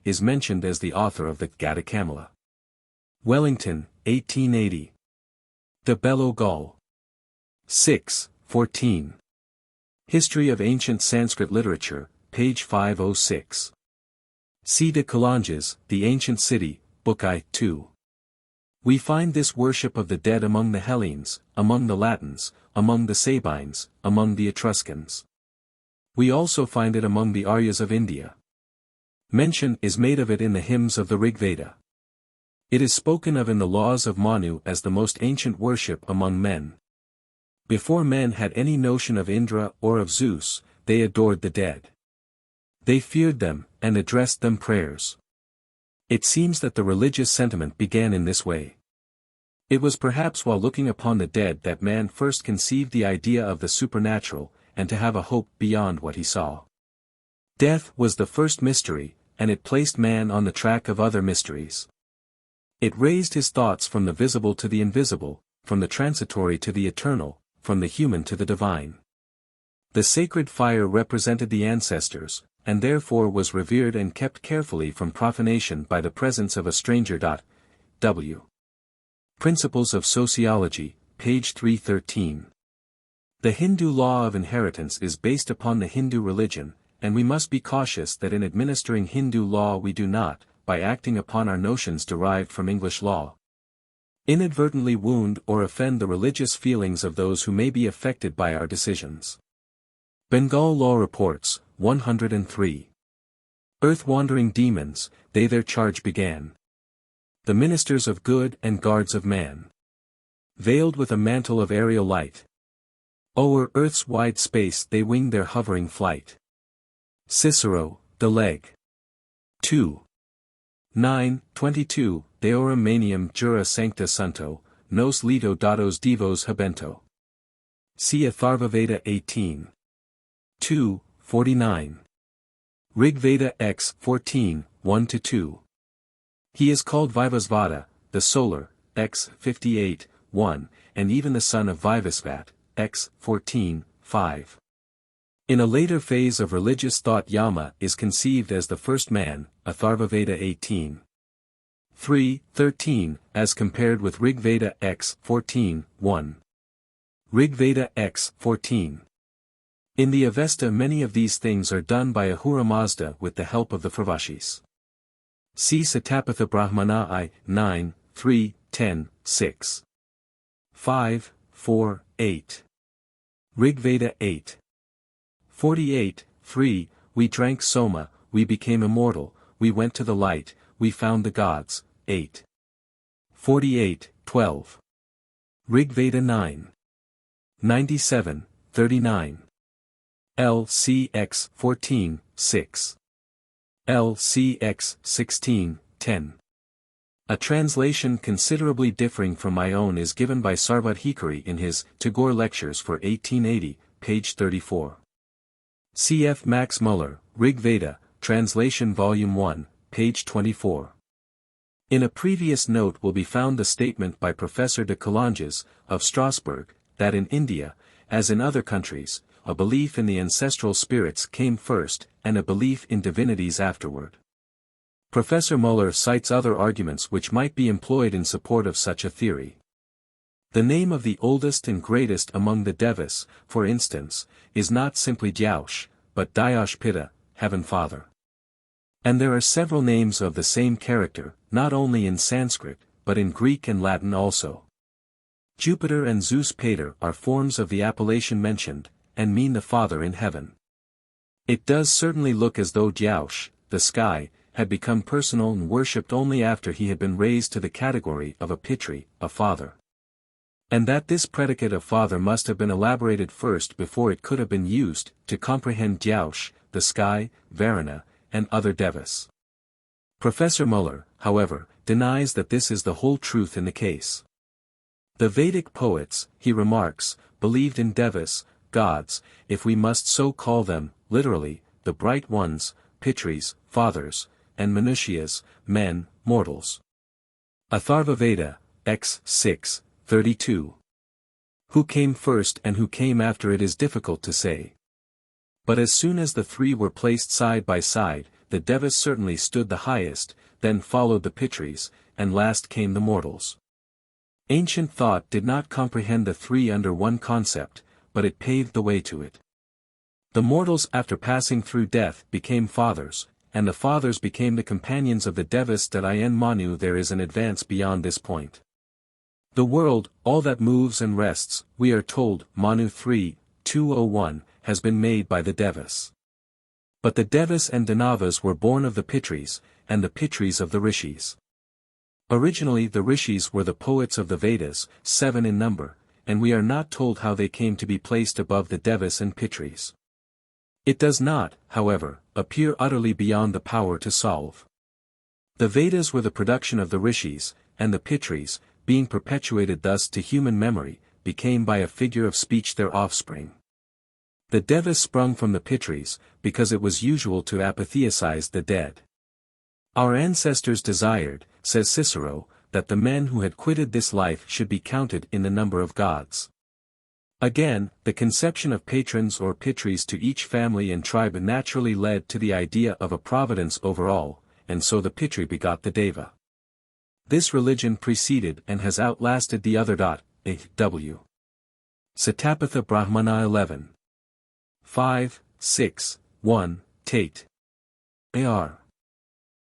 is mentioned as the author of the Gadakamala. Wellington, 1880. De Bello Gall. 6, 14. History of Ancient Sanskrit Literature, page 506. C. de Coulanges, The Ancient City, Book I, 2. We find this worship of the dead among the Hellenes, among the Latins, among the Sabines, among the Etruscans. We also find it among the Aryas of India. Mention is made of it in the hymns of the Rig Veda. It is spoken of in the laws of Manu as the most ancient worship among men. Before men had any notion of Indra or of Zeus, they adored the dead. They feared them, and addressed them prayers. It seems that the religious sentiment began in this way. It was perhaps while looking upon the dead that man first conceived the idea of the supernatural, and to have a hope beyond what he saw. Death was the first mystery, and it placed man on the track of other mysteries. It raised his thoughts from the visible to the invisible, from the transitory to the eternal, from the human to the divine. The sacred fire represented the ancestors, and therefore was revered and kept carefully from profanation by the presence of a stranger. W. Principles of Sociology, page 313. The Hindu law of inheritance is based upon the Hindu religion, and we must be cautious that in administering Hindu law we do not, by acting upon our notions derived from English law, inadvertently wound or offend the religious feelings of those who may be affected by our decisions. Bengal Law Reports, 103. Earth-wandering demons, they their charge began. The ministers of good and guards of man. Veiled with a mantle of aerial light. O'er earth's wide space they wing their hovering flight. Cicero, The Leg. 2. 9:22, Deorum manium jura sancta santo, nos lito datos divos habento. See Atharvaveda 18. 2, 49. Rigveda X 14, 1-2. He is called Vivasvata, the solar, X 58, 1, and even the son of Vivasvat, X 14, 5. In a later phase of religious thought Yama is conceived as the first man, Atharvaveda 18. 3:13, as compared with Rigveda X 14, 1. Rigveda X 14. In the Avesta many of these things are done by Ahura Mazda with the help of the Pravashis. See Satapatha Brahmana I, 9, 3, 10, 6. 5, 4, 8. Rigveda 8. 48, 3, we drank Soma, we became immortal, we went to the light, we found the gods, 8. 48, 12. Rigveda 9. 97, 39. LCX 14, 6. LCX 16, 10. A translation considerably differing from my own is given by Sarvadhikari in his Tagore Lectures for 1880, page 34. C.F. Max Müller, Rigveda, Translation Volume 1, page 24. In a previous note will be found the statement by Professor de Coulanges, of Strasbourg, that in India, as in other countries, a belief in the ancestral spirits came first, and a belief in divinities afterward. Professor Müller cites other arguments which might be employed in support of such a theory. The name of the oldest and greatest among the Devas, for instance, is not simply Dyaush, but Dyash Heaven Father. And there are several names of the same character, not only in Sanskrit, but in Greek and Latin also. Jupiter and Zeus Pater are forms of the appellation mentioned, and mean the Father in heaven. It does certainly look as though Dyaush, the sky, had become personal and worshipped only after he had been raised to the category of a Pitri, a father. And that this predicate of father must have been elaborated first before it could have been used to comprehend Dyaush, the sky, Varuna, and other devas. Professor Müller, however, denies that this is the whole truth in the case. The Vedic poets, he remarks, believed in devas, gods, if we must so call them, literally, the bright ones, Pitris, fathers, and Manushyas, men, mortals. Atharvaveda, X 6, 32. Who came first and who came after it is difficult to say. But as soon as the three were placed side by side, the devas certainly stood the highest, then followed the Pitris, and last came the mortals. Ancient thought did not comprehend the three under one concept, but it paved the way to it. The mortals after passing through death became fathers, and the fathers became the companions of the devas. In Manu there is an advance beyond this point. The world, all that moves and rests, we are told, Manu 3, 201, has been made by the devas. But the devas and danavas were born of the Pitris, and the Pitris of the rishis. Originally the rishis were the poets of the Vedas, 7 in number, and we are not told how they came to be placed above the devas and pitris. It does not, however, appear utterly beyond the power to solve. The Vedas were the production of the rishis, and the pitris, being perpetuated thus to human memory, became by a figure of speech their offspring. The devas sprung from the pitris, because it was usual to apotheosize the dead. Our ancestors desired, says Cicero, that the men who had quitted this life should be counted in the number of gods. Again, the conception of patrons or pitris to each family and tribe naturally led to the idea of a providence over all, and so the pitri begot the deva. This religion preceded and has outlasted the other. A.W. Satapatha Brahmana 11. 5, 6, 1, Tate. A.R.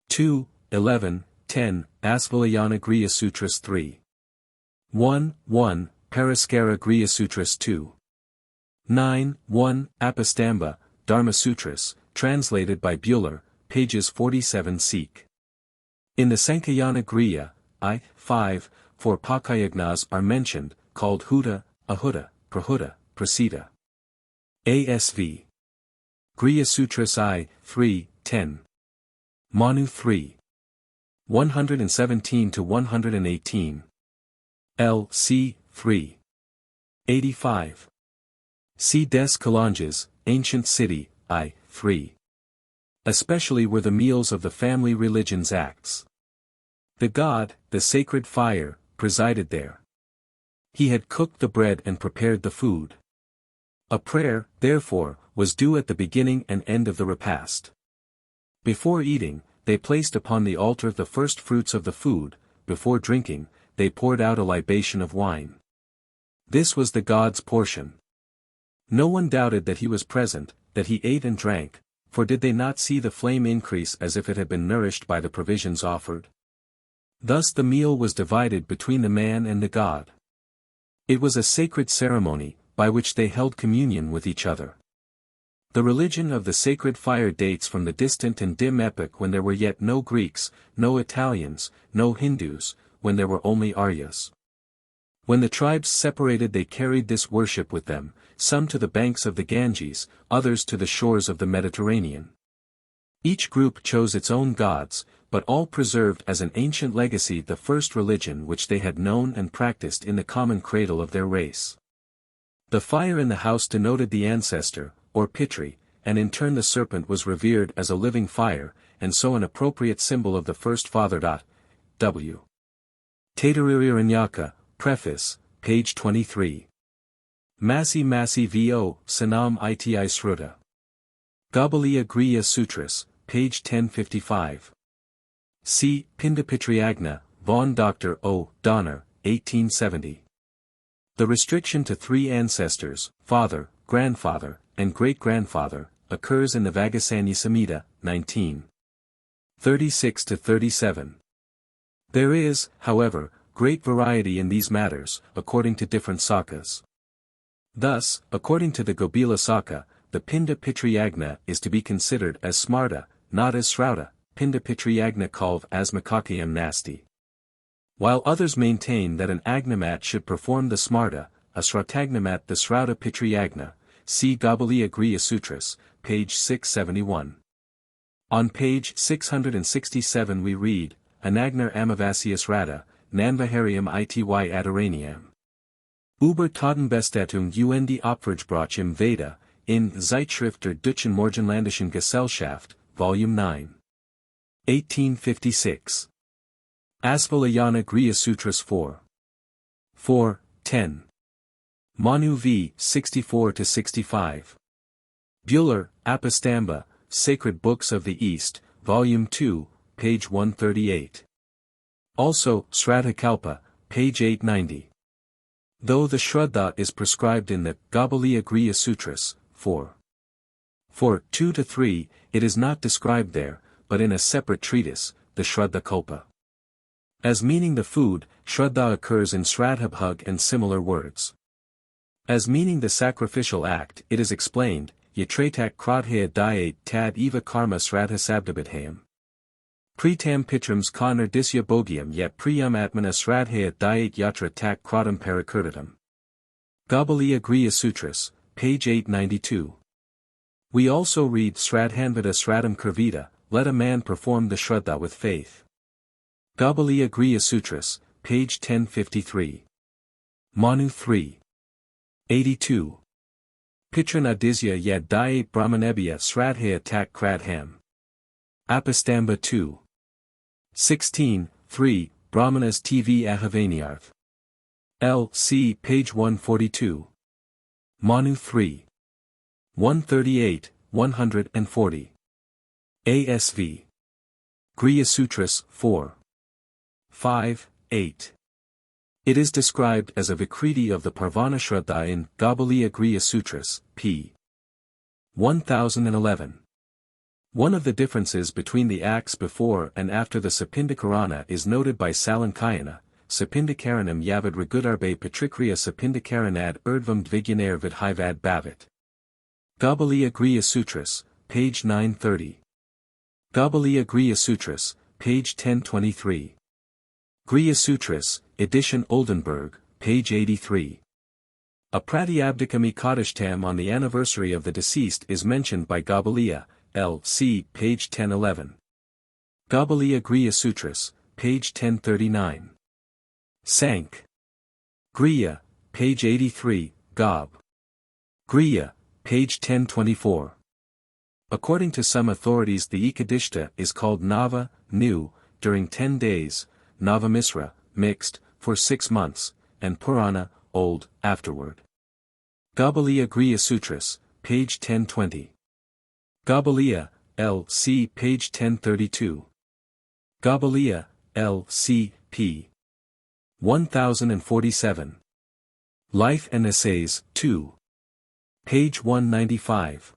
2, 11, 10, Asvalayana Griya Sutras 3. 1, 1, Paraskara Griya Sutras 2. 9, 1, Apastamba, Dharma Sutras, translated by Buehler, pages 47 seek. In the Sankayana Griya, 5, 4 Pakayagnas are mentioned, called Huda, Ahuda, Prahuda, Prasita. ASV. Griya Sutras 3, 10. Manu 3. 117 to 118. L.C. 3. 85. C. Des Calanges, Ancient City, 3. Especially were the meals of the family religion's acts. The god, the sacred fire, presided there. He had cooked the bread and prepared the food. A prayer, therefore, was due at the beginning and end of the repast. Before eating, they placed upon the altar the first fruits of the food. Before drinking, they poured out a libation of wine. This was the god's portion. No one doubted that he was present, that he ate and drank, for did they not see the flame increase as if it had been nourished by the provisions offered? Thus the meal was divided between the man and the god. It was a sacred ceremony, by which they held communion with each other. The religion of the sacred fire dates from the distant and dim epoch when there were yet no Greeks, no Italians, no Hindus, when there were only Aryas. When the tribes separated they carried this worship with them, some to the banks of the Ganges, others to the shores of the Mediterranean. Each group chose its own gods, but all preserved as an ancient legacy the first religion which they had known and practiced in the common cradle of their race. The fire in the house denoted the ancestor, or pitri, and in turn the serpent was revered as a living fire, and so an appropriate symbol of the first father. W. Taittiririranyaka, Preface, page 23. Masi Masi V.O. Sanam Iti Sruta. Gabaliya Griya Sutras, page 1055. C. Pindapitriagna, Vaughan Dr. O. Donner, 1870. The restriction to 3 ancestors, father, grandfather, and great-grandfather, occurs in the Vagasanya Samhita, 19. 36-37. There is, however, great variety in these matters, according to different sakas. Thus, according to the Gobila Saka, the Pinda Pitriyagna is to be considered as smarta, not as srauta, Pinda Pitriyagna kalv as makakayam nasti. While others maintain that an agnamat should perform the smarta, a srautagnamat the srauta pitriyagna, see Gabaliya Griya Sutras, page 671. On page 667 we read, Anagnar Amavasius Rata, Nanvaharium ity Adoraniam. Über Totenbestatung und die Opfergebrauch im Veda, in Zeitschrift der Deutschen Morgenländischen Gesellschaft, Volume 9. 1856. Asvalayana Griya Sutras 4. 4, 10. Manu v. 64-65. Buehler, Apastamba, Sacred Books of the East, Volume 2, page 138. Also, Sraddha page 890. Though the Shraddha is prescribed in the Gabaliya Griya Sutras, 4. 2-3, it is not described there, but in a separate treatise, the Shraddha Kalpa. As meaning the food, Shraddha occurs in Sraddhabhug and similar words. As meaning the sacrificial act, it is explained, Yatratak Kradhaya Diet Tad Eva Karma Sraddha Sabdabidhayam. Pretam pitrams ka nerdisya bogium yet priyam atmana sradhaya diet yatra tak kratam parakirtatam. Gabaliya Griya Sutras, page 892. We also read Sradhanvita Sradham Kurvita, let a man perform the Shraddha with faith. Gabaliya Griya Sutras, page 1053. Manu 3. 82. Pitran Adisya yad diet Brahmanebhya Sradhaya tak kradham. Apastamba 2. 16, 3, Brahmanas TV Ahavanyarth. L.C. page 142. Manu 3. 138, 140. ASV. Griya Sutras 4. 5, 8. It is described as a Vikriti of the Parvana Shraddha in Gabaliya Griya Sutras, p. 1011. One of the differences between the acts before and after the Sapindakarana is noted by Salankayana, Sapindakaranam yavad ragudarbe patrikriya Sapindakaranad urdvam dvigyaner vidhivad bhavit. Gabaliya Griya Sutras, page 930. Gabaliya Griya Sutras, page 1023. Griya Sutras, edition Oldenburg, page 83. A Pratyabdikam Ekadashtam on the anniversary of the deceased is mentioned by Gabaliya, L.C. page 1011. Gabaliya Griya Sutras, page 1039. Sank. Griya, page 83, Gab. Griya, page 1024. According to some authorities the Ekadishta is called Nava, new, during 10 days, Navamisra, mixed, for 6 months, and Purana, old, afterward. Gabaliya Griya Sutras, page 1020. Gabaliya, L.C. page 1032. Gabaliya, L.C. p. 1047. Life and Essays, 2. Page 195.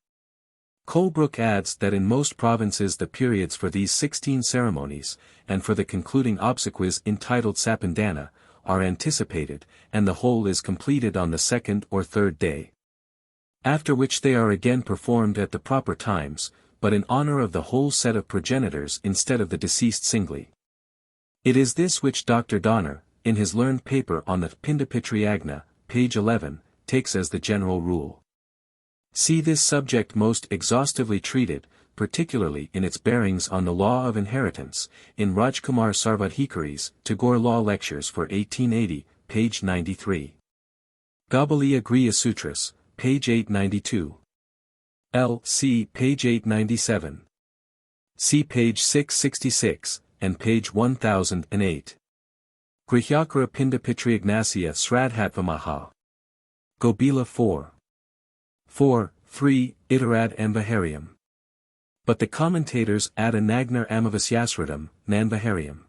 Colebrook adds that in most provinces the periods for these 16 ceremonies, and for the concluding obsequies entitled Sapindana, are anticipated, and the whole is completed on the 2nd or 3rd day. After which they are again performed at the proper times, but in honor of the whole set of progenitors instead of the deceased singly. It is this which Dr. Donner, in his learned paper on the Pindapitriyagna, page 11, takes as the general rule. See this subject most exhaustively treated, particularly in its bearings on the law of inheritance, in Rajkumar Sarvadhikari's Tagore Law Lectures for 1880, page 93. Gabaliya Griya Sutras, page 892. L.C. page 897. See page 666, and page 1008. Grihyakara Pindapitriyagnasya Sradhatvamaha. Gobila 4. 4, 3, Iterad Ambahariam. But the commentators add a Nagnar Amavasyasradam, Nanvahariam.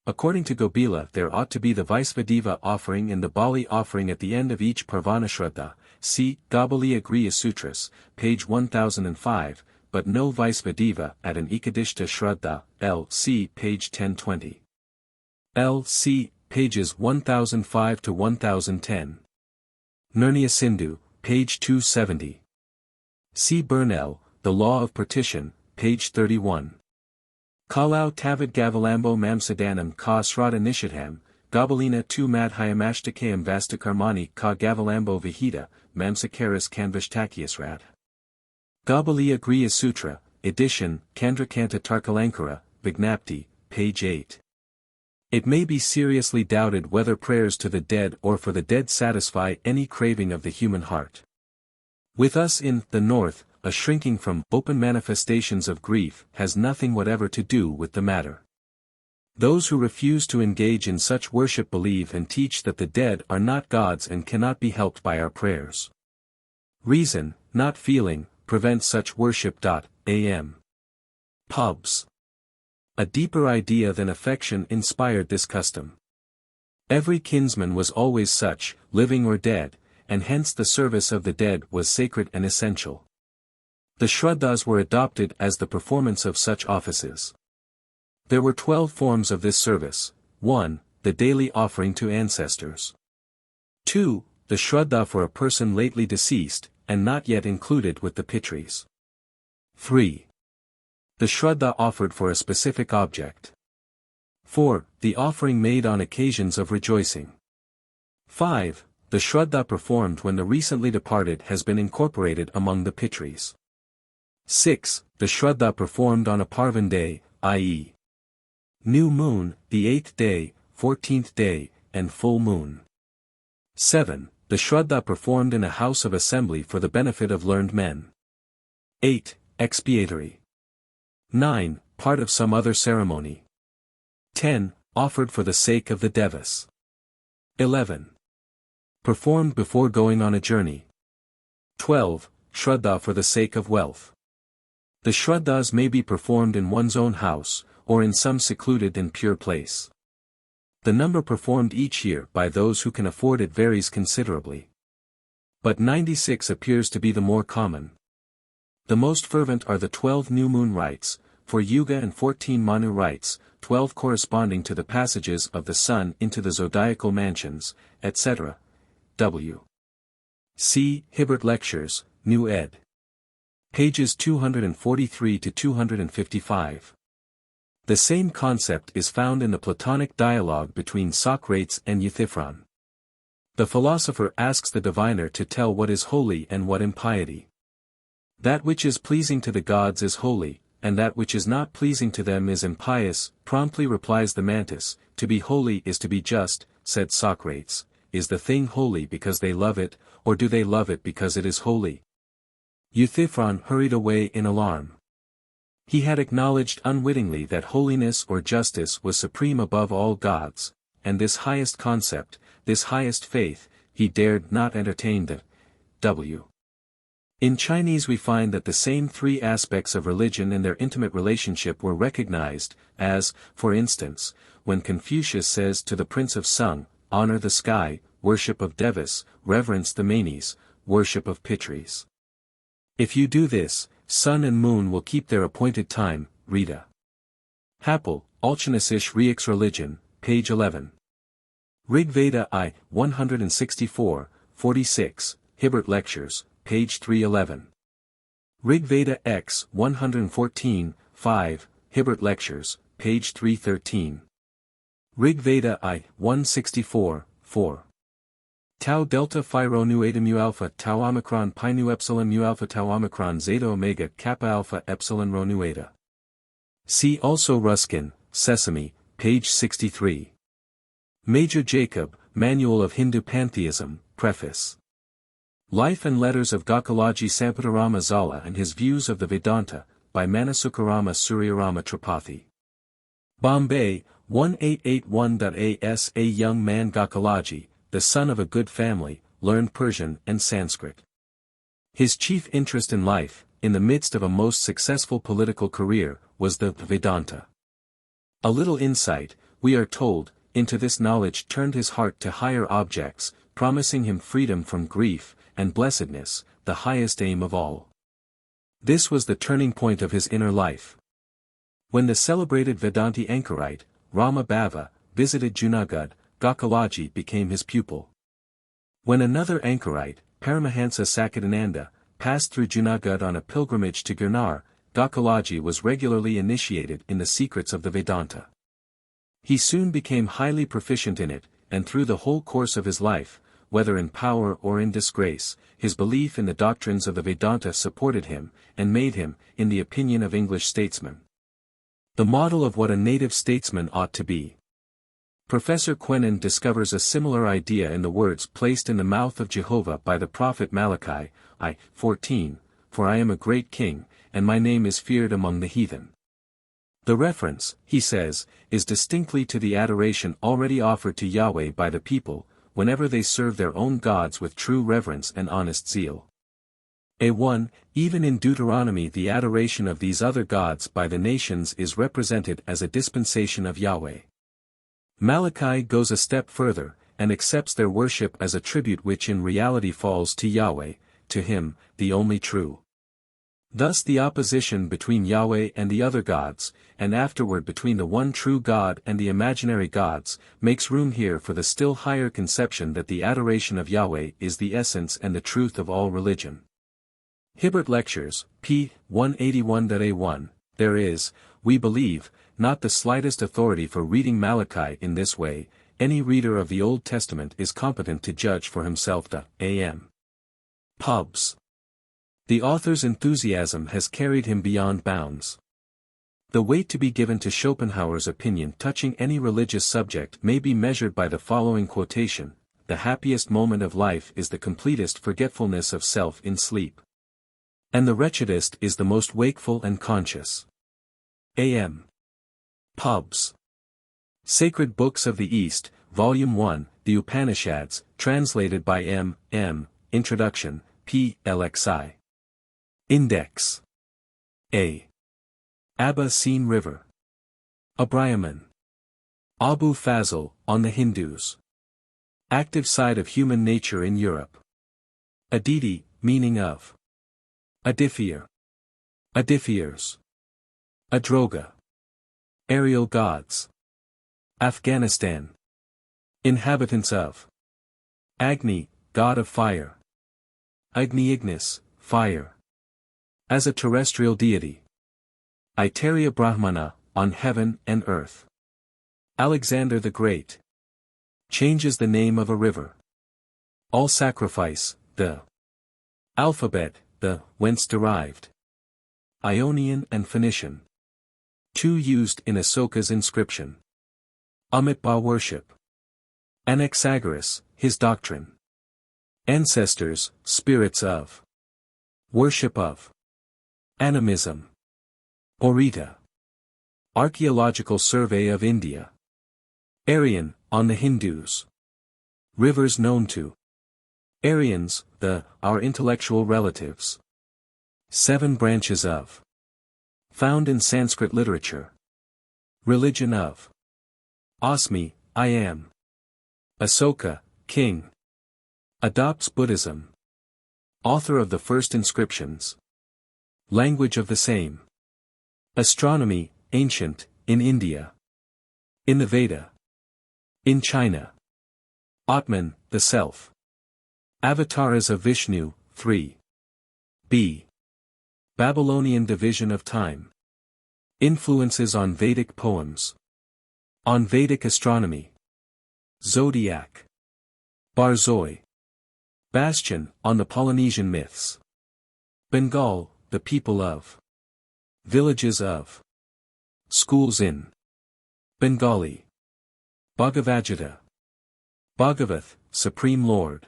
According to Gobila there ought to be the Vaisvadeva offering and the Bali offering at the end of each Parvana Shraddha, see Gabaliya Griya Sutras, page 1005, but no Vaisvadeva at an Ekadishta Shraddha, L.C. page 1020. L.C. pages 1005 to 1010. Nirnaya Sindhu, page 270. C. Burnell, The Law of Partition, page 31. Kalau Tavid Gavalambo Mamsadanam Ka Srada Nishadham, Gabalina tu Madhyamashtakayam Vastakarmani Ka Gavalambo Vihita, Mamsakaris Kanvashtakyasrad. Gabaliya Griya Sutra, edition, Kandrakanta Tarkalankara, Vignapti, page 8. It may be seriously doubted whether prayers to the dead or for the dead satisfy any craving of the human heart. With us in the North, a shrinking from open manifestations of grief has nothing whatever to do with the matter. Those who refuse to engage in such worship believe and teach that the dead are not gods and cannot be helped by our prayers. Reason, not feeling, prevents such worship. Am. Pubs. A deeper idea than affection inspired this custom. Every kinsman was always such, living or dead, and hence the service of the dead was sacred and essential. The Shraddhas were adopted as the performance of such offices. There were 12 forms of this service. 1. The daily offering to ancestors. 2. The Shraddha for a person lately deceased, and not yet included with the Pitris. 3. The Shraddha offered for a specific object. 4. The offering made on occasions of rejoicing. 5. The Shraddha performed when the recently departed has been incorporated among the Pitris. 6. The Shraddha performed on a Parvan day, i.e. new moon, the 8th day, 14th day, and full moon. 7. The Shraddha performed in a house of assembly for the benefit of learned men. 8. Expiatory. 9. Part of some other ceremony. 10. Offered for the sake of the Devas. 11. Performed before going on a journey. 12. Shraddha for the sake of wealth. The Shraddhas may be performed in one's own house, or in some secluded and pure place. The number performed each year by those who can afford it varies considerably. But 96 appears to be the more common. The most fervent are the 12 new moon rites, for Yuga, and 14 Manu rites, 12 corresponding to the passages of the sun into the zodiacal mansions, etc. W. C. Hibbert Lectures, New ed. Pages 243 to 255. The same concept is found in the Platonic dialogue between Socrates and Euthyphron. The philosopher asks the diviner to tell what is holy and what impiety. That which is pleasing to the gods is holy, and that which is not pleasing to them is impious. Promptly replies the mantis, to be holy is to be just, said Socrates. Is the thing holy because they love it, or do they love it because it is holy? Euthyphron hurried away in alarm. He had acknowledged unwittingly that holiness or justice was supreme above all gods, and this highest concept, this highest faith, he dared not entertain. The W. In Chinese we find that the same three aspects of religion and their intimate relationship were recognized, as, for instance, when Confucius says to the Prince of Sung, honor the sky, worship of Devas, reverence the Manes, worship of Pitris. If you do this, sun and moon will keep their appointed time. Rita. Happel, Alchinesisch Riech's Religion, page 11. Rig Veda I, 164, 46, Hibbert Lectures, page 311. Rig Veda X, 114, 5, Hibbert Lectures, page 313. Rig Veda I, 164, 4. Tau delta phi rho nu eta mu alpha tau omicron pi nu epsilon mu alpha tau omicron zeta omega kappa alpha epsilon rho nu eta. See also Ruskin, Sesame, page 63. Major Jacob, Manual of Hindu Pantheism, Preface. Life and Letters of Gokulaji Samputarama Zala and His Views of the Vedanta, by Manasukarama Suryarama Tripathi. Bombay, 1881. A young man Gokulaji, the son of a good family, learned Persian and Sanskrit. His chief interest in life, in the midst of a most successful political career, was the Vedanta. A little insight, we are told, into this knowledge turned his heart to higher objects, promising him freedom from grief, and blessedness, the highest aim of all. This was the turning point of his inner life. When the celebrated Vedanti anchorite, Rama Bhava, visited Junagadh, Gokulaji became his pupil. When another anchorite, Paramahansa Sakhitananda, passed through Junagadh on a pilgrimage to Girnar, Gokulaji was regularly initiated in the secrets of the Vedanta. He soon became highly proficient in it, and through the whole course of his life, whether in power or in disgrace, his belief in the doctrines of the Vedanta supported him, and made him, in the opinion of English statesmen, the model of what a native statesman ought to be. Professor Quenin discovers a similar idea in the words placed in the mouth of Jehovah by the prophet Malachi, I, 14, for I am a great king, and my name is feared among the heathen. The reference, he says, is distinctly to the adoration already offered to Yahweh by the people, whenever they serve their own gods with true reverence and honest zeal. A1, even in Deuteronomy the adoration of these other gods by the nations is represented as a dispensation of Yahweh. Malachi goes a step further, and accepts their worship as a tribute which in reality falls to Yahweh, to Him, the only true. Thus the opposition between Yahweh and the other gods, and afterward between the one true God and the imaginary gods, makes room here for the still higher conception that the adoration of Yahweh is the essence and the truth of all religion. Hibbert Lectures, p. 181. A1, There is, we believe, not the slightest authority for reading Malachi in this way. Any reader of the Old Testament is competent to judge for himself the A.M. pubs. The author's enthusiasm has carried him beyond bounds. The weight to be given to Schopenhauer's opinion touching any religious subject may be measured by the following quotation: "The happiest moment of life is the completest forgetfulness of self in sleep. And the wretchedest is the most wakeful and conscious." A.M. pubs. Sacred Books of the East, Volume 1, The Upanishads, translated by M. M. Introduction, P. LXI. Index. A. Abba Seen River. Abrahman. Abu Fazl, on the Hindus. Active side of human nature in Europe. Aditi, meaning of. Adifir. Adifirs. Adroga. Aerial gods. Afghanistan. Inhabitants of. Agni, god of fire. Agni Ignis, fire. As a terrestrial deity. Aitareya Brahmana, on heaven and earth. Alexander the Great. Changes the name of a river. All sacrifice, the. Alphabet, the, whence derived. Ionian and Phoenician. Two used in Asoka's inscription. Amitba worship. Anaxagoras, his doctrine. Ancestors, spirits of. Worship of. Animism. Orita. Archaeological Survey of India. Aryan, on the Hindus. Rivers known to. Aryans, the, our intellectual relatives. 7 branches of. Found in Sanskrit literature. Religion of. Asmi, I am. Asoka, king. Adopts Buddhism. Author of the first inscriptions. Language of the same. Astronomy, ancient, in India. In the Veda. In China. Atman, the self. Avatars of Vishnu, 3. B. Babylonian division of time. Influences on Vedic poems. On Vedic astronomy. Zodiac. Barzoi. Bastion, on the Polynesian myths. Bengal, the people of. Villages of. Schools in. Bengali. Bhagavad-gita. Bhagavath, Supreme Lord.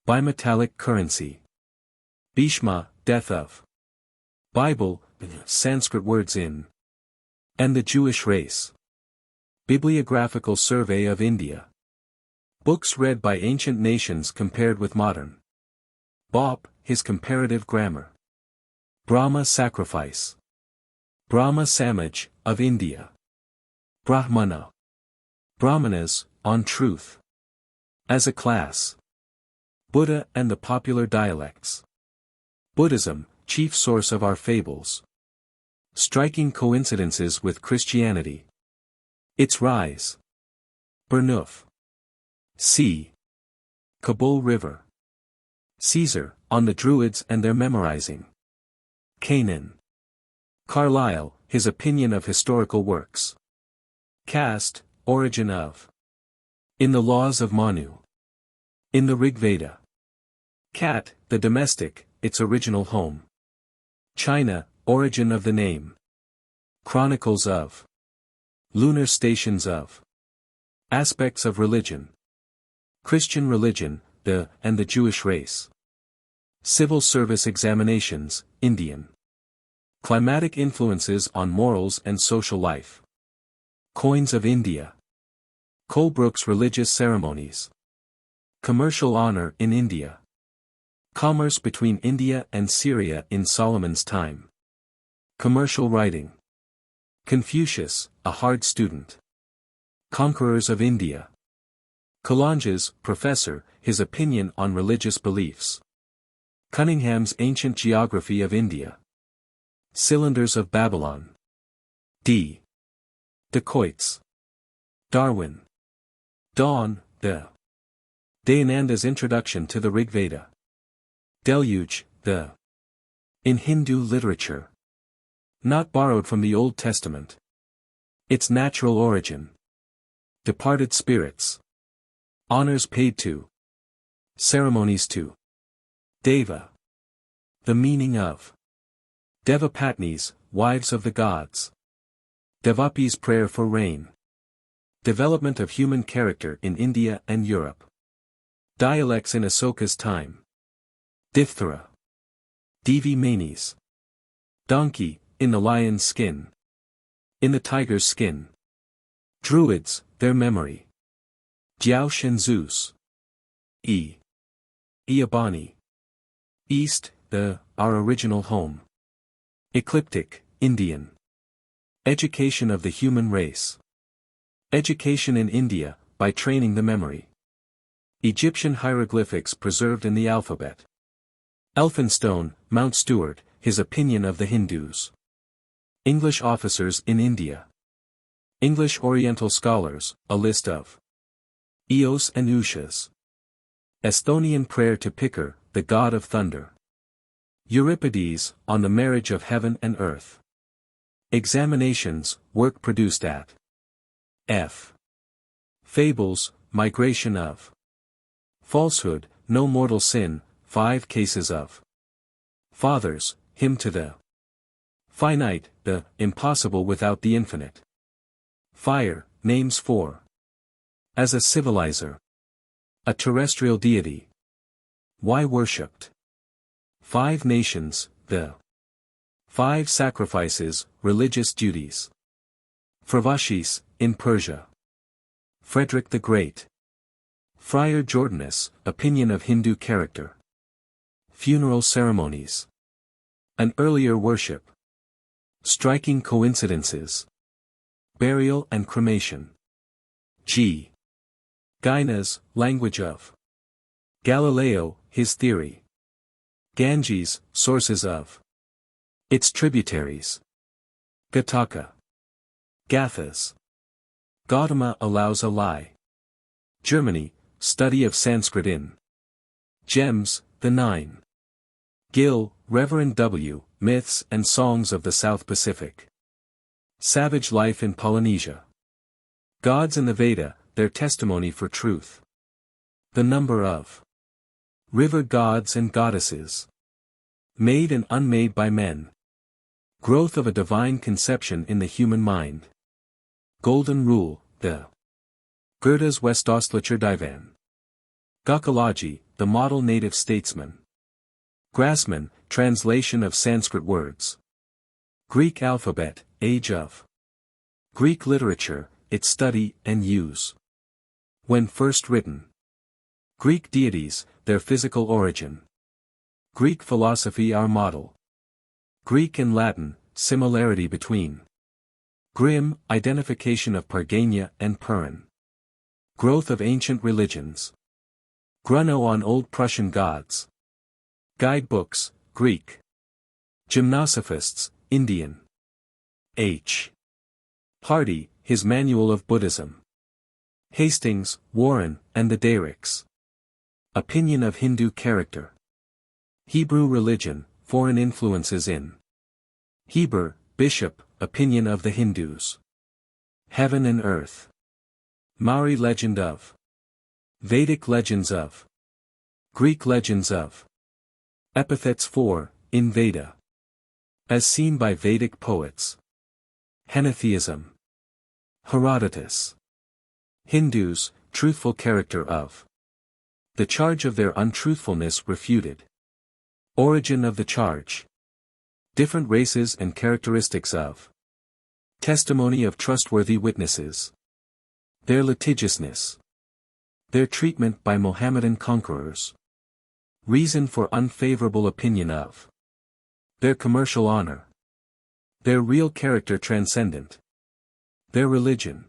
Bimetallic currency. Bhishma, death of. Bible, Sanskrit words in. And the Jewish race. Bibliographical Survey of India. Books read by ancient nations compared with modern. Bopp, his comparative grammar. Brahma sacrifice. Brahma Samaj, of India. Brahmana. Brahmanas, on truth. As a class. Buddha and the popular dialects. Buddhism, chief source of our fables. Striking coincidences with Christianity. Its rise. Burnuf. C. Kabul River. Caesar, on the Druids and their memorizing. Canaan. Carlyle, his opinion of historical works. Caste, origin of. In the laws of Manu. In the Rig Veda. Cat, the domestic, its original home. China, origin of the name. Chronicles of. Lunar stations of. Aspects of religion. Christian religion, the, and the Jewish race. Civil service examinations, Indian. Climatic influences on morals and social life. Coins of India. Colebrook's religious ceremonies. Commercial honor in India. Commerce between India and Syria in Solomon's time. Commercial writing. Confucius, a hard student. Conquerors of India. Coulanges, professor, his opinion on religious beliefs. Cunningham's Ancient Geography of India. Cylinders of Babylon. D. Dacoits. Darwin. Dawn, the. Dayananda's Introduction to the Rig Veda. Deluge, the. In Hindu literature. Not borrowed from the Old Testament. Its natural origin. Departed spirits. Honors paid to. Ceremonies to. Deva. The meaning of. Devapatnis, wives of the gods. Devapi's prayer for rain. Development of human character in India and Europe. Dialects in Asoka's time. Diphthera. Devi manis. Donkey, in the lion's skin. In the tiger's skin. Druids, their memory. Jaush and Zeus. Eabani. East, our original home. Ecliptic, Indian. Education of the human race. Education in India, by training the memory. Egyptian hieroglyphics preserved in the alphabet. Elphinstone, Mount Stuart, his opinion of the Hindus. English officers in India. English Oriental scholars, a list of. Eos and Ushas. Esthonian prayer to Pikar, the god of thunder. Euripides, on the marriage of heaven and earth. Examinations, work produced at. F. Fables, migration of. Falsehood, no mortal sin, 5 cases of. Fathers, hymn to the. Finite, the impossible without the infinite. Fire, names for. As a civilizer. A terrestrial deity. Why worshipped. 5 nations, the. 5 sacrifices, religious duties. Fravashis, in Persia. Frederick the Great. Friar Jordanus, opinion of Hindu character. Funeral ceremonies. An earlier worship. Striking coincidences. Burial and cremation. G. Gainas, language of. Galileo, his theory. Ganges, sources of. Its tributaries. Gataka. Gathas. Gautama allows a lie. Germany, study of Sanskrit in. Gems, the 9. Gill, Reverend W., Myths and Songs of the South Pacific. Savage life in Polynesia. Gods in the Veda, their testimony for truth. The number of. River gods and goddesses. Made and unmade by men. Growth of a divine conception in the human mind. Golden Rule, the. Goethe's Westostlicher Divan. Gokulaji, the model native statesman. Grassman, translation of Sanskrit words. Greek alphabet, age of. Greek literature, its study and use. When first written. Greek deities, their physical origin. Greek philosophy our model. Greek and Latin, similarity between. Grimm, identification of Pargania and Purin. Growth of ancient religions. Grunno on Old Prussian gods. Guidebooks, Greek. Gymnosophists, Indian. H. Hardy, his Manual of Buddhism. Hastings, Warren, and the Dairics. Opinion of Hindu character. Hebrew religion, foreign influences in. Heber, Bishop, opinion of the Hindus. Heaven and earth. Maori legend of. Vedic legends of. Greek legends of. Epithets for, in Veda. As seen by Vedic poets. Henotheism. Herodotus. Hindus, truthful character of. The charge of their untruthfulness refuted. Origin of the charge. Different races and characteristics of. Testimony of trustworthy witnesses. Their litigiousness. Their treatment by Mohammedan conquerors. Reason for unfavorable opinion of. Their commercial honor. Their real character transcendent. Their religion.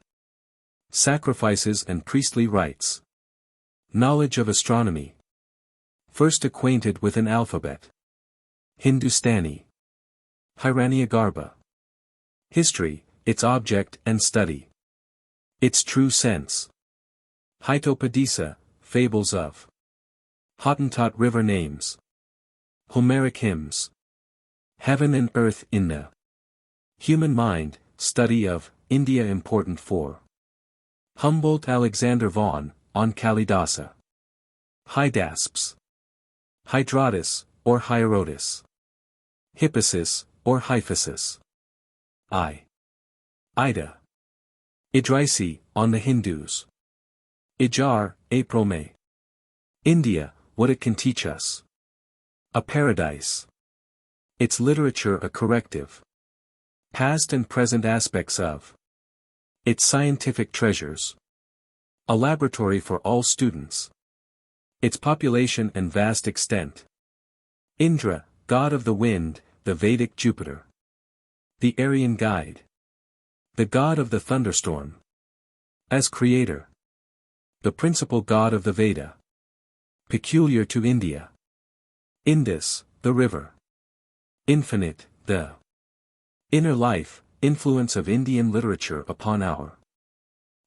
Sacrifices and priestly rites. Knowledge of astronomy. First acquainted with an alphabet. Hindustani. Hiranyagarbha. History, its object and study. Its true sense. Hitopadesa, fables of. Hottentot river names. Homeric hymns. Heaven and earth in the. Human Mind, Study of, India Important for. Humboldt Alexander Vaughan, on Kalidasa. Hydasps. Hydratus, or Hierotis. Hippasus, or Hyphasis. Ida. Idrisi, on the Hindus. Ijar, April-May. India, what it can teach us. A paradise. Its literature a corrective. Past and present aspects of. Its scientific treasures. A laboratory for all students. Its population and vast extent. Indra, god of the wind, the Vedic Jupiter. The Aryan guide. The god of the thunderstorm. As creator. The principal god of the Veda. Peculiar to India. Indus, the river. Infinite, the inner life, influence of Indian literature upon our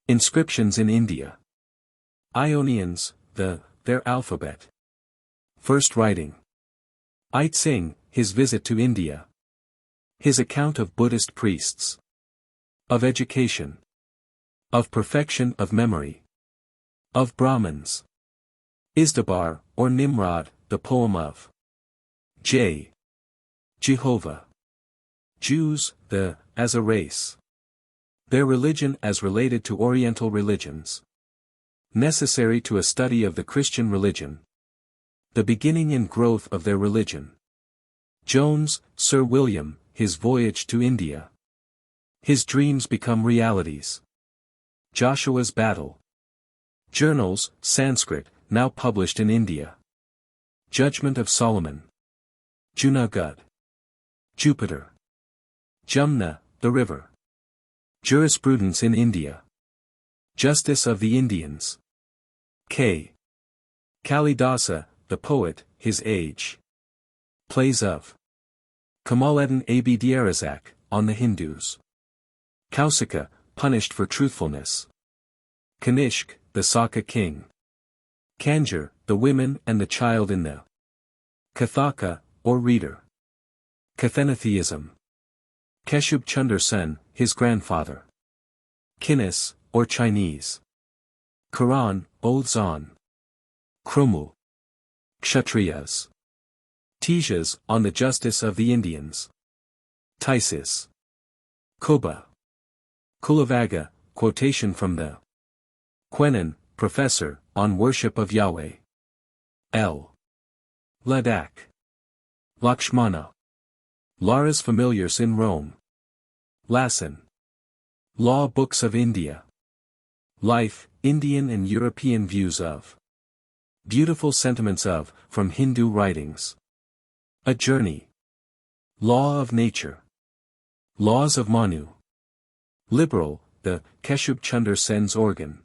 inscriptions in India. Ionians, their alphabet. First writing. Ait Singh, his visit to India. His account of Buddhist priests. Of education. Of perfection of memory. Of Brahmins. Izdabar, or Nimrod, the poem of Jehovah. Jews, as a race. Their religion as related to Oriental religions. Necessary to a study of the Christian religion. The beginning and growth of their religion. Jones, Sir William, his voyage to India. His dreams become realities. Joshua's battle. Journals, Sanskrit, now published in India. Judgment of Solomon. Junagadh. Jupiter. Jumna, the river. Jurisprudence in India. Justice of the Indians. Kalidasa, the poet, his age. Plays of. Kamaluddin Abd on the Hindus. Kausika, punished for truthfulness. Kanishk, the Saka king. Kanjar, the women and the child in the Kathaka, or reader. Kathanatheism. Keshub Chunder Sen, his grandfather. Kinnis, or Chinese. Quran, oaths on. Krumu. Kshatriyas. Tejas, on the justice of the Indians. Tysis. Kuba. Kulavaga, quotation from the Quenan, professor, on worship of Yahweh. Ladakh. Lakshmana. Laras familiars in Rome. Lassen. Law Books of India. Life, Indian and European views of. Beautiful sentiments of, from Hindu writings. A journey. Law of nature. Laws of Manu. Liberal, the Keshub Chunder Sen's organ.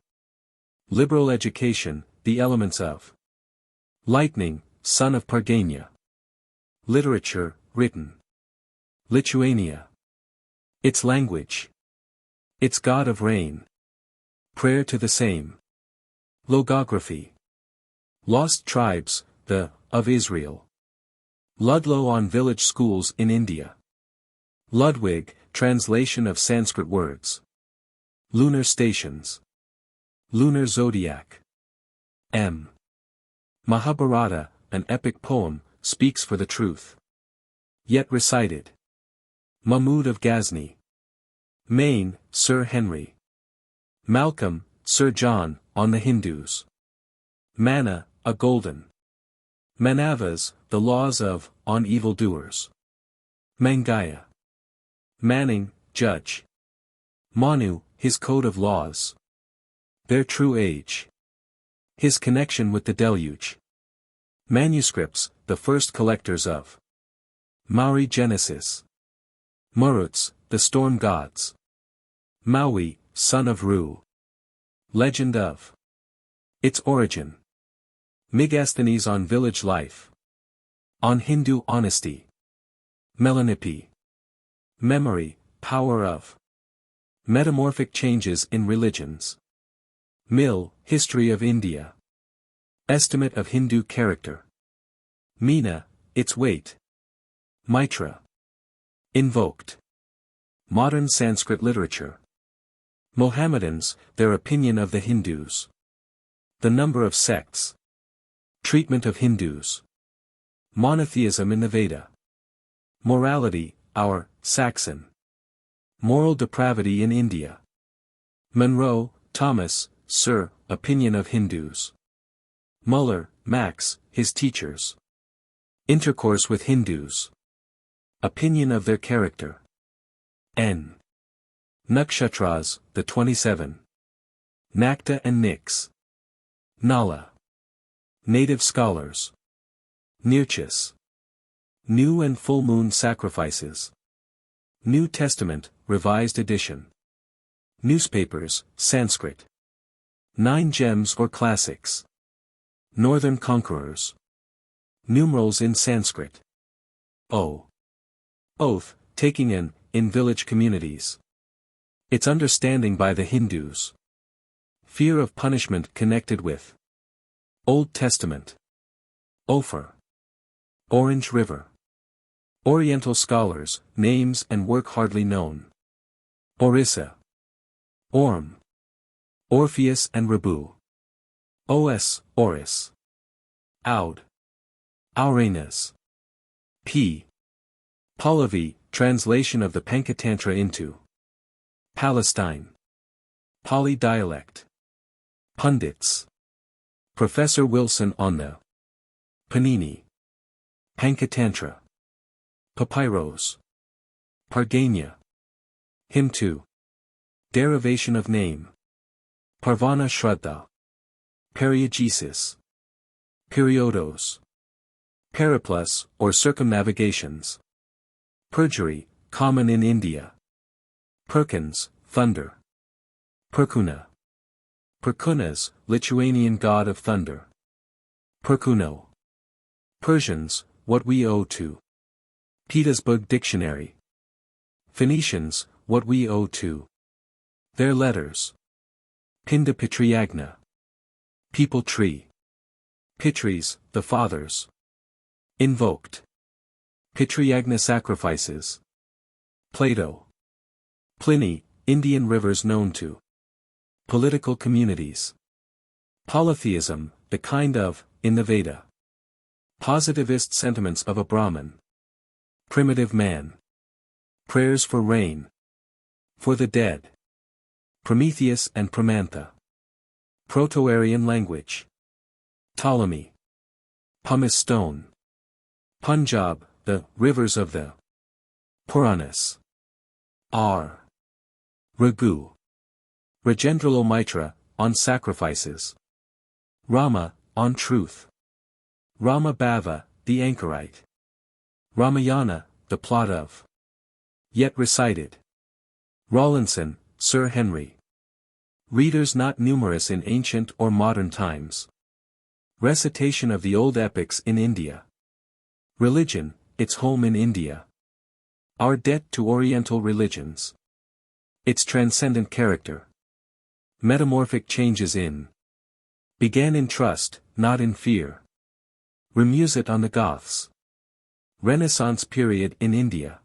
Liberal education, the elements of. Lightning, son of Parganya. Literature, written. Lithuania. Its language. Its god of rain. Prayer to the same. Logography. Lost tribes, of Israel. Ludlow on village schools in India. Ludwig, translation of Sanskrit words. Lunar stations. Lunar zodiac. M. Mahabharata, an epic poem, speaks for the truth. Yet recited. Mahmud of Ghazni. Maine, Sir Henry. Malcolm, Sir John, on the Hindus. Manna, a golden. Manavas, the laws of, on evildoers. Mangaya. Manning, judge. Manu, his code of laws. Their true age. His connection with the deluge. Manuscripts, the first collectors of. Maori Genesis. Maruts, the storm gods. Maui, son of Ru. Legend of. Its origin. Megasthenes on village life. On Hindu honesty. Melanippe. Memory, power of. Metamorphic changes in religions. Mill, history of India. Estimate of Hindu character. Meena, its weight. Mitra. Invoked. Modern Sanskrit literature. Mohammedans, their opinion of the Hindus. The number of sects. Treatment of Hindus. Monotheism in the Veda. Morality, our, Saxon. Moral depravity in India. Monroe, Thomas, Sir, opinion of Hindus. Müller, Max, his teachers. Intercourse with Hindus. Opinion of their character. N. Nakshatras, the 27. Nakta and Nix. Nala. Native scholars. Nirchis. New and full moon sacrifices. New Testament, Revised Edition. Newspapers, Sanskrit. 9 gems or classics. Northern conquerors. Numerals in Sanskrit. O. Oath, taking in village communities. Its understanding by the Hindus. Fear of punishment connected with. Old Testament. Ophir. Orange River. Oriental scholars, names and work hardly known. Orissa. Orm. Orpheus and Rebu. Os, Oris. Aud. Auranas. P. Pahlavi, translation of the Panchatantra into Palestine. Pali dialect. Pundits. Professor Wilson on the Panini. Panchatantra. Papyrus. Parganya. Hymn 2. Derivation of name. Parvana Shraddha. Periegesis. Periodos. Periplus, or circumnavigations. Perjury, common in India. Perkins, thunder. Perkuna. Perkunas, Lithuanian god of thunder. Perkuno. Persians, what we owe to. Petersburg Dictionary. Phoenicians, what we owe to. Their letters. Pindapitriyagna. People tree. Pitris, the fathers. Invoked. Pitriyagna sacrifices. Plato. Pliny, Indian rivers known to. Political communities. Polytheism, the kind of, in the Veda. Positivist sentiments of a Brahmin. Primitive man. Prayers for rain. For the dead. Prometheus and Pramantha. Proto-Aryan language. Ptolemy. Pumice stone. Punjab, the rivers of the Puranas. R. Raghu. Rajendralal Mitra, on sacrifices. Rama, on truth. Rama Bhava, the anchorite. Ramayana, the plot of. Yet recited. Rawlinson, Sir Henry. Readers not numerous in ancient or modern times. Recitation of the old epics in India. Religion, its home in India. Our debt to Oriental religions. Its transcendent character. Metamorphic changes in. Began in trust, not in fear. Remusate on the Goths. Renaissance period in India.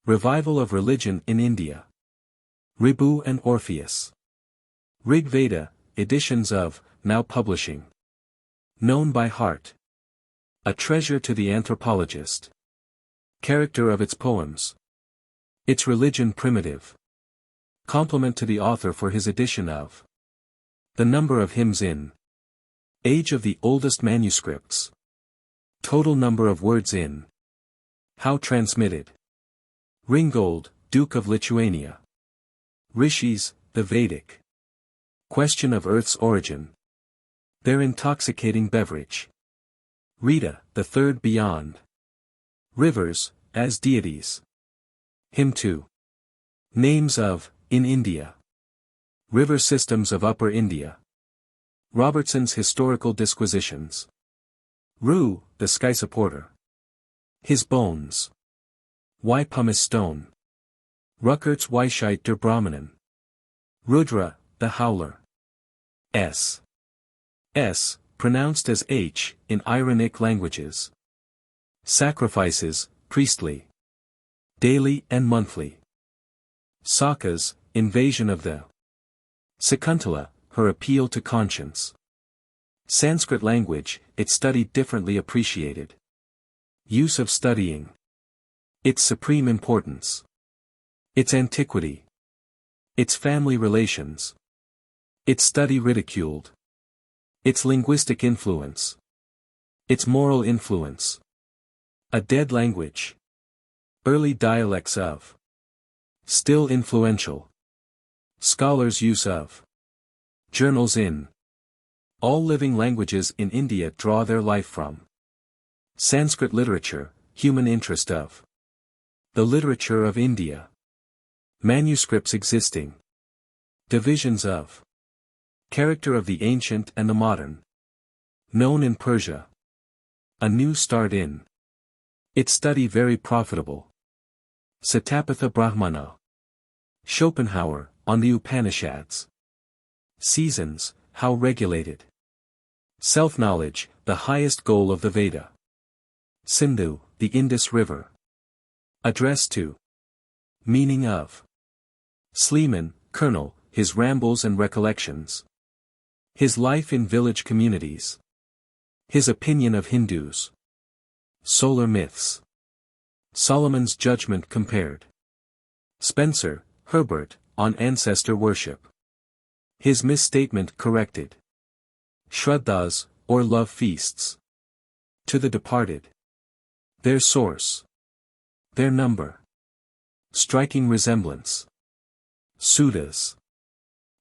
Revival of religion in India. Ribu and Orpheus. Rig Veda, editions of, now publishing. Known by heart. A treasure to the anthropologist. Character of its poems. Its religion primitive. Compliment to the author for his edition of. The number of hymns in. Age of the oldest manuscripts. Total number of words in. How transmitted. Ringgold, Duke of Lithuania. Rishis, the Vedic. Question of Earth's origin. Their intoxicating beverage. Rita, the third beyond. Rivers, as deities. Hymn 2. Names of, in India. River systems of Upper India. Robertson's Historical Disquisitions. Ru, the sky supporter. His bones. Why pumice stone. Ruckert's Weisheit der Brahmanen. Rudra, the howler. S. S, pronounced as H, in Iranic languages. Sacrifices, priestly. Daily and monthly. Saka's invasion of the Sakuntala, her appeal to conscience. Sanskrit language, its studied differently appreciated. Use of studying. Its supreme importance. Its antiquity. Its family relations. Its study ridiculed. Its linguistic influence. Its moral influence. A dead language. Early dialects of. Still influential. Scholars' use of. Journals in. All living languages in India draw their life from. Sanskrit literature, human interest of. The literature of India. Manuscripts existing. Divisions of. Character of the ancient and the modern. Known in Persia. A new start in. Its study very profitable. Satapatha Brahmana. Schopenhauer, on the Upanishads. Seasons, how regulated. Self-knowledge, the highest goal of the Veda. Sindhu, the Indus River. Address to. Meaning of. Sleeman, Colonel, his rambles and recollections. His life in village communities. His opinion of Hindus. Solar myths. Solomon's judgment compared. Spencer, Herbert, on ancestor worship. His misstatement corrected. Shraddhas, or love feasts. To the departed. Their source. Their number. Striking resemblance. Suttas.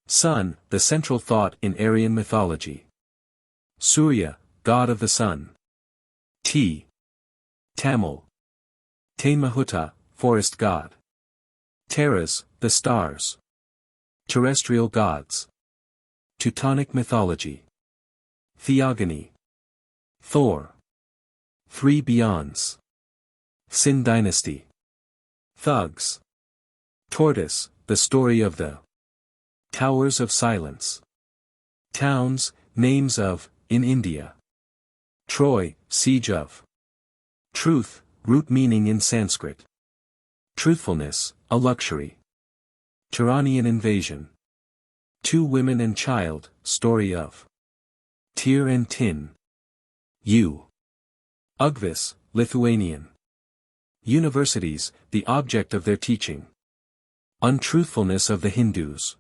Sun, the central thought in Aryan mythology. Surya, god of the sun. Tamil. Mahuta, forest god. Taras, the stars. Terrestrial gods. Teutonic mythology. Theogony. Thor. Three Beyonds. Sin dynasty. Thugs. Tortoise, the story of the Towers of Silence. Towns, names of, in India. Troy, siege of. Truth, root meaning in Sanskrit. Truthfulness, a luxury. Turanian invasion. Two women and child, story of. Tyr and Tin. Ugvis, Lithuanian. Universities, the object of their teaching. Untruthfulness of the Hindus.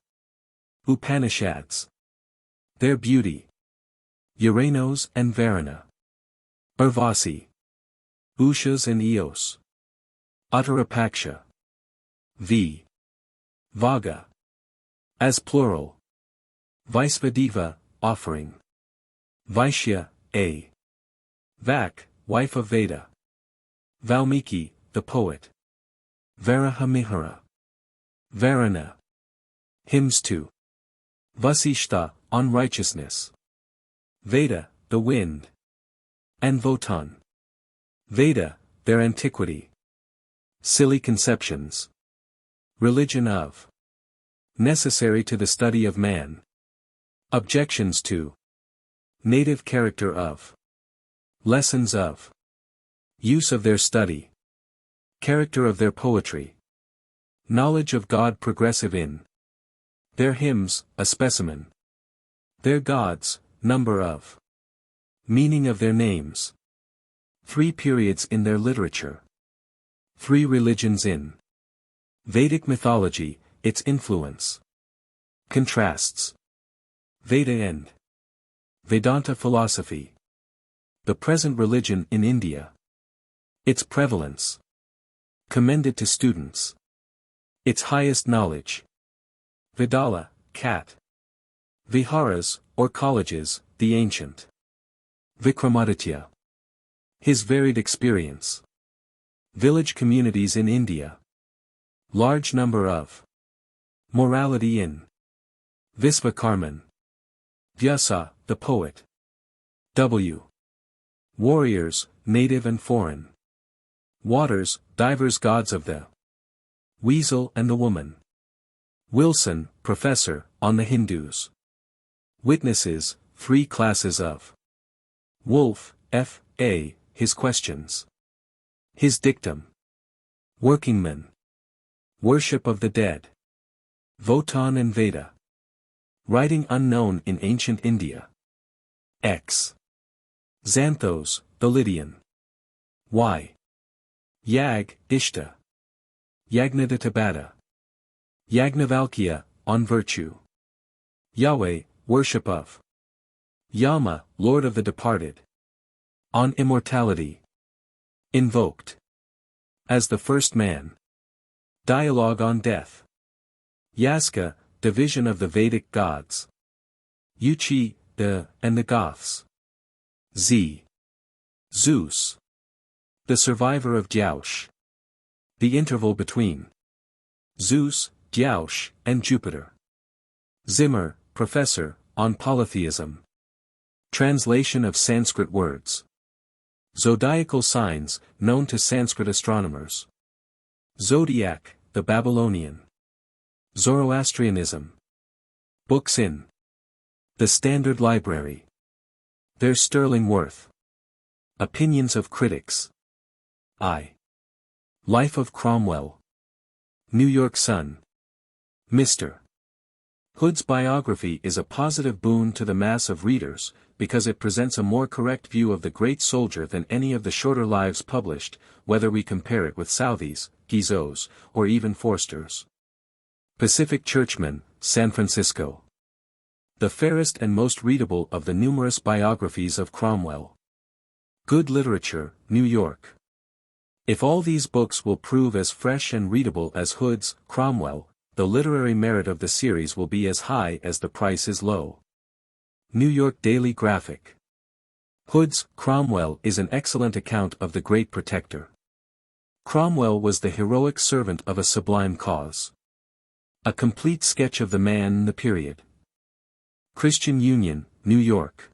Upanishads. Their beauty. Uranos and Varuna. Urvasi. Ushas and Eos. Uttarapaksha. Vaga. As plural. Vaisvadeva, offering. Vaishya, a. Vak, wife of Veda. Valmiki, the poet. Varahamihara. Varuna. Hymns to. Vasishta, on righteousness. Veda, the wind. And Votan. Veda, their antiquity. Silly conceptions. Religion of. Necessary to the study of man. Objections to. Native character of. Lessons of. Use of their study. Character of their poetry. Knowledge of God progressive in. Their hymns, a specimen. Their gods, number of. Meaning of their names. Three periods in their literature. Three religions in. Vedic mythology, its influence. Contrasts. Veda and Vedanta philosophy. The present religion in India. Its prevalence. Commended to students. Its highest knowledge. Vidala, cat. Viharas, or colleges, the ancient. Vikramaditya. His varied experience. Village communities in India. Large number of. Morality in. Visvakarman. Vyasa, the poet. Warriors, native and foreign. Waters, divers gods of the. Weasel and the woman. Wilson, professor, on the Hindus. Witnesses, three classes of. Wolf, F.A., his questions. His dictum. Workingman. Worship of the dead. Votan and Veda. Writing unknown in ancient India. X. Xanthos, the Lydian. Y. Yag, Ishta. Yagnadatabata. Yagnavalkya, on virtue. Yahweh, worship of. Yama, Lord of the departed. On immortality. Invoked. As the first man. Dialogue on death. Yaska, division of the Vedic gods. Yuchi, and the Goths. Z. Zeus. The survivor of Jaush. The interval between. Zeus, Jaush, and Jupiter. Zimmer, professor, on polytheism. Translation of Sanskrit words. Zodiacal signs, known to Sanskrit astronomers. Zodiac, the Babylonian. Zoroastrianism. Books in the Standard Library. Their sterling worth. Opinions of critics. I. Life of Cromwell. New York Sun. Mr. Hood's biography is a positive boon to the mass of readers, because it presents a more correct view of the great soldier than any of the shorter lives published, whether we compare it with Southey's, Guizot's, or even Forster's. Pacific Churchman, San Francisco. The fairest and most readable of the numerous biographies of Cromwell. Good Literature, New York. If all these books will prove as fresh and readable as Hood's, Cromwell, the literary merit of the series will be as high as the price is low. New York Daily Graphic. Hood's, Cromwell is an excellent account of the great protector. Cromwell was the heroic servant of a sublime cause. A complete sketch of the man in the period. Christian Union, New York.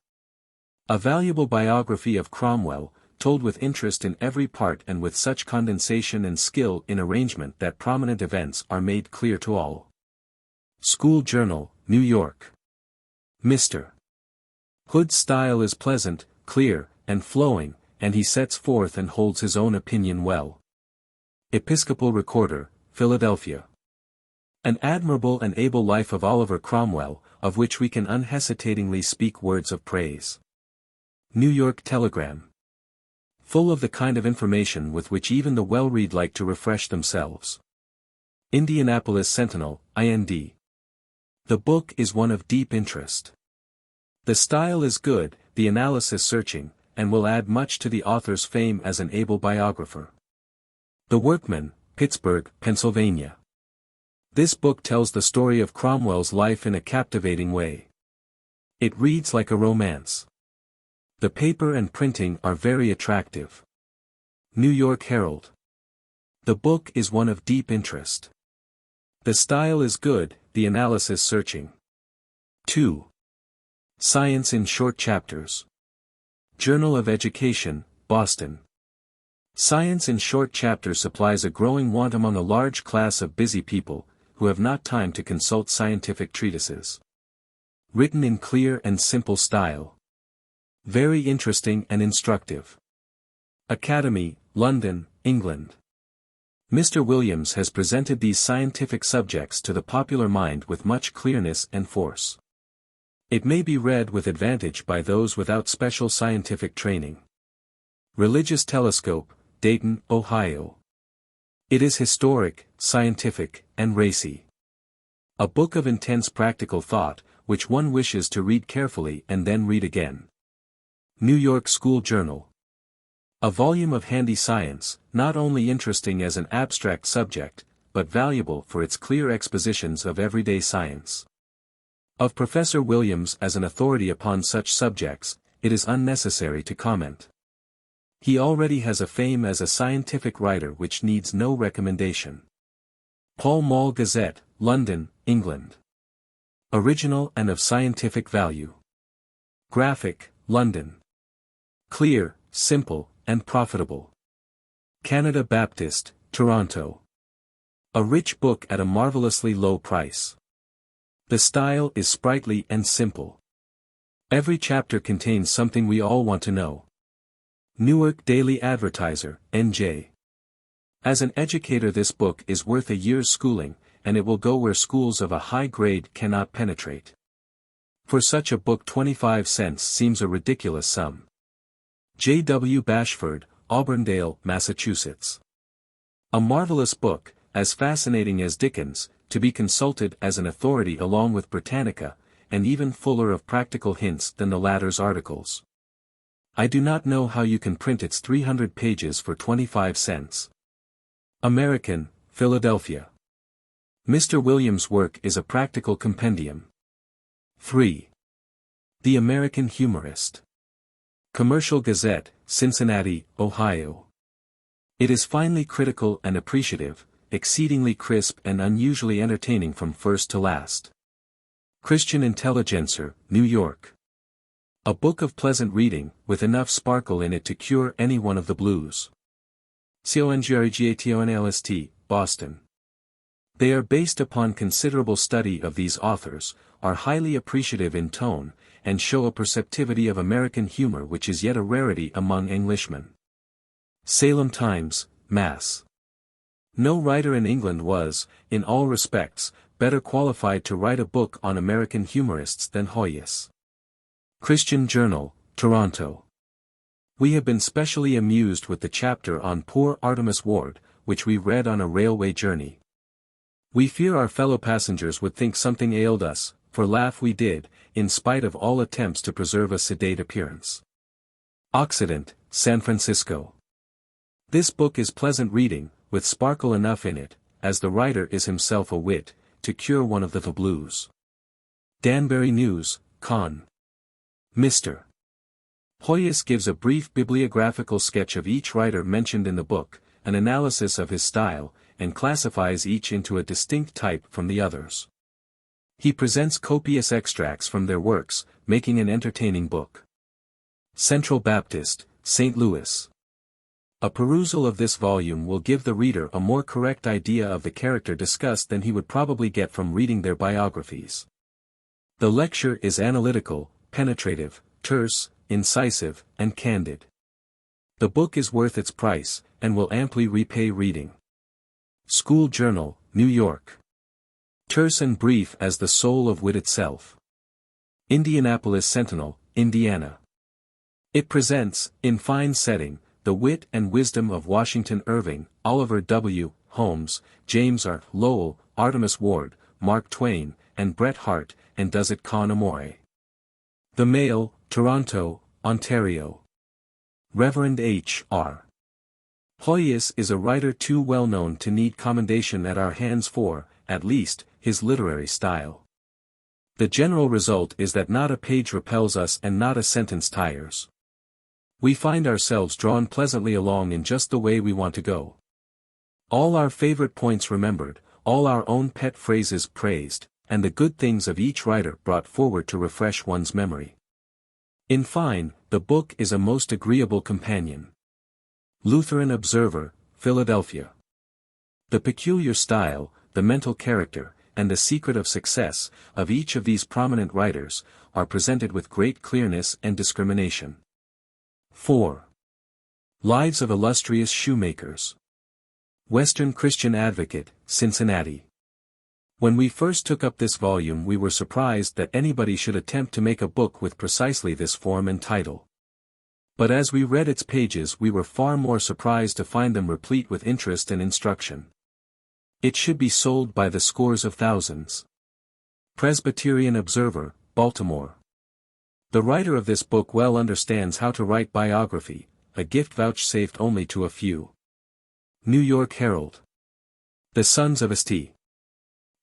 A valuable biography of Cromwell, told with interest in every part and with such condensation and skill in arrangement that prominent events are made clear to all. School Journal, New York. Mr. Hood's style is pleasant, clear, and flowing, and he sets forth and holds his own opinion well. Episcopal Recorder, Philadelphia. An admirable and able life of Oliver Cromwell, of which we can unhesitatingly speak words of praise. New York Telegram. Full of the kind of information with which even the well-read like to refresh themselves. Indianapolis Sentinel, IND. The book is one of deep interest. The style is good, the analysis searching, and will add much to the author's fame as an able biographer. The Workman, Pittsburgh, Pennsylvania. This book tells the story of Cromwell's life in a captivating way. It reads like a romance. The paper and printing are very attractive. New York Herald. The book is one of deep interest. The style is good, the analysis searching. 2. Science in Short Chapters. Journal of Education, Boston. Science in short chapters supplies a growing want among a large class of busy people, who have not time to consult scientific treatises. Written in clear and simple style. Very interesting and instructive. Academy, London, England. Mr. Williams has presented these scientific subjects to the popular mind with much clearness and force. It may be read with advantage by those without special scientific training. Religious Telescope, Dayton, Ohio. It is historic, scientific, and racy. A book of intense practical thought, which one wishes to read carefully and then read again. New York School Journal. A volume of handy science, not only interesting as an abstract subject, but valuable for its clear expositions of everyday science. Of Professor Williams as an authority upon such subjects, it is unnecessary to comment. He already has a fame as a scientific writer which needs no recommendation. Pall Mall Gazette, London, England. Original and of scientific value. Graphic, London. Clear, simple, and profitable. Canada Baptist, Toronto. A rich book at a marvelously low price. The style is sprightly and simple. Every chapter contains something we all want to know. Newark Daily Advertiser, N.J. As an educator, this book is worth a year's schooling, and it will go where schools of a high grade cannot penetrate. For such a book 25 cents seems a ridiculous sum. J. W. Bashford, Auburndale, Massachusetts. A marvelous book, as fascinating as Dickens, to be consulted as an authority along with Britannica, and even fuller of practical hints than the latter's articles. I do not know how you can print its 300 pages for 25 cents. American, Philadelphia. Mr. Williams' work is a practical compendium. 3. The American Humorist. Commercial Gazette, Cincinnati, Ohio. It is finely critical and appreciative, exceedingly crisp and unusually entertaining from first to last. Christian Intelligencer, New York. A book of pleasant reading, with enough sparkle in it to cure any one of the blues. CONGREGATONLST, Boston. They are based upon considerable study of these authors, are highly appreciative in tone, and show a perceptivity of American humor which is yet a rarity among Englishmen. Salem Times, Mass. No writer in England was, in all respects, better qualified to write a book on American humorists than Hoyes. Christian Journal, Toronto. We have been specially amused with the chapter on poor Artemus Ward, which we read on a railway journey. We fear our fellow passengers would think something ailed us, for laugh we did, in spite of all attempts to preserve a sedate appearance. Occident, San Francisco. This book is pleasant reading, with sparkle enough in it, as the writer is himself a wit, to cure one of the blues. Danbury News, Con. Mr. Hoyes gives a brief bibliographical sketch of each writer mentioned in the book, an analysis of his style, and classifies each into a distinct type from the others. He presents copious extracts from their works, making an entertaining book. Central Baptist, St. Louis. A perusal of this volume will give the reader a more correct idea of the character discussed than he would probably get from reading their biographies. The lecture is analytical, penetrative, terse, incisive, and candid. The book is worth its price, and will amply repay reading. School Journal, New York. Terse and brief as the soul of wit itself. Indianapolis Sentinel, Indiana. It presents, in fine setting, the wit and wisdom of Washington Irving, Oliver W. Holmes, James R. Lowell, Artemus Ward, Mark Twain, and Bret Harte, and does it con amore. The Mail, Toronto, Ontario. Reverend H. R. Hoyes is a writer too well known to need commendation at our hands for, at least, his literary style. The general result is that not a page repels us and not a sentence tires. We find ourselves drawn pleasantly along in just the way we want to go. All our favorite points remembered, all our own pet phrases praised, and the good things of each writer brought forward to refresh one's memory. In fine, the book is a most agreeable companion. Lutheran Observer, Philadelphia. The peculiar style, the mental character, and the secret of success, of each of these prominent writers, are presented with great clearness and discrimination. 4. Lives of Illustrious Shoemakers. Western Christian Advocate, Cincinnati. When we first took up this volume we were surprised that anybody should attempt to make a book with precisely this form and title. But as we read its pages we were far more surprised to find them replete with interest and instruction. It should be sold by the scores of thousands. Presbyterian Observer, Baltimore. The writer of this book well understands how to write biography, a gift vouchsafed only to a few. New York Herald. The Sons of St.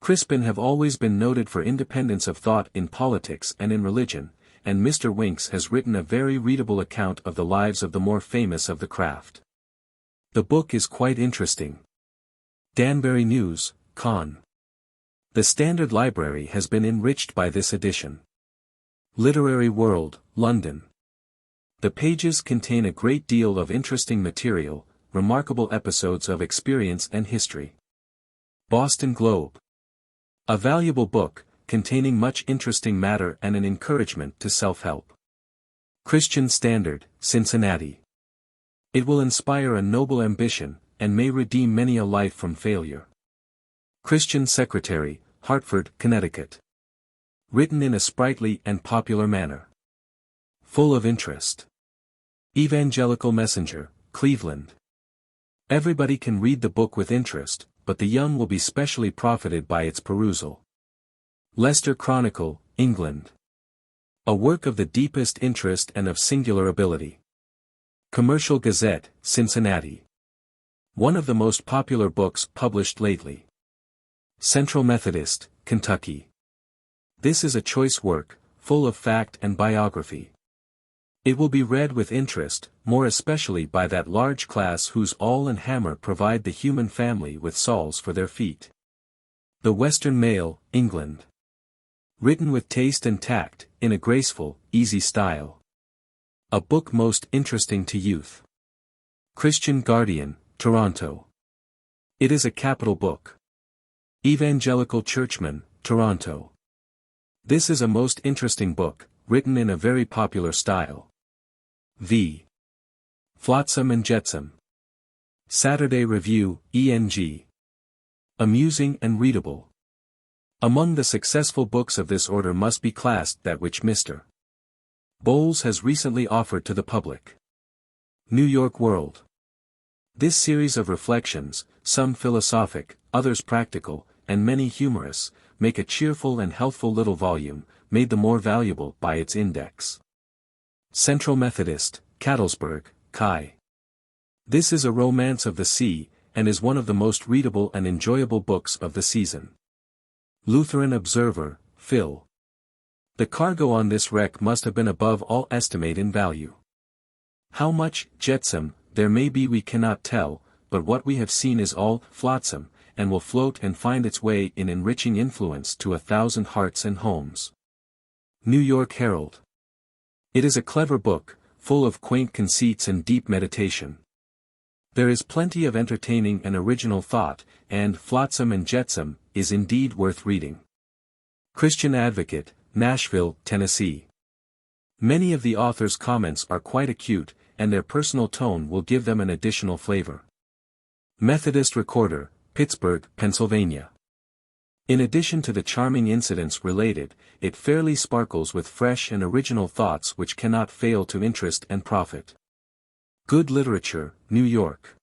Crispin have always been noted for independence of thought in politics and in religion, and Mr. Winks has written a very readable account of the lives of the more famous of the craft. The book is quite interesting. Danbury News, Con. The Standard Library has been enriched by this edition. Literary World, London. The pages contain a great deal of interesting material, remarkable episodes of experience and history. Boston Globe. A valuable book, containing much interesting matter and an encouragement to self-help. Christian Standard, Cincinnati. It will inspire a noble ambition, and may redeem many a life from failure. Christian Secretary, Hartford, Connecticut. Written in a sprightly and popular manner. Full of interest. Evangelical Messenger, Cleveland. Everybody can read the book with interest, but the young will be specially profited by its perusal. Leicester Chronicle, England. A work of the deepest interest and of singular ability. Commercial Gazette, Cincinnati. One of the most popular books published lately. Central Methodist, Kentucky. This is a choice work, full of fact and biography. It will be read with interest, more especially by that large class whose awl and hammer provide the human family with soles for their feet. The Western Mail, England. Written with taste and tact, in a graceful, easy style. A book most interesting to youth. Christian Guardian, Toronto. It is a capital book. Evangelical Churchman, Toronto. This is a most interesting book, written in a very popular style. V. Flotsam and Jetsam. Saturday Review, ENG. Amusing and readable. Among the successful books of this order must be classed that which Mr. Bowles has recently offered to the public. New York World. This series of reflections, some philosophic, others practical, and many humorous, make a cheerful and healthful little volume, made the more valuable by its index. Central Methodist, Cattlesburg, Chi. This is a romance of the sea, and is one of the most readable and enjoyable books of the season. Lutheran Observer, Phil. The cargo on this wreck must have been above all estimate in value. How much jetsam there may be we cannot tell, but what we have seen is all flotsam, and will float and find its way in enriching influence to 1,000 hearts and homes. New York Herald. It is a clever book, full of quaint conceits and deep meditation. There is plenty of entertaining and original thought, and Flotsam and Jetsam is indeed worth reading. Christian Advocate, Nashville, Tennessee. Many of the author's comments are quite acute, and their personal tone will give them an additional flavor. Methodist Recorder, Pittsburgh, Pennsylvania. In addition to the charming incidents related, it fairly sparkles with fresh and original thoughts which cannot fail to interest and profit. Good Literature, New York.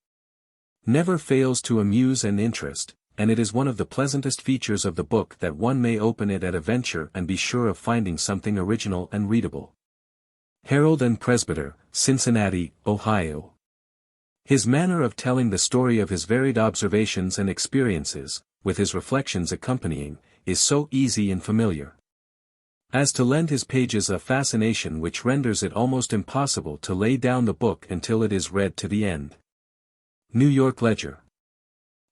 Never fails to amuse and interest, and it is one of the pleasantest features of the book that one may open it at a venture and be sure of finding something original and readable. Herald and Presbyter, Cincinnati, Ohio. His manner of telling the story of his varied observations and experiences, with his reflections accompanying, is so easy and familiar as to lend his pages a fascination which renders it almost impossible to lay down the book until it is read to the end. New York Ledger.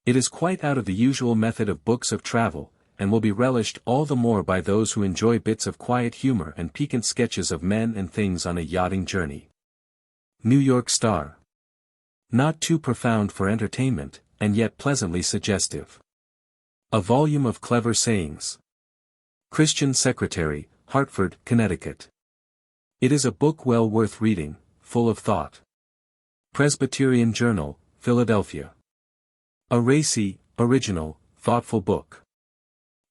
It is quite out of the usual method of books of travel, and will be relished all the more by those who enjoy bits of quiet humor and piquant sketches of men and things on a yachting journey. New York Star. Not too profound for entertainment, and yet pleasantly suggestive. A volume of clever sayings. Christian Secretary, Hartford, Connecticut. It is a book well worth reading, full of thought. Presbyterian Journal, Philadelphia. A racy, original, thoughtful book.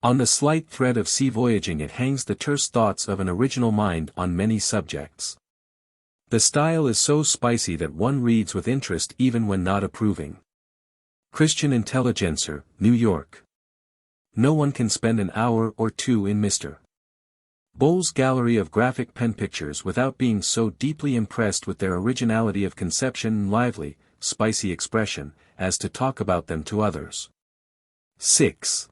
On the slight thread of sea voyaging it hangs the terse thoughts of an original mind on many subjects. The style is so spicy that one reads with interest even when not approving. Christian Intelligencer, New York. No one can spend an hour or two in Mr. Bowles' gallery of graphic pen pictures without being so deeply impressed with their originality of conception and lively, spicy expression, as to talk about them to others. 6.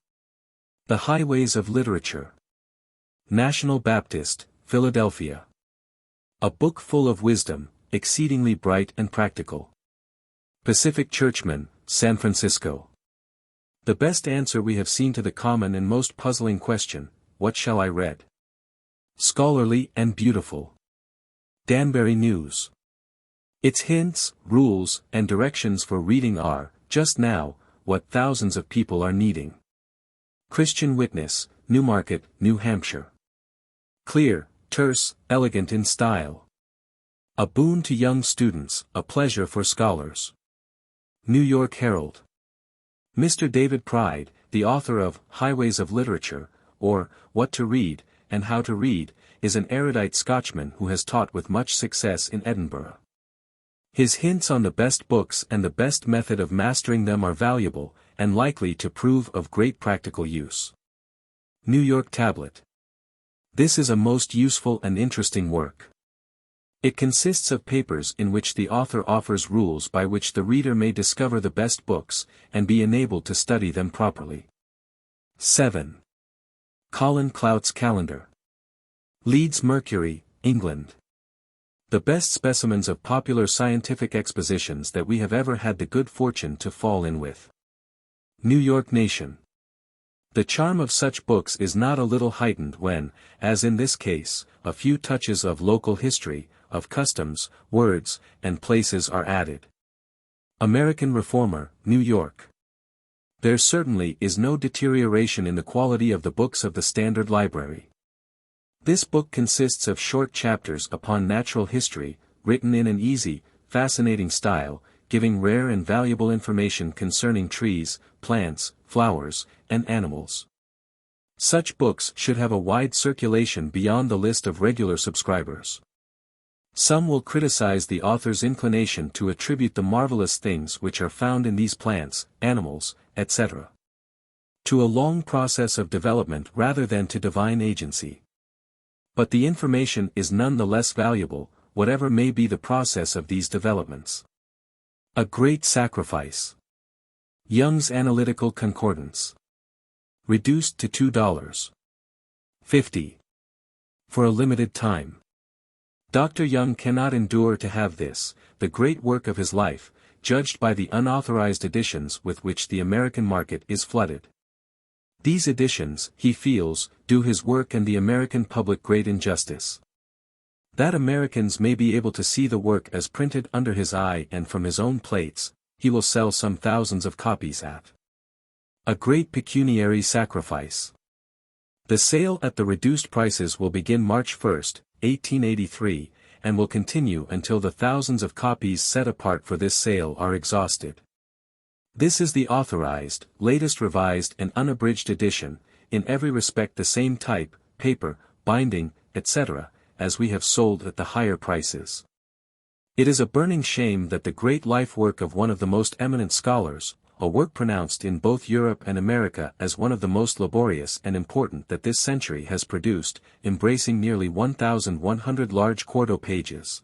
The Highways of Literature. National Baptist, Philadelphia. A book full of wisdom, exceedingly bright and practical. Pacific Churchman, San Francisco. The best answer we have seen to the common and most puzzling question, what shall I read? Scholarly and beautiful. Danbury News. Its hints, rules, and directions for reading are, just now, what thousands of people are needing. Christian Witness, Newmarket, New Hampshire. Clear, terse, elegant in style. A boon to young students, a pleasure for scholars. New York Herald. Mr. David Pride, the author of Highways of Literature, or What to Read, and How to Read, is an erudite Scotchman who has taught with much success in Edinburgh. His hints on the best books and the best method of mastering them are valuable, and likely to prove of great practical use. New York Tablet. This is a most useful and interesting work. It consists of papers in which the author offers rules by which the reader may discover the best books, and be enabled to study them properly. 7. Colin Clout's Calendar. Leeds Mercury, England. The best specimens of popular scientific expositions that we have ever had the good fortune to fall in with. New York Nation. The charm of such books is not a little heightened when, as in this case, a few touches of local history, of customs, words, and places are added. American Reformer, New York. There certainly is no deterioration in the quality of the books of the Standard Library. This book consists of short chapters upon natural history, written in an easy, fascinating style, giving rare and valuable information concerning trees, plants, flowers, and animals. Such books should have a wide circulation beyond the list of regular subscribers. Some will criticize the author's inclination to attribute the marvelous things which are found in these plants, animals, etc., to a long process of development rather than to divine agency. But the information is none the less valuable, whatever may be the process of these developments. A Great Sacrifice. Young's Analytical Concordance. Reduced to $2.50. For a limited time. Dr. Young cannot endure to have this, the great work of his life, judged by the unauthorized editions with which the American market is flooded. These editions, he feels, do his work and the American public great injustice. That Americans may be able to see the work as printed under his eye and from his own plates, he will sell some thousands of copies at a great pecuniary sacrifice. The sale at the reduced prices will begin March 1, 1883, and will continue until the thousands of copies set apart for this sale are exhausted. This is the authorized, latest revised and unabridged edition, in every respect the same type, paper, binding, etc., as we have sold at the higher prices. It is a burning shame that the great life work of one of the most eminent scholars, a work pronounced in both Europe and America as one of the most laborious and important that this century has produced, embracing nearly 1,100 large quarto pages,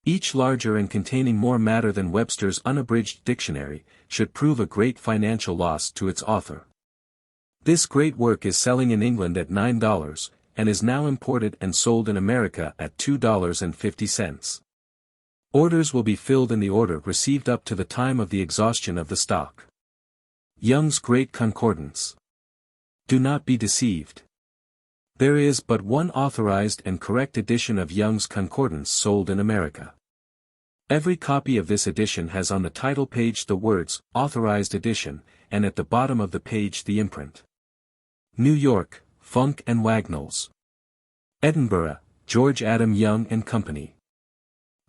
each larger and containing more matter than Webster's unabridged dictionary, should prove a great financial loss to its author. This great work is selling in England at $9, and is now imported and sold in America at $2.50. Orders will be filled in the order received up to the time of the exhaustion of the stock. Young's Great Concordance. Do not be deceived. There is but one authorized and correct edition of Young's Concordance sold in America. Every copy of this edition has on the title page the words, Authorized Edition, and at the bottom of the page the imprint. New York, Funk and Wagnalls. Edinburgh, George Adam Young and Company.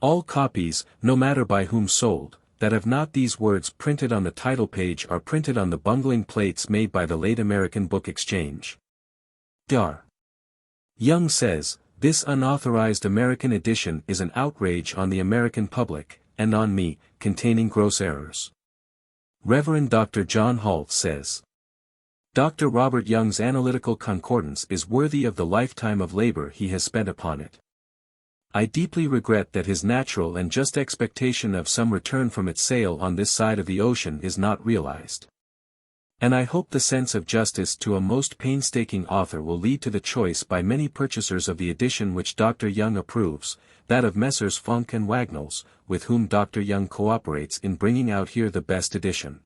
All copies, no matter by whom sold, that have not these words printed on the title page are printed on the bungling plates made by the late American Book Exchange. Dar. Young says, this unauthorized American edition is an outrage on the American public, and on me, containing gross errors. Reverend Dr. John Holt says, Dr. Robert Young's Analytical Concordance is worthy of the lifetime of labor he has spent upon it. I deeply regret that his natural and just expectation of some return from its sale on this side of the ocean is not realized. And I hope the sense of justice to a most painstaking author will lead to the choice by many purchasers of the edition which Dr. Young approves, that of Messrs. Funk and Wagnalls, with whom Dr. Young cooperates in bringing out here the best edition.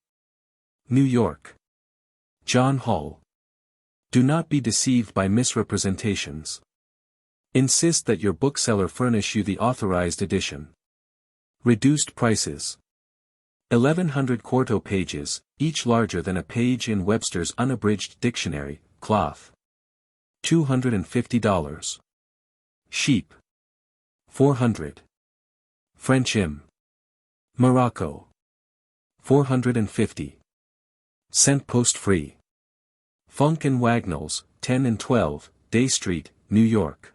New York. John Hull. Do not be deceived by misrepresentations. Insist that your bookseller furnish you the authorized edition. Reduced prices. 1,100 quarto pages, each larger than a page in Webster's unabridged dictionary, cloth. $250. Sheep. 400. French hymn. Morocco. 450 cent post free. Funk and Wagnalls, 10 and 12, Day Street, New York.